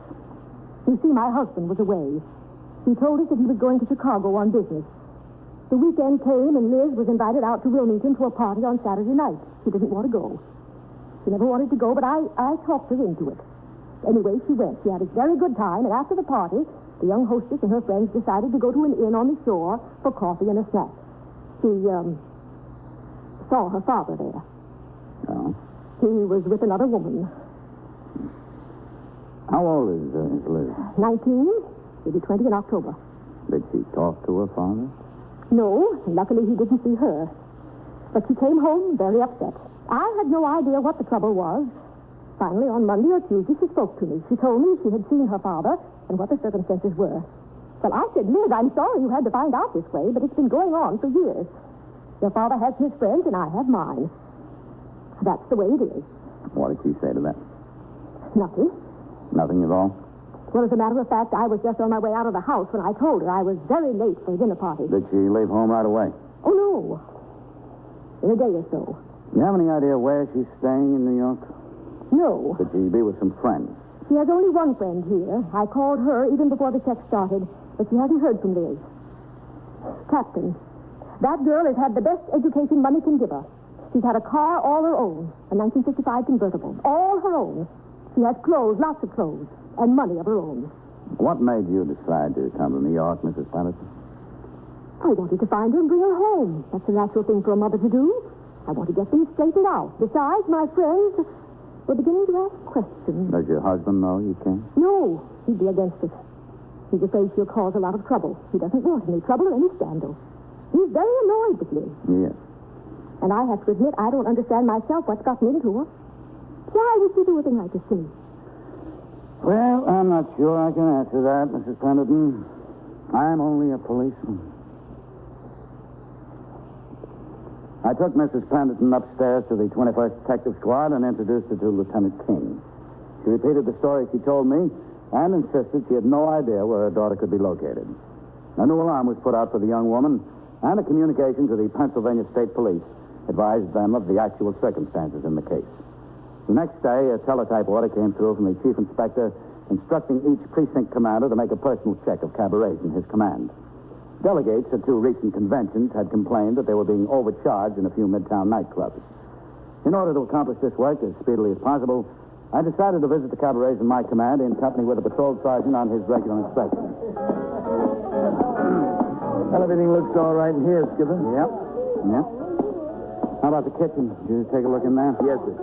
You see, my husband was away. He told us that he was going to Chicago on business. The weekend came, and Liz was invited out to Wilmington to a party on Saturday night. She didn't want to go. She never wanted to go, but I talked her into it. Anyway, she went. She had a very good time, and after the party, the young hostess and her friends decided to go to an inn on the shore for coffee and a snack. She, saw her father there. Oh? He was with another woman. How old is Liz? 19. She'll be 20 in October. Did she talk to her father? No, luckily he didn't see her. But she came home very upset. I had no idea what the trouble was. Finally, on Monday or Tuesday, she spoke to me. She told me she had seen her father and what the circumstances were. Well, I said, Liz, I'm sorry you had to find out this way, but it's been going on for years. Your father has his friends, and I have mine. That's the way it is. What did she say to that? Nothing. Nothing at all? Well, as a matter of fact, I was just on my way out of the house when I told her I was very late for a dinner party. Did she leave home right away? Oh, no. In a day or so. You have any idea where she's staying in New York? No. Could she be with some friends? She has only one friend here. I called her even before the check started, but she hasn't heard from Liz. Captain, that girl has had the best education money can give her. She's had a car all her own, a 1955 convertible, all her own. She has clothes, lots of clothes, and money of her own. What made you decide to come to New York, Mrs. Pendleton? I wanted to find her and bring her home. That's a natural thing for a mother to do. I want to get things straightened out. Besides, my friends were beginning to ask questions. Does your husband know you came? No, he'd be against it. He's afraid she'll cause a lot of trouble. He doesn't want any trouble or any scandal. He's very annoyed with Liz. Yes. And I have to admit, I don't understand myself what's gotten into her. Why would she do a thing like this to me? Well, I'm not sure I can answer that, Mrs. Pendleton. I'm only a policeman. I took Mrs. Pendleton upstairs to the 21st Detective Squad and introduced her to Lieutenant King. She repeated the story she told me and insisted she had no idea where her daughter could be located. A new alarm was put out for the young woman, and a communication to the Pennsylvania State Police advised them of the actual circumstances in the case. The next day, a teletype order came through from the Chief Inspector instructing each precinct commander to make a personal check of cabarets in his command. Delegates at two recent conventions had complained that they were being overcharged in a few midtown nightclubs. In order to accomplish this work as speedily as possible, I decided to visit the cabarets in my command in company with a patrol sergeant on his regular inspection. Well, everything looks all right in here, Skipper. Yep. How about the kitchen? Did you take a look in there? Yes, sir.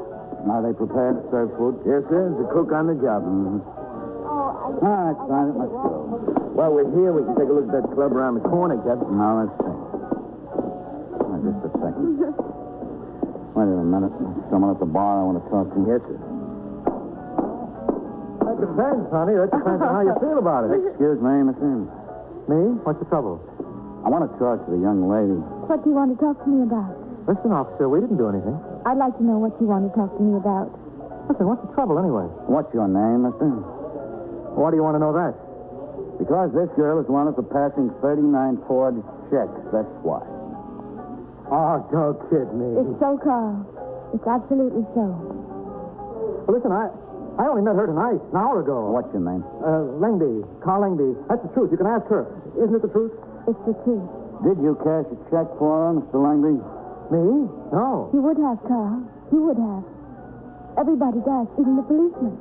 Are they prepared to serve food? Yes, sir. There's a cook on the job. Mm-hmm. All right, fine. Let's go. While we're here, we can take a look at that club around the corner, Captain. Now, let's see. Oh, just a second. Wait a minute. Someone at the bar I want to talk to. Yes, sir. That depends, honey. That depends on how you feel about it. Excuse me, Miss Ann. Me? What's the trouble? I want to talk to the young lady. What do you want to talk to me about? Listen, officer, we didn't do anything. I'd like to know what you want to talk to me about. Listen, what's the trouble anyway? What's your name, mister? Why do you want to know that? Because this girl is wanted for passing 39 forged checks. That's why. Oh, don't kid me. It's so, Carl. It's absolutely so. Well, listen, I only met her tonight, an hour ago. What's your name? Lengby. Carl Lengby. That's the truth. You can ask her. Isn't it the truth? It's the truth. Did you cash a check for her, Mr. Langby? Me? No. You would have, Carl. You would have. Everybody does, even the policeman.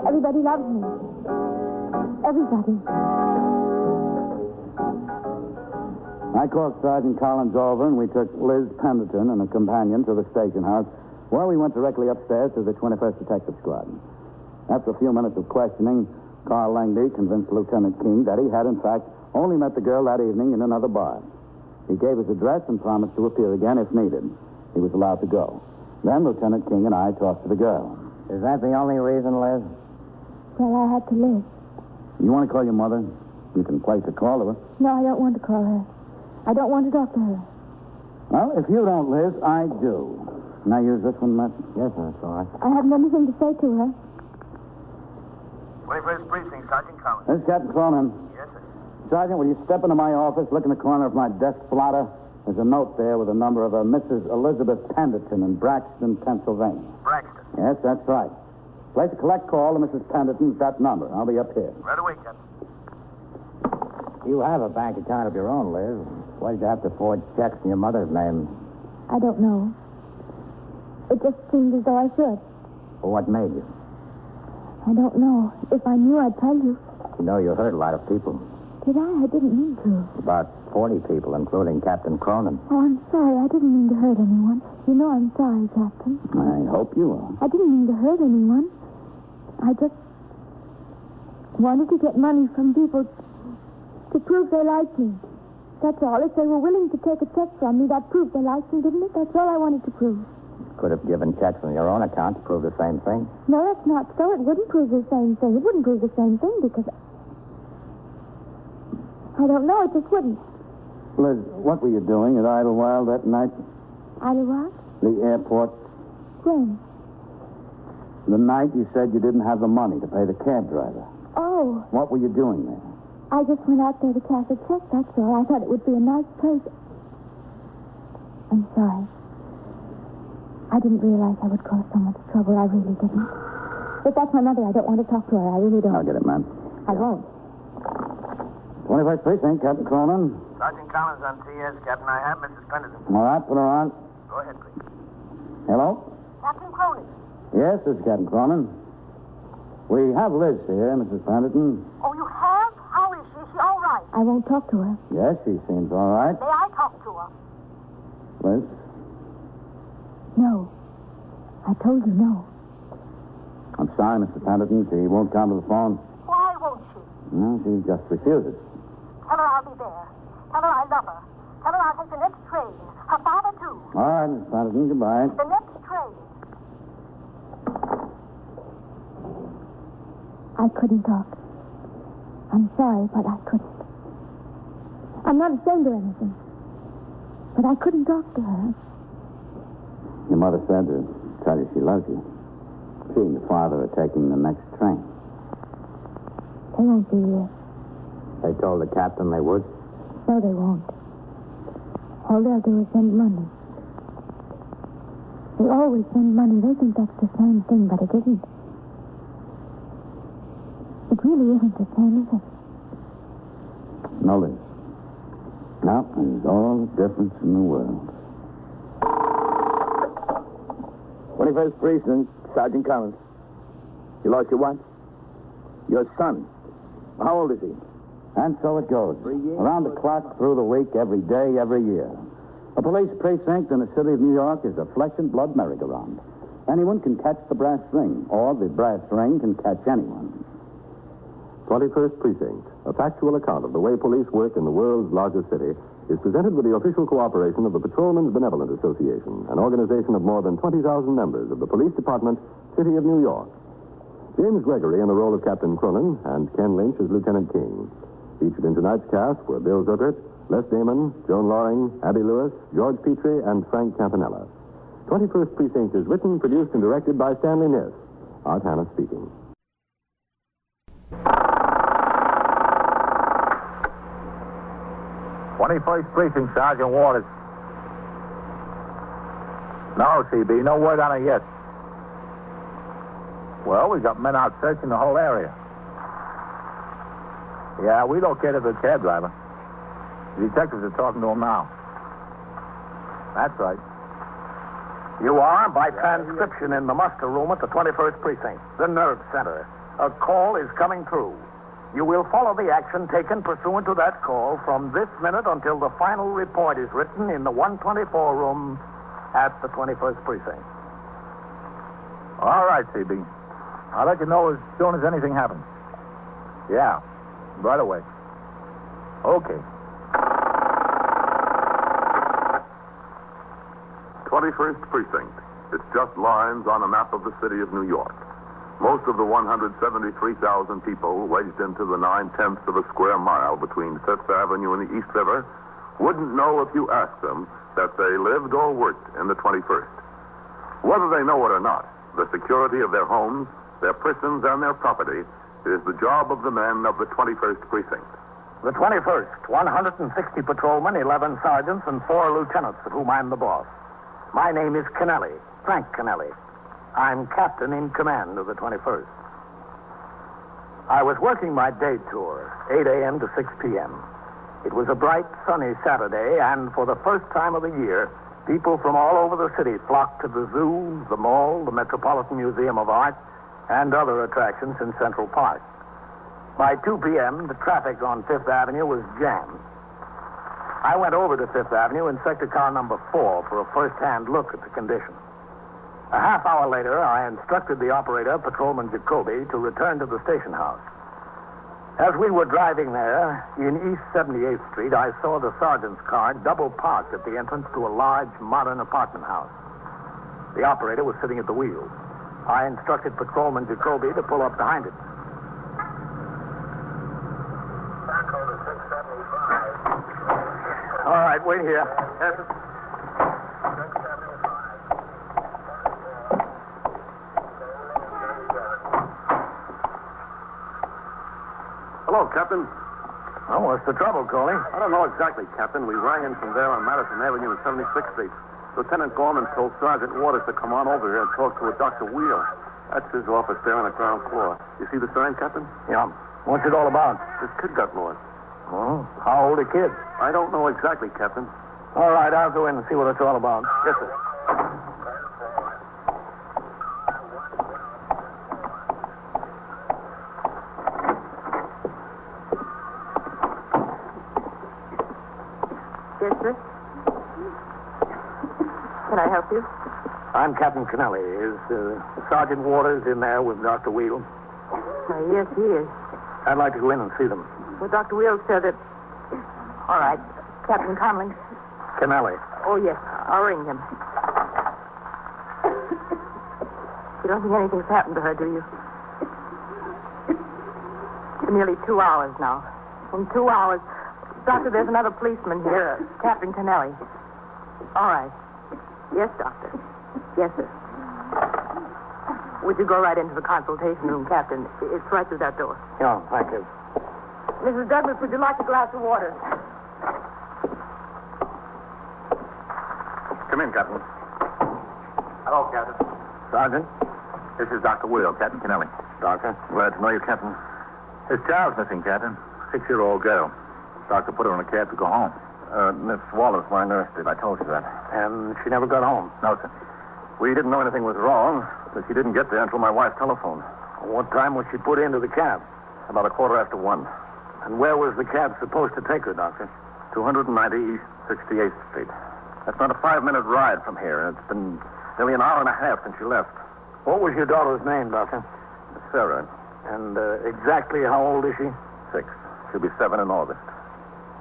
Everybody loves me. Everybody. I called Sergeant Collins over, and we took Liz Pendleton and a companion to the station house, where we went directly upstairs to the 21st Detective Squad. After a few minutes of questioning, Carl Langby convinced Lieutenant King that he had, in fact, only met the girl that evening in another bar. He gave his address and promised to appear again if needed. He was allowed to go. Then Lieutenant King and I talked to the girl. Is that the only reason, Liz? Well, I had to live. You want to call your mother? You can place a call to her. No, I don't want to call her. I don't want to talk to her. Well, if you don't, Liz, I do. Can I use this one, Matt? Yes, sir, that's all right. I haven't anything to say to her. 21st Precinct, Sergeant Collins. This is Captain Cronin. Yes, sir. Sergeant, will you step into my office, look in the corner of my desk blotter? There's a note there with a number of Mrs. Elizabeth Pendleton in Braxton, Pennsylvania. Braxton. Yes, that's right. Place a collect call to Mrs. Pendleton at that number. I'll be up here. Right away, Captain. You have a bank account of your own, Liz. Why did you have to forge checks in your mother's name? I don't know. It just seemed as though I should. Well, what made you? I don't know. If I knew, I'd tell you. You know you hurt a lot of people. Did I? I didn't mean to. About 40 people, including Captain Cronin. Oh, I'm sorry. I didn't mean to hurt anyone. You know I'm sorry, Captain. I hope you are. I didn't mean to hurt anyone. I just wanted to get money from people to prove they liked me. That's all. If they were willing to take a check from me, that proved they liked me, didn't it? That's all I wanted to prove. Could have given checks on your own account to prove the same thing. No, that's not so. It wouldn't prove the same thing. It wouldn't prove the same thing because... I don't know. It just wouldn't. Liz, what were you doing at Idlewild that night? Idlewild? The airport. When? The night you said you didn't have the money to pay the cab driver. Oh. What were you doing there? I just went out there to cash a check, that's all. I thought it would be a nice place. I'm sorry. I didn't realize I would cause so much trouble. I really didn't. If that's my mother, I don't want to talk to her. I really don't. I'll get it, ma'am. I won't. 21st Precinct, Captain Cronin. Sergeant Collins on TS, Captain. I have Mrs. Pendleton. All right, put her on. Go ahead, please. Hello? Captain Cronin. Yes, this is Captain Cronin. We have Liz here, Mrs. Pendleton. Oh, you have? How is she? Is she all right? I won't talk to her. Yes, she seems all right. May I talk to her? Liz? No. I told you no. I'm sorry, Mr. Pendleton. She won't come to the phone. Why won't she? No, she just refuses. Tell her I'll be there. Tell her I love her. Tell her I'll take the next train. Her father, too. All right, Mrs. Pendleton, goodbye. The next train. I couldn't talk. I'm sorry, but I couldn't. I'm not ashamed or anything. But I couldn't talk to her. Your mother said to tell you she loves you. She and your father are taking the next train. They won't be here. They told the captain they would? No, they won't. All they'll do is send money. They always send money. They think that's the same thing, but it isn't. It really isn't the same, is it? No, Liz. No, there's all the difference in the world. 21st Precinct, Sergeant Collins. You lost your what? Your son. How old is he? And so it goes. Around the clock, through the week, every day, every year. A police precinct in the city of New York is a flesh and blood merry-go-round. Anyone can catch the brass ring, or the brass ring can catch anyone. 21st Precinct, a factual account of the way police work in the world's largest city, is presented with the official cooperation of the Patrolmen's Benevolent Association, an organization of more than 20,000 members of the Police Department, City of New York. James Gregory in the role of Captain Cronin and Ken Lynch as Lieutenant King. Featured in tonight's cast were Bill Zuckert, Les Damon, Joan Loring, Abby Lewis, George Petrie, and Frank Campanella. 21st Precinct is written, produced, and directed by Stanley Niss. Art Hannah speaking. 21st Precinct, Sergeant Waters. No, CB, no word on it yet. Well, we got men out searching the whole area. Yeah, we located the cab driver. The detectives are talking to him now. That's right. You are, by transcription, in the muster room at the 21st Precinct, the nerve center. A call is coming through. You will follow the action taken pursuant to that call from this minute until the final report is written in the 124 room at the 21st Precinct. All right, CB. I'll let you know as soon as anything happens. Yeah, right away. Okay. 21st Precinct. It's just lines on a map of the city of New York. Most of the 173,000 people wedged into the 9/10 of a square mile between Fifth Avenue and the East River wouldn't know if you asked them that they lived or worked in the 21st. Whether they know it or not, the security of their homes, their persons, and their property is the job of the men of the 21st Precinct. The 21st, 160 patrolmen, 11 sergeants, and 4 lieutenants, of whom I'm the boss. My name is Kennelly, Frank Kennelly. I'm captain in command of the 21st. I was working my day tour, 8 a.m. to 6 p.m. It was a bright, sunny Saturday, and for the first time of the year, people from all over the city flocked to the zoo, the mall, the Metropolitan Museum of Art, and other attractions in Central Park. By 2 p.m., the traffic on Fifth Avenue was jammed. I went over to Fifth Avenue in sector car number 4 for a first-hand look at the condition. A half hour later, I instructed the operator, Patrolman Jacoby, to return to the station house. As we were driving there, in East 78th Street, I saw the sergeant's car double parked at the entrance to a large, modern apartment house. The operator was sitting at the wheel. I instructed Patrolman Jacoby to pull up behind it. All right, wait here. Hello, Captain. Oh, what's the trouble, Coley? I don't know exactly, Captain. We rang in from there on Madison Avenue and 76th Street. Lieutenant Gorman told Sergeant Waters to come on over here and talk to a Dr. Wheel. That's his office there on the ground floor. You see the sign, Captain? Yeah. What's it all about? This kid got lost. Oh, how old a kid? I don't know exactly, Captain. All right, I'll go in and see what it's all about. Yes, sir. Yes, sir. Can I help you? I'm Captain Kennelly. Is Sergeant Waters in there with Dr. Wheel? Yes, he is. I'd like to go in and see them. Well, Dr. Wheels said that... All right. Captain Conley. Kennelly. Oh, yes. I'll ring him. You don't think anything's happened to her, do you? For nearly 2 hours now. In 2 hours... Doctor, there's another policeman here, Captain Kennelly. All right. Yes, Doctor. Yes, sir. Would you go right into the consultation room, Captain? It's right through that door. Yeah, thank you. Mrs. Douglas, would you like a glass of water? Come in, Captain. Hello, Captain. Sergeant? This is Dr. Wheel, Captain Kennelly. Doctor? Glad to know you, Captain. His child's missing, Captain. 6-year-old girl. Doctor put her in a cab to go home. Miss Wallace, my nurse, did. I told you that. And she never got home? No, sir. We didn't know anything was wrong, but she didn't get there until my wife telephoned. What time was she put into the cab? About 1:15. And where was the cab supposed to take her, Doctor? 290 East 68th Street. That's not a 5-minute ride from here. It's been nearly an hour and a half since she left. What was your daughter's name, Doctor? Sarah. And exactly how old is she? 6. She'll be 7 in August.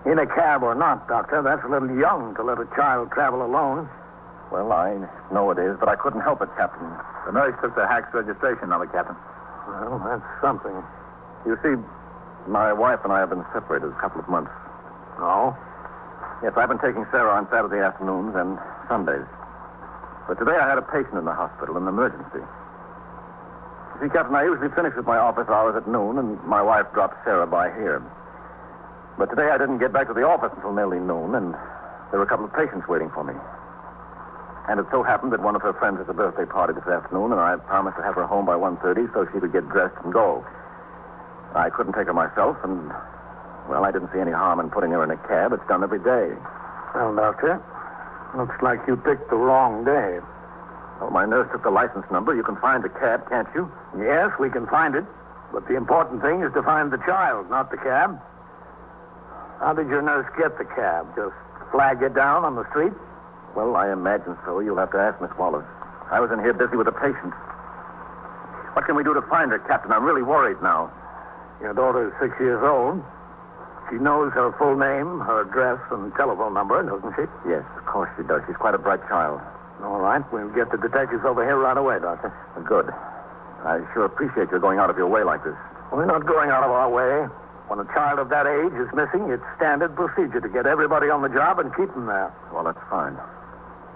In a cab or not, Doctor, that's a little young to let a child travel alone. Well, I know it is, but I couldn't help it, Captain. The nurse took the hack's registration number, Captain. Well, that's something. You see, my wife and I have been separated a couple of months. Oh? Yes, I've been taking Sarah on Saturday afternoons and Sundays. But today I had a patient in the hospital, an emergency. You see, Captain, I usually finish with my office hours at noon, and my wife drops Sarah by here. But today I didn't get back to the office until nearly noon, and there were a couple of patients waiting for me. And it so happened that one of her friends has a birthday party this afternoon, and I promised to have her home by 1:30 so she could get dressed and go. I couldn't take her myself, and, well, I didn't see any harm in putting her in a cab. It's done every day. Well, Doctor, looks like you picked the wrong day. Well, my nurse took the license number. You can find the cab, can't you? Yes, we can find it. But the important thing is to find the child, not the cab. How did your nurse get the cab? Just flag it down on the street? Well, I imagine so. You'll have to ask Miss Wallace. I was in here busy with a patient. What can we do to find her, Captain? I'm really worried now. Your daughter is 6 years old. She knows her full name, her address, and telephone number, doesn't she? Yes, of course she does. She's quite a bright child. All right. We'll get the detectives over here right away, Doctor. Good. I sure appreciate your going out of your way like this. We're not going out of our way. When a child of that age is missing, it's standard procedure to get everybody on the job and keep them there. Well, that's fine.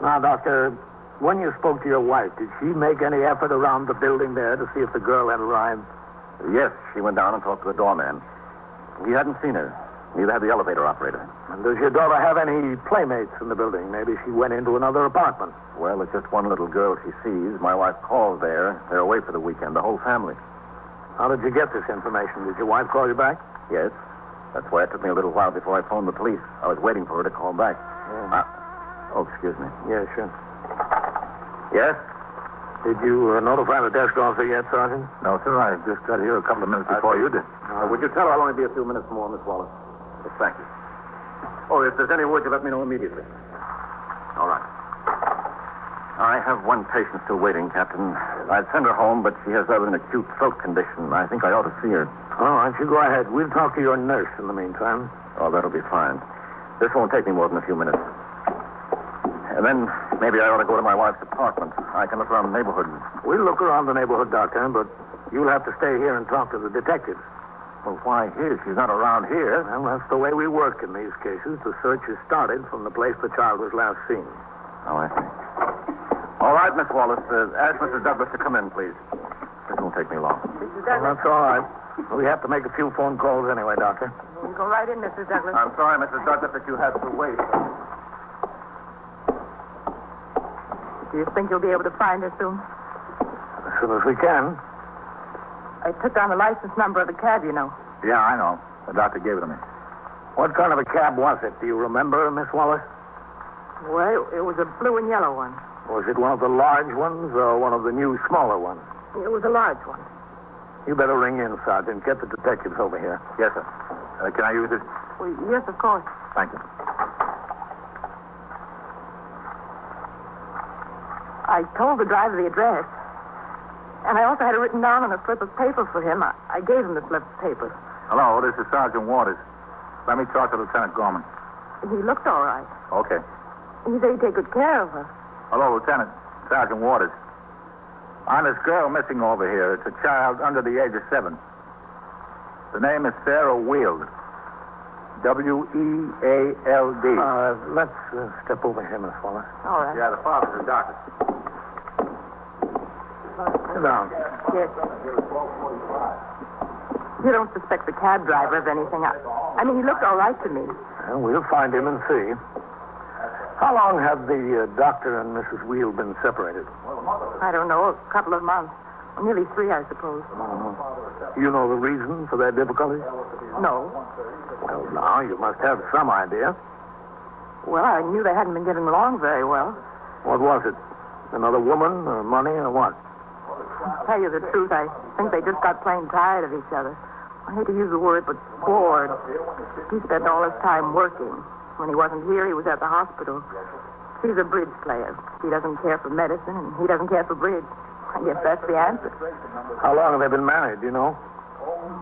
Now, Doctor, when you spoke to your wife, did she make any effort around the building there to see if the girl had arrived? Yes, she went down and talked to the doorman. He hadn't seen her. Neither had the elevator operator. And does your daughter have any playmates in the building? Maybe she went into another apartment. Well, it's just one little girl she sees. My wife calls there. They're away for the weekend, the whole family. How did you get this information? Did your wife call you back? Yes. That's why it took me a little while before I phoned the police. I was waiting for her to call back. Oh, excuse me. Yeah, sure. Yes? Did you notify the desk officer yet, Sergeant? No, sir. I just got here a couple of minutes before you did. Would you tell her I'll only be a few minutes more, Miss Wallace? Yes, thank you. Oh, if there's any word, you let me know immediately. All right. I have one patient still waiting, Captain. I'd send her home, but she has rather an acute throat condition. I think I ought to see her. All right, you go ahead. We'll talk to your nurse in the meantime. Oh, that'll be fine. This won't take me more than a few minutes. And then maybe I ought to go to my wife's apartment. I can look around the neighborhood. We'll look around the neighborhood, Doctor, but you'll have to stay here and talk to the detectives. Well, why here? She's not around here. Well, that's the way we work in these cases. The search is started from the place the child was last seen. Oh, I see. All right, Miss Wallace. Ask Mrs. Douglas to come in, please. This won't take me long. Mrs. Well, Douglas? that's all right. We have to make a few phone calls anyway, Doctor. You go right in, Mrs. Douglas. I'm sorry, Mrs. Douglas, that you have to wait. Do you think you'll be able to find her soon? As soon as we can. I took down the license number of the cab, you know. Yeah, I know. The doctor gave it to me. What kind of a cab was it? Do you remember, Miss Wallace? Well, it was a blue and yellow one. Was it one of the large ones or one of the new, smaller ones? It was a large one. You better ring in, Sergeant. Get the detectives over here. Yes, sir. Can I use it? Well, yes, of course. Thank you. I told the driver the address. And I also had it written down on a slip of paper for him. I gave him the slip of paper. Hello, this is Sergeant Waters. Let me talk to Lieutenant Gorman. He looked all right. Okay. He said he'd take good care of her. Hello, Lieutenant. Sergeant Waters. I'm this girl missing over here. It's a child under the age of 7. The name is Sarah Weald. W-E-A-L-D. Let's step over here, Miss Wallace. All right. Yeah, the father's a doctor. Sit down. Yes. You don't suspect the cab driver of anything. I mean, he looked all right to me. Well, we'll find him and see. How long have the doctor and Mrs. Weald been separated? I don't know, a couple of months. Nearly 3, I suppose. You know the reason for their difficulties? No. Well, now, you must have some idea. Well, I knew they hadn't been getting along very well. What was it? Another woman or money or what? To tell you the truth, I think they just got plain tired of each other. I hate to use the word, but bored. He spent all his time working. When he wasn't here, he was at the hospital. She's a bridge player. She doesn't care for medicine, and he doesn't care for bridge. I guess that's the answer. How long have they been married, do you know?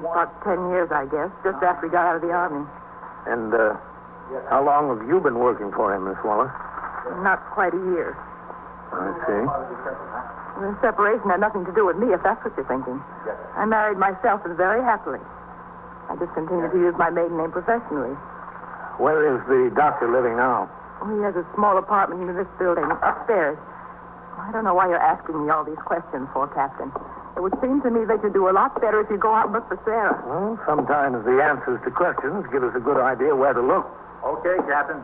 About 10 years, I guess, just after he got out of the Army. And how long have you been working for him, Miss Wallace? Not quite a year. I see. The separation had nothing to do with me, if that's what you're thinking. I married myself and very happily. I just continue to use my maiden name professionally. Where is the doctor living now? He has a small apartment in this building, upstairs. I don't know why you're asking me all these questions for, Captain. It would seem to me that you'd do a lot better if you go out and look for Sarah. Well, sometimes the answers to questions give us a good idea where to look. Okay, Captain.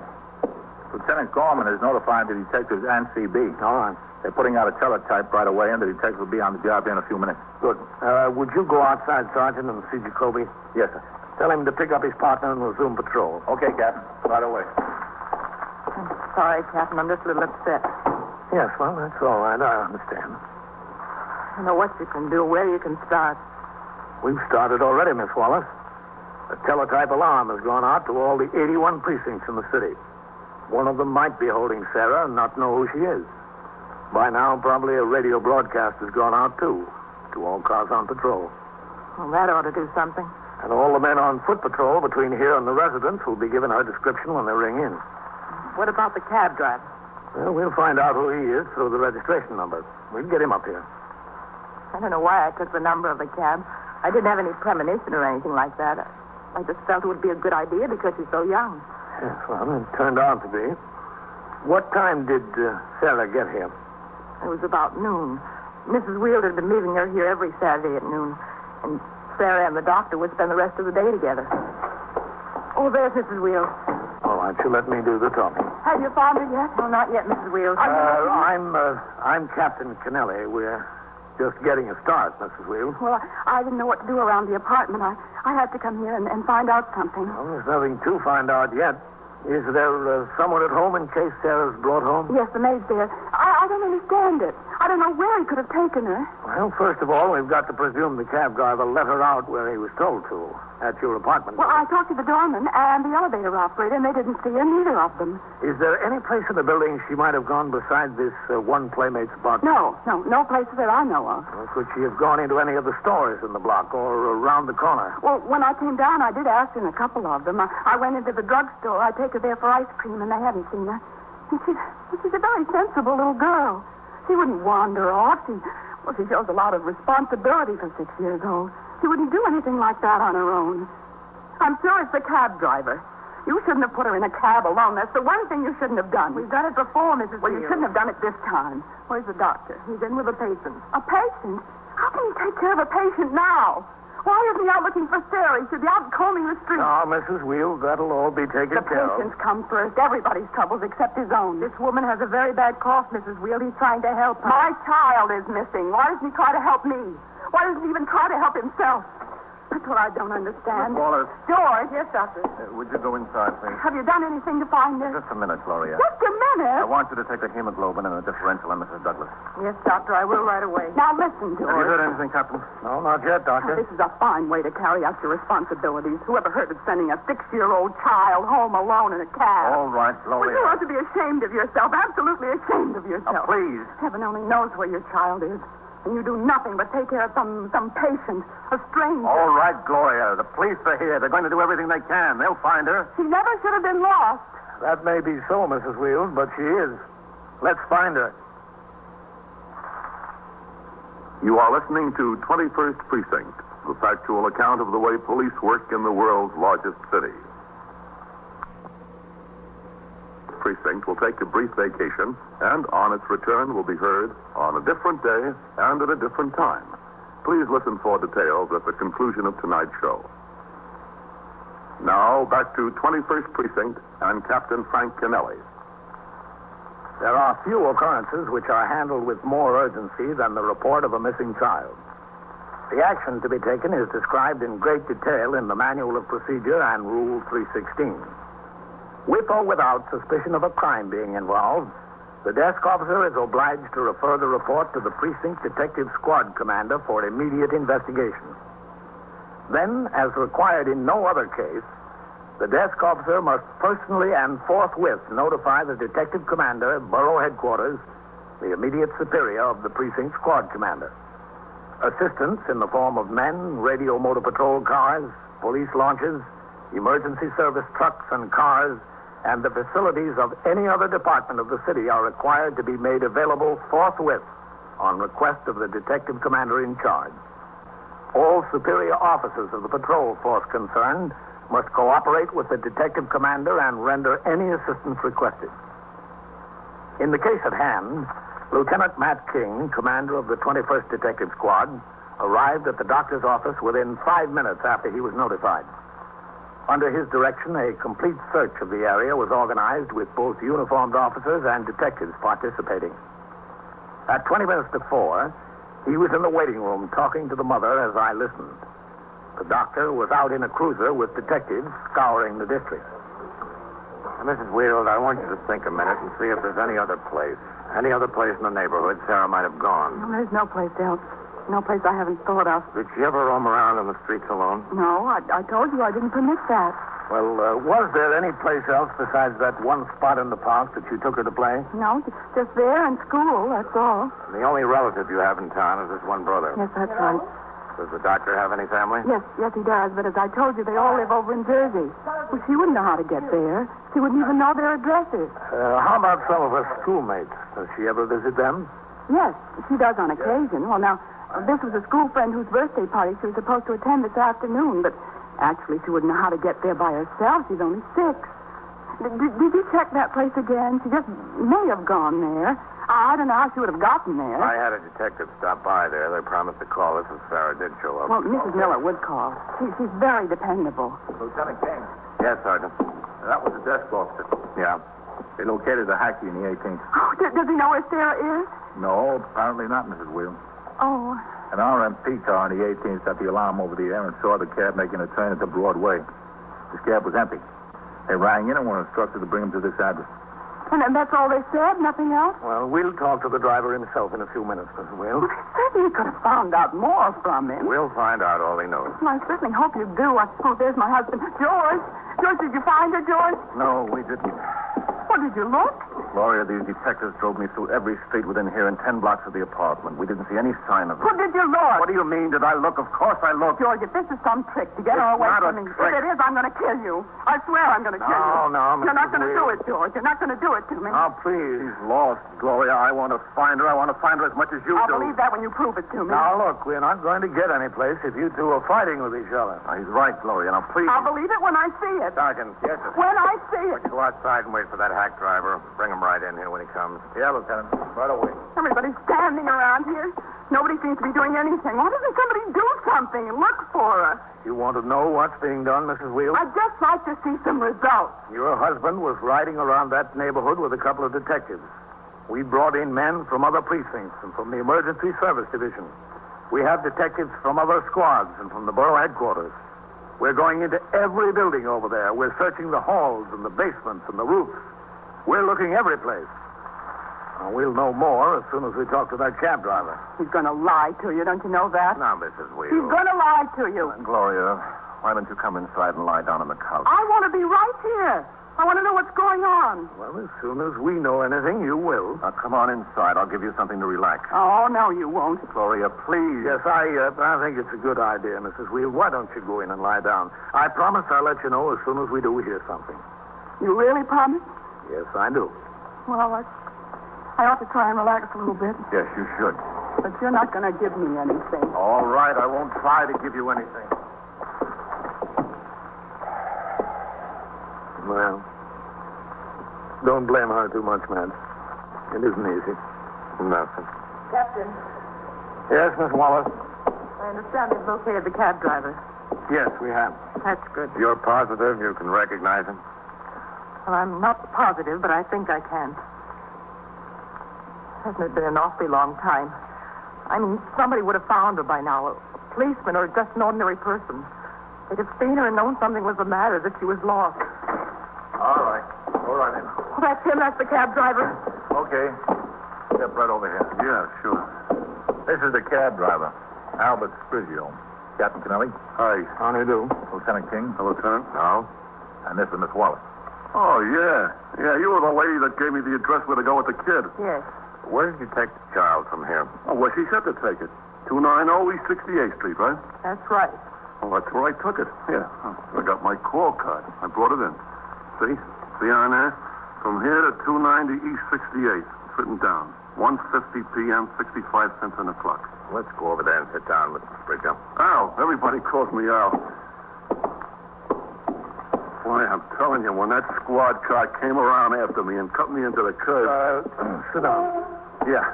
Lieutenant Gorman has notified the detectives and CB. All right. They're putting out a teletype right away, and the detectives will be on the job in a few minutes. Good. Would you go outside, Sergeant, and see Jacoby? Yes, sir. Tell him to pick up his partner and resume patrol. Okay, Captain. Right away. I'm sorry, Captain. I'm just a little upset. Yes, well, that's all right. I understand. I don't know what you can do, where you can start. We've started already, Miss Wallace. A teletype alarm has gone out to all the 81 precincts in the city. One of them might be holding Sarah and not know who she is. By now, probably a radio broadcast has gone out, too, to all cars on patrol. Well, that ought to do something. And all the men on foot patrol between here and the residence will be given her description when they ring in. What about the cab driver? Well, we'll find out who he is through the registration number. We can get him up here. I don't know why I took the number of the cab. I didn't have any premonition or anything like that. I just felt it would be a good idea because she's so young. Yes, well, it turned out to be. What time did Sarah get here? It was about noon. Mrs. Wheeler had been leaving her here every Saturday at noon. And Sarah and the doctor would spend the rest of the day together. Oh, there's Mrs. Wheeler. All right, you let me do the talking. Have you found her yet? No, not yet, Mrs. Wheeler. I'm Captain Kennelly. We're just getting a start, Mrs. Wheeler. Well, I didn't know what to do around the apartment. I had to come here and find out something. Well, there's nothing to find out yet. Is there someone at home in case Sarah's brought home? Yes, the maid's there. I don't understand it. I don't know where he could have taken her. Well, first of all, we've got to presume the cab driver let her out where he was told to, at your apartment. Well, I talked to the doorman and the elevator operator, and they didn't see her, neither of them. Is there any place in the building she might have gone besides this one playmate's apartment? No places that I know of. Well, could she have gone into any of the stores in the block or around the corner? Well, when I came down, I did ask in a couple of them. I went into the drugstore. I take her there for ice cream, and they hadn't seen her. And she's a very sensible little girl. She wouldn't wander off. She shows a lot of responsibility for 6 years old. She wouldn't do anything like that on her own. I'm sure it's the cab driver. You shouldn't have put her in a cab alone. That's the one thing you shouldn't have done. We've done it before, Mrs. Well, you shouldn't have done it this time. Where's the doctor? He's in with a patient. A patient? How can he take care of a patient now? Why isn't he out looking for Sarah? He should be out combing the streets. No, Mrs. Wheels, that'll all be taken care of. The patients come first. Everybody's troubles except his own. This woman has a very bad cough, Mrs. Wheel. He's trying to help her. My child is missing. Why doesn't he try to help me? Why doesn't he even try to help himself? That's what I don't understand. Miss Wallace. George. Yes, doctor. Would you go inside, please? Have you done anything to find her? Just a minute, Gloria. Just a minute? I want you to take the hemoglobin and the differential on Mrs. Douglas. Yes, doctor, I will right away. Now, listen, George. Have you heard anything, Captain? No, not yet, Doctor. This is a fine way to carry out your responsibilities. Whoever heard of sending a 6-year-old child home alone in a cab? All right, Well, Gloria. you ought to be ashamed of yourself. Absolutely ashamed of yourself. Now, please. Heaven only knows where your child is. And you do nothing but take care of some patient, a stranger. All right, Gloria. The police are here. They're going to do everything they can. They'll find her. She never should have been lost. That may be so, Mrs. Wheels, but she is. Let's find her. You are listening to 21st Precinct, the factual account of the way police work in the world's largest city. Precinct will take a brief vacation, and on its return will be heard on a different day and at a different time. Please listen for details at the conclusion of tonight's show. Now, back to 21st Precinct and Captain Frank Kennelly. There are few occurrences which are handled with more urgency than the report of a missing child. The action to be taken is described in great detail in the Manual of Procedure and Rule 316. With or without suspicion of a crime being involved, the desk officer is obliged to refer the report to the precinct detective squad commander for immediate investigation. Then, as required in no other case, the desk officer must personally and forthwith notify the detective commander at borough headquarters, the immediate superior of the precinct squad commander. Assistance in the form of men, radio motor patrol cars, police launches, emergency service trucks and cars, and the facilities of any other department of the city are required to be made available forthwith on request of the detective commander in charge. All superior officers of the patrol force concerned must cooperate with the detective commander and render any assistance requested. In the case at hand, Lieutenant Matt King, commander of the 21st Detective Squad, arrived at the doctor's office within 5 minutes after he was notified. Under his direction, a complete search of the area was organized with both uniformed officers and detectives participating. At 20 minutes to 4, he was in the waiting room talking to the mother as I listened. The doctor was out in a cruiser with detectives scouring the district. Mrs. Wheeler, I want you to think a minute and see if there's any other place in the neighborhood Sarah might have gone. Well, there's no place else. No place I haven't thought of. Did she ever roam around in the streets alone? No, I told you I didn't permit that. Well, was there any place else besides that one spot in the park that you took her to play? No, just there and school, that's all. The only relative you have in town is this one brother. Yes, that's right. Does the doctor have any family? Yes, he does. But as I told you, they all live over in Jersey. Well, she wouldn't know how to get there. She wouldn't even know their addresses. How about some of her schoolmates? Does she ever visit them? Yes, she does on occasion. Well, now, this was a school friend whose birthday party she was supposed to attend this afternoon, but actually she wouldn't know how to get there by herself. She's only 6. Did you check that place again? She just may have gone there. I don't know how she would have gotten there. I had a detective stop by there. They promised to call us if Sarah did show up. Well, Mrs. Miller would call. She's very dependable. Lieutenant King. Yes, Sergeant. That was the desk officer. Yeah. They located the hacky in the 18th. Oh, does he know where Sarah is? No, apparently not, Mrs. Wheel. Oh. An RMP car on the 18th got the alarm over the air and saw the cab making a turn into Broadway. This cab was empty. They rang in and were instructed to bring him to this address. And that's all they said? Nothing else? Well, we'll talk to the driver himself in a few minutes, Mrs. Wheel. Well, I certainly could have found out more from him. We'll find out all he knows. Well, I certainly hope you do. Oh, there's my husband. George, did you find her, George? No, we didn't. Well, did you look? Gloria, these detectives drove me through every street within here and 10 blocks of the apartment. We didn't see any sign of it. Well, did you look? What do you mean, did I look? Of course I looked. George, if this is some trick to get her away from me, if it is, I'm going to kill you. I swear I'm going to kill you. No, You're not going to do it, George. You're not going to do it to me. Oh, please. She's lost, Gloria. I want to find her. I want to find her as much as you I'll do. believe that when you prove it to me. Now, look, we're not going to get any place if you two are fighting with each other. Now, he's right, Gloria. Now, please. I'll believe it when I see it. Sergeant. Yes, sir. When I see it. Go outside and wait for that hack driver. Bring him right in here when he comes. Yeah, Lieutenant. Right away. Everybody's standing around here. Nobody seems to be doing anything. Why doesn't somebody do something and look for us? You want to know what's being done, Mrs. Wheel? I'd just like to see some results. Your husband was riding around that neighborhood with a couple of detectives. We brought in men from other precincts and from the Emergency Service Division. We have detectives from other squads and from the borough headquarters. We're going into every building over there. We're searching the halls and the basements and the roofs. We're looking every place. Now, we'll know more as soon as we talk to that cab driver. He's going to lie to you, don't you know that? Now, Mrs. Wheel. He's going to lie to you. Gloria, why don't you come inside and lie down on the couch? I want to be right here. I want to know what's going on. Well, as soon as we know anything, you will. Now, come on inside. I'll give you something to relax. Oh, no, you won't. Gloria, please. Yes, I think it's a good idea, Mrs. Wheel. Why don't you go in and lie down? I promise I'll let you know as soon as we do hear something. You really promise? Yes, I do. Well, I ought to try and relax a little bit. Yes, you should. But you're not going to give me anything. All right, I won't try to give you anything. Well, don't blame her too much, man. It isn't easy. Nothing. Captain. Yes, Miss Wallace? I understand they've located the cab driver. Yes, we have. That's good. You're positive you can recognize him? Well, I'm not positive, but I think I can. Hasn't it been an awfully long time? I mean, somebody would have found her by now. A policeman or just an ordinary person. They'd have seen her and known something was the matter, that she was lost. All right. All right, then. Oh, that's him. That's the cab driver. Okay. Step right over here. Yeah, sure. This is the cab driver, Albert Sprigio. Captain Kennelly. Hi. How do you do? Lieutenant King. Hello, Lieutenant. No. And this is Miss Wallace. Oh, yeah. Yeah, you were the lady that gave me the address where to go with the kid. Yes. Where did you take the child from here? Oh, where she said to take it. 290 East 68th Street, right? That's right. Well, that's where I took it. Yeah. I got my call card. I brought it in. See? See on there? From here to 290 East 68th. It's written down. 1:50 p.m., 65 cents on the clock. Let's go over there and sit down, Mr. Sprigio. Al. Everybody calls me Al. Why, I'm telling you, when that squad car came around after me and cut me into the curb... Sit down. Yeah.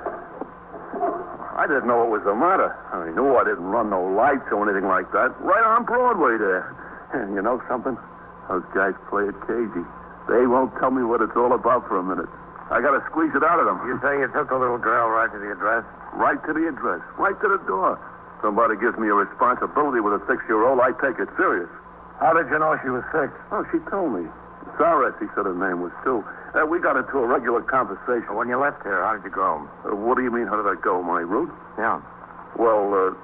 I didn't know what was the matter. I knew I didn't run no lights or anything like that. Right on Broadway there. And you know something? Those guys play it cagey. They won't tell me what it's all about for a minute. I got to squeeze it out of them. You say you took the little girl right to the address? Right to the address. Right to the door. Somebody gives me a responsibility with a 6-year-old, I take it serious. How did you know she was 6? Oh, she told me. Sarah, she said her name was, too. We got into a regular conversation. When you left here, how did you go? What do you mean, how did I go? My route? Yeah. Well,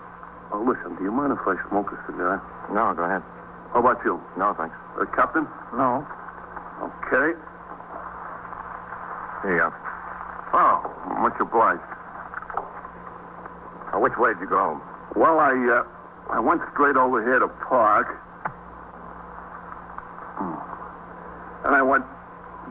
listen, do you mind if I smoke a cigar? No, go ahead. How about you? No, thanks. Captain? No. Okay. Here you go. Oh, much obliged. Which way did you go? Well, I went straight over here to Park. And I went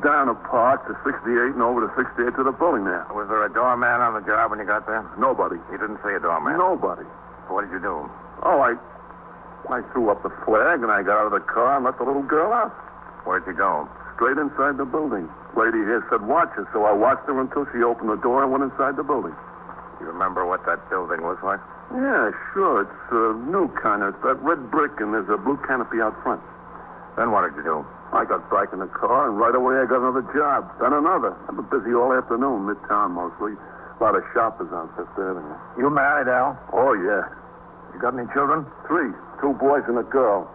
down to Park to 68 and over to 68 to the building there. Was there a doorman on the job when you got there? Nobody. You didn't see a doorman? Nobody. So what did you do? Oh, I threw up the flag and I got out of the car and let the little girl out. Where'd you go? Straight inside the building. Lady here said watch her, so I watched her until she opened the door and went inside the building. You remember what that building was like? Yeah, sure. It's new kind of. It's that red brick and there's a blue canopy out front. Then what did you do? I got back in the car and right away I got another job. Then another. I've been busy all afternoon, midtown mostly. A lot of shoppers on Fifth Avenue. You married, Al? Oh, yeah. You got any children? 3. 2 boys and a girl.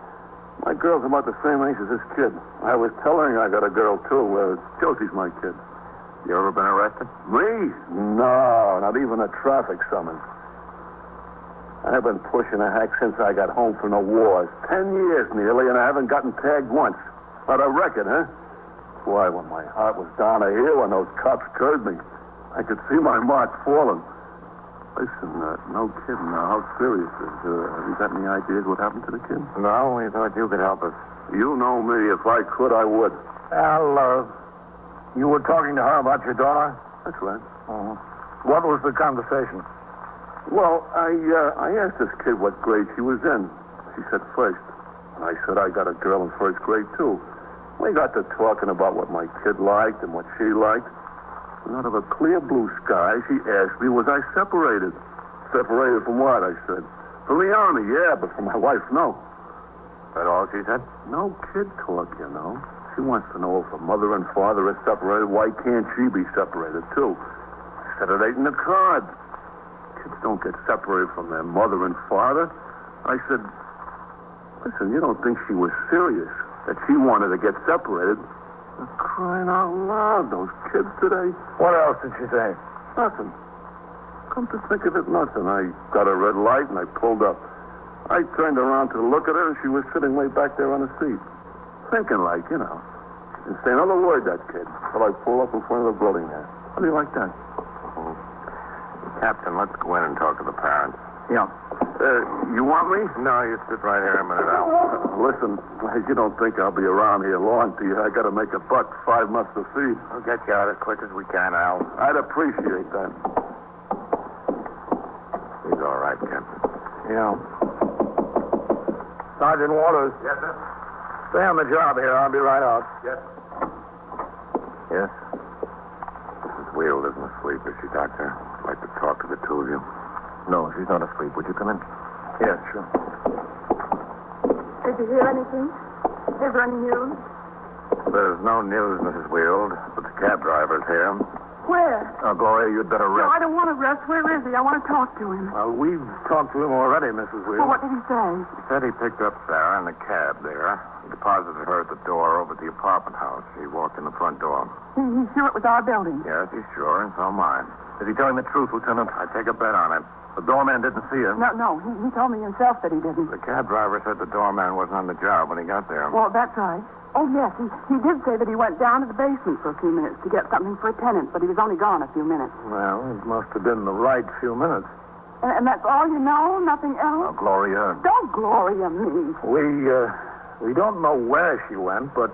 My girl's about the same age as this kid. I was telling her I got a girl, too. Josie's my kid. You ever been arrested? Me? No, not even a traffic summons. I've been pushing a hack since I got home from the wars. 10 years nearly, and I haven't gotten tagged once. Not a record, huh? Why, when my heart was down to here when those cops curved me, I could see my mark falling. Listen, no kidding now. How serious is have you got any ideas what happened to the kid? No, we thought you could help us. You know me. If I could, I would. Al, you were talking to her about your daughter? That's right. Uh-huh. What was the conversation? Well, I asked this kid what grade she was in. She said first. And I said I got a girl in first grade, too. We got to talking about what my kid liked and what she liked. And out of a clear blue sky, she asked me, was I separated? Separated from what, I said. From the Army, yeah, but from my wife, no. That all she said? No kid talk, you know. She wants to know if her mother and father are separated, why can't she be separated, too? I said it ain't in the card. Kids don't get separated from their mother and father. I said, listen, you don't think she was serious, that she wanted to get separated? They're crying out loud, those kids today. What else did she say? Nothing. Come to think of it, nothing. I got a red light and I pulled up. I turned around to look at her and she was sitting way back there on the seat. Thinking like, you know. She didn't say another word, that kid, till I pulled up in front of the building there. How do you like that? Captain, let's go in and talk to the parents. Yeah. You want me? No, you sit right here a minute, Al. Listen, you don't think I'll be around here long, do you? I got to make $1, 5 months of feed. We'll get you out as quick as we can, Al. I'd appreciate that. He's all right, Captain. Yeah. Sergeant Waters. Yes, sir. Stay on the job here. I'll be right out. Yes. Yes? Mrs. Wheel isn't asleep, is she, Doctor? I'd like to talk to the two of you. No, she's not asleep. Would you come in? Yes, sure. Did you hear anything? Is there any news? There's no news, Mrs. Wheel, but the cab driver's here. Where? Gloria, you'd better No, rest. I don't want to rest. Where is he? I want to talk to him. Well, we've talked to him already, Mrs. Wheel. Well, what did he say? He said he picked up Sarah in the cab there. He deposited her at the door over at the apartment house. He walked in the front door. He's sure it was our building. Yes, he's sure, and so am I. Is he telling the truth, Lieutenant? I take a bet on it. The doorman didn't see her. No, he told me himself that he didn't. The cab driver said the doorman wasn't on the job when he got there. Well, that's right. Oh, yes, he did say that he went down to the basement for a few minutes to get something for a tenant, but he was only gone a few minutes. Well, it must have been the right few minutes. And that's all you know? Nothing else? Gloria. Don't Gloria me. We don't know where she went, but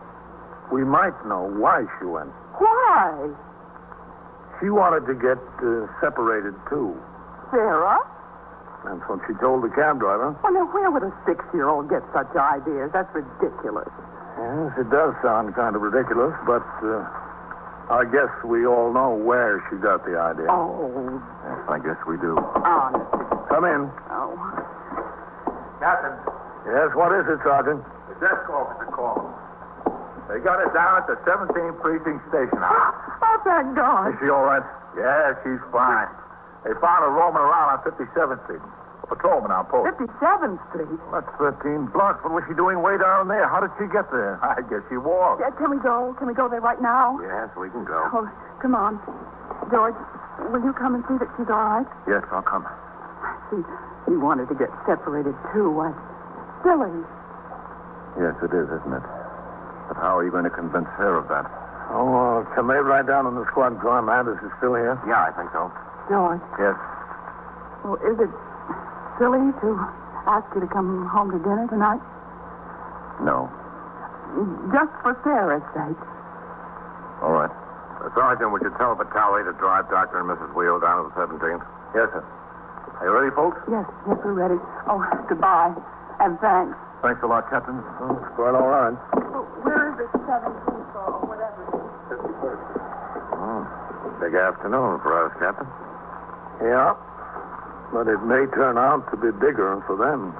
we might know why she went. Why? She wanted to get separated, too. Sarah? That's what she told the cab driver. Well, now, where would a 6-year-old get such ideas? That's ridiculous. Yes, it does sound kind of ridiculous, but I guess we all know where she got the idea. Oh, I guess we do. honest. Come in. Oh. Captain. Yes, what is it, Sergeant? The desk officer called. They got her down at the 17th Precinct Station House. Oh, thank God. Is she all right? Yeah, she's fine. They found her roaming around on 57th Street. A patrolman on post. 57th Street. That's 13 blocks. What was she doing way down there? How did she get there? I guess she walked. Can we go? Can we go there right now? Yes, we can go. Oh, come on. George, will you come and see that she's all right? Yes, I'll come. She wanted to get separated, too. Why, silly. Yes, it is, isn't it? But how are you going to convince her of that? Oh, can they ride down on the squad car? Landis is still here? Yeah, I think so. George. Yes. Well, is it silly to ask you to come home to dinner tonight? No. Just for Sarah's sake. All right. Sergeant, would you tell Vitale to drive Dr. and Mrs. Wheel down to the 17th? Yes, sir. Are you ready, folks? Yes, we're ready. Oh, goodbye. And thanks. Thanks a lot, Captain. Quite all right. Oh, where is it, 17th or whatever it is? 51st. Oh, big afternoon for us, Captain. Yeah. But it may turn out to be bigger for them.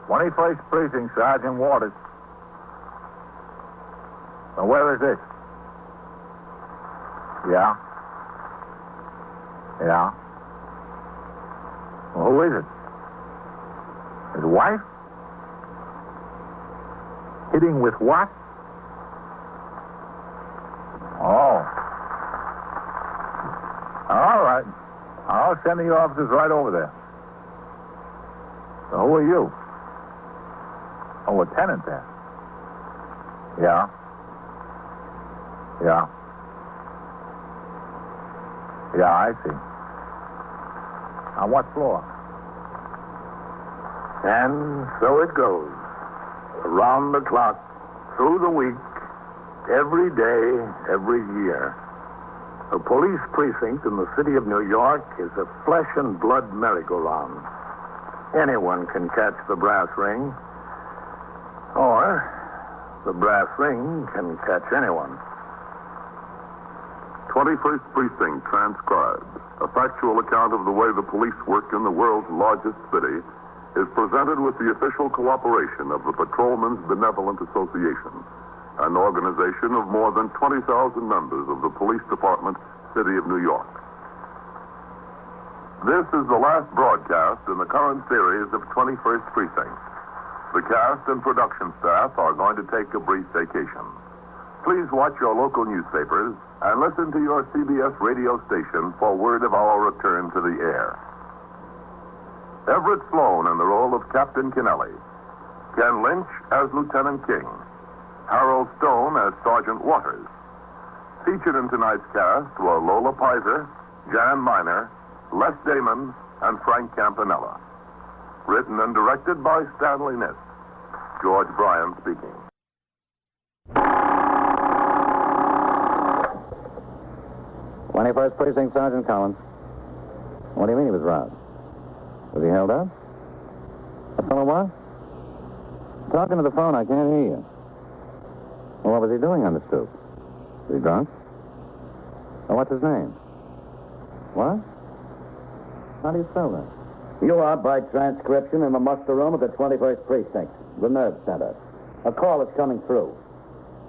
'21st Precinct, Sergeant Waters. Now, where is this? Yeah? Yeah? Well, who is it? His wife? Hitting with what? Oh. All right. I'll send the officers right over there. So who are you? Oh, a tenant there. Yeah. Yeah. Yeah, I see. On what floor? And so it goes. Around the clock, through the week, every day, every year. A police precinct in the city of New York is a flesh and blood merry-go-round. Anyone can catch the brass ring, or the brass ring can catch anyone. 21st Precinct transcribed, a factual account of the way the police work in the world's largest city, is presented with the official cooperation of the Patrolmen's Benevolent Association, an organization of more than 20,000 members of the Police Department, City of New York. This is the last broadcast in the current series of 21st Precinct. The cast and production staff are going to take a brief vacation. Please watch your local newspapers and listen to your CBS radio station for word of our return to the air. Everett Sloane in the role of Captain Kennelly, Ken Lynch as Lieutenant King, Harold Stone as Sergeant Waters. Featured in tonight's cast were Lola Pizer, Jan Miner, Les Damon, and Frank Campanella. Written and directed by Stanley Niss. George Bryan speaking. '21st Precinct, Sergeant Collins. What do you mean he was robbed? Was he held up? A fellow what? Talking to the phone, I can't hear you. Well, what was he doing on the stoop? Was he drunk? Oh, what's his name? What? How do you spell that? You are, by transcription, in the muster room at the 21st Precinct, the nerve center. A call is coming through.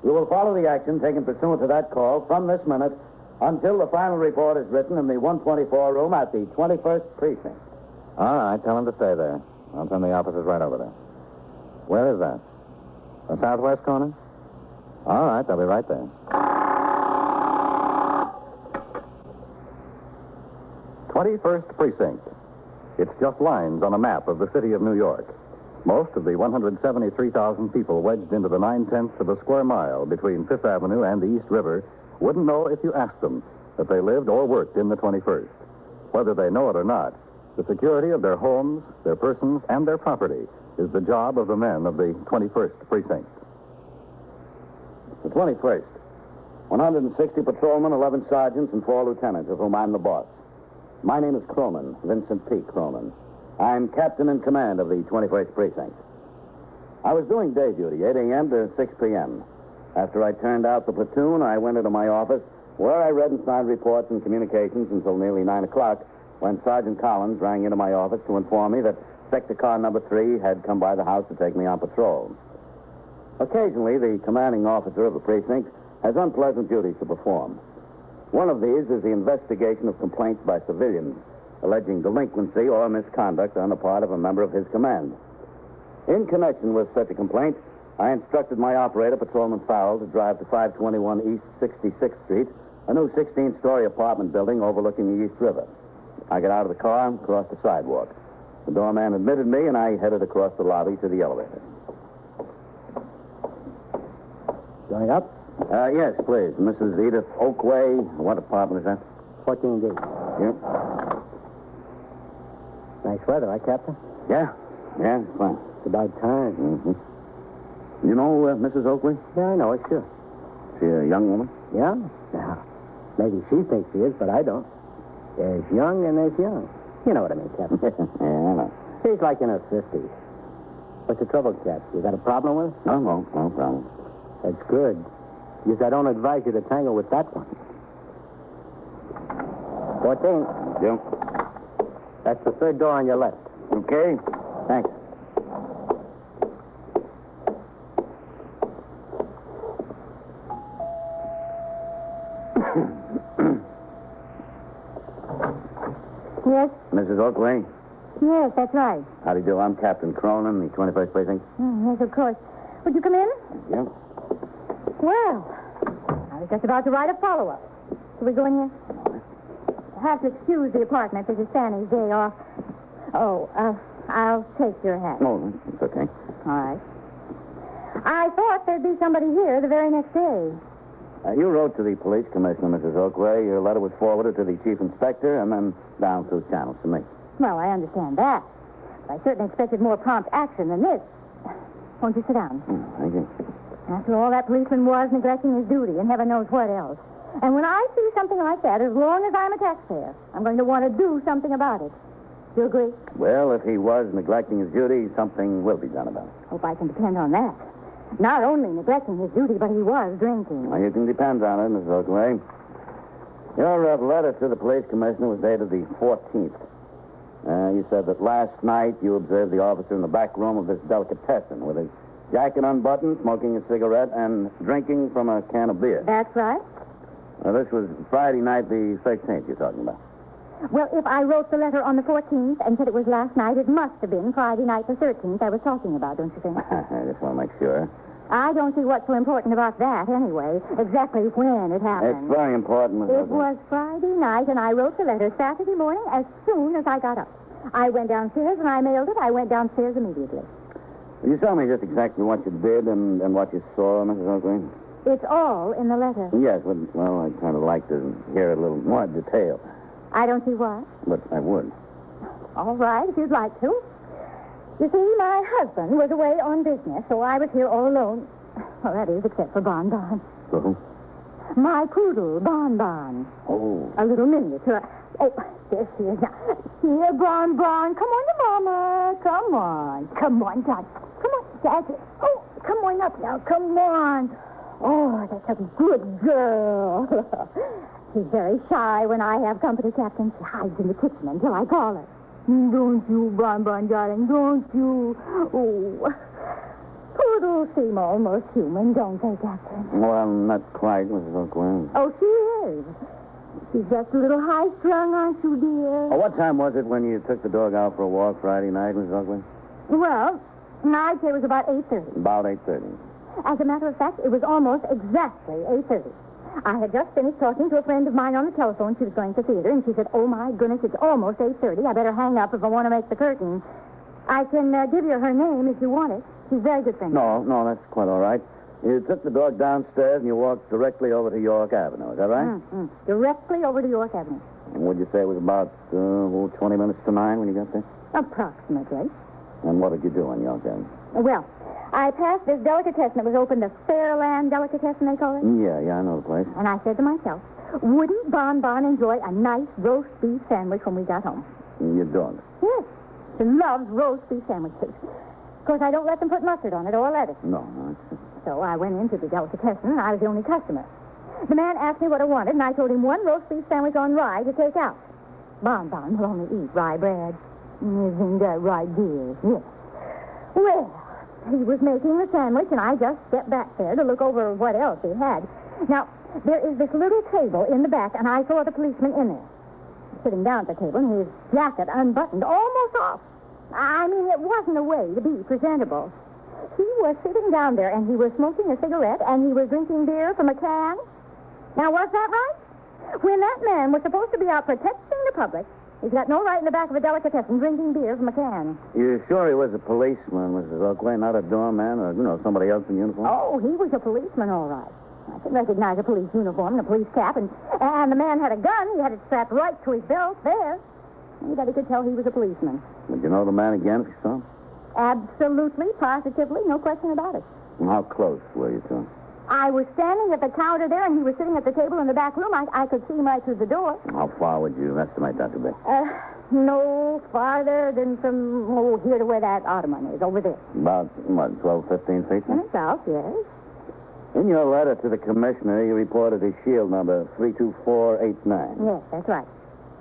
You will follow the action taken pursuant to that call from this minute until the final report is written in the 124 room at the 21st Precinct. All right, tell him to stay there. I'll send the officers right over there. Where is that? The southwest corner? All right, they'll be right there. 21st Precinct. It's just lines on a map of the city of New York. Most of the 173,000 people wedged into the 9/10 of a square mile between Fifth Avenue and the East River wouldn't know if you asked them that they lived or worked in the 21st. Whether they know it or not, the security of their homes, their persons, and their property is the job of the men of the 21st Precinct. The 21st. 160 patrolmen, 11 sergeants, and 4 lieutenants, of whom I'm the boss. My name is Cronin, Vincent P. Cronin. I'm captain in command of the 21st Precinct. I was doing day duty, 8 a.m. to 6 p.m. After I turned out the platoon, I went into my office, where I read and signed reports and communications until nearly 9 o'clock, when Sergeant Collins rang into my office to inform me that Sector Car number 3 had come by the house to take me on patrol. Occasionally, the commanding officer of the precinct has unpleasant duties to perform. One of these is the investigation of complaints by civilians alleging delinquency or misconduct on the part of a member of his command. In connection with such a complaint, I instructed my operator, Patrolman Fowle, to drive to 521 East 66th Street, a new 16-story apartment building overlooking the East River. I got out of the car and crossed the sidewalk. The doorman admitted me, and I headed across the lobby to the elevator. Going up? Yes, please. Mrs. Edith Oakway. What apartment is that? 14D. Yep. Nice weather, huh, Captain? Yeah, it's fine. It's about time. Mm-hmm. You know Mrs. Oakley? Yeah, I know her, sure. She a young woman? Yeah? Now, maybe she thinks she is, but I don't. There's young and there's young. You know what I mean, Captain. Yeah, I know. She's like in her 50s. What's the trouble, Cap? You got a problem with her? No problem. That's good. Because I don't advise you to tangle with that one. 14. Yeah. That's the third door on your left. Okay. Thanks. Yes? Mrs. Oakley? Yes, that's right. How do you do? I'm Captain Cronin, the 21st Precinct. Yes, of course. Would you come in? Yeah. Well, I was just about to write a follow-up. Shall we go in here? You'll have to excuse the apartment. This is Fanny's day off. Oh, I'll take your hat. No, it's okay. All right. I thought there'd be somebody here the very next day. You wrote to the police commissioner, Mrs. Oakway. Your letter was forwarded to the chief inspector and then down through channels to me. Well, I understand that. But I certainly expected more prompt action than this. Won't you sit down? Thank you. After all, that policeman was neglecting his duty, and heaven knows what else. And when I see something like that, as long as I'm a taxpayer, I'm going to want to do something about it. Do you agree? Well, if he was neglecting his duty, something will be done about it. Hope I can depend on that. Not only neglecting his duty, but he was drinking. Well, you can depend on it, Mrs. Oakley. Your letter to the police commissioner was dated the 14th. You said that last night you observed the officer in the back room of this delicatessen with his jacket unbuttoned, smoking a cigarette, and drinking from a can of beer. That's right. This was Friday night, the 16th you're talking about. Well, if I wrote the letter on the 14th and said it was last night, it must have been Friday night the 13th I was talking about, don't you think? I just want to make sure. I don't see what's so important about that, anyway. Exactly when it happened. It's very important, Mrs. It Oakley. was Friday night, and I wrote the letter Saturday morning as soon as I got up. I went downstairs, and I mailed it. I went downstairs immediately. Will you tell me just exactly what you did and what you saw, Mrs. Oakley? It's all in the letter. Yes, well, I'd kind of like to hear a little more detail. I don't see why. But I would. All right, if you'd like to. You see, my husband was away on business, so I was here all alone. Well, that is, except for Bon Bon. So? My poodle, Bon Bon. Oh. A little miniature. Oh, there she is now. Here, Bon Bon. Come on to Mama. Come on. Come on, Dad. Come on, Dad. Oh, come on up now. Come on. Oh, that's a good girl. She's very shy when I have company, Captain. She hides in the kitchen until I call her. Don't you, Bon Bon, darling, don't you? Oh, poodles seem almost human, don't they, Captain? Well, not quite, Mrs. Oakley. Oh, she is. She's just a little high-strung, aren't you, dear? Oh, what time was it when you took the dog out for a walk Friday night, Mrs. Oakley? Well, I'd say it was about 8:30. About 8:30. As a matter of fact, it was almost exactly 8:30. I had just finished talking to a friend of mine on the telephone. She was going to theater, and she said, oh, my goodness, it's almost 8:30. I better hang up if I want to make the curtain. I can give you her name if you want it. She's a very good friend. No, that's quite all right. You took the dog downstairs and you walked directly over to York Avenue. Is that right? Mm-hmm. Directly over to York Avenue. And would you say it was about 20 minutes to 9 when you got there? Approximately. And what did you do on York Avenue? Well, I passed this delicatessen that was open, the Fairland Delicatessen, they call it. Yeah, I know the place. And I said to myself, wouldn't Bon Bon enjoy a nice roast beef sandwich when we got home? Your dog? Yes. Vincent loves roast beef sandwiches. Of course, I don't let them put mustard on it or lettuce. No. So I went into the delicatessen, and I was the only customer. The man asked me what I wanted, and I told him one roast beef sandwich on rye to take out. Bonbon will only eat rye bread. Isn't that right, dear? Yes. Well, he was making the sandwich, and I just stepped back there to look over what else he had. Now, there is this little table in the back, and I saw the policeman in there. Sitting down at the table, and his jacket unbuttoned, almost off. I mean, it wasn't a way to be presentable. He was sitting down there, and he was smoking a cigarette, and he was drinking beer from a can. Now, was that right? When that man was supposed to be out protecting the public, he's got no right in the back of a delicatessen drinking beer from a can. You sure he was a policeman, Mrs. Oakley, not a doorman or, somebody else in uniform? Oh, he was a policeman, all right. I could recognize a police uniform and a police cap, and the man had a gun. He had it strapped right to his belt there. Anybody could tell he was a policeman. Did you know the man again if you saw him? Absolutely, positively, no question about it. And how close were you to him? I was standing at the counter there, and he was sitting at the table in the back room. I could see him right through the door. How far would you estimate that to be? No farther than from, here to where that ottoman is, over there. About, 12, 15 feet? South, yes. In your letter to the commissioner, you reported his shield number 32489. Yes, that's right.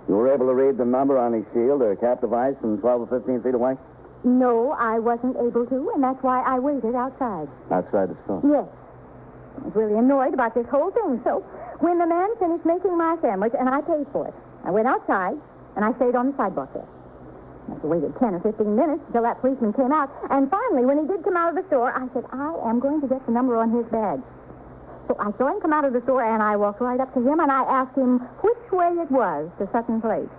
You were able to read the number on his shield or cap device from 12 or 15 feet away? No, I wasn't able to, and that's why I waited outside. Outside the store? Yes. I was really annoyed about this whole thing, so when the man finished making my sandwich and I paid for it, I went outside and I stayed on the sidewalk there. I waited 10 or 15 minutes until that policeman came out, and finally, when he did come out of the store, I said, I am going to get the number on his badge. So I saw him come out of the store, and I walked right up to him, and I asked him which way it was to Sutton Place.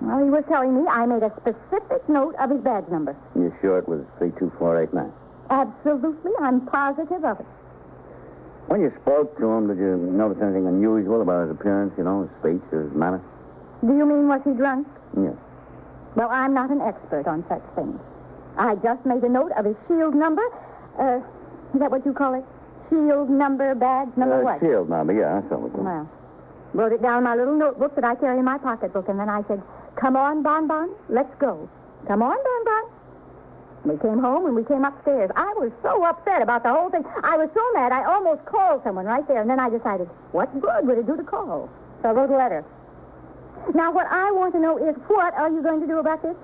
Well, he was telling me I made a specific note of his badge number. You sure it was 32489? Absolutely. I'm positive of it. When you spoke to him, did you notice anything unusual about his appearance, his speech, his manner? Do you mean was he drunk? Yes. Well, I'm not an expert on such things. I just made a note of his shield number. Is that what you call it? Shield number, badge number, what? Shield number, yeah, that's what we call it. Well, wrote it down in my little notebook that I carry in my pocketbook, and then I said, come on, Bonbon, let's go. Come on, Bonbon. We came home, and we came upstairs. I was so upset about the whole thing. I was so mad, I almost called someone right there, and then I decided, what good would it do to call? So I wrote a letter. Now, what I want to know is, what are you going to do about this?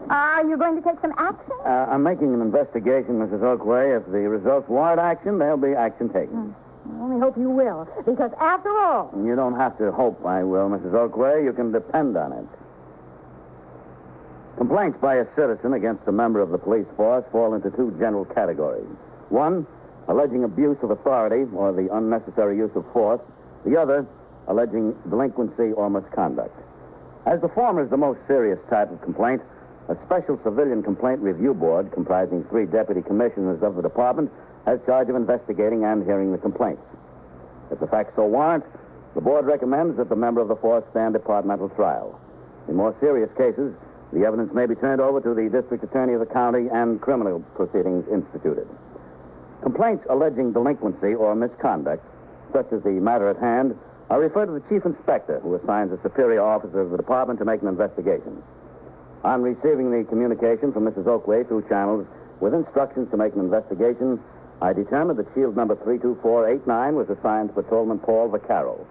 Are you going to take some action? I'm making an investigation, Mrs. Oakway. If the results warrant action, there'll be action taken. I only hope you will, because after all... You don't have to hope I will, Mrs. Oakway. You can depend on it. Complaints by a citizen against a member of the police force fall into two general categories. One, alleging abuse of authority or the unnecessary use of force. The other, alleging delinquency or misconduct. As the former is the most serious type of complaint, a special civilian complaint review board comprising 3 deputy commissioners of the department has charge of investigating and hearing the complaints. If the facts so warrant, the board recommends that the member of the force stand departmental trial. In more serious cases, the evidence may be turned over to the district attorney of the county and criminal proceedings instituted. Complaints alleging delinquency or misconduct, such as the matter at hand, are referred to the chief inspector, who assigns a superior officer of the department to make an investigation. On receiving the communication from Mrs. Oakway through channels with instructions to make an investigation, I determined that shield number 32489 was assigned to Patrolman Paul Vaccaro.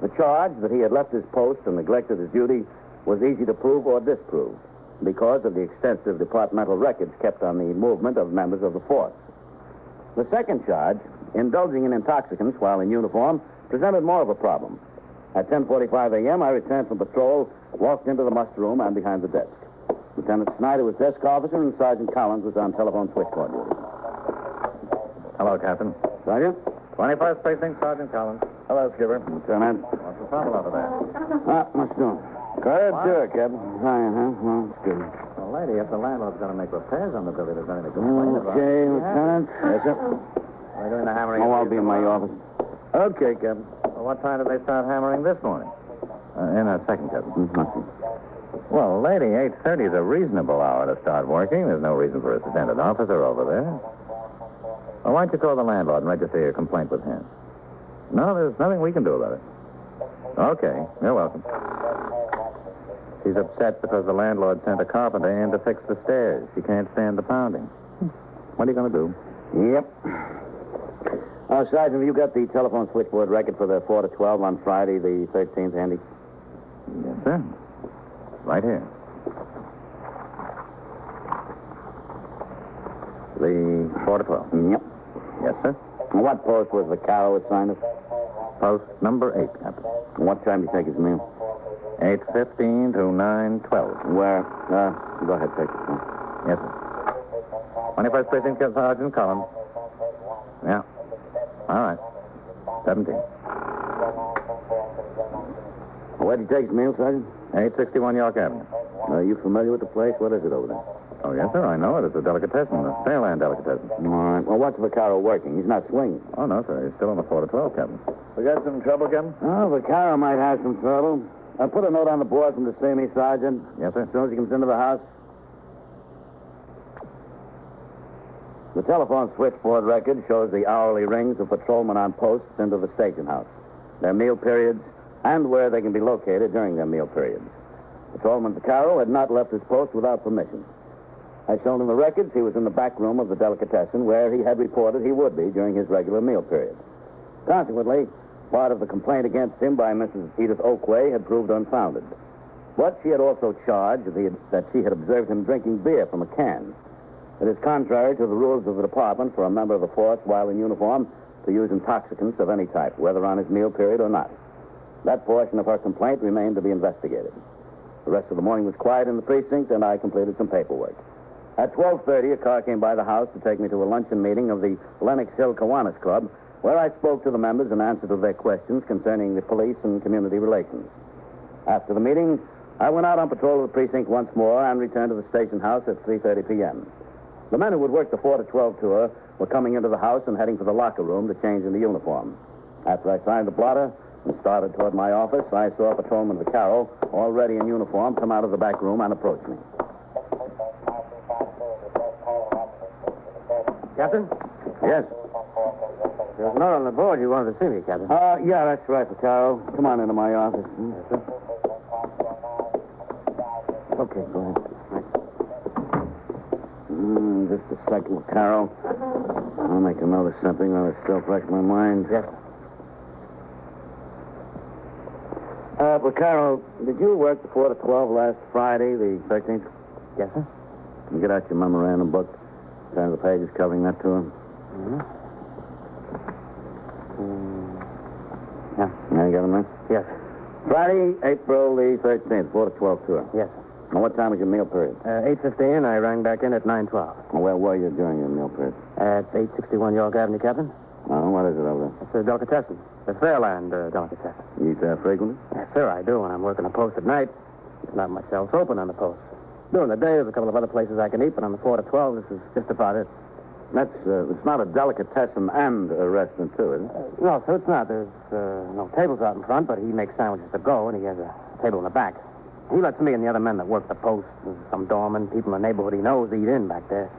The charge that he had left his post and neglected his duty was easy to prove or disprove because of the extensive departmental records kept on the movement of members of the force. The second charge, indulging in intoxicants while in uniform, presented more of a problem. At 10:45 a.m., I returned from patrol, walked into the muster room and behind the desk. Lieutenant Snyder was desk officer, and Sergeant Collins was on telephone switchboard duty. Hello, Captain. Sergeant? 21st Precinct, Sergeant Collins. Hello, Skipper. Lieutenant. What's the trouble over there? What's doing? Go ahead, sure, Captain. Well, it's good. Well, lady, if the landlord's going to make repairs on the building, there's nothing to complain about. Okay, Lieutenant. Yes, sir. They're doing the hammering. Oh, I'll be in my office. Okay, Captain. Well, what time did they start hammering this morning? In a second, Captain. Well, lady, 8:30 is a reasonable hour to start working. There's no reason for us to send an officer over there. Well, why don't you call the landlord and register your complaint with him? No, there's nothing we can do about it. Okay, you're welcome. She's upset because the landlord sent a carpenter in to fix the stairs. She can't stand the pounding. What are you going to do? Yep. Sergeant, have you got the telephone switchboard record for the 4 to 12 on Friday, the 13th, handy? Yes, sir. Right here. The 4 to 12. Yep. Yes, sir. And what post was the Vaccaro assigned to? Post number 8, Captain. And what time do you take his meal? 8:15 to 9:12. Where? Go ahead, take it. Yes, sir. 21st Precinct, Sergeant Collins. Yeah. All right. 17. Where'd he take his meal, Sergeant? 861 York Avenue. Are you familiar with the place? What is it over there? Oh, yes, sir. I know it. It's a delicatessen, a Fairland delicatessen. All right. Well, what's Vaccaro working? He's not swinging. Oh, no, sir. He's still on the 4 to 12, Captain. We got some trouble, Captain? Oh, Vaccaro might have some trouble. I'll put a note on the board from to see me, Sergeant. Yes, sir. As soon as he comes into the house. The telephone switchboard record shows the hourly rings of patrolmen on posts into the station house, their meal periods, and where they can be located during their meal periods. Patrolman Vaccaro had not left his post without permission. As shown in the records, he was in the back room of the delicatessen where he had reported he would be during his regular meal period. Consequently, part of the complaint against him by Mrs. Edith Oakway had proved unfounded. But she had also charged that she had observed him drinking beer from a can. It is contrary to the rules of the department for a member of the force while in uniform to use intoxicants of any type, whether on his meal period or not. That portion of her complaint remained to be investigated. The rest of the morning was quiet in the precinct, and I completed some paperwork. At 12:30, a car came by the house to take me to a luncheon meeting of the Lenox Hill Kiwanis Club, where I spoke to the members in answer to their questions concerning the police and community relations. After the meeting, I went out on patrol of the precinct once more and returned to the station house at 3:30 p.m. The men who would work the 4 to 12 tour were coming into the house and heading for the locker room to change into uniform. After I signed the blotter and started toward my office, I saw Patrolman Vaccaro, already in uniform, come out of the back room and approach me. Captain? Yes? There's a note on the board. You wanted to see me, Captain. Yeah, that's right, Vaccaro. Come on into my office. Yes, sir. Okay, go ahead. Just a second, Vaccaro. I'll make a note of something while it's still fresh in my mind. Yes, sir. Vaccaro, did you work the 4 to 12 last Friday, the 13th? Yes, sir. Can you get out your memorandum book? Turn the pages covering that to him. Mm-hmm. Yeah. Now you got him there? Yes. Friday, April the 13th, 4 to 12 tour. Yes, sir. Now, what time was your meal period? 8:15. I rang back in at 9:12. Well, where were you during your meal period? At 861 York Avenue, Captain. Oh, what is it over there? It's a delicatessen. The Fairland delicatessen. You eat there frequently? Yes, sir, I do when I'm working a post at night. There's not much else open on the post. During the day, there's a couple of other places I can eat, but on the 4 to 12, this is just about it. That's, it's not a delicatessen and a restaurant, too, is it? No, sir, it's not. There's no tables out in front, but he makes sandwiches to go, and he has a table in the back. He lets me and the other men that work the post, some doormen, people in the neighborhood he knows, eat in back there.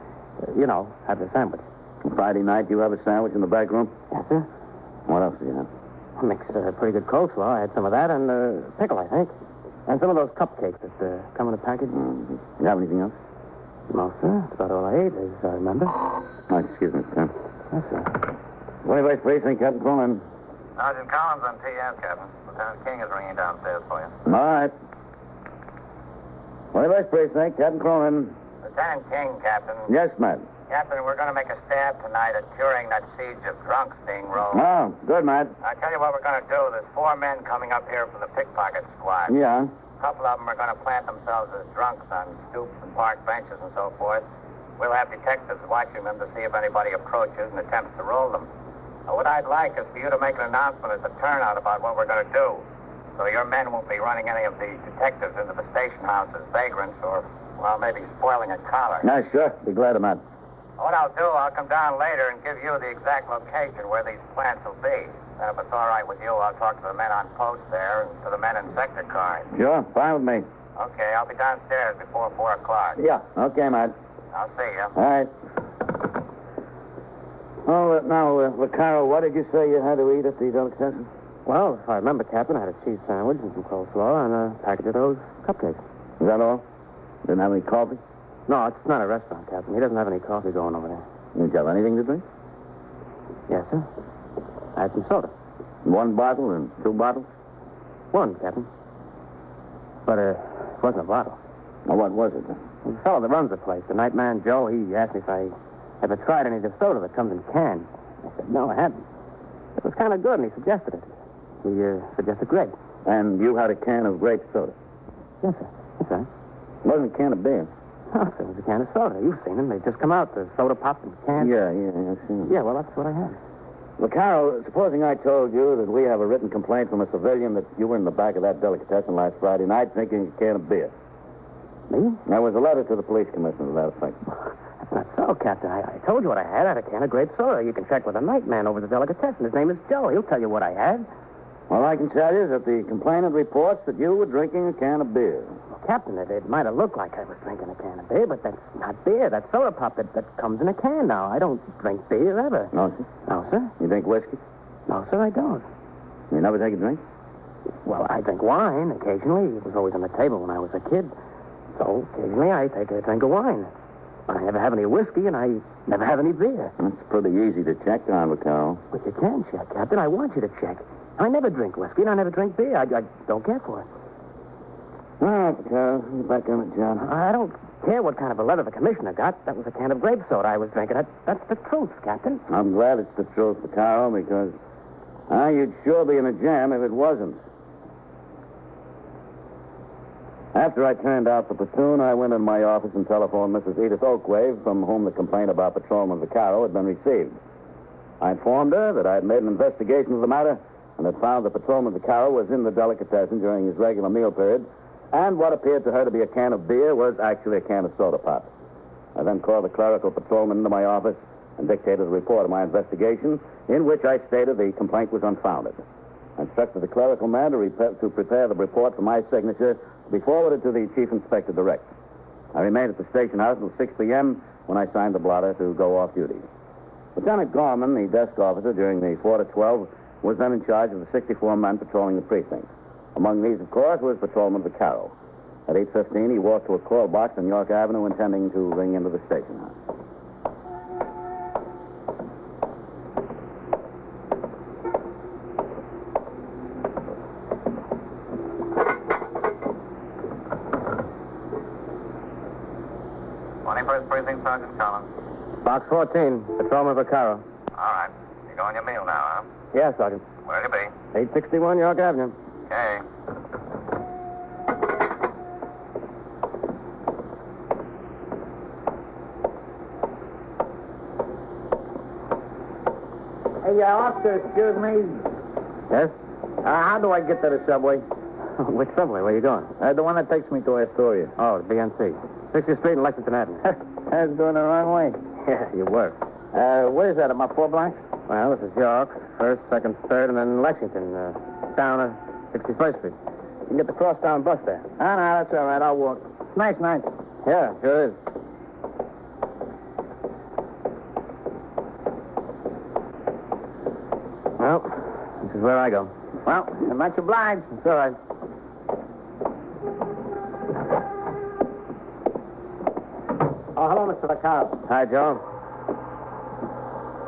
Have their sandwich. Friday night, you have a sandwich in the back room? Yes, sir. What else do you have? Makes pretty good coleslaw. I had some of that and pickle, I think. And some of those cupcakes that come in a package. Mm-hmm. You have anything else? No, sir. That's about all I ate, as I remember. Oh, excuse me, sir. Yes, sir. 21st Precinct, Captain Cronin. Sergeant Collins on TS, Captain. Lieutenant King is ringing downstairs for you. All right. 21st Precinct, Captain Cronin. Lieutenant King, Captain. Yes, ma'am. Captain, we're going to make a stab tonight at curing that siege of drunks being rolled. Oh, good, Matt. I tell you what we're going to do. There's 4 men coming up here from the pickpocket squad. Yeah. A couple of them are going to plant themselves as drunks on stoops and park benches and so forth. We'll have detectives watching them to see if anybody approaches and attempts to roll them. Now, what I'd like is for you to make an announcement at the turnout about what we're going to do. So your men won't be running any of the detectives into the station house as vagrants or, well, maybe spoiling a collar. No, sure. Be glad of that. What I'll do, I'll come down later and give you the exact location where these plants will be. And if it's all right with you, I'll talk to the men on post there and to the men in sector cars. Sure, fine with me. Okay, I'll be downstairs before 4 o'clock. Yeah, okay, Matt. I'll see you. All right. Oh, now, Vaccaro, what did you say you had to eat at the delicatessen? Well, if I remember, Captain, I had a cheese sandwich and some coleslaw and a package of those cupcakes. Is that all? Didn't have any coffee? No, it's not a restaurant, Captain. He doesn't have any coffee going over there. Did you have anything to drink? Yes, sir. I had some soda. 1 bottle and 2 bottles? 1, Captain. But, it wasn't a bottle. Now, what was it? The fellow that runs the place, the night man Joe, he asked me if I ever tried any of the soda that comes in cans. I said, no, I hadn't. It was kind of good, and he suggested it. He suggested grape. And you had a can of grape soda? Yes, sir. Yes, sir. It wasn't a can of beer? No, sir, it was a can of soda. You've seen them. They just come out, the soda pop in cans. Yeah, I've seen them. Yeah, well, that's what I had. Vaccaro, supposing I told you that we have a written complaint from a civilian that you were in the back of that delicatessen last Friday night drinking a can of beer. Me? There was a letter to the police commissioner to that effect. That's not so, Captain. I told you what I had. I had a can of grape soda. You can check with the night man over the delicatessen. His name is Joe. He'll tell you what I had. All I can tell you is that the complainant reports that you were drinking a can of beer. Well, Captain, it might have looked like I was drinking a can of beer, but that's not beer. That's soda pop that comes in a can now. I don't drink beer ever. No, sir? No, sir. You drink whiskey? No, sir, I don't. You never take a drink? Well, I drink wine occasionally. It was always on the table when I was a kid. So occasionally I take a drink of wine. I never have any whiskey, and I never have any beer. That's pretty easy to check on, Vaccaro. But you can check, Captain. I want you to check. I never drink whiskey, and I never drink beer. I don't care for it. All right, Vaccaro. Get back on the job. I don't care what kind of a letter the commissioner got. That was a can of grape soda I was drinking. That's the truth, Captain. I'm glad it's the truth, Vaccaro, because you'd sure be in a jam if it wasn't. After I turned out the platoon, I went in my office and telephoned Mrs. Edith Oakwave, from whom the complaint about Patrolman Vaccaro had been received. I informed her that I had made an investigation of the matter and had found that Patrolman Vaccaro was in the delicatessen during his regular meal period, and what appeared to her to be a can of beer was actually a can of soda pop. I then called the clerical patrolman into my office and dictated a report of my investigation, in which I stated the complaint was unfounded. I instructed the clerical man to prepare the report for my signature to be forwarded to the chief inspector direct. I remained at the station house until 6 p.m. when I signed the blotter to go off duty. Lieutenant Gorman, the desk officer during the 4 to 12, was then in charge of the 64 men patrolling the precinct. Among these, of course, was Patrolman Vaccaro. At 8:15, he walked to a call box on York Avenue, intending to ring into the station house. Precinct, Sergeant Collins. Box 14, Patrolman Vaccaro. All right. You go on your meal now, huh? Yes, Sergeant. Where'll you be? 861 York Avenue. Okay. Hey, officer, excuse me. Yes? How do I get to the subway? Which subway? Where are you going? The one that takes me to Astoria. Oh, the BNC. 60th Street and Lexington Avenue. I was going the wrong way. Yeah, you were. What is that, about 4 blocks? Well, this is York. 1st, 2nd, 3rd, and then Lexington. Down 61st Street. You can get the crosstown bus there. No, that's all right. I'll walk. It's nice night. Yeah, sure is. Well, this is where I go. Well, I'm much obliged. It's all right. Oh, hello, Mr. Vaccaro. Hi, Joe.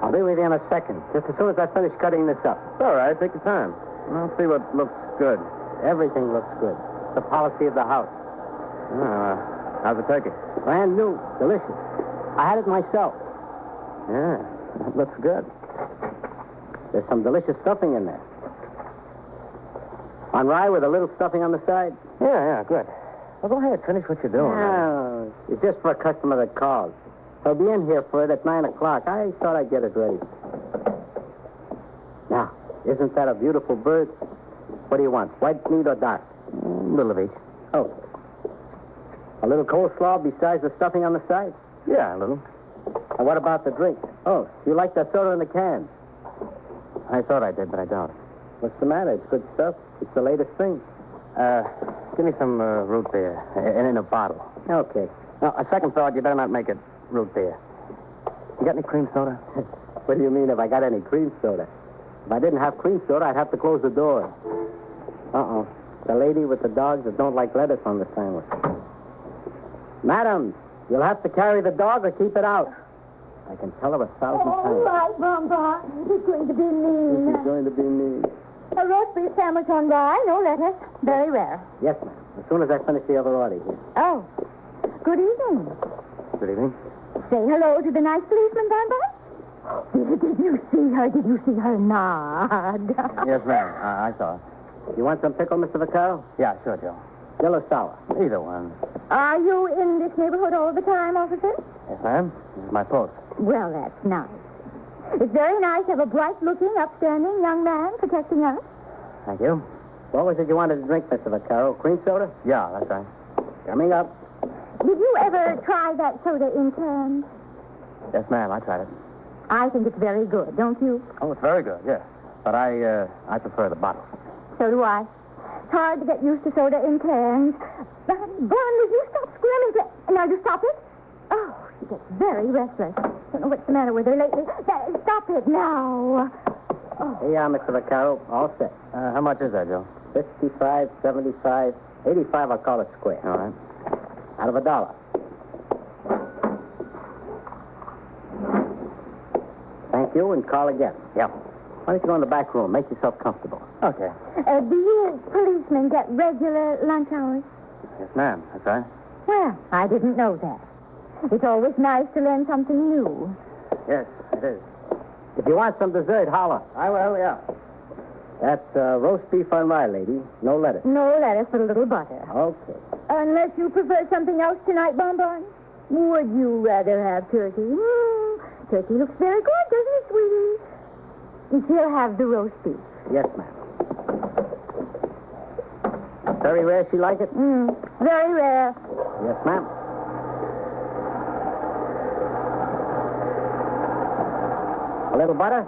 I'll be with you in a second, just as soon as I finish cutting this up. It's all right. Take your time. I'll see what looks good. Everything looks good. The policy of the house. How's the turkey? Brand new. Delicious. I had it myself. Yeah, that looks good. There's some delicious stuffing in there. On rye with a little stuffing on the side? Yeah, good. Well, go ahead. Finish what you're doing. No, it's just for a customer that calls. He'll be in here for it at 9 o'clock. I thought I'd get it ready. Now, isn't that a beautiful bird? What do you want, white meat or dark? A little of each. Oh. A little coleslaw besides the stuffing on the side? Yeah, a little. And what about the drink? Oh, you like that soda in the can? I thought I did, but I don't. What's the matter? It's good stuff. It's the latest thing. Give me some root beer, and in a bottle. Okay. Now, a second thought, you better not make it root beer. You got any cream soda? What do you mean if I got any cream soda? If I didn't have cream soda, I'd have to close the door. Uh-oh. The lady with the dogs that don't like lettuce on the sandwich. Madam, you'll have to carry the dog or keep it out. I can tell her 1,000 times. All right, Bonbon. He's going to be mean. She's going to be mean. A roast beef sandwich on rye, no lettuce. Very rare. Yes, ma'am. As soon as I finish the other order here. Oh. Good evening. Good evening. Say hello to the nice policeman, Bonbon. Did you see her? Did you see her nod? Yes, ma'am. I saw her. You want some pickle, Mr. Vaccaro? Yeah, sure, Joe. Still or sour? Either one. Are you in this neighborhood all the time, officer? Yes, ma'am. This is my post. Well, that's nice. It's very nice to have a bright-looking, upstanding young man protecting us. Thank you. What was it you wanted to drink, Mr. Vaccaro? Cream soda? Yeah, that's right. Coming up. Did you ever try that soda in cans? Yes, ma'am. I tried it. I think it's very good, don't you? Oh, it's very good, yes. But I prefer the bottle. So do I. It's hard to get used to soda in cans. Bun, will you stop squirming? Now, you stop it? Oh, she gets very restless. Don't know what's the matter with her lately. Stop it now. Oh. Here you are, Mr. Vaccaro. All set. How much is that, Joe? 55, 75, 85, I'll call it square. All right. Out of $1. Thank you, and call again. Yeah. Why don't you go in the back room? Make yourself comfortable. Okay. Do you policemen get regular lunch hours? Yes, ma'am. That's right. Well, I didn't know that. It's always nice to learn something new. Yes, it is. If you want some dessert, holler. I will, yeah. That's roast beef on rye, lady. No lettuce. No lettuce, but a little butter. Okay. Unless you prefer something else tonight, Bonbon. Would you rather have turkey? Turkey looks very good, doesn't it, sweetie? She'll have the roast beef. Yes, ma'am. Very rare she like it? Very rare. Yes, ma'am. A little butter?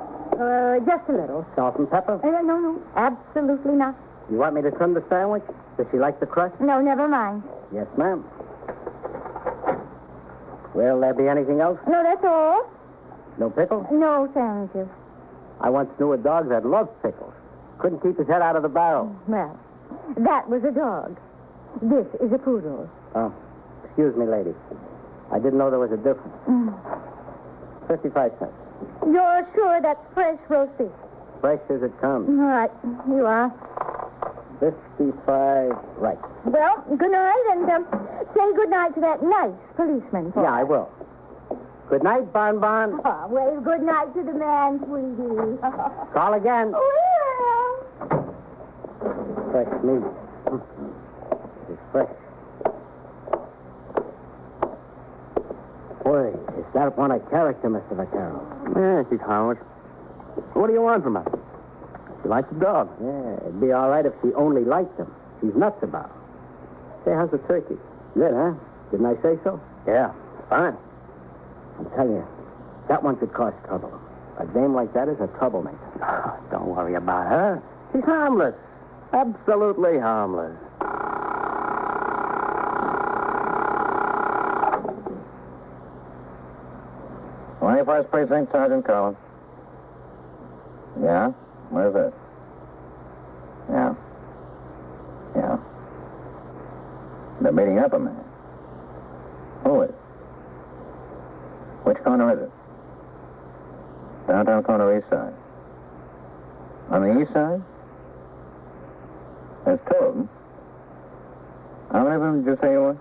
Just a little. Salt and pepper? No. Absolutely not. You want me to trim the sandwich? Does she like the crust? No, never mind. Yes, ma'am. Will there be anything else? No, that's all. No pickle? No, thank you. I once knew a dog that loved pickles. Couldn't keep his head out of the barrel. Well, that was a dog. This is a poodle. Oh, excuse me, lady. I didn't know there was a difference. 55 cents. You're sure that's fresh roast beef? Fresh as it comes. All right, you are. 55, right. Well, good night, and say good night to that nice policeman. Yeah, I will. Good night, Bonbon. Oh, wave good night to the man, sweetie. Call again. Well. Fresh meat. It's fresh. Boy, is that one a character, Mr. Vaccaro? Yeah, she's harmless. What do you want from her? She likes the dog. Yeah, it'd be all right if she only liked him. She's nuts about him. Say, how's the turkey? Good, huh? Didn't I say so? Yeah, fine. I'm telling you, that one could cause trouble. A dame like that is a troublemaker. Oh, don't worry about her. She's harmless. Absolutely harmless. 21st Precinct, Sergeant Collins. Yeah? Where's it? Yeah. They're beating up a man. Who is? Which corner is it? Downtown corner east side. On the east side? There's two of them. How many of them did you say you were?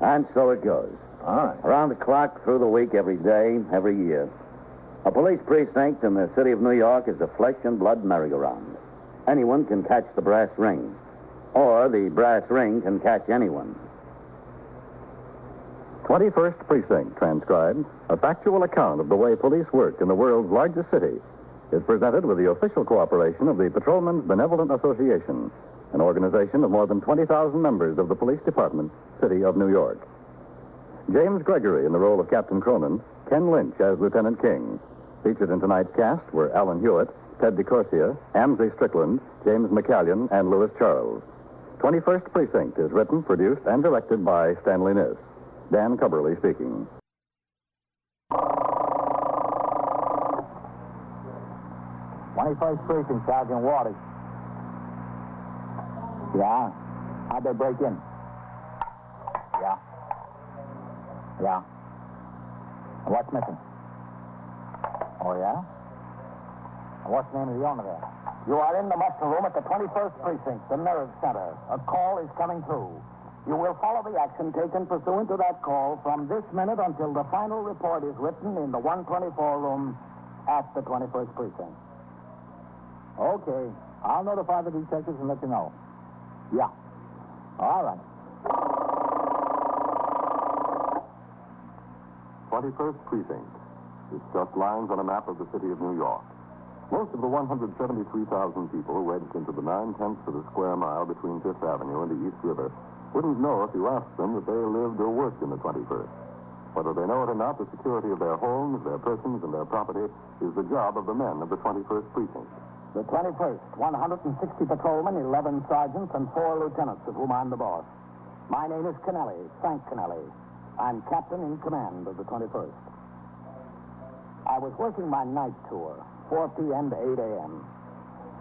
And so it goes. All right. Around the clock, through the week, every day, every year. A police precinct in the city of New York is a flesh and blood merry-go-round. Anyone can catch the brass ring. Or the brass ring can catch anyone. 21st Precinct, transcribed, a factual account of the way police work in the world's largest city, is presented with the official cooperation of the Patrolmen's Benevolent Association, an organization of more than 20,000 members of the Police Department, City of New York. James Gregory in the role of Captain Cronin, Ken Lynch as Lieutenant King. Featured in tonight's cast were Alan Hewitt, Ted DeCorsia, Amsley Strickland, James McCallion, and Louis Charles. 21st Precinct is written, produced, and directed by Stanley Niss. Dan Cubberly speaking. 21st Precinct, Sergeant Waters. Yeah? How'd they break in? Yeah. Yeah. What's missing? Oh, yeah? What's the name of the owner there? You are in the muster room at the 21st Precinct, the nerve center. A call is coming through. You will follow the action taken pursuant to that call from this minute until the final report is written in the 124 room at the 21st Precinct. Okay. I'll notify the detectives and let you know. Yeah. All right. 21st Precinct is just lines on a map of the city of New York. Most of the 173,000 people wedged into the 9/10 of a square mile between Fifth Avenue and the East River wouldn't know if you asked them that they lived or worked in the 21st. Whether they know it or not, the security of their homes, their persons, and their property is the job of the men of the 21st Precinct. The 21st, 160 patrolmen, 11 sergeants, and 4 lieutenants, of whom I'm the boss. My name is Kennelly, Frank Kennelly. I'm captain in command of the 21st. I was working my night tour, 4 p.m. to 8 a.m.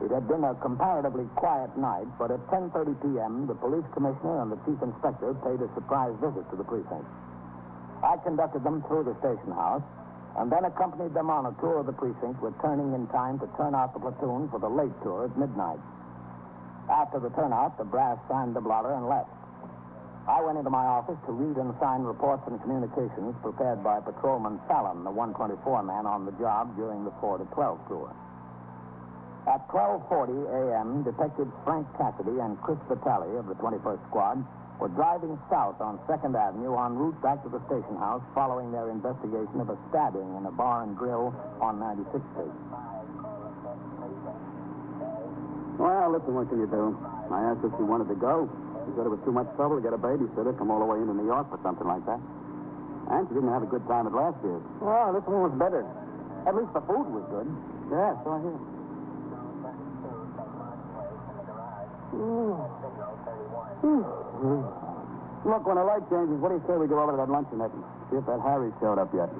It had been a comparatively quiet night, but at 10:30 p.m., the police commissioner and the chief inspector paid a surprise visit to the precinct. I conducted them through the station house and then accompanied them on a tour of the precinct, returning in time to turn out the platoon for the late tour at midnight. After the turnout, the brass signed the blotter and left. I went into my office to read and sign reports and communications prepared by Patrolman Fallon, the 124 man on the job during the 4 to 12 tour. At 12:40 a.m., Detectives Frank Cassidy and Chris Vitale of the 21st Squad were driving south on 2nd Avenue en route back to the station house following their investigation of a stabbing in a bar and grill on 96th Street. Well, listen, what can you do? I asked if she wanted to go. She said it was too much trouble to get a babysitter, come all the way into New York for something like that. And she didn't have a good time at last year's. Oh, this one was better. At least the food was good. Yeah, so I hear. Look, when the light changes, what do you say we go over to that luncheonette and see if that Harry showed up yet?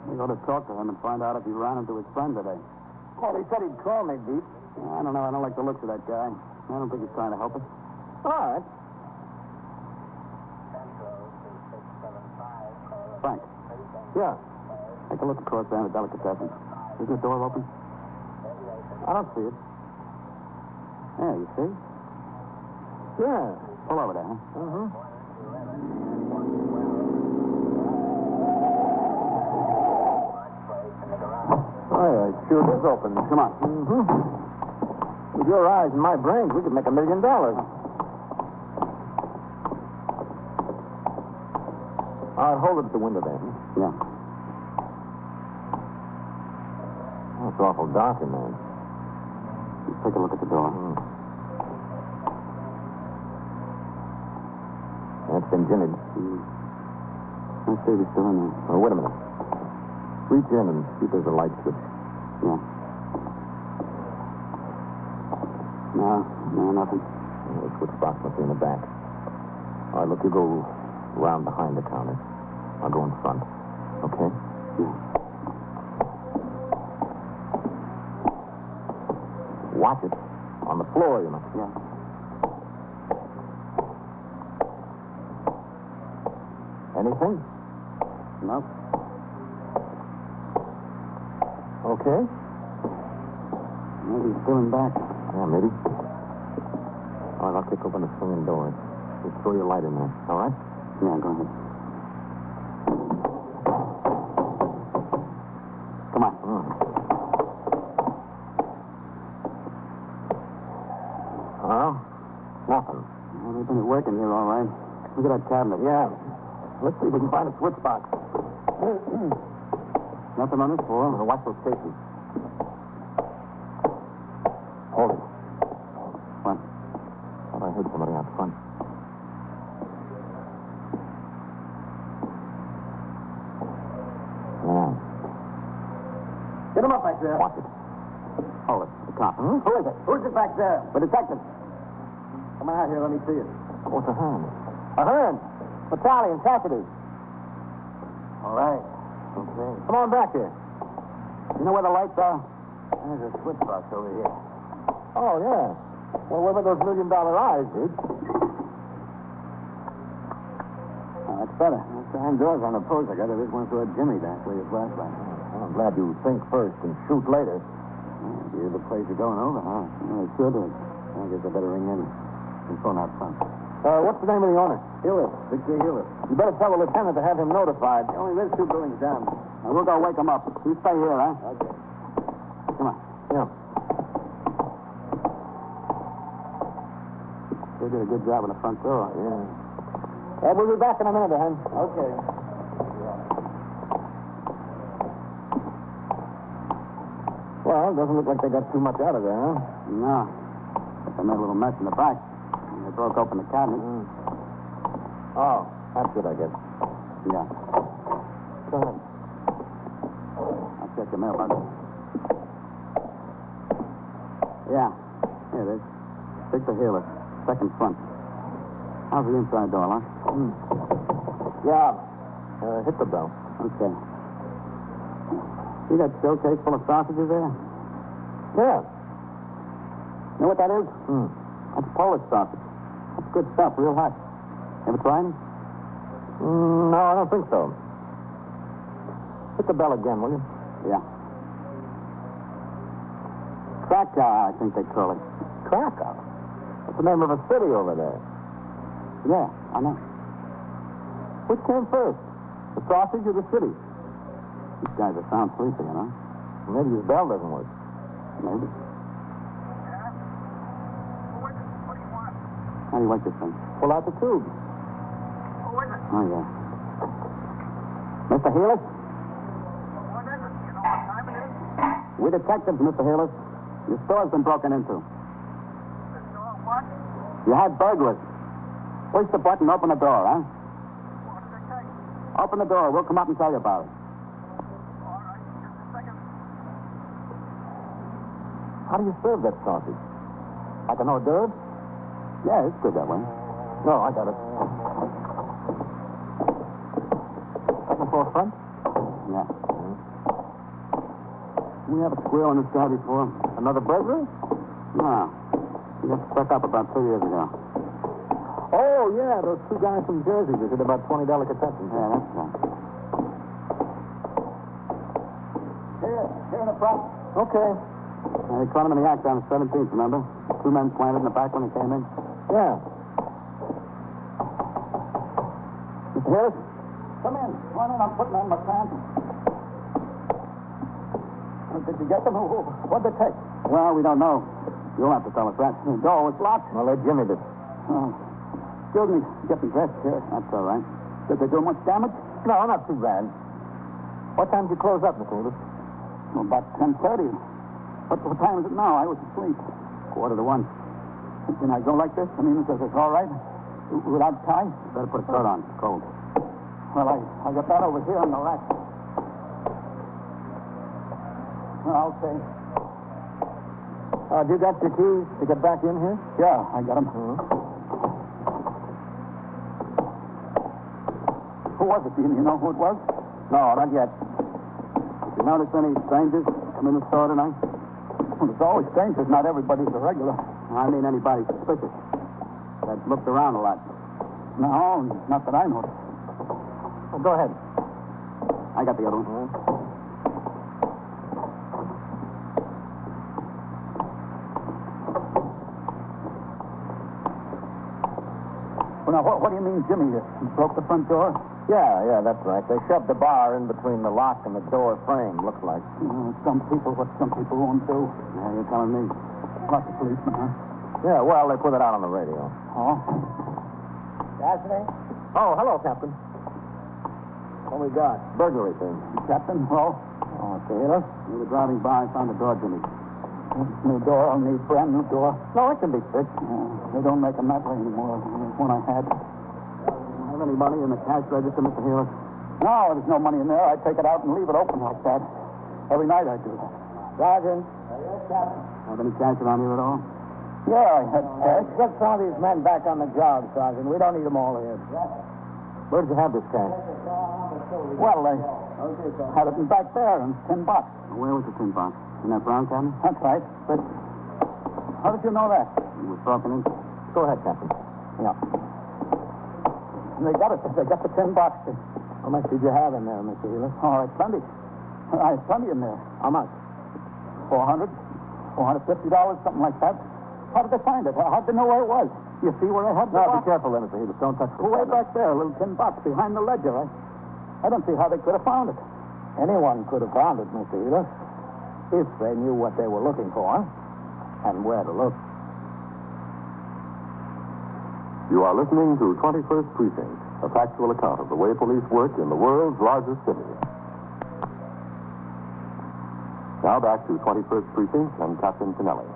We ought to talk to him and find out if he ran into his friend today. Well, he said he'd call me, Deep. I don't know. I don't like the looks of that guy. I don't think he's trying to help us. All right. Frank. Yeah. Take a look across there in the delicatessen. Isn't the door open? I don't see it. Yeah, you see? Yeah. Pull over there, huh? Mm-hmm. Oh, yeah, it sure is open. Come on. Mm-hmm. With your eyes and my brains, we could make $1 million. All right, hold it at the window there. Yeah. Oh, it's awful dark in there. Take a look at the door. That's been ginnered. Let's see if he's still in there. Oh, wait a minute. Reach in and see if there's a light switch. Yeah. No, nothing. The switch box must be in the back. All right, look, you go around behind the counter. I'll go in front. Okay? Yeah. Watch it. On the floor, you know. Yeah. Anything? No. Okay. Maybe he's still in back. Yeah, maybe. All right, I'll kick open the swinging doors. Just throw your light in there, all right? Yeah, go ahead. Come on. Nothing. Well, they've been working here, all right. Look at that cabinet. Yeah. Let's see if we can find a switch box. Nothing on this floor. Now, watch those cases. Hold it. What? Thought I heard somebody out front. Yeah. Get him up back there. Watch it. Hold it. The cop. Hmm? Who is it? Who's it back there? The detective. Come out here. Let me see it. What's a hand? A hand. Vitale and Cassidy. All right. Okay. Come on back here. You know where the lights are? There's a switch box over here. Oh, yeah. Well, where were those $1 million eyes, dude? Oh, that's better. Those iron doors on the post I got. This one through a jimmy back where your flashlight. Well, I'm glad you think first and shoot later. You're the place you're going over, huh? Well, it's good. I guess I better ring in and phone out front. What's the name of the owner? Hewlett. Victor Hewlett. You better tell the lieutenant to have him notified. He only lives 2 buildings down. Now, we'll go wake him up. You stay here, huh? Okay. Come on. Yeah. They did a good job on the front door. Yeah. We'll be back in a minute, Hen. Okay. Well, it doesn't look like they got too much out of there, huh? No. But they made a little mess in the back. And they broke open the cabinet. Oh, that's good, I guess. Yeah. Go ahead. I'll check your mailbox. Yeah. Here it is. Victor Hewlett. Second front. How's the inside door, huh? Yeah. Hit the bell. Okay. See that showcase full of sausages there? Yeah. You know what that is? That's Polish sausage. That's good stuff, real hot. Ever try any? No, I don't think so. Hit the bell again, will you? Yeah. Krakow, I think they call it. Krakow? That's the name of a city over there. Yeah, I know. Which came first? The sausage or the city? These guys are sound sleepy, you know? Maybe his bell doesn't work. Maybe. How do you like this thing? Pull out the tube. Oh, yeah. Mr. Healis? We detectives, Mr. Healis. Your store's been broken into. You had burglars. Push the button, open the door, huh? Open the door. We'll come up and tell you about it. How do you serve that sausage? Like an hors d'oeuvre? Yeah, it's good that way. No, I got it. Second floor front? Yeah. We have a squeal on this guy before. Another burglary? No. He got stuck up about 2 years ago. Oh, yeah, those 2 guys from Jersey that did about 20 delicatessens. Yeah, that's right. Here in the front. Okay. They caught him in the act on the 17th, remember? 2 men planted in the back when he came in. Yeah. Mr. Harris? Come in. Come on in. I'm putting on my pants. Did you get them? What'd they take? Well, we don't know. You'll have to tell us that. The door was locked. I'll let Jimmy do. Oh. Excuse me. Getting dressed here. That's all right. Did they do much damage? No, not too bad. What time did you close up, Mr. Lewis? Well, about 10:30. What time is it now? I was asleep. 1:45. Can I go like this? I mean, is it all right? Without tie? Better put a coat on. It's cold. Well, I got that over here on the rack. Well, okay. You got your keys to get back in here? Yeah, I got them. Who was it? Do you know who it was? No, not yet. Did you notice any strangers come in the store tonight? Well, there's always strangers. Not everybody's a regular. I mean anybody suspicious. That looked around a lot. No, not that I noticed. Well, go ahead. I got the other one. Well, now, what do you mean, Jimmy? You broke the front door? Yeah, that's right. They shoved the bar in between the lock and the door frame, looks like. What some people won't do. Yeah, you're telling me. Lots of policemen, huh? Yeah, well, they put it out on the radio. Oh? Cassidy? Oh, hello, Captain. What we got? Burglary thing. Captain, hello? Oh, Taylor. We were driving by, found the door, Jimmy. New door, I'll need brand new door. No, it can be fixed. They don't make them that way anymore. The one I had. Have any money in the cash register, Mr. Healer? No, there's no money in there. I take it out and leave it open like that. Every night I do. Sergeant. Yes, Captain. Have any cash around here at all? Yeah, I had cash. Get some of these men back on the job, Sergeant. We don't need them all here. Where did you have this cash? Well, I had it in back there in tin box. Where was the tin box? In that brown cabinet? That's right. But how did you know that? It was broken into. Go ahead, Captain. Yeah. And they got it. They got the tin box. How much did you have in there, Mr. Healer? Oh, it's plenty. I had plenty in there. How much? $450, something like that. How did they find it? How'd they know where it was? You see where I had the No, box? be careful, then, Mr. Healer. Don't touch the Way cabinet. back there, a little tin box behind the ledger. I don't see how they could have found it. Anyone could have found it, Mr. Healer, if they knew what they were looking for and where to look. You are listening to 21st Precinct, a factual account of the way police work in the world's largest city. Now back to 21st Precinct and Captain Kennelly.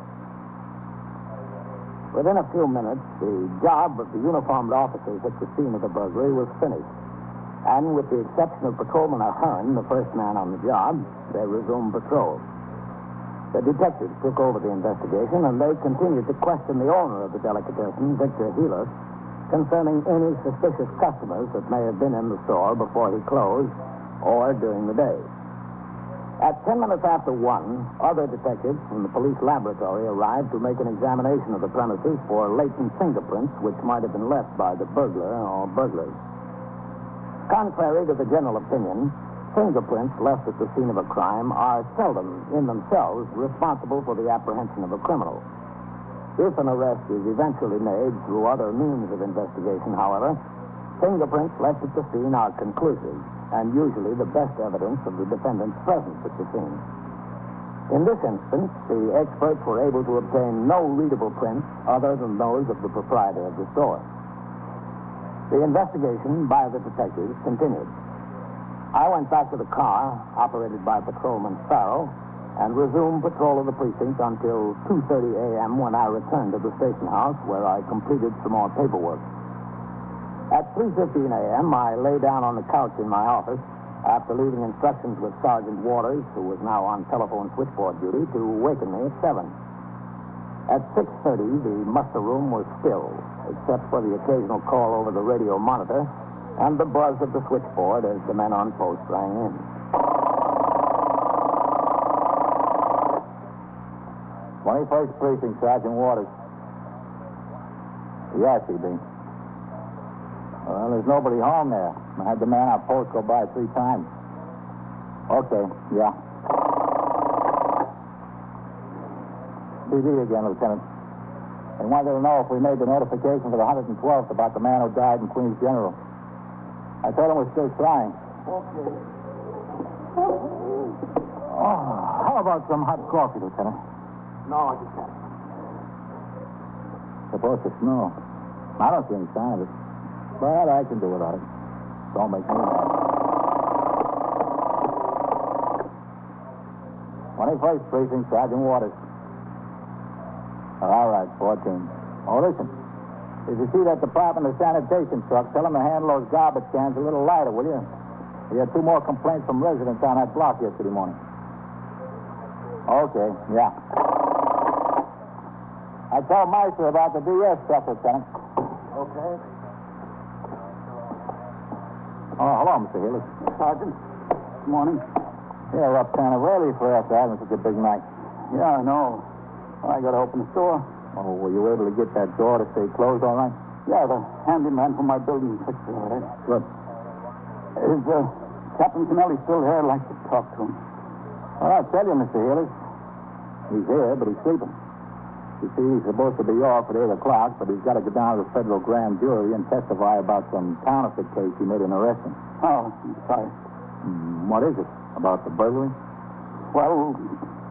Within a few minutes, the job of the uniformed officers at the scene of the burglary was finished. And with the exception of Patrolman Ahern, the first man on the job, they resumed patrol. The detectives took over the investigation, and they continued to question the owner of the delicatessen, Victor Healer, concerning any suspicious customers that may have been in the store before he closed or during the day. At 10 minutes after 1, other detectives from the police laboratory arrived to make an examination of the premises for latent fingerprints which might have been left by the burglar or burglars. Contrary to the general opinion, fingerprints left at the scene of a crime are seldom, in themselves, responsible for the apprehension of a criminal. If an arrest is eventually made through other means of investigation, however, fingerprints left at the scene are conclusive and usually the best evidence of the defendant's presence at the scene. In this instance, the experts were able to obtain no readable prints other than those of the proprietor of the store. The investigation by the detectives continued. I went back to the car, operated by Patrolman Farrell, and resumed patrol of the precinct until 2:30 a.m. when I returned to the station house where I completed some more paperwork. At 3:15 a.m., I lay down on the couch in my office after leaving instructions with Sergeant Waters, who was now on telephone switchboard duty, to waken me at 7. At 6:30, the muster room was still, except for the occasional call over the radio monitor and the buzz of the switchboard as the men on post rang in. "21st Precinct, Sergeant Waters." "Yes, CB. Well, there's nobody home there. I had the man on post go by 3 times. Okay, yeah. CB again, Lieutenant. They wanted to know if we made the notification for the 112th about the man who died in Queens General. I told him we're still trying. Okay. Oh, how about some hot coffee, Lieutenant? No, I just can't. Supposed to snow. I don't see any sign of it. But I can do without it. Don't make me mad. 21st Precinct, Sergeant Waters. All right, 14. Oh, listen. If you see that Department of Sanitation truck, tell them to handle those garbage cans a little lighter, will you? We had 2 more complaints from residents on that block yesterday morning. Okay, yeah. I told Meister about the DS stuff, Lieutenant. Okay. Oh, hello, Mr. Healy. Sergeant, good morning. Yeah, we're up kind of early for us having such a big night. Yeah, I know. Well, I got to open the store. Oh, were you able to get that door to stay closed all right? Yeah, the handyman from my building fixed it all right. Good. Is Captain Kennelly still here? I'd like to talk to him. Well, I'll tell you, Mr. Healy. He's here, but he's sleeping. You see, he's supposed to be off at 8 o'clock, but he's got to go down to the federal grand jury and testify about some counterfeit case he made in arresting. Oh, I'm sorry. What is it? About the burglary? Well,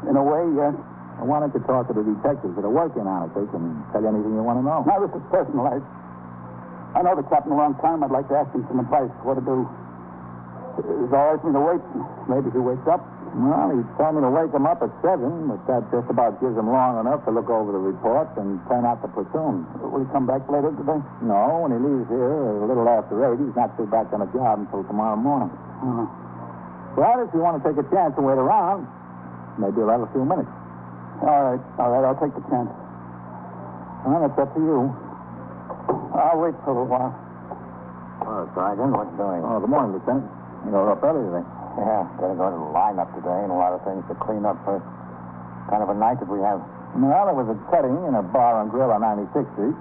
in a way, yes. Well, why don't you talk to the detectives that are working on it? They can tell you anything you want to know. Now, this is personal. I know the captain a long time. I'd like to ask him some advice what to do. Is it all right for me to wait? Maybe he wakes up. Well, he told me to wake him up at 7, but that just about gives him long enough to look over the reports and turn out the platoon. Will he come back later today? No, when he leaves here a little after 8, he's not due back on the job until tomorrow morning. But if you want to take a chance and wait around, maybe you'll have a few minutes. All right, I'll take the chance. Well, it's up to you. I'll wait for a while. Oh, Sergeant, what you doing? Oh, good morning, Lieutenant. You know, up early today. Yeah, gotta go to the lineup today and a lot of things to clean up first. Kind of a night that we have. Well, it was a setting in a bar and grill on 96th Street.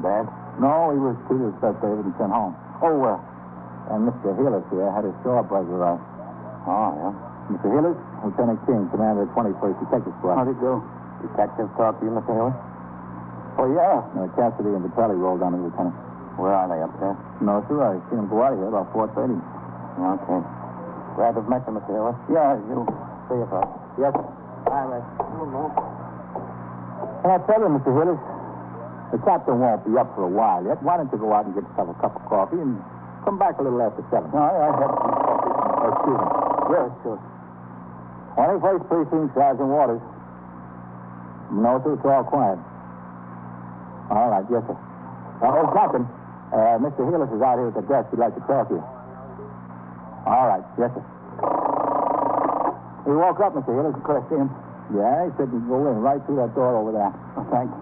Bad? No, he was treated as best David and sent home. Oh, and Mr. Heelis here had his show-up regular. Oh, yeah? Mr. Heelis, Lieutenant King, commander of the 21st Detective Squad. How'd it go? Detectives talk to you, Mr. Heelis? Oh, yeah. Cassidy and Vitelli rolled down to the Lieutenant. Where are they, up there? No, sir. I seen them go out of here about 4:30. Okay. Glad to have met you, Mr. Heelis. Yeah, you. See you, folks. Yes, sir. Bye, Rick. And I tell you, Mr. Heelis, the captain won't be up for a while yet. Why don't you go out and get yourself a cup of coffee and come back a little after 7? All right, I have some coffee. Excuse me. Yeah, sure. 21st Precinct, Sergeant Waters. No, sir, it's all quiet. All right, yes, sir. Captain, Mr. Heelis is out here at the desk. He'd like to talk to you. All right, yes, sir. He woke up, Mr. Heelis. Could I see him? Yeah, he said he'd go in right through that door over there. Oh, thanks.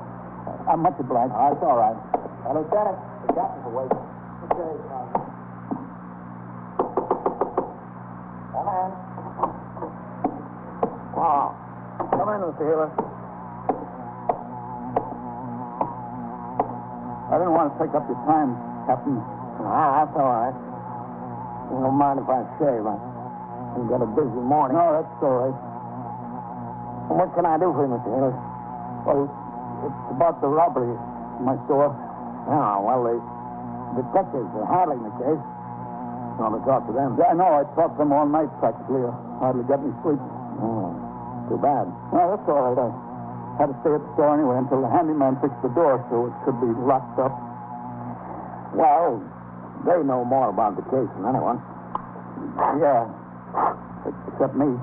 I'm much obliged. Oh, it's all right. Lieutenant, the captain's awake. Okay, Come in. Wow. Come in, Mr. Heelis. I didn't want to take up your time, Captain. That's all right. You don't mind if I shave, huh? You've got a busy morning. No, that's all right. What can I do for you, Mr. Heelis? Well, it's about the robbery in my store. Yeah, well, the detectives are handling the case. You want to talk to them? Yeah, I know. I talked to them all night, practically. I hardly got any sleep. Oh, too bad. No, that's all right. I had to stay at the store anyway until the handyman fixed the door so it could be locked up. Well, they know more about the case than anyone. Yeah, except me.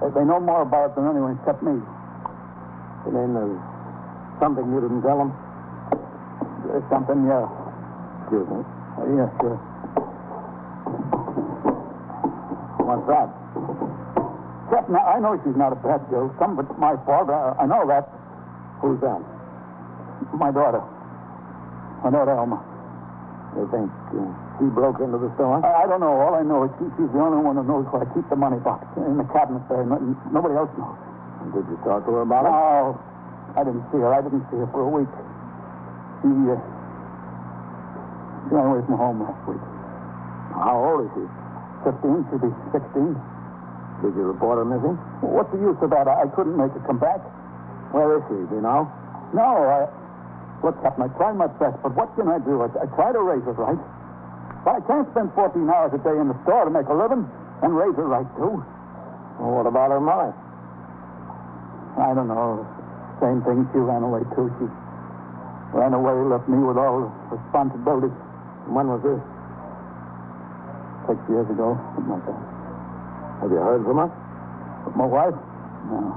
They know more about it than anyone except me. You mean there's something you didn't tell them? There's something, yeah. Excuse me. Yeah, sure. What's that? Captain, I know she's not a bad girl. Some of it's my fault. I know that. Who's that? My daughter. My daughter, Elma. You think she broke into the store? I don't know. All I know is she's the only one who knows where I keep the money box in the cabinet there. Nobody else knows. Did you talk to her about it? No, I didn't see her. I didn't see her for a week. She ran away from home last week. How old is she? 15. She'll be 16. Did you report her missing? What's the use of that? I couldn't make her come back. Where is she? Do you know? No, Look, Captain, I tried my best, but what can I do? I try to raise her right. But I can't spend 14 hours a day in the store to make a living and raise her right, too. Well, what about her mother? I don't know. Same thing. She ran away, too. She ran away, left me with all the responsibilities. When was this? 6 years ago, something like that. Have you heard from her? My wife? No.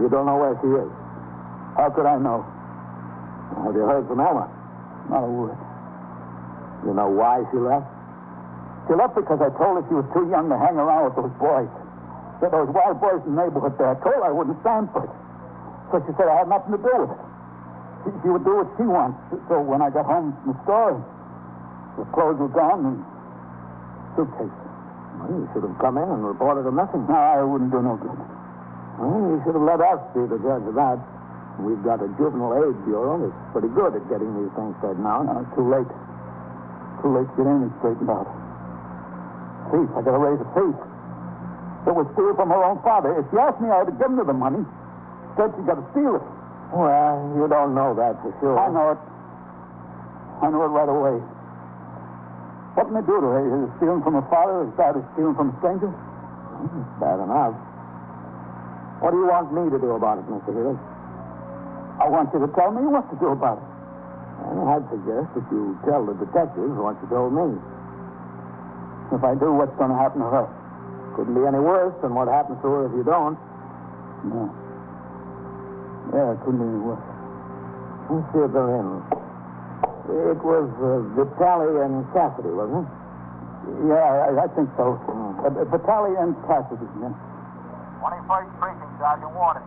You don't know where she is? How could I know? Have you heard from Elma? Not a word. You know why she left? She left because I told her she was too young to hang around with those boys. Said those wild boys in the neighborhood there. I told her I wouldn't stand for it. So she said I had nothing to do with it. She would do what she wants. So when I got home from the store, the clothes were gone and suitcase. Well, you should have come in and reported her missing. No, I wouldn't do no good. Well, you should have let us be the judge of that. We've got a juvenile aid bureau that's pretty good at getting these things straightened out. No, too late. Too late to get anything straightened out. Thief. I gotta raise a thief. It was steal from her own father. If she asked me, I would have given her the money. Instead, she got to steal it. Well, you don't know that for sure. I know it. I know it right away. What can I do to her? Is it stealing from her father as bad as stealing from a stranger? It's bad enough. What do you want me to do about it, Mr. Heelis? I want you to tell me what to do about it. Well, I'd suggest that you tell the detectives what you told me. If I do, what's going to happen to her? Couldn't be any worse than what happens to her if you don't. No. Yeah, it couldn't be any worse. Let's see if they're in. It was Vitelli and Cassidy, wasn't it? Yeah, I think so. Vitelli and Cassidy, yeah. 21st Precinct, Sergeant Waters.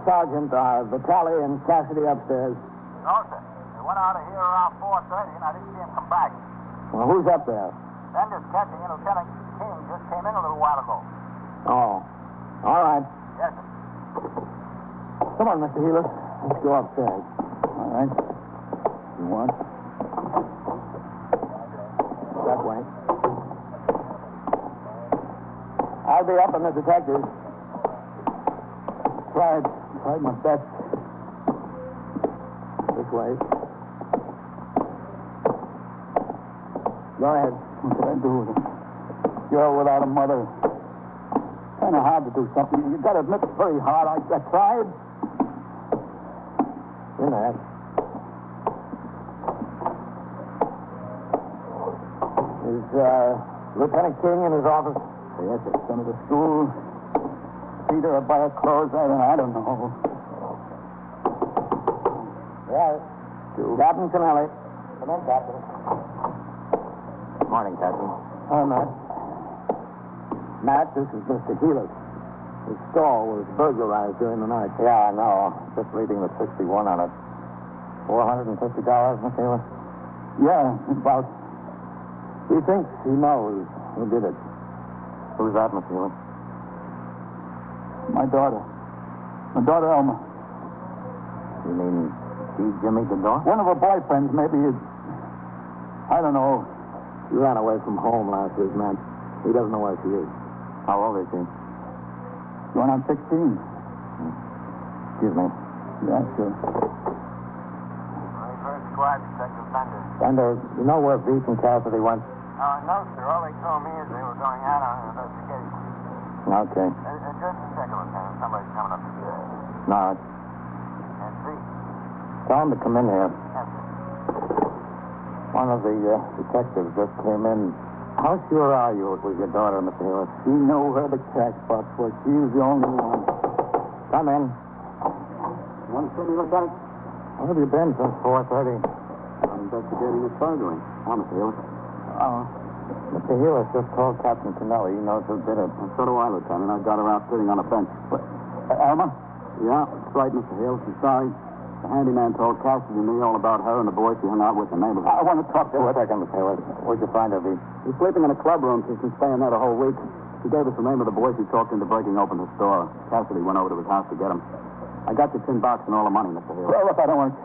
Sergeant, Vitelli and Cassidy upstairs. No, sir. They went out of here around 4:30, and I didn't see them come back. Well, who's up there? Benders, Captain, and Lieutenant King just came in a little while ago. Oh. All right. Yes, sir. Come on, Mr. Healer. Let's go upstairs. All right. You want? That way. I'll be up on the detectives. Tried my best. This way. Go ahead. What could I do with a girl without a mother? Kind of hard to do something. You got to admit it's very hard. I tried. In there. Is Lieutenant King in his office? Yes, sir. Some of the school. Feed her or buy her clothes. I don't know. Yeah. Captain Kennelly. Come in, Captain. Morning, Captain. Hi, Matt. Matt, this is Mr. Healer. His stall was burglarized during the night. Yeah, I know. Just reading the 61 on it. $450, Mr. Healer? Yeah, about. He thinks he knows who did it. Who's that, Mr. Healer? My daughter. My daughter, Elma. You mean she Jimmy the dog? One of her boyfriends, maybe. I don't know. She ran away from home last week, man. He doesn't know where she is. How old is she? Going on 16. Excuse me. Yeah, sure. 21st Squad, Detective Bender. Bender, you know where Veep and Cassidy went? No, sir. All they told me is they were going out on an investigation. Okay. Just a second, Lieutenant. Somebody's coming up the stairs. No. And see. Tell him to come in here. Yes, sir. One of the detectives just came in. How sure are you it was your daughter, Mr. Healer? She knew where the cash box was. She was the only one. Come in. You want to see me, Lieutenant? Where have you been since 4:30? I'm investigating this burglary. How, Mr. Healer? Mr. Healer just told Captain Kennelly he knows who did it. And so do I, Lieutenant. I got her out sitting on a bench. But, Alma? Yeah, that's right, Mr. Hill. She's sorry. The handyman told Cassidy and me all about her and the boy she hung out with in the neighborhood. I want to talk to her. Just a second, Mr. Healer. Where'd you find her, V? She's sleeping in a club room. She's been staying there the whole week. She gave us the name of the boy she talked into breaking open the store. Cassidy went over to his house to get him. I got the tin box and all the money, Mr. Hill. Well, look, I don't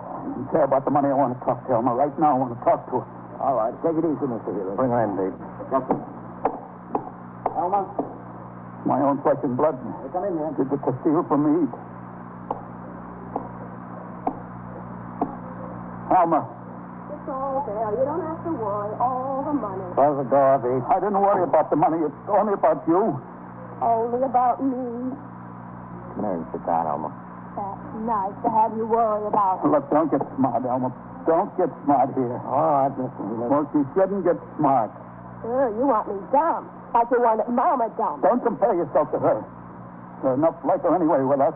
care about the money. I want to talk to Elma right now. I want to talk to her. All right. Take it easy, Mr. Healer. Bring her in, V. Yes, sir. Elma? My own flesh and blood. Hey, come in here. Did it to steal from me. Alma. It's all there. You don't have to worry. All the money. Close the door, V. I didn't worry about the money. It's only about you. Only about me. Come here and sit down, Elma. That's nice to have you worry about. Look, don't get smart, Elma. Don't get smart here. All right, Mr. Healer. Well, she shouldn't get smart. Sure, you want me dumb. Like you wanted Mama dumb. Don't compare yourself to her. There's enough like her anyway with us.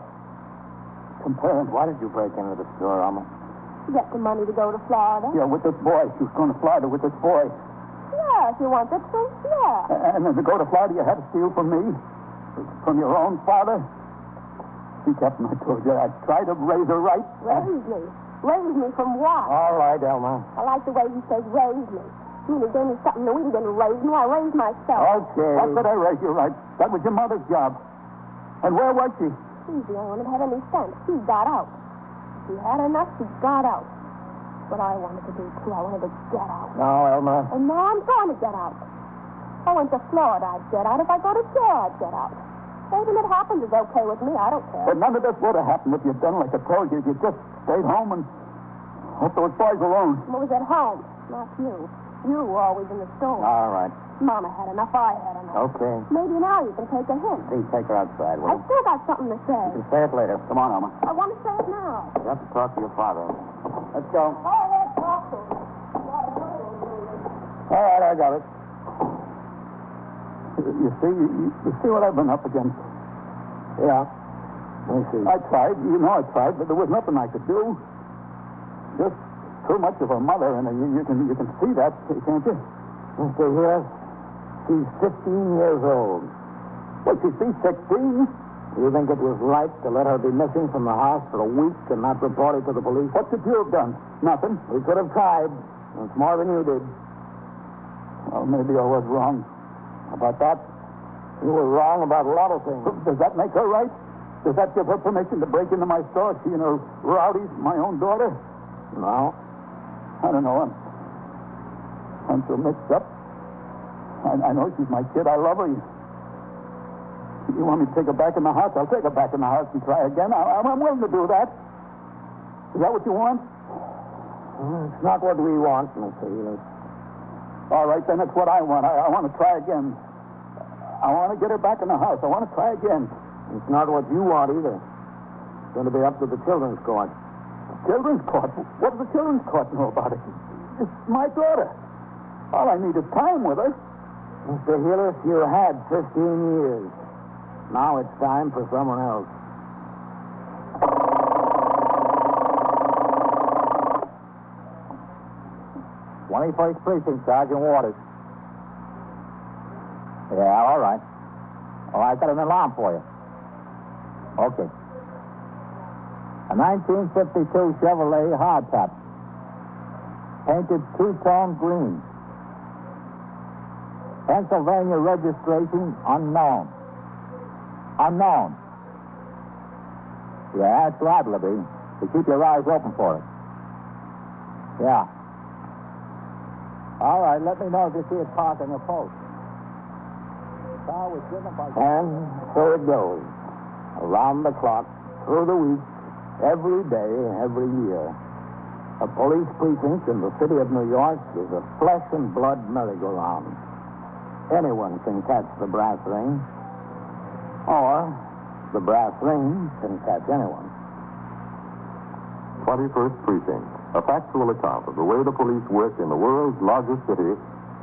Comparing. Why did you break into the store, Elma? Get the money to go to Florida. Yeah, with this boy. She was going to Florida with this boy. Yeah, if you want the truth, yeah. And then to go to Florida, you had to steal from me? From your own father? See, Captain, I told you, I tried to raise her right. Raise me. Raise me from what? All right, Elma. I like the way he says raise me. You mean he gave me something new. He didn't raise me. I raised myself. Okay. That's what I raised you right. That was your mother's job. And where was she? She's the only one that had any sense. She got out. She had enough. She got out. What I wanted to do, too. I wanted to get out. No, Elma. And now I'm going to get out. If I went to Florida, I'd get out. If I go to jail, I'd get out. Anything that happens is okay with me. I don't care. But none of this would have happened if you'd done like I told you. If you just stayed home and left those boys alone. I was at home, not you. You were always in the store. All right. Mama had enough. I had enough. Okay. Maybe now you can take a hint. Please take her outside, will I you? still got something to say. You can say it later. Come on, Alma. I want to say it now. You have to talk to your father. Let's go. Go ahead, talk to him. All right, I got it. You see what I've been up against? Yeah. Let me see. I tried. You know I tried, but there was nothing I could do. Just too much of her mother, and you can see that, can't you? Mr. Healer, she's 15 years old. What, she's 16? You think it was right to let her be missing from the house for a week and not report it to the police? What could you have done? Nothing. We could have tried. It's more than you did. Well, maybe I was wrong about that. You were wrong about a lot of things. Does that make her right? Does that give her permission to break into my store? She and her rowdies, my own daughter? No. I don't know. I'm so mixed up. I know she's my kid. I love her. You want me to take her back in the house? I'll take her back in the house and try again. I'm willing to do that. Is that what you want? It's not what we want, Mr. Healy. All right, then it's what I want. I want to try again. I want to get her back in the house. I want to try again. It's not what you want either. It's going to be up to the children's court. Children's court? What does the children's court know about it? It's my daughter. All I need is time with her. Mr. Hillis, you had 15 years. Now it's time for someone else. "21st Precinct, Sergeant Waters." Yeah, all right. Oh, I got an alarm for you. Okay. A 1952 Chevrolet hardtop. Painted two-tone green. Pennsylvania registration unknown. Unknown. Yeah, it's liable to be. So keep your eyes open for it. Yeah. All right, let me know if you see it parked on your post. Car was driven by... And so it goes. Around the clock, through the week, every day, every year. A police precinct in the city of New York is a flesh and blood merry-go-round. Anyone can catch the brass ring, or the brass ring can catch anyone. 21st Precinct, a factual account of the way the police work in the world's largest city,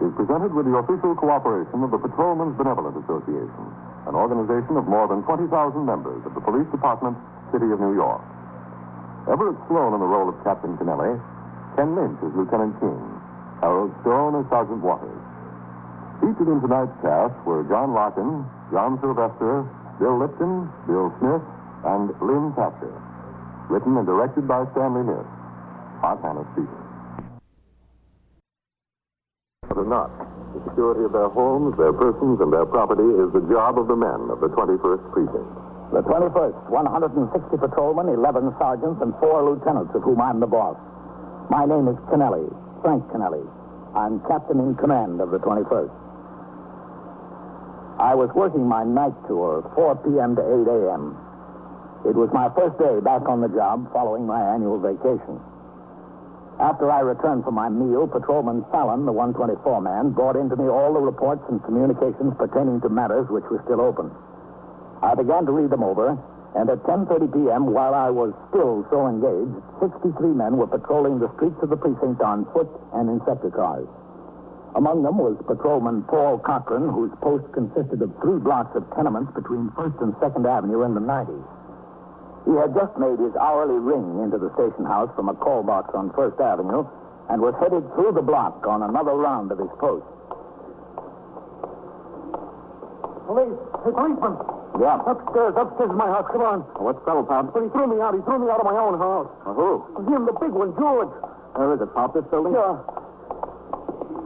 is presented with the official cooperation of the Patrolmen's Benevolent Association, an organization of more than 20,000 members of the Police Department, City of New York. Everett Sloane in the role of Captain Kennelly, Ken Lynch as Lieutenant King, Harold Stone as Sergeant Waters. Featured in tonight's cast were John Larkin, John Sylvester, Bill Lipton, Bill Smith, and Lynn Thatcher. Written and directed by Stanley Niss. Art Hannah speaking. But not. The security of their homes, their persons, and their property is the job of the men of the 21st Precinct. The 21st, 160 patrolmen, 11 sergeants, and 4 lieutenants, of whom I'm the boss. My name is Kennelly, Frank Kennelly. I'm captain in command of the 21st. I was working my night tour, 4 p.m. to 8 a.m. It was my first day back on the job following my annual vacation. After I returned from my meal, Patrolman Fallon, the 124 man, brought into me all the reports and communications pertaining to matters which were still open. I began to read them over, and at 10:30 p.m., while I was still so engaged, 63 men were patrolling the streets of the precinct on foot and in sector cars. Among them was Patrolman Paul Cochran, whose post consisted of 3 blocks of tenements between 1st and 2nd Avenue in the 90s. He had just made his hourly ring into the station house from a call box on 1st Avenue and was headed through the block on another round of his post. Police. Hey, policeman. Yeah? Upstairs in my house. Come on. What's the trouble, Pop? But he threw me out. He threw me out of my own house. Who? Him, the big one, George. Where is it, Pop? This building? Yeah.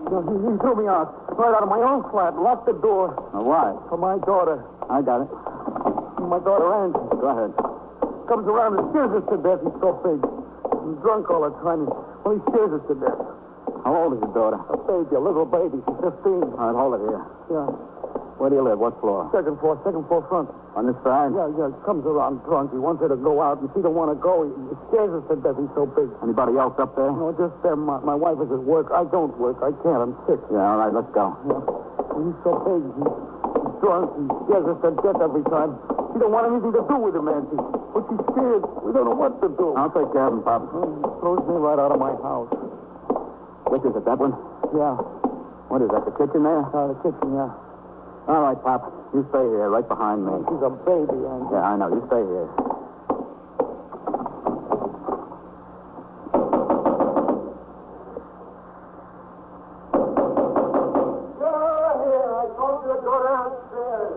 He threw me out. Right out of my own flat. Locked the door. Why? For my daughter. I got it. My daughter, Angie. Go ahead. Comes around and scares us to death. He's so big. He's drunk all the time. Well, he scares us to death. How old is your daughter? A baby, a little baby. She's 15. All right, hold it here. Yeah. Where do you live? What floor? Second floor front. On this side? Yeah. He comes around drunk. He wants her to go out, and she don't want to go. He scares us to death. He's so big. Anybody else up there? No, just them. My wife is at work. I don't work. I can't. I'm sick. Yeah, all right, let's go. Yeah. He's so big. He's drunk. He scares us to death every time. She don't want anything to do with him, Auntie. But she's scared. We don't know what to do. I'll take care of him, Pop. He throws me right out of my house. Which is it, that one? Yeah. What is that, the kitchen there? The kitchen, yeah. All right, Pop. You stay here, right behind me. She's a baby, Auntie. Yeah, I know. You stay here.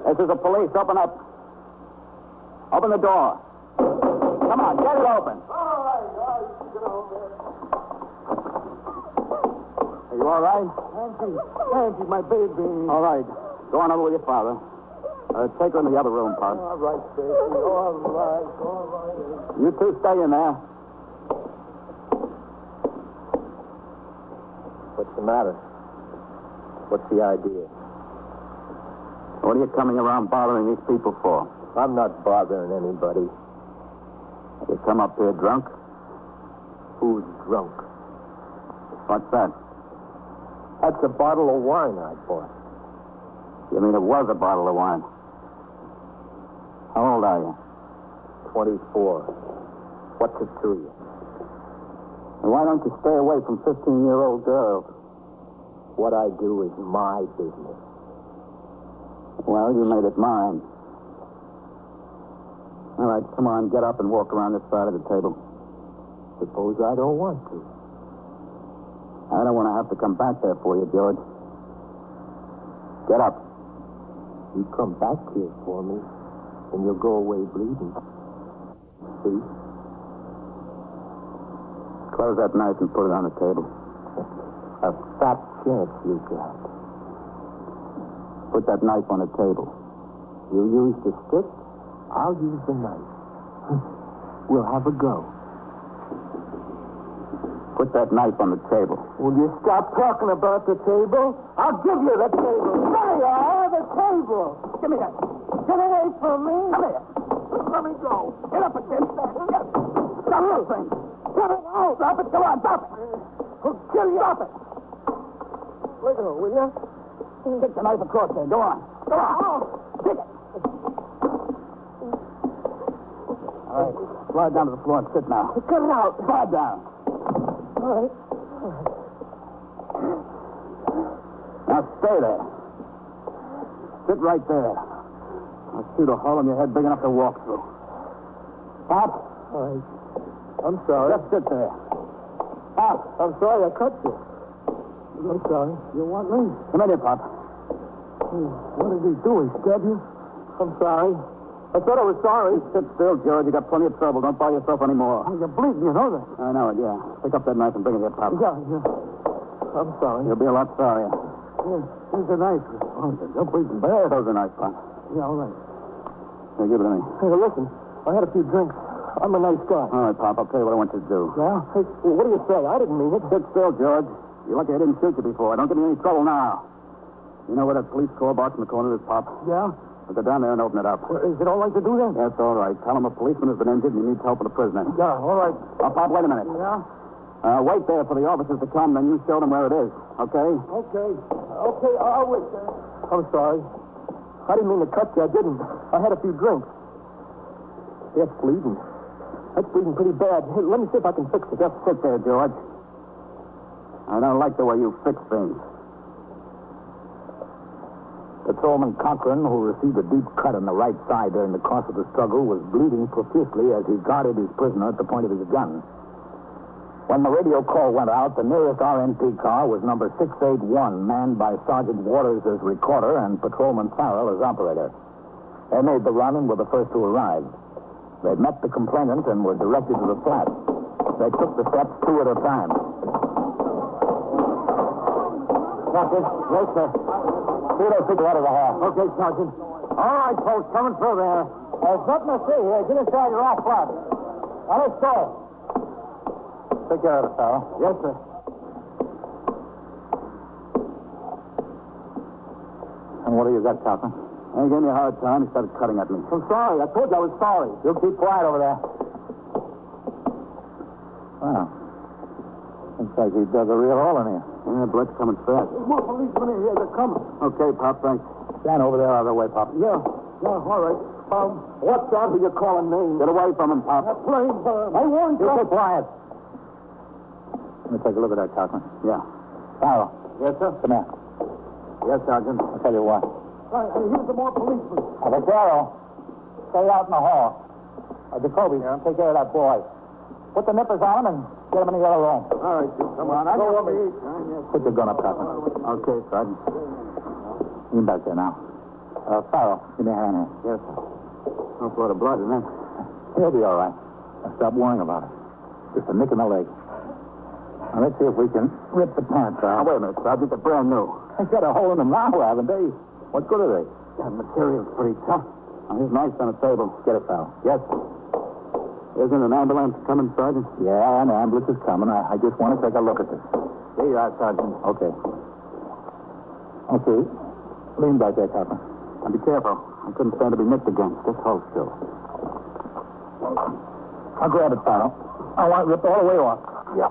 This is the police. Open up. Open the door. Come on, get it open. All right, get over there. Hey, Are you all right? Auntie, my baby. All right. Go on over with your father. Take her in the other room, Pop. All right, Stacy. All right. You two stay in there. What's the matter? What's the idea? What are you coming around bothering these people for? I'm not bothering anybody. You come up here drunk? Who's drunk? What's that? That's a bottle of wine I bought. You mean it was a bottle of wine? How old are you? 24. What's it to you? And why don't you stay away from 15-year-old girls? What I do is my business. Well, you made it mine. All right, come on, get up and walk around this side of the table. Suppose I don't want to. I don't want to have to come back there for you, George. Get up. You come back here for me, and you'll go away bleeding. See? Close that knife and put it on the table. A fat chance you got. Put that knife on the table. You use the stick, I'll use the knife. We'll have a go. Put that knife on the table. Will you stop talking about the table? I'll give you the table. There you are, the table. Give me that. Get away from me. Come here. Let me go. Get up against that. Stop that thing. Get it out. Stop it. Come on, stop it. I'll kill you. Stop it. Let go, will you? Stick the knife across there. Go on. Go on. Stick it. All right. Slide down to the floor and sit now. Cut it out. Slide down. All right. Now stay there. Sit right there. I'll shoot a hole in your head big enough to walk through. Pop. All right. I'm sorry. Just sit there. Pop. I'm sorry I cut you. I'm sorry. You want me? Come in here, Pop. What did he do? He stabbed you? I'm sorry. I thought I was sorry. Sit still, George. You got plenty of trouble. Don't bother yourself anymore. You're bleeding, you know that. I know it, yeah. Pick up that knife and bring it here, Pop. Yeah. I'm sorry. You'll be a lot sorrier. Yeah, here's a knife. Oh, you're bleeding bad. There's a knife, Pop. Yeah, all right. Here, give it to me. Hey, listen. I had a few drinks. I'm a nice guy. All right, Pop. I'll tell you what I want you to do. Yeah? Hey, what do you say? I didn't mean it. Sit still, George. You're lucky I didn't shoot you before. Don't give me any trouble now. You know where that police car box in the corner is, Pop? Yeah? Well, go down there and open it up. Is it all right to do that? Yes, all right. Tell him a policeman has been injured and he needs help with a prisoner. Yeah, all right. Pop, wait a minute. Yeah? Wait there for the officers to come, then you show them where it is, okay? Okay. Okay, I'll wait there. I'm sorry. I didn't mean to cut you. I didn't. I had a few drinks. That's bleeding. That's bleeding pretty bad. Hey, let me see if I can fix it. Just sit there, George. I don't like the way you fix things. Patrolman Cochran, who received a deep cut on the right side during the course of the struggle, was bleeding profusely as he guarded his prisoner at the point of his gun. When the radio call went out, the nearest RNP car was number 681, manned by Sergeant Waters as recorder and Patrolman Farrell as operator. They made the run and were the first to arrive. They met the complainant and were directed to the flat. They took the steps two at a time. Captain? Yes, sir. See those people out of the hall. Okay, Sergeant. All right, folks, coming through there. There's nothing to see here. Get inside your off flat. Now, let's go. Take care of it, Farrell. Yes, sir. And what do you got, Cochran? He gave me a hard time. He started cutting at me. I'm sorry. I told you I was sorry. You keep quiet over there. Wow. Looks like he dug a real hole in here. Yeah, blood's coming fast. There's more policemen in here. They're coming. Okay, Pop, thanks. Stand over there out of the way, Pop. Yeah, all right. What's that? Are you calling names? Get away from him, Pop. That plane bomb. I warned you. You keep quiet. Let me take a look at that, Cochran. Yeah. Farrell. Yes, sir. Come here. Yes, Sergeant. I'll tell you what. Here's some more policemen. Vaquero, stay out in the hall. Jacoby, take care of that boy. Put the nippers on him and get him in the other room. All right, come on. I know what we eat. Put your gun up, Cochran. Okay, Sergeant. You back there now. Farrell, give me a hand here. Yes, sir. No flow of blood, isn't it? He'll be all right. Now stop worrying about it. Just a nick in the leg. Now, let's see if we can rip the pants off. Wait a minute, Sergeant. They're brand new. They got a hole in them now, haven't they? What good are they? That material's pretty tough. Now, here's knife on the table. Get it, pal. Yes. Isn't an ambulance coming, Sergeant? Yeah, an ambulance is coming. I just want to take a look at this. Here you are, Sergeant. Okay. Okay. Lean back there, Copper. Now, be careful. I couldn't stand to be nipped against. Just hold still. I'll grab it, pal. I want it ripped all the way off. Yeah.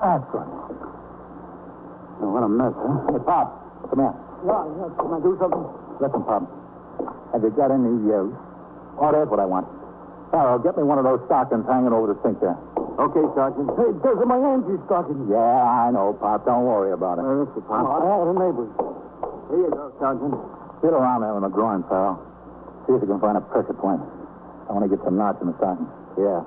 That's right. Oh, what a mess, huh? Hey, Pop, come here. Yeah, can I do something? Listen, Pop. Have you got any, oh, there's what I want. Farrell, get me one of those stockings hanging over the sink there. Okay, Sergeant. Hey, those are my Angie's stockings. Yeah, I know, Pop. Don't worry about it. Where is it, Pop? I have a neighbor. Here you go, Sergeant. Feel around there in the groin, Farrell. See if you can find a pressure point. I want to get some knots in the stocking. Yeah.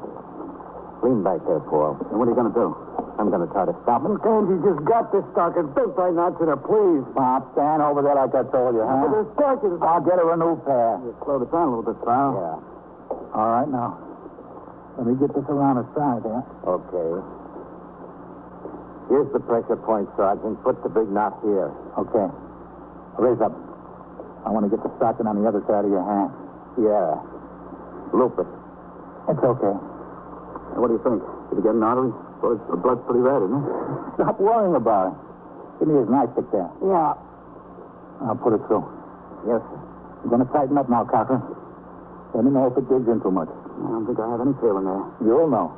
Lean back there, Paul. And what are you going to do? I'm going to try to stop him. Angie just got this stocking. Don't try knots in her, please. Pop, stand over there like I told you, huh? But the stockings... I'll get her a new pair. You slow it down a little bit, Farrell. Yeah. All right, now. Let me get this around the side there. Okay. Here's the pressure point, Sergeant. Put the big knot here. Okay. Raise up. I want to get the stocking on the other side of your hand. Yeah. Loop it. It's okay. What do you think? Did he get an artery? Well, the blood's pretty red, isn't it? Stop worrying about it. Give me his knife stick there. Yeah. I'll put it through. Yes, sir. You're going to tighten up now, Cocker. Let me know if it digs in too much. I don't think I have any feeling there. You'll know.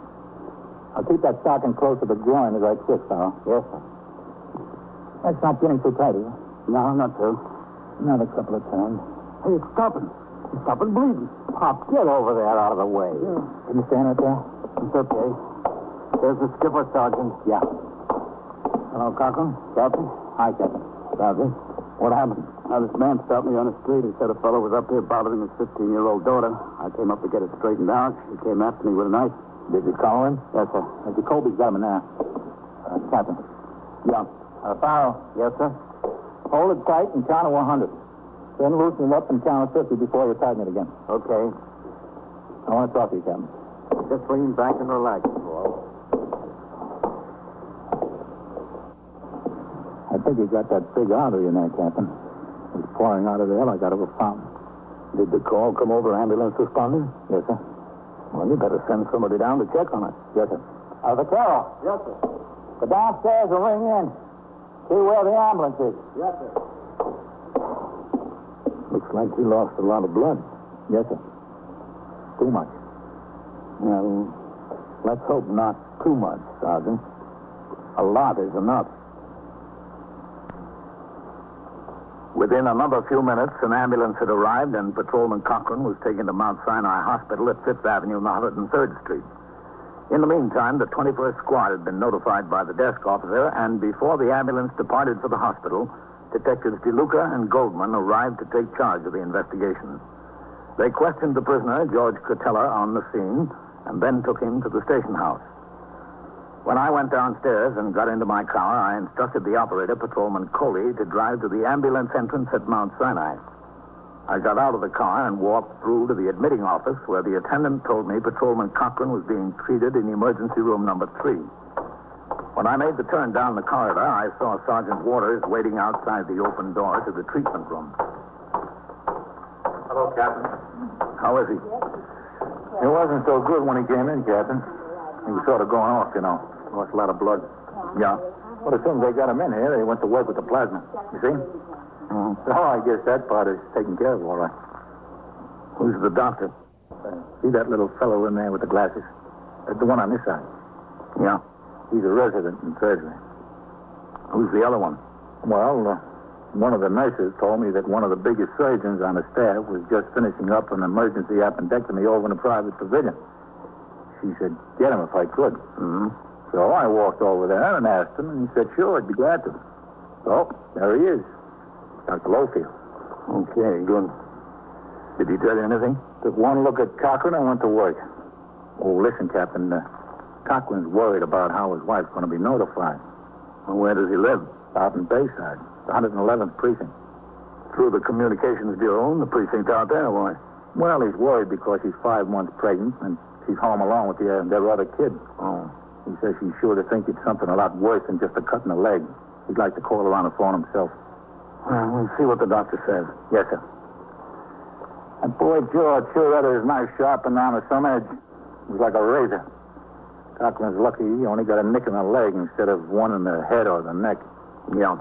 I'll keep that stocking close to the groin as I twist, Farrell. Yes, sir. That's not getting too tight, is it? No, not too. Another couple of turns. Hey, it's stopping. It's stopping bleeding. Pop, get over there out of the way. Yeah. Can you stand right there? It's okay. There's the skipper, Sergeant. Yeah. Hello, Cochran. Captain? Hi, Captain. Sergeant. What happened? Now, this man stopped me on the street. He said a fellow was up here bothering his 15-year-old daughter. I came up to get it straightened out. He came after me with a knife. Did you collar him? Yes, sir. Jacoby's got him in there. Captain. Yeah. Farrell. Yes, sir? Hold it tight and count to 100. Then loosen it up and count to 50 before you tighten it again. Okay. I want to talk to you, Captain. Just lean back and relax, Paul. I think you got that big artery in there, Captain. It's pouring out of there like out of a fountain. Did the call come over ambulance responding? Yes, sir. Well, you better send somebody down to check on it. Yes, sir. Vaquero. Yes, sir. Go downstairs and ring in. See where the ambulance is. Yes, sir. Looks like he lost a lot of blood. Yes, sir. Too much. Well, let's hope not too much, Sergeant. A lot is enough. Within another few minutes, an ambulance had arrived, and Patrolman Cochran was taken to Mount Sinai Hospital at 5th Avenue and 103rd Street. In the meantime, the 21st Squad had been notified by the desk officer, and before the ambulance departed for the hospital, Detectives DeLuca and Goldman arrived to take charge of the investigation. They questioned the prisoner, George Cotella, on the scene, and then took him to the station house. When I went downstairs and got into my car, I instructed the operator, Patrolman Coley, to drive to the ambulance entrance at Mount Sinai. I got out of the car and walked through to the admitting office, where the attendant told me Patrolman Cochran was being treated in emergency room number 3. When I made the turn down the corridor, I saw Sergeant Waters waiting outside the open door to the treatment room. Hello, Captain. How is he? It wasn't so good when he came in, Captain. He was sort of going off, you know. Lost a lot of blood. Yeah? Well, as soon as they got him in here, they went to work with the plasma. You see? So I guess that part is taken care of all right. Who's the doctor? See that little fellow in there with the glasses? The one on this side. Yeah? He's a resident in surgery. Who's the other one? Well, one of the nurses told me that one of the biggest surgeons on the staff was just finishing up an emergency appendectomy over in a private pavilion. She said, get him if I could. Mm-hmm. So I walked over there and asked him, and he said, sure, I'd be glad to. So, there he is. Dr. Lowfield. Okay, good. Did he tell you anything? Took one look at Cochran and went to work. Oh, listen, Captain, Cochran's worried about how his wife's going to be notified. Well, where does he live? Out in Bayside, the 111th Precinct. Through the Communications Bureau and the precinct out there, why? Well, he's worried because she's 5 months pregnant and she's home alone with their other kid. Oh. He says she's sure to think it's something a lot worse than just a cut in the leg. He'd like to call her on the phone himself. Well, we'll see what the doctor says. Yes, sir. That boy George sure had his knife sharpened down to some edge. It was like a razor. Cochran's lucky he only got a nick in the leg instead of one in the head or the neck. Yeah.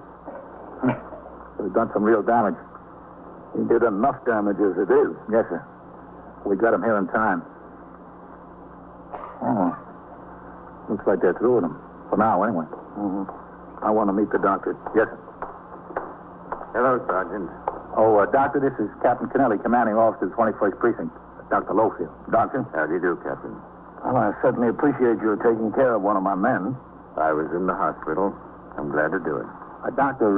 He's done some real damage. He did enough damage as it is. Yes, sir. We got him here in time. Oh. Looks like they're through with him. For now, anyway. Mm-hmm. I want to meet the doctor. Yes, sir. Hello, Sergeant. Oh, Doctor, this is Captain Kennelly, commanding officer of the 21st Precinct. Dr. Lowfield. Doctor? How do you do, Captain? Well, I certainly appreciate your taking care of one of my men. I was in the hospital. I'm glad to do it. Doctor,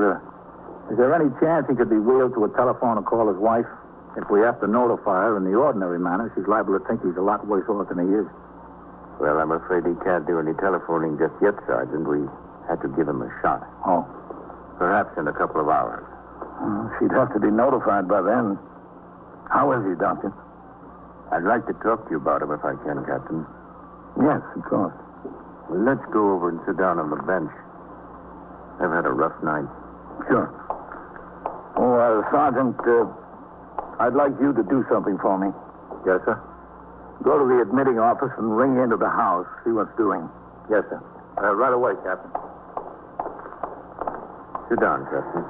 is there any chance he could be wheeled to a telephone and call his wife? If we have to notify her in the ordinary manner, she's liable to think he's a lot worse off than he is. Well, I'm afraid he can't do any telephoning just yet, Sergeant. We had to give him a shot. Oh. Perhaps in a couple of hours. She'd have to be notified by then. How is he, Doctor? I'd like to talk to you about him if I can, Captain. Yes, of course. Well, let's go over and sit down on the bench. I've had a rough night. Sure. Oh, Sergeant, I'd like you to do something for me. Yes, sir? Go to the admitting office and ring into the house, see what's doing. Yes, sir. Right away, Captain. Sit down, Captain.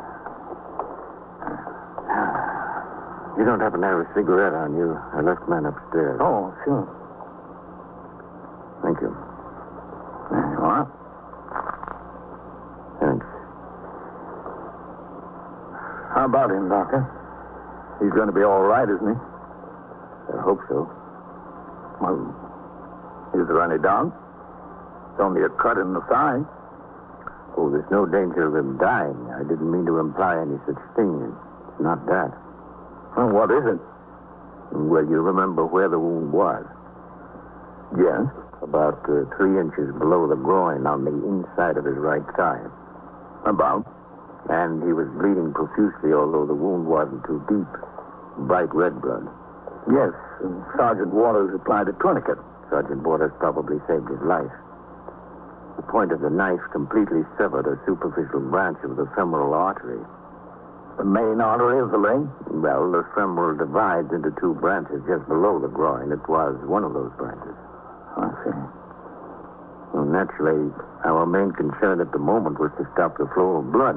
You don't happen to have a cigarette on you? I left mine upstairs. Oh, sure. Thank you. There you are. Thanks. How about him, Doctor? He's going to be all right, isn't he? I hope so. Well, is there any doubt? It's only a cut in the thigh. Oh, there's no danger of him dying. I didn't mean to imply any such thing. It's not that. Well, what is it? Well, you remember where the wound was? Yes. About 3 inches below the groin on the inside of his right thigh. About? And he was bleeding profusely, although the wound wasn't too deep. Bright red blood. Yes, and Sergeant Waters applied a tourniquet. Sergeant Waters probably saved his life. The point of the knife completely severed a superficial branch of the femoral artery. The main artery of the leg? Well, the femoral divides into 2 branches just below the groin. It was one of those branches. I see. Well, naturally, our main concern at the moment was to stop the flow of blood.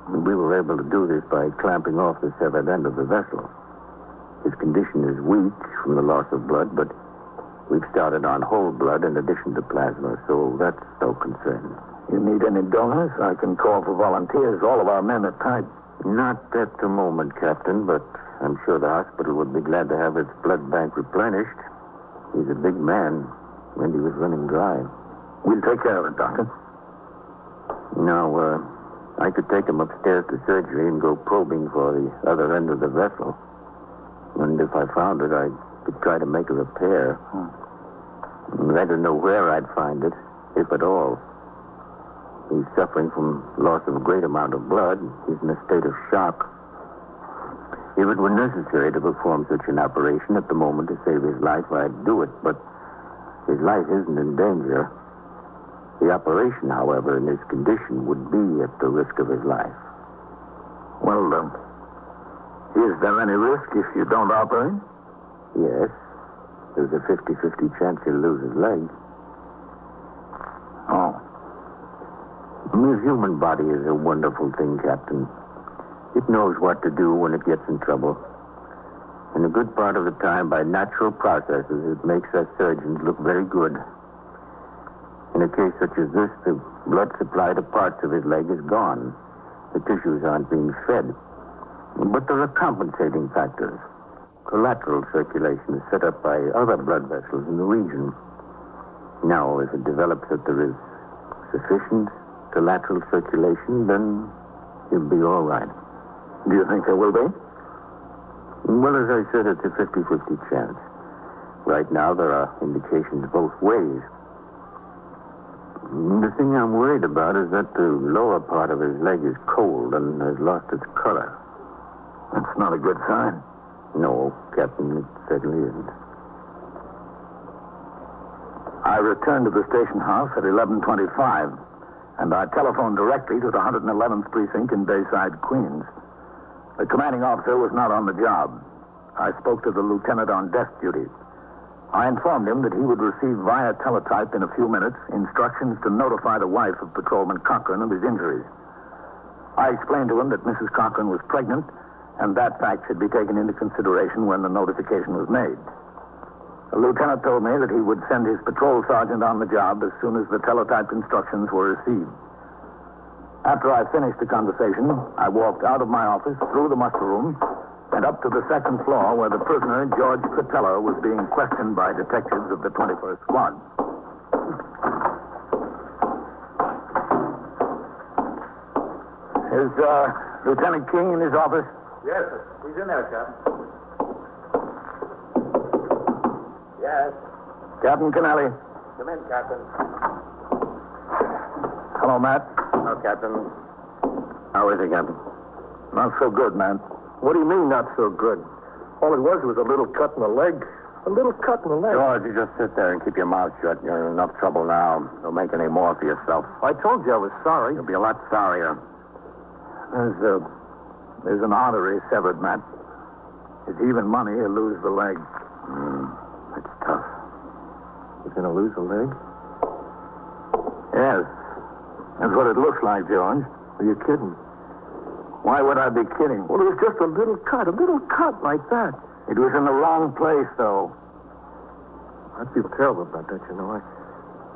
And we were able to do this by clamping off the severed end of the vessel. His condition is weak from the loss of blood, but we've started on whole blood in addition to plasma, so that's no concern. You need any donors? I can call for volunteers. All of our men are tight. Not at the moment, Captain, but I'm sure the hospital would be glad to have its blood bank replenished. He's a big man, and he was running dry. We'll take care of it, Doctor. Now, I could take him upstairs to surgery and go probing for the other end of the vessel. And if I found it, I could try to make a repair. I don't know where I'd find it, if at all. He's suffering from loss of a great amount of blood. He's in a state of shock. If it were necessary to perform such an operation at the moment to save his life, I'd do it, but his life isn't in danger. The operation, however, in his condition would be at the risk of his life. Well, is there any risk if you don't operate? Yes. There's a 50-50 chance he'll lose his leg. Oh. The human body is a wonderful thing, Captain. It knows what to do when it gets in trouble. And a good part of the time, by natural processes, it makes us surgeons look very good. In a case such as this, the blood supply to parts of his leg is gone. The tissues aren't being fed. But there are compensating factors. Collateral circulation is set up by other blood vessels in the region. Now, if it develops that there is sufficient collateral circulation, then he'll be all right. Do you think there will be? Well, as I said, it's a 50-50 chance. Right now, there are indications both ways. The thing I'm worried about is that the lower part of his leg is cold and has lost its color. That's not a good sign. No, Captain, it certainly isn't. I returned to the station house at 11:25, and I telephoned directly to the 111th Precinct in Bayside, Queens. The commanding officer was not on the job. I spoke to the lieutenant on desk duty. I informed him that he would receive via teletype in a few minutes instructions to notify the wife of Patrolman Cochran of his injuries. I explained to him that Mrs. Cochran was pregnant, and that fact should be taken into consideration when the notification was made. The lieutenant told me that he would send his patrol sergeant on the job as soon as the teletyped instructions were received. After I finished the conversation, I walked out of my office, through the muster room, and up to the second floor where the prisoner, George Cotella, was being questioned by detectives of the 21st Squad. Is Lieutenant King in his office? Yes, sir. He's in there, Captain. Yes. Captain Kennelly. Come in, Captain. Hello, Matt. Hello, Captain. How is he, Captain? Not so good, man. What do you mean, not so good? All it was a little cut in the leg. A little cut in the leg. George, you just sit there and keep your mouth shut. You're in enough trouble now. Don't make any more for yourself. I told you I was sorry. You'll be a lot sorrier. There's an artery severed, Matt. It's even money, he'll lose the leg. It's tough. He's going to lose a leg? Yes. That's what it looks like, George. Are you kidding? Why would I be kidding? Well, it was just a little cut like that. It was in the wrong place, though. I feel terrible about that, you know.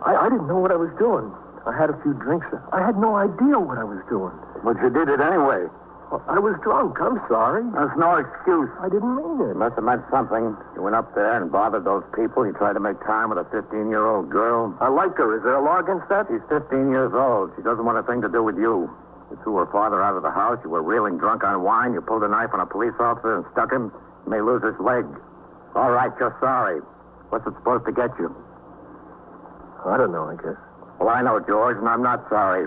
I didn't know what I was doing. I had a few drinks. I had no idea what I was doing. But you did it anyway. Well, I was drunk. I'm sorry. That's no excuse. I didn't mean it. You must have meant something. You went up there and bothered those people. You tried to make time with a 15-year-old girl. I like her. Is there a law against that? She's 15 years old. She doesn't want a thing to do with you. You threw her father out of the house. You were reeling drunk on wine. You pulled a knife on a police officer and stuck him. You may lose his leg. All right, you're sorry. What's it supposed to get you? I don't know, I guess. Well, I know, George, and I'm not sorry.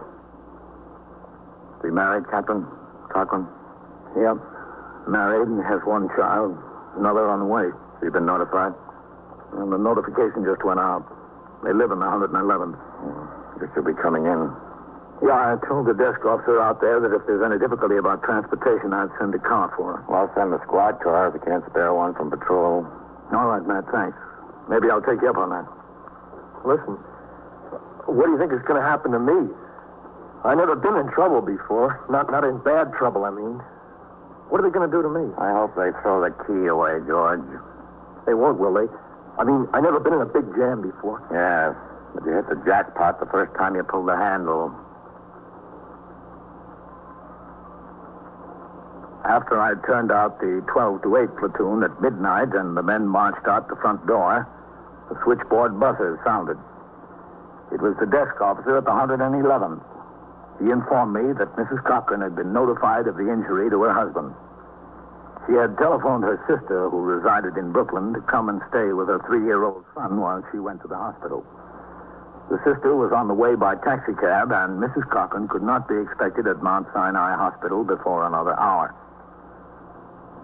Be married, Captain Cochran? Yep. Married and has one child. Another on the way. So you've been notified? And the notification just went out. They live in the 111th. You should be coming in. Yeah, I told the desk officer out there that if there's any difficulty about transportation, I'd send a car for her. Well, I'll send the squad car if you can't spare one from patrol. All right, Matt, thanks. Maybe I'll take you up on that. Listen, what do you think is going to happen to me? I've never been in trouble before. Not in bad trouble, I mean. What are they going to do to me? I hope they throw the key away, George. They won't, will they? I mean, I've never been in a big jam before. Yes, but you hit the jackpot the first time you pulled the handle. After I'd turned out the 12 to 8 platoon at midnight and the men marched out the front door, the switchboard buzzer sounded. It was the desk officer at the 111th. He informed me that Mrs. Cochran had been notified of the injury to her husband. She had telephoned her sister, who resided in Brooklyn, to come and stay with her 3-year-old son while she went to the hospital. The sister was on the way by taxicab, and Mrs. Cochran could not be expected at Mount Sinai Hospital before another hour.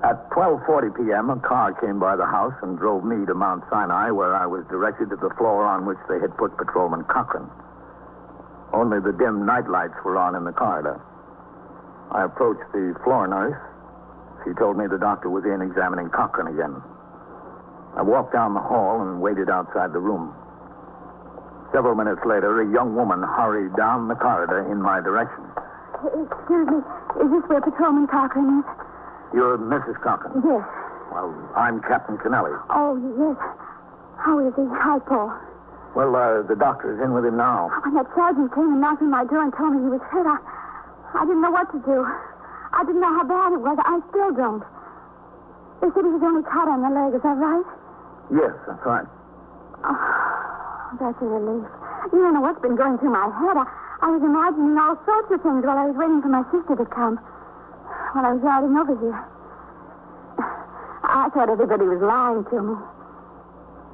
At 12:40 p.m., a car came by the house and drove me to Mount Sinai, where I was directed to the floor on which they had put Patrolman Cochran. Only the dim night lights were on in the corridor. I approached the floor nurse. She told me the doctor was in examining Cochran again. I walked down the hall and waited outside the room. Several minutes later, a young woman hurried down the corridor in my direction. Excuse me, is this where Patrolman Cochran is? You're Mrs. Cochran? Yes. Well, I'm Captain Kennelly. Oh, yes. How is he? Hi, Paul. Well, the doctor's in with him now. When that sergeant came and knocked on my door and told me he was hurt, I didn't know what to do. I didn't know how bad it was. I still don't. They said he was only cut on the leg. Is that right? Yes, that's right. Oh, that's a relief. You don't know what's been going through my head. I was imagining all sorts of things while I was waiting for my sister to come. While I was riding over here. I thought everybody was lying to me.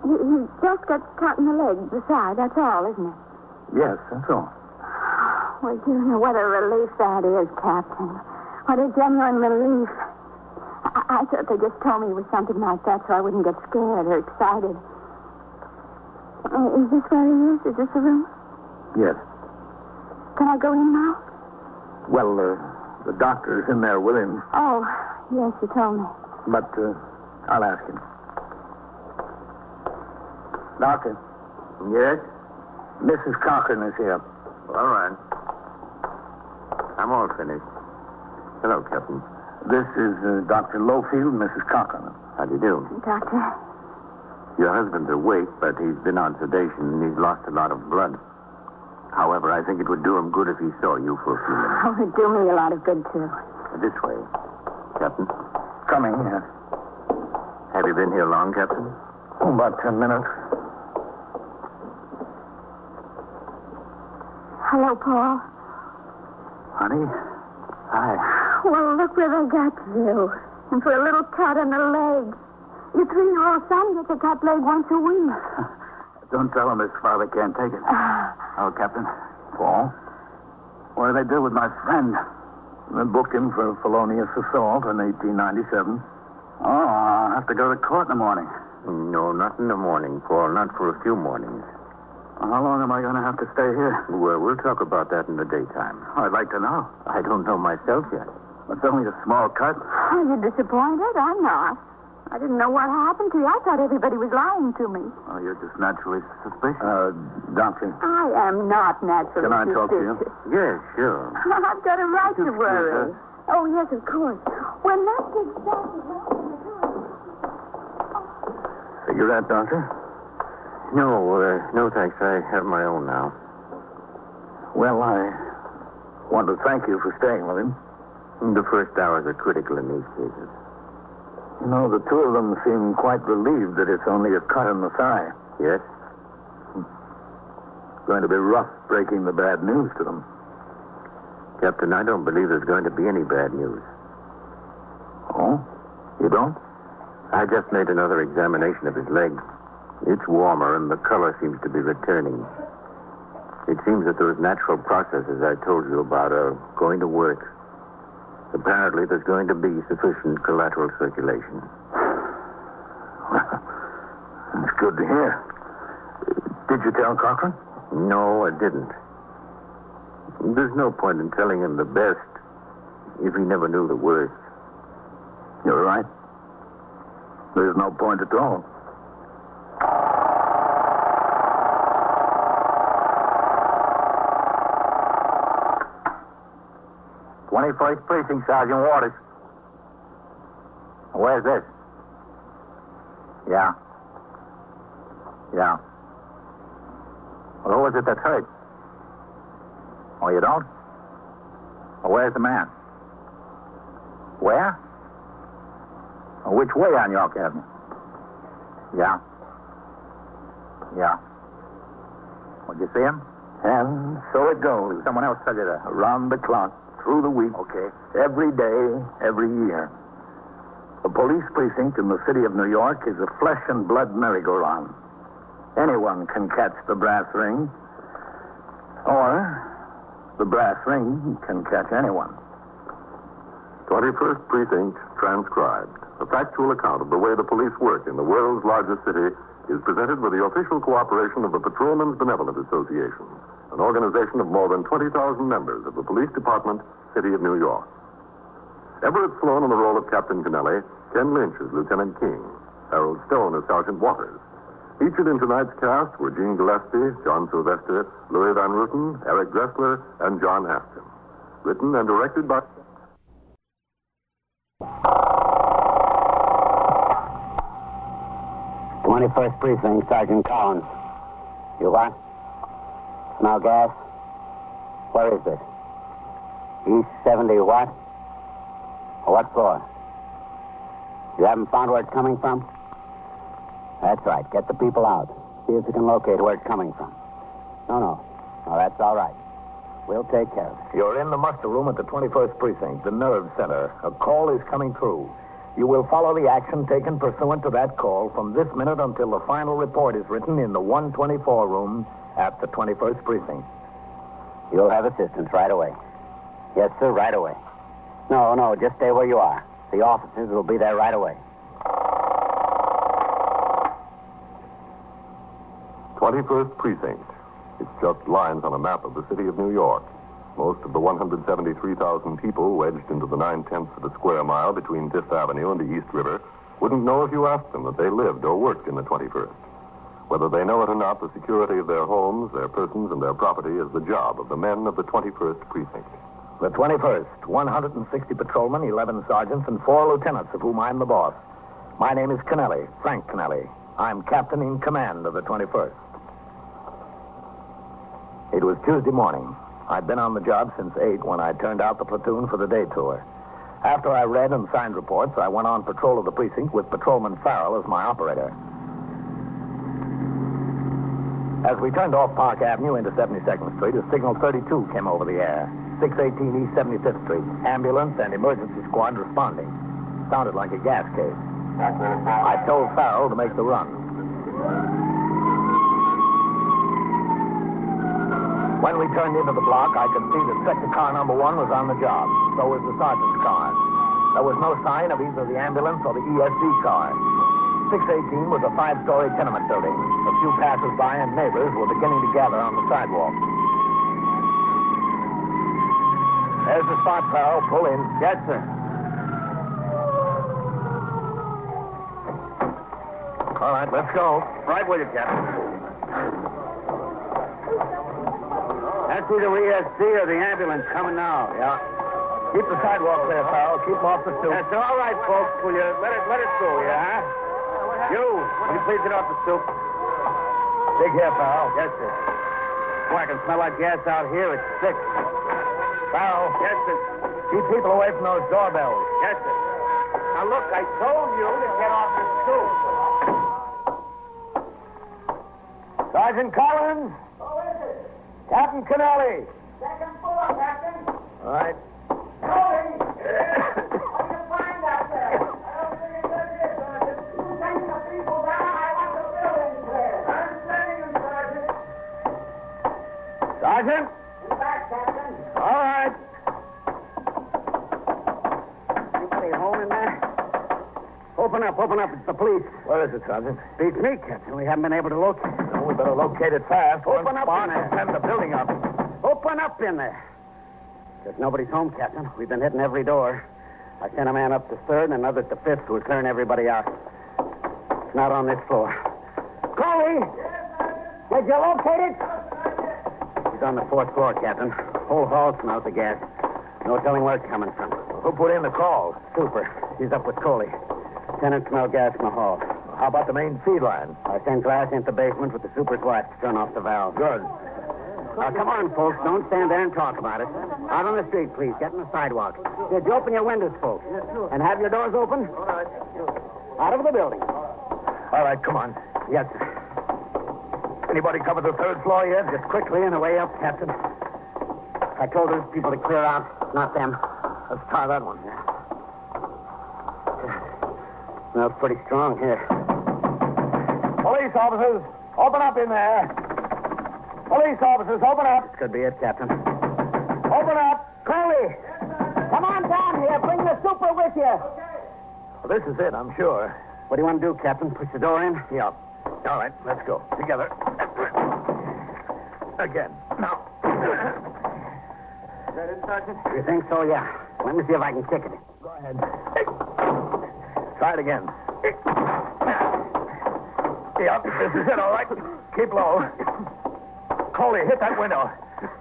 He just got cut in the leg, the side. That's all, isn't it? Yes, that's all. Well, you know what a relief that is, Captain. What a genuine relief. I thought they just told me it was something like that so I wouldn't get scared or excited. Is this where he is? Is this the room? Yes. Can I go in now? Well, the doctor's in there with him, Oh, yes, you told me. but I'll ask him. Doctor. Yes? Mrs. Cochran is here. All right. I'm all finished. Hello, Captain. This is Dr. Lowfield, Mrs. Cochran. How do you do? Doctor. Your husband's awake, but he's been on sedation and he's lost a lot of blood. However, I think it would do him good if he saw you for a few minutes. Oh, it'd do me a lot of good, too. This way. Captain? Coming here. Have you been here long, Captain? About 10 minutes. Hello, Paul. Honey? Hi. Well, look where they got you. And for a little cut on the leg. Your 3-year-old son gets a cut leg once a week. Don't tell him his father can't take it. Oh, Captain. Paul? What did they do with my friend? They booked him for felonious assault in 1897. Oh, I'll have to go to court in the morning. No, not in the morning, Paul. Not for a few mornings. How long am I going to have to stay here? Well, we'll talk about that in the daytime. I'd like to know. I don't know myself yet. It's only a small cut. Are you disappointed? I'm not. I didn't know what happened to you. I thought everybody was lying to me. Oh, you're just naturally suspicious. Doctor. I am not naturally Can I talk to you? Yes, sure. I've got a right to worry. Oh, yes, of course. Well, not exactly. Cigarette, Doctor? No, thanks. I have my own now. Well, I want to thank you for staying with him. The first hours are critical in these cases. You know, the two of them seem quite relieved that it's only a cut in the thigh. Yes? It's going to be rough breaking the bad news to them. Captain, I don't believe there's going to be any bad news. Oh? You don't? I just made another examination of his leg. It's warmer, and the color seems to be returning. It seems that those natural processes I told you about are going to work. Apparently, there's going to be sufficient collateral circulation. That's good to hear. Did you tell Cochran? No, I didn't. There's no point in telling him the best if he never knew the worst. You're right. There's no point at all. "21st Precinct, Sergeant Waters." Where's this? Yeah. Yeah. Well, who was it that hurt? Oh, you don't? Well, where's the man? Where? Well, which way on York Avenue? Yeah. Yeah. Well, did you see him? And so it goes. Someone else tell you that. Around the clock, through the week. Okay. Every day, every year. The police precinct in the city of New York is a flesh and blood merry-go-round. Anyone can catch the brass ring, or the brass ring can catch anyone. 21st Precinct transcribed. A factual account of the way the police work in the world's largest city is presented with the official cooperation of the Patrolmen's Benevolent Association, an organization of more than 20,000 members of the Police Department, City of New York. Everett Sloane in the role of Captain Kennelly, Ken Lynch as Lieutenant King, Harold Stone as Sergeant Waters. Featured in tonight's cast were Gene Gillespie, John Sylvester, Louis Van Ruten, Eric Dressler, and John Aston. Written and directed by... "21st Precinct, Sergeant Collins." You what? Smell gas? Where is this? East 70 what? What floor? You haven't found where it's coming from? That's right. Get the people out. See if you can locate where it's coming from. No, that's all right. We'll take care of it. You're in the muster room at the 21st Precinct, the nerve center. A call is coming through. You will follow the action taken pursuant to that call from this minute until the final report is written in the 124 room at the 21st Precinct. You'll have assistance right away. Yes, sir, right away. No, just stay where you are. The officers will be there right away. 21st Precinct. It's just lines on a map of the city of New York. Most of the 173,000 people wedged into the 9/10 of a square mile between Fifth Avenue and the East River wouldn't know if you asked them that they lived or worked in the 21st. Whether they know it or not, the security of their homes, their persons, and their property is the job of the men of the 21st Precinct. The 21st, 160 patrolmen, 11 sergeants, and 4 lieutenants, of whom I'm the boss. My name is Kennelly, Frank Kennelly. I'm captain in command of the 21st. It was Tuesday morning. I'd been on the job since 8 when I turned out the platoon for the day tour. After I read and signed reports, I went on patrol of the precinct with Patrolman Farrell as my operator. As we turned off Park Avenue into 72nd Street, a signal 32 came over the air. 618 East 75th Street. Ambulance and emergency squad responding. Sounded like a gas case. I told Farrell to make the run. When we turned into the block, I could see that sector car number 1 was on the job. So was the sergeant's car. There was no sign of either the ambulance or the ESD car. 618 was a 5-story tenement building. A few passers-by and neighbors were beginning to gather on the sidewalk. There's the spot, Farrell. Pull in. Yes, sir. All right, let's go. Right with you, Captain. That's either ESD or the ambulance coming now. Yeah. Keep the sidewalk clear, Farrell. Keep them off the stoop. That's all right, folks. Will you let it go, yeah? You, will you please get off the stoop? Dig here, Farrell. Yes, sir. Boy, I can smell like gas out here. It's sick. Farrell. Yes, sir. Keep people away from those doorbells. Yes, sir. Now, look, I told you to get off the stoop. Sergeant Collins. Who is it? Captain Kennelly. Second floor, Captain. All right. Cody! What do you find out there? I don't think it's good here, Sergeant. Send the people down. I want the building clear. I'm sending them, Sergeant. Sergeant? You back, Captain? All right. Anybody home in there? Open up. It's the police. Where is it, Sergeant? Beats me, Captain. We haven't been able to locate it. Well, we better locate it fast. Open up in there. Send the building up. Open up in there. There's nobody's home, Captain. We've been hitting every door. I sent a man up to 3rd and another to 5th who was clearing everybody out. It's not on this floor. Coley! Did you locate it? He's on the 4th floor, Captain. Whole hall smells of gas. No telling where it's coming from. Who put in the call? Super. He's up with Coley. Tenant smell gas in the hall. How about the main feed line? I sent glass into the basement with the super's wife to turn off the valve. Good. Now, come on, folks. Don't stand there and talk about it. Out on the street, please. Get on the sidewalk. Did you open your windows, folks? Yes, sure. And have your doors open? All right. Out of the building. All right, come on. Yes, sir. Anybody cover the 3rd floor yet? Just quickly and away up, Captain. I told those people to clear out, not them. Let's try that one. Yeah. Smells pretty strong here. Police officers, open up in there. Police officers, open up. This could be it, Captain. Open up. Coley! Come on down here. Bring the super with you. Well, this is it, I'm sure. What do you want to do, Captain? Push the door in? Yeah. All right, let's go. Together. Again. Now. Is that it, Sergeant? You think so, yeah. Let me see if I can kick it. Go ahead. Try it again. Yep, this is it, all right. Keep low. Coley, hit that window.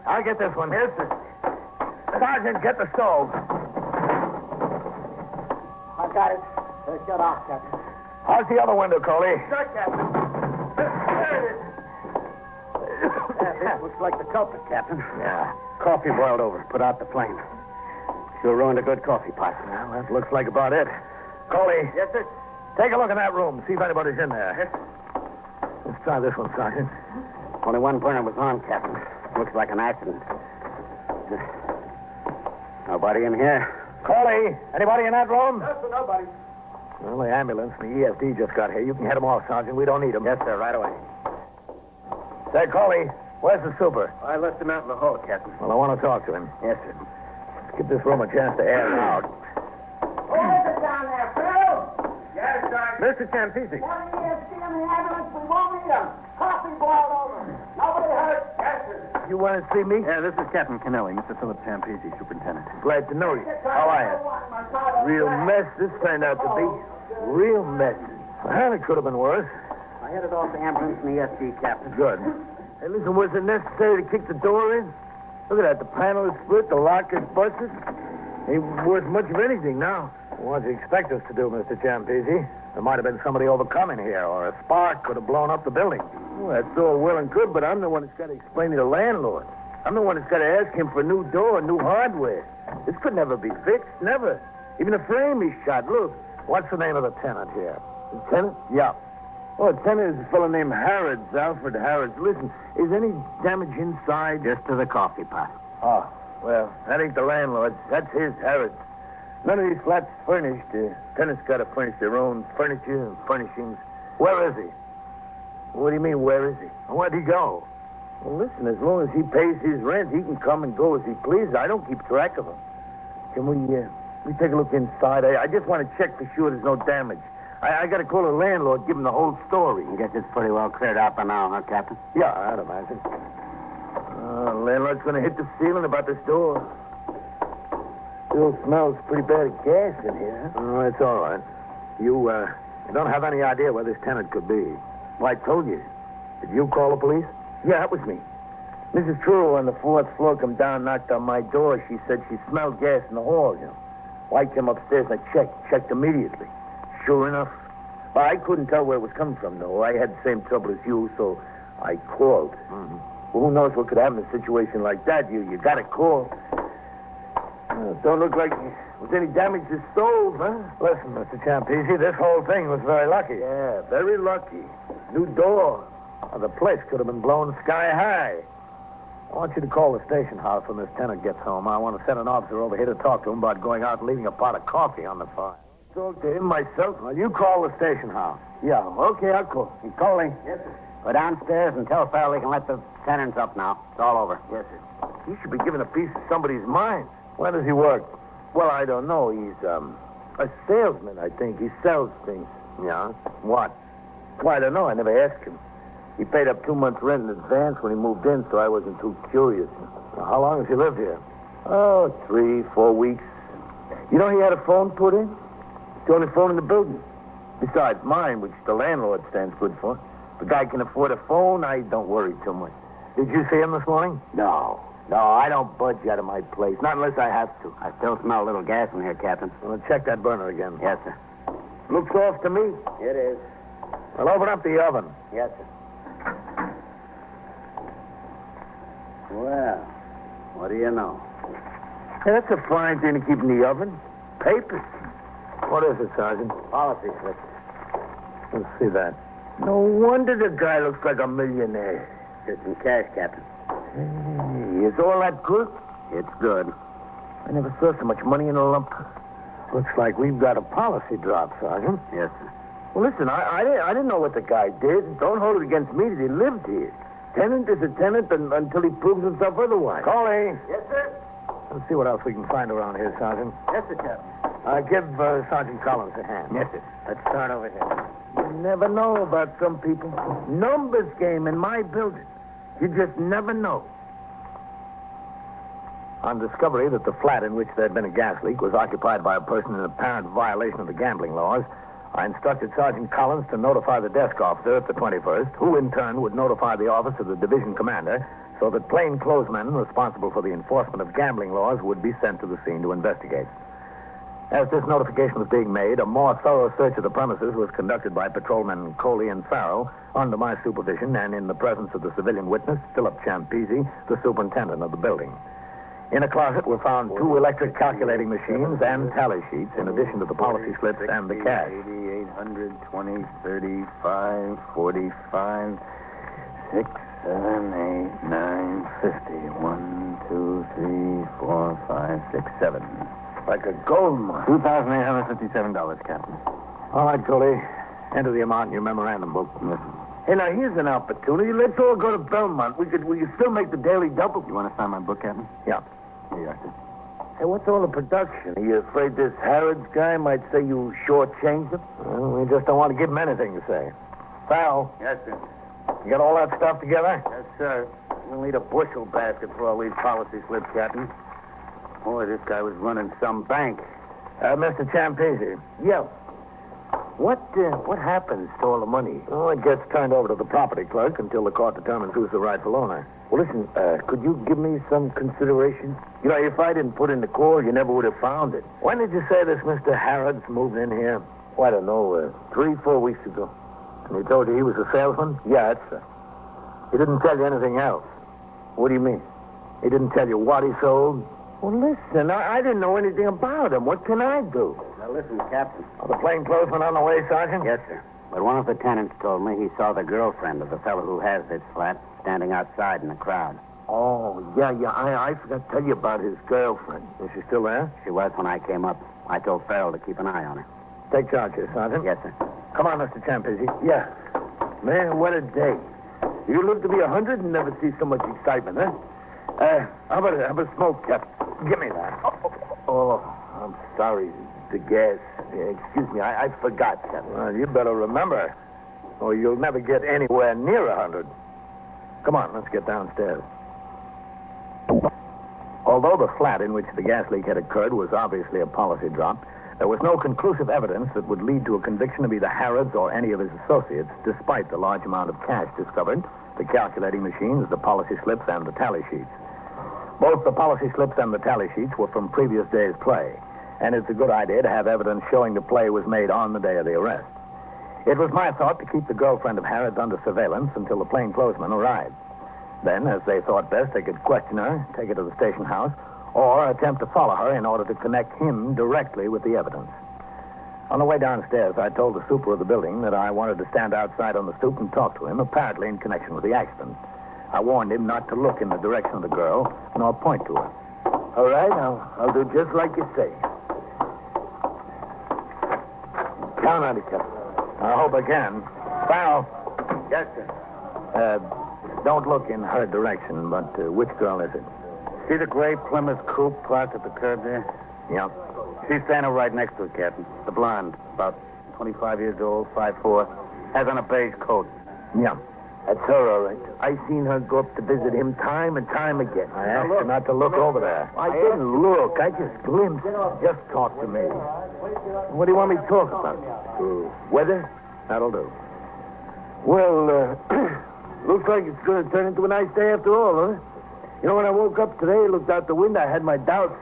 I'll get this one. Yes, sir. Sergeant, get the stove. I got it. They're shut off, Captain. How's the other window, Coley? Good, Captain. There it is. This looks like the culprit, Captain. Yeah. Coffee boiled over. Put out the flame. Sure ruined a good coffee pot. Well, that looks like about it. Coley. Yes, sir. Take a look in that room. See if anybody's in there. Yes. Let's try this one, Sergeant. Only one burner was on, Captain. Looks like an accident. Nobody in here. Coley, anybody in that room? No, sir, nobody. Well, the ambulance and the ESD just got here. You can head them off, Sergeant. We don't need them. Yes, sir, right away. Say, Coley, where's the super? I left him out in the hall, Captain. Well, I want to talk to him. Yes, sir. Let's give this room a chance to air out. Who is it down there, Phil? Yes, Sergeant. Mr. Champisi. One ESC in the ambulance. We won't need him. Coffee boiled over. Nobody hurt. Yes, sir. You want to see me? Yeah, this is Captain Kennelly, Mr. Philip Champisi, Superintendent. Glad to know you. How are you? Real mess this turned out to be. Real mess. Well, it could have been worse. I headed off the ambulance in the SG, Captain. Good. Hey, listen, was it necessary to kick the door in? Look at that. The panel is split. The lock is busted. Ain't worth much of anything now. What'd you expect us to do, Mr. Champisi? There might have been somebody overcoming here, or a spark could have blown up the building. Well, that's all well and good, but I'm the one that's got to explain to the landlord. I'm the one that's got to ask him for a new door, new hardware. This could never be fixed. Never. Even the frame is shot. Look. What's the name of the tenant here? The tenant? Yeah. Oh, the tenant is a fellow named Harrods, Alfred Harrods. Listen, is any damage inside? Just to the coffee pot. Oh, well, that ain't the landlord's. That's his, Harrods. None of these flats furnished. Tenants got to furnish their own furniture and furnishings. Where is he? What do you mean, where is he? Where'd he go? Well, listen, as long as he pays his rent, he can come and go as he pleases. I don't keep track of him. Can we take a look inside? I just want to check for sure there's no damage. I got to call the landlord, give him the whole story. I guess it's pretty well cleared out by now, huh, Captain? Yeah, I'd imagine. Landlord's going to hit the ceiling about this door. Still smells pretty bad of gas in here. Oh, it's all right. You don't have any idea where this tenant could be. Well, I told you. Did you call the police? Yeah, that was me. Mrs. Truro on the 4th floor come down, knocked on my door. She said she smelled gas in the hall, you know. Well, I came upstairs and I checked immediately. Sure enough. Well, I couldn't tell where it was coming from, though. I had the same trouble as you, so I called. Mm-hmm. Well, who knows what could happen in a situation like that? You got to call. Don't look like there was any damage to stove, huh? Listen, Mr. Champisi, this whole thing was very lucky. Yeah, very lucky. New door. The place could have been blown sky high. I want you to call the station house when this tenant gets home. I want to send an officer over here to talk to him about going out and leaving a pot of coffee on the fire. Talk to him myself. Well, you call the station house. Yeah, okay, I'll call. You calling? Yes, sir. Go downstairs and tell Farrell he can let the tenants up now. It's all over. Yes, sir. He should be given a piece of somebody's mind. Where does he work? Well, I don't know. He's, a salesman, I think. He sells things. Yeah? What? Well, I don't know. I never asked him. He paid up 2 months' rent in advance when he moved in, so I wasn't too curious. Now, how long has he lived here? Oh, 3, 4 weeks. You know he had a phone put in? It's the only phone in the building. Besides mine, which the landlord stands good for. If a guy can afford a phone, I don't worry too much. Did you see him this morning? No, I don't budge out of my place. Not unless I have to. I still smell a little gas in here, Captain. Well, check that burner again. Yes, sir. Looks off to me. It is. Well, open up the oven. Yes, sir. Well, what do you know? Hey, that's a fine thing to keep in the oven. Papers. What is it, Sergeant? Policy slip. Let's see that. No wonder the guy looks like a millionaire. Just in cash, Captain. Hey, is all that good? It's good. I never saw so much money in a lump. Looks like we've got a policy drop, Sergeant. Yes, sir. Well, listen, I didn't know what the guy did. Don't hold it against me that he lived here. Tenant is a tenant until he proves himself otherwise. Coley. Yes, sir. Let's see what else we can find around here, Sergeant. Yes, sir, Captain. Give Sergeant Collins a hand. Yes, sir. Let's start over here. You never know about some people. Numbers game in my building. You just never know. On discovery that the flat in which there had been a gas leak was occupied by a person in apparent violation of the gambling laws, I instructed Sergeant Collins to notify the desk officer at the 21st, who in turn would notify the office of the division commander, so that plainclothesmen responsible for the enforcement of gambling laws would be sent to the scene to investigate. As this notification was being made, a more thorough search of the premises was conducted by Patrolmen Coley and Farrell under my supervision and in the presence of the civilian witness, Philip Champisi, the superintendent of the building. In a closet were found 2 electric calculating machines and tally sheets, in addition to the policy slips and the cash. 80, 800, 20, 35, 45, 6, 7, 8, 9, 50. 1, 2, 3, 4, 5, 6, 7. Like a gold mine. $2,857, Captain. All right, Coley. Enter the amount in your memorandum book. Listen. Hey, now, here's an opportunity. Let's all go to Belmont. We could still make the daily double. You want to sign my book, Captain? Yeah. Here you are, sir. Hey, what's all the production? Are you afraid this Harrods guy might say you shortchanged him? Well, we just don't want to give him anything to say. Farrell. Yes, sir. You got all that stuff together? Yes, sir. We'll need a bushel basket for all these policy slips, Captain. Boy, this guy was running some bank. Mr. Champese. Yeah. What happens to all the money? Oh, it gets turned over to the property clerk until the court determines who's the rightful owner. Well, listen, could you give me some consideration? You know, if I didn't put in the call, you never would have found it. When did you say this Mr. Harrod's moved in here? Oh, I don't know, 3-4 weeks ago. And he told you he was a salesman? Yeah, that's right. He didn't tell you anything else? What do you mean? He didn't tell you what he sold? Well, listen, I didn't know anything about him. What can I do? Now, listen, Captain. Are the plainclothesmen on the way, Sergeant? Yes, sir. But one of the tenants told me he saw the girlfriend of the fellow who has this flat standing outside in the crowd. Oh, yeah, I forgot to tell you about his girlfriend. Is she still there? She was when I came up. I told Farrell to keep an eye on her. Take charge here, Sergeant. Yes, sir. Come on, Mr. Champese. Yeah. Man, what a day. You live to be 100 and never see so much excitement, huh? How about a smoke, Cap? Give me that. Oh, I'm sorry. The gas. Excuse me, I forgot, Cap. Well, you better remember, or you'll never get anywhere near 100. Come on, let's get downstairs. Although the flat in which the gas leak had occurred was obviously a policy drop, there was no conclusive evidence that would lead to a conviction of either Harrods or any of his associates, despite the large amount of cash discovered, the calculating machines, the policy slips, and the tally sheets. Both the policy slips and the tally sheets were from previous days' play, and it's a good idea to have evidence showing the play was made on the day of the arrest. It was my thought to keep the girlfriend of Harrods under surveillance until the plainclothesmen arrived. Then, as they thought best, they could question her, take her to the station house, or attempt to follow her in order to connect him directly with the evidence. On the way downstairs, I told the super of the building that I wanted to stand outside on the stoop and talk to him, apparently in connection with the accident. I warned him not to look in the direction of the girl, nor point to her. All right, I'll do just like you say. Count on it, Captain. I hope I can. Farrell. Yes, sir. Don't look in her direction, but which girl is it? See the gray Plymouth coupe parked at the curb there? Yeah. She's standing right next to it, Captain. The blonde, about 25 years old, 5'4", has on a beige coat. Yeah. That's her, all right. I seen her go up to visit him time and time again. I asked her not to look over there. I didn't look. I just glimpsed. Just talk to me. What do you want me to talk about? Weather? That'll do. Well, looks like it's going to turn into a nice day after all, huh? You know, when I woke up today, looked out the window, I had my doubts.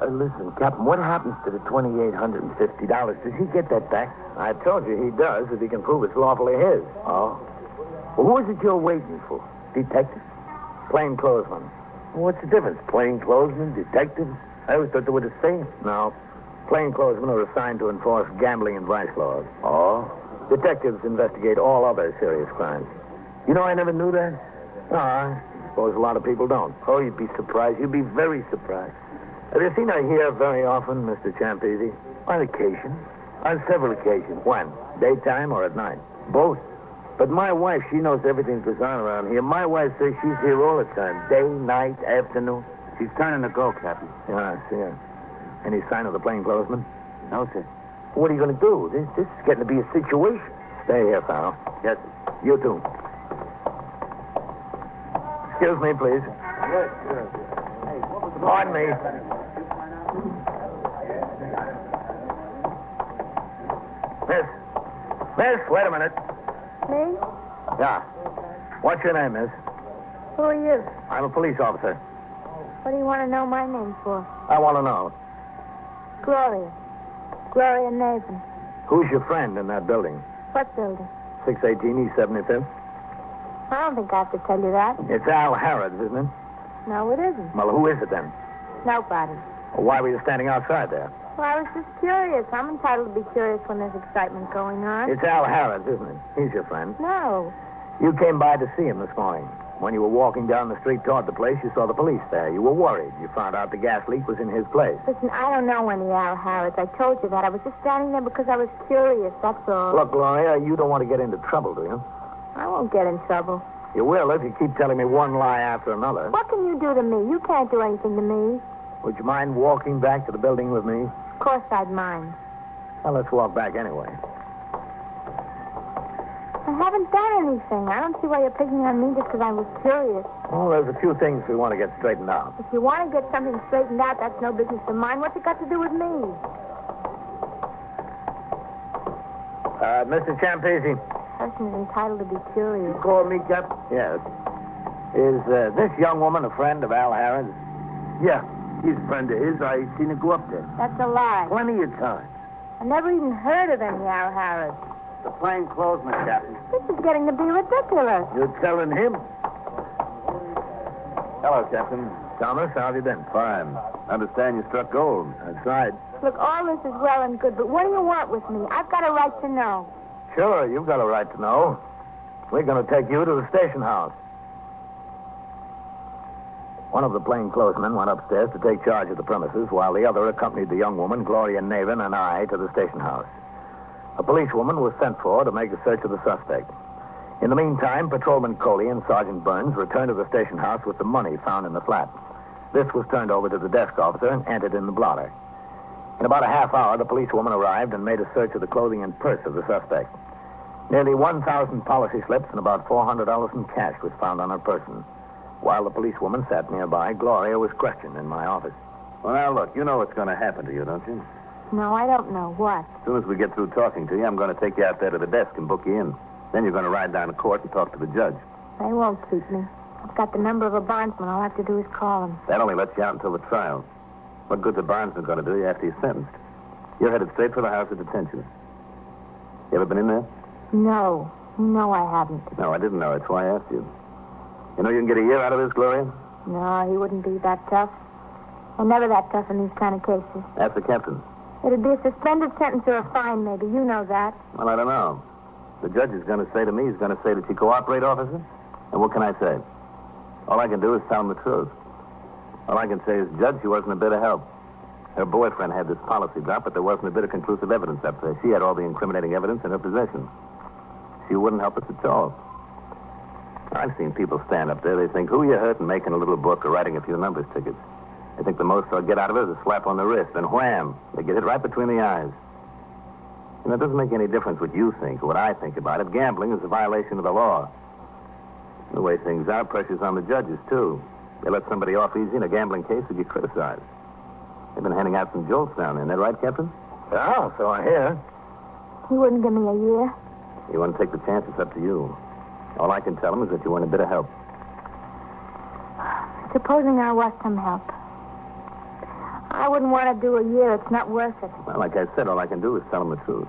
Listen, Captain, what happens to the $2,850? Does he get that back? I told you he does if he can prove it's lawfully his. Oh? Well, who is it you're waiting for? Detective? Plainclothesman. What's the difference? Plainclothesmen, detectives? I always thought they were the same. No. Plainclothesmen are assigned to enforce gambling and vice laws. Oh? Detectives investigate all other serious crimes. You know, I never knew that. No, I suppose a lot of people don't. Oh, you'd be surprised. You'd be very surprised. Have you seen her here very often, Mr. Champese? On occasion. On several occasions. When? Daytime or at night? Both. But my wife, she knows everything that goes on around here. My wife says she's here all the time. Day, night, afternoon. She's turning to go, Captain. Yeah, I see her. Any sign of the plainclothesman? No, sir. What are you going to do? This is getting to be a situation. Stay here, Farrell. Yes, sir. You too. Excuse me, please. Yes, sir. Pardon me. Miss, wait a minute. Me? Yeah. What's your name, miss? Who are you? I'm a police officer. What do you want to know my name for? I want to know. Gloria. Gloria Nathan. Who's your friend in that building? What building? 618 East 75th? I don't think I have to tell you that. It's Al Harrods, isn't it? No, it isn't. Well, who is it then? Nobody. Well, why were you standing outside there? Well, I was just curious. I'm entitled to be curious when there's excitement going on. It's Al Harrods, isn't it? He's your friend. No. You came by to see him this morning. When you were walking down the street toward the place, you saw the police there. You were worried. You found out the gas leak was in his place. Listen, I don't know any Al Harrods. I told you that. I was just standing there because I was curious, that's all. Look, Gloria, you don't want to get into trouble, do you? I won't get in trouble. You will if you keep telling me one lie after another. What can you do to me? You can't do anything to me. Would you mind walking back to the building with me? Of course I'd mind. Well, let's walk back anyway. I haven't done anything. I don't see why you're picking on me just because I was curious. Well, there's a few things we want to get straightened out. If you want to get something straightened out, that's no business of mine. What's it got to do with me? Mr. Champese. Person is entitled to be curious. You called me, Captain? Yes. Is this young woman a friend of Al Harrod's? Yeah, he's a friend of his. I seen her go up there. That's a lie. Plenty of times. I never even heard of any Al Harrods. The plainclothesman, Captain. This is getting to be ridiculous. You're telling him? Hello, Captain. Thomas, how have you been? Fine. Understand you struck gold. That's right. Look, all this is well and good, but what do you want with me? I've got a right to know. Sure, you've got a right to know. We're going to take you to the station house. One of the plainclothesmen went upstairs to take charge of the premises, while the other accompanied the young woman, Gloria Navin, and I to the station house. A policewoman was sent for to make a search of the suspect. In the meantime, Patrolman Coley and Sergeant Burns returned to the station house with the money found in the flat. This was turned over to the desk officer and entered in the blotter. In about a half hour, the policewoman arrived and made a search of the clothing and purse of the suspect. Nearly 1,000 policy slips and about $400 in cash was found on her person. While the policewoman sat nearby, Gloria was questioned in my office. Well, now, look, you know what's going to happen to you, don't you? No, I don't know. What? As soon as we get through talking to you, I'm going to take you out there to the desk and book you in. Then you're going to ride down to court and talk to the judge. They won't keep me. I've got the number of a bondsman. All I have to do is call him. That only lets you out until the trial. What good's a bondsman going to do you after you're sentenced? You're headed straight for the house of detention. You ever been in there? No. No, I haven't. No, I didn't know. That's why I asked you. You know you can get a year out of this, Gloria? No, he wouldn't be that tough. I'm never that tough in these kind of cases. That's the captain. It'd be a suspended sentence or a fine, maybe. You know that. Well, I don't know. The judge is going to say to me, he's going to say that you cooperate, officer. And what can I say? All I can do is tell him the truth. All I can say is, Judge, she wasn't a bit of help. Her boyfriend had this policy drop, but there wasn't a bit of conclusive evidence up there. She had all the incriminating evidence in her possession. She wouldn't help us at all. I've seen people stand up there. They think, who you hurting making a little book or writing a few numbers tickets? They think the most they'll get out of it is a slap on the wrist, and wham, they get hit right between the eyes. You know, it doesn't make any difference what you think or what I think about it. Gambling is a violation of the law. The way things are, pressure's on the judges, too. They let somebody off easy in a gambling case who get criticized. They've been handing out some jolts down there. Isn't that right, Captain? Yeah, so I hear. He wouldn't give me a year. You want to take the chance, it's up to you. All I can tell him is that you want a bit of help. Supposing I want some help. I wouldn't want to do a year. It's not worth it. Well, like I said, all I can do is tell him the truth.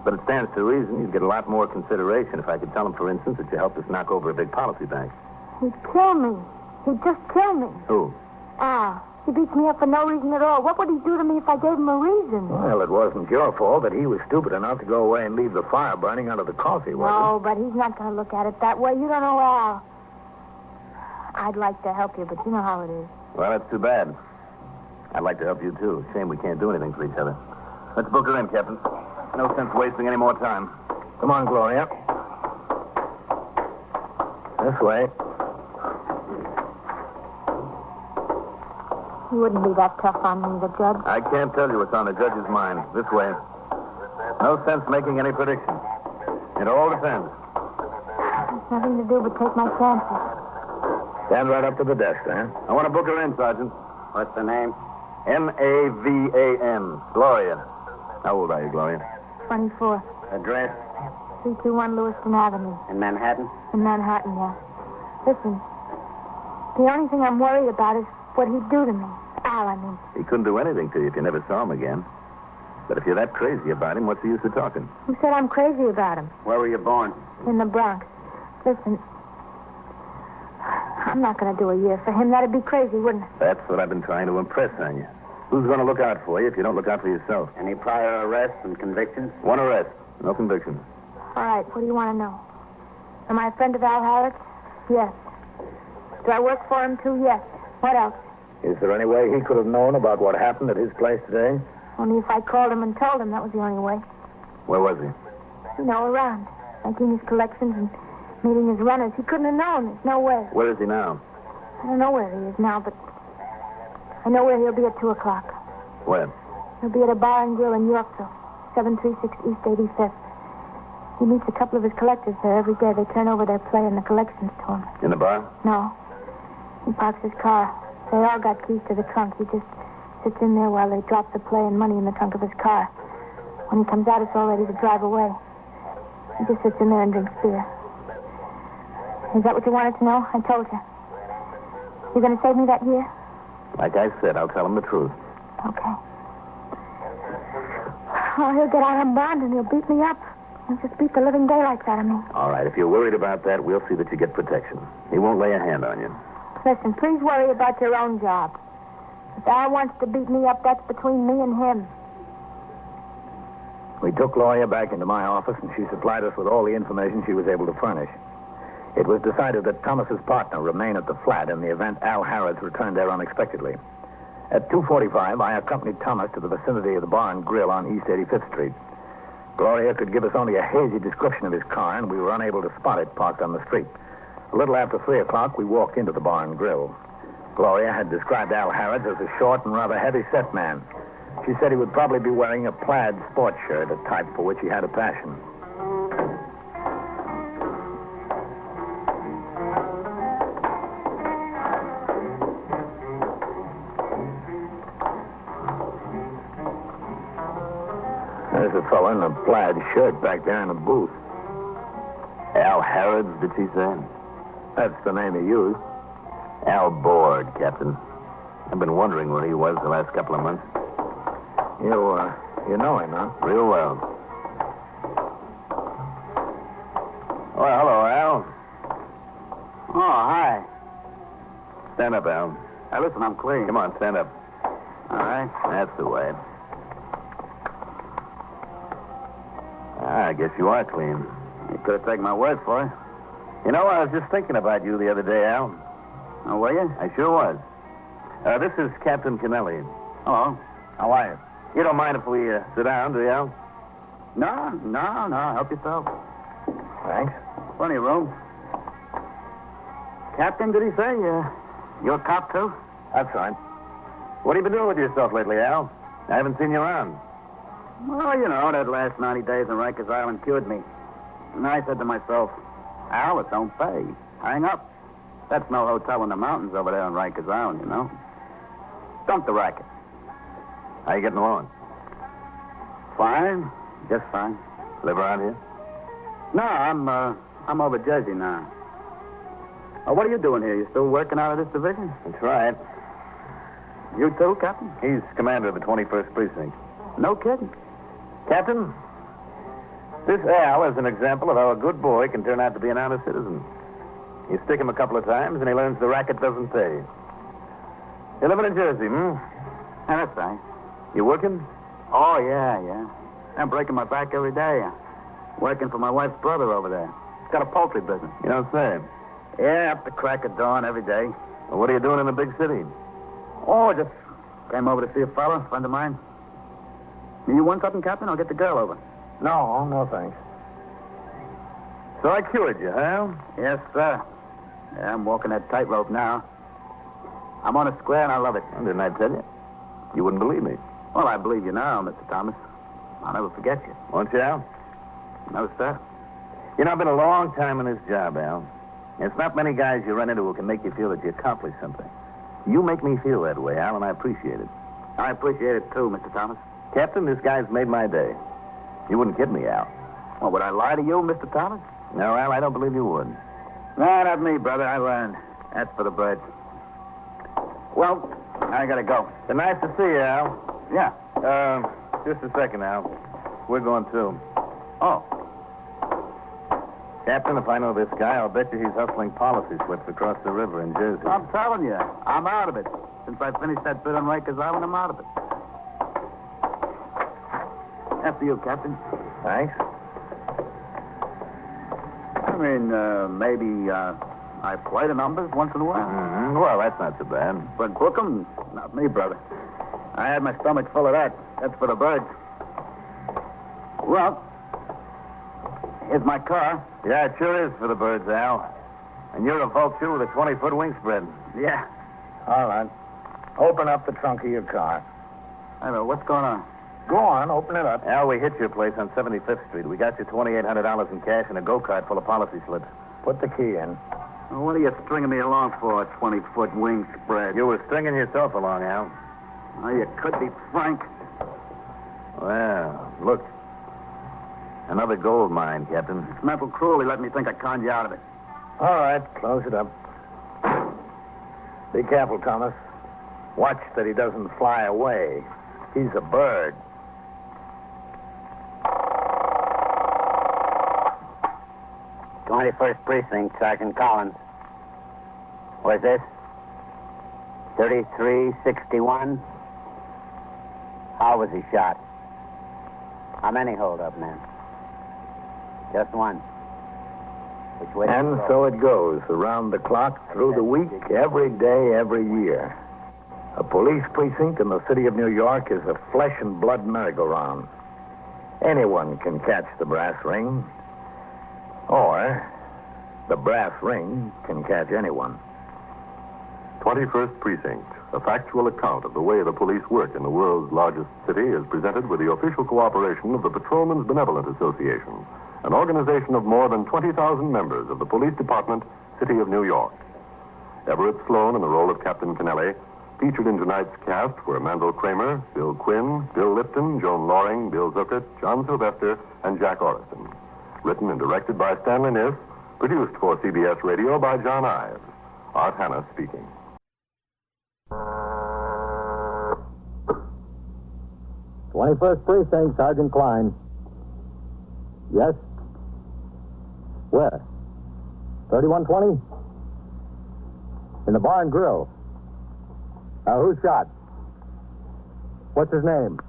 But it stands to reason you'd get a lot more consideration if I could tell him, for instance, that you helped us knock over a big policy bank. He'd kill me. He'd just kill me. Who? Al. He beats me up for no reason at all. What would he do to me if I gave him a reason? Well, it wasn't your fault that he was stupid enough to go away and leave the fire burning under the coffee, was No, but he's not going to look at it that way. You don't know Al. I'd like to help you, but you know how it is. Well, that's too bad. I'd like to help you, too. Shame we can't do anything for each other. Let's book her in, Captain. No sense wasting any more time. Come on, Gloria. This way. He wouldn't be that tough on me, the judge. I can't tell you what's on the judge's mind. This way. No sense making any predictions. It all depends. There's nothing to do but take my chances. Stand right up to the desk, then. I want to book her in, Sergeant. What's the name? Mavan. Gloria. How old are you, Gloria? 24. Address? 321 Lewiston Avenue. In Manhattan? In Manhattan, yeah. Listen, the only thing I'm worried about is what he'd do to me. Al, I mean. He couldn't do anything to you if you never saw him again. But if you're that crazy about him, what's the use of talking? Who said I'm crazy about him? Where were you born? In the Bronx. Listen, I'm not going to do a year for him. That'd be crazy, wouldn't it? That's what I've been trying to impress on you. Who's going to look out for you if you don't look out for yourself? Any prior arrests and convictions? One arrest, no conviction. All right, what do you want to know? Am I a friend of Al Harrod's? Yes. Do I work for him, too? Yes. What else? Is there any way he could have known about what happened at his place today? Only if I called him and told him. That was the only way. Where was he? You know, around. Making his collections and meeting his runners. He couldn't have known. There's no way. Where is he now? I don't know where he is now, but I know where he'll be at 2 o'clock. Where? He'll be at a bar and grill in Yorkville, 736 East 85th. He meets a couple of his collectors there every day. They turn over their play in the collections to him. In the bar? No. He parks his car. They all got keys to the trunk. He just sits in there while they drop the play and money in the trunk of his car. When he comes out, it's all ready to drive away. He just sits in there and drinks beer. Is that what you wanted to know? I told you. You going to save me that year? Like I said, I'll tell him the truth. Okay. Oh, he'll get out on bond and he'll beat me up. He'll just beat the living daylights out of me. All right, if you're worried about that, we'll see that you get protection. He won't lay a hand on you. Listen, please worry about your own job. If Al wants to beat me up, that's between me and him. We took Gloria back into my office, and she supplied us with all the information she was able to furnish. It was decided that Thomas's partner remain at the flat in the event Al Harrods returned there unexpectedly. At 2:45, I accompanied Thomas to the vicinity of the bar and grill on East 85th Street. Gloria could give us only a hazy description of his car, and we were unable to spot it parked on the street. A little after 3 o'clock, we walked into the bar and grill. Gloria had described Al Harrods as a short and rather heavy-set man. She said he would probably be wearing a plaid sports shirt, a type for which he had a passion. There's a fellow in a plaid shirt back there in the booth. Al Harrods, did she say? That's the name he used. Al Board, Captain. I've been wondering where he was the last couple of months. You know him, huh? Real well. Well, hello, Al. Oh, hi. Stand up, Al. Hey, listen, I'm clean. Come on, stand up. All right. That's the way. I guess you are clean. You could have taken my word for it. You know, I was just thinking about you the other day, Al. Oh, were you? I sure was. This is Captain Kennelly. Hello. How are you? You don't mind if we sit down, do you, Al? No. Help yourself. Thanks. Plenty of room. Captain, did he say? You're a cop, too? That's right. What have you been doing with yourself lately, Al? I haven't seen you around. Well, you know, that last 90 days on Rikers Island cured me. And I said to myself, Al, it don't pay. Hang up. That's no hotel in the mountains over there on Rikers Island, you know. Dump the racket. How you getting along? Fine. Just fine. Live around here? No, I'm over Jersey now. What are you doing here? You still working out of this division? That's right. You too, Captain? He's commander of the 21st Precinct. No kidding. Captain, this Al is an example of how a good boy can turn out to be an honest citizen. You stick him a couple of times, and he learns the racket doesn't pay. You're living in Jersey, Yeah, that's right. You working? Oh, yeah. I'm breaking my back every day. Working for my wife's brother over there. He's got a poultry business. You don't say. Yeah, up the crack of dawn every day. Well, what are you doing in a big city? Oh, just came over to see a fella, friend of mine. You want something, Captain? I'll get the girl over. No, thanks. So I cured you, huh? Yes, sir. Yeah, I'm walking that tightrope now. I'm on a square, and I love it. Well, didn't I tell you? You wouldn't believe me. Well, I believe you now, Mr. Thomas. I'll never forget you. Won't you, Al? No, sir. You know, I've been a long time in this job, Al. It's not many guys you run into who can make you feel that you accomplished something. You make me feel that way, Al, and I appreciate it. I appreciate it, too, Mr. Thomas. Captain, this guy's made my day. You wouldn't kid me, Al. Well, would I lie to you, Mr. Thomas? No, Al, I don't believe you would. No, not me, brother. I learned. That's for the birds. Well, I gotta go. It's nice to see you, Al. Yeah. Just a second, Al. We're going too. Oh. Captain, if I know this guy, I'll bet you he's hustling policy slips across the river in Jersey. I'm telling you, I'm out of it. Since I finished that bit on Rikers Island, I'm out of it. After you, Captain. Thanks. I mean, maybe I play the numbers once in a while. Mm-hmm. Well, that's not so bad. But book 'em? Not me, brother. I had my stomach full of that. That's for the birds. Well, here's my car. Yeah, it sure is for the birds, Al. And you're a vulture with a 20-foot wingspread. Yeah. All right. Open up the trunk of your car. I don't know. What's going on? Go on, open it up. Al, we hit your place on 75th Street. We got you $2,800 in cash and a go-kart full of policy slips. Put the key in. Well, what are you stringing me along for, 20-foot wing spread? You were stringing yourself along, Al. Oh, you could be, Frank. Well, look. Another gold mine, Captain. It's mental cruelty letting me think I conned you out of it. All right, close it up. Be careful, Thomas. Watch that he doesn't fly away. He's a bird. "21st Precinct, Sergeant Collins. Where's this? 3361. How was he shot? How many hold-up men? Just one. Which way? And so it goes, around the clock, through the week, every day, every year. A police precinct in the city of New York is a flesh and blood merry-go-round. Anyone can catch the brass ring, or the brass ring can catch anyone. 21st Precinct, a factual account of the way the police work in the world's largest city, is presented with the official cooperation of the Patrolmen's Benevolent Association, an organization of more than 20,000 members of the Police Department, City of New York. Everett Sloane, in the role of Captain Kennelly. Featured in tonight's cast were Mandel Kramer, Bill Quinn, Bill Lipton, Joan Loring, Bill Zuckert, John Sylvester, and Jack Orison. Written and directed by Stanley Niss. Produced for CBS Radio by John Ives. Art Hanna speaking. "21st Precinct, Sergeant Klein." Yes? Where? 3120? In the bar and grill. Who's shot? What's his name?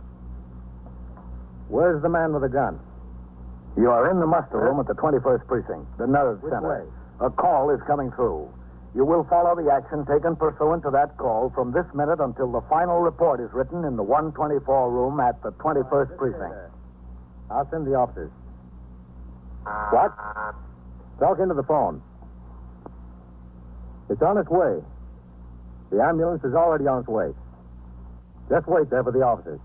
Where's the man with the gun? You are in the muster room at the 21st Precinct, the nerve center. way? A call is coming through. You will follow the action taken pursuant to that call from this minute until the final report is written in the 124 room at the 21st Precinct. I'll send the officers. What? Talk into the phone. It's on its way. The ambulance is already on its way. Just wait there for the officers.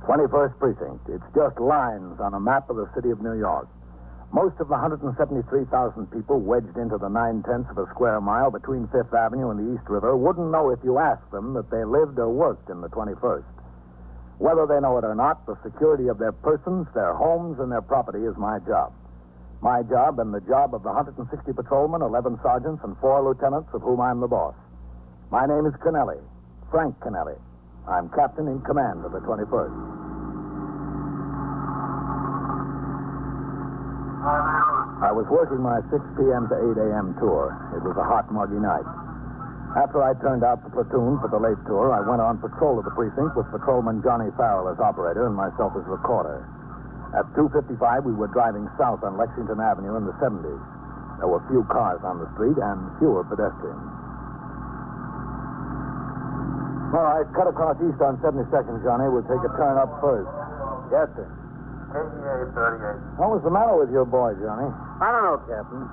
21st Precinct. It's just lines on a map of the city of New York. Most of the 173,000 people wedged into the 9/10 of a square mile between Fifth Avenue and the East River wouldn't know if you asked them that they lived or worked in the 21st. Whether they know it or not, the security of their persons, their homes, and their property is my job. My job and the job of the 160 patrolmen, 11 sergeants, and 4 lieutenants, of whom I'm the boss. My name is Kennelly, Frank Kennelly. I'm captain in command of the 21st. I was working my 6 p.m. to 8 a.m. tour. It was a hot, muggy night. After I turned out the platoon for the late tour, I went on patrol of the precinct with patrolman Johnny Farrell as operator and myself as recorder. At 2:55, we were driving south on Lexington Avenue in the 70s. There were few cars on the street and fewer pedestrians. All right, cut across east on 72nd, Johnny. We'll take a turn up first. Yes, sir. 8838. What was the matter with your boy, Johnny? I don't know, Captain.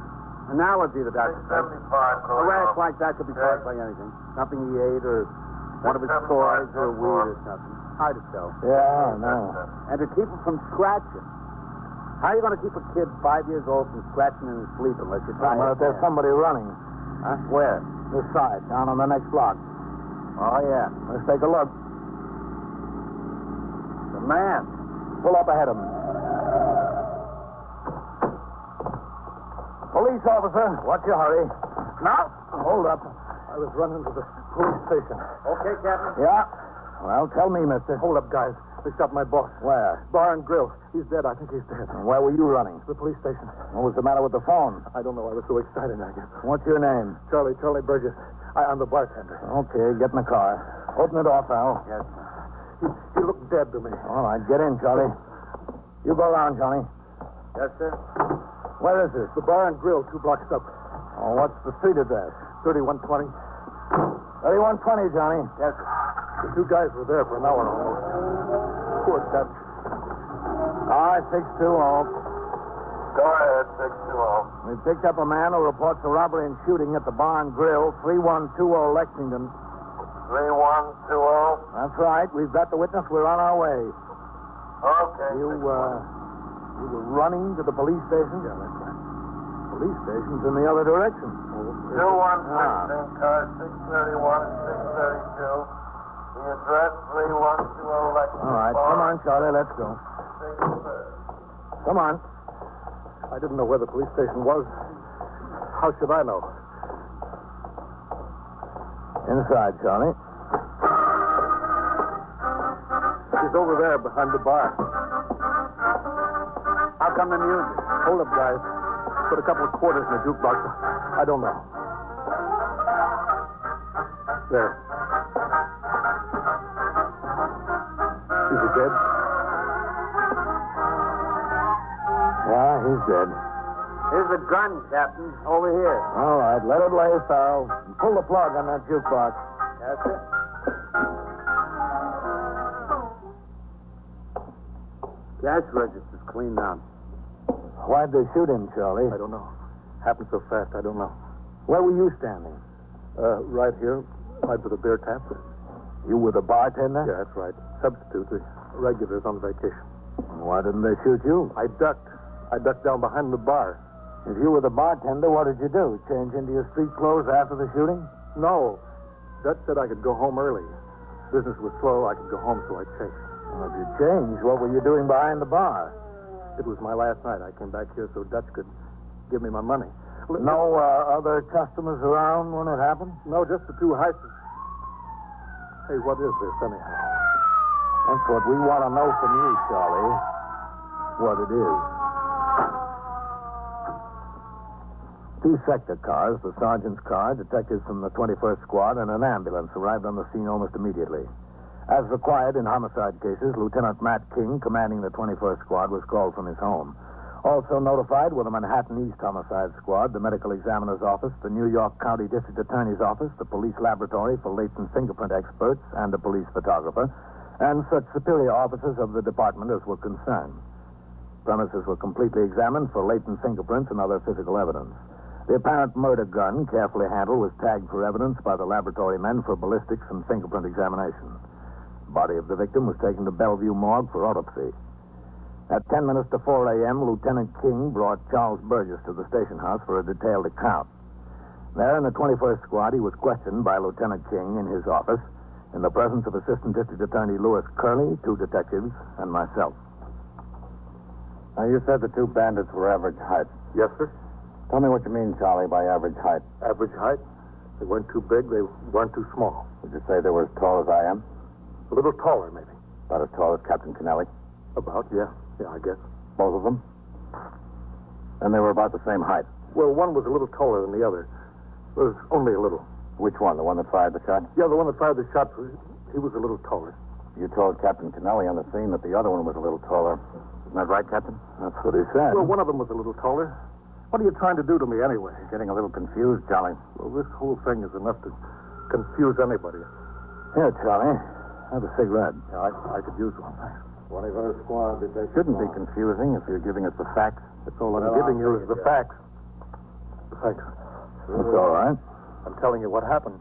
An allergy, the doctor said. 675. A rash like that could be caused by anything. Something he ate or one of his toys or weed or something. Hard to tell. Yeah, I know. And to keep him from scratching. How are you going to keep a kid 5 years old from scratching in his sleep unless you try Well, if there's somebody running. Huh? Where? This side, down on the next block. Oh, yeah. Let's take a look. The man. Pull up ahead of him. Police officer. What's your hurry? Now? Hold up. I was running to the police station. Okay, Captain. Yeah. Well, tell me, mister. Hold up, guys. They shot my boss. Where? Bar and Grill. He's dead. I think he's dead. And where were you running? The police station. What was the matter with the phone? I don't know. I was so excited, I guess. What's your name? Charlie Burgess. I'm the bartender. Okay, get in the car. Open it off, Al. Yes, sir. He looked dead to me. All right, get in, Charlie. You go around, Johnny. Yes, sir. Where is this? The Bar and Grill, 2 blocks up. Oh, what's the street address? 3120. 3120, Johnny. Yes, sir. The 2 guys were there for an hour almost. Poor Dutch. All right, 620. Go ahead, 620. We picked up a man who reports a robbery and shooting at the Bar and Grill, 3120 Lexington. 3120. That's right. We've got the witness. We're on our way. Okay. You were running to the police station? Yeah, that's right. Police station's in the other direction. 2116, car 631 and 632. The address 3120 Lexington. All right, come on, Charlie, let's go. Come on. I didn't know where the police station was. How should I know? Inside, Charlie. She's over there behind the bar. How come the music? Hold up, guys. Put a couple of quarters in the jukebox. I don't know. There. Is he dead? Yeah, he's dead. Here's the gun, Captain. Over here. All right, let it lay, Farrell. And pull the plug on that jukebox. That's it. Cash register's cleaned out. Why'd they shoot him, Charlie? I don't know. Happened so fast, I don't know. Where were you standing? Right here, right by the beer tap. You were the bartender? Yeah, that's right. Substitute. The regulars on vacation. Why didn't they shoot you? I ducked. I ducked down behind the bar. If you were the bartender, what did you do? Change into your street clothes after the shooting? No. Dutch said I could go home early. Business was slow. I could go home, so I changed. Well, if you changed, what were you doing behind the bar? It was my last night. I came back here so Dutch could give me my money. No other customers around when it happened? No, just the two heisters. Hey, what is this, anyhow? That's what we want to know from you, Charlie. What it is. Two sector cars, the sergeant's car, detectives from the 21st Squad, and an ambulance arrived on the scene almost immediately. As required in homicide cases, Lieutenant Matt King, commanding the 21st Squad, was called from his home. Also notified were the Manhattan East Homicide Squad, the Medical Examiner's Office, the New York County District Attorney's Office, the Police Laboratory for Latent Fingerprint Experts, and the police photographer, and such superior officers of the department as were concerned. Premises were completely examined for latent fingerprints and other physical evidence. The apparent murder gun, carefully handled, was tagged for evidence by the laboratory men for ballistics and fingerprint examination. The body of the victim was taken to Bellevue Morgue for autopsy. At 10 minutes to 4 a.m., Lieutenant King brought Charles Burgess to the station house for a detailed account. There in the 21st Squad, he was questioned by Lieutenant King in his office in the presence of Assistant District Attorney Louis Curley, two detectives, and myself. Now, you said the two bandits were average height. Yes, sir. Tell me what you mean, Charlie, by average height. Average height? They weren't too big, they weren't too small. Would you say they were as tall as I am? A little taller, maybe. About as tall as Captain Kennelly? About, yeah. Yeah, I guess. Both of them? And they were about the same height? Well, one was a little taller than the other. It was only a little. Which one? The one that fired the shot? Yeah, the one that fired the shot, he was a little taller. You told Captain Kennelly on the scene that the other one was a little taller. Isn't that right, Captain? That's what he said. Well, one of them was a little taller. What are you trying to do to me anyway? Getting a little confused, Charlie. Well, this whole thing is enough to confuse anybody. Here, Charlie. Have a cigarette. Yeah, I could use one. Thanks. 21st Squad, Detective. Shouldn't be confusing if you're giving us the facts. That's all I'm giving you is the facts. Thanks. That's all right. I'm telling you what happened.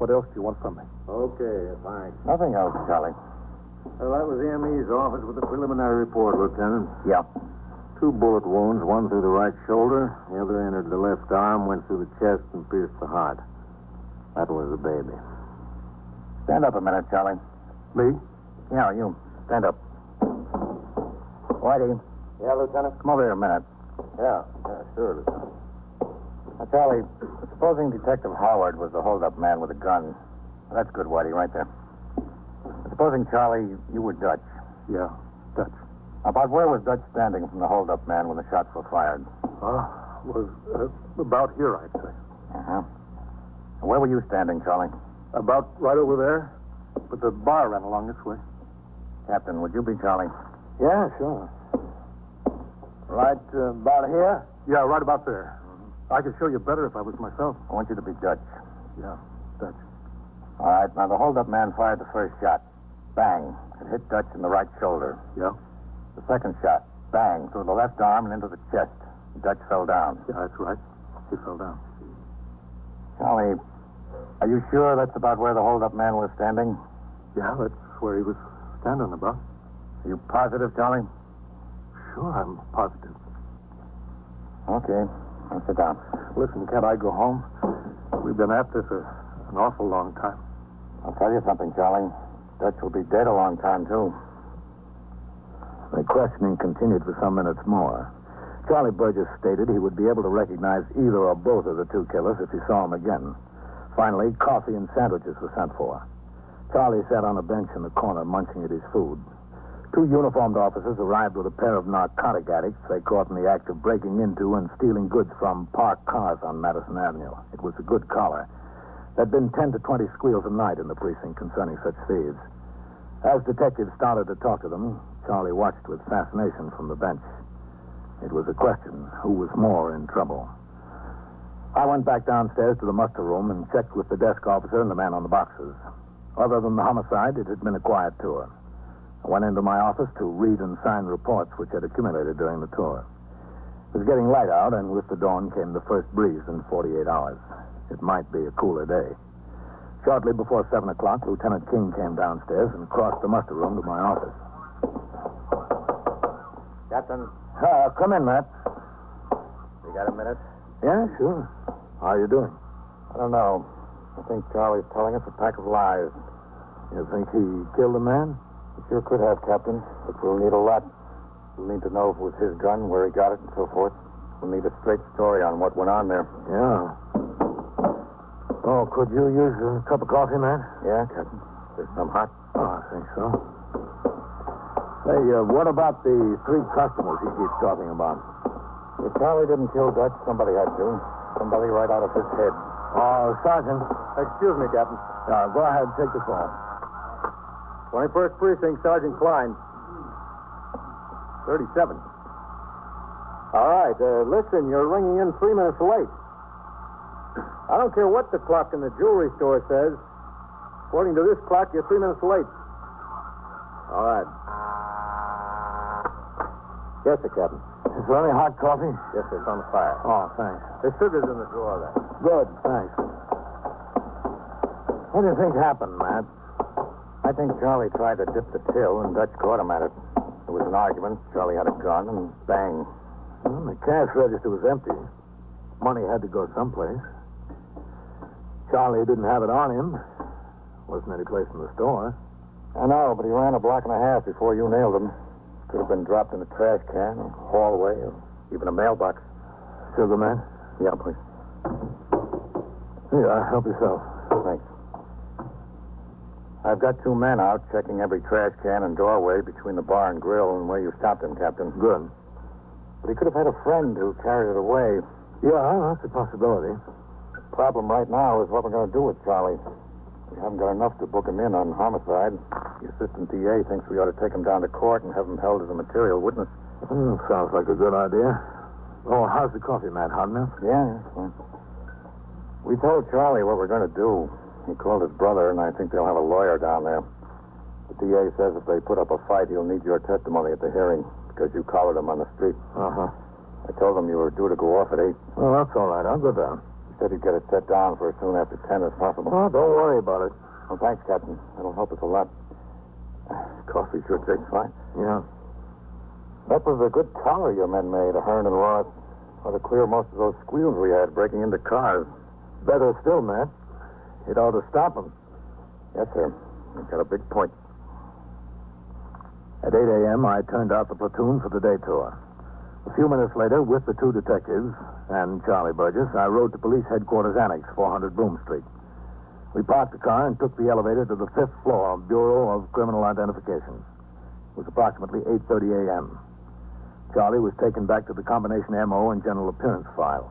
What else do you want from me? Okay, thanks. Nothing else, Charlie. Well, that was the ME's office with the preliminary report, Lieutenant. Yeah. 2 bullet wounds, one through the right shoulder, the other entered the left arm, went through the chest, and pierced the heart. That was the baby. Stand up a minute, Charlie. Me? Yeah, you. Stand up. Whitey. Yeah, Lieutenant? Come over here a minute. Yeah, sure, Lieutenant. Now, Charlie, supposing Detective Howard was the hold-up man with a gun. That's good, Whitey, right there. Supposing, Charlie, you were Dutch. Yeah, Dutch. About where was Dutch standing from the hold-up man when the shots were fired? Was about here, I'd say. Uh-huh. Where were you standing, Charlie? About right over there, but the bar ran along this way. Captain, would you be Charlie? Yeah, sure. Right about here? Yeah, right about there. I could show you better if I was myself. I want you to be Dutch. Yeah, Dutch. All right, now the hold-up man fired the first shot. Bang. It hit Dutch in the right shoulder. Yeah? The second shot. Bang. Through the left arm and into the chest. Dutch fell down. Yeah, that's right. He fell down. Charlie, Are you sure that's about where the holdup man was standing? Yeah, that's where he was standing, boss. Are you positive, Charlie? Sure, I'm positive. Okay. Now sit down. Listen, can't I go home? We've been at this an awful long time. I'll tell you something, Charlie. Dutch will be dead a long time, too. The questioning continued for some minutes more. Charlie Burgess stated he would be able to recognize either or both of the two killers if he saw them again. Finally, coffee and sandwiches were sent for. Charlie sat on a bench in the corner munching at his food. Two uniformed officers arrived with a pair of narcotic addicts they caught in the act of breaking into and stealing goods from parked cars on Madison Avenue. It was a good collar. There'd been 10 to 20 squeals a night in the precinct concerning such thieves. As detectives started to talk to them, Charlie watched with fascination from the bench. It was a question, who was more in trouble? I went back downstairs to the muster room and checked with the desk officer and the man on the boxes. Other than the homicide, it had been a quiet tour. I went into my office to read and sign reports which had accumulated during the tour. It was getting light out, and with the dawn came the first breeze in 48 hours. It might be a cooler day. Shortly before 7 o'clock, Lieutenant King came downstairs and crossed the muster room to my office. Captain. Come in, Matt. You got a minute? Yeah, sure. How are you doing? I don't know. I think Charlie's telling us a pack of lies. You think he killed the man? He sure could have, Captain, but we'll need a lot. We'll need to know if it was his gun, where he got it, and so forth. We'll need a straight story on what went on there. Yeah. Oh, could you use a cup of coffee, man? Yeah, Captain. There's some hot. Oh, I think so. Hey, what about the three customers he keeps talking about? If Charlie didn't kill Dutch, somebody had to. Somebody right out of his head. Oh, Sergeant. Excuse me, Captain. Go ahead, take the phone. 21st Precinct, Sergeant Klein. 37. All right, listen, you're ringing in 3 minutes late. I don't care what the clock in the jewelry store says. According to this clock, you're 3 minutes late. All right. Yes, sir, Captain. Is there any hot coffee? Yes, sir, it's on the fire. Oh, thanks. There's sugars in the drawer there. Good, thanks. What do you think happened, Matt? I think Charlie tried to dip the till, and Dutch caught him at it. There was an argument. Charlie had a gun, and bang. Well, the cash register was empty. Money had to go someplace. Charlie didn't have it on him. Wasn't any place in the store. I know, but he ran a block and a half before you nailed him. Could have been dropped in a trash can, or hallway, or even a mailbox. Sugar, man? Yeah, please. Here, help yourself. Thanks. I've got 2 men out checking every trash can and doorway between the bar and grill and where you stopped him, Captain. Good. But he could have had a friend who carried it away. Yeah, that's a possibility. The problem right now is what we're going to do with Charlie. We haven't got enough to book him in on homicide. The assistant DA thinks we ought to take him down to court and have him held as a material witness. Sounds like a good idea. Oh, how's the coffee, Matt? Hot enough? Yeah, that's fine. We told Charlie what we're going to do. He called his brother, and I think they'll have a lawyer down there. The DA says if they put up a fight, he'll need your testimony at the hearing because you collared him on the street. Uh-huh. I told him you were due to go off at 8. Well, that's all right. I'll go down. He said he'd get it set down for as soon after 10 as possible. Oh, don't worry about it. Well, thanks, Captain. That'll help us a lot. Coffee sure tastes fine. Yeah. That was a good collar your men made, Ahern and Ross. Ought to clear most of those squeals we had breaking into cars. Better still, Matt. It ought to stop them. Yes, sir. You've got a big point. At 8 a.m., I turned out the platoon for the day tour. A few minutes later, with the 2 detectives and Charlie Burgess, I rode to Police Headquarters Annex, 400 Broom Street. We parked the car and took the elevator to the 5th floor of Bureau of Criminal Identification. It was approximately 8:30 a.m. Charlie was taken back to the combination MO and general appearance file.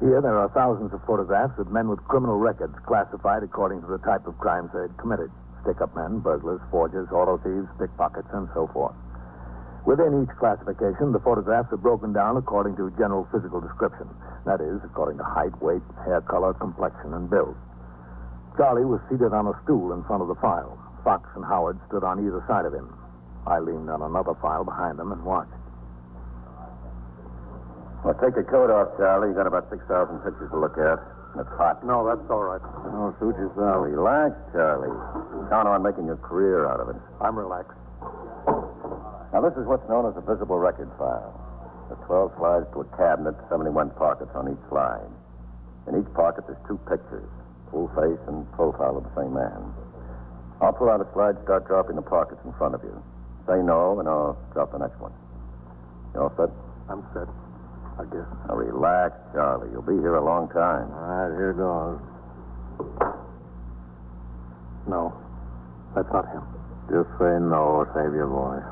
Here, there are thousands of photographs of men with criminal records classified according to the type of crimes they had committed. Stick-up men, burglars, forgers, auto thieves, pickpockets, and so forth. Within each classification, the photographs are broken down according to general physical description. That is, according to height, weight, hair color, complexion, and build. Charlie was seated on a stool in front of the file. Fox and Howard stood on either side of him. I leaned on another file behind them and watched. Well, take your coat off, Charlie. You got about 6,000 pictures to look at. It's hot. No, that's all right. Oh, suit yourself. Relax, Charlie. Count on making a career out of it. I'm relaxed. Now, this is what's known as a visible record file. The 12 slides to a cabinet, 71 pockets on each slide. In each pocket, there's 2 pictures, full face and profile of the same man. I'll pull out a slide, start dropping the pockets in front of you. Say no, and I'll drop the next one. You all set? I'm set, I guess. Now, relax, Charlie. You'll be here a long time. All right, here goes. No, that's not him. Just say no or save your voice.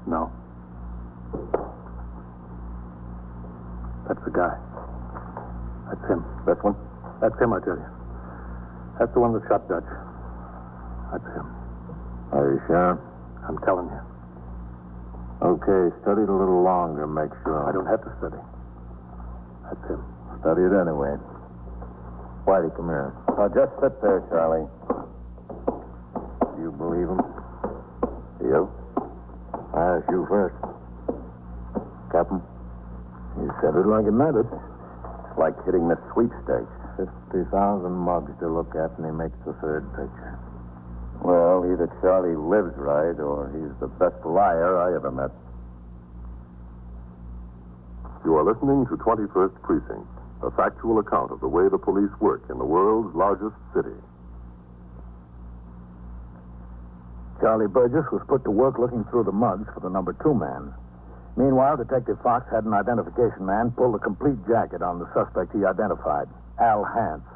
No. That's the guy. That's him. This one? That's him, I tell you. That's the one that shot Dutch. That's him. Are you sure? I'm telling you. Okay, study it a little longer, make sure. I don't have to study. That's him. Study it anyway. Whitey, come here. Now, just sit there, Charlie. Do you believe him? You? I asked you first. Captain? You said it like it meant it. It's like hitting the sweepstakes. 50,000 mugs to look at, and he makes the third picture. Well, either Charlie lives right, or he's the best liar I ever met. You are listening to 21st Precinct, a factual account of the way the police work in the world's largest city. Charlie Burgess was put to work looking through the mugs for the number 2 man. Meanwhile, Detective Fox had an identification man pull the complete jacket on the suspect he identified, Al Hance,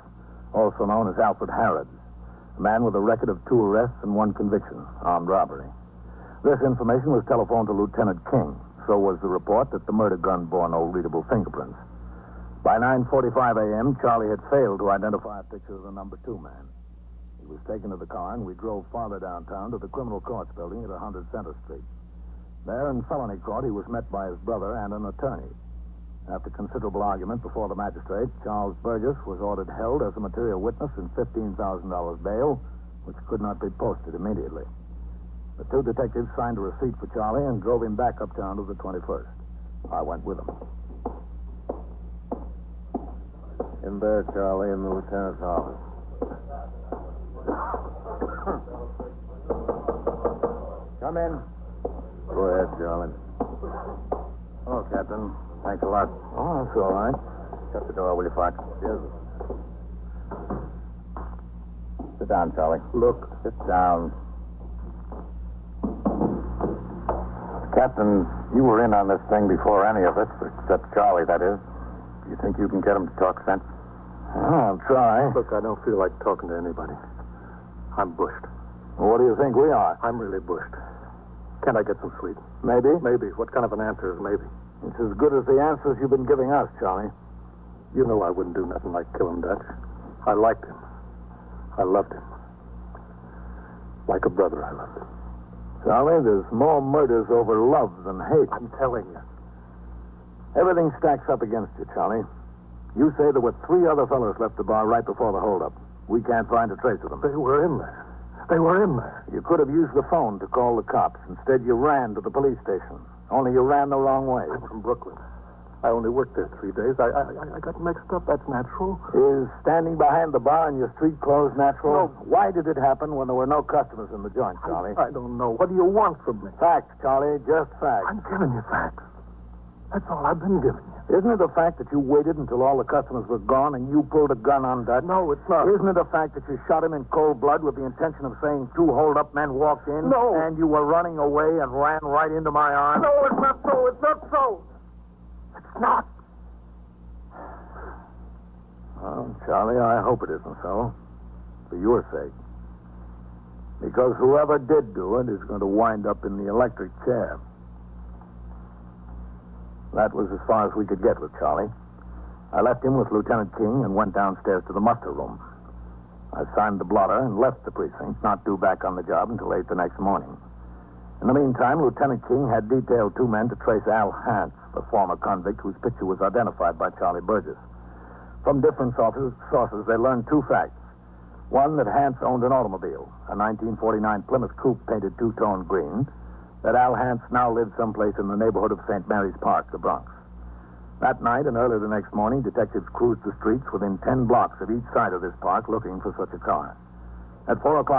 also known as Alfred Harrods, a man with a record of 2 arrests and 1 conviction, armed robbery. This information was telephoned to Lieutenant King. So was the report that the murder gun bore no readable fingerprints. By 9:45 a.m., Charlie had failed to identify a picture of the number 2 man. He was taken to the car, and we drove farther downtown to the criminal courts building at 100 Center Street. There, in felony court, he was met by his brother and an attorney. After considerable argument before the magistrate, Charles Burgess was ordered held as a material witness in $15,000 bail, which could not be posted immediately. The 2 detectives signed a receipt for Charlie and drove him back uptown to the 21st. I went with them. In there, Charlie, in the lieutenant's office. Come in. Go ahead, Charlie. Hello, Captain. Thanks a lot. Oh, that's all right. Shut the door, will you, Fox? Yes. Sit down, Charlie. Look. Sit down. Captain, you were in on this thing before any of us, except Charlie, that is. Do you think you can get him to talk sense? I'll try. Look, I don't feel like talking to anybody. I'm bushed. Well, what do you think we are? I'm really bushed. Can't I get some sleep? Maybe? Maybe. What kind of an answer is maybe? It's as good as the answers you've been giving us, Charlie. You know I wouldn't do nothing like kill him, Dutch. I liked him. I loved him. Like a brother, I loved him. Charlie, there's more murders over love than hate. I'm telling you. Everything stacks up against you, Charlie. You say there were 3 other fellows left the bar right before the holdup. We can't find a trace of them. They were in there. They were in there. You could have used the phone to call the cops. Instead, you ran to the police station. Only you ran the wrong way. I'm from Brooklyn. I only worked there 3 days. I got mixed up. That's natural. Is standing behind the bar in your street clothes natural? No. Why did it happen when there were no customers in the joint, Charlie? I don't know. What do you want from me? Facts, Charlie. Just facts. I'm giving you facts. That's all I've been giving you. Isn't it a fact that you waited until all the customers were gone and you pulled a gun on Dutch? No, it's not. Isn't it a fact that you shot him in cold blood with the intention of saying 2 hold-up men walked in? No. And you were running away and ran right into my arms? No, it's not so. It's not so. It's not. Well, Charlie, I hope it isn't so. For your sake. Because whoever did do it is going to wind up in the electric chair. That was as far as we could get with Charlie. I left him with Lieutenant King and went downstairs to the muster room. I signed the blotter and left the precinct, not due back on the job until 8 the next morning. In the meantime, Lieutenant King had detailed 2 men to trace Al Hance, the former convict whose picture was identified by Charlie Burgess. From different sources, they learned 2 facts. One, that Hance owned an automobile, a 1949 Plymouth Coupe painted 2-tone green, that Al Hance now lived someplace in the neighborhood of St. Mary's Park, the Bronx. That night and early the next morning, detectives cruised the streets within 10 blocks of each side of this park looking for such a car. At 4 o'clock